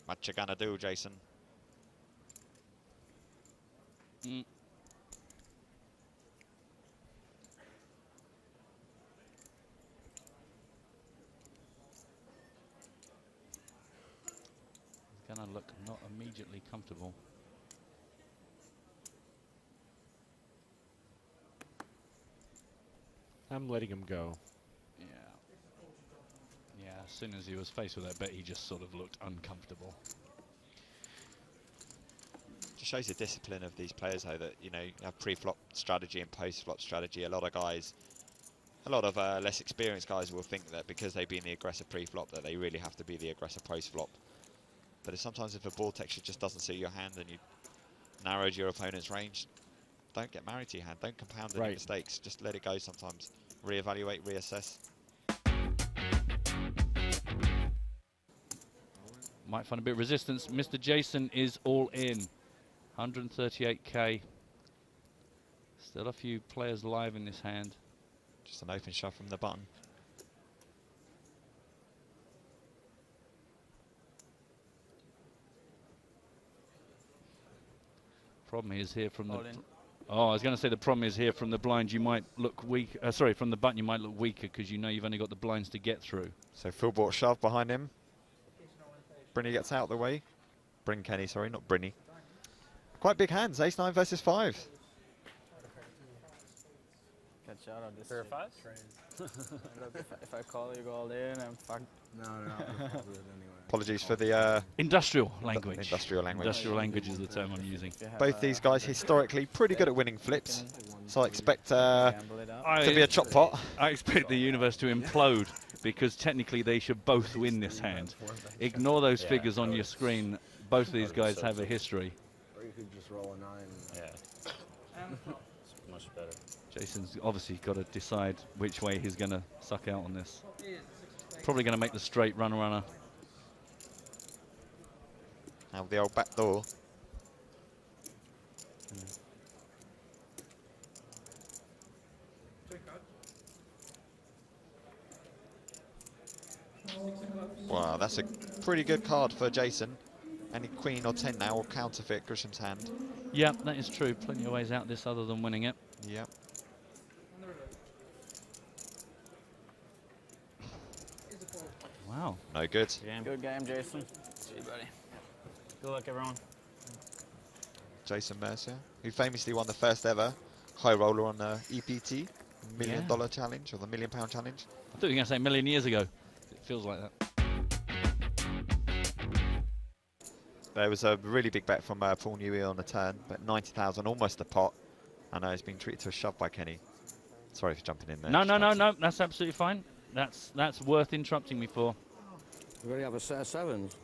What you gonna do, Jason? He's gonna look not immediately comfortable. I'm letting him go. Yeah. Yeah, as soon as he was faced with that bet, he just sort of looked uncomfortable. Just shows the discipline of these players, though, that, you know, you have pre-flop strategy and post-flop strategy. A lot of guys, a lot of less experienced guys will think that because they've been the aggressive pre-flop that they really have to be the aggressive post-flop. But sometimes if the ball texture just doesn't suit your hand and you narrowed your opponent's range, don't get married to your hand. Don't compound any mistakes. Just let it go sometimes. Reevaluate, reassess. Might find a bit of resistance. Mr. Jason is all in. 138k. Still a few players live in this hand. Just an open shove from the button. Problem is here from the... Oh, I was going to say the problem is here from the blind you might look weak. Sorry, from the button you might look weaker because you know you've only got the blinds to get through. So full board shove behind him. Brynny gets out of the way. Bryn Kenny, sorry, not Brynny. Quite big hands, ace-9 versus 5. Catch out on this. Pair of fives? if I call you, go all in, I'm fucked. No, I'll do it anyway. Apologies for the... industrial language. Industrial language. Industrial language is the term I'm using. Both these guys historically pretty good at winning flips. So I expect to be a chop pot. I expect the universe to implode because technically they should both win this hand. Ignore those figures on your screen. Both of these guys have a history. Or you could just roll a 9. Yeah. Much better. Jason's obviously got to decide which way he's going to suck out on this. Probably going to make the straight runner. Now the old back door. Wow, that's a pretty good card for Jason. Any queen or 10 now will counterfeit Grisham's hand. Yeah, that is true. Plenty of ways out this other than winning it. Yep. Wow. No good. Good game, Jason. See you, buddy. Good luck, everyone. Jason Mercier, who famously won the first ever high roller on the EPT, $1 million challenge, or the £1 million challenge. I thought you were going to say a million years ago. It feels like that. There was a really big bet from Paul Newey on the turn, but 90,000, almost a pot. I know he's been treated to a shove by Kenny. Sorry for jumping in there. No. That's absolutely fine. That's worth interrupting me for. We already have a set of sevens.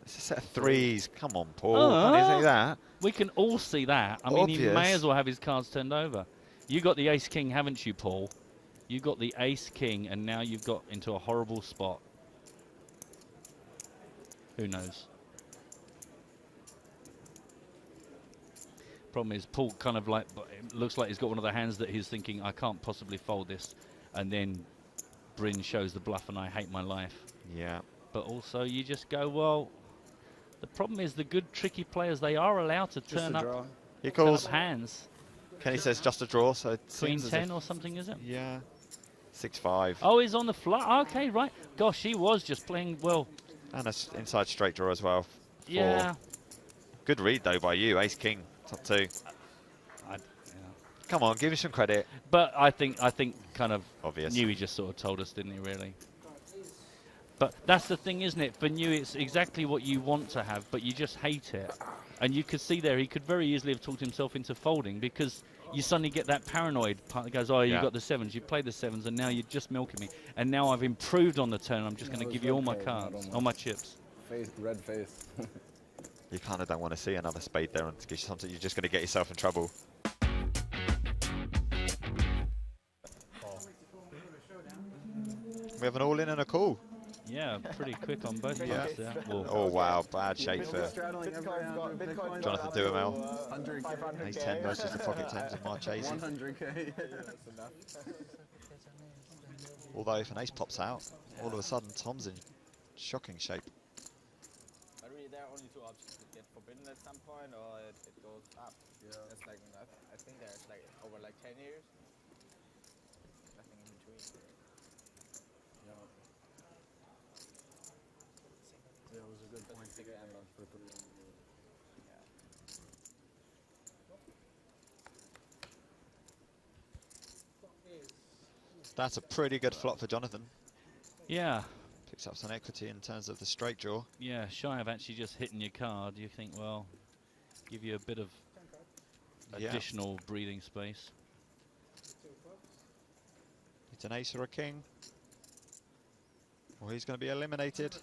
It's a set of threes. Come on, Paul. Can't you see that? We can all see that. I mean, he Obvious. may as well have his cards turned over. You got the ace-king, haven't you, Paul? You got the ace-king, and now you've got into a horrible spot. Who knows? Problem is, Paul kind of like, it looks like he's got one of the hands that he's thinking, I can't possibly fold this. And then Bryn shows the bluff and I hate my life. Yeah. But also you just go, well, the problem is the good tricky players, they are allowed to turn up, He calls hands. Kenny says just a draw, so it Queen seems as 10 if- or something, is it? Yeah. 6-5. Oh, he's on the fly. Okay, right. Gosh, he was just playing well. And an inside straight draw as well. Yeah. Good read, though, by you. Ace-king, top two. Come on, give me some credit. But I think kind of obvious. Newey just sort of told us, didn't he, really? But that's the thing, isn't it? For Newey, it's exactly what you want to have, but you just hate it. And you could see there, he could very easily have talked himself into folding because you suddenly get that paranoid part that goes, oh, you got the sevens, you played the sevens, and now you're just milking me. And now I've improved on the turn, I'm just going to give you all my cards, all my chips. Red face. You kind of don't want to see another spade there and to give you something. You're just going to get yourself in trouble. We have an all-in and a call. Yeah, pretty quick on both parts there. Oh, wow. Bad shape for Jonathan Duhamel. Ace 10 versus the pocket 10s of Marchese. 100K. Although if an ace pops out, all of a sudden Tom's in shocking shape. But really, there are only two options. It gets forbidden at some point, or it goes up. Yeah. That's like, I think there's like over like 10 years. Nothing in between. Yeah. Yeah, it was a good point to end on for That's a pretty good flop for Jonathan. Yeah. Picks up some equity in terms of the straight draw. Yeah, shy of actually just hitting your card, you think, well, give you a bit of additional breathing space. It's an ace or a king. Well, he's going to be eliminated.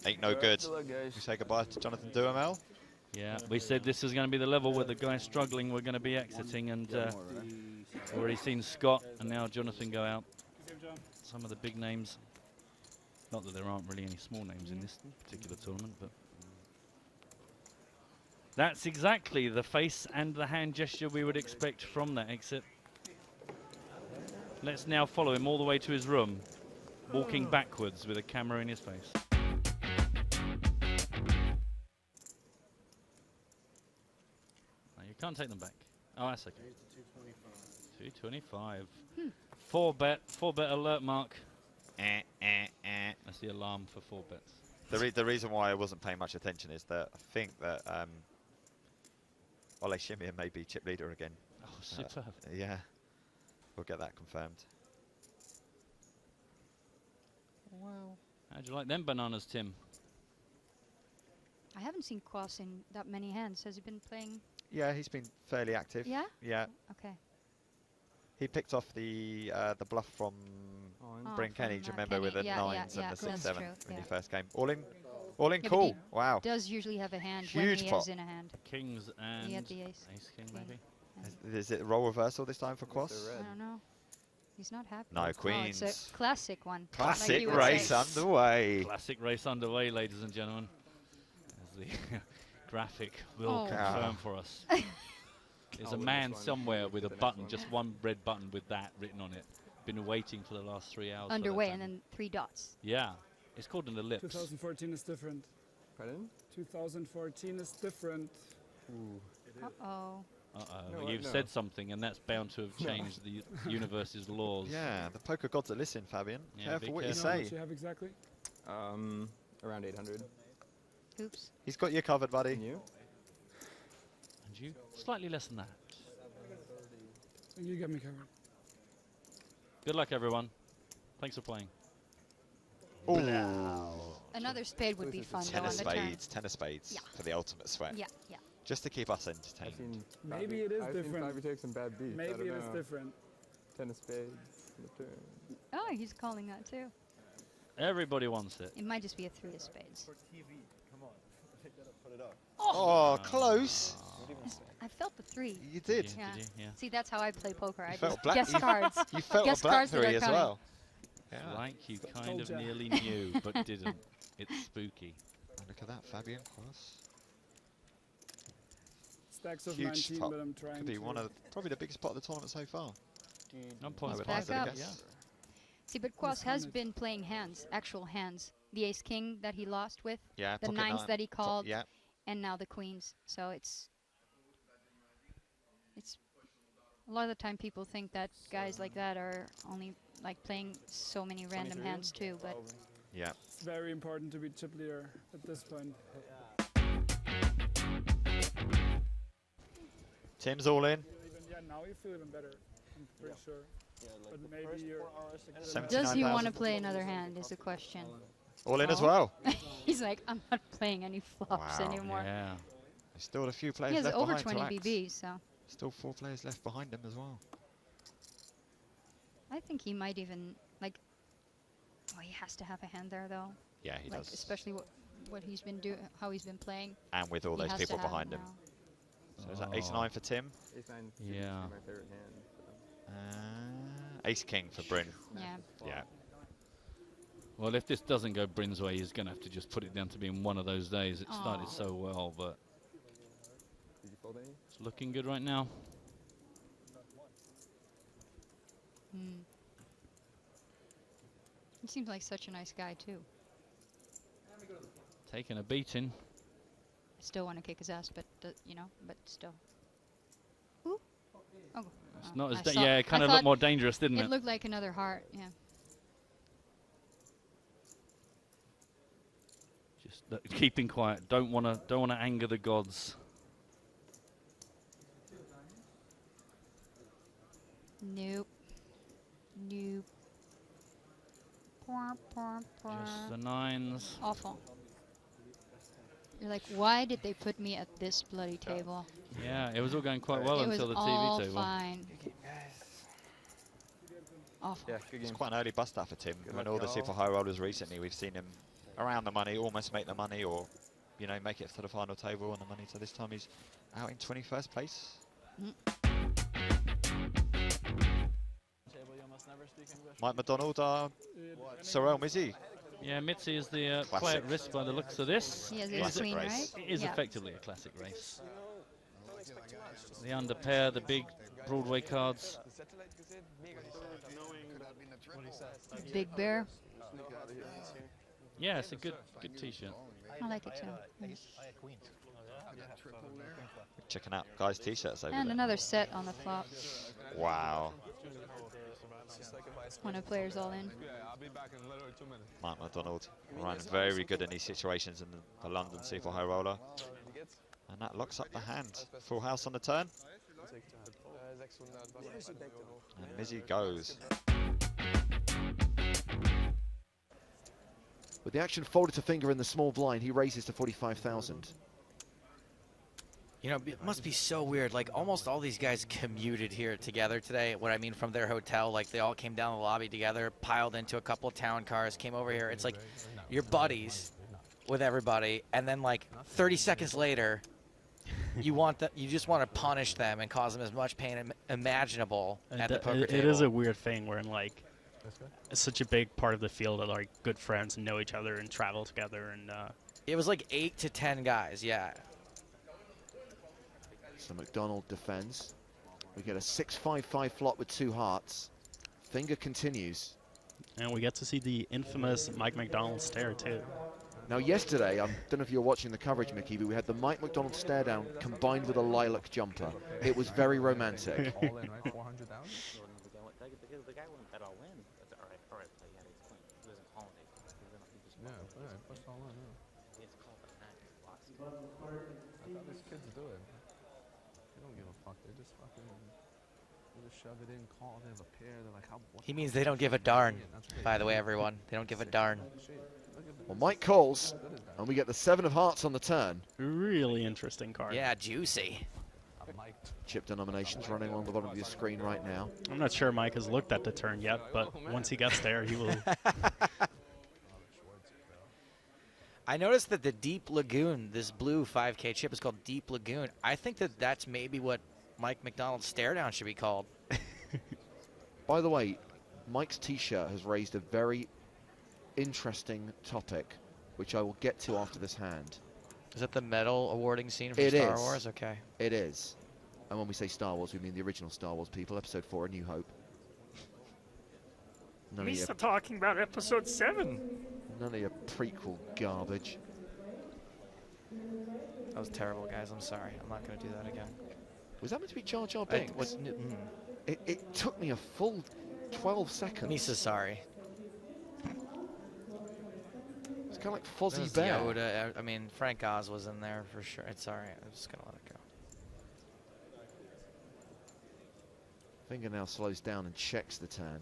Ain't no good. We say goodbye to Jonathan Duhamel. Yeah, we said this is going to be the level where the guys struggling we're going to be exiting, and already seen Scott and now Jonathan go out. Some of the big names. Not that there aren't really any small names in this particular tournament, but that's exactly the face and the hand gesture we would expect from that exit. Let's now follow him all the way to his room, walking backwards with a camera in his face. You can't take them back. Oh, that's okay. 225. 4-bet alert mark. That's the alarm for 4 bets. The reason why I wasn't paying much attention is that I think that Ole Shimir may be chip leader again. Oh, superb. Yeah, we'll get that confirmed. Wow. How'd you like them bananas, Tim? I haven't seen Quas in that many hands. Has he been playing? Yeah, he's been fairly active. Yeah? Yeah. Okay. He picked off the bluff from Bryn Kenny, do you remember, with the 9s and the 6-7 in your first game. All in Yeah, cool. Wow. Does usually have a hand Huge when he pot. is in a hand. Kings and he had the ace. King, maybe. Is it role reversal this time for Quas? I don't know. He's not happy. No, Oh, queens. it's a classic one. Classic like race underway. Classic race underway, ladies and gentlemen. As the graphic will confirm for us. There's a man somewhere with a button, just one red button with that written on it. Been waiting for the last 3 hours. Underway and then 3 dots. Yeah. It's called an ellipse. 2014 is different. Pardon? 2014 is different. Ooh. Uh-oh. Uh-oh, you've said something, and that's bound to have changed the universe's laws. Yeah, the poker gods are listening, Fabian. Yeah, Careful what you How say. much you have exactly? Around 800. Oops. He's got you covered, buddy. And you? And you? Slightly less than that. You got me covered. Good luck, everyone. Thanks for playing. Another spade would be fun, though, Ten of on the turn. spades, 10 of spades Yeah. for the ultimate sweat. Yeah, yeah. Just to keep us entertained. Maybe it is different. I've seen takes some bad beats. Maybe it is different. 10 of spades on the turn. Oh, he's calling that too. Everybody wants it. It might just be a 3 of spades. Come on. Put it up. Oh, close. I felt the 3. You did. Yeah. Did you? Yeah. See, that's how I play poker. I felt just black- guess you- cards. You felt guess a black cards that 3 are as coming. well. It's like you kind of ya. nearly knew, but didn't. It's spooky. Look at that, Fabian cross. Stacks of Huge 19, pot. but I'm trying Could be to. one of probably the biggest pot of the tournament so far. I'm I points would back hazard a up. guess. See, but Quas has been playing hands, actual hands. The ace king that he lost with, Yeah, the pocket 9s nine, that he called, yeah. and now the queens. So it's a lot of the time people think that guys like that are only like playing so many random hands too, but Yeah. It's very important to be chip leader at this point. Tim's all in. Yeah, now you feel even better. I'm pretty sure. But maybe you're. does he want to play another hand is the question. All in as No. well. He's like, I'm not playing any flops Wow. anymore. Yeah. There's still a few players He has left over behind 20 to act. BBs, so Still 4 players left behind him as well. I think he might even like. Oh, he has to have a hand there though. Yeah, he like, does. Especially what he's been doing, how he's been playing. And with all He those has to people have behind him. now. So is that ace-9 for Tim? Ace-9 Yeah. my favorite hand. Ace-king for Bryn. Yeah. Yeah. Well, if this doesn't go Bryn's way, he's going to have to just put it down to being one of those days. It started so well, but Did you fold any? it's looking good right now. He seems like such a nice guy too. Taking a beating. I still want to kick his ass, but you know, but still. Ooh. Oh. It's not as I saw- yeah, it kind I of looked thought more dangerous, didn't It it? looked like another heart. Yeah. Just keeping quiet. Don't want to anger the gods. Nope. Nope. Just the 9s. Awful. You're like, why did they put me at this bloody table? Yeah, it was all going quite well It until was the all TV table. fine. Awful. Yeah, good game. It's quite an early bust out for Tim. Good When luck, all the y'all. super high rollers recently, we've seen him around the money, almost make the money, or you know, make it to the final table on the money. So this time he's out in 21st place. Mike McDonald, Sorrel Mizzy. Yeah, Mitzi is the play at risk by the looks of this. He has It ace is- queen, right? It is Yeah. effectively a classic race. The under pair, the big Broadway cards. Big Bear. Yeah, it's a good T-shirt. I like it too. Checking out guys' t-shirts over And there. another set on the flop. Wow. When a player's all in. Mike McDonald ran very good in these situations in the London Super High Roller. And that locks up the hand. Full house on the turn. And Mizzy goes. With the action folded to finger in the small blind, he raises to 45,000. You know, it must be so weird. Like, almost all these guys commuted here together today. What I mean, from their hotel, like, they all came down the lobby together, piled into a couple of town cars, came over here. It's like you're buddies with everybody, and then, like, 30 seconds later, you just want to punish them and cause them as much pain imaginable at the poker table. It is a weird thing where, like, it's such a big part of the field that, like, good friends and know each other and travel together. And it was like 8 to 10 guys, yeah. So McDonald defends. We get a 6-5-5 flop with 2 hearts. Finger continues. And we get to see the infamous Mike McDonald stare, too. Now yesterday, I don't know if you were watching the coverage, Mickey, but we had the Mike McDonald stare down combined with a lilac jumper. It was very romantic. All in, right? 400,000? The guy wouldn't bet all in. That's all right, but he had ace queen. He wasn't calling it. He just Yeah, all right, push all in, yeah. He has called the nine. I thought these kids do it. They don't give a fuck. They just fucking, they just shove it in, call. They have a pair. They're like, how? He means they don't give a darn, by the way, everyone. They don't give a darn. Well, Mike calls, and we get the 7 of hearts on the turn. Really interesting card. Yeah, juicy. Chip denominations running along the bottom of your screen right now. I'm not sure Mike has looked at the turn yet, but once he gets there, he will. I noticed that the Deep Lagoon, this blue 5K chip, is called Deep Lagoon. I think that that's maybe what Mike McDonald's stare down should be called. By the way, Mike's T-shirt has raised a very interesting topic, which I will get to after this hand. Is that the medal awarding scene from It Star is. Wars? Okay. It is. And when we say Star Wars, we mean the original Star Wars people, Episode 4, A New Hope. None of your, talking about Episode 7. none of your prequel garbage. That was terrible, guys. I'm sorry. I'm not going to do that again. Was that meant to be Jar Jar Binks? It took me a full 12 seconds. Misa's sorry. It's kind of like Fozzie There's Bear. Yoda. I mean, Frank Oz was in there for sure. It's all right. I'm just going to let it go. Fingernail slows down and checks the turn.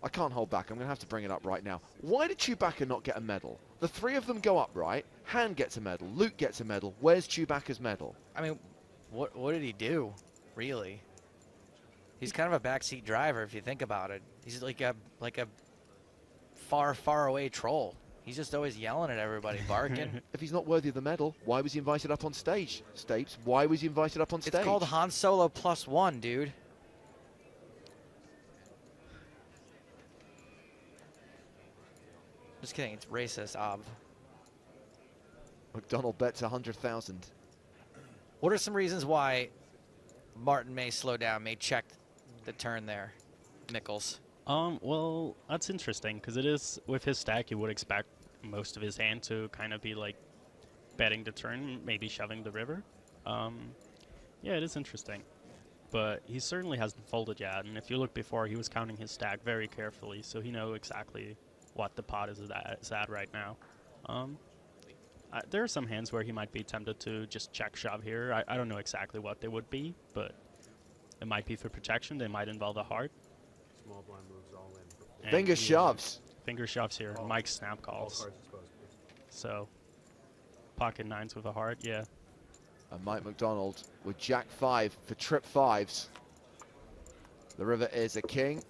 I can't hold back. I'm going to have to bring it up right now. Why did Chewbacca not get a medal? The three of them go up, right? Hand gets a medal. Luke gets a medal. Where's Chewbacca's medal? I mean, what did he do, really? He's kind of a backseat driver if you think about it. He's like a far away troll. He's just always yelling at everybody, barking. If he's not worthy of the medal, why was he invited up on stage? Stapes, why was he invited up on stage? It's called Han Solo +1, dude. Just kidding, it's racist, Ob. McDonald bets 100,000. What are some reasons why Martin may slow down, may check the turn there, Nichols? Well, that's interesting, because it is, with his stack, you would expect most of his hand to kind of be like betting the turn, maybe shoving the river. Yeah, it is interesting. But he certainly hasn't folded yet, and if you look before, he was counting his stack very carefully, so he knows exactly what the pot is at right now. There are some hands where he might be tempted to just check shove here. I don't know exactly what they would be, but it might be for protection. They might involve a heart. Small blind moves all in. Finger shoves. Finger shoves here. Mike snap calls. So, pocket nines with a heart, yeah. And Mike McDonald with Jack 5 for trip 5s. The river is a king.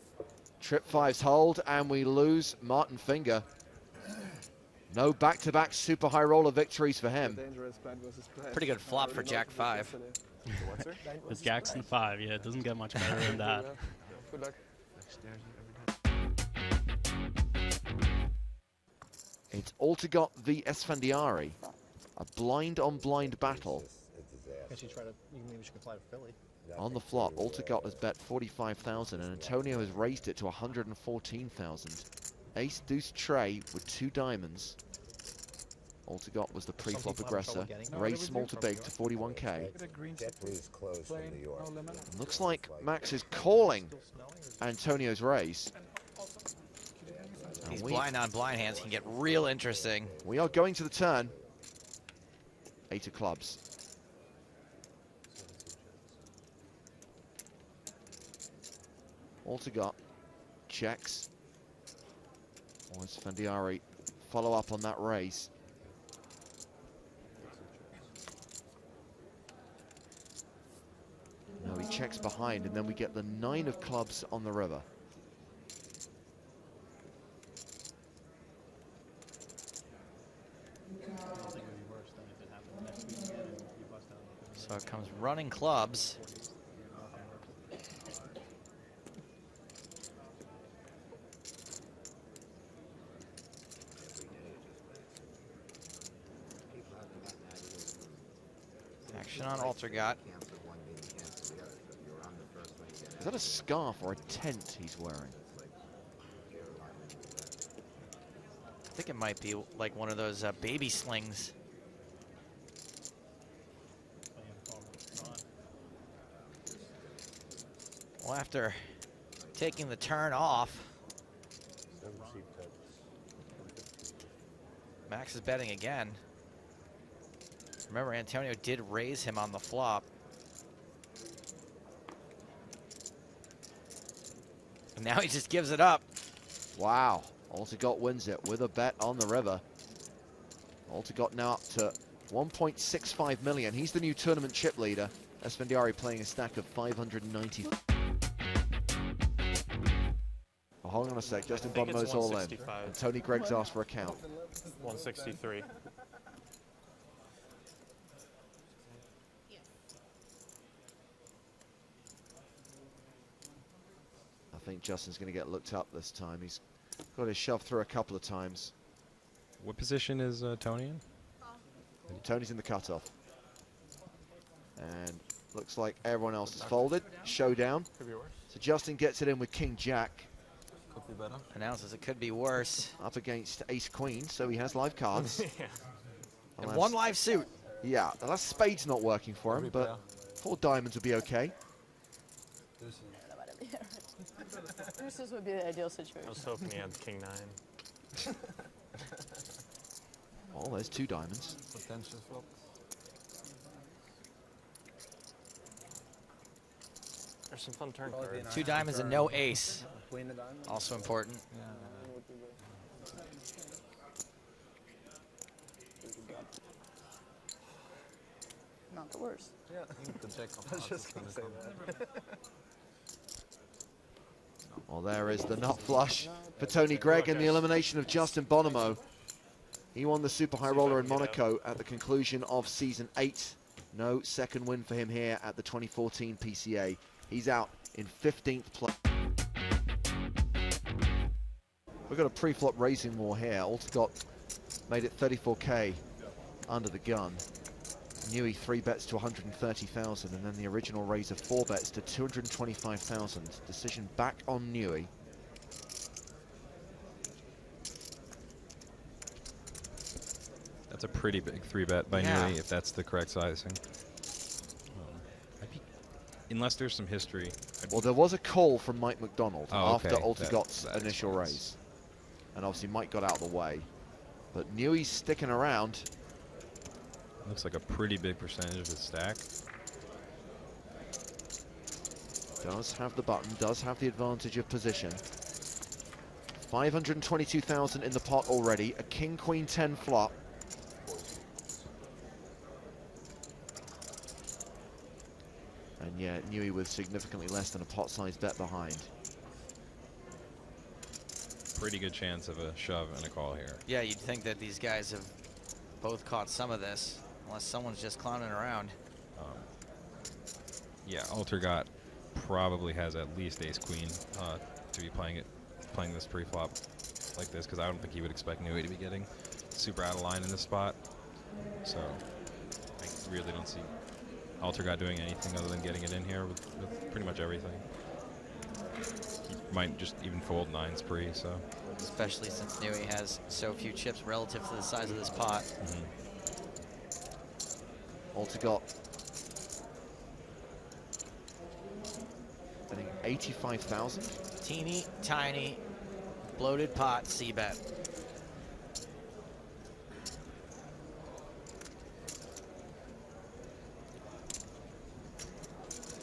Trip 5s hold, and we lose Martin Finger. No back-to-back super high roller victories for him. Pretty good flop for Jack 5. It's Jackson 5, yeah, it doesn't get much better than that. Good luck. It's Altagot v Esfandiari. A blind-on-blind battle. Maybe she could fly to Philly. On the flop, Altagot has bet 45,000 and Antonio has raised it to 114,000. Ace Deuce Trey with 2 diamonds. Altagot was the pre-flop aggressor. Raised small to big to 41k. Looks like Max is calling Antonio's raise. These blind on blind hands can get real interesting. We are going to the turn. 8 of clubs. Altagot checks. Or does Fandiari follow up on that raise? No, he checks behind, and then we get the 9 of clubs on the river. So it comes running clubs. Action on Altagot. Is that a scarf or a tent he's wearing? think it might be like one of those baby slings. Well, after taking the turn off, Max is betting again. Remember, Antonio did raise him on the flop. And now he just gives it up. Wow. Altegott wins it with a bet on the river. Altegott now up to 1.65 million. He's the new tournament chip leader. Esfandiari playing a stack of 590. Oh, hold on a sec. Justin Bonomo's all in. And Tony Gregg's asked for a count. 163. I think Justin's going to get looked up this time. He's got his shove through a couple of times. What position is Tony in? Tony's in the cutoff. And looks like everyone else is folded. Showdown. Could be worse. So Justin gets it in with King Jack. Could be better. Announces it could be worse. Up against Ace Queen, so he has live cards. Yeah. And one live suit. Yeah, unless Spade's not working for him, but 4 diamonds would be okay. Deuces would be the ideal situation. I was hoping he had King 9. Oh, there's 2 diamonds. Potential flop. There's some fun turn cards. 2 diamonds and no ace. Also important. Not the worst. Yeah, the jack of hearts is gonna come. Well, there is the nut flush for Tony Gregg and the elimination of Justin Bonomo. He won the Super High Roller in Monaco at the conclusion of Season 8. No second win for him here at the 2014 PCA. He's out in 15th place. We've got a pre-flop raising war here. Altegott made it 34k under the gun. Newey 3 bets to 130,000, and then the original raiser 4 bets to 225,000. Decision back on Newey. That's a pretty big 3-bet by Newey, if that's the correct sizing. Unless there's some history. Well, there was a call from Mike McDonald after okay. Altegott's initial raise. And obviously Mike got out of the way. But Newey's sticking around. Looks like a pretty big percentage of his stack. Does have the button, does have the advantage of position. 522,000 in the pot already. A King-Queen 10 flop. And yeah, Newey with significantly less than a pot-sized bet behind. Pretty good chance of a shove and a call here. Yeah, you'd think that these guys have both caught some of this, unless someone's just clowning around. Yeah, Altegott probably has at least ace queen to be playing this pre-flop like this, because I don't think he would expect Newey to be getting super out of line in this spot. So I really don't see Altegott doing anything other than getting it in here with pretty much everything. He might just even fold 9s pre, so. Especially since Newey has so few chips relative to the size of this pot. Altegott betting 85,000. Teeny tiny bloated pot C-bet.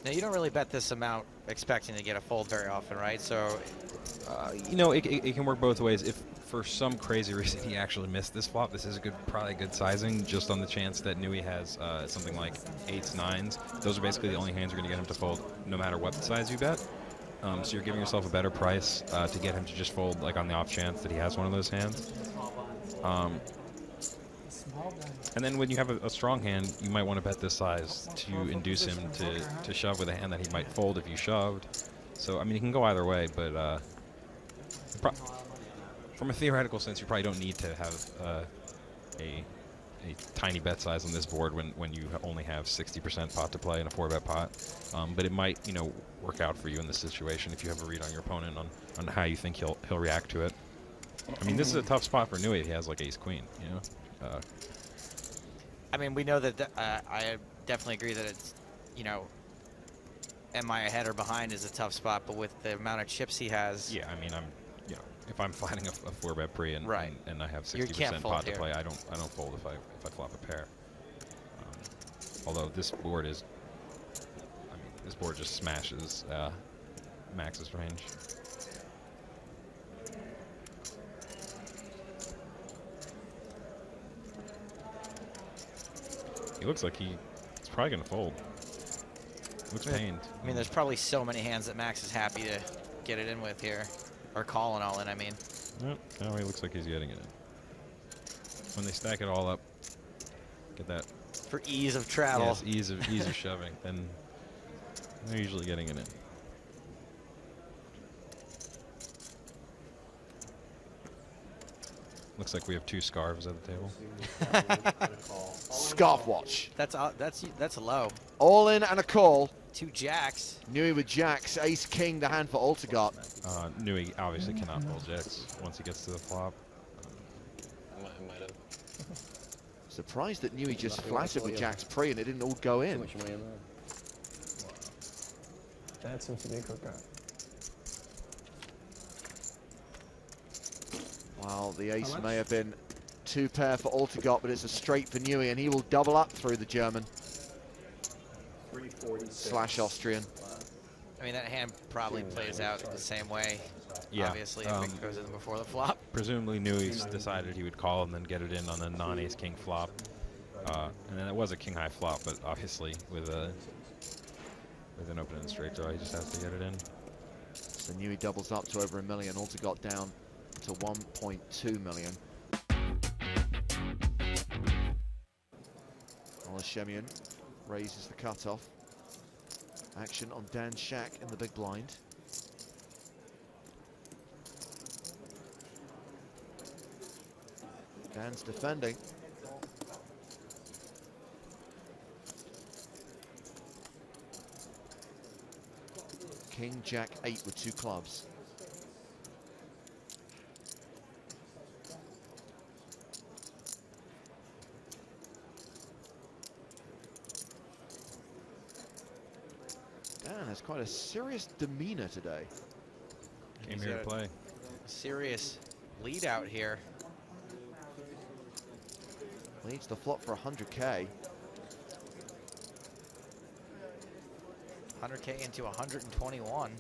Now, you don't really bet this amount expecting to get a fold very often, right? So, you know, it can work both ways. If for some crazy reason he actually missed this flop, this is probably a good sizing, just on the chance that Newey has something like 8s, 9s. Those are basically the only hands you're going to get him to fold, no matter what size you bet. So you're giving yourself a better price to get him to just fold, like on the off chance that he has one of those hands. And then when you have a strong hand, you might want to bet this size to induce him to shove with a hand that he might fold if you shoved. So, I mean, it can go either way, but from a theoretical sense, you probably don't need to have a tiny bet size on this board when you only have 60% pot to play in a 4-bet pot. But it might, you know, work out for you in this situation if you have a read on your opponent on how you think he'll react to it. I mean, this is a tough spot for Nui if he has like ace queen, you know? I mean, we know that I definitely agree that it's, you know, am I ahead or behind is a tough spot, but with the amount of chips he has. Yeah, I mean, you know, if I'm flatting a 4-bet pre and and I have 60% fold pot here. to play, I don't fold if I flop a pair. Although this board is, I mean, this board just smashes Max's range. He looks like he's probably gonna fold. Looks pained. I mean, there's probably so many hands that Max is happy to get it in with here, or calling all in. I mean. Yep. No, he looks like he's getting it in. When they stack it all up, get that for ease of travel. Yes, ease of shoving. Then they're usually getting it in. Looks like we have 2 scarves at the table. Scarf watch. That's low. All in and a call. 2 jacks. Nui with jacks. Ace king the hand for Altegott. Nui obviously cannot fold jacks once he gets to the flop. Might have. Surprised that Nui just flattered with jacks pre and it didn't all go in. That seems to be a cooker. Well, the ace may have been 2 pair for Altegott, but it's a straight for Nui, and he will double up through the German. / Austrian. I mean, that hand probably plays out the same way. Yeah. Obviously, if it goes in before the flop. Presumably Nui's decided he would call and then get it in on the non-ace king flop. And then it was a king high flop, but obviously with an open and straight draw, he just has to get it in. So Nui doubles up to over $1 million. Altegott down to 1.2 million. Shemian raises the cutoff. Action on Dan Shack in the big blind. Dan's defending. King, Jack, 8 with 2 clubs. Dan has quite a serious demeanor today. Came here to play. Serious lead out here. Leads the flop for 100K. 100K into 121.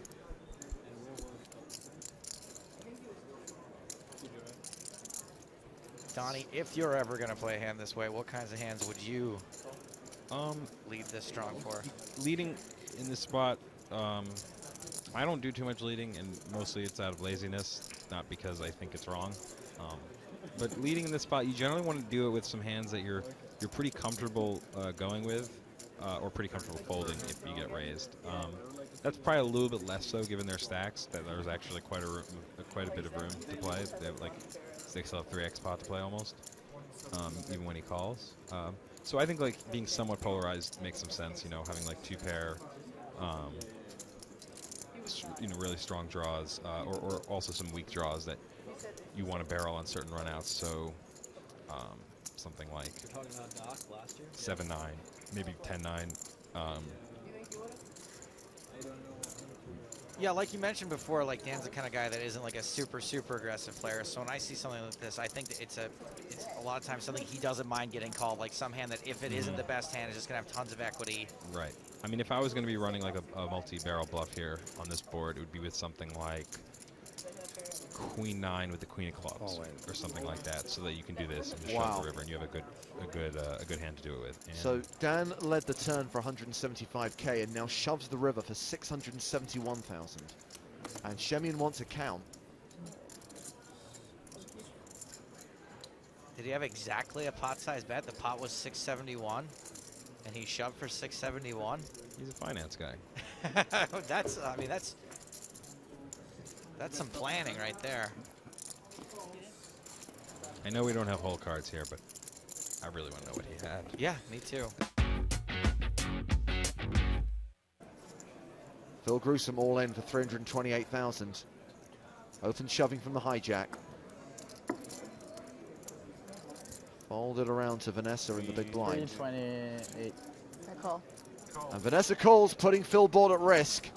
Donnie, if you're ever going to play a hand this way, what kinds of hands would you lead this strong for? Leading in this spot, I don't do too much leading, and mostly it's out of laziness, not because I think it's wrong. But leading in this spot, you generally want to do it with some hands that you're pretty comfortable going with, or pretty comfortable folding if you get raised. That's probably a little bit less so given their stacks. That there's actually quite a bit of room to play. They have they still have 3x pot to play almost, even when he calls. So I think like being somewhat polarized makes some sense. You know, having like 2 pair, really strong draws, or also some weak draws that you want to barrel on certain runouts. So something like 7-9, maybe 10-9. Yeah, like you mentioned before, like Dan's the kind of guy that isn't like a super aggressive player. So when I see something like this, I think that it's a lot of times something he doesn't mind getting called. Like some hand that if it isn't the best hand, is just gonna have tons of equity. Right. I mean, if I was gonna be running like a multi-barrel bluff here on this board, it would be with something like Queen 9 with the Queen of Clubs, or something like that, so that you can do this and just shove the river, and you have a good hand to do it with. And so Dan led the turn for 175K and now shoves the river for 671,000. And Shemian wants a count. Did he have exactly a pot size bet? The pot was 671, and he shoved for 671. He's a finance guy. That's some planning right there. I know we don't have whole cards here, but I really want to know what he had. Yeah, me too. Phil Gruesome all in for 328,000. Open shoving from the hijack. Folded around to Vanessa in the big blind. 328. I call. And Vanessa calls, putting Phil board at risk.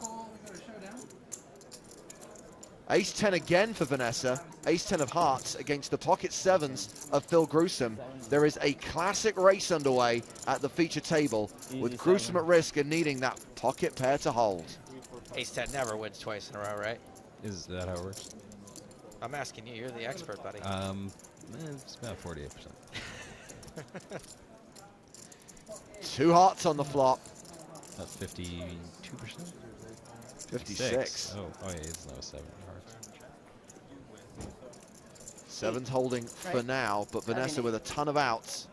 Ace-10 again for Vanessa. Ace-10 of hearts against the pocket sevens of Phil Gruesome. There is a classic race underway at the feature table, with Gruesome at risk and needing that pocket pair to hold. Ace-10 never wins twice in a row, right? Is that how it works? I'm asking you. You're the expert, buddy. It's about 48%. 2 hearts on the flop. That's 52%? 56. Oh yeah, it's no 7 hearts. 7's holding for now, but Vanessa with a ton of outs.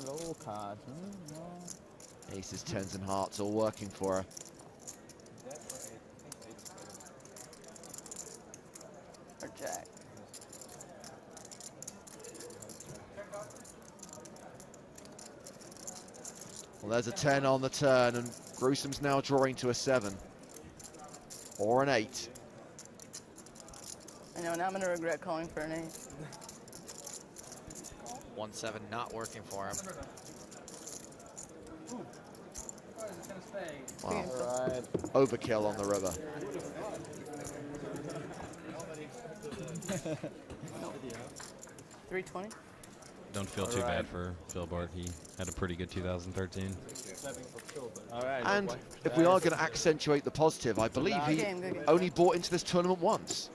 Low card. Aces, 10s, and hearts all working for her. Okay. Well, there's a 10 on the turn, and Gruesome's now drawing to a 7. Or an 8. I know, now I'm going to regret calling for an 8. 1-7 not working for him. Wow. Overkill on the river. 320. Don't feel too bad for Phil Bart. He had a pretty good 2013. And if we are going to accentuate the positive, I believe he only bought into this tournament once.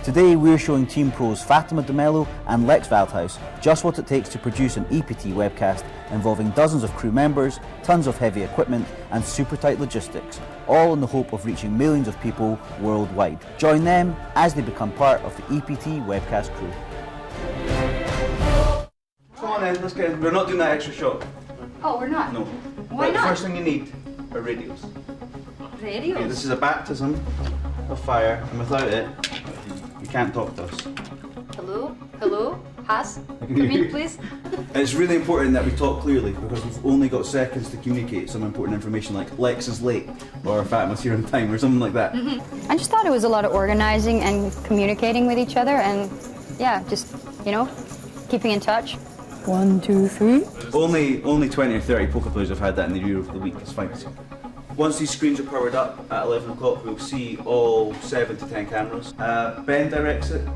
Today we're showing Team Pros Fatima DeMello and Lex Veldhuis just what it takes to produce an EPT webcast involving dozens of crew members, tons of heavy equipment and super tight logistics, all in the hope of reaching millions of people worldwide. Join them as they become part of the EPT webcast crew. Come on then, let's get in. We're not doing that extra shot. Oh, we're not? No. Why But not? The first thing you need are radios. Radios? Okay, this is a baptism of fire, and without it, you can't talk to us. Hello? Hello? Has? Come in, please. And it's really important that we talk clearly because we've only got seconds to communicate some important information like Lex is late or Fatima's here on time or something like that. I just thought it was a lot of organizing and communicating with each other and, yeah, just, you know, keeping in touch. 1, 2, 3. Only 20 or 30 poker players have had that in the Euro of the week. It's fine. Once these screens are powered up at 11 o'clock, we'll see all 7 to 10 cameras. Ben directs it,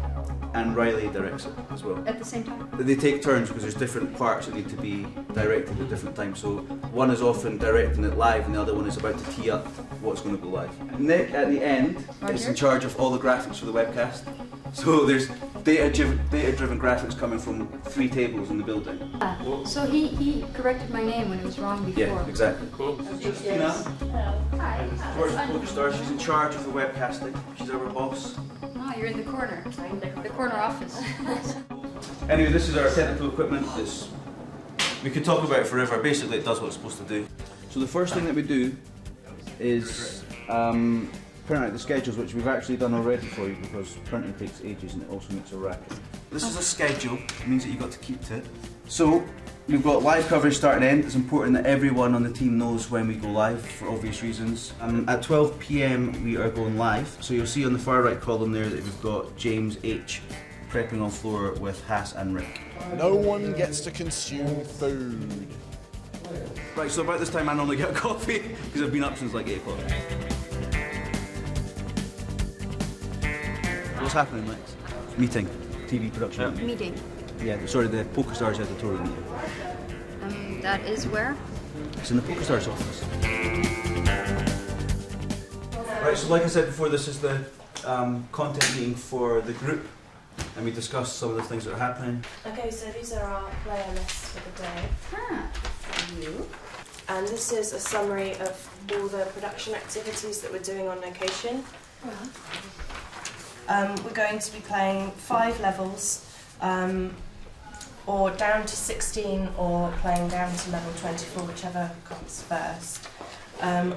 and Riley directs it as well. At the same time? They take turns because there's different parts that need to be directed at different times. So one is often directing it live, and the other one is about to tee up what's going to go live. Nick at the end is in charge of all the graphics for the webcast. So there's data-driven graphics coming from 3 tables in the building. So he corrected my name when it was wrong before. Yeah, exactly. Cool. Tina Hi. works at PokerStars. She's in charge of the webcasting. She's our boss. Oh, you're in the corner. The corner office. Anyway, this is our technical equipment. We could talk about it forever. Basically, it does what it's supposed to do. So the first thing that we do is print out the schedules, which we've actually done already for you because printing takes ages and it also makes a racket. This is a schedule. It means that you've got to keep to it. So we've got live coverage start and end. It's important that everyone on the team knows when we go live for obvious reasons. At 12 PM we are going live. So you'll see on the far right column there that we've got James H prepping on floor with Haas and Rick. No one gets to consume food. Right, so about this time I normally get a coffee because I've been up since like 8 o'clock. What's happening, Lex? Meeting. TV production. Meeting. Yeah, sorry, the PokerStars editorial meeting. That is where? It's in the PokerStars office. Right, so like I said before, this is the content meeting for the group, and we discussed some of the things that are happening. Okay, so these are our player lists for the day. You. And this is a summary of all the production activities that we're doing on location. We're going to be playing 5 levels, or down to 16, or playing down to level 24, whichever comes first.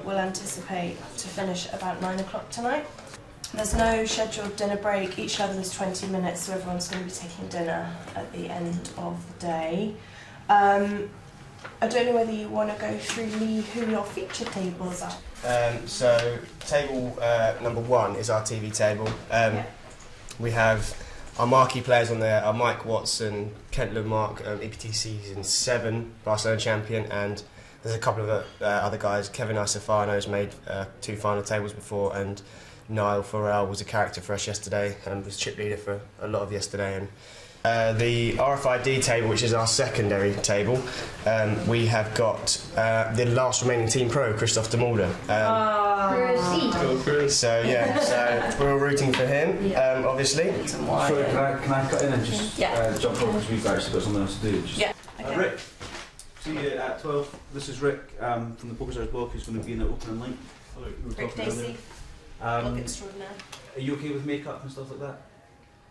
We'll anticipate to finish at about 9 o'clock tonight. There's no scheduled dinner break. Each level is 20 minutes, so everyone's going to be taking dinner at the end of the day. I don't know whether you want to go through who your feature tables are. So table number 1 is our TV table. We have our marquee players on there are Mike Watson, Kent Lamarck, EPT Season 7 Barcelona champion, and there's a couple of other guys. Kevin Isofano's made 2 final tables before, and Niall Farrell was a character for us yesterday and was chip leader for a lot of yesterday. And the RFID table, which is our secondary table, we have got the last remaining Team Pro, Christoph de Mulder. So yeah, so we're all rooting for him, obviously. Sorry, can I cut in and just jump on because we've actually got something else to do? Just, Rick, see you at 12. This is Rick from the PokerStars blog, who's going to be in the opening link. Rick Dacey, blog extraordinaire. Are you okay with makeup and stuff like that?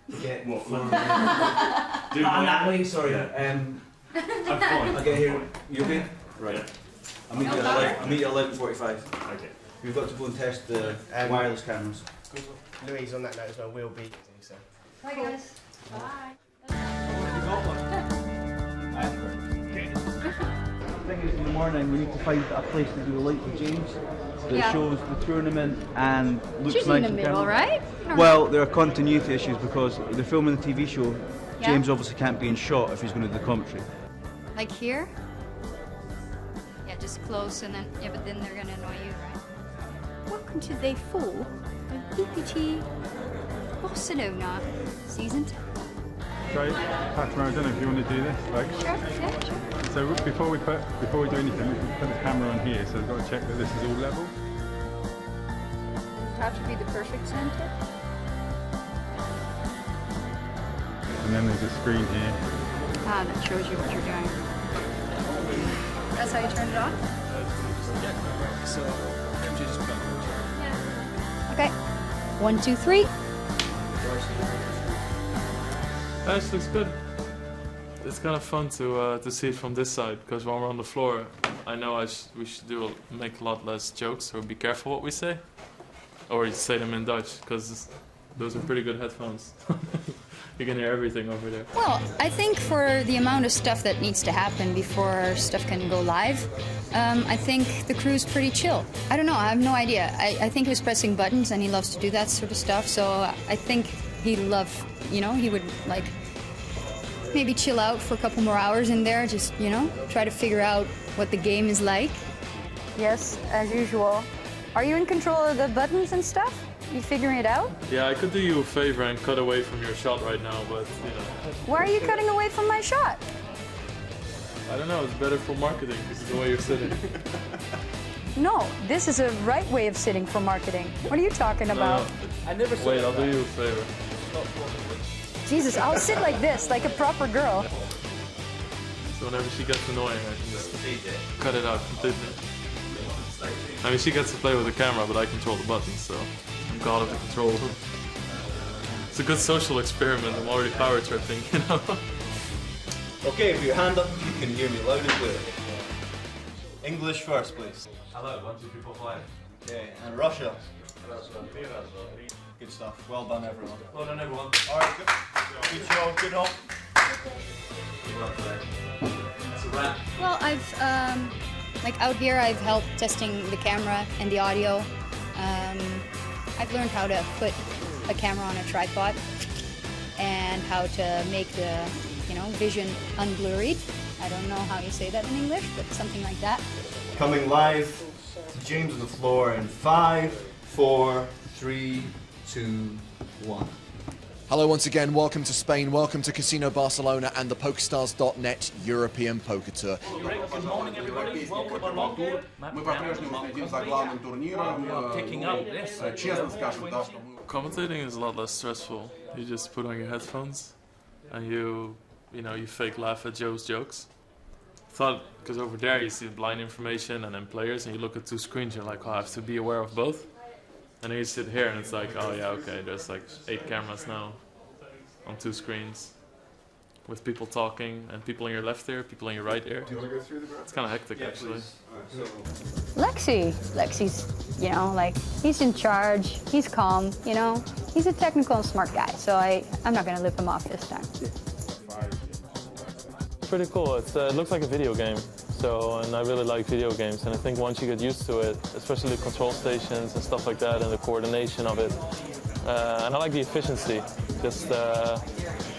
Forget what? I'm that way. Sorry. I'm fine. I get here. You okay? Right. I'll meet you at 11:45. Okay. We've got to go and test the wireless cameras. Louise, on that note as well, will be. So. Bye guys. Bye. The thing is, in the morning we need to find a place to do a light for James that shows the tournament and looks She's nice in the on middle, camera. right? Well, there are continuity issues because they're filming the TV show. James obviously can't be in shot if he's going to do the commentary. Like here? Yeah, just close and then, but then they're gonna annoy you, right? Welcome to Day 4 of EPT Barcelona Season 2. Great. Fatima, I don't know if you want to do this. Like, Sure, yeah, sure. So before we do anything, we can put the camera on here, so we've got to check that this is all level. Does it have to be the perfect center? And then there's a screen here. Ah, that shows you what you're doing. That's how you turn it on? So, Okay. 1, 2, 3. This looks good. It's kind of fun to see it from this side, because when we're on the floor, I know we should make a lot less jokes, or be careful what we say, or say them in Dutch, because those are pretty good headphones. You can hear everything over there. Well, I think for the amount of stuff that needs to happen before stuff can go live, I think the crew's pretty chill. I don't know, I have no idea. I think he was pressing buttons and he loves to do that sort of stuff, so I think he would like maybe chill out for a couple more hours in there, just, try to figure out what the game is like. Yes, as usual. Are you in control of the buttons and stuff? You figuring it out? Yeah, I could do you a favor and cut away from your shot right now, but, Why are you cutting away from my shot? I don't know, it's better for marketing, because of the way you're sitting. No, this is a right way of sitting for marketing. What are you talking about? Wait, I'll do you a favor. Jesus, I'll sit like this, like a proper girl. So whenever she gets annoying, I can just cut it out completely. I mean, she gets to play with the camera, but I control the buttons, so I'm god of the control. It's a good social experiment. I'm already power tripping, Okay, put your hand up if you can hear me loud and clear. English first, please. Hello, 1, 2, 3, 4, 5. Okay, and Russia. Good stuff. Well done, everyone. Well done, everyone. All right, good. Good show. Good on. That's a wrap. Well, I've, like out here, I've helped testing the camera and the audio. I've learned how to put a camera on a tripod and how to make the, vision unblurried. I don't know how you say that in English, but something like that. Coming live to James on the floor in 5, 4, 3, 2, 1. Hello once again, welcome to Spain, welcome to Casino Barcelona and the PokerStars.net European Poker Tour. Good morning, everybody. Welcome along. Picking up this. Commentating is a lot less stressful. You just put on your headphones and you fake laugh at Joe's jokes. Thought, because over there you see blind information and then players, and you look at 2 screens, you're like, oh, I have to be aware of both. And then you sit here and it's like, oh yeah, okay, there's like 8 cameras now on 2 screens. with people talking and people in your left ear, people in your right ear. Do you want to go through the graph? It's kind of hectic, actually. Lexi's, you know, like, he's in charge, he's calm, you know, he's a technical and smart guy, so I'm not going to lip him off this time. Pretty cool. It looks like a video game. So, and I really like video games, and I think once you get used to it, especially control stations and stuff like that, and the coordination of it, and I like the efficiency. Just,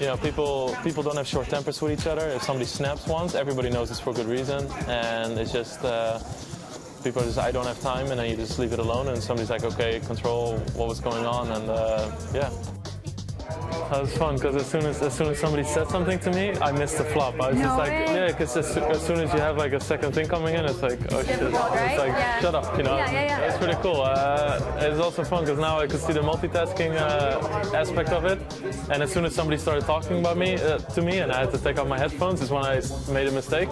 you know, people don't have short tempers with each other. If somebody snaps once, everybody knows it's for good reason, and it's just, people are just, I don't have time, and then you just leave it alone, and somebody's like, okay, control what was going on, and yeah. That was fun because as soon as somebody said something to me, I missed the flop. I was just like, yeah, because as soon as you have like a second thing coming in, it's like, oh shit, it's like, shut up, you know. It's pretty cool. It's also fun because now I could see the multitasking aspect of it. And as soon as somebody started talking about me to me, and I had to take off my headphones, is when I made a mistake.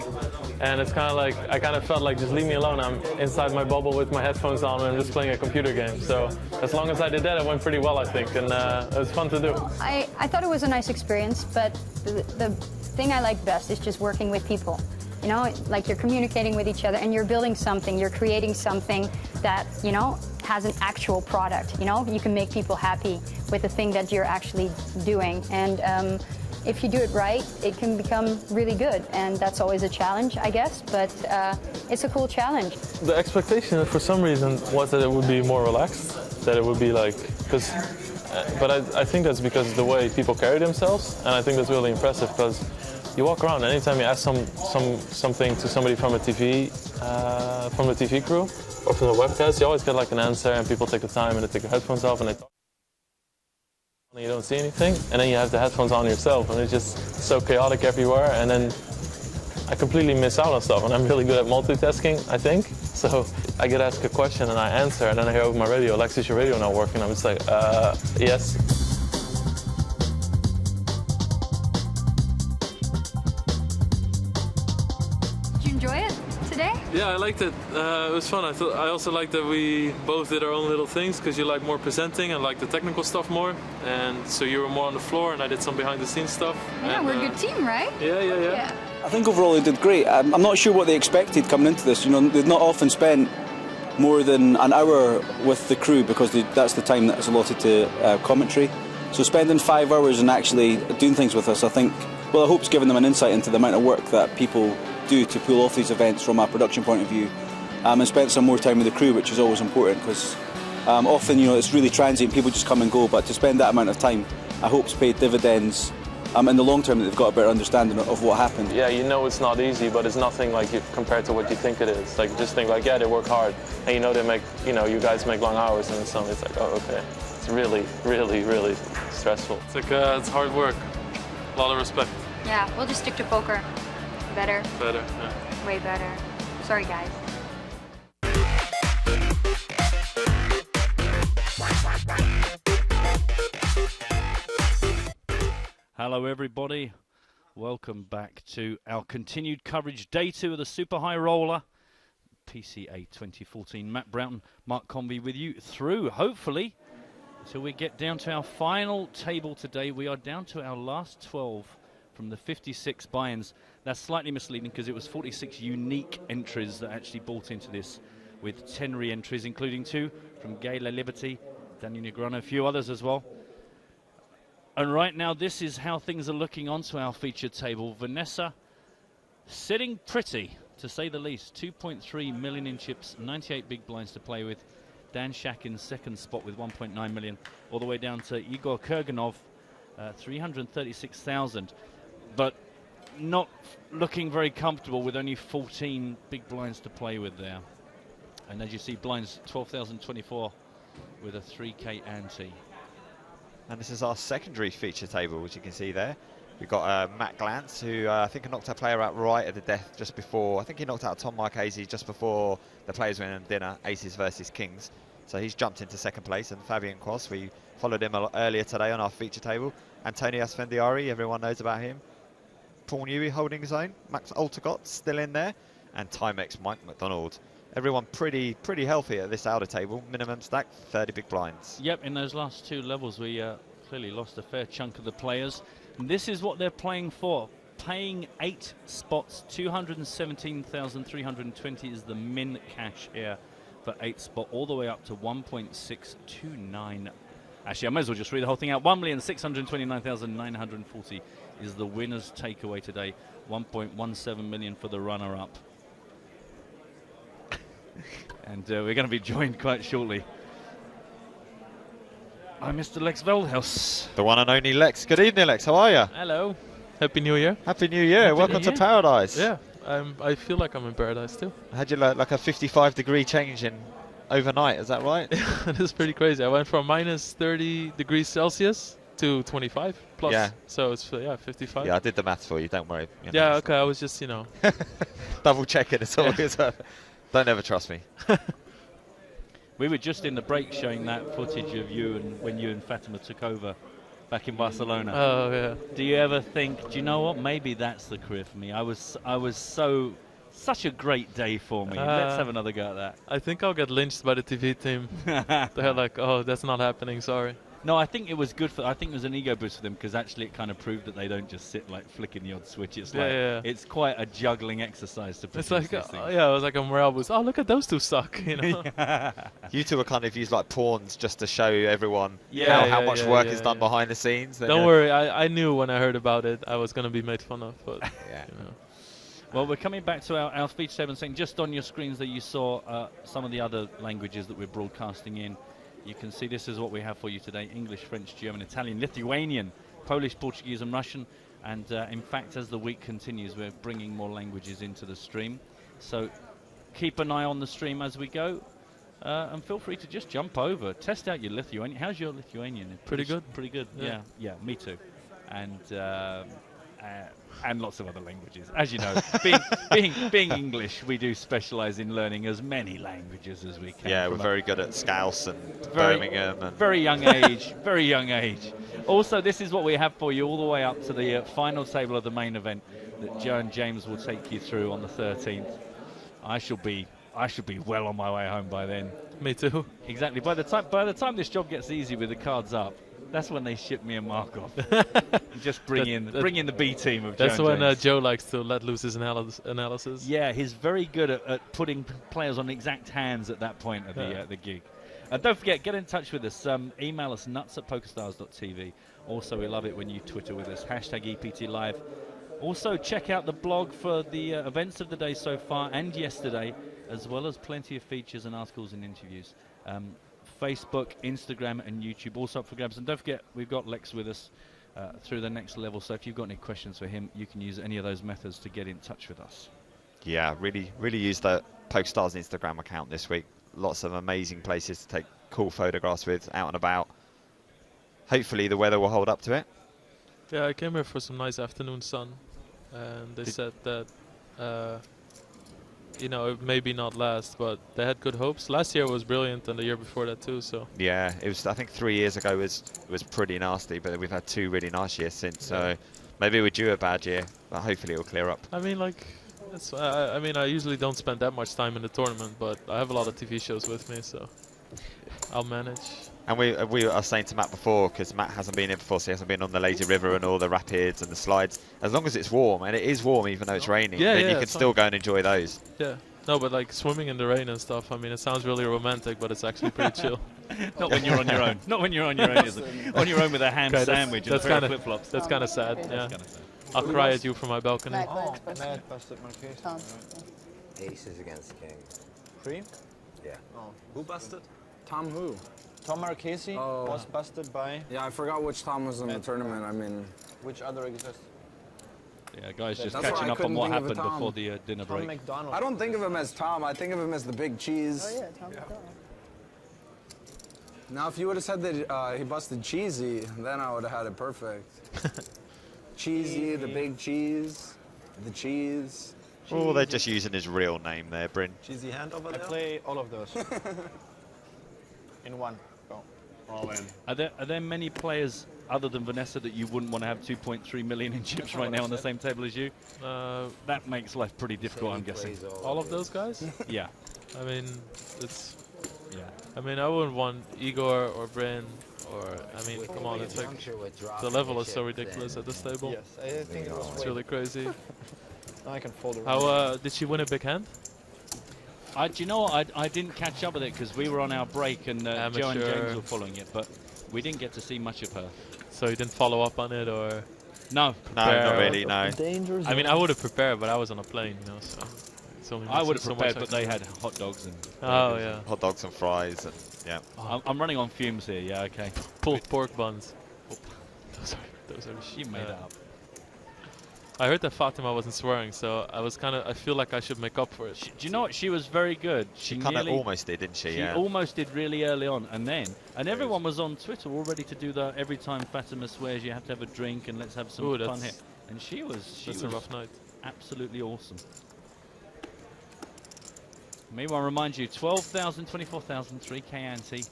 And it's kind of like, I kind of felt like, just leave me alone. I'm inside my bubble with my headphones on and I'm just playing a computer game. So as long as I did that, it went pretty well, I think. And it was fun to do. I thought it was a nice experience, but the thing I like best is just working with people. You know, like you're communicating with each other and you're building something, you're creating something that, you know, has an actual product. You know, you can make people happy with the thing that you're actually doing. And if you do it right, it can become really good. And that's always a challenge, I guess, but it's a cool challenge. The expectation for some reason was that it would be more relaxed, that it would be like, because but I think that's because of the way people carry themselves, and I think that's really impressive because you walk around and anytime you ask something to somebody from the TV crew or from the webcast, you always get like an answer, and people take the time and they take their headphones off and they talk. And you don't see anything, and then you have the headphones on yourself, and it's just so chaotic everywhere, and then I completely miss out on stuff, and I'm really good at multitasking, I think. So I get asked a question and I answer, and then I hear over my radio, Lex, is your radio not working? I'm just like, yes. Did you enjoy it today? Yeah, I liked it. It was fun. I also liked that we both did our own little things, because you like more presenting and like the technical stuff more, and so you were more on the floor and I did some behind the scenes stuff. Yeah, and, we're a good team, right? Yeah. I think overall they did great. I'm not sure what they expected coming into this. You know, they've not often spent more than an hour with the crew because that's the time that's allotted to commentary. So spending 5 hours and actually doing things with us, I think, well, I hope it's given them an insight into the amount of work that people do to pull off these events from a production point of view, and spent some more time with the crew, which is always important because often, you know, it's really transient, people just come and go, but to spend that amount of time, I hope it's paid dividends in the long term, that they've got a better understanding of what happened. Yeah, you know it's not easy, but it's nothing like compared to what you think it is. Like, just think like, yeah, they work hard, and you know they make, you know, you guys make long hours, and so it's like, oh, okay. It's really, really, really stressful. It's like, it's hard work. A lot of respect. Yeah, we'll just stick to poker. Better. Better, yeah. Way better. Sorry, guys. Hello everybody, welcome back to our continued coverage, day 2 of the Super High Roller PCA 2014. Matt Broughton, Mark Convey with you through, hopefully, until we get down to our final table today. We are down to our last 12 from the 56 buy-ins. That's slightly misleading because it was 46 unique entries that actually bought into this, with 10 re-entries, including 2 from Gala Liberty, Daniel Negrano, a few others as well. And right now, this is how things are looking onto our featured table. Vanessa sitting pretty, to say the least. 2.3 million in chips, 98 big blinds to play with. Dan Shak in second spot with 1.9 million, all the way down to Igor Kurganov, 336,000. But not looking very comfortable with only 14 big blinds to play with there. And as you see, blinds 12,024 with a 3K ante. And this is our secondary feature table, which you can see there. We've got Matt Glantz, who I think knocked our player out right at the death just before. I think he knocked out Tom Marchese just before the players went on dinner, Aces versus Kings. So he's jumped into second place. And Fabian Quas, we followed him earlier today on our feature table. Antonio Asfendiari, everyone knows about him. Paul Newey holding his own. Max Altergott still in there. And Timex Mike McDonald. Everyone pretty healthy at this outer table. Minimum stack, 30 big blinds. Yep, in those last 2 levels, we clearly lost a fair chunk of the players. And this is what they're playing for. Paying 8 spots, 217,320 is the min cash here for 8 spot, all the way up to 1.629. Actually, I might as well just read the whole thing out. 1,629,940 is the winner's takeaway today. 1.17 million for the runner-up. And we're going to be joined quite shortly by Mr. Lex Veldhuis. The one and only Lex. Good evening, Lex. How are you? Hello. Happy New Year. Happy New Year. Welcome to Paradise. Yeah, I feel like I'm in paradise too. Had you like a 55-degree change in overnight? Is that right? It is pretty crazy. I went from minus 30 degrees Celsius to 25 plus. Yeah. So it's 55. Yeah, I did the maths for you. Don't worry. You know, yeah. Okay. I was just double checking. It's always. Don't ever trust me. We were just in the break showing that footage of you and when you and Fatima took over back in Barcelona. Oh yeah. Do you ever think, do you know what? Maybe that's the career for me. I was such a great day for me. Let's have another go at that. I think I'll get lynched by the TV team. They're like, oh, that's not happening. Sorry. No, I think it was good I think it was an ego boost for them because actually it kind of proved that they don't just sit like flicking the odd switch. It's it's quite a juggling exercise to produce It's like, these things. it was like a morale boost. Oh, look at those two suck. You know. You two are kind of used like pawns just to show everyone how much work is done behind the scenes. Don't worry, I knew when I heard about it I was going to be made fun of. But you know. Well, we're coming back to our speech segment, saying just on your screens that you saw some of the other languages that we're broadcasting in. You can see this is what we have for you today: English, French, German, Italian, Lithuanian, Polish, Portuguese and Russian. And in fact, as the week continues, we're bringing more languages into the stream. So keep an eye on the stream as we go. And feel free to just jump over, test out your Lithuanian. How's your Lithuanian? Pretty good. Pretty good. Yeah, me too. And lots of other languages. As you know, being English, we do specialise in learning as many languages as we can. Yeah, we're very good at Scouse and Birmingham. And very young age, very young age. Also, this is what we have for you all the way up to the final table of the main event that Joe and James will take you through on the 13th. I shall be well on my way home by then. Me too. Exactly. By the time this job gets easy with the cards up, that's when they ship me a Markov. Just bring in the B team of Joe. That's when Joe likes to let loose his analysis. Yeah, he's very good at putting players on exact hands at that point of the gig. And don't forget, get in touch with us. Email us nuts@pokerstars.tv. Also, we love it when you Twitter with us. #EPT Live. Also, check out the blog for the events of the day so far and yesterday, as well as plenty of features and articles and interviews. Facebook, Instagram and YouTube also up for grabs. And don't forget, we've got Lex with us through the next level, so if you've got any questions for him, you can use any of those methods to get in touch with us. Yeah, really used the PokerStars Instagram account this week. Lots of amazing places to take cool photographs with, out and about. Hopefully the weather will hold up to it. Yeah, I came here for some nice afternoon sun, and they said that you know, it maybe not last, but they had good hopes. Last year was brilliant, and the year before that too. So yeah, it was. I think 3 years ago was pretty nasty, but we've had 2 really nice years since. So maybe we're due a bad year, but hopefully it'll clear up. I mean, like, I mean, I usually don't spend that much time in the tournament, but I have a lot of TV shows with me, so I'll manage. And we were saying to Matt before, because Matt hasn't been here before, so he hasn't been on the lazy river and all the rapids and the slides. As long as it's warm, and it is warm even though it's raining, then you can still go and enjoy those. Yeah. No, but like swimming in the rain and stuff, I mean, it sounds really romantic, but it's actually pretty chill. Not when you're on your own. Not when you're on your own, is it? On your own with a ham sandwich and a pair of flip-flops. That's kind of sad, yeah. I'll cry at you from my balcony. Matt busted my case. Aces against king. Cream? Yeah. Oh. Who busted? Tom who? Tom Marchesi was busted by... Yeah, I forgot which Tom was in the tournament. I mean... Which other exists? Yeah, guys, just catching up on what happened before the dinner break. McDonald. I don't think of him as Tom. I think of him as the big cheese. Oh, yeah, Tom McDonald. Now, if you would have said that he busted Cheesy, then I would have had it perfect. Cheesy, the big cheese, the cheese. Oh, they're just using his real name there, Bryn. Cheesy hand over there? I play all of those. In one. Go. All in. Are there many players other than Vanessa that you wouldn't want to have 2.3 million in chips right now on the same table as you? That makes life pretty difficult, I'm guessing. All of those guys? Yeah. I mean, it's... Yeah. I mean, I wouldn't want Igor or Bryn Or, I mean, come on, it's like, the level is so ridiculous at this table. Yes, I think it was It's really crazy. I can fold around. How, did she win a big hand? Do you know what? I didn't catch up with it because we were on our break and Joe and James were following it, but we didn't get to see much of her. So you didn't follow up on it, or? No. No, not really, no. I mean, I would have prepared, but I was on a plane, you know, so... It's only I would have so prepared, much but they had hot dogs and... Oh, yeah. Hot dogs and fries, and yeah. I'm running on fumes here, yeah, okay. Pulled pork buns. Those are she made up. I heard that Fatima wasn't swearing, so I was I feel like I should make up for it. Do you know what? She was very good. She kind of almost did, didn't she? She almost did really early on, and everyone was on Twitter all ready to do the every time Fatima swears you have to have a drink and let's have some fun here. And she was a rough night. Absolutely awesome. Meanwhile, remind you, 12,000, 24,000, 3K ante,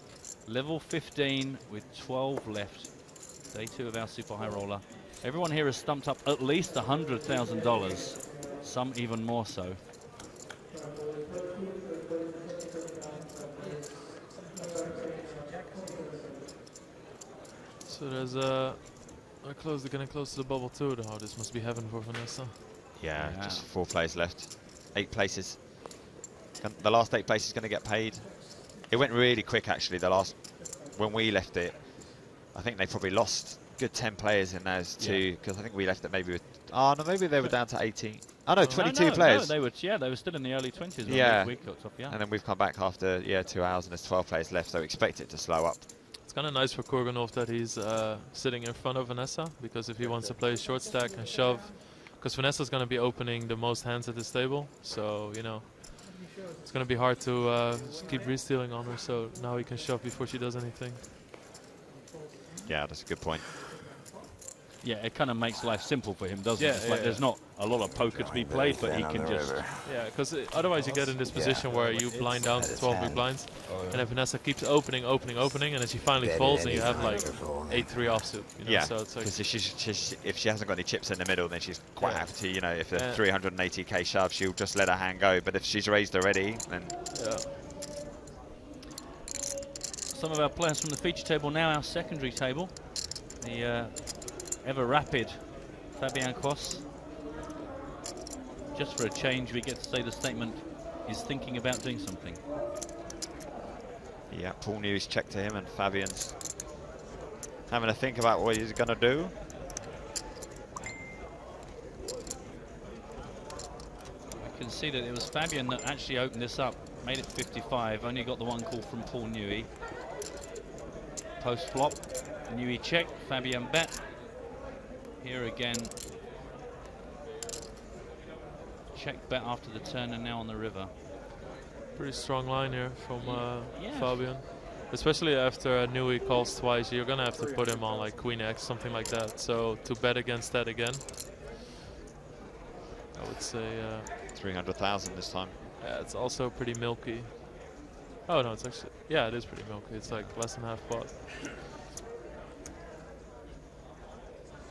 level 15 with 12 left. Day 2 of our super high roller. Everyone here has stumped up at least $100,000, some even more so. So there's they're getting close to the bubble too. Oh, this must be heaven for Vanessa. Yeah, just 4 players left. 8 places. The last 8 places going to get paid. It went really quick actually. When we left it, I think they probably lost good 10 players in those two, because I think we left it maybe with, no, maybe they were down to 18. Oh no, 22 players. No, they were still in the early 20s. Yeah, we got off, and then we've come back after 2 hours and there's 12 players left, so expect it to slow up. It's kind of nice for Kurganov that he's sitting in front of Vanessa, because if he wants to play short stack and shove, because Vanessa's going to be opening the most hands at this table, so you know it's going to be hard to keep re-stealing on her, so now he can shove before she does anything. Yeah, that's a good point. Yeah, it kind of makes life simple for him, doesn't it? It's like there's not a lot of poker to be played, but he can just... Yeah, because otherwise you get in this position where you blind down to 12 big blinds, and then Vanessa keeps opening, and then she finally folds, and you have like 8-3 offsuit. You know? Yeah, so it's like because if she hasn't got any chips in the middle, then she's quite happy to, you know, if a 380k shove, she'll just let her hand go. But if she's raised already, then... Yeah. Some of our players from the feature table now, our secondary table. The ever rapid Fabian Quos. Just for a change, we get to say the statement is thinking about doing something. Yeah, Paul News checked to him, and Fabian's having a think about what he's going to do. I can see that it was Fabian that actually opened this up, made it 55, only got the one call from Paul Newey. Post flop, Newey check, Fabian bet. Here again, check bet after the turn and now on the river. Pretty strong line here from Fabian. Especially after Newey calls twice, you're going to have to put him on like Queen X, something like that. So to bet against that again, I would say... 300,000 this time. Yeah, it's also pretty milky. Oh no, it's actually... Yeah, it is pretty milky. It's like less than half pot.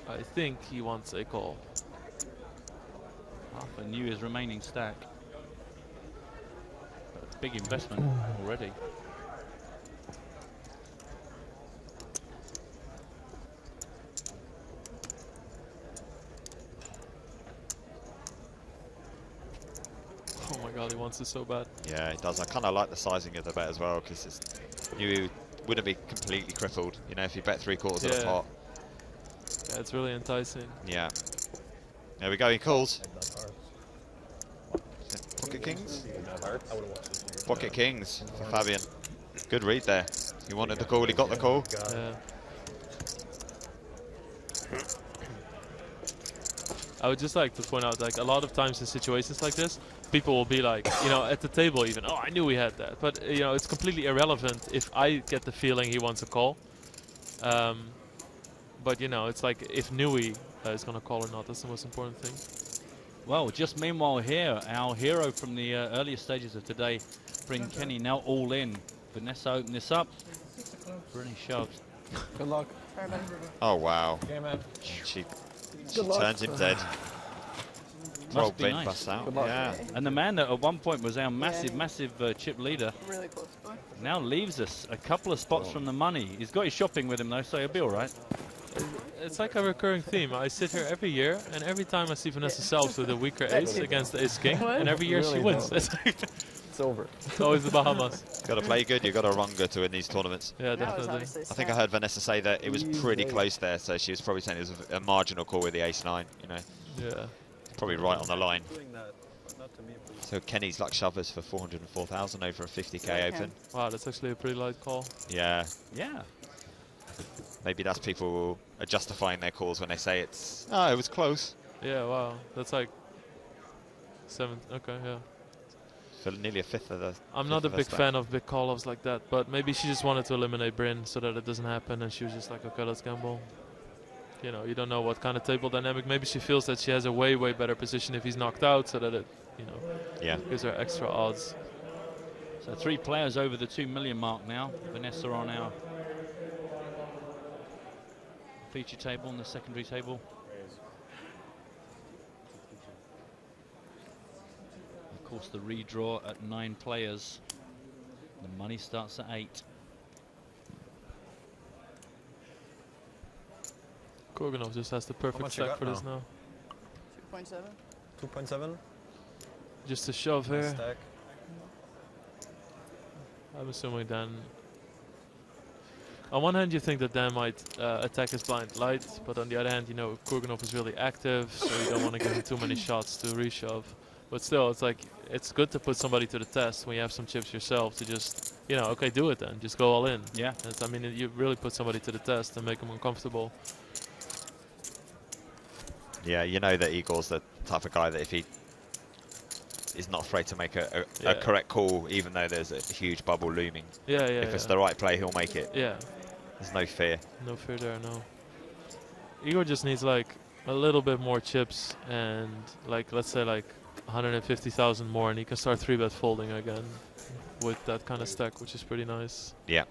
I think he wants a call. Half a new his remaining stack. A big investment already. Oh my god, he wants it so bad. Yeah, he does. I kind of like the sizing of the bet as well, because you wouldn't be completely crippled, you know, if you bet 3/4 of the pot. Yeah, it's really enticing. Yeah. There we go, he calls. Pocket kings? Pocket kings for Fabian. Good read there. He wanted the call, he got the call. Yeah. I would just like to point out, like, a lot of times in situations like this, people will be like, you know, at the table even, oh, I knew he had that. But, you know, it's completely irrelevant if I get the feeling he wants a call. But, you know, it's like if Newey is going to call or not, that's the most important thing. Well, just meanwhile here, our hero from the earlier stages of today, Bryn Kenny, now all in. Vanessa open this up for any shoves. Good luck. Oh, wow. Okay, man. She turns him dead. Must be big nice. bust out. Good luck. Yeah. And the man that at one point was our massive chip leader Really close, boy. now leaves us a couple of spots from the money. He's got his shopping with him though, so he'll be all right. It's like a recurring theme. I sit here every year, and every time I see Vanessa Selbst with a weaker ace against the ace king, and every year she wins. It's over. It's always the Bahamas. Got to play good. You've got to run good to win these tournaments. Yeah, definitely. I think I heard Vanessa say that it was pretty close there, so she was probably saying it was a marginal call with the ace-9. You know. Yeah. Probably right on the line. So Kenny's luck shovers for 404,000 over a 50k open. Wow, that's actually a pretty light call. Yeah. Yeah. Maybe that's people are justifying their calls when they say it was close. Yeah, wow. That's like 7. Okay, yeah. For nearly a fifth of the. I'm not a big fan of big call-offs like that, but maybe she just wanted to eliminate Bryn so that it doesn't happen, and she was just like, okay, let's gamble. You know, you don't know what kind of table dynamic. Maybe she feels that she has a way better position if he's knocked out, so that it, you know, gives her extra odds. So 3 players over the 2 million mark now. Vanessa on our feature table and the secondary table. Of course, the redraw at 9 players. The money starts at 8. Kurganov just has the perfect stack for this now. 2.7. 2.7. Just a shove here. Stack. I'm assuming Dan. On one hand, you think that Dan might attack his blind light, but on the other hand, you know, Kurganov is really active, so you don't want to give him too many shots to reshove. But still, it's like, it's good to put somebody to the test when you have some chips yourself to just, you know, okay, do it then. Just go all in. Yeah. I mean, you really put somebody to the test and make them uncomfortable. Yeah, you know that Igor's the type of guy that if he is not afraid to make a correct call, even though there's a huge bubble looming. Yeah, If it's the right play, he'll make it. Yeah. There's no fear. No fear there, no. Igor just needs like a little bit more chips and like, let's say like 150,000 more, and he can start 3-bet folding again with that kind of stack, which is pretty nice. Yeah.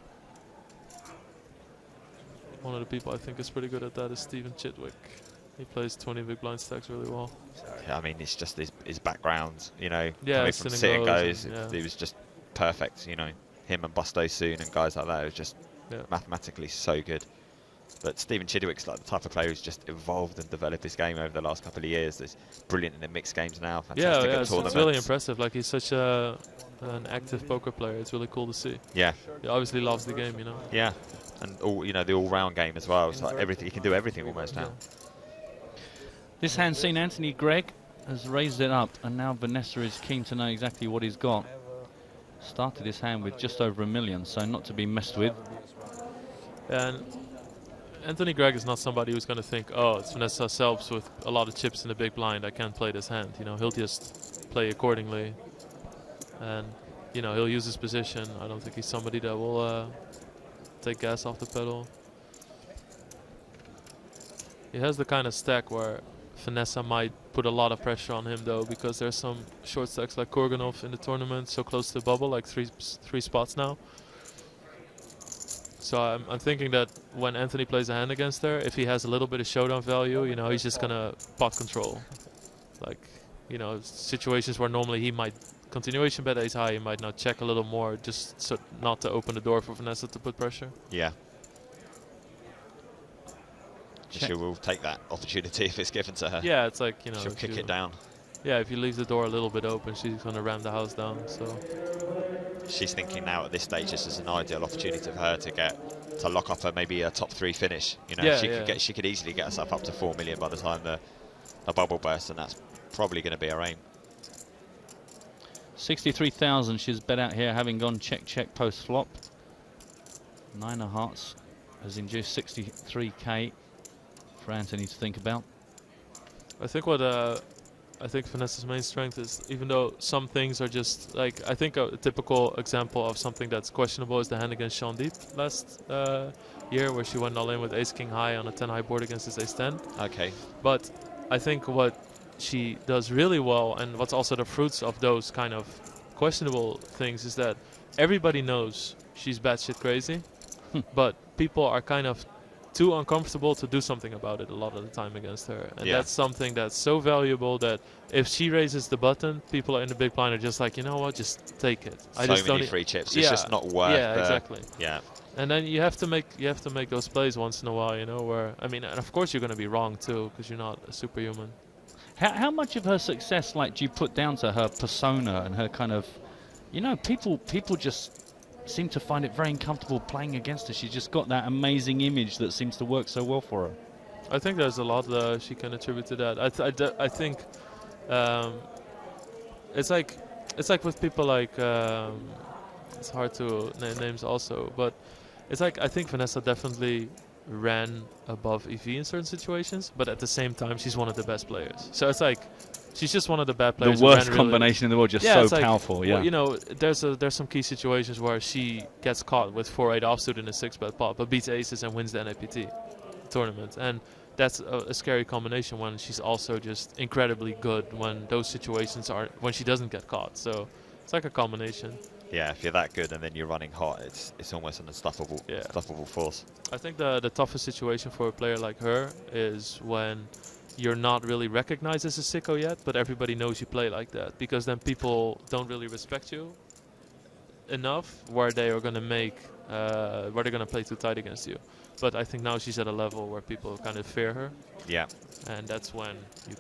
One of the people I think is pretty good at that is Steven Chitwick. He plays 20 big blind stacks really well. Yeah, I mean, it's just his background, you know, Yeah, coming from sit and goes, and it was just perfect, you know. Him and Busto Soon and guys like that, it was just mathematically so good. But Steven Chidwick's like the type of player who's just evolved and developed his game over the last couple of years. He's brilliant in the mixed games now, fantastic at tournaments. It's really impressive. Like, he's such an active poker player. It's really cool to see. Yeah. He obviously loves the game, you know. Yeah, and all, you know, the all-round game as well. It's like everything, he can do everything almost now. This hand seen Anthony Gregg has raised it up, and now Vanessa is keen to know exactly what he's got. Started his hand with just over $1 million, so not to be messed with. And Anthony Gregg is not somebody who's going to think, oh, it's Vanessa Selbst with a lot of chips in the big blind, I can't play this hand. You know, he'll just play accordingly. And, you know, he'll use his position. I don't think he's somebody that will take gas off the pedal. He has the kind of stack where Vanessa might put a lot of pressure on him, though, because there's some short stacks like Kurganov in the tournament, so close to the bubble, like three spots now. So I'm thinking that when Anthony plays a hand against her, if he has a little bit of showdown value, you know, he's just gonna pot control. Like, you know, situations where normally he might continuation bet ace high, he might not check a little more, just so not to open the door for Vanessa to put pressure. Yeah. She will take that opportunity if it's given to her. Yeah, it's like, you know, she'll kick it down. Yeah, if you leave the door a little bit open, she's gonna ram the house down. So she's thinking now at this stage this is an ideal opportunity for her to lock up her maybe a top 3 finish. You know, she could easily get herself up to 4 million by the time the bubble bursts, and that's probably going to be her aim. 63,000 she's bet out here, having gone check post flop. 9 of hearts has induced 63k for Anthony to think about. I think what I think Vanessa's main strength is, even though some things are just like, I think a typical example of something that's questionable is the hand against Sean Deep last year, where she went all in with ace king high on a 10 high board against his ace 10. Okay. But I think what she does really well, and what's also the fruits of those kind of questionable things, is that everybody knows she's batshit crazy, but people are kind of too uncomfortable to do something about it a lot of the time against her. And Yeah. that's something that's so valuable that if she raises the button, people in the big blind are just like, you know what, just take it. I So just many don't free chips. It's just not worth. Yeah, exactly. Yeah. And then you have to make those plays once in a while, you know. Where I mean, and of course you're going to be wrong too, because you're not a superhuman. How much of her success, like, do you put down to her persona and her kind of, you know, people just seem to find it very uncomfortable playing against her. She's just got that amazing image that seems to work so well for her. I think there's a lot she can attribute to that. I think it's like with people like it's hard to name names also, but it's like I think Vanessa definitely ran above EV in certain situations, but at the same time she's one of the best players. So it's like she's just one of the bad players. The worst combination in the world, just so powerful. Yeah, well, you know, there's some key situations where she gets caught with 4-8 offsuit in a 6-bet pot, but beats aces and wins the NAPT tournament, and that's a scary combination when she's also just incredibly good when those situations are when she doesn't get caught. So it's like a combination. Yeah, if you're that good and then you're running hot, it's almost an unstoppable force. I think the toughest situation for a player like her is when you're not really recognized as a sicko yet, but everybody knows you play like that, because then people don't really respect you enough where they are going to make where they're going to play too tight against you. But I think now she's at a level where people kind of fear her. Yeah. And that's when you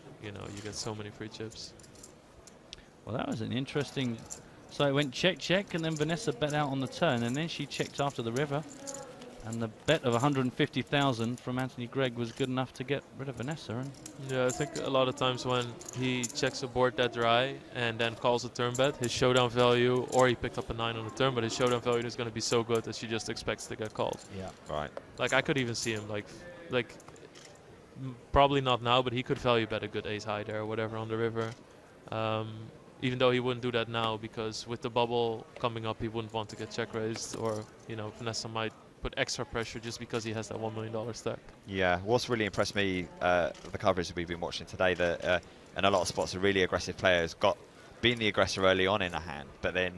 get so many free chips. Well, that was an interesting. So it went check, check, and then Vanessa bet out on the turn, and then she checked after the river. And the bet of 150,000 from Anthony Gregg was good enough to get rid of Vanessa. And yeah, I think a lot of times when he checks a board that dry and then calls a turn bet, his showdown value, or he picked up a 9 on the turn, but his showdown value is going to be so good that she just expects to get called. Yeah. Right. Like I could even see him probably not now, but he could value bet a good ace high there or whatever on the river. Even though he wouldn't do that now, because with the bubble coming up, he wouldn't want to get check raised, or Vanessa might put extra pressure just because he has that $1 million stack. Yeah, what's really impressed me, the coverage that we've been watching today, that in a lot of spots, the really aggressive players being the aggressor early on in a hand, but then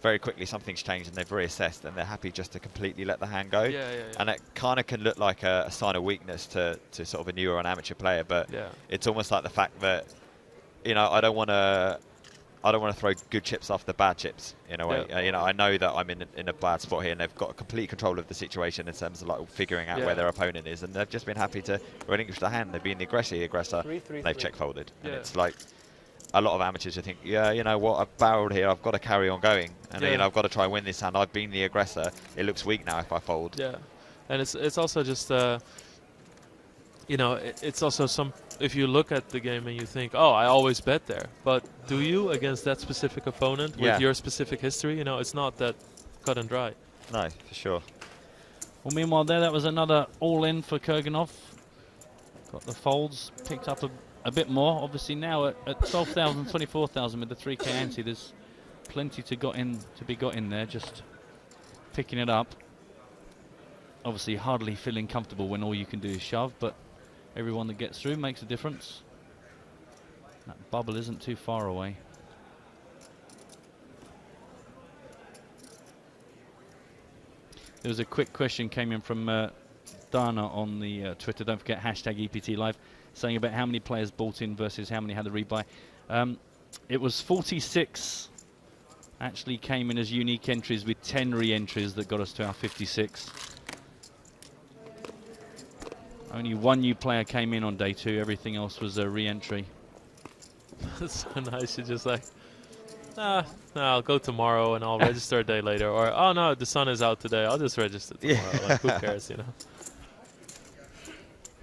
very quickly something's changed and they've reassessed and they're happy just to completely let the hand go. Yeah. And it kind of can look like a sign of weakness to sort of a newer or an amateur player, but it's almost like the fact that, I don't want to throw good chips after bad chips in a way. I know that I'm in a bad spot here, and they've got complete control of the situation in terms of like figuring out where their opponent is, and they've just been happy to relinquish the hand. They've been the aggressor. They've check folded, and it's like a lot of amateurs who think, you know what, I've barreled here, I've got to carry on going, and I've got to try and win this hand. I've been the aggressor. It looks weak now if I fold. Yeah, and it's also just it's also if you look at the game and you think, oh, I always bet there, but do you against that specific opponent with your specific history? It's not that cut and dry. No, for sure. Well, meanwhile that was another all-in for Kurganov. Got the folds, picked up a bit more. Obviously now at 12,000, 24,000 with the 3K ante, there's plenty to be got in there, just picking it up. Obviously hardly feeling comfortable when all you can do is shove, but everyone that gets through makes a difference. That bubble isn't too far away. There was a quick question came in from Dana on the Twitter. Don't forget #EPT Live, saying about how many players bought in versus how many had the rebuy. It was 46 actually came in as unique entries, with 10 re-entries that got us to our 56. Only one new player came in on day 2. Everything else was a re-entry. That's so nice. You're just like, no, I'll go tomorrow and I'll register a day later. Or, oh no, the sun is out today, I'll just register tomorrow. Like, who cares,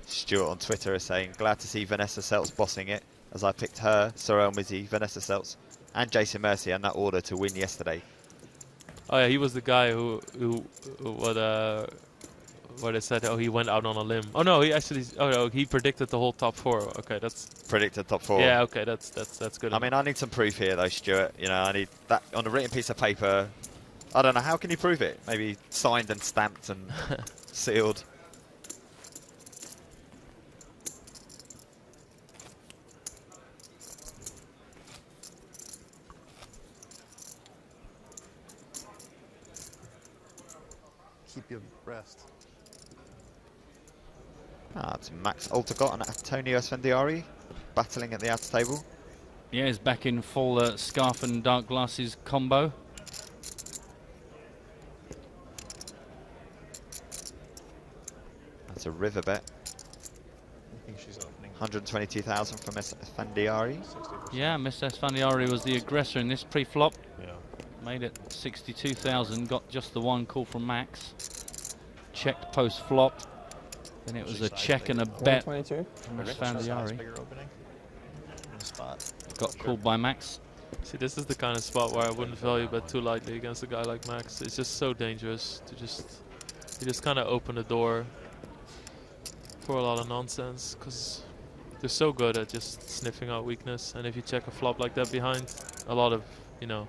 Stuart on Twitter is saying, glad to see Vanessa Selbst bossing it, as I picked her, Sorel Mizzi, Vanessa Selbst, and Jason Mercier in that order to win yesterday. Oh yeah, he was the guy who what they said, he went out on a limb. Oh no, he predicted the whole top 4. Okay, that's predicted top 4. Yeah, okay, that's good. I mean, I need some proof here though, Stuart. I need that on a written piece of paper. I don't know, how can you prove it? Maybe signed and stamped and sealed. Keep your breast. It's Max Altegott and Antonio Svendiari battling at the outer table. Yeah, he's back in full scarf and dark glasses combo. That's a river bet. I think she's opening. 122,000 from Svendiari. Yeah, Mr. Svendiari was the aggressor in this pre-flop. Yeah. Made it 62,000, got just the one call from Max. Checked post-flop. Then it was a check and a bet from Svendiari. Got called by Max. See, this is the kind of spot where I wouldn't value bet too lightly against a guy like Max. It's just so dangerous to just kind of open the door for a lot of nonsense, because they're so good at just sniffing out weakness. And if you check a flop like that behind, a lot of, you know,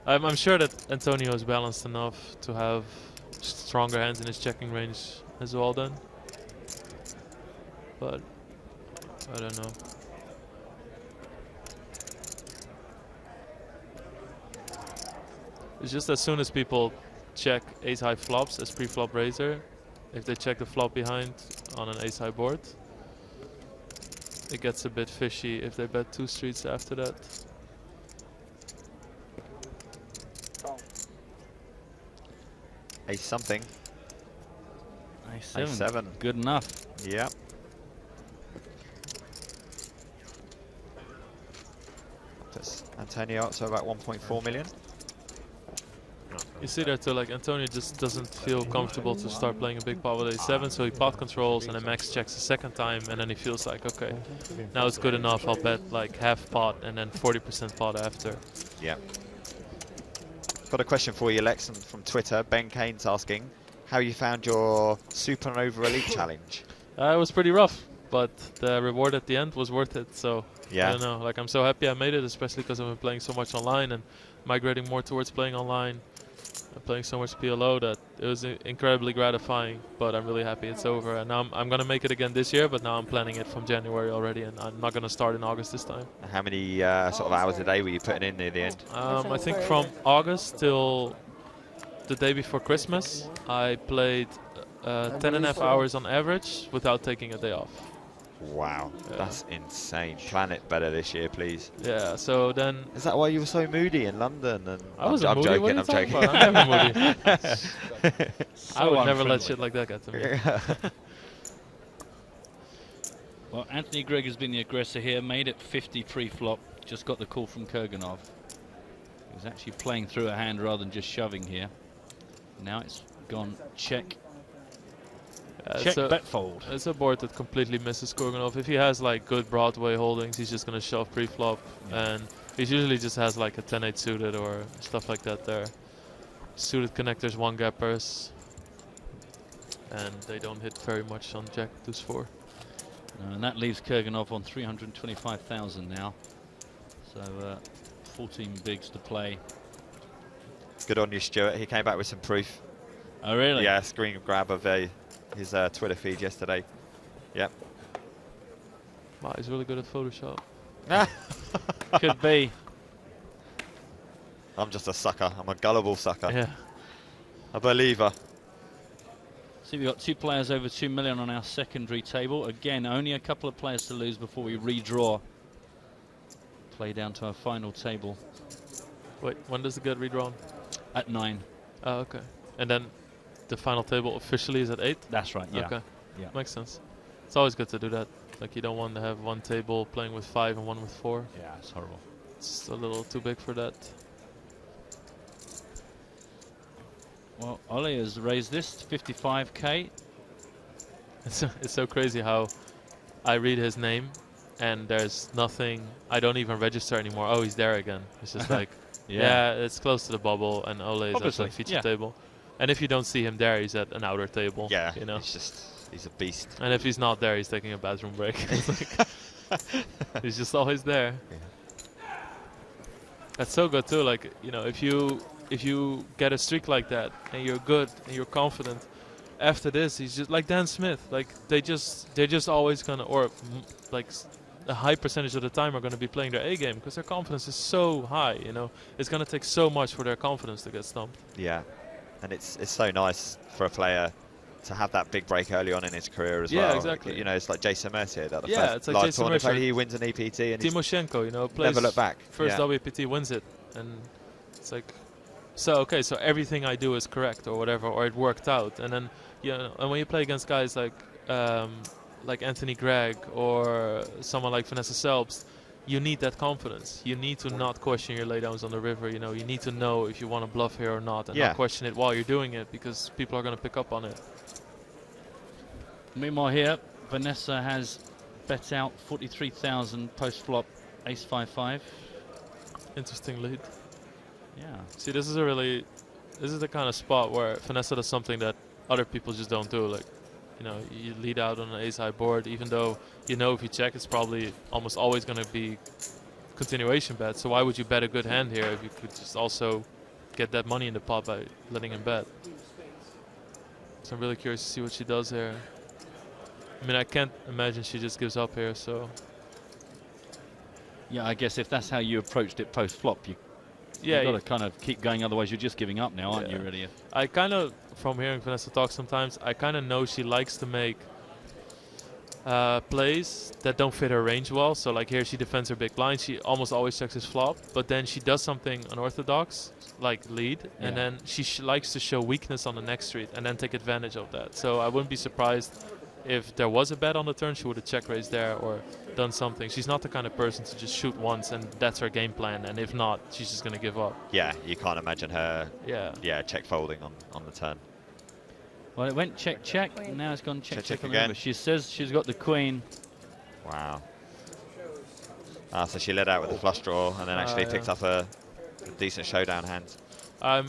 I'm sure that Antonio is balanced enough to have stronger hands in his checking range as well then. But I don't know. It's just as soon as people check ace-high flops as pre-flop raiser, if they check the flop behind on an ace-high board, it gets a bit fishy if they bet 2 streets after that. Ace something. Ace 7. Good enough. Yep. That's Antonio up to about 1.4 million. You see there too, like Antonio just doesn't feel comfortable to start playing a big pot with a7, so he pot controls and then Max checks a second time, and then he feels like, okay, now it's good enough, I'll bet like half pot and then 40% pot after. Yeah. Got a question for you, Lex, from Twitter. Ben Kane's asking how you found your Supernova Elite Challenge. It was pretty rough, but the reward at the end was worth it, so yeah. I don't know, like I'm so happy I made it, especially because I've been playing so much online and migrating more towards playing online. Playing so much PLO that it was incredibly gratifying, but I'm really happy it's over. And now I'm going to make it again this year, but now I'm planning it from January already, and I'm not going to start in August this time. How many sort of hours a day were you putting in near the end? I think from August till the day before Christmas, I played 10.5 hours on average without taking a day off. Wow, that's insane. Plan it better this year, please. Yeah, so then... Is that why you were so moody in London? And I was I'm moody. joking, What are you I'm joking. talking about? I'm never moody. So I would never unfriendly. let shit like that get to me. Well, Anthony Gregg has been the aggressor here, made it 50 pre-flop, just got the call from Kurganov. He was actually playing through a hand rather than just shoving here. Now it's gone check. Check, bet, fold. It's a board that completely misses Kurganov. If he has like good Broadway holdings, he's just going to shove pre-flop, and he usually just has like a 10-8 suited or stuff like that there. Suited connectors, 1-gappers, and they don't hit very much on Jack deuce 4. And that leaves Kurganov on 325,000 now. So 14 bigs to play. Good on you, Stuart. He came back with some proof. Oh, really? Yeah, screen grab of his Twitter feed yesterday. Yep. Wow, he's really good at Photoshop. Could be. I'm just a sucker. I'm a gullible sucker. Yeah. A believer. See, we've got 2 players over 2 million on our secondary table. Again, only a couple of players to lose before we redraw. Play down to our final table. Wait, when does it get redrawn? At 9. Oh, okay. And then the final table officially is at 8? That's right, yeah. Okay. Yeah. Makes sense. It's always good to do that. Like, you don't want to have one table playing with 5 and one with 4. Yeah, it's horrible. It's a little too big for that. Well, Ollie has raised this to 55k. It's so crazy how I read his name and there's nothing, I don't even register anymore. Oh, he's there again. It's just like, yeah, it's close to the bubble, and Ole is Obviously, at the feature yeah. table. And if you don't see him there, he's at an outer table. Yeah, you know? it's just, he's a beast. And if he's not there, he's taking a bathroom break. It's like he's just always there. Yeah. That's so good too. Like, you know, if you get a streak like that and you're good and you're confident, after this he's just like Dan Smith. Like they're just always gonna, or like a high percentage of the time, are gonna be playing their A game because their confidence is so high. You know, it's gonna take so much for their confidence to get stumped. Yeah, and it's so nice for a player to have that big break early on in his career as Yeah, well. exactly. You know, it's like Jason Mercier, that the Yeah, first it's like live Jason tournament Mercier. he wins an EPT and he's Timoshenko, you know, plays never look back. First Yeah. WPT wins it, and it's like, so okay, so everything I do is correct or whatever, or it worked out, and then and when you play against guys like Anthony Gregg or someone like Vanessa Selbst, you need that confidence. You need to not question your laydowns on the river. You know, you need to know if you want to bluff here or not, and Yeah. not question it while you're doing it, because people are going to pick up on it. Meanwhile here, Vanessa has bet out 43,000 post-flop ace 5-5. Interesting lead. Yeah. See, this is the kind of spot where Vanessa does something that other people just don't do. Like, you know, you lead out on an ace-high board, even though you know if you check, it's probably almost always going to be continuation bet. So why would you bet a good hand here if you could just also get that money in the pot by letting him bet? So I'm really curious to see what she does here. I mean, I can't imagine she just gives up here, so... Yeah, I guess if that's how you approached it post-flop, you've got to kind of keep going, otherwise you're just giving up now, aren't you, really? I kind of, from hearing Vanessa talk sometimes, I kind of know she likes to make plays that don't fit her range well. So like here she defends her big blind, she almost always checks his flop, but then she does something unorthodox, like lead, and then she likes to show weakness on the next street and then take advantage of that. So I wouldn't be surprised if there was a bet on the turn, she would have check raised there or done something. She's not the kind of person to just shoot once and that's her game plan, and if not, she's just going to give up. Yeah, you can't imagine her check folding on the turn. Well, it went check, check, and now it's gone check, check on the again. river. She says she's got the queen. Wow. So she led out with the flush draw and then actually picked up a decent showdown hand. I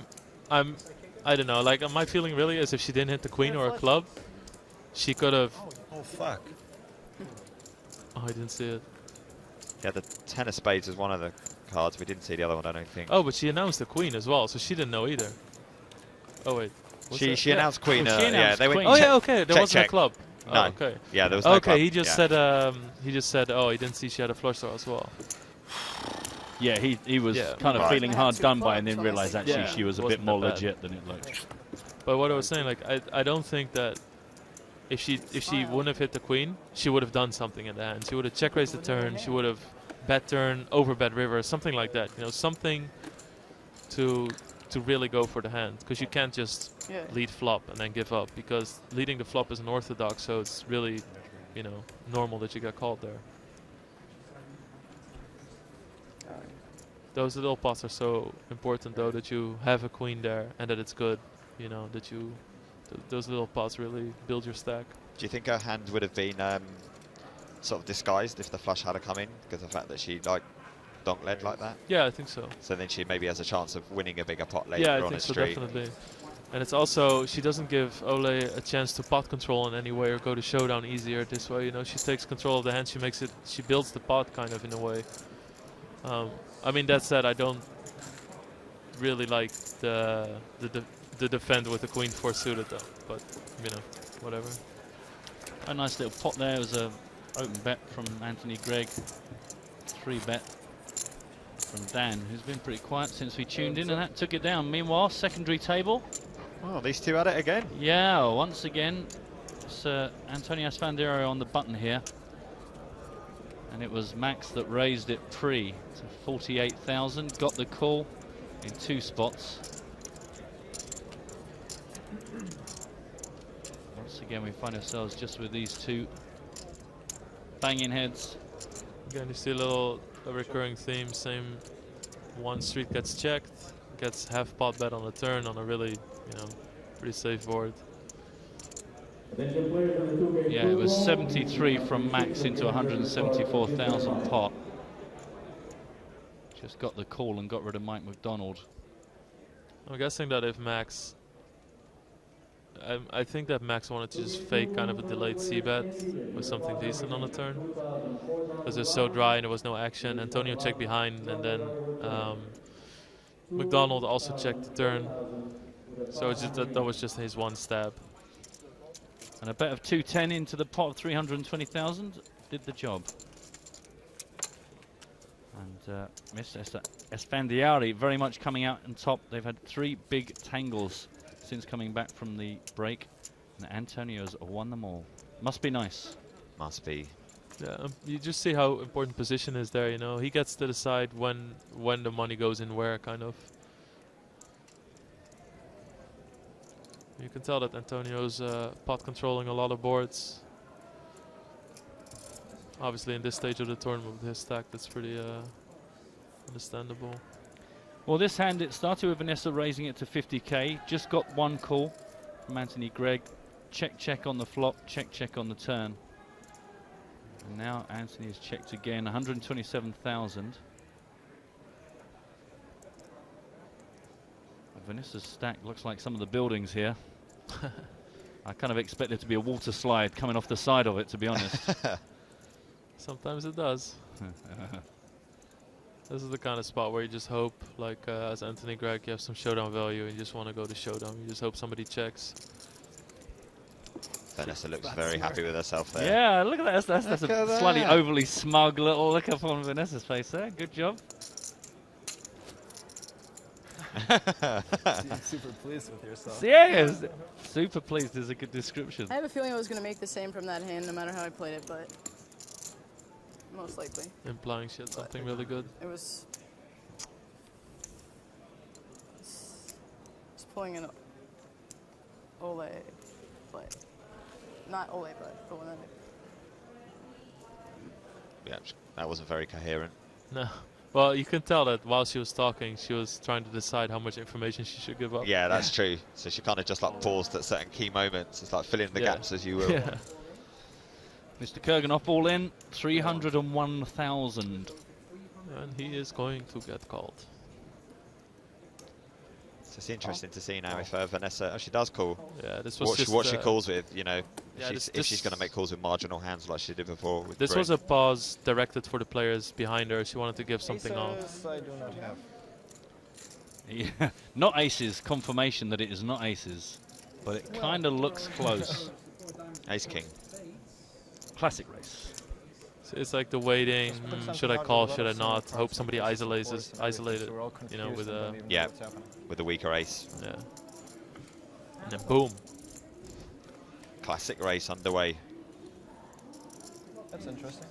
don't know, like my feeling really is if she didn't hit the queen or a club, she could have... Oh, fuck. Oh, I didn't see it. Yeah, the 10 of spades is one of the cards. We didn't see the other one, I don't think. Oh, but she announced the queen as well, so she didn't know either. Oh, wait. She announced queen. She announced they went queen. Oh, yeah, okay. There check, wasn't check. a club. No. Oh, okay. Yeah, there was no club. Okay, he just said, oh, he didn't see she had a flush draw as well. Yeah, he was kind of feeling hard done by, and then realised actually she was a bit more legit than it looked. But what I was saying, like, I don't think that if she wouldn't have hit the queen, she would have done something in the hand. She would have check raised the turn. She would have bet turn, over bet river, something like that. You know, something to really go for the hand, because you can't just lead flop and then give up, because leading the flop is unorthodox. So it's really, you know, normal that you get called there. Those little pots are so important, though, that you have a queen there and that it's good. You know, that you. Those little pots really build your stack. Do you think her hand would have been sort of disguised if the flush had come in, because of the fact that she like donk led like that? Yeah, I think so. So then she maybe has a chance of winning a bigger pot later Yeah, I on think a so, street. definitely. And it's also, she doesn't give Ole a chance to pot control in any way or go to showdown easier this way. You know, she takes control of the hand. She builds the pot kind of in a way. I mean, that said, I don't really like the defend with the queen four suited though. But you know, whatever. A nice little pot there. It was a open bet from Anthony Gregg. 3-bet from Dan, who's been pretty quiet since we tuned in, and that took it down. Meanwhile, secondary table. Oh, these two at it again. Yeah, once again, it's Antonio Spandero on the button here. And it was Max that raised it pre to 48,000. Got the call in 2 spots. Once again, we find ourselves just with these two banging heads. Again, you see a recurring theme. Same one street gets checked, gets half pot bet on the turn on a really, you know, pretty safe board. Yeah, it was 73 from Max into 174,000 pot. Just got the call and got rid of Mike McDonald. I'm guessing that if Max... I think that Max wanted to just fake kind of a delayed c-bet with something decent on the turn. Because it was so dry and there was no action. Antonio checked behind, and then McDonald also checked the turn. So it's just that was just his one stab. And a bet of 210 into the pot of 320,000 did the job. And Mr. Esfandiari very much coming out on top. They've had 3 big tangles since coming back from the break. And Antonio's won them all. Must be nice. Must be. Yeah, you just see how important position is there, you know. He gets to decide when the money goes in where, kind of. You can tell that Antonio's pot controlling a lot of boards. Obviously, in this stage of the tournament with his stack, that's pretty understandable. Well, this hand, it started with Vanessa raising it to 50k. Just got one call from Anthony Gregg. Check, check on the flop, check, check on the turn. And now Anthony has checked again, 127,000. Vanessa's stack looks like some of the buildings here. I kind of expect there to be a water slide coming off the side of it, to be honest. Sometimes it does. This is the kind of spot where you just hope, like as Anthony Gregg, you have some showdown value and you just want to go to showdown. You just hope somebody checks. Vanessa looks very happy with herself there. Yeah, look at that. That's a slightly overly smug little look up on Vanessa's face there. Good job. Super pleased with yourself. Yeah, super pleased is a good description. I have a feeling I was going to make the same from that hand no matter how I played it, but most likely. Implying she had something really good. It was just pulling an Ole play. Not Ole, but the one that Yeah, that wasn't very coherent. No. Well, you can tell that while she was talking, she was trying to decide how much information she should give up. Yeah, that's true. So she kind of just like paused at certain key moments. It's like filling the gaps as you will. Yeah. Mr. Kurganov all in, 301,000. And he is going to get called. So it's interesting to see now if Vanessa, she does call. Yeah, this was what she calls with, you know, yeah, if she's going to make calls with marginal hands like she did before. With this Brig. was a pause directed for the players behind her. She wanted to give something off. I do not have. Yeah, not aces. Confirmation that it is not aces, but it kind of looks close. Ace king. Classic race. So it's like the waiting. Should I call? Should I not? Hope somebody isolated. You know, with a with a weaker ace. Yeah. And then boom. Classic race underway. That's interesting.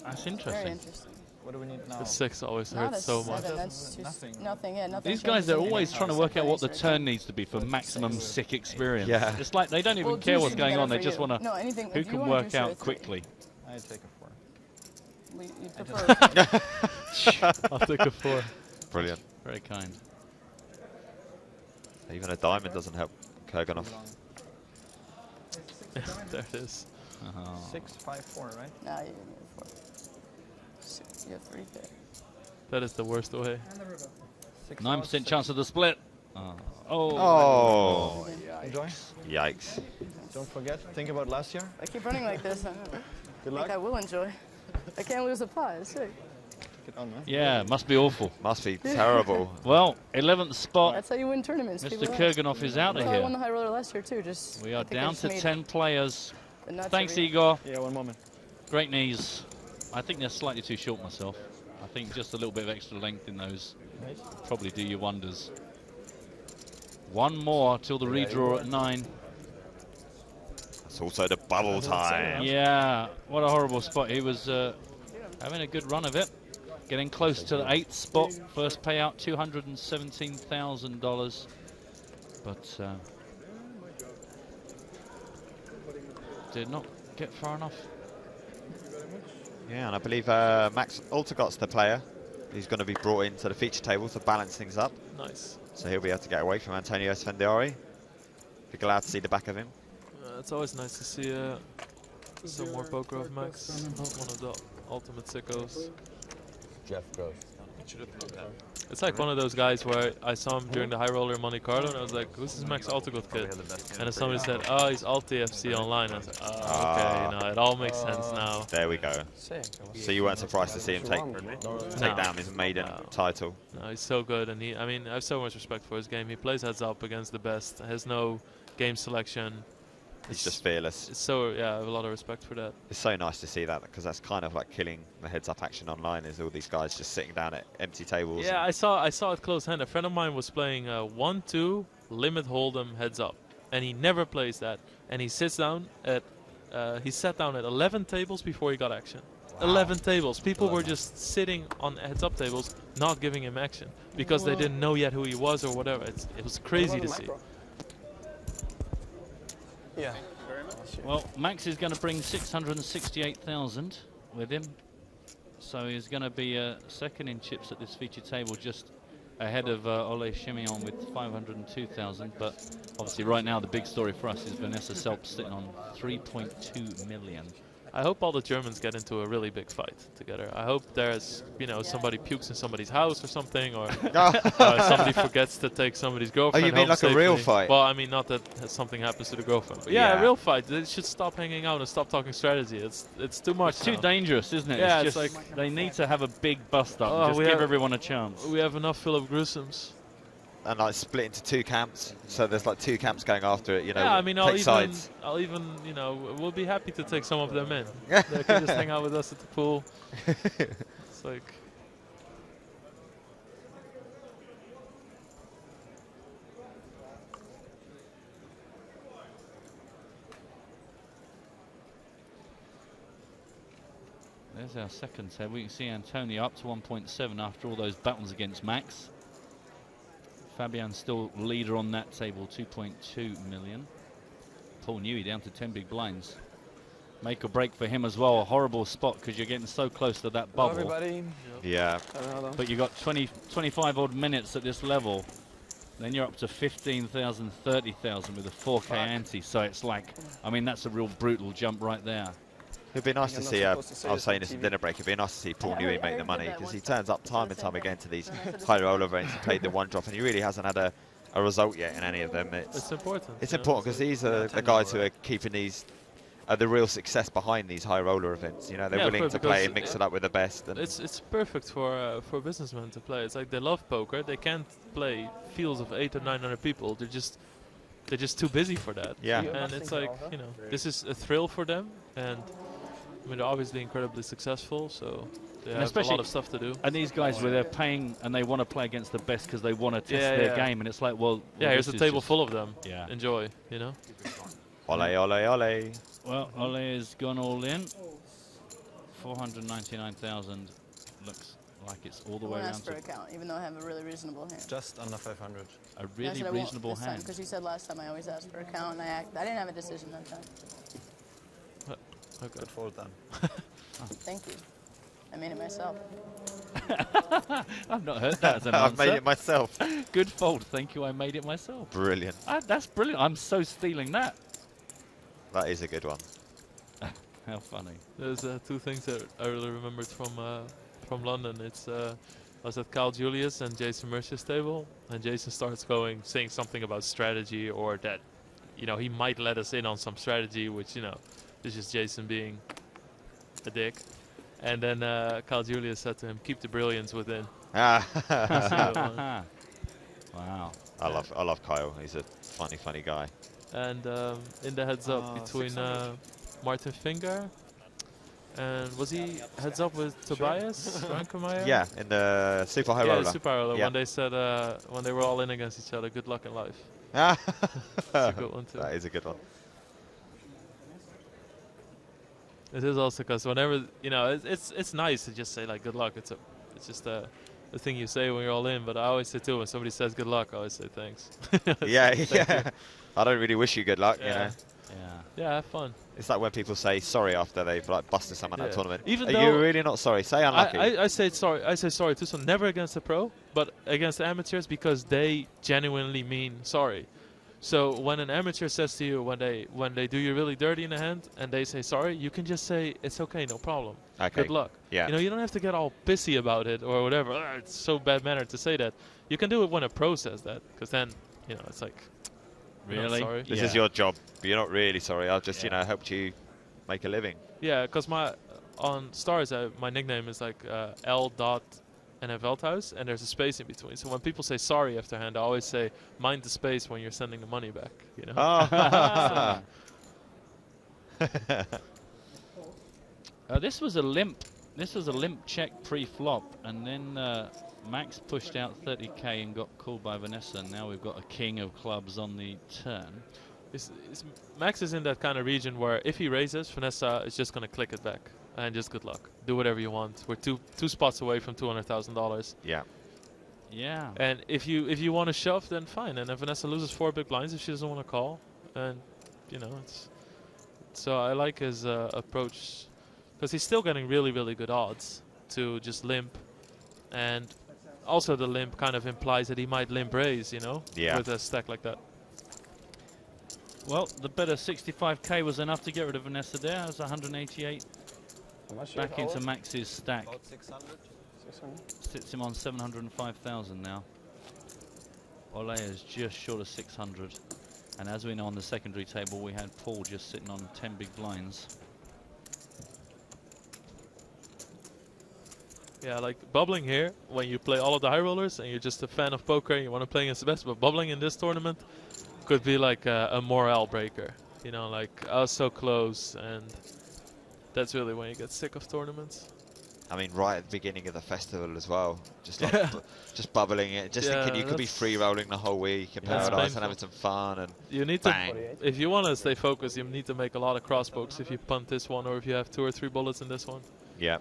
That's interesting. Very interesting. What do we need now? The 6 always Not hurts a so much. 7, that's just nothing. Yeah, nothing. These guys are changes. always trying to work out what the turn needs to be for maximum sick experience. Yeah. It's like they don't even care what's going on. They just want to. No, anything. Who if you can wanna work do so, out it's quickly? I take a 4. You prefer. I'll take a 4. Brilliant. Very kind. Even a diamond doesn't help Kurganov. There it is. 6, 5, 4, right? Nah, you didn't get 4. You have 3 there. That is the worst way. 9% chance of the split. Oh. Enjoy. Yikes. Don't forget, think about last year. I keep running like this. Good luck. I will enjoy. I can't lose a pot. It's sick. Get on, man. Yeah, must be awful. Must be terrible. Well, 11th spot. That's how you win tournaments. Mr. people Kurganov is out of That's how I won here. the high roller last year too. Just We are I think I down just to made 10 players. the nuts Thanks, every year. Igor. Yeah, one moment. Great knees. I think they're slightly too short myself. I think just a little bit of extra length in those probably do you wonders. One more till the redraw at 9. It's also the bubble time. Yeah, what a horrible spot. He was having a good run of it. Getting close to the 8th spot. First payout, $217,000. But did not get far enough. Yeah, and I believe Max Altergott's the player who's going to be brought into the feature table to balance things up. Nice. So he'll be able to get away from Antonio Svendiari. Be glad to see the back of him. It's always nice to see some more poker of Max. One of the ultimate sickos. Jeff Gross. It's like one of those guys where I saw him during the high roller in Monte Carlo and I was like, who's this Max Altergott kid? And then somebody said, oh, he's AltTFC online. I was like, oh, okay, you know, it all makes sense now. There we go. So you weren't surprised to see him take down his maiden title? No, he's so good, and I mean, I have so much respect for his game. He plays heads up against the best, has no game selection. He's just fearless. It's so, yeah, I have a lot of respect for that. It's so nice to see that, because that's kind of like killing the heads-up action online, is all these guys just sitting down at empty tables. Yeah, I saw it close hand. A friend of mine was playing 1-2 limit hold'em heads up, and he never plays that. and he sits down at he sat down at 11 tables before he got action. 11 tables. People were just sitting on heads-up tables, not giving him action because they didn't know yet who he was or whatever. It was crazy to see. Yeah. Well, Max is going to bring 668,000 with him, so he's going to be second in chips at this feature table, just ahead of Ole Shimeon with 502,000. But obviously, right now the big story for us is Vanessa Selbst sitting on 3.2 million. I hope all the Germans get into a really big fight together. I hope there's, you know, somebody pukes in somebody's house or something, or somebody forgets to take somebody's girlfriend. Oh, you mean like a real fight? Well, I mean, not that something happens to the girlfriend. But yeah, a real fight. They should stop hanging out and stop talking strategy. It's too much. It's too dangerous, isn't it? Yeah, it's just like they need to have a big bust up. Just give everyone a chance. We have enough Philip Gruesom's. And like split into 2 camps, so there's like 2 camps going after it. You know, yeah, I mean, take sides. I'll even, you know, we'll be happy to take some of them in. They can just hang out with us at the pool. It's like. There's our second table. We can see Antonio up to 1.7 after all those battles against Max. Fabian still leader on that table, 2.2 million. Paul Newey down to 10 big blinds. Make or break for him as well. A horrible spot because you're getting so close to that bubble. Hello, everybody. Yeah. But you got 25 odd minutes at this level. Then you're up to 15,000, 30,000 with a 4K ante. So it's like, I mean, that's a real brutal jump right there. It'd be nice to see, I was saying this in dinner break, it'd be nice to see Paul Newey make the money, because he turns up time and time again to these high roller events. He played the 1 drop and he really hasn't had a result yet in any of them. It's important. It's important because these are the guys who are keeping these, the real success behind these high roller events. You know, they're willing to play and mix it up with the best. And it's perfect for businessmen to play. It's like they love poker. They can't play fields of 800 or 900 people. They're just too busy for that. Yeah. And it's like, you know, this is a thrill for them, and I mean, they're obviously incredibly successful, so they have a lot of stuff to do. And these guys, where they're paying and they want to play against the best because they want to test their game, and it's like, well, here's a table full of them. Yeah. Enjoy, you know. Ole, ole, ole. Well, Ole has gone all in. 499,000 looks like it's all the way around. For account, even though I have a really reasonable hand. Just under 500. A really reasonable hand. Because you said last time I always ask for account, and I didn't have a decision that time. Okay. Good fold then. Thank you. I made it myself. I've not heard that as an answer. I've made it myself. Good fold. Thank you. I made it myself. Brilliant. That's brilliant. I'm so stealing that. That is a good one. How funny. There's 2 things that I really remembered from London. It's I was at Carl Julius and Jason Mercer's table, and Jason starts saying something about strategy, or that, you know, he might let us in on some strategy, which, you know, this is Jason being a dick. And then Carl Julius said to him, "Keep the brilliance within." Wow. I love Kyle. He's a funny guy. And in the heads up between Martin Finger and was he heads up with Tobias Rankemeyer? Yeah, in the super high roller. Yeah, super high roller. Yeah. When they said when they were all in against each other, "Good luck in life." That's a good one too. That is a good one. It is also because whenever, you know, it's nice to just say like "good luck." It's just a thing you say when you're all in. But I always say too, when somebody says "good luck," I always say thanks. Yeah. You. I don't really wish you good luck, you know. Yeah, have fun. It's like when people say sorry after they've like busted someone at a tournament. Even Are though you really not sorry? Say unlucky. I say sorry. I say sorry too. So never against the pro, but against the amateurs, because they genuinely mean sorry. So when an amateur says to you, when they do you really dirty in the hand and they say sorry, you can just say it's okay, no problem. Okay. Good luck. Yeah. You know, you don't have to get all pissy about it or whatever. It's so bad mannered to say that. You can do it when a pro says that, because then, you know, it's like, really? Sorry. This is your job. But you're not really sorry. I've just, you know, helped you make a living. Yeah, because on Stars, my nickname is like L.NFL Veldhuis, and there's a space in between. So when people say sorry after hand, I always say, mind the space when you're sending the money back. You know. Oh. This was a limp. This was a limp check pre-flop, and then Max pushed out 30k and got called by Vanessa. And now we've got a king of clubs on the turn. Max is in that kind of region where if he raises, Vanessa is just going to click it back. And just good luck. Do whatever you want. We're two spots away from $200,000. Yeah. Yeah. And if you want to shove, then fine. And if Vanessa loses 4 big blinds if she doesn't want to call, and you know, so I like his approach because he's still getting really, really good odds to just limp, and also the limp kind of implies that he might limp raise, you know, with a stack like that. Well, the better 65k was enough to get rid of Vanessa there. It was 188. Back into Max's stack. About 600? 600? Sits him on 705,000 now. Ole is just short of 600. And as we know on the secondary table, we had Paul just sitting on 10 big blinds. Yeah, like bubbling here, when you play all of the high rollers and you're just a fan of poker and you want to play against the best, but bubbling in this tournament could be like a morale breaker. You know, like I was so close, and that's really when you get sick of tournaments. I mean, right at the beginning of the festival as well, just like just bubbling it, just thinking you could be free rolling the whole week in Paradise and having some fun, and you need bang. to, if you want to stay focused, you need to make a lot of cross pokes if you punt this one or if you have 2 or 3 bullets in this one. Yeah.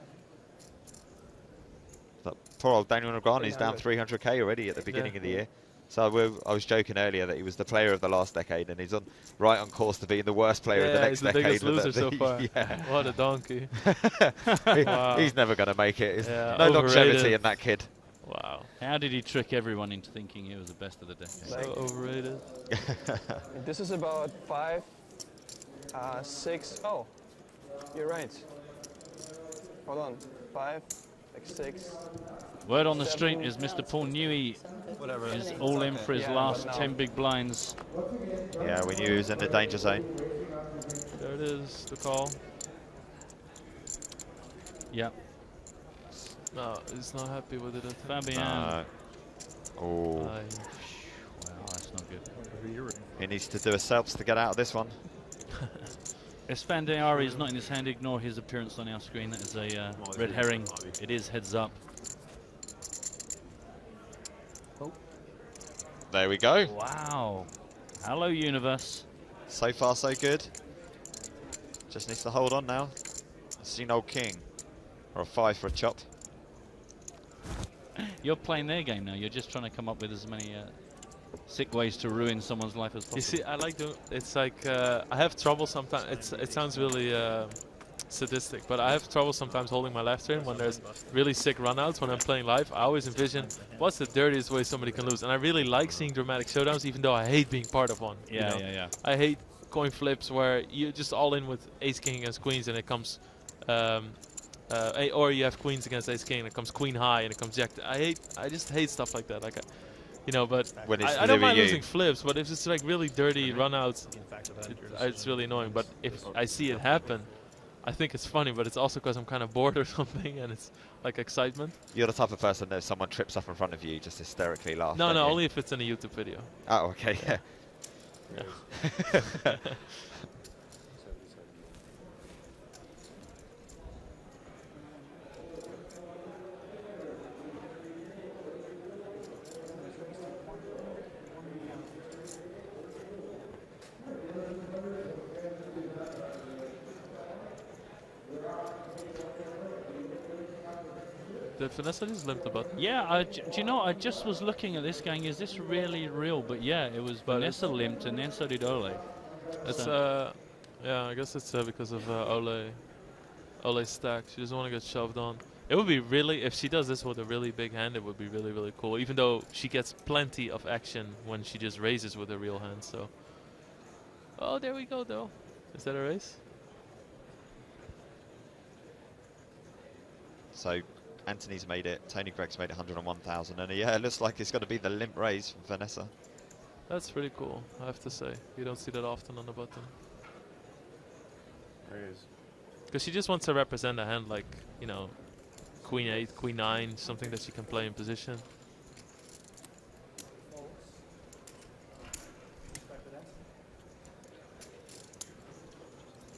But poor old Daniel Negreanu's down 300k already at the beginning of the year. So I was joking earlier that he was the player of the last decade, and he's right on course to being the worst player of the next decade. He's the biggest loser so far. Yeah. What a donkey. Wow. He's never going to make it. Yeah, no overrated. longevity in that kid. Wow. How did he trick everyone into thinking he was the best of the decade? So overrated. This is about 5, 6. Oh, you're right. Hold on. 5, like 6. Word on the street is Mr. Paul Newey is all in for his last 10 big blinds. Yeah, we knew he was in the danger zone. There it is, the call. Yep. No, he's not happy with it. Fabian. Oh. Wow, that's not good. He needs to do a Selbst to get out of this one. Esfandiari is not in his hand. Ignore his appearance on our screen. That is a red herring. It is heads up. There we go. Wow. Hello, universe. So far, so good. Just needs to hold on now. Seen old king. Or a 5 for a chop. You're playing their game now. You're just trying to come up with as many sick ways to ruin someone's life as possible. You see, I like doing. It's like I have trouble sometimes. It sounds really sadistic, but I have trouble sometimes holding my left turn when there's really sick runouts. When I'm playing live, I always envision what's the dirtiest way somebody can lose, and I really like seeing dramatic showdowns, even though I hate being part of one. Yeah, you know? yeah. I hate coin flips where you're just all in with ace king against queens, and it comes. Or you have queens against ace king and it comes queen high and it comes jack. I just hate stuff like that. Like, you know, but I don't mind losing flips, but if it's like really dirty runouts, it's really annoying. But if I see it happen, I think it's funny, but it's also because I'm kind of bored or something, and it's like excitement. You're the type of person that if someone trips up in front of you, you just hysterically laugh. No, only if it's in a YouTube video. Oh, okay, yeah. Did Vanessa just limp the button? Yeah, do you know, I just was looking at this going, is this really real? But yeah, it was Vanessa limped and then so did Ole. It's, yeah, I guess it's because of Ole's stack. She doesn't want to get shoved on. It would be really, if she does this with a really big hand, it would be really, really cool. Even though she gets plenty of action when she just raises with a real hand, so. Oh, there we go, though. Is that a raise? So Anthony's made it, Tony Gregg's made it 101,000, and yeah, it looks like it's going to be the limp raise from Vanessa. That's pretty cool, I have to say. You don't see that often on the button. Raise. Because she just wants to represent a hand like, you know, Queen 8, Queen 9, something that she can play in position.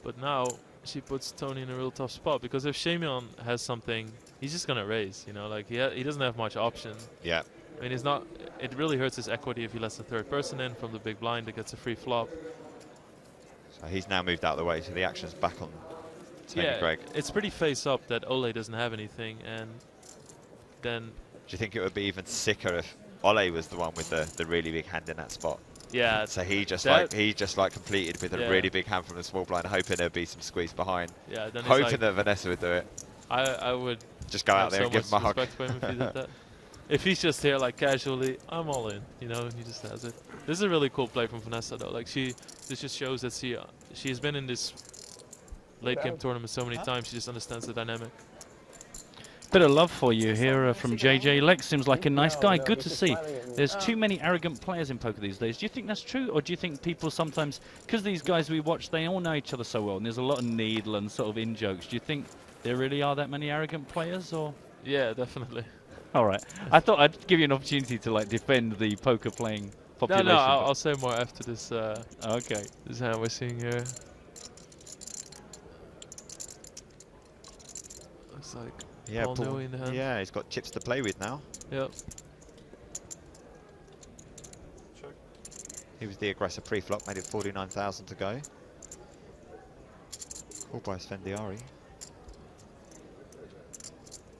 But now she puts Tony in a real tough spot, because if Shamion has something, he's just gonna raise, you know, like he doesn't have much option. Yeah. I mean, it really hurts his equity if he lets the third person in from the big blind that gets a free flop. He's now moved out of the way, so the action's back on Tony Gregg. It's pretty face up that Ole doesn't have anything, and then... Do you think it would be even sicker if Ole was the one with the really big hand in that spot? Yeah. So he just completed with a really big hand from the small blind, hoping there'd be some squeeze behind. Yeah. Then hoping that Vanessa would do it. I would just go out there and give him a hug. For him if he did that. If he's just here like casually, I'm all in. You know, he just has it. This is a really cool play from Vanessa though. Like this just shows that she's been in this late game tournament so many times. She just understands the dynamic. Bit of love for you here from JJ. Lex seems like a nice guy. Good to see. There's too many arrogant players in poker these days. Do you think that's true, or do you think people sometimes, because these guys we watch, they all know each other so well, and there's a lot of needle and sort of in jokes. Do you think there really are that many arrogant players, or? Yeah, definitely. All right. I thought I'd give you an opportunity to like defend the poker playing population. No, I'll say more after this. Okay. This hand we're seeing here. Looks like. Yeah, Paul in the hand. Yeah, he's got chips to play with now. Yep. He was the aggressor pre-flop, made it 49,000 to go. Called by Svendiari.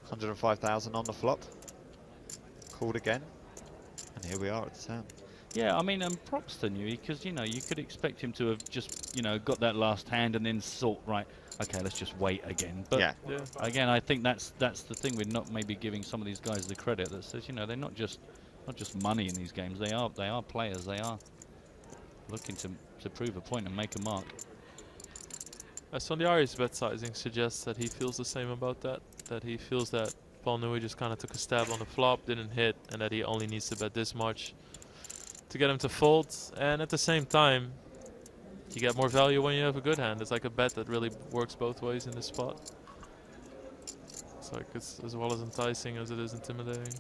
105,000 on the flop. Called again. And here we are at the turn. Yeah, I mean, props to Newey, because, you know, you could expect him to have just, you know, got that last hand and then sort, right, okay, let's just wait again. But yeah. Again, I think that's the thing. We're not maybe giving some of these guys the credit that says, you know, they're not just money in these games. They are players. They are looking to prove a point and make a mark. Sondiari's bet sizing suggests that he feels the same about that. That he feels that Paul Newey just kind of took a stab on the flop, didn't hit, and that he only needs to bet this much to get him to fold. And at the same time, you get more value when you have a good hand. It's like a bet that really works both ways in this spot. It's like it's as well as enticing as it is intimidating.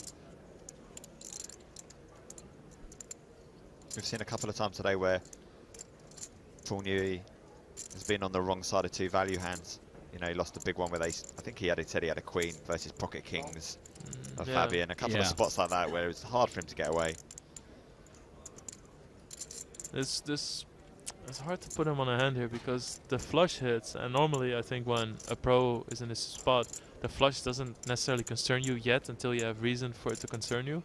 We've seen a couple of times today where Paul Newey has been on the wrong side of two value hands. You know, he lost a big one with ace. I think he said he had a queen versus pocket kings of Fabian. A couple of spots like that where it's hard for him to get away. It's hard to put him on a hand here because the flush hits, and normally I think when a pro is in this spot, the flush doesn't necessarily concern you yet until you have reason for it to concern you.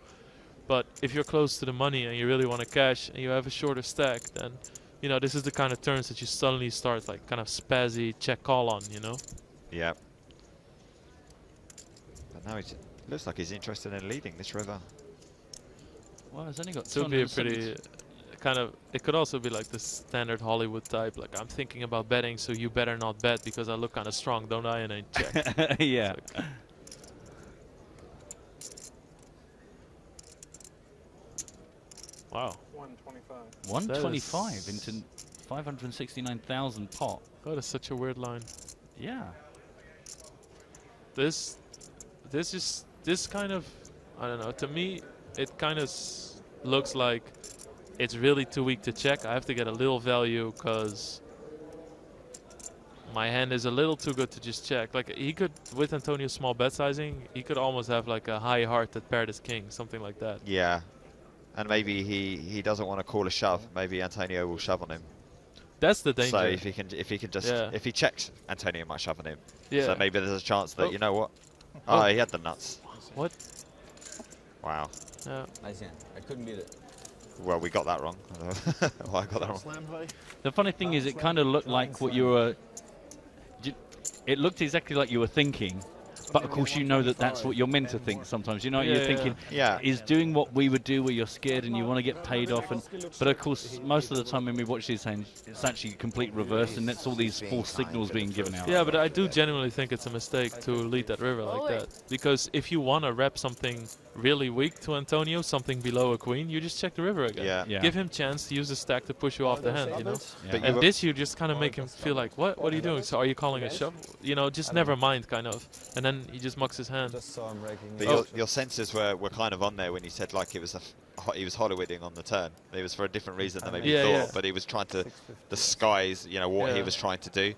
But if you're close to the money and you really want to cash and you have a shorter stack, then you know this is the kind of turns that you suddenly start like kind of spazzy check call on, you know? Yeah. But now it looks like he's interested in leading this river. Well, it's only got so it'd be a pretty kind of, it could also be like the standard Hollywood type, like I'm thinking about betting, so you better not bet because I look kind of strong, don't I? And then check. Yeah. Like wow. 125. 125 into 569,000 pot. That is such a weird line. Yeah. This kind of, I don't know, to me it kind of looks like it's really too weak to check. I have to get a little value because my hand is a little too good to just check. Like he could, with Antonio's small bet sizing, he could almost have like a high heart that paired his king, something like that. Yeah. And maybe he doesn't want to call a shove. Maybe Antonio will shove on him. That's the danger. So if he can just if he checks, Antonio might shove on him. Yeah. So maybe there's a chance that you know what? Oh, he had the nuts. What? Wow. Yeah. Nice hand. I couldn't beat it. Well, we got that wrong. Well, I got that wrong. The funny thing is, it kind of looked like what you were. It looked exactly like you were thinking. But of course, you know that that's what you're meant to think sometimes. You know, you're thinking, is doing what we would do where you're scared and you want to get paid off. But of course, most of the time when we watch these hands, it's actually complete reverse, and it's all these false signals being given out. Yeah, but I do genuinely think it's a mistake to lead that river like that. Because if you want to rep something really weak to Antonio, something below a queen, you just check the river again. Yeah. Give him chance to use the stack to push you off the hand, you know? Yeah. And this, you just kind of make him feel like, what are you doing? So are you calling a shove? You know, just never mind, kind of. And then he just mucks his hand. But your senses were kind of on there when you said like it was he was Hollywooding on the turn. It was for a different reason than maybe you thought, but he was trying to disguise, you know, what he was trying to do.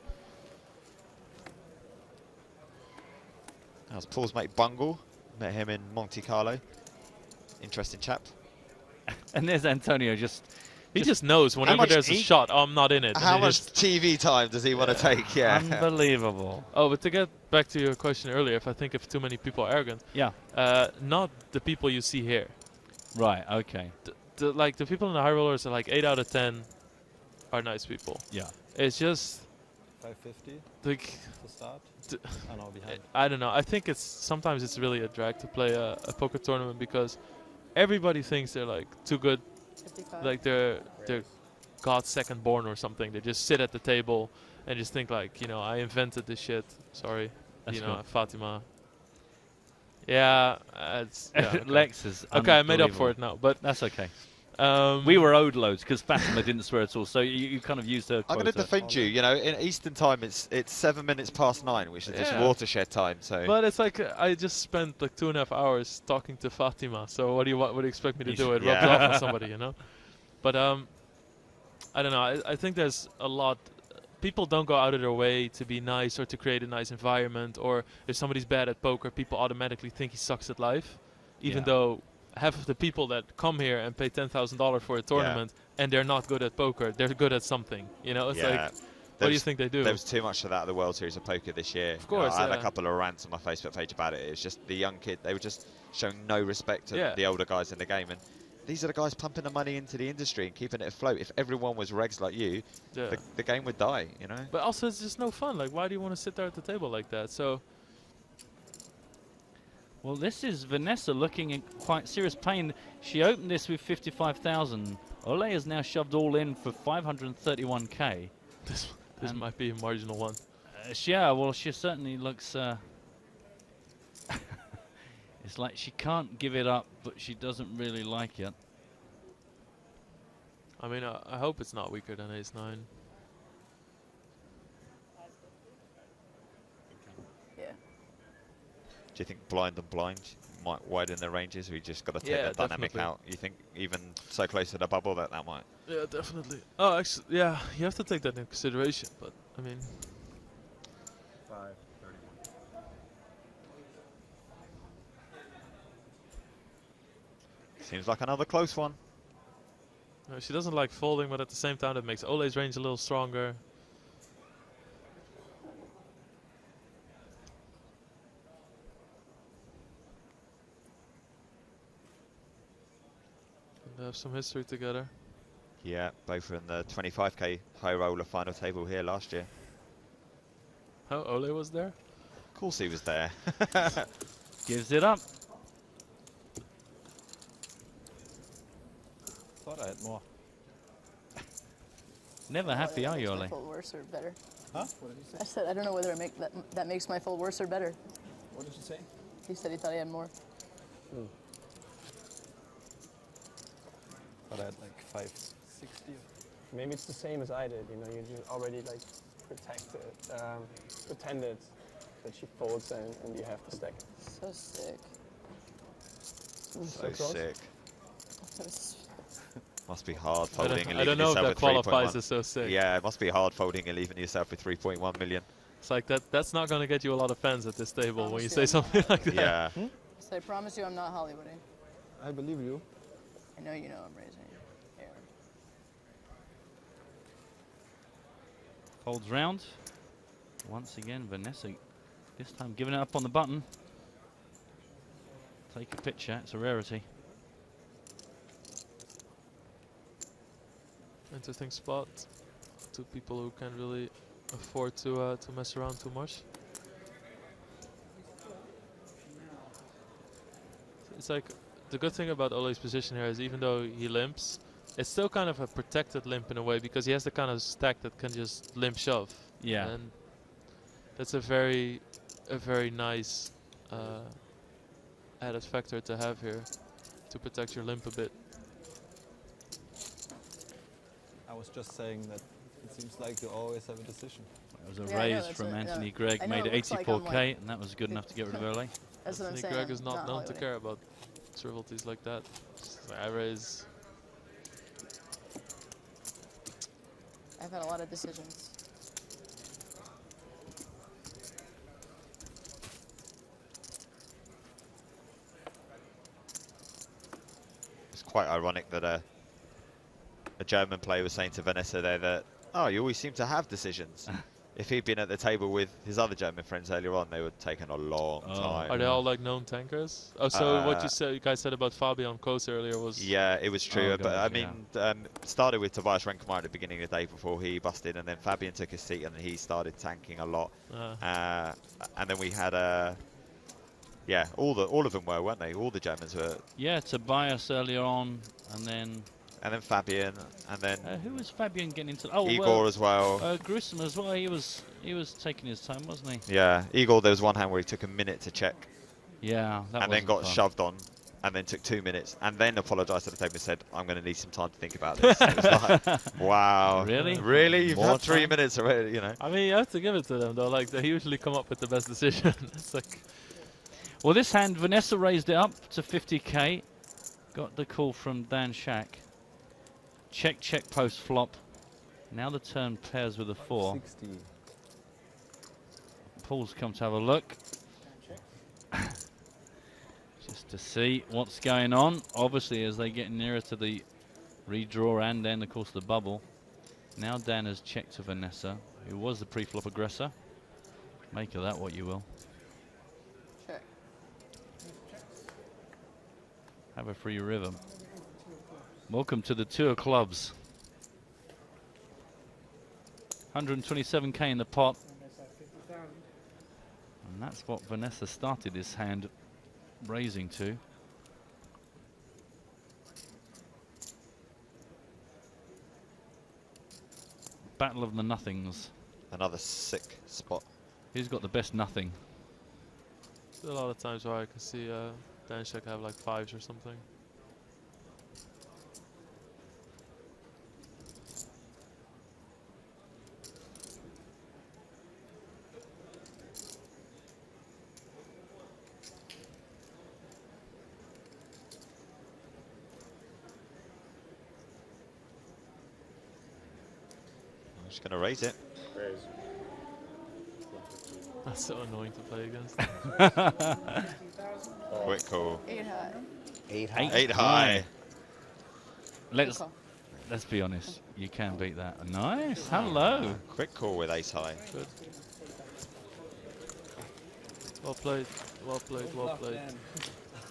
That was Paul's mate Bungle. Met him in Monte Carlo. Interesting chap. And there's Antonio just He just knows whenever there's a shot, oh, I'm not in it. How And he much TV time does he want to take? Yeah. Unbelievable. Oh, but to get back to your question earlier, if I think if too many people are arrogant, yeah, not the people you see here. Right. Okay. Like the people in the high rollers are like 8 out of 10 are nice people. Yeah. It's just 550 like to start. I know behind. I don't know. I think sometimes it's really a drag to play a poker tournament because everybody thinks they're like too good, 55. like they're God's second born or something. They just sit at the table and just think like, you know, I invented this shit. Sorry, That's you know, good. Fatima. Yeah, it's okay. Lex is okay. I made up for it now, but that's okay. We were owed loads because Fatima didn't swear at all, so you kind of used her I'm quota. going to defend you. You know, in Eastern time, it's 7 minutes past 9, which is just watershed time. So. But it's like I just spent like 2.5 hours talking to Fatima. So what do you expect me to do? It rubs off on somebody, you know. But I don't know. I think there's a lot. People don't go out of their way to be nice or to create a nice environment. Or if somebody's bad at poker, people automatically think he sucks at life, even though half of the people that come here and pay $10,000 for a tournament and they're not good at poker, they're good at something. You know, it's like, what do you think they do? There was too much of that at the World Series of Poker this year. Of course, I had a couple of rants on my Facebook page about it. It was just the young kid. They were just showing no respect to the older guys in the game. And these are the guys pumping the money into the industry and keeping it afloat. If everyone was regs like you, the game would die, you know? But also, it's just no fun. Like, why do you want to sit there at the table like that? So... Well, this is Vanessa looking in quite serious pain. She opened this with 55,000. Ole has now shoved all in for 531k. This might be a marginal one. Yeah, well, she certainly looks... it's like she can't give it up, but she doesn't really like it. I mean, I hope it's not weaker than ace-9. Do you think blind and blind might widen their ranges? We just got to take that dynamic out. You think even so close to the bubble that might? Yeah, definitely. Oh, actually, yeah, you have to take that into consideration. But I mean, 531. Seems like another close one. No, she doesn't like folding, but at the same time, that makes Ole's range a little stronger. They have some history together. Yeah, both were in the 25k high roller final table here last year. Oh, Ole was there? Of course he was there. Gives it up. Thought I had more. Never happy, are you, Ole? Fold worse or better? Huh? What did you say? I said I don't know whether that makes my fold worse or better. What did you say? He said he thought he had more. But I had like 560. Maybe it's the same as I did. You know, you already like pretended that she folds and you have to stack it. So sick. So sick. That's Must be hard folding and I don't leaving know if yourself that with 3.1. qualifies as so sick. Yeah, it must be hard folding and leaving yourself with 3.1 million. It's like that's not going to get you a lot of fans at this table when you say something like that. Yeah. So I promise you I'm not Hollywooding. I believe you. I know you know I'm raising here. Folds round. Once again, Vanessa, this time giving it up on the button. Take a picture, it's a rarity. Interesting spot. Two people who can't really afford to mess around too much. It's like the good thing about Ole's position here is even though he limps, it's still kind of a protected limp in a way because he has the kind of stack that can just limp shove. Yeah. And that's a very nice added factor to have here to protect your limp a bit. I was just saying that it seems like you always have a decision. That was a raise from Anthony Gregg, made it 84k, and that was good enough to get rid of Ole. That's what I'm Anthony saying. Gregg is not known to Hollywooding. care about trivialities like that. I raise. I've had a lot of decisions. It's quite ironic that a German player was saying to Vanessa there that, oh, you always seem to have decisions. If he'd been at the table with his other German friends earlier on, they would have taken a long time. Are they all like known tankers? Oh, so what you guys said about Fabian Kos earlier was... Yeah, it was true. But I mean, started with Tobias Renkemeier at the beginning of the day before he busted, and then Fabian took his seat and he started tanking a lot. And then we had yeah, all of them were, weren't they? All the Germans were. Yeah, Tobias earlier on, and then Fabian, and then who was Fabian getting into? Oh, Igor as well. Grissom as well. He was taking his time, wasn't he? Yeah, Igor. There was one hand where he took a minute to check. Yeah, that and then got fun. shoved on, and then took 2 minutes, and then apologised to the table and said, "I'm going to need some time to think about this." It was like, wow, really? You've had 3 minutes already, you know. I mean, you have to give it to them though. Like they usually come up with the best decision. It's like. Well, this hand, Vanessa raised it up to 50k. Got the call from Dan Shack. Check, check, post flop. Now the turn pairs with a 4. 60. Paul's come to have a look. Just to see what's going on. Obviously, as they get nearer to the redraw and then, of course, the bubble. Now Dan has checked to Vanessa, who was the pre-flop aggressor. Make of that what you will. Have a free rhythm. Welcome to the 2 of clubs. 127k in the pot. And that's what Vanessa started this hand raising to. Battle of the nothings. Another sick spot. Who's got the best nothing? A lot of times where I can see Dan Shack have like 5s or something. I'm just going to raise it. That's so annoying to play against. Quick call. 8 high. 8 high. 8 high. Let's be honest. You can beat that. Nice. Hello. Quick call with ace high. Good. Well played. Well played. Well played.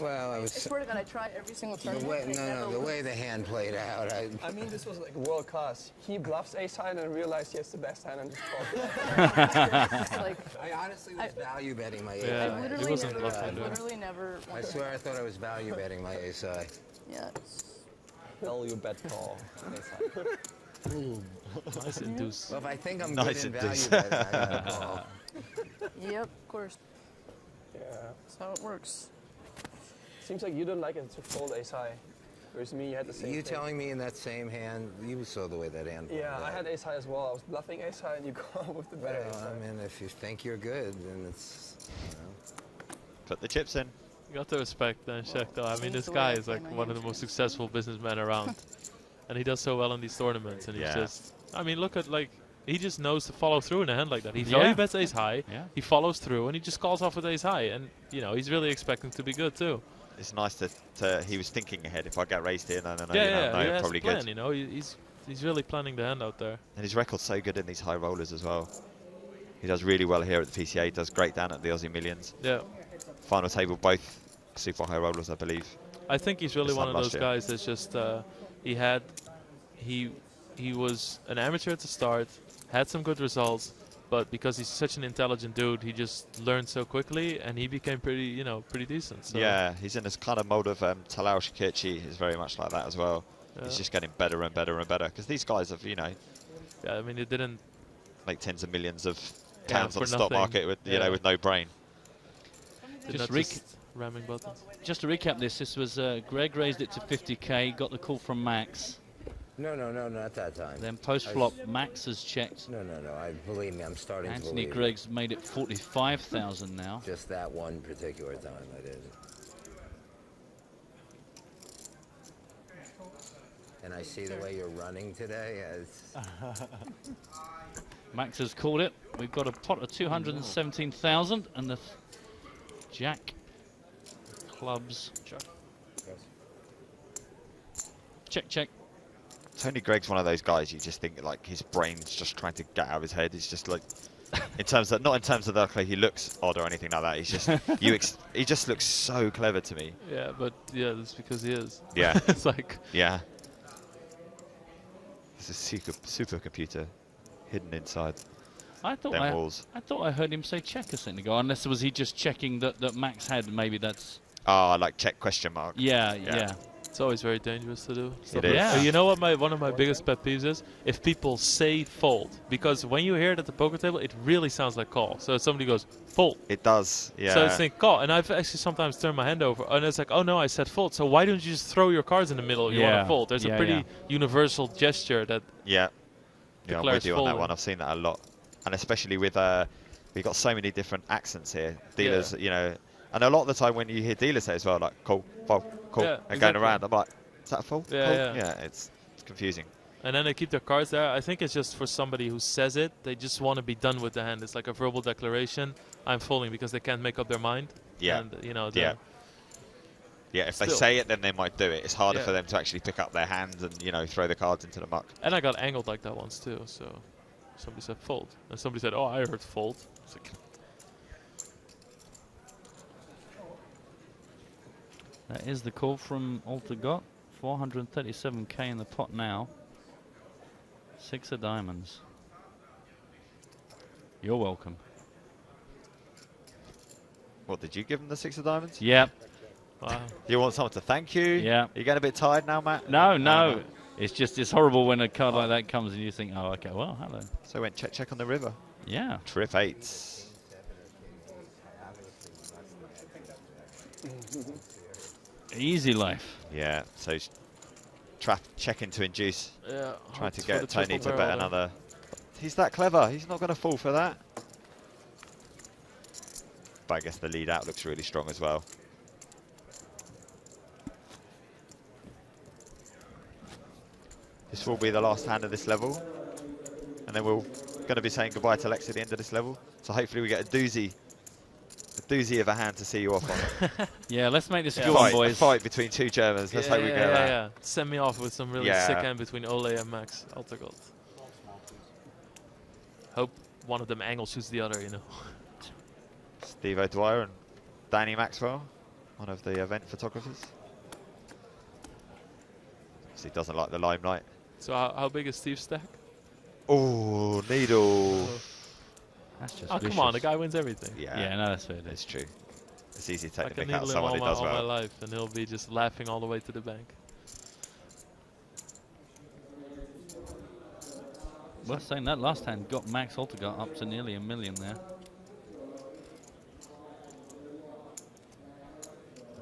Well, I was. I swear to God, I try every single turn. The way the hand played out. I mean, this was like world class. He bluffs ace high and then realized he has the best hand and just called. Like, I honestly was value betting my ace Yeah, high. I literally never. I swear I thought I was value betting my ace high. Yeah. Value bet call. Ooh, nice induce. Well, if I think I'm nice good in value betting, I gotta call. Yep, of course. Yeah. That's how it works. Seems like you don't like it to fold ace high. Whereas me, you had the same You thing. telling me in that same hand, you saw the way that hand played Yeah, out. I had ace high as well. I was bluffing ace high and you call with the better ace Well, high. I mean, if you think you're good, then it's, you know. Put the chips in. You got to respect Dan Shack though. I mean, this guy is like one of the most successful businessmen around. And he does so well in these tournaments. And he's just, I mean, look at like, he just knows to follow through in a hand like that. He value bets ace high, he follows through, and he just calls off with ace high. And, you know, he's really expecting to be good too. It's nice to he was thinking ahead. If I get raised here, no, He has probably a plan, good. you know, he's really planning the hand out there. And his record's so good in these high rollers as well. He does really well here at the PCA. He does great down at the Aussie Millions. Yeah. Final table, both super high rollers, I believe. I think he's really one of those guys that's just he was an amateur at the start, had some good results, but because he's such an intelligent dude, he just learned so quickly, and he became pretty decent. So. Yeah, he's in this kind of mode of Talal Shakirchi is very much like that as well. Yeah. He's just getting better and better and better because these guys have, you know, yeah, I mean, it didn't make tens of millions of pounds on the for stock nothing. market with you know with no brain. Just ramming buttons. Just to recap this was Greg raised it to 50k, got the call from Max. No, not that time. Then post-flop, Max has checked. No, believe me, I'm starting Anthony to believe Gregg's made it 45,000 now. Just that one particular time I did. And I see the way you're running today. Max has called it. We've got a pot of 217,000 and the Jack clubs. Check. Tony Gregg's one of those guys you just think like his brain's just trying to get out of his head. He's just like, in terms of, not in terms of the like, he looks odd or anything like that. He's just he just looks so clever to me. Yeah, but yeah, that's because he is. Yeah, it's like yeah. It's a supercomputer hidden inside them walls. I thought I heard him say check a second ago. Unless was he just checking that Max had? Maybe that's. Oh, like check question mark. Yeah. It's always very dangerous to do. It is. Yeah. You know what one of my biggest pet peeves is? If people say fold. Because when you hear it at the poker table, it really sounds like call. So if somebody goes, fold. It does, yeah. So it's like call. And I've actually sometimes turned my hand over. And it's like, oh no, I said fold. So why don't you just throw your cards in the middle? You want to fold. There's a pretty universal gesture that Yeah, I'm with you on that folding. one. I've seen that a lot. And especially with, we've got so many different accents here. Dealers, you know, and a lot of the time when you hear dealers say as well, like call, fold, call, Yeah, and going around, I'm like, is that a fold? Yeah, Call? yeah. It's confusing. And then they keep their cards there. I think it's just for somebody who says it, they just want to be done with the hand. It's like a verbal declaration. I'm folding because they can't make up their mind. Yeah. And, you know, Yeah, if they Still. say it, then they might do it. It's harder Yeah. for them to actually pick up their hands and, you know, throw the cards into the muck. And I got angled like that once too. So somebody said fold. And somebody said, oh, I heard fold. It's like, That is the call from Altagot. 437k in the pot now. 6 of diamonds. You're welcome. What, did you give him the 6 of diamonds? Yep. Wow. You want someone to thank you? Yeah. You getting a bit tired now, Matt? No. It's just, it's horrible when a card like that comes and you think, oh, okay, well, hello. So went check on the river. Yeah. Trip 8s. Easy life. Yeah, so checking to induce. Yeah, Trying to hopes for the get Tony triple to bet barrel another. He's that clever. He's not going to fall for that. But I guess the lead out looks really strong as well. This will be the last hand of this level. And then we're going to be saying goodbye to Lex at the end of this level. So hopefully we get a doozy of a hand to see you off on. Yeah, let's make this a good one, boys. A fight between two Germans. Let's hope we get that. Yeah. Send me off with some really sick hand between Ole and Max Altagot. Hope one of them angle shoots the other, you know. Steve O'Dwyer and Danny Maxwell, one of the event photographers. So he doesn't like the limelight. So how big is Steve's stack? Oh, needle. That's just oh, come on, the guy wins everything. Yeah, no, that's fair. It's true. It's easy to I take the can mick out of needle him someone who does all my well. life, and he'll be just laughing all the way to the bank. Worth saying that last hand got Max Altagot up to nearly $1 million there.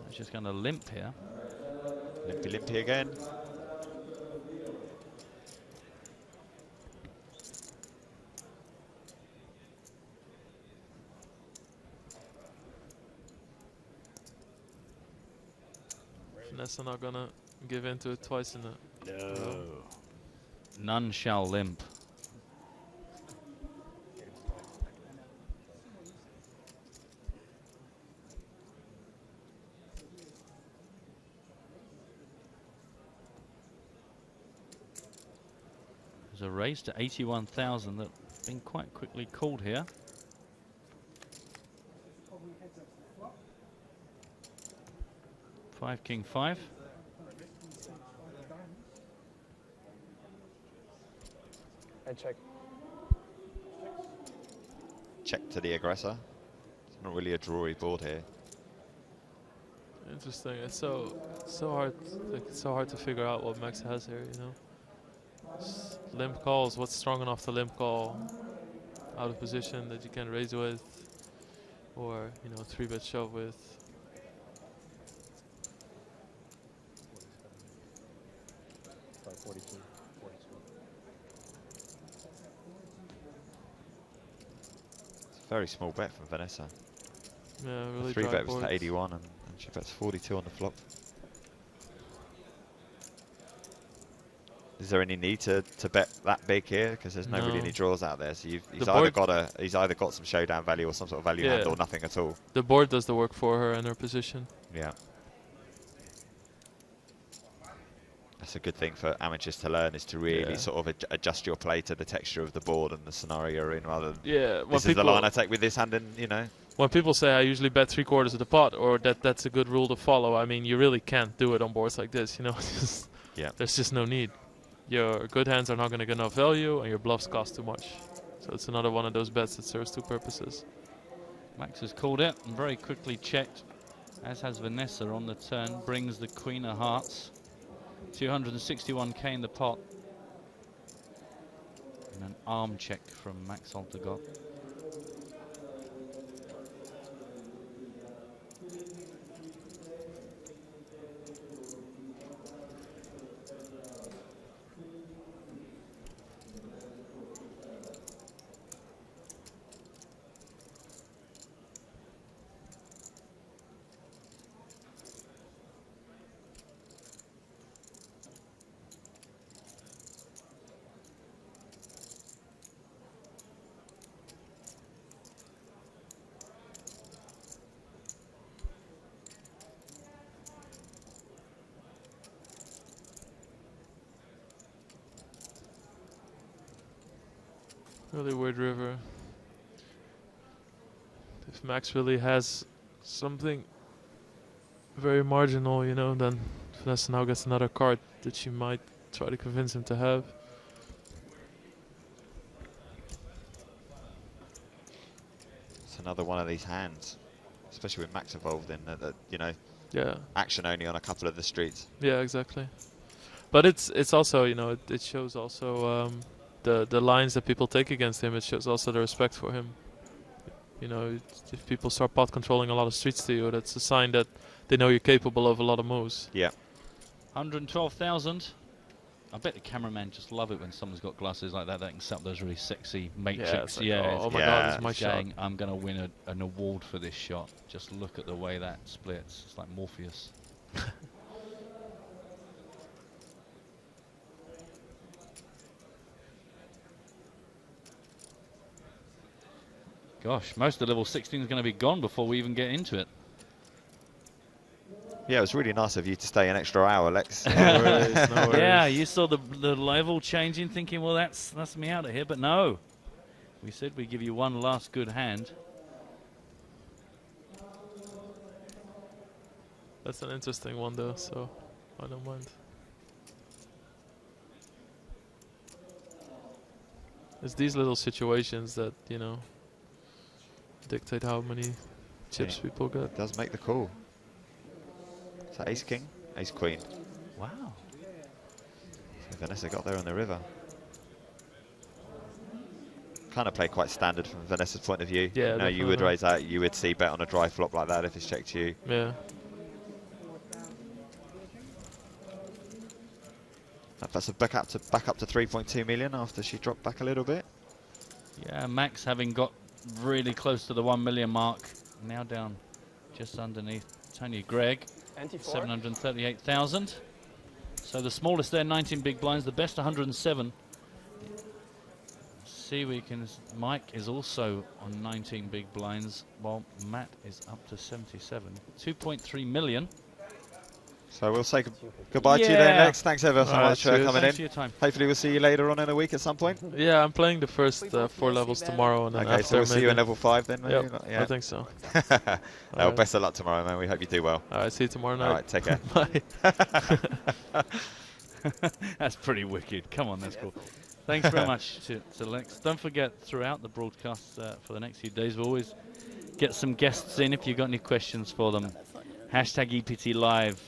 He's just going to limp here. Limpy again. Vanessa not gonna give in to it twice in a No. None shall limp. There's a raise to 81,000 that's been quite quickly called here. Five, king, 5. I check. Check to the aggressor. It's not really a drawy board here. Interesting. It's so hard. Like, it's so hard to figure out what Max has here. You know, limp calls. What's strong enough to limp call? Out of position that you can raise with, or you know, 3-bet shove with. Very small bet from Vanessa. Yeah, really. 3-bet was to 81 and she bets 42 on the flop. Is there any need to bet that big here? Because there's not really any draws out there. So he's either got some showdown value or some sort of value hand or nothing at all. The board does the work for her and her position. Yeah. That's a good thing for amateurs to learn, is to really sort of adjust your play to the texture of the board and the scenario you're in, rather than this is the line I take with this hand, and you know. When people say I usually bet 3/4 of the pot, or that's a good rule to follow, I mean, you really can't do it on boards like this. You know, there's just no need. Your good hands are not going to get enough value, and your bluffs cost too much. So it's another one of those bets that serves two purposes. Max has called it and very quickly checked, as has Vanessa on the turn. Brings the Queen of Hearts. 261k in the pot. And an arm check from Max Altegot. Really weird river. If Max really has something very marginal, you know, then Vanessa now gets another card that she might try to convince him to have. It's another one of these hands, especially with Max involved in that, you know, action only on a couple of the streets. Yeah, exactly. But it's also, you know, it shows also the lines that people take against him. It shows also the respect for him. You know, if people start pot controlling a lot of streets to you, that's a sign that they know you're capable of a lot of moves. Yeah. 112,000. I bet the cameraman just love it when someone's got glasses like that. They can set up those really sexy matrix. Like, oh my God, it's my shot. I'm going to win an award for this shot. Just look at the way that splits. It's like Morpheus. Gosh, most of level 16 is going to be gone before we even get into it. Yeah, it was really nice of you to stay an extra hour, Lex. No worries, no worries. Yeah, you saw the level changing, thinking, well, that's me out of here. But no, we said we'd give you one last good hand. That's an interesting one, though, so I don't mind. It's these little situations that, you know, dictate how many chips people get. It does make the call. Is that ace king? Ace queen. Wow. So Vanessa got there on the river. Kind of play quite standard from Vanessa's point of view. Yeah, no, you would raise that. You would see bet on a dry flop like that if it's checked to you. Yeah. That's a back up to 3.2 million after she dropped back a little bit. Yeah, Max having got really close to the 1 million mark, now down just underneath Tony Gregg, 738,000. So the smallest there, 19 big blinds, the best 107. See, Mike is also on 19 big blinds, while Matt is up to 77. 2.3 million. So we'll say goodbye to you then, Lex. Thanks ever so much for coming Thanks in. for your time. Hopefully we'll see you later on in a week at some point. Yeah, I'm playing the first 4 levels tomorrow. And then okay, so we'll see you in level 5 then, maybe? Yep, yeah. I think so. Well, best of luck tomorrow, man. We hope you do well. All right, see you tomorrow night. All right, take care. Bye. That's pretty wicked. Come on, that's cool. Thanks very much to Lex. Don't forget, throughout the broadcast for the next few days, we'll always get some guests in if you've got any questions for them. Hashtag EPT Live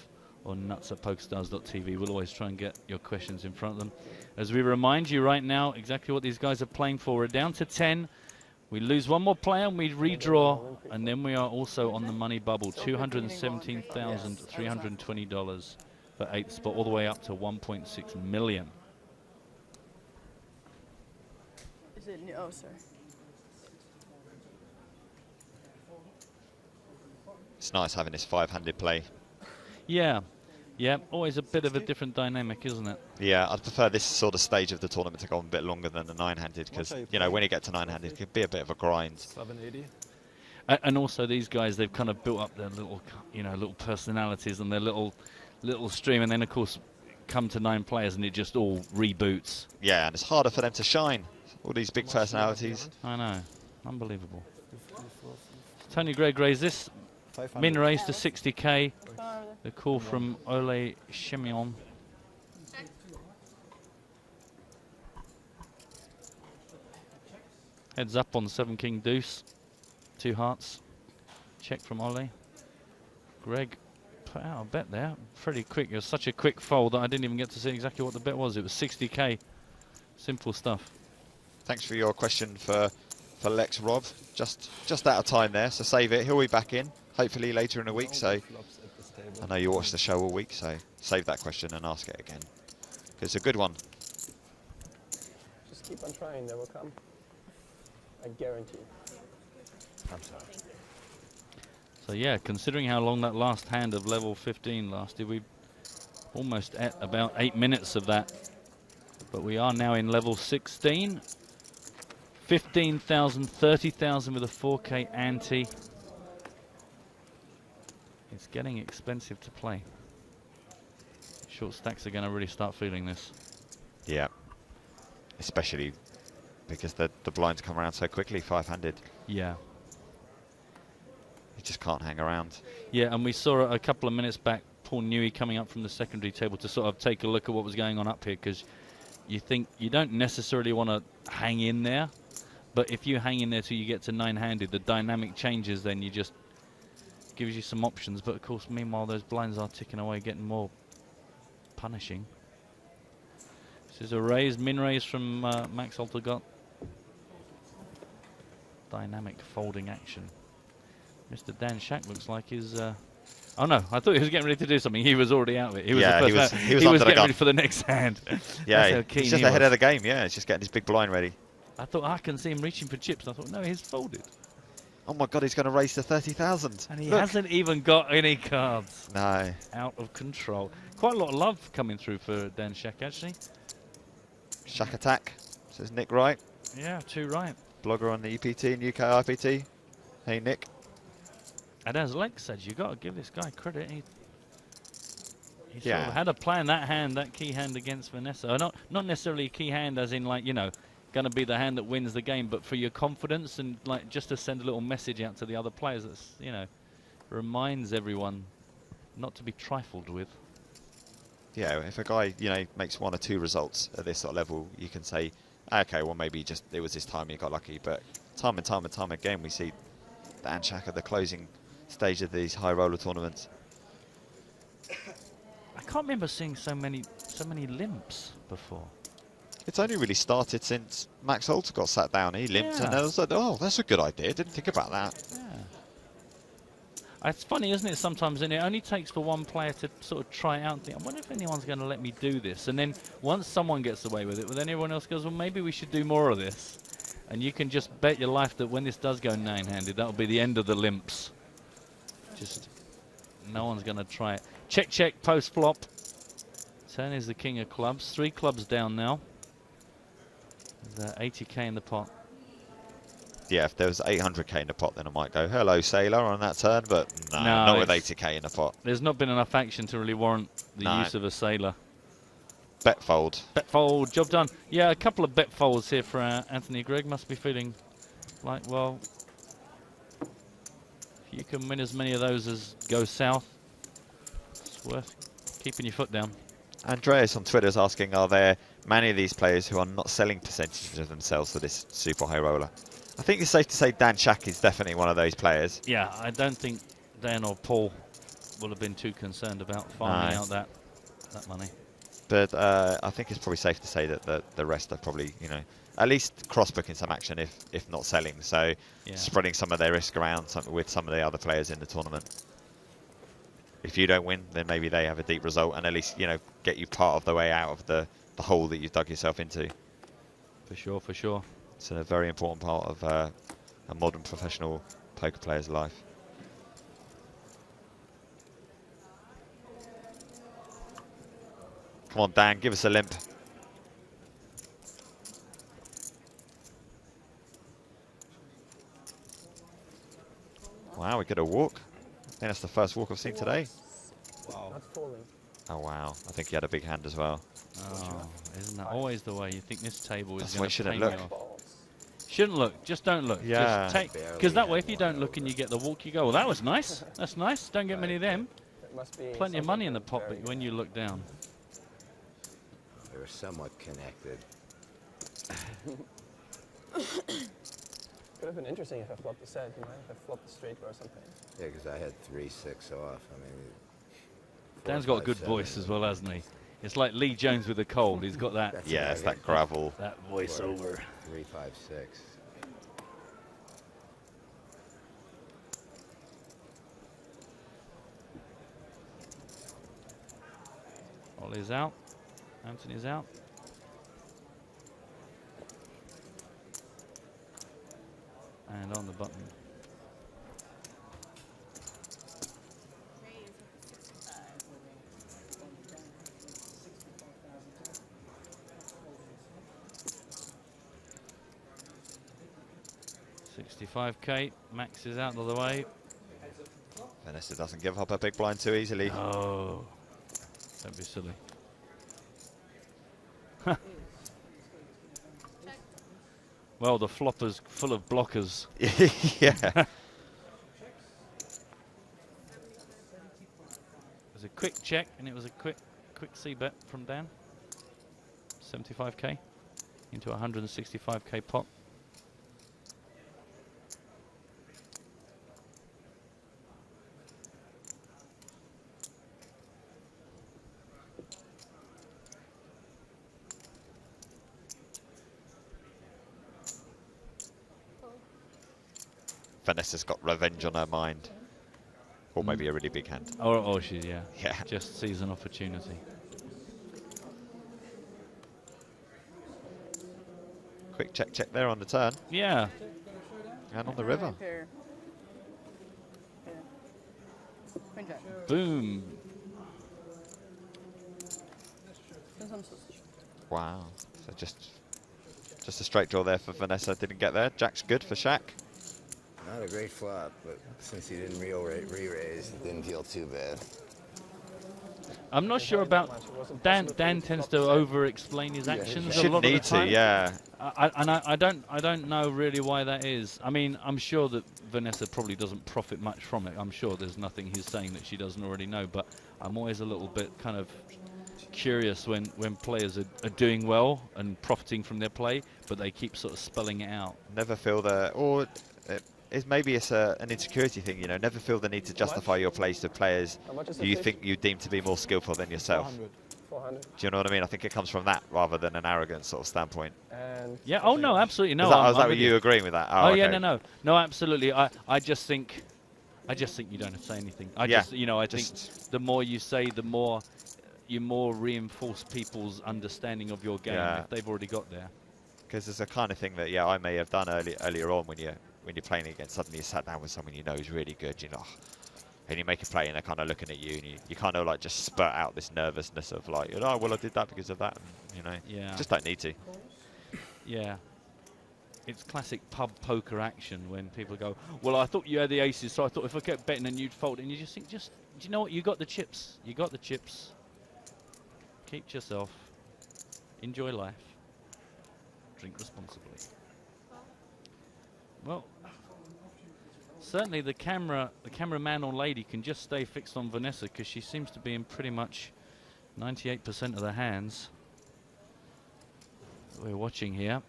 or nuts at PokerStars.tv. We'll always try and get your questions in front of them. As we remind you right now exactly what these guys are playing for. We're down to 10. We lose one more player and we redraw. And then we are also on the money bubble. $217,320 for 8th spot, all the way up to 1.6 million. Is it new? Oh, sorry. It's nice having this 5-handed play. Yeah, always a bit of a different dynamic, isn't it? Yeah, I'd prefer this sort of stage of the tournament to go on a bit longer than the 9-handed, because, you know, when you get to 9-handed, it can be a bit of a grind. 780. And also these guys, they've kind of built up their little, you know, little personalities and their little stream, and then of course come to 9 players and it just all reboots. Yeah, and it's harder for them to shine. All these big personalities. I know. Unbelievable. Tony Gregg raised this. Min raised to 60k. The call from Ole Shemion. Heads up on 7 king deuce. 2 hearts. Check from Ole. Greg put out a bet there. Pretty quick. It was such a quick fold that I didn't even get to see exactly what the bet was. It was 60k. Simple stuff. Thanks for your question for Lex Rob. Just out of time there, so save it. He'll be back in, hopefully later in the week. So I know you watch the show all week, so save that question and ask it again. It's a good one. Just keep on trying, they will come. I guarantee. I'm sorry. So yeah, considering how long that last hand of level 15 lasted, we almost at about 8 minutes of that. But we are now in level 16. 15,000, 30,000 with a 4K ante. It's getting expensive to play. Short stacks are going to really start feeling this. Yeah, especially because the blinds come around so quickly, 5-handed. Yeah. You just can't hang around. Yeah, and we saw a couple of minutes back Paul Newey coming up from the secondary table to sort of take a look at what was going on up here, because you think you don't necessarily want to hang in there, but if you hang in there till you get to 9-handed, the dynamic changes, then you just gives you some options. But of course, meanwhile, those blinds are ticking away, getting more punishing. This is a raise, min raise from Max Altergott. Dynamic folding action. Mr. Dan Shack looks like he's... oh no, I thought he was getting ready to do something. He was already out of it. He was, yeah, he was getting ready for the next hand. Yeah, he's just ahead of the game. Yeah, he's just getting his big blind ready. I thought I can see him reaching for chips. I thought, no, he's folded. Oh my God, he's going to race to 30,000. And he hasn't even got any cards. No. Out of control. Quite a lot of love coming through for Dan Shack, actually. Shack Attack, says Nick Wright. Yeah, 2 right. Blogger on the EPT and UK IPT. Hey, Nick. And as Lex said, you got to give this guy credit. He Yeah. sort of had a plan, that hand, that key hand against Vanessa. Not necessarily a key hand as in, like, you know, going to be the hand that wins the game, but for your confidence and, like, just to send a little message out to the other players that's, you know, reminds everyone not to be trifled with. Yeah, if a guy, you know, makes 1 or 2 results at this sort of level, you can say, okay, well, maybe just it was this time he got lucky. But time and time again, we see Dan Shack at the closing stage of these high roller tournaments. I can't remember seeing so many limps before. It's only really started since Max Holter got sat down. He limped, and I was like, oh, that's a good idea. Didn't think about that. Yeah. It's funny, isn't it, sometimes, and it only takes for one player to sort of try it out and think, I wonder if anyone's going to let me do this. And then once someone gets away with it, well, then everyone else goes, well, maybe we should do more of this. And you can just bet your life that when this does go 9-handed, that'll be the end of the limps. Just no one's going to try it. Check, check, post flop. Turn is the king of clubs. 3 clubs down now. There's 80k in the pot. Yeah, if there was 800k in the pot, then I might go, hello, Sailor, on that turn, but no, not with 80k in the pot. There's not been enough action to really warrant the use of a Sailor. Bet fold. Bet fold, job done. Yeah, a couple of bet folds here for Anthony Gregg. Must be feeling like, well, if you can win as many of those as go south, it's worth keeping your foot down. Andreas on Twitter is asking, are there many of these players who are not selling percentages of themselves for this super high roller? I think it's safe to say Dan Shack is definitely one of those players. Yeah, I don't think Dan or Paul will have been too concerned about farming out that money. But I think it's probably safe to say that the rest are probably, you know, at least cross-booking some action, if not selling. So spreading some of their risk around with some of the other players in the tournament. If you don't win, then maybe they have a deep result and at least, you know, get you part of the way out of the hole that you've dug yourself into. For sure, for sure. It's a very important part of a modern professional poker player's life. Come on, Dan, give us a limp. Wow, we get a walk. I think that's the first walk I've seen today. Wow. Not falling. Oh wow, I think he had a big hand as well. Oh, isn't that always the way? You think this table is That's why going you to shouldn't pay me look. off. Shouldn't look. Just don't look. Yeah. Just take, because that way, if you don't look and you get the walk, you go, well, that was nice. That's nice. Don't get many of them. Plenty of money in the pot, but when you look down. They were somewhat connected. Could have been interesting if I flopped the set, you know, if I flopped the straight or something. Yeah, because I had 3-6 off. I mean, Dan's got a good voice as well, hasn't he? It's like Lee Jones with a cold. He's got that. Yeah, it's that gravel. That voiceover. 3, 5, 6. Ollie's out. Anthony's out. And on the button. $65K. Max is out of the way. Vanessa doesn't give up a big blind too easily. Oh, don't be silly. Well, the flopper's full of blockers. Yeah. It was a quick check, and it was a quick C bet from Dan. 75K into 165K pot. Vanessa's got revenge on her mind. Or maybe a really big hand. Or she, yeah. Yeah. Just sees an opportunity. Quick check there on the turn. Yeah. And on the river. Boom. Wow. So just a straight draw there for Vanessa. Didn't get there. Jack's good for Shaq. Not a great flop, but since he didn't re-raise, it didn't feel too bad. I'm not sure about Dan. Dan tends to over-explain his actions a lot of the time. Yeah. I don't know really why that is. I mean, I'm sure that Vanessa probably doesn't profit much from it. I'm sure there's nothing he's saying that she doesn't already know. But I'm always a little bit kind of curious when players are doing well and profiting from their play, but they keep sort of spelling it out. Never feel the maybe it's an insecurity thing, you know. Never feel the need to justify your plays to players who you think you deem to be more skillful than yourself. 400. Do you know what I mean? I think it comes from that rather than an arrogant sort of standpoint. And yeah. Oh no, absolutely no. Was that you agreeing with that? Oh, okay. yeah, no, absolutely. I just think you don't have to say anything. I think the more you say, the more you reinforce people's understanding of your game if they've already got there. Because there's a kind of thing that I may have done earlier on when you're playing against, suddenly you sat down with someone you know is really good, you know, and you make a play and they're kind of looking at you and you kind of like just spurt out this nervousness of like, oh well, I did that because of that, and, you know, just don't need to. Yeah. It's classic pub poker action when people go, well, I thought you had the aces, so I thought if I kept betting and you'd fold, and you just think, do you know what, you got the chips, keep to yourself, enjoy life, drink responsibly. Well, certainly the cameraman or lady can just stay fixed on Vanessa because she seems to be in pretty much 98% of the hands that we're watching here.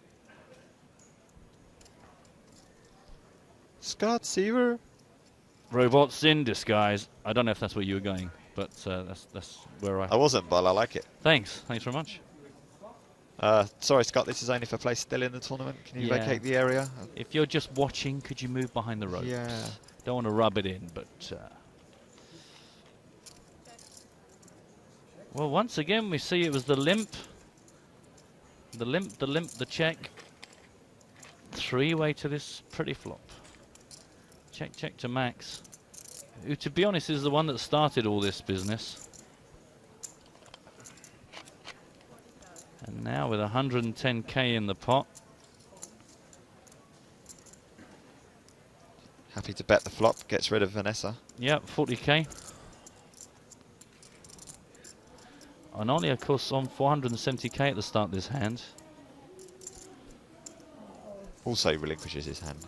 Scott Seaver. Robots in disguise. I don't know if that's where you were going, but that's where I wasn't, but I like it. Thanks very much. Sorry, Scott, this is only for players still in the tournament. Can you vacate the area? If you're just watching, could you move behind the ropes? Yeah. Don't want to rub it in, but... Well, once again, we see it was the limp. The check. Three-way to this pretty flop. Check to Max, who, to be honest, is the one that started all this business. And now with 110K in the pot. Happy to bet the flop, gets rid of Vanessa. Yep, 40K. And only, of course, on 470k at the start of this hand. Also relinquishes his hand.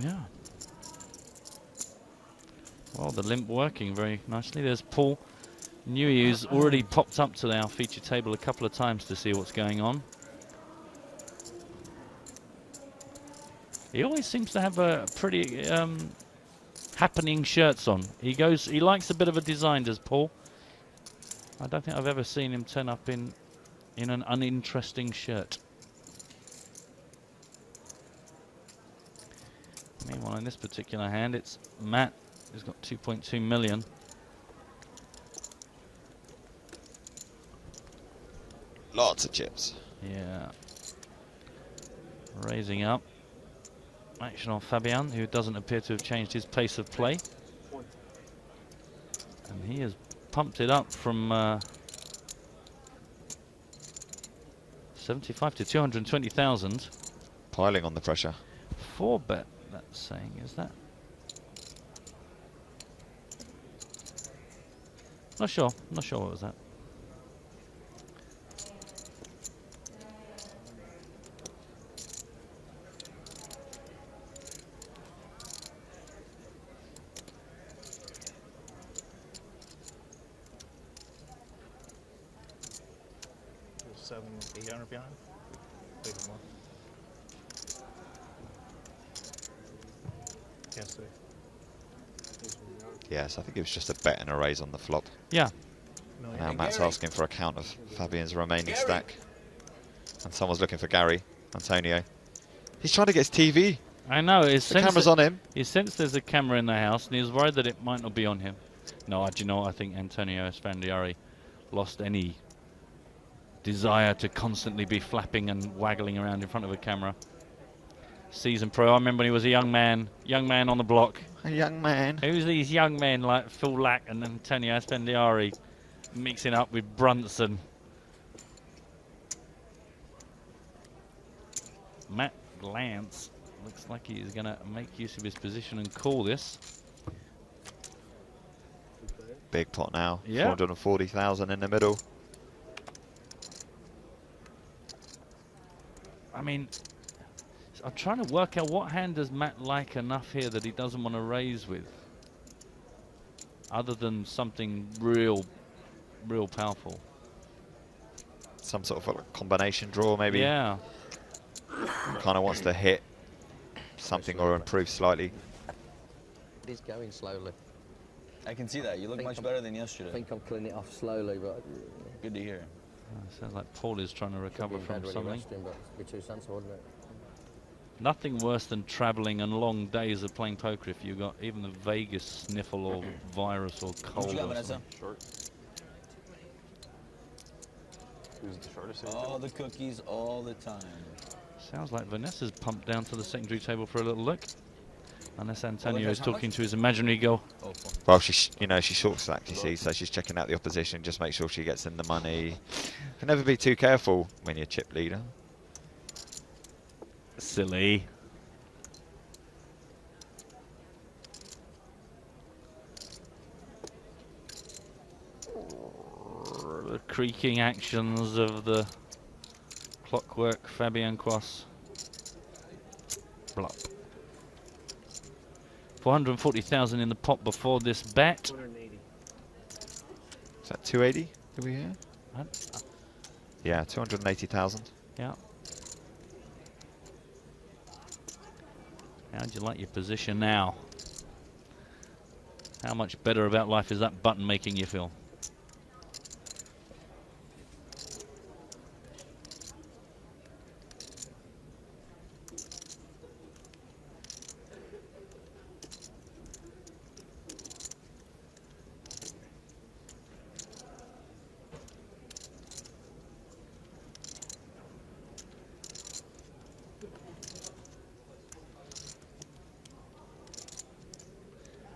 Yeah. Well, the limp working very nicely. There's Paul Newey, who's already popped up to our feature table a couple of times to see what's going on. He always seems to have a pretty happening shirts on. He likes a bit of a design, does Paul? I don't think I've ever seen him turn up in an uninteresting shirt. Meanwhile, in this particular hand, it's Matt who's got 2.2 million. Lots of chips. Yeah. Raising up. Action on Fabian, who doesn't appear to have changed his pace of play. And he has pumped it up from 75 to 220,000. Piling on the pressure. 4-bet, that's saying, is that? Not sure what was that. $700-800 behind. Maybe more. Can't say. Yes, I think it was just a bet and a raise on the flop. Yeah. Now Matt's asking for a count of Fabian's remaining stack. And someone's looking for Gary. Antonio. He's trying to get his TV. I know. The camera's on him. He sensed there's a camera in the house and he's worried that it might not be on him. No, do you know what? I think Antonio Esfandiari lost any desire to constantly be flapping and waggling around in front of a camera. Season pro. I remember when he was a young man on the block. A young man. Who's these young men like Phil Lack and Antonio Esfandiari mixing up with Brunson? Matt Lance looks like he's going to make use of his position and call this. Big pot now. Yeah. 440,000 in the middle. I mean, I'm trying to work out what hand does Matt like enough here that he doesn't want to raise with, other than something real powerful. Some sort of a combination draw, maybe. Yeah. Kind of wants to hit something or improve slightly. He's going slowly. I can see that. You look much better than yesterday. I think I'm cleaning it off slowly, but good to hear. Sounds like Paul is trying to recover from something. But it'd be too sensible, wouldn't it? Nothing worse than travelling and long days of playing poker if you got even the vaguest sniffle or virus or cold. What you got, or Vanessa? something. Who's the shortest? All the cookies, all the time. Sounds like Vanessa's pumped down to the secondary table for a little look. Unless Antonio is talking to his imaginary girl. Well, she short stacked, you see, so she's checking out the opposition, just make sure she gets in the money. Can never be too careful when you're chip leader. Silly. The creaking actions of the clockwork Fabian Quas. Blop. 440,000 in the pot before this bet. 280. Is that 280? Did we hear? Yeah, 280,000. Yeah. How'd you like your position now? How much better about life is that button making you feel?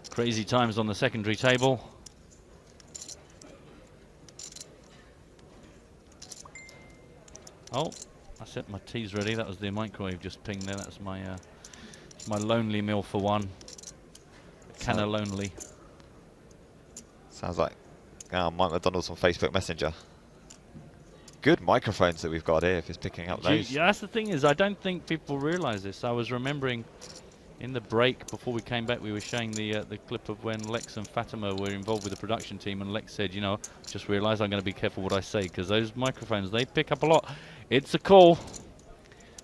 Crazy times on the secondary table. Oh, I set my teas ready. That was the microwave just pinged there. That's my my lonely meal for one. Kinda lonely. Sounds like Mike McDonald's on Facebook Messenger. Good microphones that we've got here if it's picking up those. Yeah, that's the thing is, I don't think people realise this. I was remembering in the break before we came back, we were showing the clip of when Lex and Fatima were involved with the production team, and Lex said, you know, just realised I'm going to be careful what I say, because those microphones, they pick up a lot. It's a call.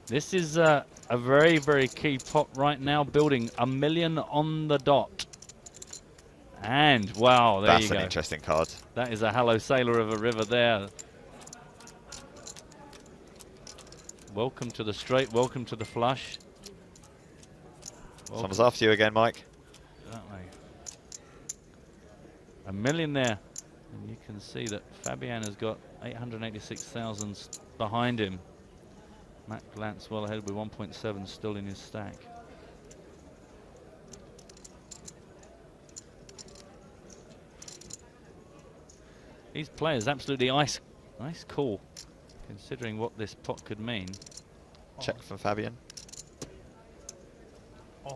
This is a very, very key pot right now, building $1 million on the dot. And, wow, there you go. That's an interesting card. That is a Hello Sailor of a river there. Welcome to the straight, welcome to the flush. Welcome. Someone's after you again, Mike. Certainly. $1 million there. And you can see that Fabian has got 886,000 behind him. Matt Glantz well ahead with 1.7 still in his stack. These players absolutely ice cool, considering what this pot could mean. Check from Fabian.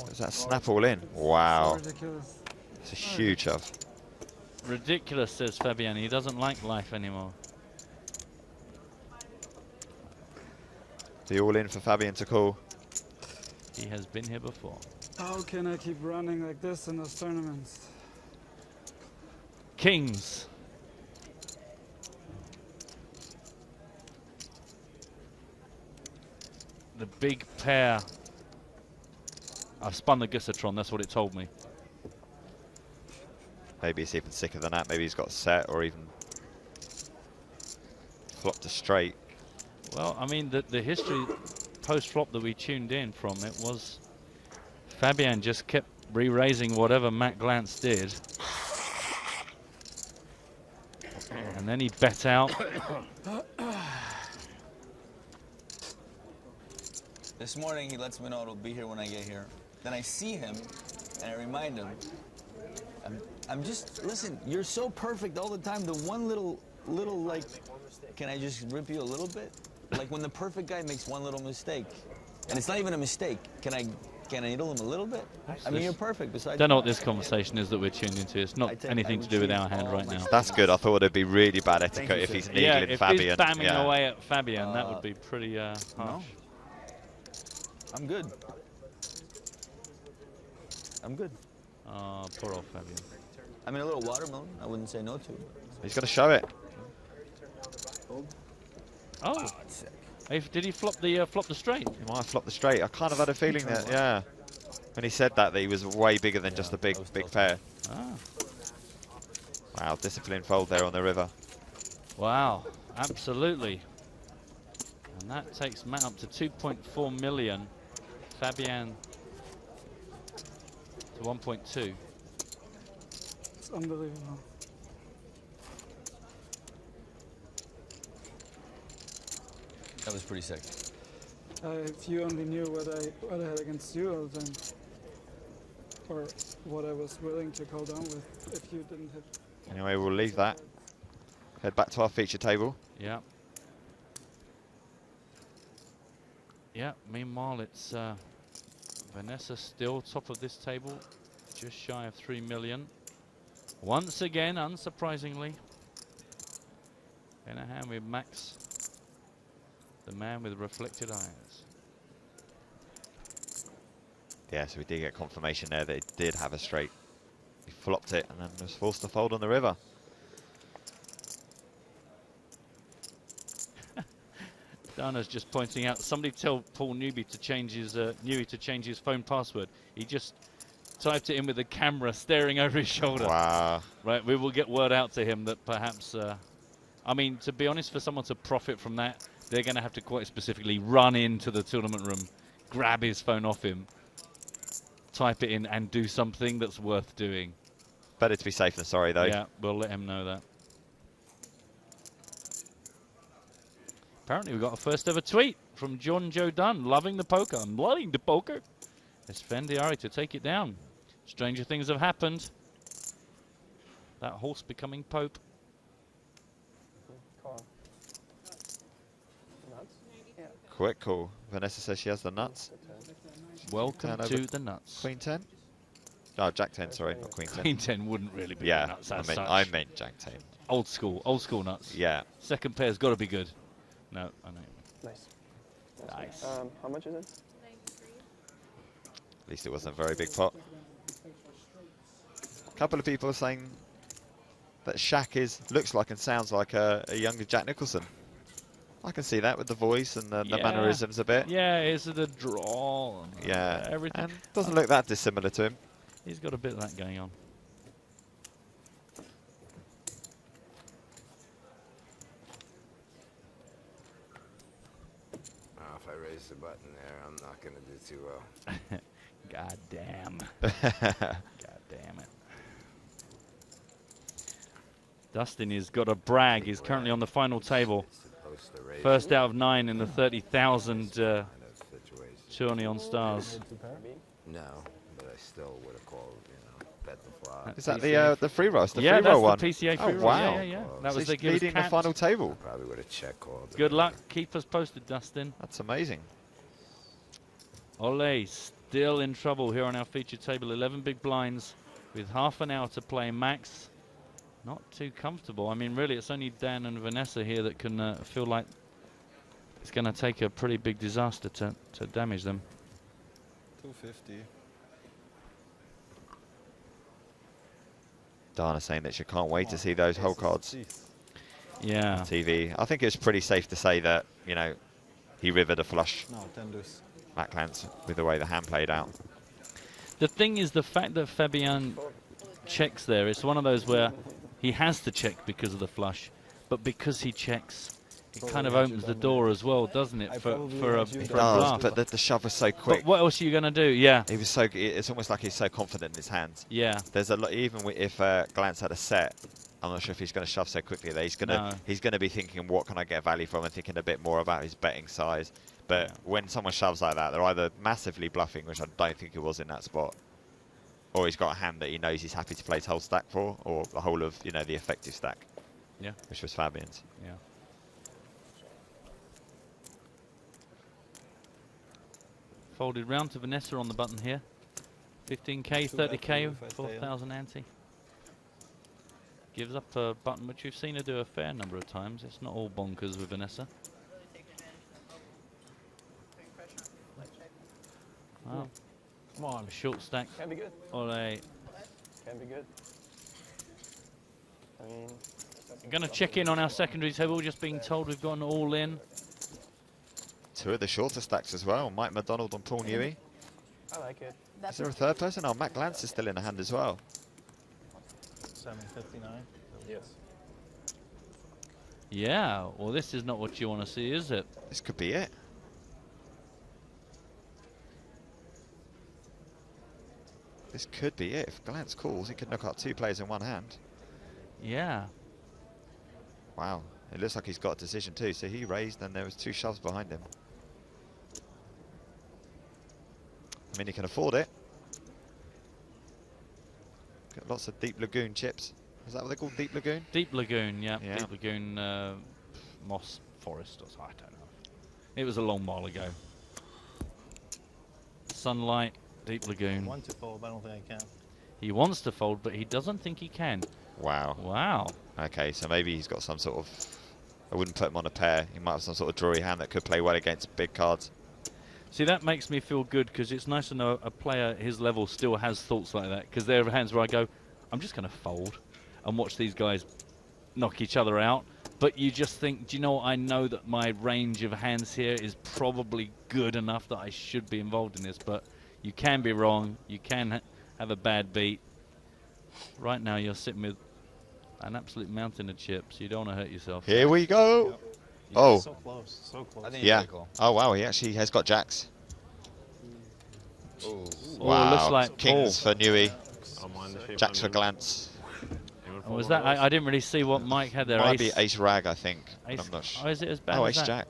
Does that snap all in? Wow. It's a huge shove. Ridiculous, says Fabian. He doesn't like life anymore. The all in for Fabian to call. He has been here before. How can I keep running like this in those tournaments? Kings. The big pair. I've spun the Gusatron, that's what it told me. Maybe he's even sicker than that. Maybe he's got set or even flopped a straight. Well, I mean, the history post-flop that we tuned in from it was Fabian just kept re-raising whatever Matt Glantz did. And then he bet out. This morning he lets me know it'll be here when I get here. Then I see him and I remind him, I'm just, listen, you're so perfect all the time. The one little like, can I just rip you a little bit? Like when the perfect guy makes one little mistake, and it's not even a mistake. Can I needle him a little bit? I mean, you're perfect. Besides, Don't know what this conversation is that we're tuned into. It's not anything to do with our hand right now. That's good. I thought it'd be really bad etiquette if he's needling Fabian. If he's spamming away at Fabian, that would be pretty harsh. No. I'm good. I'm good. Oh, poor old Fabian. I mean, a little watermelon, I wouldn't say no to. He's going to show it. Oh, did he flop the straight? He might have flopped the straight. I kind of had a feeling that, yeah. When he said that he was way bigger than just a big pair. Ah. Wow, disciplined fold there on the river. Wow, absolutely. And that takes Matt up to 2.4 million. Fabian to 1.2. It's unbelievable. That was pretty sick. If you only knew what I had against you all the time, or what I was willing to call down with if you didn't hit. Anyway, we'll leave that. Head back to our feature table. Yeah. Yeah, meanwhile it's Vanessa still top of this table, just shy of 3 million. Once again, unsurprisingly, in a hand with Max, the man with reflected eyes. Yeah, so we did get confirmation there that it did have a straight. He flopped it and then was forced to fold on the river. Dana's just pointing out, somebody tell Paul Newby to change his phone password. He just typed it in with the camera staring over his shoulder. Wow. Right, we will get word out to him that perhaps, I mean, to be honest, for someone to profit from that, they're going to have to quite specifically run into the tournament room, grab his phone off him, type it in and do something that's worth doing. Better to be safe than sorry, though. Yeah, we'll let him know that. Apparently we got a first ever tweet from John Joe Dunn, loving the poker. I'm loving the poker. It's Fendiari to take it down. Stranger things have happened. That horse becoming Pope. Quick call. Vanessa says she has the nuts. Welcome to the nuts. Queen 10. Oh, Jack 10, sorry, not Queen 10. Queen 10 wouldn't really be yeah, nuts as such. I meant Jack 10. Old school nuts. Yeah. Second pair's got to be good. No, I know. Nice. Nice. How much is it? At least it wasn't a very big pot. A couple of people are saying that Shaq looks like and sounds like a younger Jack Nicholson. I can see that with the voice and the mannerisms a bit. Yeah, it's the draw. Yeah, everything. and doesn't look that dissimilar to him. He's got a bit of that going on. If I raise the button there, I'm not going to do too well. God damn. God damn it. Dustin has got a brag. He's currently on the final table. First out of 9 in the 30,000 tourney on Stars. No, but I still would have called, bet the flop. Is that the free roll? The yeah, free roll that's one. the PCA free roll. Wow. Yeah. That So was he's the leading the final table. Probably would have check called. Good luck. Keep us posted, Dustin. That's amazing. Ole still in trouble here on our featured table. 11 big blinds with half an hour to play max. Not too comfortable. I mean, really, it's only Dan and Vanessa here that can feel like it's going to take a pretty big disaster to damage them. 250. Dana saying that she can't wait to see those whole cards. Yeah. On TV. I think it's pretty safe to say that, he rivered a flush. No, 10 deuce. Matt Clance with the way the hand played out. The thing is, the fact that Fabian checks there, it's one of those where he has to check because of the flush, but because he checks, it kind of opens the door as well, doesn't it, for a bluff. But the shove was so quick. But what else are you going to do? Yeah. He was so. It's almost like he's so confident in his hands. Yeah. There's a lot. Even if Glance had a set, I'm not sure if he's going to shove so quickly that he's going to be thinking, what can I get value from, and thinking a bit more about his betting size. But when someone shoves like that, they're either massively bluffing, which I don't think it was in that spot, or he's got a hand that he knows he's happy to play his whole stack for, or the whole of the effective stack. Yeah. Which was Fabian's. Yeah. Folded round to Vanessa on the button here. 15k, 30k, 4,000 ante. Gives up a button which we've seen her do a fair number of times. It's not all bonkers with Vanessa. Wow. Come on. A short stack. Can be good. Ole. Can be good. I mean, I'm going to check in on our secondary table. Just being told we've got an all in. Two of the shorter stacks as well. Mike McDonald and Paul Newey. I like it. Is there a third person? Oh, Matt Glance is still in the hand as well. 759. Yes. Yeah. Well, this is not what you want to see, is it? This could be it. This could be it. If Glance calls, he could knock out 2 players in one hand. Yeah. Wow. It looks like he's got a decision too. So he raised and there was 2 shoves behind him. I mean, he can afford it. Got lots of Deep Lagoon chips. Is that what they're called? Deep Lagoon? Deep Lagoon, yeah. Deep Lagoon Moss Forest, or I don't know. It was a long while ago. Sunlight, Deep Lagoon. I want to fold, but I don't think I can. He wants to fold, but he doesn't think he can. Wow. Wow. Okay, so maybe he's got some sort of... I wouldn't put him on a pair. He might have some sort of drawy hand that could play well against big cards. See, that makes me feel good, because it's nice to know a player his level still has thoughts like that. Because there are hands where I go, I'm just going to fold and watch these guys knock each other out. But you just think, do you know what? I know that my range of hands here is probably good enough that I should be involved in this. But you can be wrong. You can have a bad beat. Right now, you're sitting with an absolute mountain of chips. You don't want to hurt yourself. Here we go. Yep. Oh. So close, so close. Yeah. Oh, wow. He actually has got jacks. Ooh. Wow. Looks like Kings for Newey. Oh, Jacks for Glance. Oh, was that? I didn't really see what Mike had there. Might be ace rag, I think. Ace, I'm not sure. Oh, is it as bad Oh, as ace that? jack.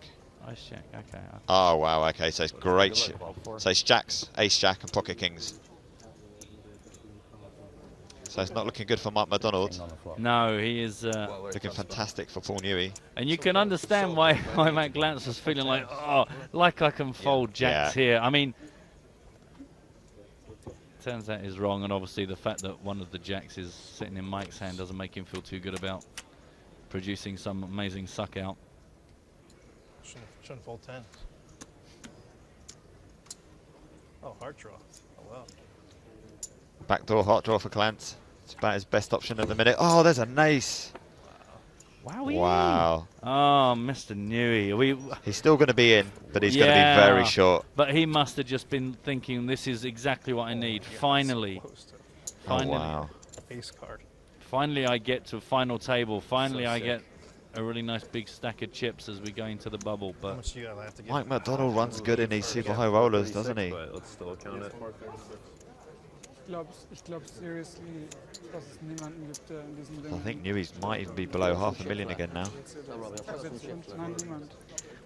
Ace jack. Okay. Oh, wow. Okay, so it's great. So it's jacks, ace jack, and pocket kings. So it's not looking good for Mike McDonald. No, he is looking fantastic for Paul Newey. And you can understand why Matt Glance was feeling like I can fold jacks here. I mean, turns out is wrong, and obviously the fact that one of the jacks is sitting in Mike's hand doesn't make him feel too good about producing some amazing suck out. Shouldn't fold 10. Oh, heart draw. Oh, wow. Backdoor heart draw for Clance. It's about his best option at the minute. Oh, there's an ace. Wowee. Wow. Oh, Mr. Newey. He's still going to be in, but he's going to be very short. But he must have just been thinking, this is exactly what I need. Finally. Oh, wow. Ace card. Finally, I get to final table. Finally, I get a really nice big stack of chips as we go into the bubble. But Mike McDonald runs good in these super high rollers, doesn't he? Let's still count it. Ich glaube seriously, dass es niemanden gibt, der in diesem Ding. I think Newey's might even be below $500,000 again now.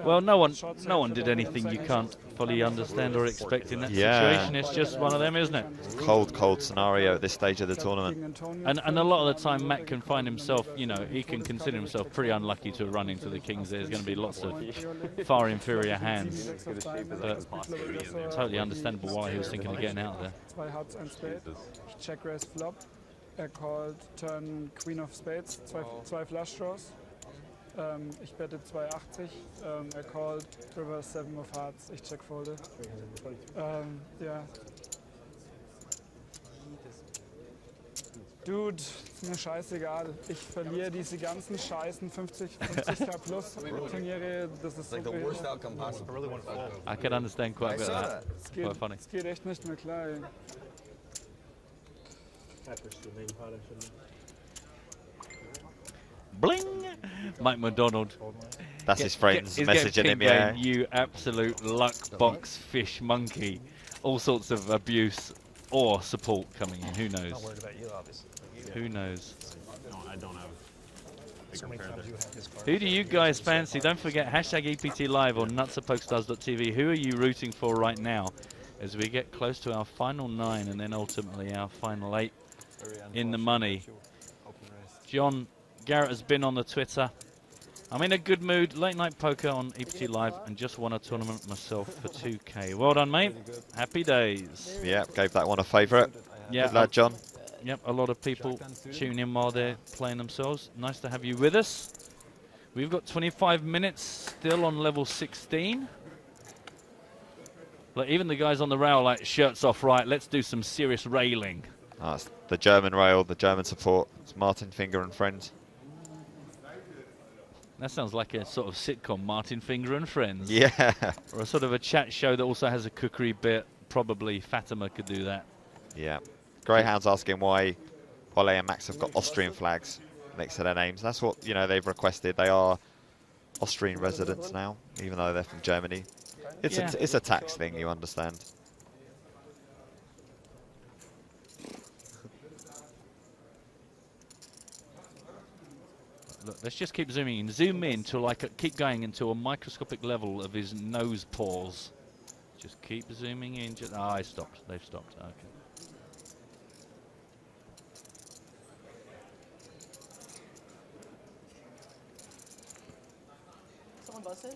Well, no one did anything you can't fully understand or expect in that situation. It's just one of them, isn't it? Cold scenario at this stage of the tournament. And a lot of the time, Matt can find himself, you know, he can consider himself pretty unlucky to run into the kings. There's going to be lots of far inferior hands. But totally understandable why he was thinking of getting out of there. Zwei Hearts, ein Spade. Check raise flop. Called turn Queen of Spades. Zwei Flush draws. Ich bette 2,80. Called River 7 of Hearts. Ich check folde. Ja. Dude, ist mir scheißegal. Ich verliere diese ganzen scheißen 50k plus Turniere. Das ist so I can understand quite a bit of that. Es Quite funny. Es geht echt nicht mehr klar, ey. Bling! Mike McDonald. That's his friends messaging him, yeah. You absolute luck box fish monkey. All sorts of abuse or support coming in. Who knows? Not worried about you, obviously. Who knows? No, I don't have. So many times you have his card. Who do you guys fancy? Don't forget #EPT Live on nuts@pokerstars.tv. Who are you rooting for right now as we get close to our final 9 and then ultimately our final 8 in the money? John Garrett has been on the Twitter. I'm in a good mood. Late night poker on EPT Live and just won a tournament myself for 2K. Well done, mate. Happy days. Yeah, gave that one a favourite. Yeah, good lad, John. Yep, a lot of people tune in while they're playing themselves. Nice to have you with us. We've got 25 minutes still on level 16. Like, even the guys on the rail, like, shirts off, right, let's do some serious railing. That's the German rail, the German support. It's Martin Finger and friends. That sounds like a sort of sitcom, Martin Finger and Friends. Yeah. Or a sort of a chat show that also has a cookery bit. Probably Fatima could do that. Yeah. Greyhound's asking why Ole and Max have got Austrian flags next to their names. That's what, you know, they've requested. They are Austrian residents now, even though they're from Germany. It's it's a tax thing, you understand. Look, let's just keep zooming in. Zoom in to keep going into a microscopic level of his nose pores. Just keep zooming in. I stopped. They've stopped. Okay. Someone busted? I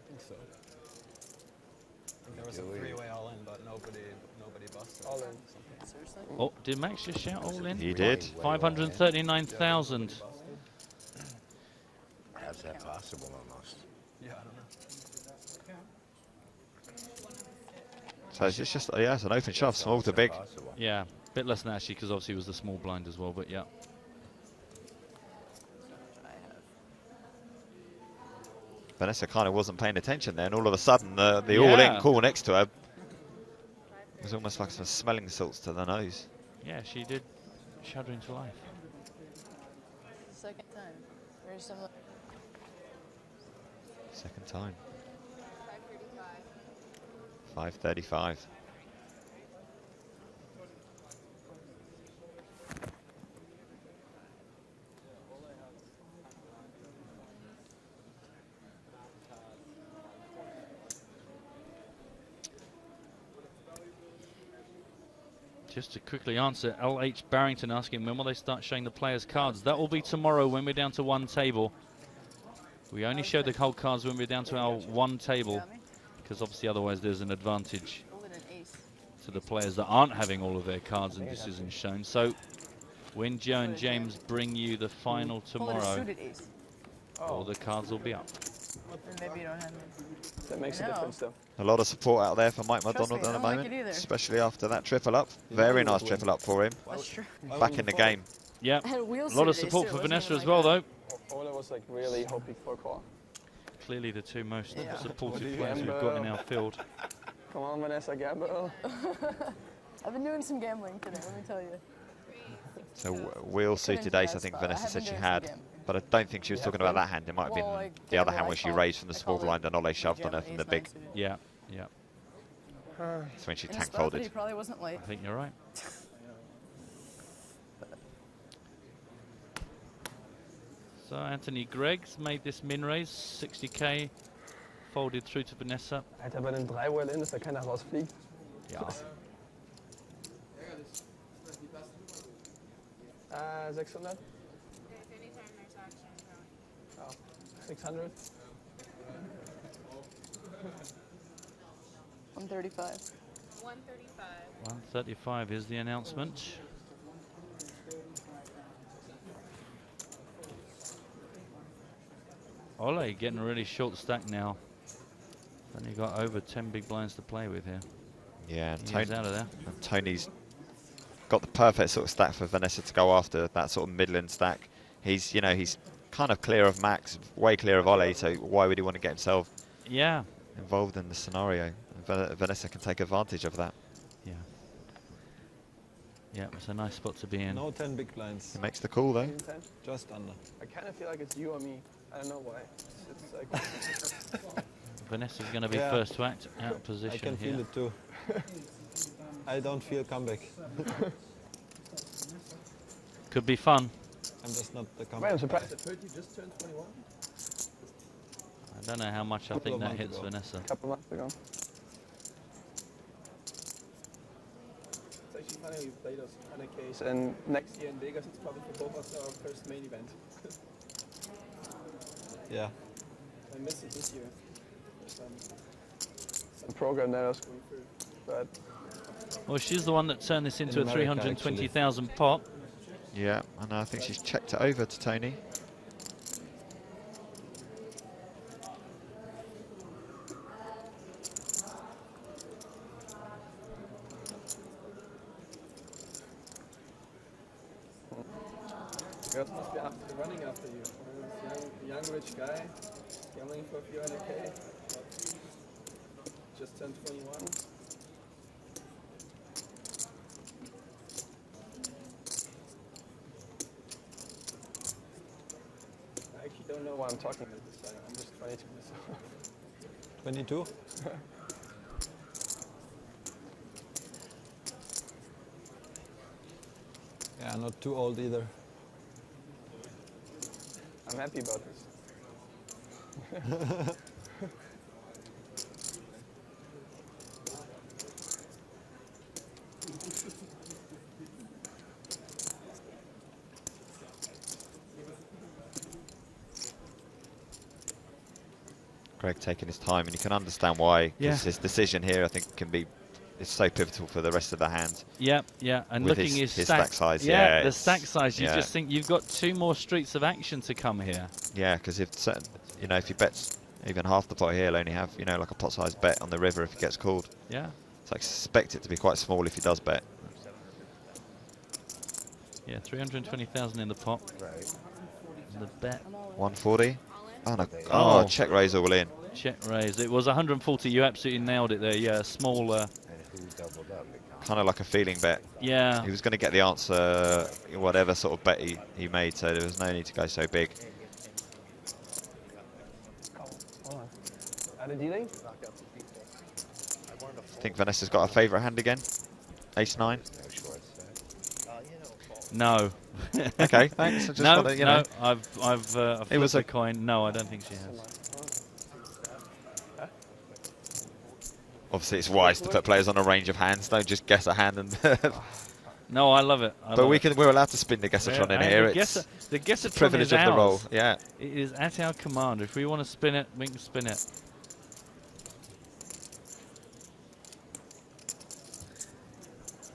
think so. I think there was a three-way all in, but nobody busted. All in. Seriously? Oh, did Max just shout all in? He did. 539,000. How's that possible almost? Yeah, I don't know. So it's just yeah, it's an open shove, small to big. Yeah, a bit less than actually, because obviously it was the small blind as well, but yeah. Vanessa kind of wasn't paying attention there, and all of a sudden the all-in call next to her was almost like some smelling salts to the nose. Yeah, she did shudder into life. Second time. Very similar. Second time. 535. Just to quickly answer, LH Barrington asking when will they start showing the players' cards. That will be tomorrow when we're down to one table. We only show the whole cards when we're down to our one table, because obviously otherwise there's an advantage to the players that aren't having all of their cards and decisions shown. So when Joe and James bring you the final tomorrow, all the cards will be up. Maybe you don't have That makes a difference, though. A lot of support out there for Mike Trust McDonald me, I at the don't like moment, it either. especially after that triple up. Very nice triple up for him. That's true. Back in the game. Yeah, And a wheel lot of suited support too, for wasn't Vanessa even as well, like though. Ola was like really hoping for a call. Clearly the two most Yeah. supportive players we've got in our field. Come on, Vanessa, gamble. I've been doing some gambling today, let me tell you. So wheel suited ace, I think Vanessa said she had, but I don't think she was talking about that hand. It might have been the other hand where she raised from the small blind and Ole shoved on her from the big. Yeah, yeah. That's when she In a tank spot that he folded. probably wasn't late. I think you're right. So Anthony Greggs made this min raise, 60k, folded through to Vanessa. Alter, bei den 3 Well-In, dass da keiner rausfliegt. Ja. 600? Oh, 600? 135. 135 is the announcement. Ole getting really short stack now. Only got over 10 big blinds to play with here. Yeah, and He's out of there. and Tony's got the perfect sort of stack for Vanessa to go after, that sort of middling stack. He's, you know, he's kind of clear of Max, way clear of Ole, so why would he want to get himself involved in the scenario? And Vanessa can take advantage of that. Yeah. Yeah, it's a nice spot to be in. No 10 big blinds. He makes the call though. 10? Just under. I kind of feel like it's you or me. I don't know why. It's like Vanessa's going to be Yeah. first to act, out of position I can here. feel it too. I don't feel comeback. Could be fun. I'm just not the Wait, comeback. I'm surprised. I heard you just turned 21. I don't know how much I Couple think of that months hits ago. Vanessa. A couple months ago. It's actually funny we played us on a case, and next year in Vegas it's probably for both of us our first main event. Yeah. I missed it this year. Some program that I was going through, but Well, she's the one that turned this into a America, 320,000 pot. Yeah, and I think she's checked it over to Tony. girls must be after, running after you. Young rich guy, gambling for a few hundred K. Just turned 21. I actually don't know why I'm talking about this. I'm just trying to myself. 22? Yeah, not too old either. I'm happy about this. Greg taking his time, and you can understand why. Yeah. 'Cause his decision here, I think, can be it's so pivotal for the rest of the hand. Yeah, yeah, and With looking his his stack size, Yeah, yeah, the it's- stack size. You yeah. just think you've got 2 more streets of action to come here. Yeah, because if you know if he bets even half the pot here, he'll only have like a pot size bet on the river if he gets called. Yeah. So I expect it to be quite small if he does bet. Yeah, 320,000 in the pot. Right. And the bet. 140. Oh no! Oh. Oh, check raise all in. Check raise. It was 140. You absolutely nailed it there. Yeah, small. And who doubled up? Kind of like a feeling bet. Yeah. He was going to get the answer, whatever sort of bet he made. So there was no need to go so big. Hold on. Are they dealing? I think Vanessa's got a favourite hand again. Ace 9. No. Okay, thanks. I just no, wanted, you no. know. I've flipped was a a coin. No, I don't think she has. Obviously, it's wise to put players on a range of hands. Don't just guess a hand and. No, I love it. But we're allowed to spin the guessatron in here. The It's guessatron privilege is of the ours. role. Yeah. It is at our command. If we want to spin it, we can spin it.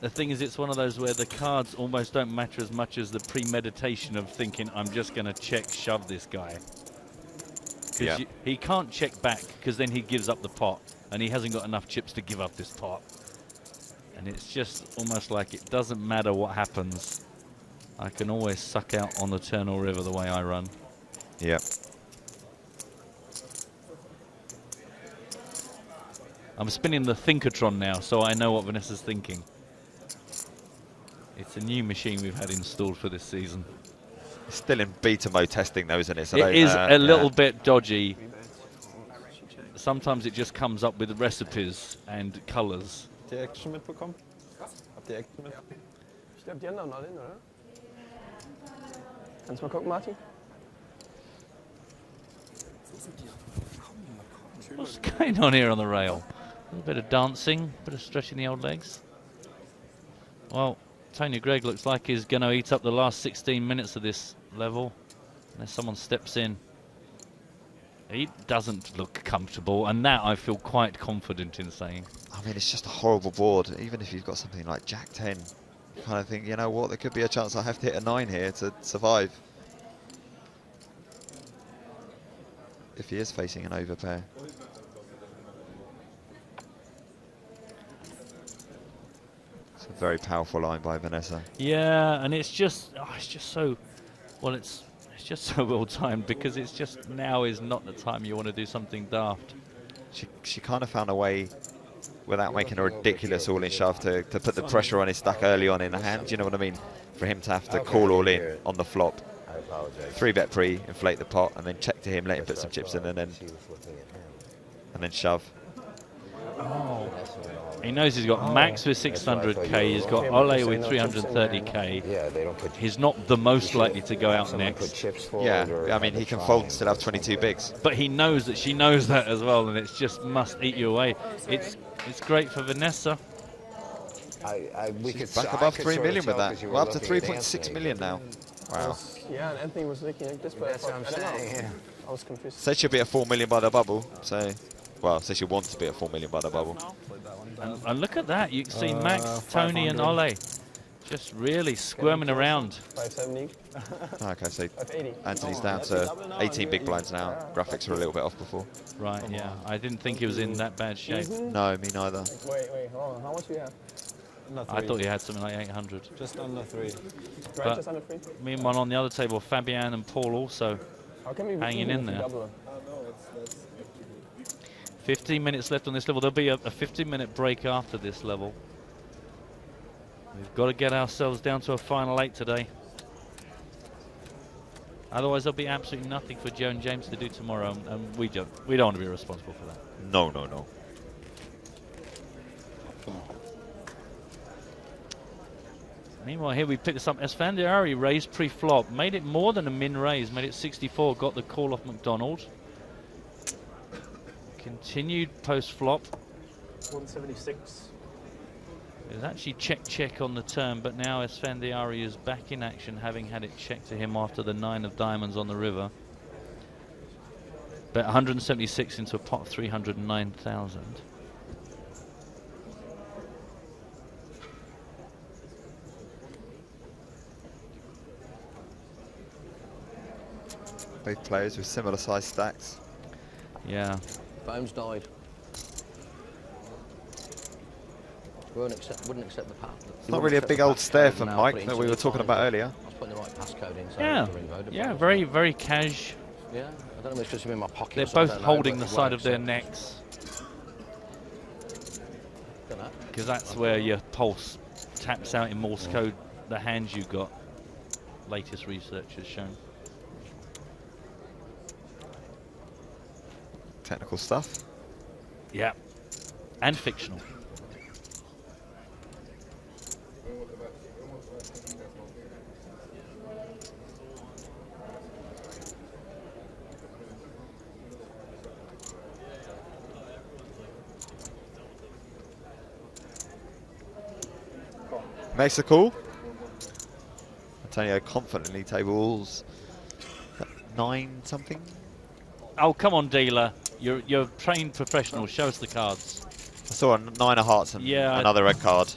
The thing is, it's one of those where the cards almost don't matter as much as the premeditation of thinking, I'm just going to check shove this guy. Because he can't check back, because then he gives up the pot, and he hasn't got enough chips to give up this pot. And it's just almost like it doesn't matter what happens. I can always suck out on the turn or river the way I run. Yep. I'm spinning the Thinkertron now, so I know what Vanessa's thinking. It's a new machine we've had installed for this season. It's still in beta mode testing though, isn't it? So it is a little bit dodgy. Sometimes it just comes up with recipes and colours. Habt ihr Action mitbekommen? Habt ihr Action mitbekommen? Ich glaube, die anderen noch hin, oder? Kannst du mal gucken, Martin? What's going on here on the rail? A little bit of dancing, a bit of stretching the old legs. Well, Tony Gregg looks like he's going to eat up the last 16 minutes of this level, unless someone steps in. He doesn't look comfortable, and that I feel quite confident in saying. I mean, it's just a horrible board. Even if you've got something like Jack 10, you kind of think, you know what, there could be a chance I have to hit a 9 here to survive. If he is facing an overpair. It's a very powerful line by Vanessa. Yeah, and it's just so, well, it's just so well timed, because it's just now is not the time you want to do something daft. She kind of found a way, without making a ridiculous all-in shove, to put the pressure on his stack early on in the hand. You know what I mean? For him to have to call all in on the flop. I apologize. 3-bet pre, inflate the pot, and then check to him, let him put some chips in, and then shove. Oh. He knows he's got Max with 600k, he's got Ole with 330k. Yeah, they don't put. He's not the most likely to go out next. Yeah, I mean, he can fold and still have 22 bigs. But he knows that she knows that as well, and it's just must eat you away. It's great for Vanessa. We could back above 3 million with that. We're up to 3.6 million now. Wow. Yeah, and Anthony was looking at this, but that's what I'm saying. Yeah. I was confused. Said she'll be at 4 million by the bubble. So, well, said she wants to be at 4 million by the bubble. And look at that. You can see Max, Tony, and Ole just really squirming around. 570. Okay, so Anthony's down to 18 big blinds now. Graphics are a little bit off before. Right, yeah. I didn't think he was in that bad shape. No, me neither. Wait, hold on. How much do you have? I thought he had something like 800. Just under 3. Right, But just under 3? meanwhile, on the other table, Fabian and Paul also hanging in there. 15 minutes left on this level. There'll be a 15-minute break after this level. We've got to get ourselves down to a final 8 today. Otherwise, there'll be absolutely nothing for Joe and James to do tomorrow, and we don't want to be responsible for that. No, no, no. Meanwhile, here we pick this up. Esfandiari raised pre-flop, made it more than a min raise, made it 64, got the call off McDonald. Continued post-flop. 176. It was actually check on the turn, but now Esfandiari is back in action, having had it checked to him after the 9 of diamonds on the river. Bet 176 into a pot of 309,000. Both players with similar size stacks. Yeah. Bones died. Wouldn't accept the pass. It's not really a big old stare from Mike that we were talking about earlier. I was putting the right passcode in. So Yeah, yeah, very, very cash. Yeah, I don't know if it's just in my pocket. They're both holding the side of their necks. Because that's where your pulse taps out in Morse code the hands you got. Latest research has shown. Technical stuff. Yeah, and fictional. Makes a call. Antonio confidently tables 9 something. Oh, come on, dealer. You're a trained professional. Show us the cards. I saw a 9 of hearts and yeah, another red card.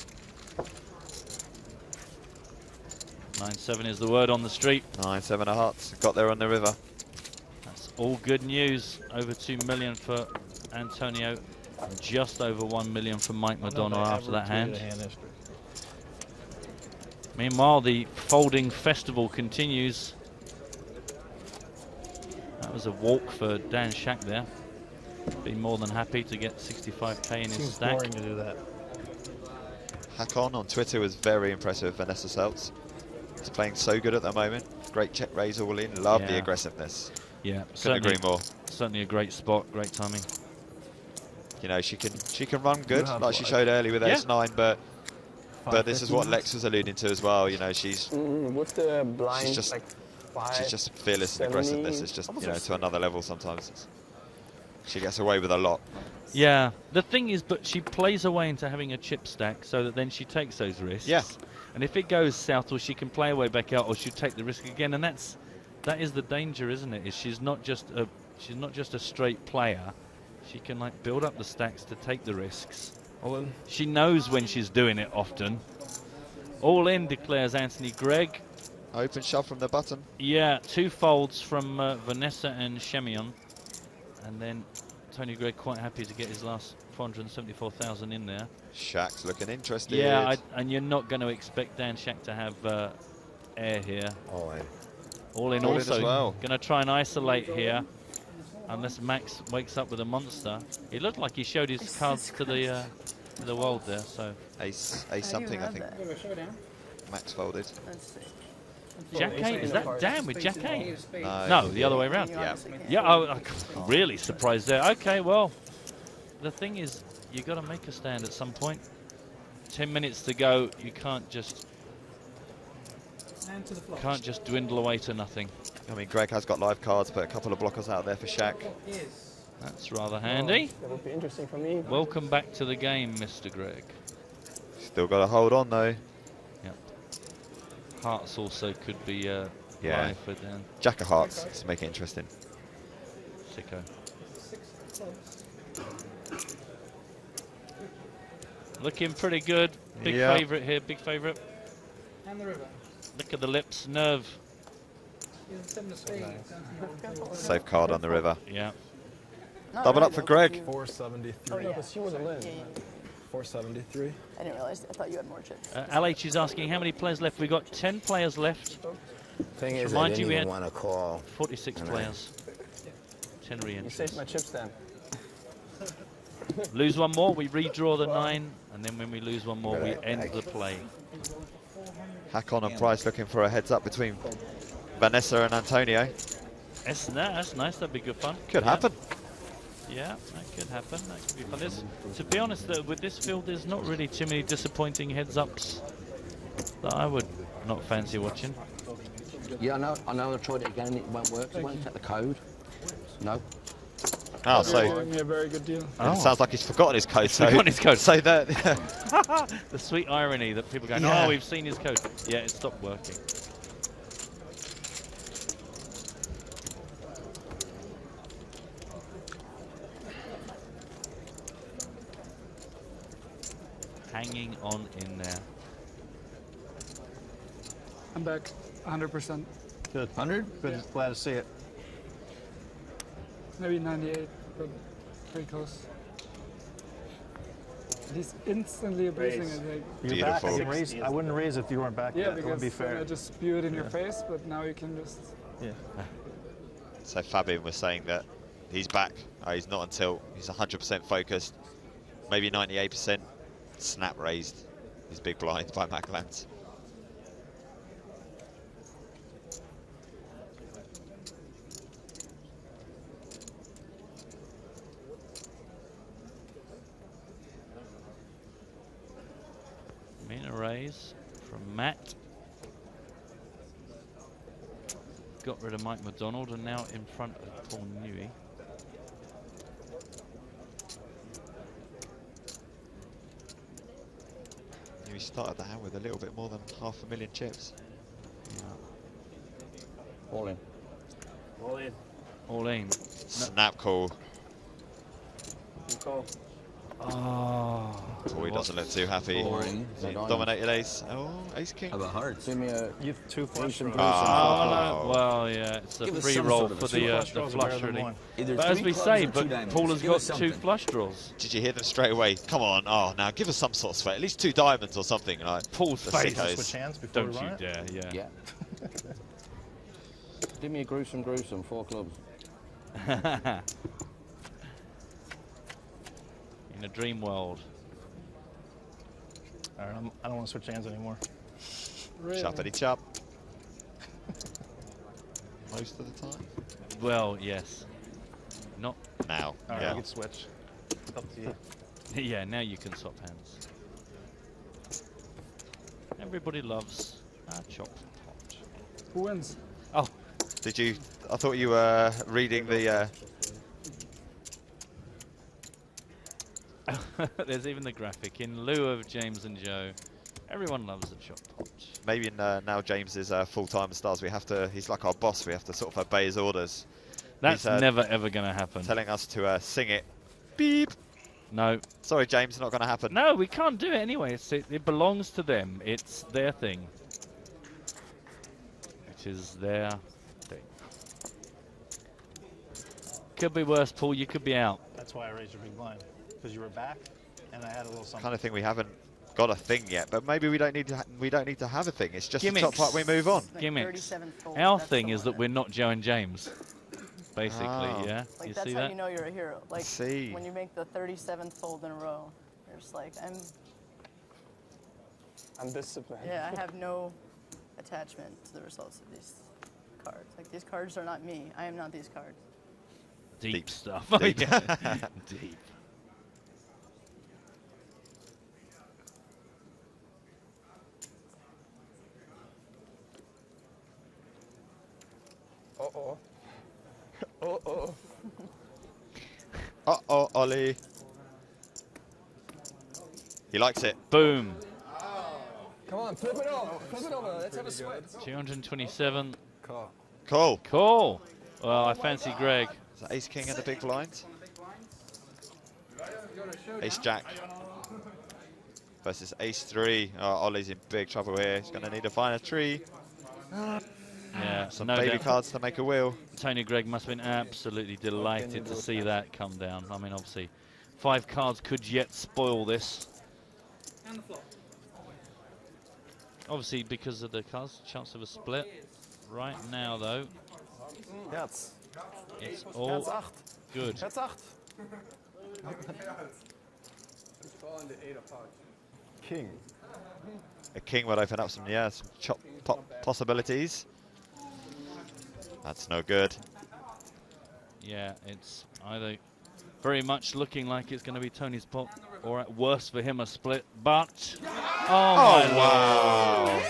9-7 is the word on the street. 9-7 of hearts. Got there on the river. That's all good news. Over 2 million for Antonio. And just over 1 million for Mike Madonna after that hand. Meanwhile, the folding festival continues. That was a walk for Dan Shack there. Be more than happy to get 65k in his stack. Boring to do that. Hakon on Twitter was very impressed with Vanessa Selbst. He's playing so good at the moment. Great check raise all in. Love the aggressiveness. Yeah, couldn't agree more. Certainly a great spot, great timing. You know, she can run good, like she showed earlier with Ace-9, but this is what Lex was alluding to as well. You know, she's what's the blind? she's just like she's just fearless and aggressiveness. It's just, you know, to another level sometimes. She gets away with a lot. Yeah, the thing is, but she plays away into having a chip stack so that then she takes those risks. Yeah. And if it goes south, or she can play away back out, or she'll take the risk again. And that is the danger, isn't it? Is she's not just a straight player. She can like build up the stacks to take the risks. All in. She knows when she's doing it often. All in, declares Anthony Gregg. Open shove from the button. Yeah, 2 folds from Vanessa and Shemion. And then Tony Gregg quite happy to get his last 474,000 in there. Shack's looking interested. Yeah, and you're not going to expect Dan Shack to have air here. All in. All in also. As well. Going to try and isolate here. Unless Max wakes up with a monster. It looked like he showed his cards to the world there. So Ace something, I think. Max folded. Jack 8, is that Dan with Jack 8? No, No, the other way around. Yeah, I'm really surprised there. Okay, well, the thing is, you got to make a stand at some point. 10 minutes to go. You can't just dwindle away to nothing. I mean, Greg has got live cards, but a couple of blockers out there for Shack. That's rather handy. That would be interesting for me. Welcome back to the game, Mr. Gregg. Still got to hold on though. Yep. Hearts also could be Yeah. live for Dan. Jack of hearts. Let's make it interesting. Sicko. Looking pretty good. Big favourite here, big favourite. And the river. Look at the lips, nerve. Safe card on the river. Yeah. Double up for Greg. 473. No, but she was a lin. 473. I didn't realize. I thought you had more chips. LH is asking how many players left. We've got 10 players left. Thing is, I Remind didn't you we even had want to call. 46 players. 10 You re-entries. saved my chip stand. Lose one more, we redraw the 9, and then when we lose one more, we end the play. Hakon and Price looking for a heads up between Vanessa and Antonio. That's nice. That'd be good fun. Could happen. Yeah, that could happen. That could be fun. To be honest, with this field, there's not really too many disappointing heads-ups that I would not fancy watching. Yeah, I know. I tried it again and it won't work. It won't take the code. No. Oh, so You're doing me a very good deal. it sounds like he's forgotten his code. He's forgotten his code. So that the sweet irony that people go, Yeah. "Oh, we've seen his code." Yeah, it stopped working. Hanging on in there. I'm back 100%. Good. 100? Good. Glad to see it. Maybe 98, but pretty close. He's instantly abusing it. Like, You're back. I can raise. I wouldn't raise if you weren't back yeah, yet. That would because be then fair. I just spew it in your face, but now you can just... Yeah. So Fabian was saying that he's back. He's not until he's 100% focused, maybe 98%. Snap raised his big blind by Macklans. Mina raise from Matt. Got rid of Mike McDonald and now in front of Paul Newey. Newey started the hand with a little bit more than 500,000 chips. All in. All in. Snap call. Good call. Oh, he doesn't look too happy. Boring. Dominated ace. Oh, ace king. How about hearts? Give me a... You have 2 flush draws. Well, yeah, it's a free roll for the flush, really. But as we say, Paul has got 2 flush draws. Did you hear them straight away? Come on, oh, now give us some sort of sweat. At least 2 diamonds or something. Like Paul's face. Switch hands before Don't we you run dare, yeah. Yeah. Give me a gruesome, 4 clubs. In a dream world. All right, I don't want to switch hands anymore. Really? Choppity chop. Most of the time. Well, yes. Not now. All right, yeah. you can switch. It's up to you. Yeah, now you can swap hands. Everybody loves a chop pot. Who wins? Oh. Did you? I thought you were reading the. There's even the graphic. In lieu of James and Joe, everyone loves a chop pot. Maybe now James is full-time stars. We have to. He's like our boss. We have to sort of obey his orders. That's he's, never ever going to happen. Telling us to sing it. Beep. No. Sorry, James. Not going to happen. No, we can't do it anyway. It belongs to them. It's their thing. It is their thing. Could be worse, Paul. You could be out. That's why I raised your big blind, because you were back, and I had a little something. Kind of thing we haven't got a thing yet, but maybe we don't need to. We don't need to have a thing. It's just Gimmicks. the top part. We move on. Gimmicks. Our thing is that we're not Joe and James. Basically, yeah. Like you that's see how that? you know you're a hero. Like see. when you make the 37th fold in a row, you're just like, I'm disciplined. yeah, I have no attachment to the results of these cards. Like these cards are not me. I am not these cards. Deep stuff. Deep. Deep. Uh-oh. Uh-oh. Uh-oh, Ollie. He likes it. Boom. Come on, flip it over. Flip it over. Let's have a sweat. 227. Call. Cool. Cool. Well, I fancy Greg. Is that ace king in the big blind? Ace jack versus ace 3. Oh, Ollie's in big trouble here. He's going to need to find a tree. Yeah, Some no baby doubt. cards to make a wheel. Tony Gregg must have been absolutely delighted to see that come down. I mean, obviously, 5 cards could yet spoil this. Obviously, because of the cards, chance of a split. Right now, though, Herz. it's all Herz 8. good. Herz 8. King. A king would open up some, some chop pop possibilities. That's no good. Yeah, it's either very much looking like it's going to be Tony's pot, or at worst for him a split. But oh my wow! Lord.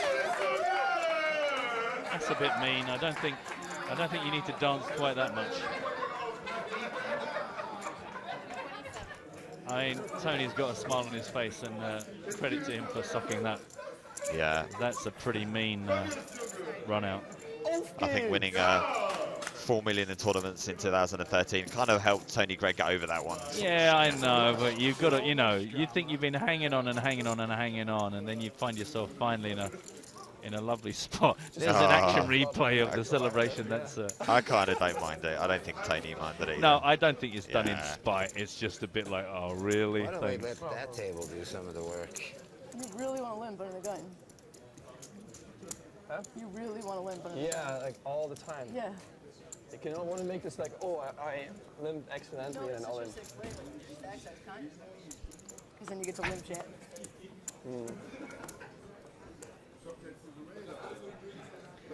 That's a bit mean. I don't think you need to dance quite that much. I mean, Tony's got a smile on his face, and credit to him for sucking that. Yeah. That's a pretty mean run out. I think winning 4 million in tournaments in 2013 kind of helped Tony Gregg get over that one. Yeah, I know, but you've got to, you think you've been hanging on and hanging on and hanging on, and then you find yourself finally in a lovely spot. There's an action replay of the celebration. That's. I kind of don't mind it. I don't think Tony minded it. No, I don't think it's done in spite. It's just a bit like, oh, really? Why don't we let that table do some of the work? You really want to limp under the gun. Huh? You really want to limp under the gun. Yeah, like all the time. Yeah. You can want to make this like, oh, I limped accidentally and all in. Because then you get to limp jet.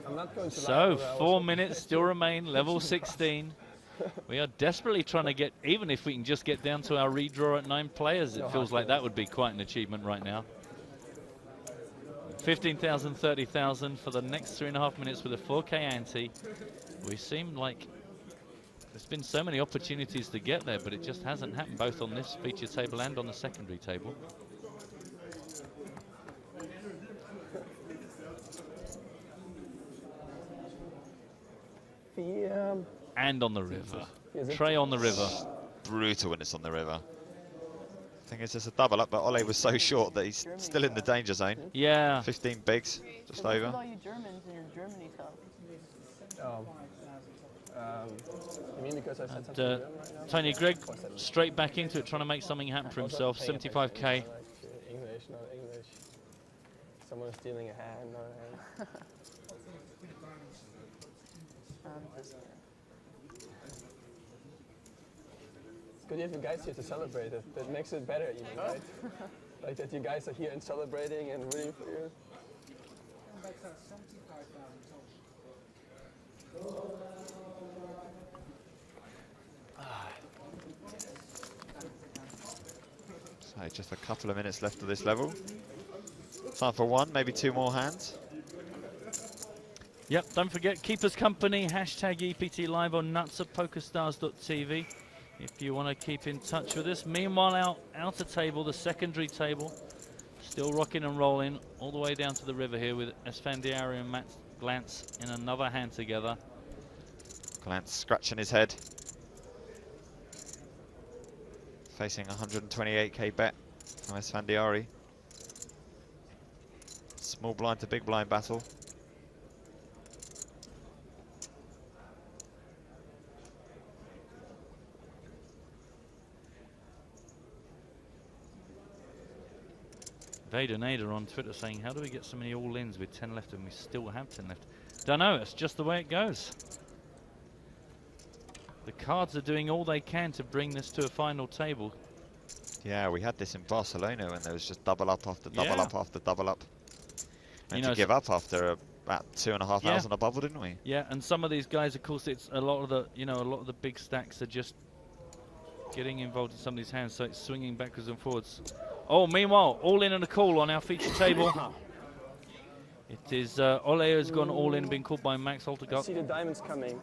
I'm not going to So 4 minutes still remain, level 16. We are desperately trying to get, even if we can just get down to our redraw at 9 players, it feels like that would be quite an achievement right now. 15,000, 30,000 for the next 3.5 minutes with a 4K ante. We seem like there's been so many opportunities to get there, but it just hasn't happened, both on this feature table and on the secondary table. And on the river. Trey on the river. Brutal when it's on the river. think it's just a double up, but Ole was so short that he's still in the danger zone. Yeah. 15 bigs, just What's over. with all you Germans in your Germany talk? You mean because I said something And to them right now? Tony Greg straight back into it, trying to make something happen for himself. 75k. English, not English. Someone's stealing a hand, not a hand. It's good you have you guys here to celebrate it. That makes it better even, right? Like that you guys are here and celebrating and rooting for you. So just a couple of minutes left of this level. Time for one, maybe two more hands. Yep, don't forget, keep us company, hashtag EPT Live on nuts at PokerStars.tv if you want to keep in touch with us. Meanwhile, outer table, the secondary table, still rocking and rolling all the way down to the river here with Esfandiari and Matt Glantz in another hand together. Glantz scratching his head. Facing 128k bet from Esfandiari. Small blind to big blind battle. Vader Nader on Twitter saying, how do we get so many all-ins with 10 left and we still have 10 left? Don't know, it's just the way it goes. The cards are doing all they can to bring this to a final table. Yeah, we had this in Barcelona when there was just double up after double up after double up. And You know, to give up after about 2,500 Yeah. on a bubble, didn't we? Yeah, and some of these guys, of course, it's a lot of the, a lot of the big stacks are just getting involved in some of these hands, so it's swinging backwards and forwards. Oh, meanwhile, all in and a call on our feature table. It is Ole has gone all in and been called by Max I Altegard. see the diamonds coming.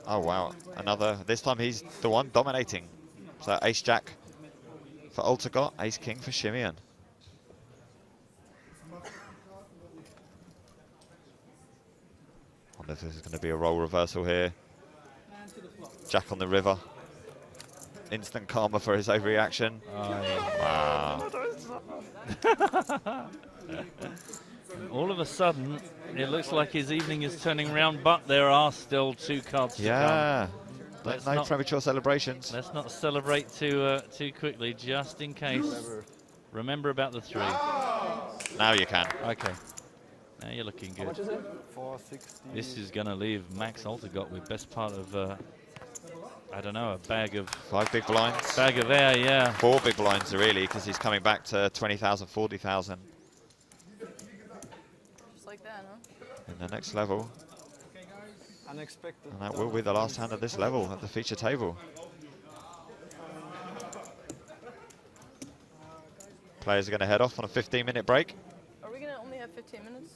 Oh wow, another, this time he's the one dominating. So ace jack for Altegard, ace king for Shimian. Wonder if this is going to be a role reversal here. Jack on the river. Instant karma for his overreaction. Wow. And all of a sudden, it looks like his evening is turning round, but there are still two cards to come. No premature celebrations. Let's not celebrate too quickly, just in case. Remember about the 3. Now you can. Okay. Now you're looking good. How much is it? 460. This is going to leave Max Altegard with best part of, I don't know, a bag of... 5 big blinds. Bag of air, yeah. 4 big blinds, really, because he's coming back to 20,000, 40,000. Just like that, huh? In the next level. Unexpected. And that will be the last hand of this level at the feature table. Players are going to head off on a 15-minute break. Are we going to only have 15 minutes?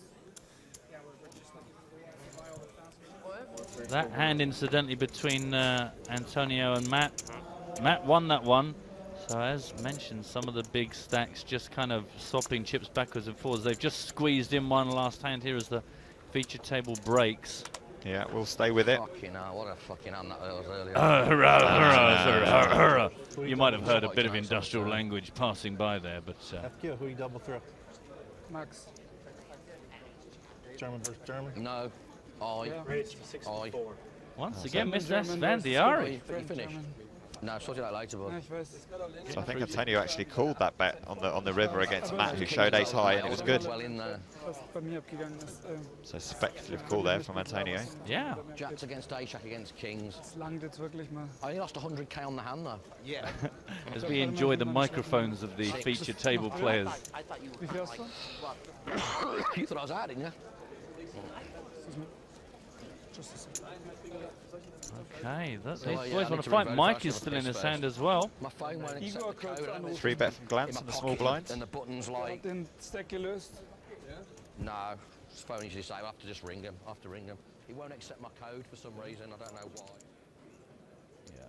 What? That hand, incidentally, between Antonio and Matt. Matt won that one. So as mentioned, some of the big stacks just kind of swapping chips backwards and forwards. They've just squeezed in one last hand here as the feature table breaks. Yeah, we'll stay with it. Fucking hell, what a fucking hand that was earlier. You might have heard a bit of industrial language passing by there, but... FQ, who you double through? Max. German versus German? No. I. Once again, Mr. Esfandiari. You finished? No, sort it out later, bud. So I think Antonio actually called that bet on the river against Matt, who showed ace high, and it was good. Well in there. So speculative call there from Antonio. Yeah. Jacks against ace, jack against kings. Wirklich mal. I only lost 100k on the hand though. Yeah. As we enjoy the microphones of the feature table players. You thought I was out, didn't you? Okay, these So, boys I want need to to fight. revote Mike first is for still in this his first. hand as well. My phone won't accept the code. I don't 3 bet from Glantz in the small blinds. And the button's like... Den Stack gelöst. No, his phone usually say I have to just ring him. I have to ring him. He won't accept my code for some reason. I don't know why. Yeah.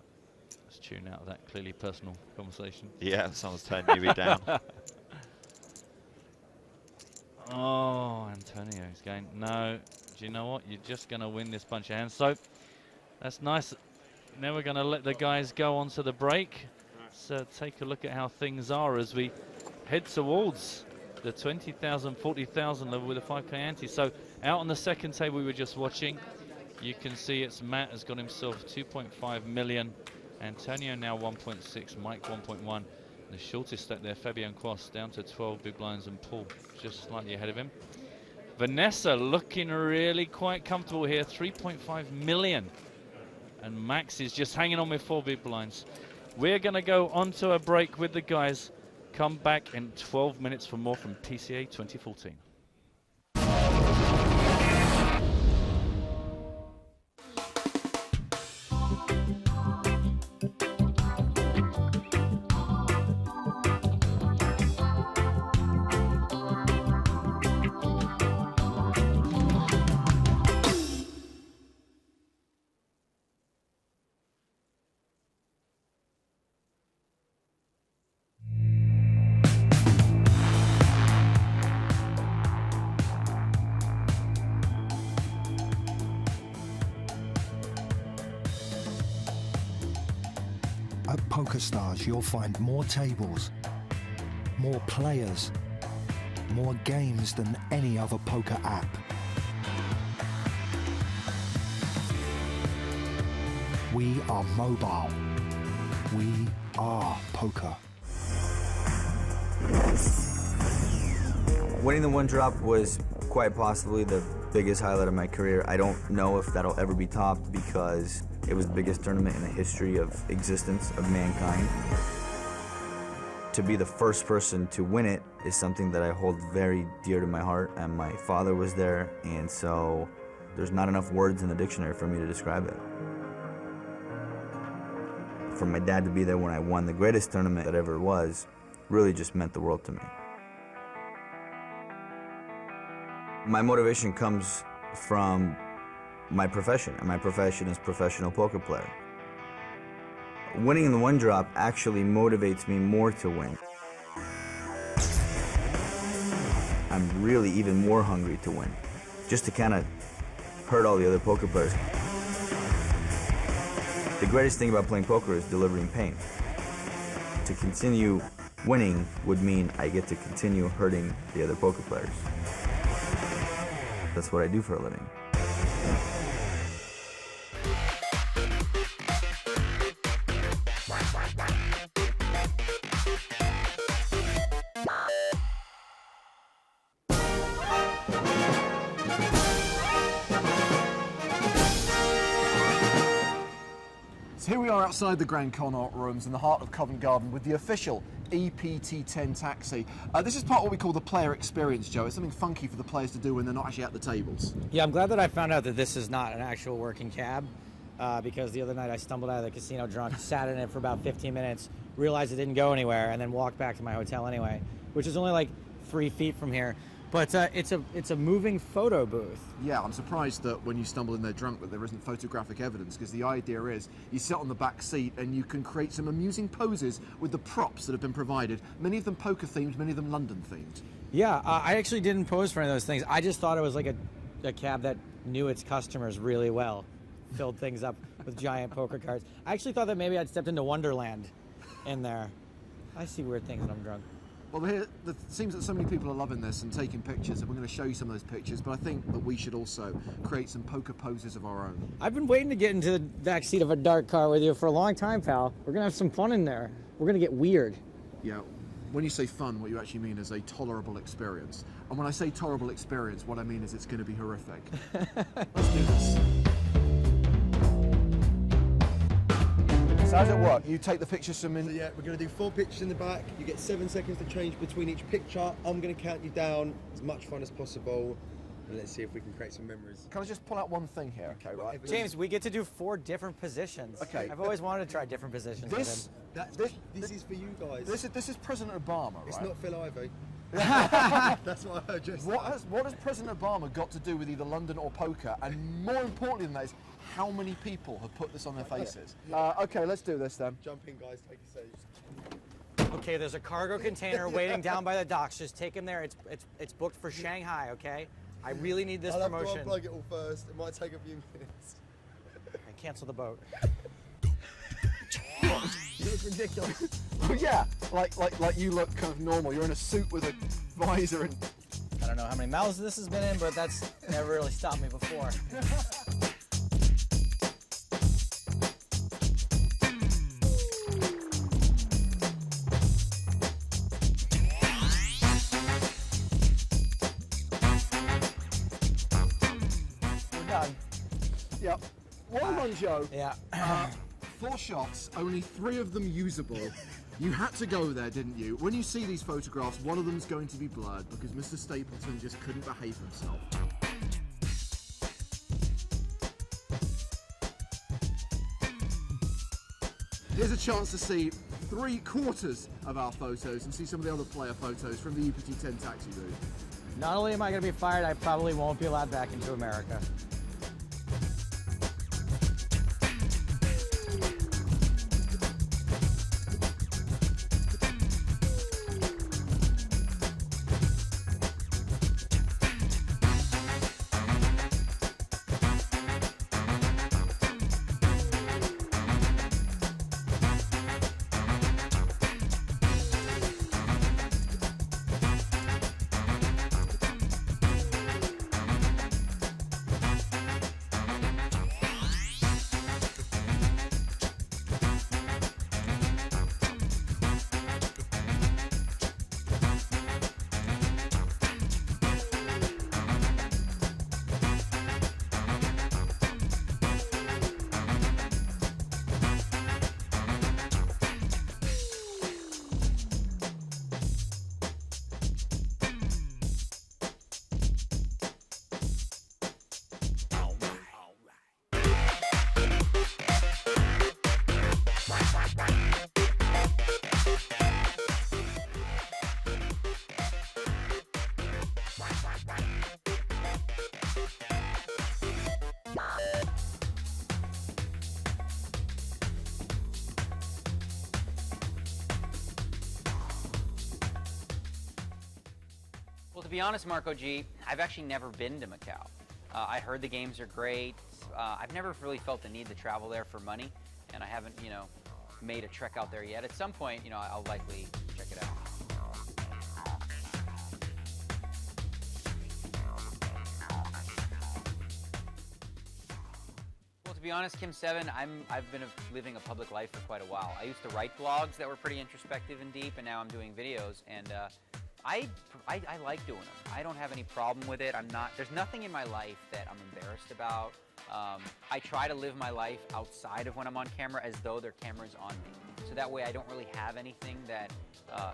Let's tune out of that clearly personal conversation. Yeah, someone's turned UV down. Oh, Antonio's going, no, do you know what? You're just going to win this bunch of hands. So that's nice. Now we're going to let the guys go on to the break. let's take a look at how things are as we head towards the 20,000, 40,000 level with a 5k ante. So out on the second table we were just watching, you can see it's Matt has got himself 2.5 million. Antonio now 1.6, Mike 1.1. The shortest stack there, Fabian Quast, down to 12 big blinds, and Paul just slightly ahead of him. Vanessa looking really quite comfortable here, 3.5 million. And Max is just hanging on with 4 big blinds. We're going to go on to a break with the guys. Come back in 12 minutes for more from PCA 2014. At PokerStars, you'll find more tables, more players, more games than any other poker app. We are mobile. We are poker. Winning the one drop was quite possibly the biggest highlight of my career. I don't know if that'll ever be topped because it was the biggest tournament in the history of existence of mankind. To be the first person to win it is something that I hold very dear to my heart, and my father was there, and so there's not enough words in the dictionary for me to describe it. For my dad to be there when I won the greatest tournament that ever was really just meant the world to me. My motivation comes from my profession, and my profession is professional poker player. Winning in the one drop actually motivates me more to win. I'm really even more hungry to win, just to kind of hurt all the other poker players. The greatest thing about playing poker is delivering pain. To continue winning would mean I get to continue hurting the other poker players. That's what I do for a living. So here we are outside the Grand Connaught Rooms in the heart of Covent Garden with the official EPT10 taxi. This is part of what we call the player experience, Joe. It's something funky for the players to do when they're not actually at the tables. Yeah, I'm glad that I found out that this is not an actual working cab because the other night I stumbled out of the casino drunk, sat in it for about 15 minutes, realized it didn't go anywhere, and then walked back to my hotel anyway, which is only like 3 feet from here. But it's a moving photo booth. Yeah, I'm surprised that when you stumble in there drunk that there isn't photographic evidence, because the idea is you sit on the back seat and you can create some amusing poses with the props that have been provided, many of them poker themed, many of them London themed. Yeah, I actually didn't pose for any of those things. I just thought it was like a cab that knew its customers really well, filled things up with giant poker cards. I actually thought that maybe I'd stepped into Wonderland in there. I see weird things when I'm drunk. Well, it seems that so many people are loving this and taking pictures, and we're going to show you some of those pictures, but I think that we should also create some poker poses of our own. I've been waiting to get into the back seat of a dark car with you for a long time, pal. We're going to have some fun in there. We're going to get weird. Yeah, when you say fun, what you actually mean is a tolerable experience. And when I say tolerable experience, what I mean is it's going to be horrific. Let's do this. So how does it work? You take the pictures from in... So yeah, we're going to do 4 pictures in the back. You get 7 seconds to change between each picture. I'm going to count you down as much fun as possible. And let's see if we can create some memories. Can I just pull out one thing here? Okay, right. James, we get to do 4 different positions. Okay. I've always wanted to try different positions with him. This is for you guys. This is President Obama, right? It's not Phil Ivey. That's what I heard just what has President Obama got to do with either London or poker? And more importantly than that is, how many people have put this on their faces? Okay, let's do this then. Jump in, guys. Take a seat. Okay, there's a cargo container waiting down by the docks. Just take him there. It's booked for Shanghai, okay? I really need this promotion. I'll have to unplug it all first. It might take a few minutes. And cancel the boat. You look ridiculous. Oh yeah, like you look kind of normal. You're in a suit with a visor and. I don't know how many mouths this has been in, but that's never really stopped me before. We're done. Yep. Well done, Joe. Yeah. 4 shots, only 3 of them usable. You had to go there, didn't you? When you see these photographs, one of them's going to be blurred because Mr. Stapleton just couldn't behave himself. Here's a chance to see 3/4 of our photos and see some of the other player photos from the UPT-10 taxi route. Not only am I going to be fired, I probably won't be allowed back into America. To be honest, Marco G, I've actually never been to Macau. I heard the games are great. I've never really felt the need to travel there for money, and I haven't, made a trek out there yet. At some point, I'll likely check it out. Well, to be honest, Kim7, I've been living a public life for quite a while. I used to write blogs that were pretty introspective and deep, and now I'm doing videos, and I like doing them. I don't have any problem with it. There's nothing in my life that I'm embarrassed about. I try to live my life outside of when I'm on camera as though their camera's on me. So that way I don't really have anything that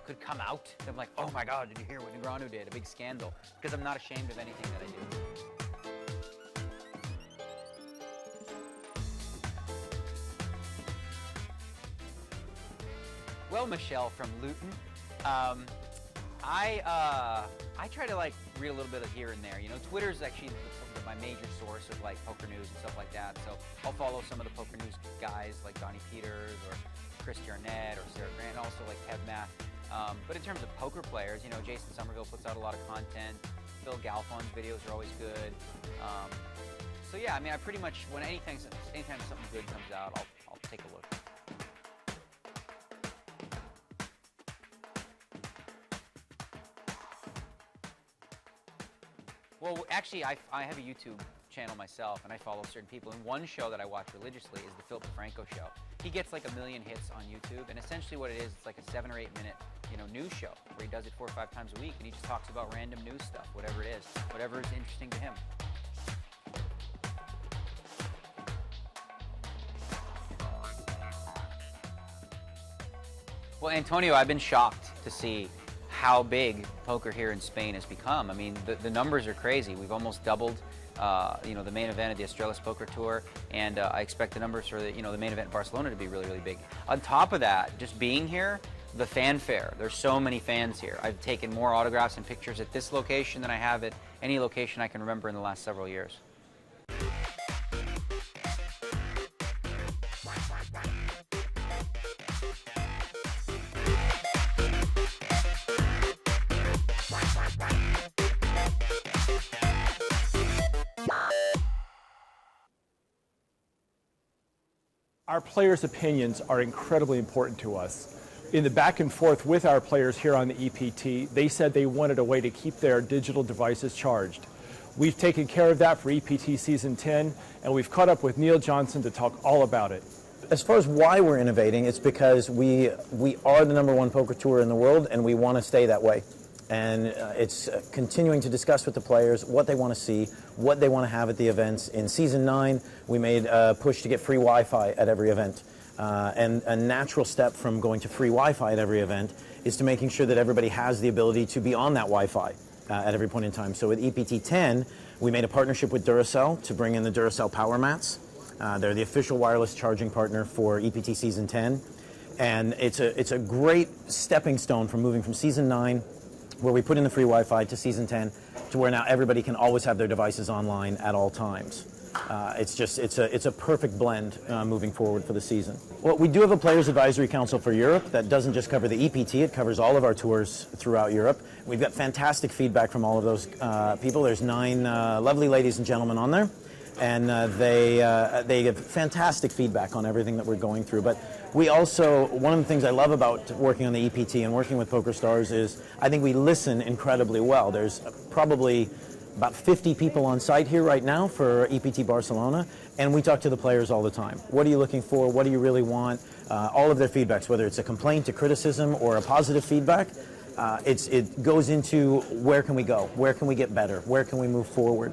could come out. I'm like, oh my God, did you hear what Negreanu did? A big scandal. Because I'm not ashamed of anything that I do. Well, Michelle from Luton. I try to read a little bit of here and there. Twitter is actually my major source of poker news and stuff like that. So I'll follow some of the poker news guys like Donnie Peters or Chris Jarnett or Sarah Grant, and also Kev Math. But in terms of poker players, Jason Somerville puts out a lot of content. Phil Galfon's videos are always good. So yeah, I pretty much anytime something good comes out, I'll take a look. Well, actually, I have a YouTube channel myself, and I follow certain people. And one show that I watch religiously is the Philip DeFranco show. He gets 1 million hits on YouTube, and essentially what it is, it's like a 7 or 8 minute, news show where he does it 4 or 5 times a week, and he just talks about random news stuff, whatever it is, whatever is interesting to him. Well, Antonio, I've been shocked to see how big poker here in Spain has become. The numbers are crazy. We've almost doubled, the main event of the Australis Poker Tour, and I expect the numbers for the main event in Barcelona to be really, really big. On top of that, just being here, the fanfare. There's so many fans here. I've taken more autographs and pictures at this location than I have at any location I can remember in the last several years. Our players' opinions are incredibly important to us. In the back and forth with our players here on the EPT, they said they wanted a way to keep their digital devices charged. We've taken care of that for EPT Season 10, and we've caught up with Neil Johnson to talk all about it. As far as why we're innovating, it's because we are the #1 poker tour in the world, and we want to stay that way. And it's continuing to discuss with the players what they want to see, what they want to have at the events. In Season 9, we made a push to get free Wi-Fi at every event. And a natural step from going to free Wi-Fi at every event is to making sure that everybody has the ability to be on that Wi-Fi at every point in time. So with EPT 10, we made a partnership with Duracell to bring in the Duracell Power Mats. They're the official wireless charging partner for EPT Season 10. And it's a great stepping stone from moving from Season 9, where we put in the free Wi-Fi, to Season 10, to where now everybody can always have their devices online at all times. It's a perfect blend moving forward for the season. Well, we do have a Players Advisory Council for Europe that doesn't just cover the EPT, it covers all of our tours throughout Europe. We've got fantastic feedback from all of those people. There's 9 lovely ladies and gentlemen on there, and they give fantastic feedback on everything that we're going through. But we also, one of the things I love about working on the EPT and working with PokerStars is I think we listen incredibly well. There's probably about 50 people on site here right now for EPT Barcelona, and we talk to the players all the time. What are you looking for? What do you really want? All of their feedbacks, whether it's a complaint, a criticism, or a positive feedback, it goes into where can we go? Where can we get better? Where can we move forward?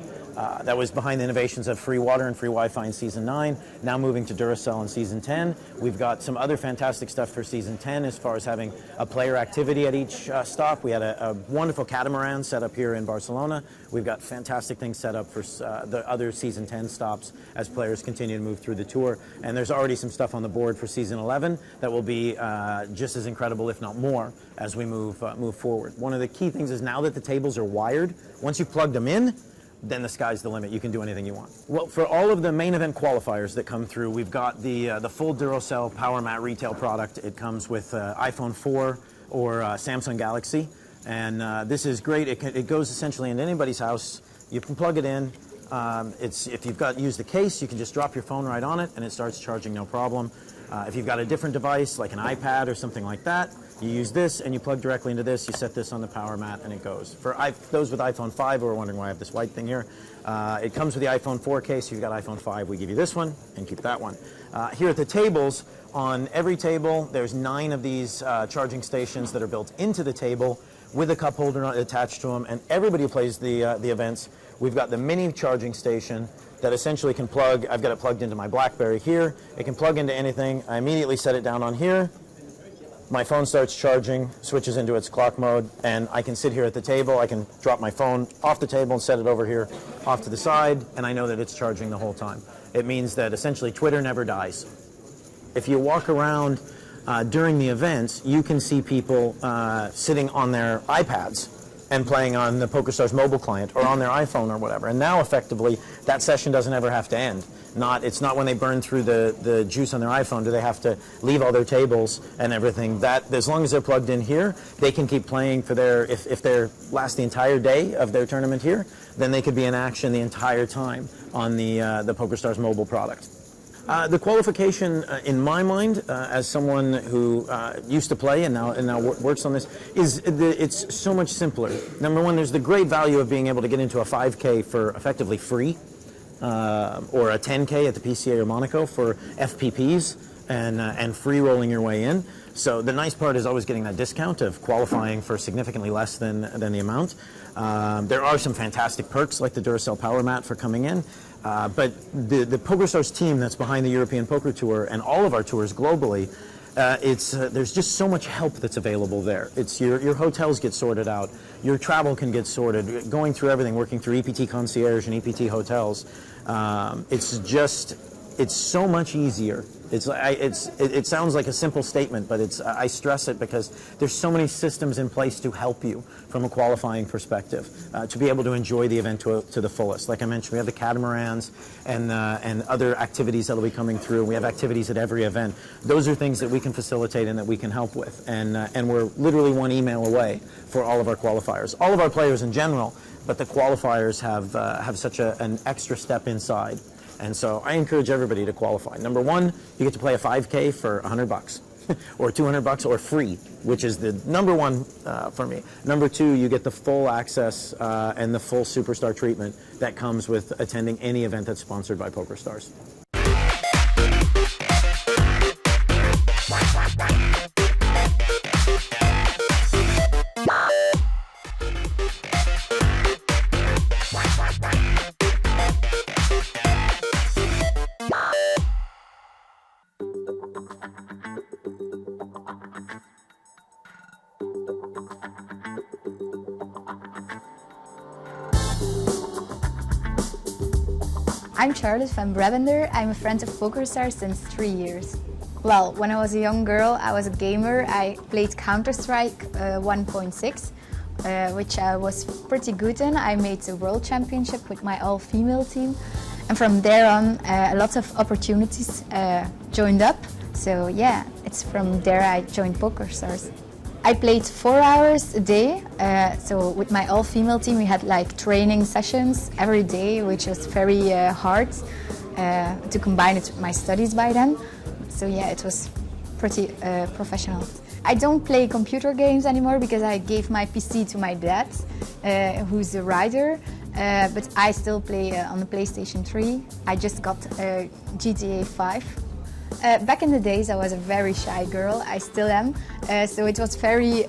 That was behind the innovations of free water and free Wi-Fi in Season 9, now moving to Duracell in Season 10. We've got some other fantastic stuff for Season 10 as far as having a player activity at each stop. We had a wonderful catamaran set up here in Barcelona. We've got fantastic things set up for the other Season 10 stops as players continue to move through the tour. And there's already some stuff on the board for Season 11 that will be just as incredible, if not more, as we move forward. One of the key things is now that the tables are wired, once you've plugged them in, then the sky's the limit. You can do anything you want. Well, for all of the main event qualifiers that come through, we've got the full Duracell Power Mat retail product. It comes with iPhone 4 or Samsung Galaxy, and this is great. It goes essentially into anybody's house. You can plug it in. If you've used the case, you can just drop your phone right on it, and it starts charging no problem. If you've got a different device, like an iPad or something like that, you use this and you plug directly into this, you set this on the power mat and it goes. For those with iPhone 5 who are wondering why I have this white thing here, it comes with the iPhone 4 case. If you've got iPhone 5, we give you this one and keep that one. Here at the tables, on every table, there's 9 of these charging stations that are built into the table with a cup holder attached to them, and everybody who plays the events, we've got the mini charging station that essentially can plug. I've got it plugged into my BlackBerry here. It can plug into anything. I immediately set it down on here. My phone starts charging, switches into its clock mode, and I can sit here at the table. I can drop my phone off the table and set it over here off to the side, and I know that it's charging the whole time. It means that essentially Twitter never dies. If you walk around during the events, you can see people sitting on their iPads and playing on the PokerStars mobile client or on their iPhone or whatever. And now, effectively, that session doesn't ever have to end. It's not when they burn through the juice on their iPhone do they have to leave all their tables and everything. That, as long as they're plugged in here, they can keep playing for if they're last the entire day of their tournament here, then they could be in action the entire time on the PokerStars mobile product. The qualification, in my mind, as someone who used to play and now works on this, is it's so much simpler. Number one, there's the great value of being able to get into a 5K for effectively free, or a 10K at the PCA or Monaco for FPPs and free rolling your way in. So the nice part is always getting that discount of qualifying for significantly less than the amount. There are some fantastic perks like the Duracell Power Mat for coming in. But the PokerStars team that's behind the European Poker Tour and all of our tours globally, there's just so much help that's available there. It's your hotels get sorted out, your travel can get sorted, going through everything, working through EPT Concierge and EPT Hotels. It's so much easier. It sounds like a simple statement, but I stress it because there's so many systems in place to help you from a qualifying perspective to be able to enjoy the event to the fullest. Like I mentioned, we have the catamarans and other activities that will be coming through. We have activities at every event. Those are things that we can facilitate and that we can help with. And we're literally one email away for all of our qualifiers. All of our players in general, but the qualifiers have such an extra step inside. And so I encourage everybody to qualify. Number one, you get to play a 5K for $100 or $200 or free, which is the number one for me. Number two, you get the full access and the full superstar treatment that comes with attending any event that's sponsored by PokerStars. I'm Charlotte van Brabender. I'm a friend of PokerStars since 3 years. Well, when I was a young girl, I was a gamer. I played Counter-Strike 1.6, which I was pretty good in. I made the World Championship with my all-female team. And from there on, a lot of opportunities joined up. So yeah, it's from there I joined PokerStars. I played 4 hours a day, so with my all-female team we had like training sessions every day, which was very hard to combine it with my studies by then. So yeah, it was pretty professional. I don't play computer games anymore because I gave my PC to my dad, who's a writer, but I still play on the PlayStation 3. I just got GTA 5. Back in the days I was a very shy girl, I still am, so it was very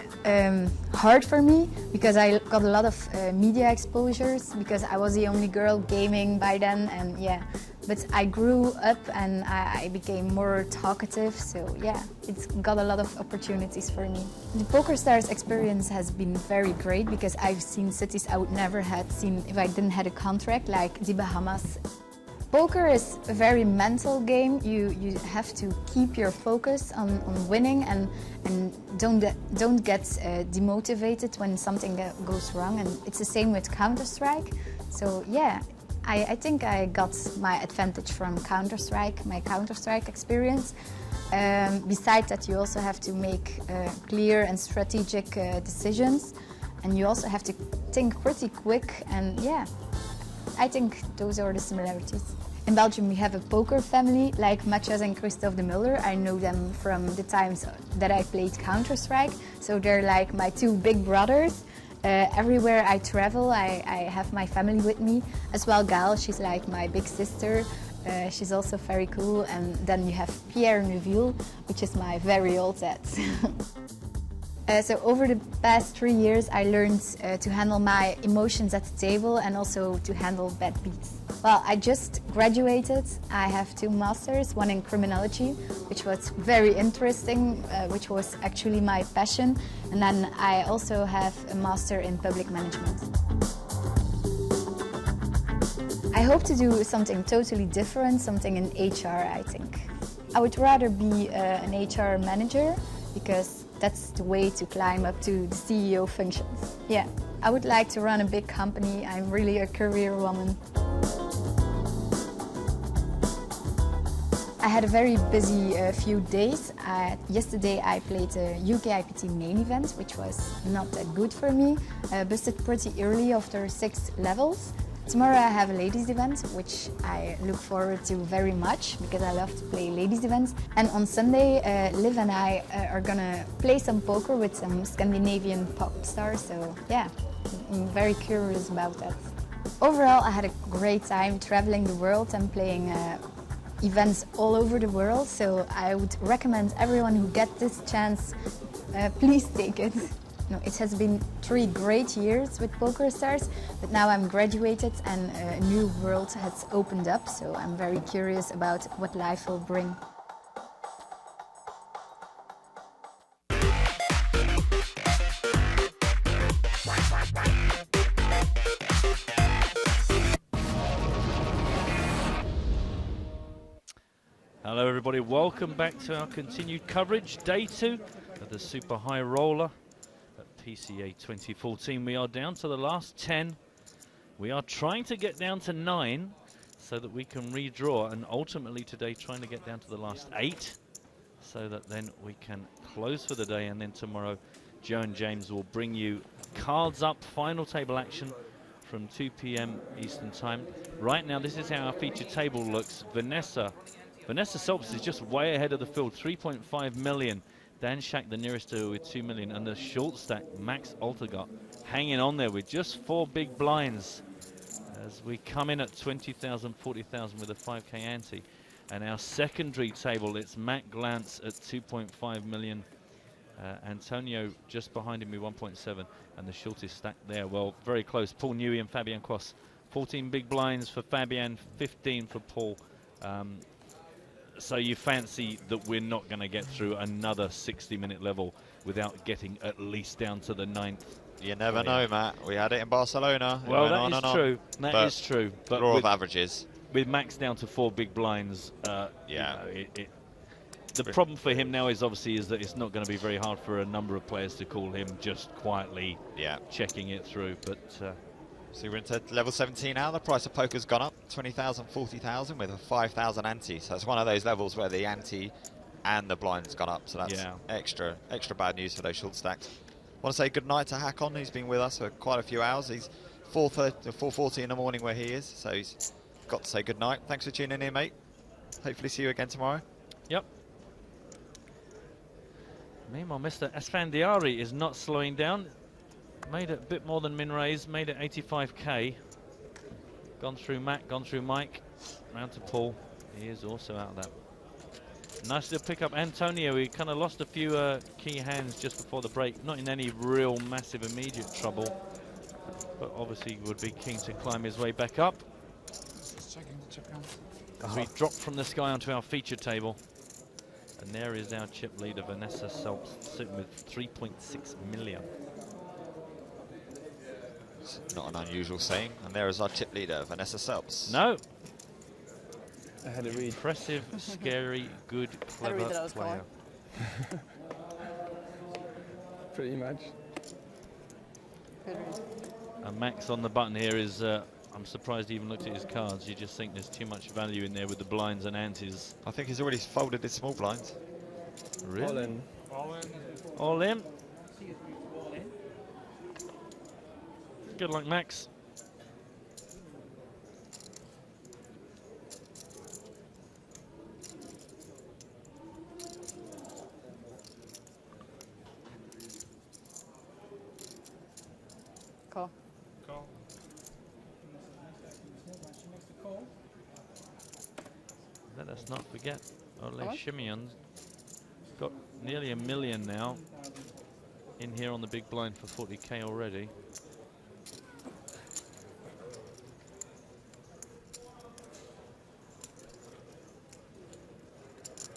hard for me because I got a lot of media exposures because I was the only girl gaming by then, and yeah, but I grew up and I became more talkative, so yeah, it's got a lot of opportunities for me. The PokerStars experience has been very great because I've seen cities I would never have seen if I didn't have a contract, like the Bahamas. Poker is a very mental game. You have to keep your focus on winning and don't get demotivated when something goes wrong. And it's the same with Counter-Strike. So yeah, I think I got my advantage from Counter-Strike, my Counter-Strike experience. Besides that, you also have to make clear and strategic decisions, and you also have to think pretty quick. And yeah, I think those are the similarities. In Belgium we have a poker family like Matthias and Christophe de Mulder. I know them from the times that I played Counter-Strike, so they're like my two big brothers. Everywhere I travel I have my family with me, as well Gal, she's like my big sister. She's also very cool. And then you have Pierre Neuville, which is my very old dad. So over the past 3 years I learned to handle my emotions at the table and also to handle bad beats. Well, I just graduated. I have 2 masters, one in criminology, which was very interesting, which was actually my passion, and then I also have a master in public management. I hope to do something totally different, something in HR, I think. I would rather be an HR manager because that's the way to climb up to the CEO functions. Yeah, I would like to run a big company. I'm really a career woman. I had a very busy few days. Yesterday I played a UK IPT main event, which was not that good for me. Busted pretty early after 6 levels. Tomorrow I have a ladies event, which I look forward to very much because I love to play ladies events. And on Sunday, Liv and I are gonna play some poker with some Scandinavian pop stars. So yeah, I'm very curious about that. Overall, I had a great time traveling the world and playing events all over the world. So I would recommend everyone who gets this chance, please take it. No, it has been 3 great years with PokerStars, but now I'm graduated and a new world has opened up, so I'm very curious about what life will bring. Hello everybody, welcome back to our continued coverage, day 2 of the Super High Roller. PCA 2014. We are down to the last 10. We are trying to get down to 9 so that we can redraw, and ultimately today trying to get down to the last 8 so that then we can close for the day, and then tomorrow Joe and James will bring you cards up, final table action from 2 p.m. Eastern Time. Right now, this is how our featured table looks. Vanessa Selbst is just way ahead of the field, 3.5 million. Dan Shack, the nearest to her, with 2 million. And the short stack, Max Altergott, hanging on there with just 4 big blinds. As we come in at 20,000, 40,000 with a 5K ante. And our secondary table, it's Matt Glantz at 2.5 million. Antonio just behind him with 1.7, and the shortest stack there, well, very close. Paul Newey and Fabian Cross. 14 big blinds for Fabian, 15 for Paul. So you fancy that we're not going to get through another 60-minute level without getting at least down to the 9th. You never know, Matt. We had it in Barcelona. Well, that is true. That is true. But law of averages. With Max down to 4 big blinds, yeah. You know, the problem for him now is obviously that it's not going to be very hard for a number of players to call him just quietly checking it through. But so we're into level 17 now. The price of poker's gone up 20,000, 40,000 with a 5,000 ante. So it's one of those levels where the ante and the blind's gone up. So that's extra bad news for those short stacks. I want to say good night to Hakon, who's been with us for quite a few hours. He's 4:40 in the morning where he is, so he's got to say good night. Thanks for tuning in, mate. Hopefully see you again tomorrow. Yep. Meanwhile, Mr. Esfandiari is not slowing down. Made it a bit more than min raise, made it 85k. Gone through Matt, gone through Mike, round to Paul. He is also out of that. Nice little pick up Antonio. He kind of lost a few key hands just before the break. Not in any real massive immediate trouble, but obviously would be keen to climb his way back up. Just checking the chip counts. As we drop from the sky onto our feature table. And there is our chip leader, Vanessa Selbst, sitting with 3.6 million. It's not an unusual saying. And there is our chip leader, Vanessa Selbst. No. I had to read. Impressive, scary, good, clever player. Pretty much. And Max on the button here is, I'm surprised he even looked at his cards. You just think there's too much value in there with the blinds and antes. I think he's already folded his small blinds. Really? All in. All in. All in. Good luck, Max. Call. Call. Let us not forget, Ole Shimeon's got nearly 1 million now in here on the big blind for 40k already.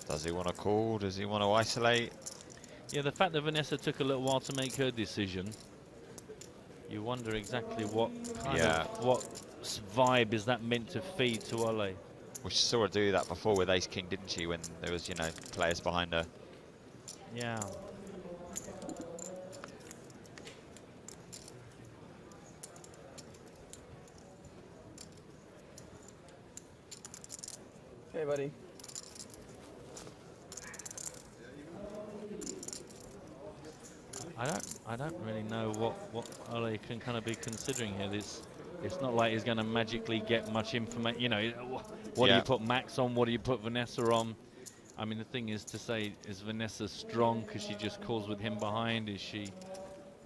Does he want to call? Does he want to isolate? Yeah, the fact that Vanessa took a little while to make her decision, you wonder exactly what kind of, what vibe is that meant to feed to Ole. We saw her do that before with Ace King, didn't she? When there was, you know, players behind her. Yeah. Hey, buddy. I don't really know what Ole can kind of be considering here. It's not like he's going to magically get much information. You know, what do you put Max on? What do you put Vanessa on? I mean, the thing is to say, is Vanessa strong because she just calls with him behind? Is she?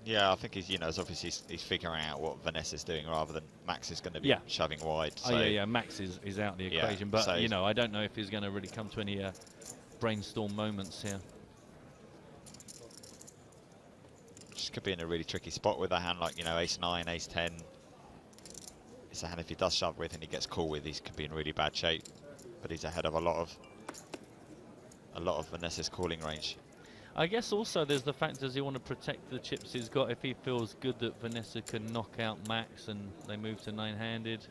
Yeah, I think he's, you know, obviously he's figuring out what Vanessa's doing rather than Max is going to be shoving wide. So. Oh yeah, Max is out of the equation, but so you know, I don't know if he's going to really come to any brainstorm moments here. Just could be in a really tricky spot with a hand like, you know, ace 9, ace 10. It's a hand if he does shove with and he gets called with, he could be in really bad shape. But he's ahead of a lot of Vanessa's calling range. I guess also there's the fact, does he want to protect the chips he's got if he feels good that Vanessa can knock out Max and they move to 9-handed?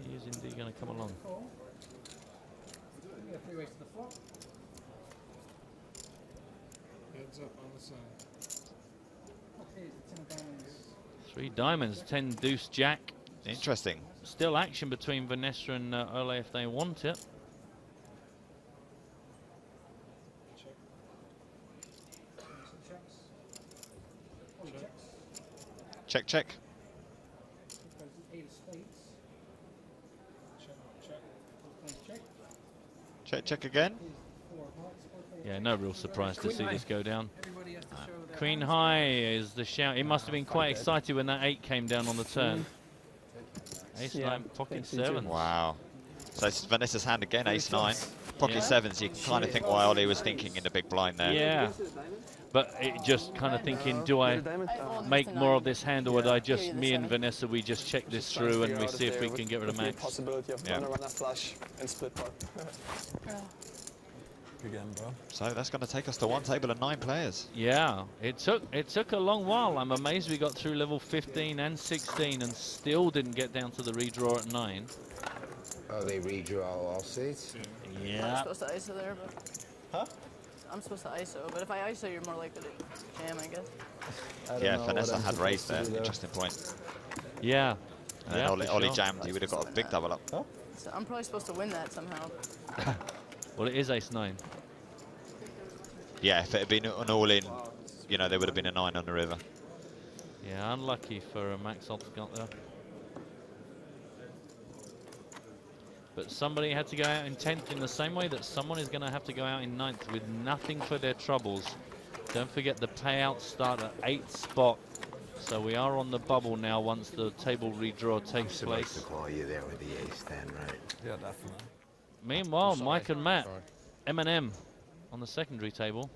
He is indeed going to come along. Heads up on the side. 3 diamonds, 10 deuce jack. Interesting. Still action between Vanessa and Ole if they want it. Check, check. Check, check again. Yeah, no real surprise to see this go down. Queen high is the shout. He must have been quite excited when that 8 came down on the turn. Ace 9, pocket 7. Wow. So it's Vanessa's hand again, ace 9. Pocket 7s, you can kind of think what Ollie was thinking in the big blind there. Yeah. But it just kind of thinking, do I make more of this hand, or would I just, me and Vanessa, we just check this through and we see if we can get rid of Max? Possibility of Yeah. run a flush and split pot. Again, bro. So that's going to take us to one table and 9 players. Yeah, it took a long while. I'm amazed we got through level 15 and 16 and still didn't get down to the redraw at 9. Oh, they redraw all seats? Yeah. I'm supposed to ISO there, but... Huh? I'm supposed to ISO, but if I ISO, you're more likely to jam, I guess. Yeah, Vanessa had raised there. Interesting point. Yeah. And yeah, Ollie sure. jammed, he would have got a big double up. So I'm probably supposed to win that somehow. Well, it is ace 9. Yeah, if it had been an all-in, you know, there would have been a 9 on the river. Yeah, unlucky for Max Altgott there. But somebody had to go out in 10th in the same way that someone is going to have to go out in 9th with nothing for their troubles. Don't forget the payouts start at 8th spot. So we are on the bubble now once the table redraw takes place. To call you there with the ace 10, right? Yeah, definitely. Meanwhile, Mike and Matt, M&M on the secondary table.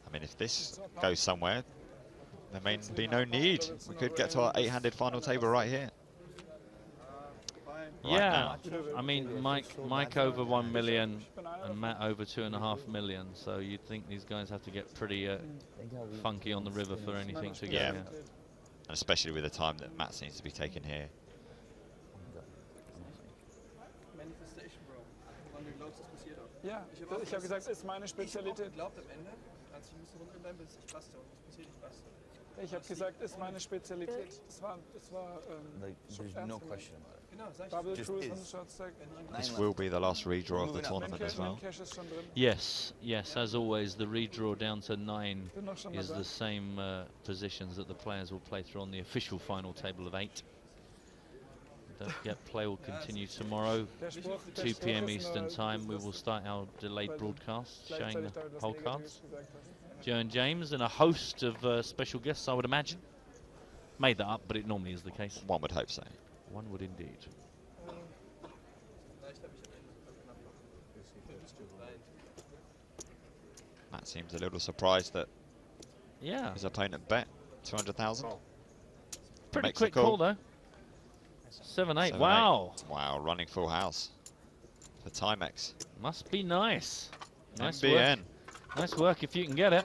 I mean, if this goes somewhere, there may be no need. We could get to our 8-handed final table right here. Yeah, I mean, Mike over 1 million and Matt over 2.5 million. So you'd think these guys have to get pretty funky on the river for anything to go. Yeah, and especially with the time that Matt seems to be taking here. Ja, ich habe gesagt, ist meine Spezialität. Ich habe gesagt, ist meine Spezialität. Es war like, there's no question about it. Double Just cruise is. on the short stack. This will be the last redraw of the tournament as well. Yes, yes, as always, the redraw down to 9 is the same positions that the players will play through on the official final table of 8. Don't forget, play will continue tomorrow, 2 p.m. Eastern time. We will start our delayed broadcast showing the hole cards. Joe and James and a host of special guests, I would imagine. Made that up, but it normally is the case. One would hope so. One would indeed. Matt seems a little surprised that his opponent bet 200,000. Pretty quick call though. 7-8. Wow. Wow, running full house for Timex. Must be nice. Nice MBN. work. Nice work if you can get it.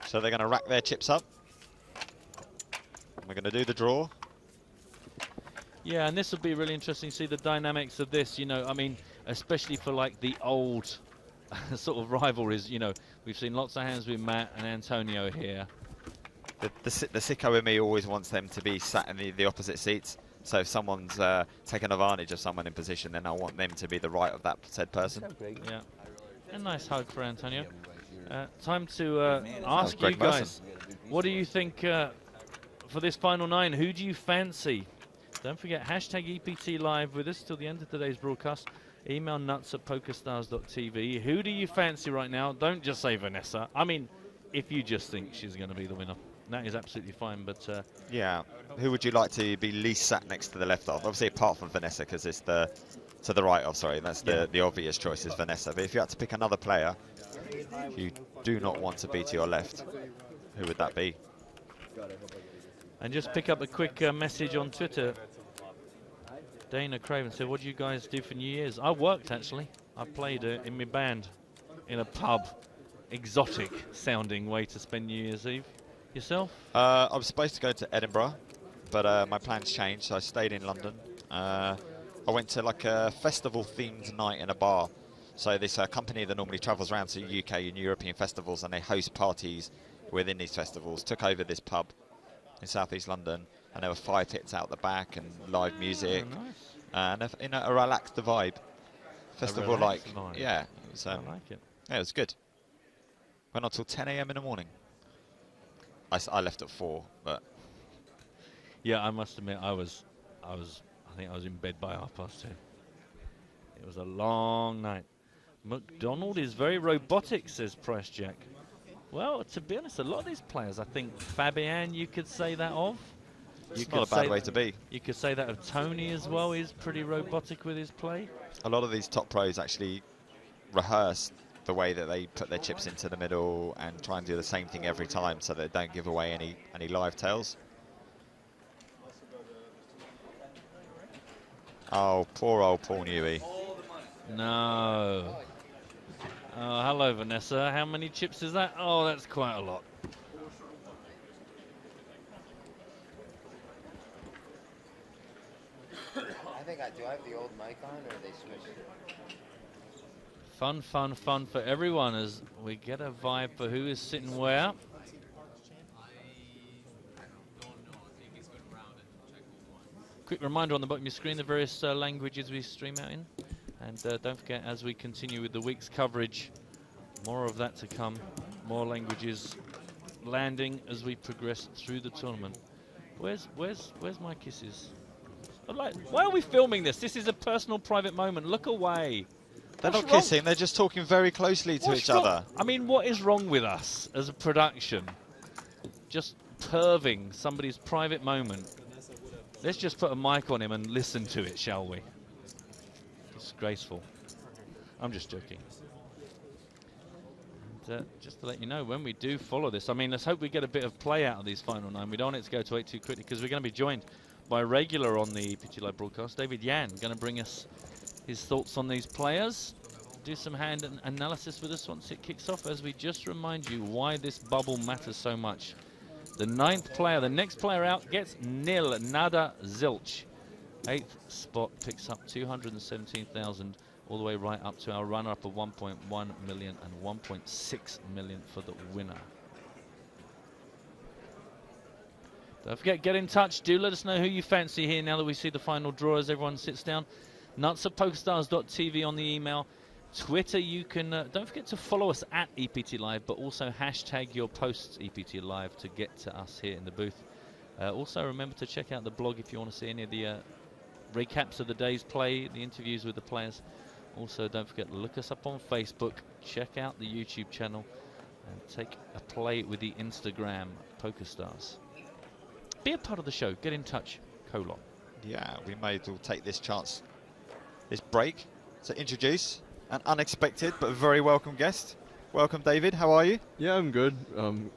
So they're going to rack their chips up. We're going to do the draw. Yeah, and this will be really interesting to see the dynamics of this. You know, I mean, especially for like the old sort of rivalries. You know, we've seen lots of hands with Matt and Antonio here. The sicko in me always wants them to be sat in the opposite seats. So if someone's taking advantage of someone in position, then I want them to be the right of that said person. Yeah. A nice hug for Antonio. Time to ask you guys, what do you think for this final 9? Who do you fancy? Don't forget, hashtag EPT Live with us till the end of today's broadcast. Email nuts@pokerstars.tv. Who do you fancy right now? Don't just say Vanessa. I mean, if you just think she's going to be the winner, that is absolutely fine. But yeah, who would you like to be least sat next to the left of? Obviously, apart from Vanessa, because it's the to the right of. Sorry, that's the obvious choice is Vanessa. But if you had to pick another player, you do not want to be to your left, who would that be? And just pick up a quick message on Twitter. Dana Craven said, what do you guys do for New Year's? I worked, actually. I played in my band in a pub. Exotic sounding way to spend New Year's Eve. Yourself? I was supposed to go to Edinburgh, but my plans changed, so I stayed in London. I went to like a festival-themed night in a bar. So this company that normally travels around to UK and European festivals, and they host parties within these festivals, took over this pub in southeast London, and there were 5 hits out the back and live music, and a relaxed vibe. Festival like, vibe. yeah, it was, I like it. Yeah, it was good. Went on till 10 a.m. in the morning. I left at 4, but yeah, I must admit, I think I was in bed by 2:30. It was a long night. McDonald is very robotic, says Price Jack. Well, to be honest, a lot of these players, I think Fabian, you could say that of. It's not a bad way to be. You could say that of Tony as well. He's pretty robotic with his play. A lot of these top pros actually rehearse the way that they put their chips into the middle and try and do the same thing every time so they don't give away any live tails. Oh, poor old Paul Newey. No. Oh, hello, Vanessa. How many chips is that? Oh, that's quite a lot. I think do I have the old mic on, or are they switched? Fun, fun, fun for everyone as we get a vibe for who is sitting where. Quick reminder on the bottom of your screen, the various languages we stream out in. And don't forget, as we continue with the week's coverage, more of that to come. More languages landing as we progress through the tournament. Where's my kisses? Like, why are we filming this? This is a personal, private moment. Look away. They're not kissing. They're just talking very closely to each other. I mean, what is wrong with us as a production? Just perving somebody's private moment. Let's just put a mic on him and listen to it, shall we? Disgraceful. I'm just joking. And, just to let you know, when we do follow this, I mean, let's hope we get a bit of play out of these final 9. We don't want it to go to 8 too quickly because we're going to be joined by a regular on the PG Live broadcast, David Yan, going to bring us his thoughts on these players, do some hand analysis with us once it kicks off, as we just remind you why this bubble matters so much. The 9th player, the next player out, gets nil, nada, zilch. 8th spot picks up 217,000, all the way right up to our runner-up of 1.1 million and 1.6 million for the winner. Don't forget, get in touch. Do let us know who you fancy here now that we see the final draw as everyone sits down. Nuts at PokerStars.tv on the email. Twitter, you can, don't forget to follow us at EPT Live, but also hashtag your posts EPT Live to get to us here in the booth. Also, remember to check out the blog if you want to see any of the recaps of the day's play, the interviews with the players. Also, don't forget to look us up on Facebook, check out the YouTube channel, and take a play with the Instagram, PokerStars. Be a part of the show. Get in touch. Colon. Yeah, we may as well take this chance, this break, to introduce an unexpected but very welcome guest. Welcome, David. How are you? Yeah, I'm good.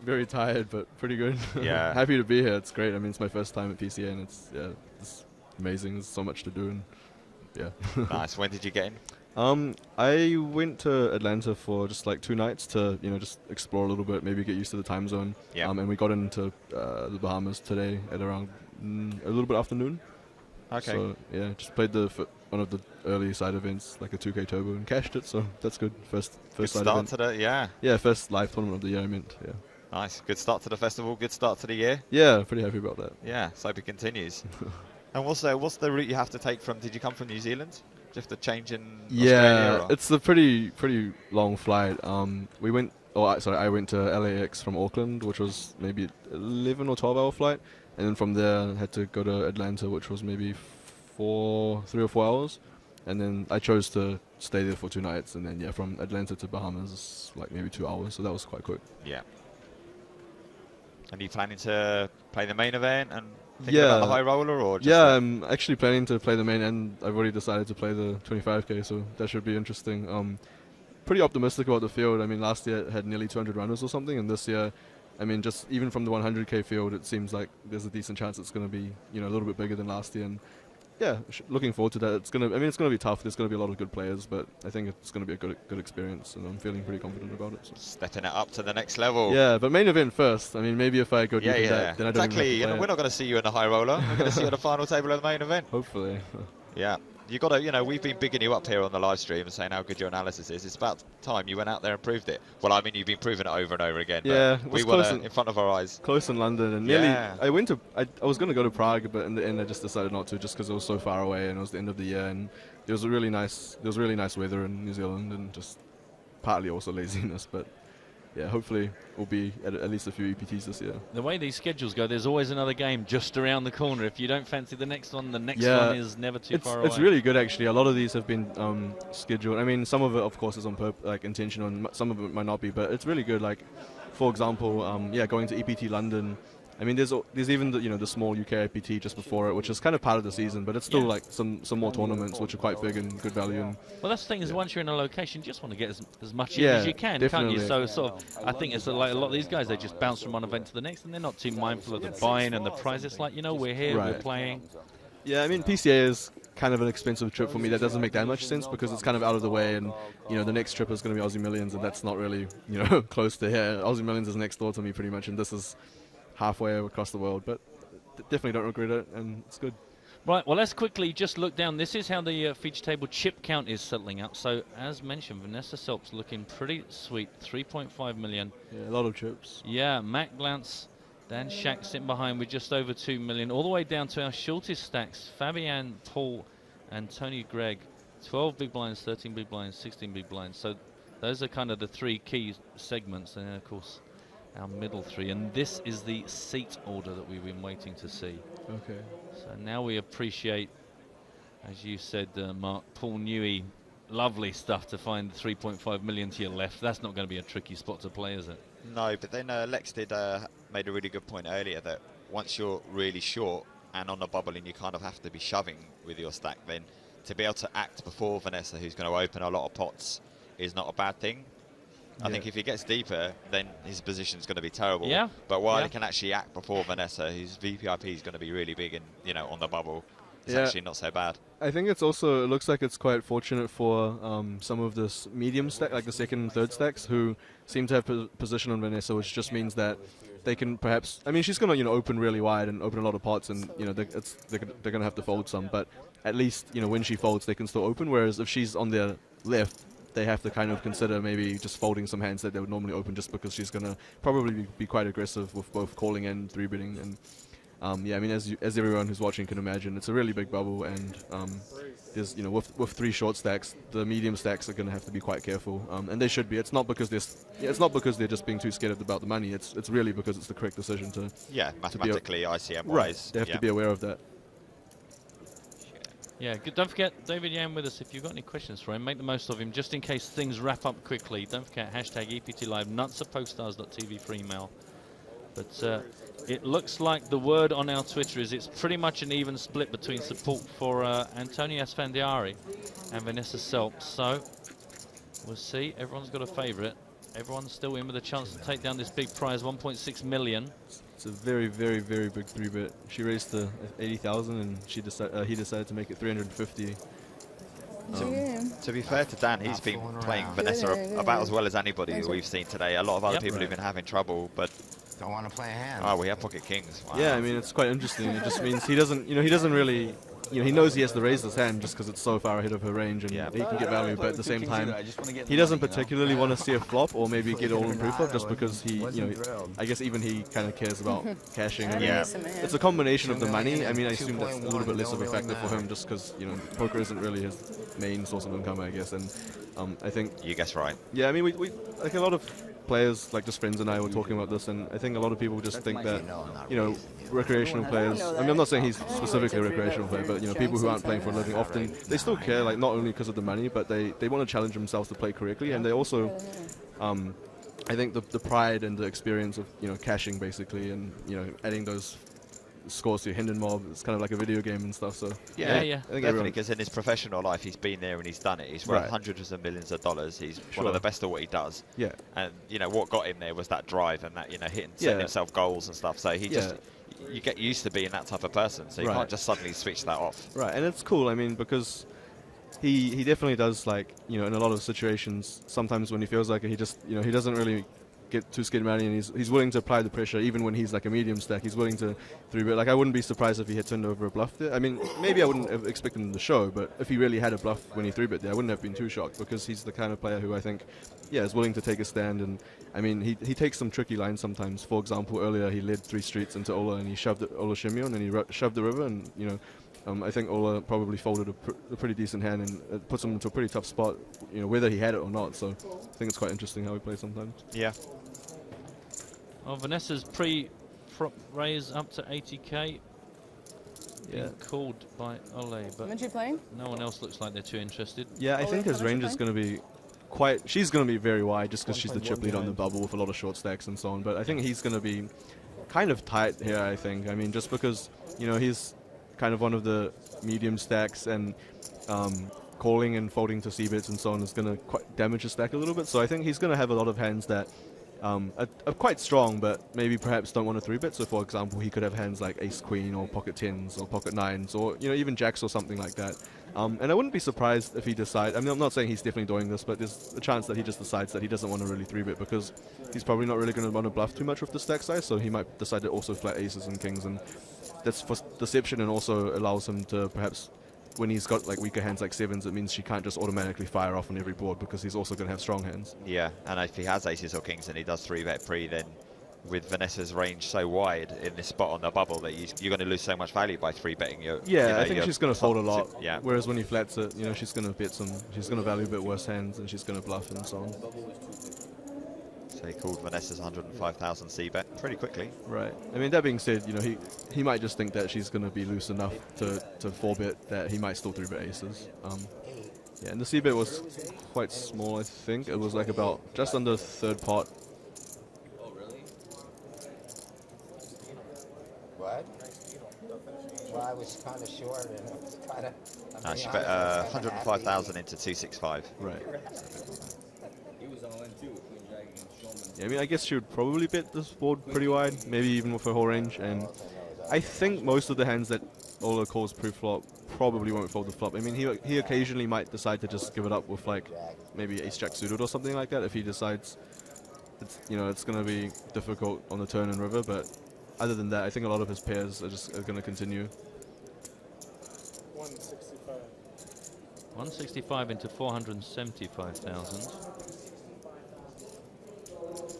Very tired, but pretty good. Yeah. Happy to be here. It's great. I mean, it's my first time at PCA, and it's amazing. There's so much to do, and yeah. Nice. When did you get in? I went to Atlanta for just like 2 nights to, just explore a little bit, maybe get used to the time zone. Yeah. And we got into the Bahamas today at around a little bit after noon. Okay. So yeah, just played one of the early side events, like a 2K Turbo, and cashed it. So that's good. First Good side start event. to the, yeah. Yeah, first live tournament of the year, I meant. Yeah. Nice. Good start to the festival. Good start to the year. Yeah, pretty happy about that. Yeah, so hope it continues. And what's the route you have to take from? Did you come from New Zealand? Do you have to change in Australia? Yeah, it's a pretty long flight. I went to LAX from Auckland, which was maybe 11 or 12-hour flight, and then from there I had to go to Atlanta, which was maybe 3 or 4 hours, and then I chose to stay there for 2 nights, and then from Atlanta to Bahamas is like maybe 2 hours, so that was quite quick. Yeah. And are you planning to play the main event and thinking about the high roller, or just I'm actually planning to play the main, and I've already decided to play the 25K, so that should be interesting. Pretty optimistic about the field. I mean, last year it had nearly 200 runners or something, and this year, I mean, just even from the 100K field, it seems like there's a decent chance it's going to be, a little bit bigger than last year. And yeah, looking forward to that. It's going to be tough. There's going to be a lot of good players, but I think it's going to be a good experience, and I'm feeling pretty confident about it. So. Stepping it up to the next level. Yeah, but main event first. I mean, maybe if I go deep in that, then I don't even exactly. have to play We're not going to see you in the high roller. We're going to see you on the final table of the main event. Hopefully. Yeah. You got to, we've been bigging you up here on the live stream and saying how good your analysis is. It's about time you went out there and proved it. Well, I mean, you've been proving it over and over again. Yeah, but we were in front of our eyes. Close in London, and nearly. I was going to go to Prague, but in the end, I just decided not to, just because it was so far away, and it was the end of the year, and there was really nice weather in New Zealand, and just partly also laziness, but yeah, hopefully we'll be at least a few EPTs this year. The way these schedules go, there's always another game just around the corner. If you don't fancy the next one, the next one is never too far away. It's really good, actually. A lot of these have been scheduled. I mean, some of it, of course, is on intentional, and some of it might not be, but it's really good. Like, for example, going to EPT London. I mean, there's even the small UK IPT just before it, which is kind of part of the season, but it's still like some more tournaments which are quite big and good value. And well, that's the thing is once you're in a location, you just want to get as much in as you can, can't you? So sort of, I think it's like a lot of these guys, they just bounce from one event to the next, and they're not too mindful of the buy-in and the prize. It's like, we're here, we're playing. Yeah, I mean, PCA is kind of an expensive trip for me. That doesn't make that much sense because it's kind of out of the way, and the next trip is going to be Aussie Millions, and that's not really close to here. Aussie Millions is next door to me pretty much, and this is halfway across the world, but definitely don't regret it, and it's good. Right, well, let's quickly just look down. This is how the feature table chip count is settling up. So, as mentioned, Vanessa Selbst looking pretty sweet, 3.5 million. Yeah, a lot of chips. Yeah, Matt Glantz, Dan Shack sitting behind with just over 2 million, all the way down to our shortest stacks, Fabian, Paul, and Tony Gregg. 12 big blinds, 13 big blinds, 16 big blinds. So, those are kind of the three key segments, and then, of course, our middle three, and this is the seat order that we've been waiting to see. Okay. So now we appreciate, as you said, Mark, Paul Newey, lovely stuff to find 3.5 million to your left. That's not going to be a tricky spot to play, is it? No, but then Lex made a really good point earlier that once you're really short and on the bubble and you kind of have to be shoving with your stack, then to be able to act before Vanessa, who's going to open a lot of pots, is not a bad thing. I think if he gets deeper, then his position's going to be terrible. Yeah. But while he can actually act before Vanessa, his VPIP is going to be really big and, on the bubble. It's actually not so bad. I think it looks like it's quite fortunate for some of this medium stack, like the second and third stacks, who seem to have position on Vanessa, which just means that they can perhaps, I mean, she's going to, open really wide and open a lot of pots, and, they're going to have to fold some, but at least, when she folds, they can still open, whereas if she's on their left, they have to kind of consider maybe just folding some hands that they would normally open, just because she's going to probably be quite aggressive with both calling and 3-betting. And I mean, as everyone who's watching can imagine, it's a really big bubble, and there's with 3 short stacks, the medium stacks are going to have to be quite careful, and they should be. It's not because they're just being too scared about the money. It's really because it's the correct decision to mathematically ICM wise. Right, they have to be aware of that. Yeah, good. Don't forget, David Yan with us. If you've got any questions for him, make the most of him, just in case things wrap up quickly. Don't forget, hashtag EPT Live, nuts at PokerStars.tv for email. But it looks like the word on our Twitter is it's pretty much an even split between support for Antonio Esfandiari and Vanessa Selbst. So we'll see. Everyone's got a favourite. Everyone's still in with a chance to take down this big prize, 1.6 million. It's a very, very, very big 3-bet. She raised to 80,000, and he decided to make it 350. To be fair to Dan, he's been playing Vanessa about as well as anybody that we've seen today. A lot of other people who've been having trouble, but don't want to play a hand. Oh, we have pocket kings. Wow. Yeah, I mean, it's quite interesting. It just means he doesn't really, he knows he has to raise this hand just because it's so far ahead of her range, and he can get value. But at the same time, he doesn't particularly want to see a flop or maybe get all in pre-flop, just because he, I guess even he kind of cares about cashing. I mean, it's a combination of the money. I mean, I assume that's a little bit less of a factor for him, just because poker isn't really his main source of income, I guess. And I think you guess right. Yeah, I mean, we like a lot of players, like just friends and I were talking about this, and I think a lot of people just think that, recreational players, I mean, I'm not saying he's specifically a recreational player, but, people who aren't playing for a living often, they still care, like, not only because of the money, but they want to challenge themselves to play correctly, and they also, I think the pride and the experience of, cashing, basically, and, adding those scores to your Hinden mob, it's kind of like a video game and stuff, so... Yeah, I think definitely, because in his professional life, he's been there and he's done it. He's worth hundreds of millions of dollars. He's one of the best at what he does. Yeah. And, what got him there was that drive and that, hitting, setting himself goals and stuff. So he just... You get used to being that type of person, so you can't just suddenly switch that off. Right, and it's cool, I mean, because he definitely does, like, in a lot of situations, sometimes when he feels like it, he just, he doesn't really get too scared about it, and he's willing to apply the pressure even when he's like a medium stack. He's willing to 3-bet. Like, I wouldn't be surprised if he had turned over a bluff there. I mean, maybe I wouldn't have expected him to show, but if he really had a bluff when he 3-bet there, I wouldn't have been too shocked, because he's the kind of player who I think, is willing to take a stand. And I mean, he takes some tricky lines sometimes. For example, earlier he led 3 streets into Ola, and he shoved Ola Shimyon, and he shoved the river, and I think Ola probably folded a pretty decent hand, and it puts him into a pretty tough spot, whether he had it or not. So I think it's quite interesting how he plays sometimes. Yeah. Oh, Vanessa's raise up to 80k. Being called by Ole, but When she playing? no one else looks like they're too interested. Yeah, I think his range is going to be she's going to be very wide just because she's the chip lead on the bubble with a lot of short stacks and so on. But I think he's going to be kind of tight here, I think. I mean, just because, he's kind of one of the medium stacks, and calling and folding to C-bits and so on is going to damage his stack a little bit. So I think he's going to have a lot of hands that are quite strong, but maybe perhaps don't want to 3-bet. So, for example, he could have hands like ace-queen or pocket 10s or pocket 9s or, even jacks or something like that. And I wouldn't be surprised if he decides, I mean, I'm not saying he's definitely doing this, but there's a chance that he just decides that he doesn't want to really 3-bet because he's probably not really going to want to bluff too much with the stack size, so he might decide to also flat aces and kings, and that's for deception and also allows him to perhaps, when he's got like weaker hands like 7s, it means she can't just automatically fire off on every board because he's also going to have strong hands. Yeah, and if he has aces or kings and he does 3-bet pre, then with Vanessa's range so wide in this spot on the bubble that you're going to lose so much value by 3-betting your... Yeah, I think she's going to fold a lot. Yeah. Whereas when he flats it, she's going to bet she's going to value a bit worse hands and she's going to bluff and so on. So he called Vanessa's 105,000 C-bet pretty quickly. Right. I mean, that being said, he might just think that she's going to be loose enough to 4-bet that he might still 3-bet aces. Yeah, and the C-bet was quite small, I think. It was like about just under third pot. What? Well, I was kind of short and it was kind of... She bet 105,000 into 265. Right. He was all in too. Yeah, I mean, I guess she would probably bet this board pretty wide, maybe even with her whole range. And I think most of the hands that Ola calls pre-flop probably won't fold the flop. I mean, he occasionally might decide to just give it up with like maybe ace-jack suited or something like that if he decides it's going to be difficult on the turn and river. But other than that, I think a lot of his pairs are just going to continue. 165 into 475,000.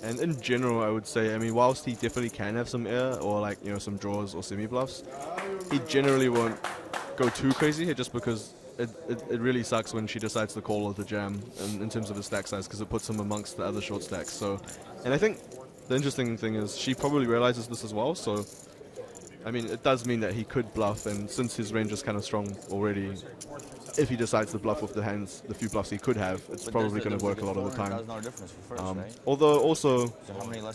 And in general, I would say, I mean, whilst he definitely can have some air or like, some draws or semi-bluffs, he generally won't go too crazy here just because it really sucks when she decides to call or to jam in terms of his stack size because it puts him amongst the other short stacks. So, and I think the interesting thing is she probably realizes this as well. So, I mean, it does mean that he could bluff, and since his range is kind of strong already, if he decides to bluff with the hands, the few bluffs he could have, it's probably going to work a lot of the time. Although also,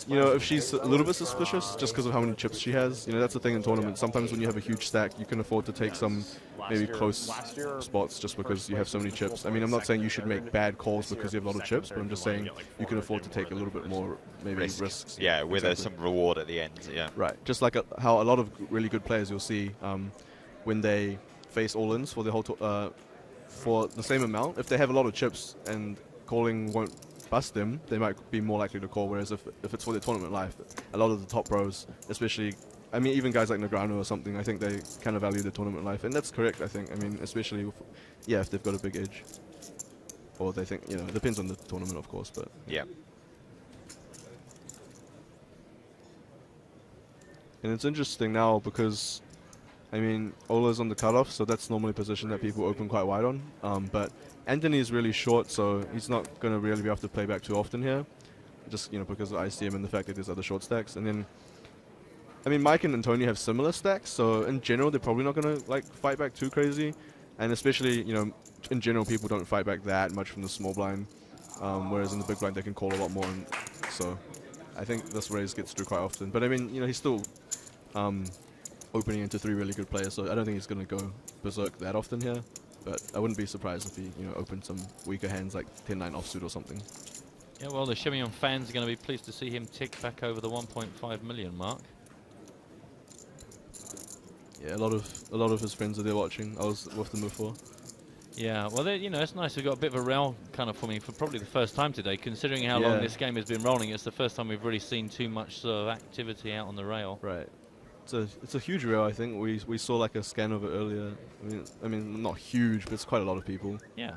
if she's a little bit suspicious just because of how many chips she has, that's the thing in tournaments. Sometimes when you have a huge stack, you can afford to take some maybe close spots just because you have so many chips. I mean, I'm not saying you should make bad calls because you have a lot of chips, but I'm just saying you can afford to take a little bit more maybe risks. Yeah, with some reward at the end. Yeah. Right. Just like how a lot of really good players you'll see when they face all-ins for the whole for the same amount, if they have a lot of chips and calling won't bust them, they might be more likely to call. Whereas if it's for their tournament life, a lot of the top pros, especially, I mean, even guys like Negreanu or something, I think they kind of value their tournament life, and that's correct. I think. I mean, especially if they've got a big edge, or they think it depends on the tournament, of course, but yeah. And it's interesting now because, I mean, Ola's on the cutoff, so that's normally a position that people open quite wide on. But Anthony is really short, so he's not going to really be able to play back too often here, just because of ICM and the fact that there's other short stacks. And then, I mean, Mike and Antonio have similar stacks, so in general they're probably not going to fight back too crazy. And especially, in general people don't fight back that much from the small blind, whereas in the big blind they can call a lot more. And so I think this raise gets through quite often. But I mean, he's still opening into 3 really good players, so I don't think he's going to go berserk that often here. But I wouldn't be surprised if he, opened some weaker hands like 10-9 offsuit or something. Yeah, well, the Shimmy fans are going to be pleased to see him tick back over the 1.5 million mark. Yeah, a lot of his friends are there watching. I was with them before. Yeah, well, it's nice. We've got a bit of a rail kind of forming for probably the first time today, considering how long this game has been rolling. It's the first time we've really seen too much sort of activity out on the rail. Right. It's a huge rail. I think we saw like a scan of it earlier. I mean, not huge, but it's quite a lot of people. Yeah.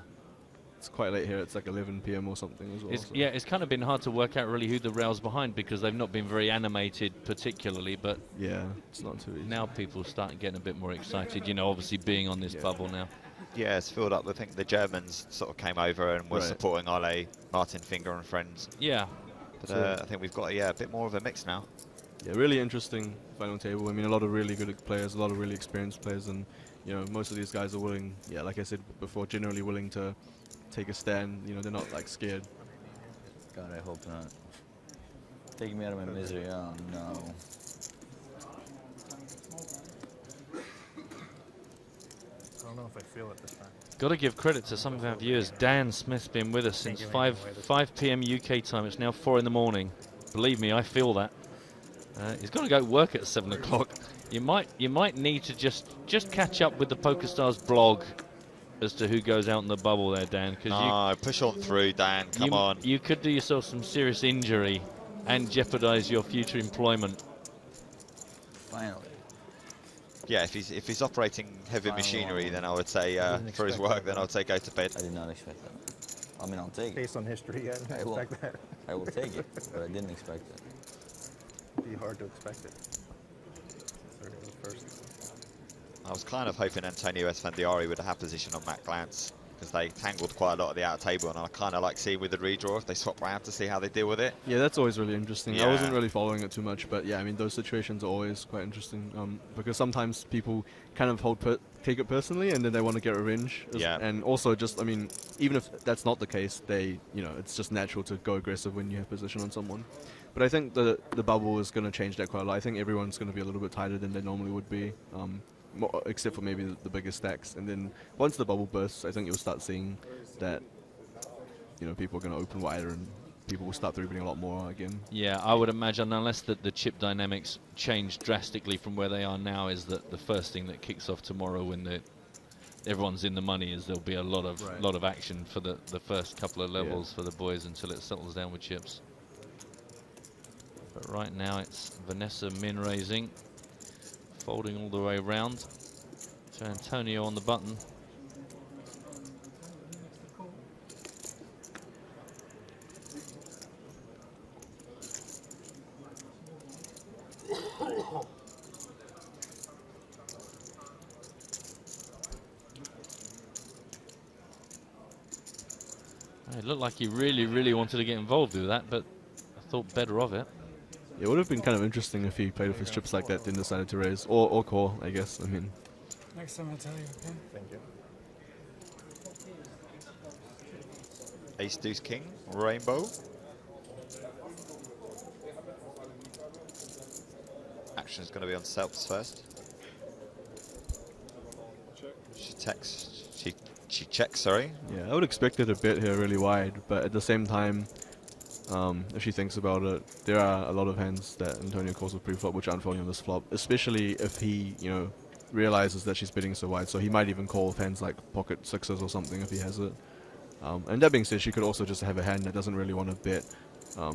It's quite late here. It's like 11 p.m. or something as well. Yeah, it's kind of been hard to work out really who the rail's behind because they've not been very animated particularly, but yeah, it's not too easy. Now people start getting a bit more excited, obviously being on this bubble now. Yeah, it's filled up. I think the Germans sort of came over and were supporting Ole, Martin Finger and friends. Yeah. But I think we've got a bit more of a mix now. Yeah, really interesting final table. I mean, a lot of really good players, a lot of really experienced players, and most of these guys are willing. Yeah, like I said before, generally willing to take a stand. They're not like scared. God, I hope not. Taking me out of my misery. Oh no. I don't know if I feel it this time. Got to give credit to some of our viewers. Dan Smith's been with us since 5 p.m. UK time. It's now 4 in the morning. Believe me, I feel that. He's got to go work at 7 o'clock. You might need to just catch up with the PokerStars blog as to who goes out in the bubble there, Dan. No, push on through, Dan. Come on. You could do yourself some serious injury and jeopardize your future employment. Finally. Yeah, if he's operating heavy machinery, then I would say for his work, then I would say go to bed. I did not expect that. I mean, I'll take it. Based on history, yeah, I didn't expect that. I will take it, but I didn't expect it. It'd be hard to expect it. I was kind of hoping Antonio Esfandiari would have position on Matt Glantz, because they tangled quite a lot of the outer table, and I kind of like seeing with the redraw if they swap around to see how they deal with it. Yeah, that's always really interesting. Yeah. I wasn't really following it too much, but yeah, I mean, those situations are always quite interesting, because sometimes people kind of take it personally, and then they want to get revenge. Yeah. And also just, I mean, even if that's not the case, it's just natural to go aggressive when you have position on someone. But I think the bubble is going to change that quite a lot. I think everyone's going to be a little bit tighter than they normally would be. Except for maybe the bigger stacks, and then once the bubble bursts, I think you'll start seeing that people are going to open wider and people will start 3-betting a lot more again. Yeah, I would imagine, unless the chip dynamics change drastically from where they are now, is that the first thing that kicks off tomorrow when everyone's in the money is there'll be a lot of action for the first couple of levels for the boys until it settles down with chips. But right now it's Vanessa min raising. Folding all the way around to Antonio on the button. It looked like he really wanted to get involved with that, but I thought better of it. It would have been kind of interesting if he played with his chips like that, then decided to raise. Or call, I guess. I mean. Next time I'll tell you, okay? Thank you. Ace, deuce, king, rainbow. Action is going to be on Selbst first. She checks, sorry. Yeah, I would expect it a bit here really wide, but at the same time, if she thinks about it, there are a lot of hands that Antonio calls with pre-flop which aren't folding on this flop, especially if he, realizes that she's betting so wide. So he might even call with hands like pocket sixes or something if he has it. And that being said, she could also just have a hand that doesn't really want to bet.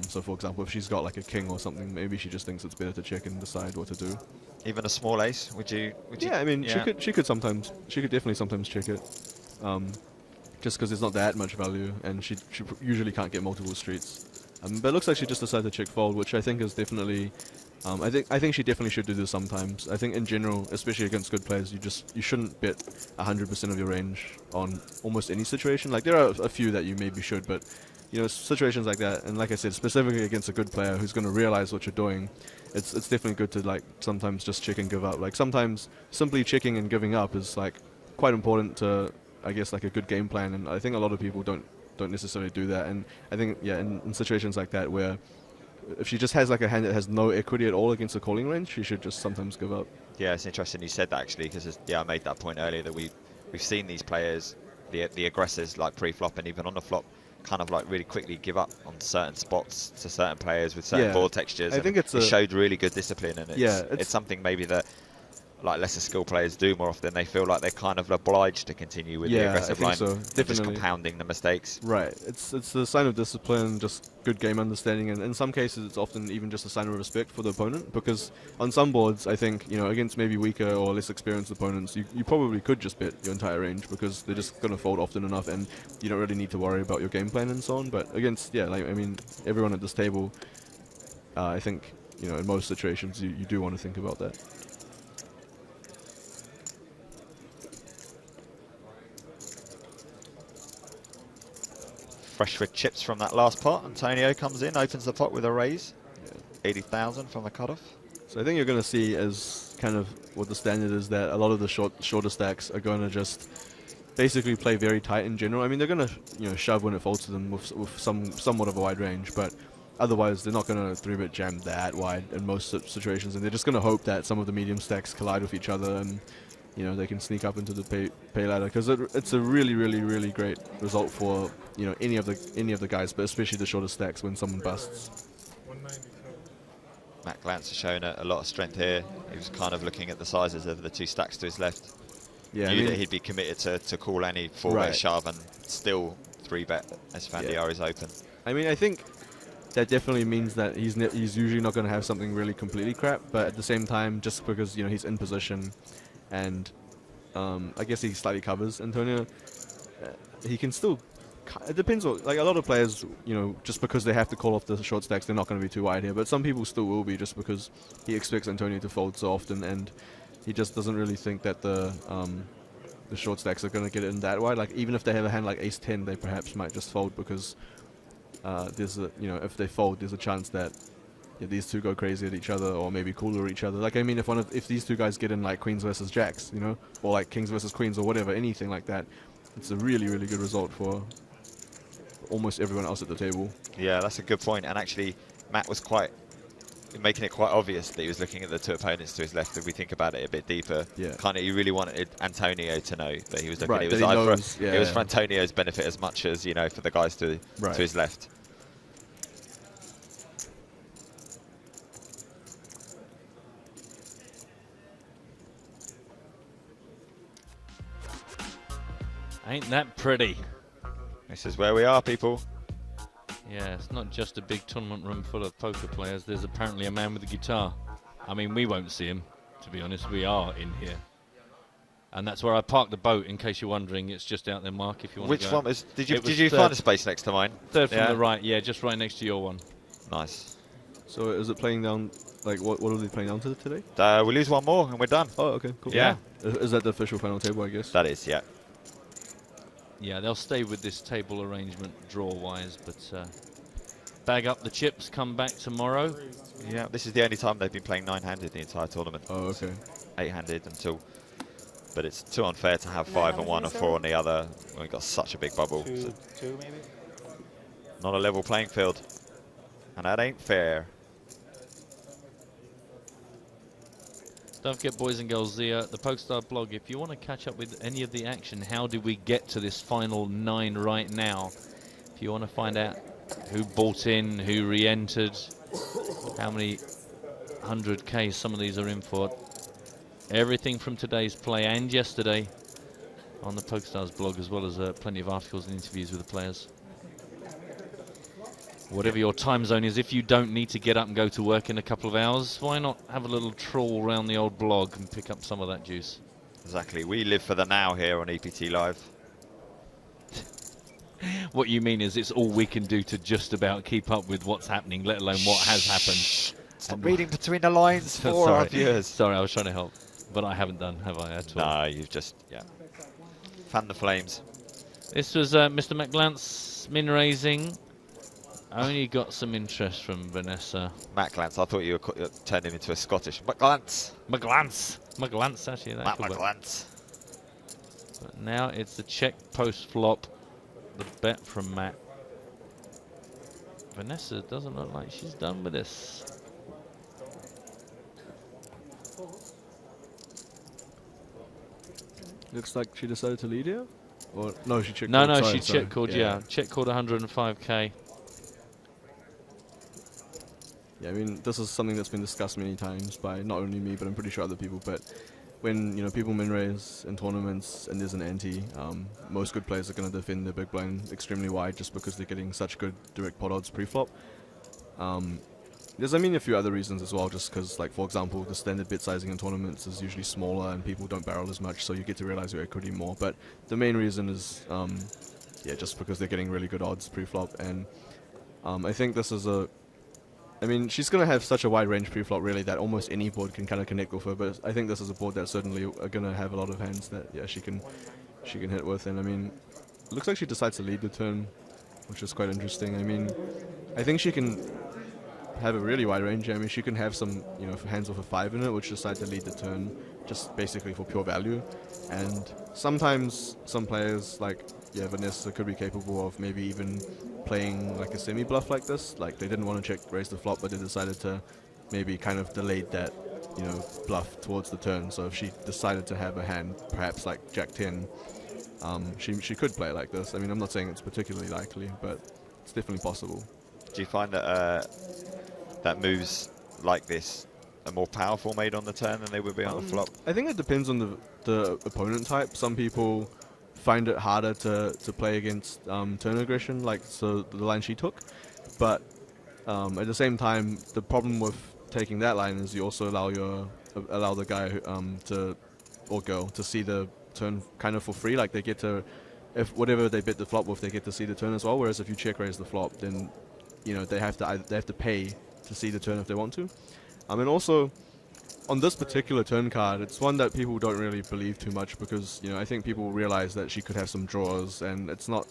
So for example, if she's got like a king or something, maybe she just thinks it's better to check and decide what to do. Even a small ace, would you? Yeah, I mean, she could definitely sometimes check it. Just because there's not that much value, and she usually can't get multiple streets. But it looks like she just decided to check fold, which I think is definitely. I think she definitely should do this sometimes. I think in general, especially against good players, you shouldn't bet 100% of your range on almost any situation. Like there are a few that you maybe should, but situations like that, and like I said, specifically against a good player who's going to realize what you're doing, it's definitely good to like sometimes just check and give up. Like sometimes simply checking and giving up is like quite important to, I guess, like a good game plan, and I think a lot of people don't necessarily do that. And I think in situations like that where if she just has like a hand that has no equity at all against the calling range, she should just sometimes give up. Yeah, it's interesting you said that actually, because I made that point earlier that we've seen these players, the aggressors like pre-flop and even on the flop, kind of like really quickly give up on certain spots to certain players with certain board textures. I think it showed really good discipline, and it's something maybe that like lesser skill players do more often. They feel like they're kind of obliged to continue with the aggressive line, just compounding the mistakes. Right, it's a sign of discipline, just good game understanding, and in some cases it's often even just a sign of respect for the opponent, because on some boards I think against maybe weaker or less experienced opponents you probably could just bet your entire range because they're just going to fold often enough and you don't really need to worry about your game plan and so on. But against everyone at this table, I think in most situations you do want to think about that. fresh with chips from that last pot. Antonio comes in, opens the pot with a raise. 80,000 from the cutoff. So I think you're going to see as kind of what the standard is that a lot of the shorter stacks are going to just basically play very tight in general. I mean, they're going to shove when it falls to them with somewhat of a wide range, but otherwise they're not going to 3-bit jam that wide in most situations, and they're just going to hope that some of the medium stacks collide with each other and they can sneak up into the pay ladder, because it's a really, really, really great result for any of the guys, but especially the shorter stacks when someone busts. Matt Glantz has shown a lot of strength here. He was kind of looking at the sizes of the two stacks to his left. Yeah, Knew that he'd be committed to call any 4-way shove and still 3-bet as Fandiar is open. I mean, I think that definitely means that he's usually not going to have something really completely crap, but at the same time, just because he's in position, and I guess he slightly covers Antonio, he can still. It depends on, like, a lot of players, just because they have to call off the short stacks, they're not going to be too wide here, but some people still will be, just because he expects Antonio to fold so often, and he just doesn't really think that the short stacks are going to get it in that wide. Like, even if they have a hand like Ace-10, they perhaps might just fold, because there's a, if they fold, there's a chance that these two go crazy at each other, or maybe cooler each other. Like, I mean, if these two guys get in like queens versus jacks, or like kings versus queens, or whatever, anything like that, it's a really, really good result for almost everyone else at the table. Yeah, that's a good point. And actually, Matt was making it quite obvious that he was looking at the two opponents to his left. If we think about it a bit deeper, kind of, he really wanted Antonio to know that he was looking. It was it was for Antonio's benefit as much as for the guys to his left. Ain't that pretty? This is where we are, people. Yeah, it's not just a big tournament room full of poker players. There's apparently a man with a guitar. I mean, we won't see him, to be honest. We are in here. And that's where I parked the boat, in case you're wondering. It's just out there, Mark, if you want to go. Which one was... Did you find a space next to mine? Third from the right, yeah, just right next to your one. Nice. So is it playing down... Like, what are they playing down to today? We lose one more and we're done. Oh, okay, cool. Yeah. Is that the official final table, I guess? That is, yeah. Yeah, they'll stay with this table arrangement draw-wise, but bag up the chips, come back tomorrow. Yeah, this is the only time they've been playing 9-handed the entire tournament. Oh, okay. 8-handed until... But it's too unfair to have 5 on one and 4 on the other when we've got such a big bubble. Two maybe? Not a level playing field. And that ain't fair. Don't forget, boys and girls, the PokerStars blog, if you want to catch up with any of the action, how did we get to this final 9 right now? If you want to find out who bought in, who re-entered, how many 100K some of these are in for, everything from today's play and yesterday on the PokerStars blog, as well as plenty of articles and interviews with the players. Whatever your time zone is, if you don't need to get up and go to work in a couple of hours, why not have a little trawl around the old blog and pick up some of that juice? Exactly. We live for the now here on EPT Live. What you mean is it's all we can do to just about keep up with what's happening, let alone what has happened. Stop reading between the lines for our viewers. Sorry, I was trying to help, but I haven't done, have I, at all? No, you've just, fan the flames. This was Mr. McGlantz min-raising. Only got some interest from Vanessa. Matt Glantz, I thought you were turning him into a Scottish. McGlantz. McGlantz, actually. Matt McGlantz. But now it's the check post-flop. The bet from Matt. Vanessa doesn't look like she's done with this. Looks like she decided to lead here? Or no, she checked. No, she check called, check called 105K. Yeah, I mean, this is something that's been discussed many times by not only me, but I'm pretty sure other people. But when people min-raise in tournaments and there's an ante, most good players are going to defend their big blind extremely wide just because they're getting such good direct pot odds pre-flop. There's, a few other reasons as well, just because, like, for example, the standard bet sizing in tournaments is usually smaller and people don't barrel as much, so you get to realize your equity more. But the main reason is, just because they're getting really good odds pre-flop. And I think this is she's going to have such a wide range pre-flop, really, that almost any board can kind of connect with her. But I think this is a board that certainly are going to have a lot of hands that, she can hit with. And, it looks like she decides to lead the turn which is quite interesting. I mean, I think she can have a really wide range. I mean, she can have some, you know, hands with a 5 in it, which decide to lead the turn, just basically for pure value. And sometimes some players, like, yeah, Vanessa, could be capable of maybe even playing like a semi-bluff like this. Like, they didn't want to check raise the flop, but they decided to maybe kind of delayed that, you know, bluff towards the turn. So if she decided to have a hand, perhaps like Jack 10, she could play like this. I mean, I'm not saying it's particularly likely, but it's definitely possible. Do you find that that moves like this are more powerful made on the turn than they would be on the flop? I think it depends on the opponent type. Some people find it harder to play against turn aggression, like so the line she took. But at the same time, the problem with taking that line is you also allow the guy or girl to see the turn kind of for free. Like, they get to, if whatever they bet the flop with, they get to see the turn as well. Whereas if you check raise the flop, then you know they have to pay to see the turn if they want to. And also on this particular turn card, it's one that people don't really believe too much because, you know, I think people realize that she could have some draws, and it's not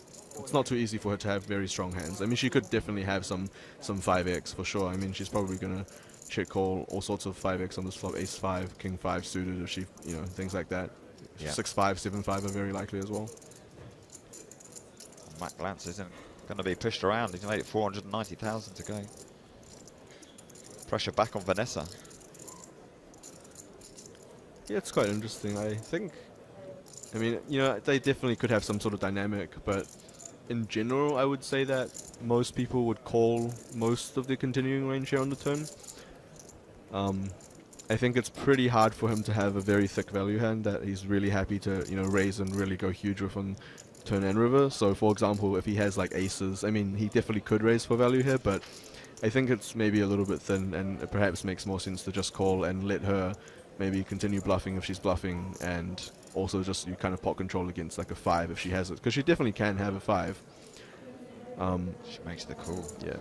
too easy for her to have very strong hands. I mean, she could definitely have some 5x for sure. I mean, she's probably gonna check call all sorts of 5x on this flop, ace 5, king 5 suited, if she, you know, things like that. Yeah. 6-5, 7-5 are very likely as well. Matt Glantz isn't going to be pushed around. He's made it 490,000 to go. Pressure back on Vanessa. Yeah, it's quite interesting. I think, I mean, you know, they definitely could have some sort of dynamic, but in general, I would say that most people would call most of the continuing range here on the turn. I think it's pretty hard for him to have a very thick value hand that he's really happy to, you know, raise and really go huge with on turn and river. So, for example, if he has like aces, I mean, he definitely could raise for value here, but I think it's maybe a little bit thin, and it perhaps makes more sense to just call and let her maybe continue bluffing if she's bluffing, and also just you kind of pot control against like a 5 if she has it, because she definitely can have a 5. She makes the call. Yeah.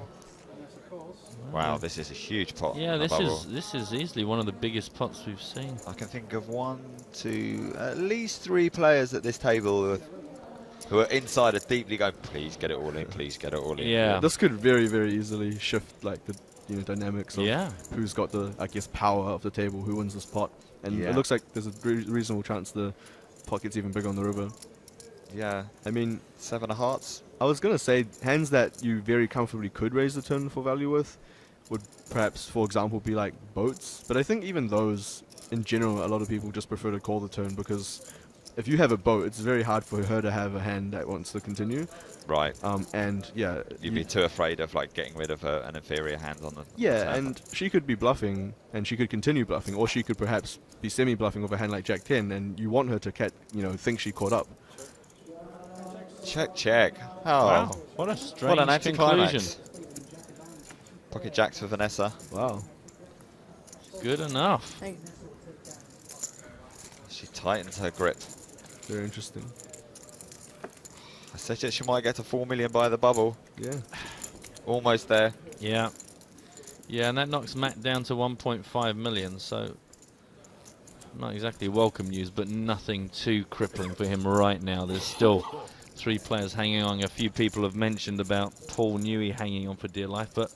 Wow, this is a huge pot. Yeah, this is easily one of the biggest pots we've seen. I can think of 1, 2, at least 3 players at this table who are inside are deeply going, please get it all in, please get it all in. Yeah. This could very, very easily shift like the, you know, dynamics of who's got the, I guess, power of the table, who wins this pot. And it looks like there's a reasonable chance the pot gets even bigger on the river. Yeah. I mean, 7 of hearts. I was going to say hands that you very comfortably could raise the turn for value with would perhaps, for example, be like boats. But I think even those, in general, a lot of people just prefer to call the turn, because if you have a boat, it's very hard for her to have a hand that wants to continue. Right. And yeah, you'd be too afraid of like getting rid of an inferior hand on the turn. And she could be bluffing, and she could continue bluffing, or she could perhaps be semi-bluffing with a hand like Jack 10, and you want her to think she caught up. Check, check. Oh, wow. What a strange conclusion. Pocket jacks for Vanessa. Wow. Good enough. She tightens her grip. Very interesting. I said that she might get to 4 million by the bubble. Yeah. Almost there. Yeah. Yeah, and that knocks Matt down to 1.5 million, so not exactly welcome news, but nothing too crippling for him right now. There's still 3 players hanging on. A few people have mentioned about Paul Newey hanging on for dear life, but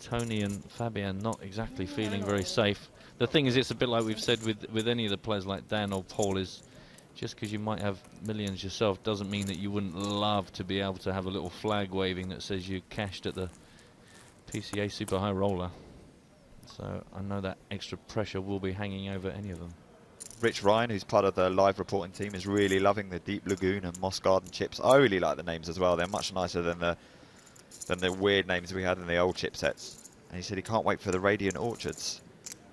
Tony and Fabian not exactly feeling very safe. The thing is, it's a bit like we've said with any of the players like Dan or Paul, is just because you might have millions yourself doesn't mean that you wouldn't love to be able to have a little flag waving that says you cashed at the PCA Super High Roller. So I know that extra pressure will be hanging over any of them. Rich Ryan, who's part of the live reporting team, is really loving the Deep Lagoon and Moss Garden chips. I really like the names as well. They're much nicer than the weird names we had in the old chip sets. And he said he can't wait for the Radiant Orchards.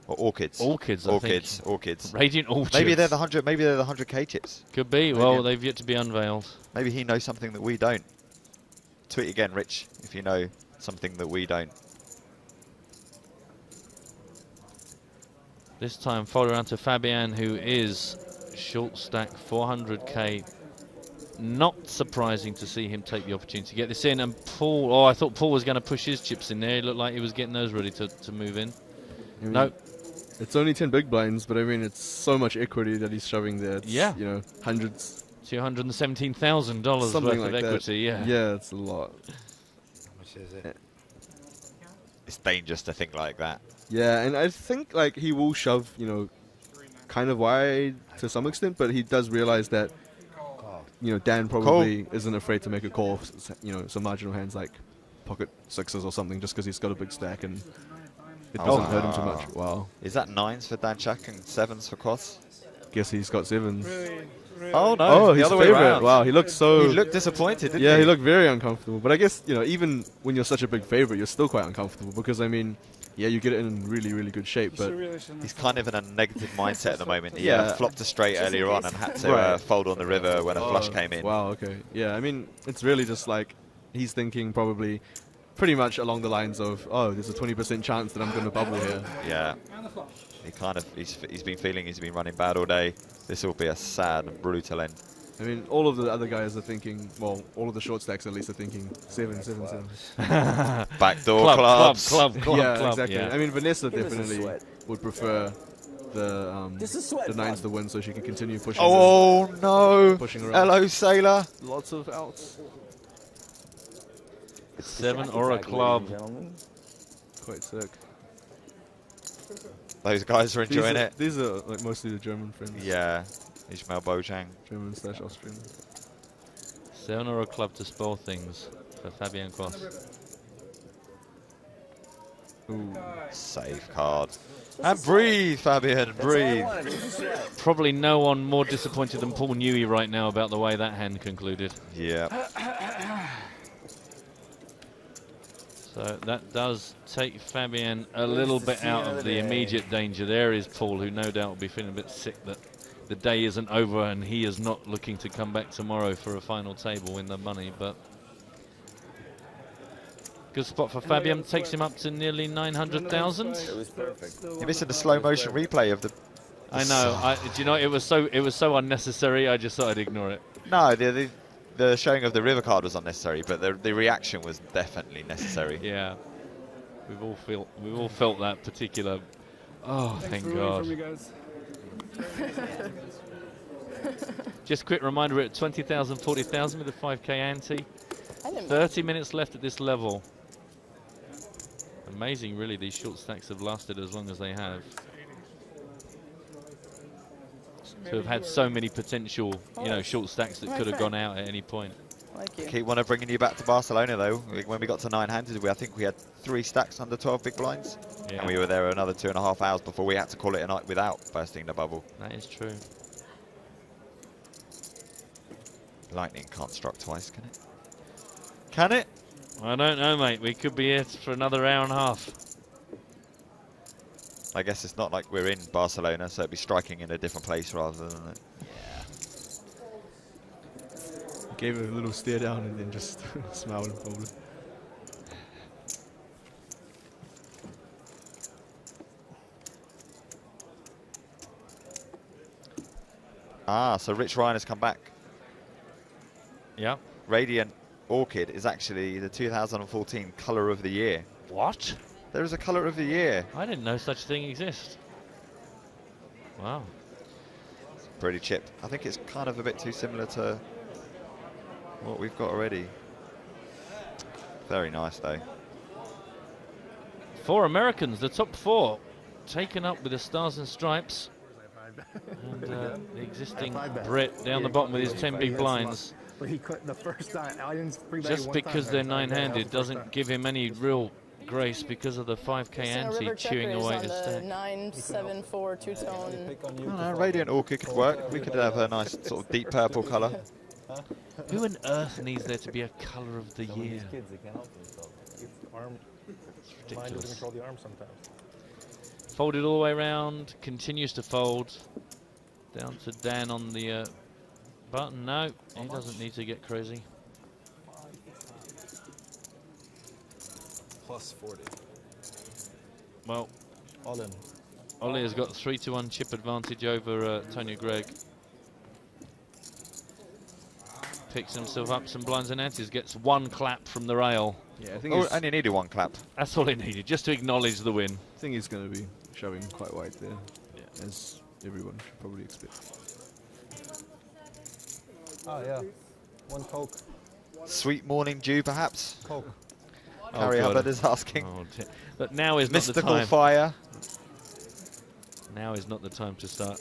Or Orchids. Orchids, I think. Orchids. Radiant Orchids. Maybe they're the 100K chips. Could be. Maybe. Well, they've yet to be unveiled. Maybe he knows something that we don't. Tweet again, Rich, if you know something that we don't. This time, fold around to Fabian, who is short stack 400K. Not surprising to see him take the opportunity to get this in. And Paul, I thought Paul was going to push his chips in there. It looked like he was getting those ready to move in. I mean, no. It's only 10 big blinds, but I mean, it's so much equity that he's shoving there. It's, you know, hundreds, $217,000 Something worth like of that. equity. Yeah. Yeah, it's a lot. How much is it? It's dangerous to think like that. Yeah, and I think like he will shove, you know, kind of wide to some extent, but he does realize that, you know, Dan probably isn't afraid to make a call, you know, some marginal hands like pocket sixes or something, just because he's got a big stack and it doesn't hurt him too much. Wow. Is that 9s for Dan Chuck and 7s for Quads? Guess he's got 7s. Oh no! Oh, the his other way favorite. around. Wow, he looked so. He looked disappointed, didn't he? Yeah, he looked very uncomfortable. But I guess, you know, even when you're such a big favorite, you're still quite uncomfortable because, I mean, yeah, you get it in really, really good shape, but He's kind of in a negative mindset at the moment. He Yeah. flopped a straight earlier on and had to fold on the river when a flush came in. Wow, okay. Yeah, I mean, it's really just like he's thinking probably pretty much along the lines of, oh, there's a 20% chance that I'm going to bubble here. Yeah. He kind of, he's been feeling he's been running bad all day. This will be a sad and brutal end. I mean, all of the other guys are thinking, well, all of the short stacks at least are thinking 7, 7, 7. Backdoor clubs. Yeah, exactly. Yeah. I mean, Vanessa Give us a definitely sweat. would prefer the the 9s to win so she can continue pushing. Oh no! Pushing around. Hello, Sailor. Lots of outs. 7 or a club. Quite sick. Those guys are enjoying it. These are like mostly the German friends. Yeah. Ishmael Bojang. German / Austrian. 7 or a club to spoil things for Fabian Quass. Ooh. Save card. And breathe, Fabian, breathe. Probably no one more disappointed than Paul Newey right now about the way that hand concluded. Yeah. So that does take Fabian a little bit out of the immediate danger. There is Paul, who no doubt will be feeling a bit sick that the day isn't over and he is not looking to come back tomorrow for a final table, win the money. But good spot for Fabian, takes him up to nearly 900,000. It was perfect. You're missing the slow motion replay of the. I know. Do you know it was so unnecessary? I just thought I'd ignore it. No, the showing of the river card was unnecessary, but the reaction was definitely necessary. Yeah, we've all felt that particular. Oh, thank God. Just a quick reminder, we're at 20,000, 40,000 with a 5k ante. 30 minutes left at this level. Amazing, really, these short stacks have lasted as long as they have. To have had so many potential, you know, short stacks that could have gone out at any point. Keep on bringing you back to Barcelona, though. When we got to 9-handed, I think we had 3 stacks under 12 big blinds. Yeah. And we were there another 2.5 hours before we had to call it a night without bursting the bubble. That is true. Lightning can't strike twice, can it? Can it? I don't know, mate. We could be here for another hour and a half. I guess it's not like we're in Barcelona, so it'd be striking in a different place rather than it. Gave it a little stare down and then just smiled and folded. Ah, so Rich Ryan has come back. Yeah. Radiant Orchid is actually the 2014 Colour of the Year. What? There is a Colour of the Year. I didn't know such a thing exists. Wow. Pretty chipped. I think it's kind of a bit too similar to what we've got already. Very nice, though. 4 Americans, the top 4, taken up with the Stars and Stripes. And the existing Brit down the bottom with his 10 big blinds. But he could the first time. I didn't Just because they're 9-handed doesn't give him any real grace because of the 5k ante chewing away the stack. 9-7-4 two-tone. No, Radiant Orchid could work. We could have a nice sort of deep purple colour. Who on earth needs there to be a colour of the year? Kids, they can't help themselves. It's Mind ridiculous. doesn't control the arm sometimes. Folded all the way around, continues to fold. Down to Dan on the button. No, he doesn't need to get crazy. Plus 40. Well, all in. Ollie has got 3-1 chip advantage over Tony Gregg. Picks himself up some blinds and antes, gets 1 clap from the rail. Yeah, I think and you needed 1 clap. That's all he needed, just to acknowledge the win. I think he's going to be shoving quite wide there, as everyone should probably expect. Oh, yeah. One Coke. Sweet morning dew, perhaps? Coke. Harry God. Hubbard is asking. Oh, but now is not the Mystical time. fire. Now is not the time to start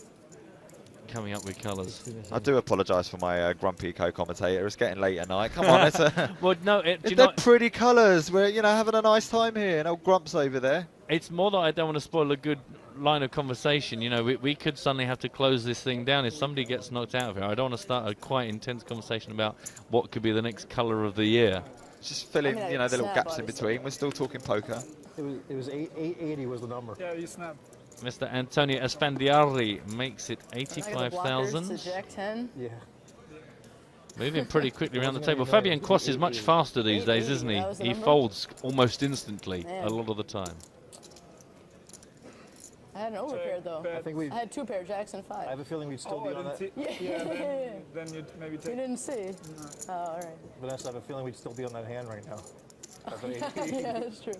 coming up with colours. I do apologise for my grumpy co-commentator. It's getting late at night. Come on, it's well, no, they're pretty colours. We're having a nice time here, and old Grump's over there. It's more that I don't want to spoil a good line of conversation. You know, we could suddenly have to close this thing down if somebody gets knocked out of here. I don't want to start a quite intense conversation about what could be the next colour of the year. Just filling, the little gaps in between. We're still talking poker. It was 880 was the number. Yeah, you snap. Mr. Antonio Esfandiari makes it I got the blockers 85,000. to Jack 10. Yeah. Moving pretty quickly around the table. Fabian Quas is much faster these days, isn't he? He folds almost instantly a lot of the time. I had an overpair though. I had 2 pair Jacks and 5. I have a feeling we'd still be on that. Then you'd maybe take. You didn't see. Oh, all right. Vanessa, I have a feeling we'd still be on that hand right now. Yeah, that's true.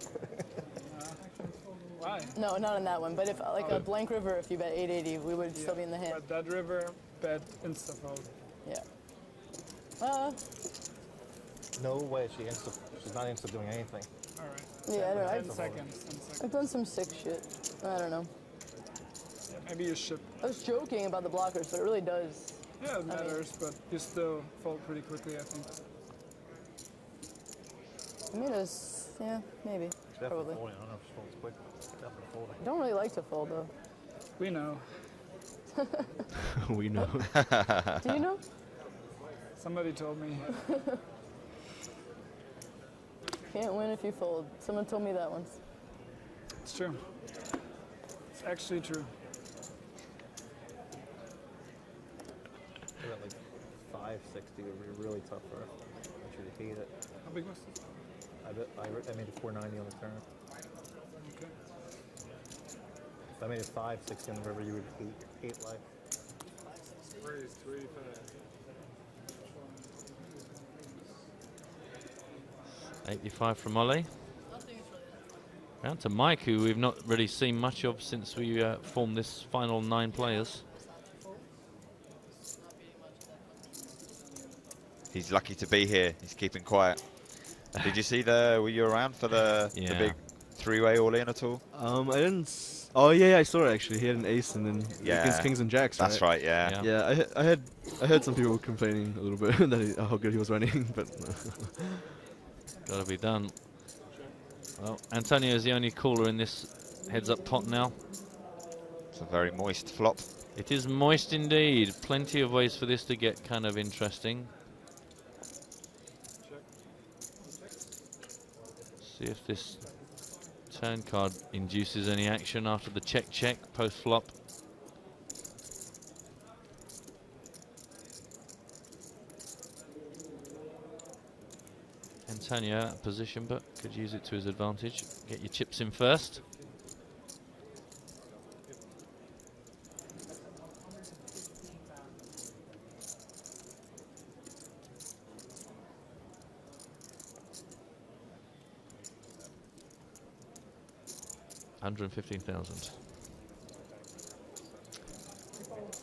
Why? No, not on that one. But if like a blank river, if you bet 880, we would still be in the hand. But that river, bet insta fold. Yeah. No way, she's not insta doing anything. All right. Yeah, I don't know. 10 seconds. I've done some sick shit. I don't know. Yeah, maybe you should. I was joking about the blockers, but it really does. Yeah, it matters, but you still fold pretty quickly, I think. I mean, it was, yeah, maybe. Probably. Folding. I don't know if she folds quick. Definitely folding. I don't really like to fold though. We know. We know. Do you know? Somebody told me. Can't win if you fold. Someone told me that once. It's true. It's actually true. I got like 560 would be really tough for her. I should hate it. How big was it? I made it 490 on the turn. Okay. If I made it 560 on the river, you would hate life. 85 from Ollie. Round to Mike, who we've not really seen much of since we formed this final 9 players. He's lucky to be here. He's keeping quiet. Did you see were you around for the big 3-way all-in at all? I didn't. Oh yeah, I saw it actually. He had an ace and then against kings and jacks. That's right. Yeah. Yeah, I heard some people complaining a little bit that how good he was running, but Got to be done. Well, Antonio is the only caller in this heads-up pot now. It's a very moist flop. It is moist indeed. Plenty of ways for this to get kind of interesting. See if this turn card induces any action after the check post flop. Antonio out of position, but could use it to his advantage. Get your chips in first. $115,000.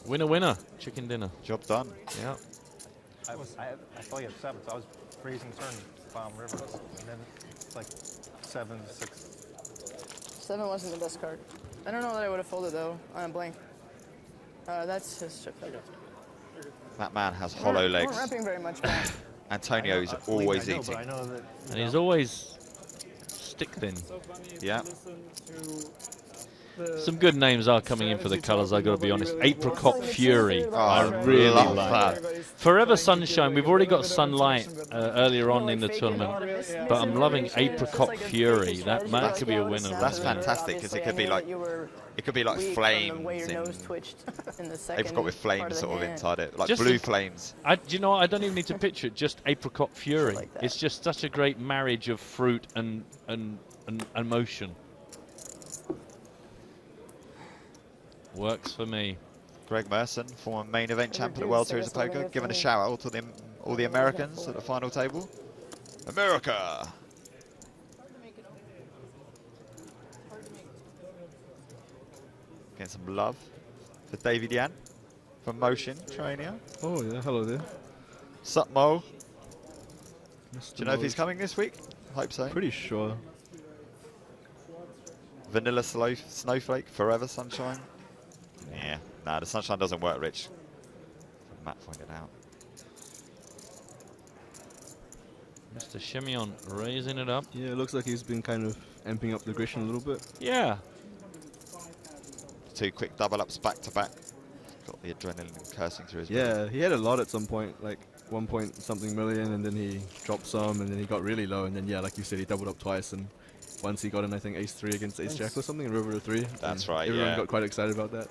Winner, winner. Chicken dinner. Job done. Yeah. I thought you had 7, so I was freezing turn bottom river, and then it's like 7, 6. 7 wasn't the best card. I don't know that I would have folded though on a blank. That's his chip. That man has hollow legs. We're rapping very much. Man. Antonio's always eating. And he's always stick thin. Yeah. Some good names are coming in for the colours, I've got to be honest. Apricot Fury. Oh, I really love like that. Forever Sunshine. We've already got Sunlight earlier on in the tournament. But I'm loving Apricot Fury. That could be a winner. That's fantastic because it could be like flames. Apricot with flames sort of inside it, like Just blue flames. Do you know what? I don't even need to picture it. Just Apricot Fury. It's just such a great marriage of fruit and motion. Works for me. Greg Merson, former main event champ at the World Series of Poker, giving a shout out to all the Americans at the final table. America! Getting some love for David Yan from Motion Training. Oh yeah, hello there. Sup, Mo? Do Mr. you know if he's Mo's. coming this week? Hope so. Pretty sure. Vanilla snowflake, forever sunshine. Yeah, nah, the sunshine doesn't work, Rich. Matt pointed out. Mr. Shimeon raising it up. Yeah, it looks like he's been kind of amping up the aggression a little bit. Yeah. 2 quick double ups back to back. Got the adrenaline coursing through his Yeah, body. he had a lot at some point, like 1 point something million, and then he dropped some, and then he got really low, and then yeah, like you said, he doubled up twice, and once he got in, I think ace-3 against ace-jack or something, and river to 3. That's and right, everyone yeah. got quite excited about that.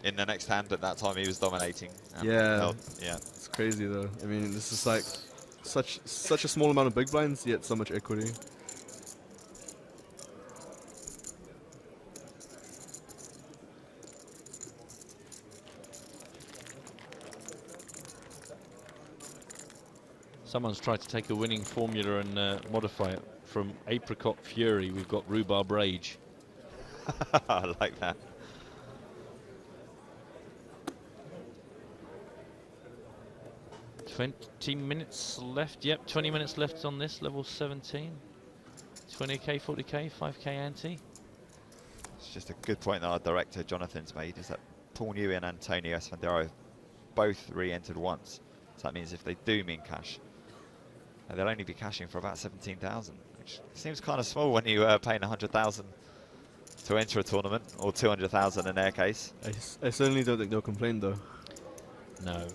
In the next hand, at that time, he was dominating. Yeah, yeah. It's crazy though. I mean, this is like such a small amount of big blinds, yet so much equity. Someone's tried to take a winning formula and modify it. From Apricot Fury, we've got Rhubarb Rage. I like that. $20 minutes left. Yep, 20 minutes left on this, level 17. 20k, 40k, 5k ante. It's just a good point that our director Jonathan's made, is that Paul New and Antonio Esfandero both re-entered once. So that means if they do mean cash, they'll only be cashing for about 17,000, which seems kind of small when you are paying 100,000 to enter a tournament, or 200,000 in their case. I certainly don't think they'll complain though. No.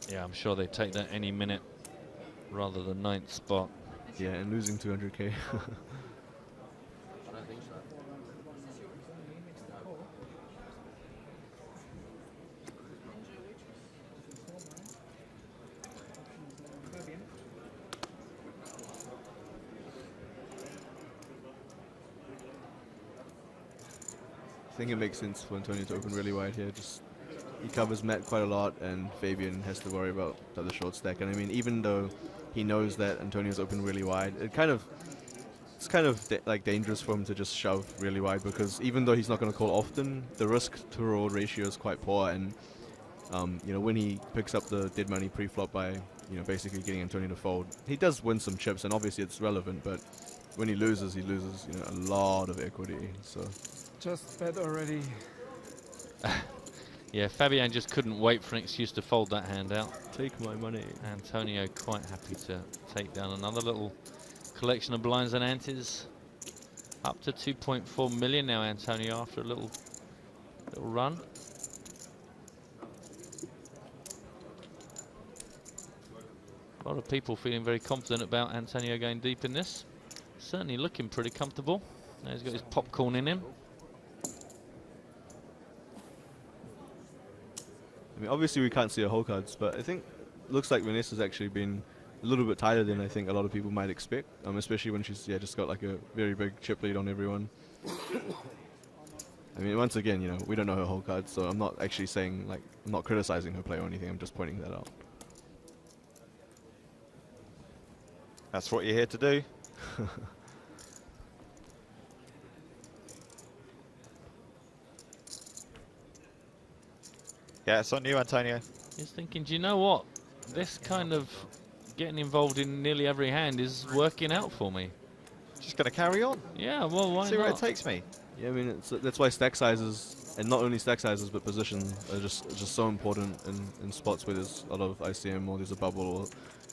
Yeah, I'm sure they take that any minute rather than 9th spot. Yeah, and losing 200k. I think it makes sense for Antonio to open really wide here. Just he covers Matt quite a lot, and Fabian has to worry about the other short stack. And I mean, even though he knows that Antonio's open really wide, it's kind of like dangerous for him to just shove really wide, because even though he's not going to call often, the risk to reward ratio is quite poor. And you know, when he picks up the dead money pre-flop by basically getting Antonio to fold, he does win some chips, and obviously it's relevant. But when he loses a lot of equity. So. Just bet already. Yeah, Fabian just couldn't wait for an excuse to fold that hand out. Take my money. Antonio quite happy to take down another little collection of blinds and antes. Up to 2.4 million now, Antonio, after a little run. A lot of people feeling very confident about Antonio going deep in this. Certainly looking pretty comfortable. Now he's got his popcorn in him. I mean, obviously we can't see her whole cards, but I think it looks like Vanessa's actually been a little bit tighter than I think a lot of people might expect, especially when she's just got like a very big chip lead on everyone. I mean, once again, we don't know her whole cards, so I'm not actually saying, like, I'm not criticizing her play or anything, I'm just pointing that out. That's what you're here to do. Yeah, it's on you, Antonio. He's thinking, do you know what? This kind of getting involved in nearly every hand is working out for me. Just going to carry on. Yeah, well, why See where it not? takes me. Yeah, I mean, that's why stack sizes, and not only stack sizes, but position are just so important in spots where there's a lot of ICM or there's a bubble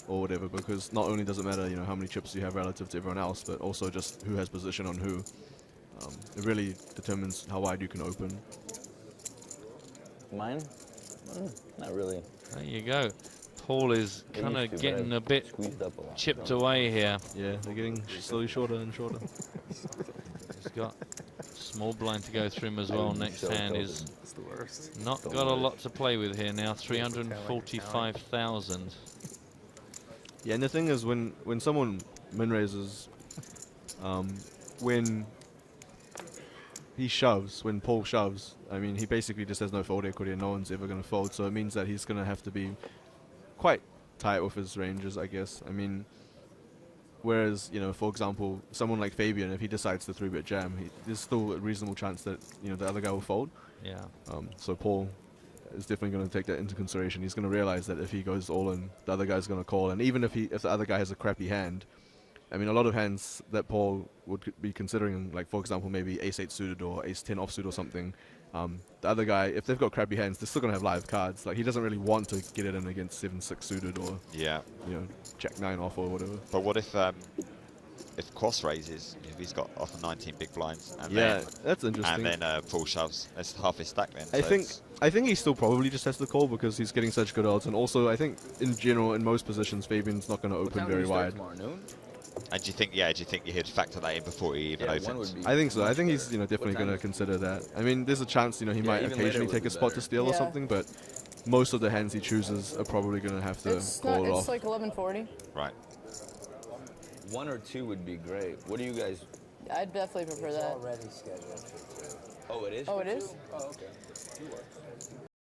or whatever, because not only does it matter, how many chips you have relative to everyone else, but also just who has position on who. It really determines how wide you can open. Mine? Not really. There you go. Paul is kind of getting a bit chipped away here. Yeah, they're getting slowly shorter and shorter. He's got small blind to go through him as well. Next hand is not got a lot to play with here now. 345,000. Yeah, and the thing is, when someone min raises, when he shoves, when Paul shoves, I mean, he basically just has no fold equity and no one's ever going to fold, so it means that he's going to have to be quite tight with his ranges, I guess. I mean, whereas, for example, someone like Fabian, if he decides to 3-bet jam, there's still a reasonable chance that, the other guy will fold. Yeah. So Paul is definitely going to take that into consideration. He's going to realize that if he goes all in, the other guy's going to call, and even if the other guy has a crappy hand, I mean, a lot of hands that Paul would be considering, like for example, maybe ace-8 suited or ace-10 offsuit or something. The other guy, if they've got crappy hands, they're still going to have live cards. Like, he doesn't really want to get it in against 7-6 suited or jack-9 off or whatever. But what if cross raises, if he's got off 19 big blinds, and that's interesting. And then full shoves, that's half his stack then. I think he still probably just has to call because he's getting such good odds, and also I think in general in most positions Fabian's not going to open very wide. And do you think he'd factor that in before he even opens? I think so. I think he's definitely going to consider that. I mean, there's a chance he might occasionally take a spot to steal or something, but most of the hands he chooses are probably going to have to call it off. It's like 11:40. Right. 1 or 2 would be great. What do you guys? I'd definitely prefer that. Already scheduled for 2. Oh, it is? Oh, it is? Oh, okay.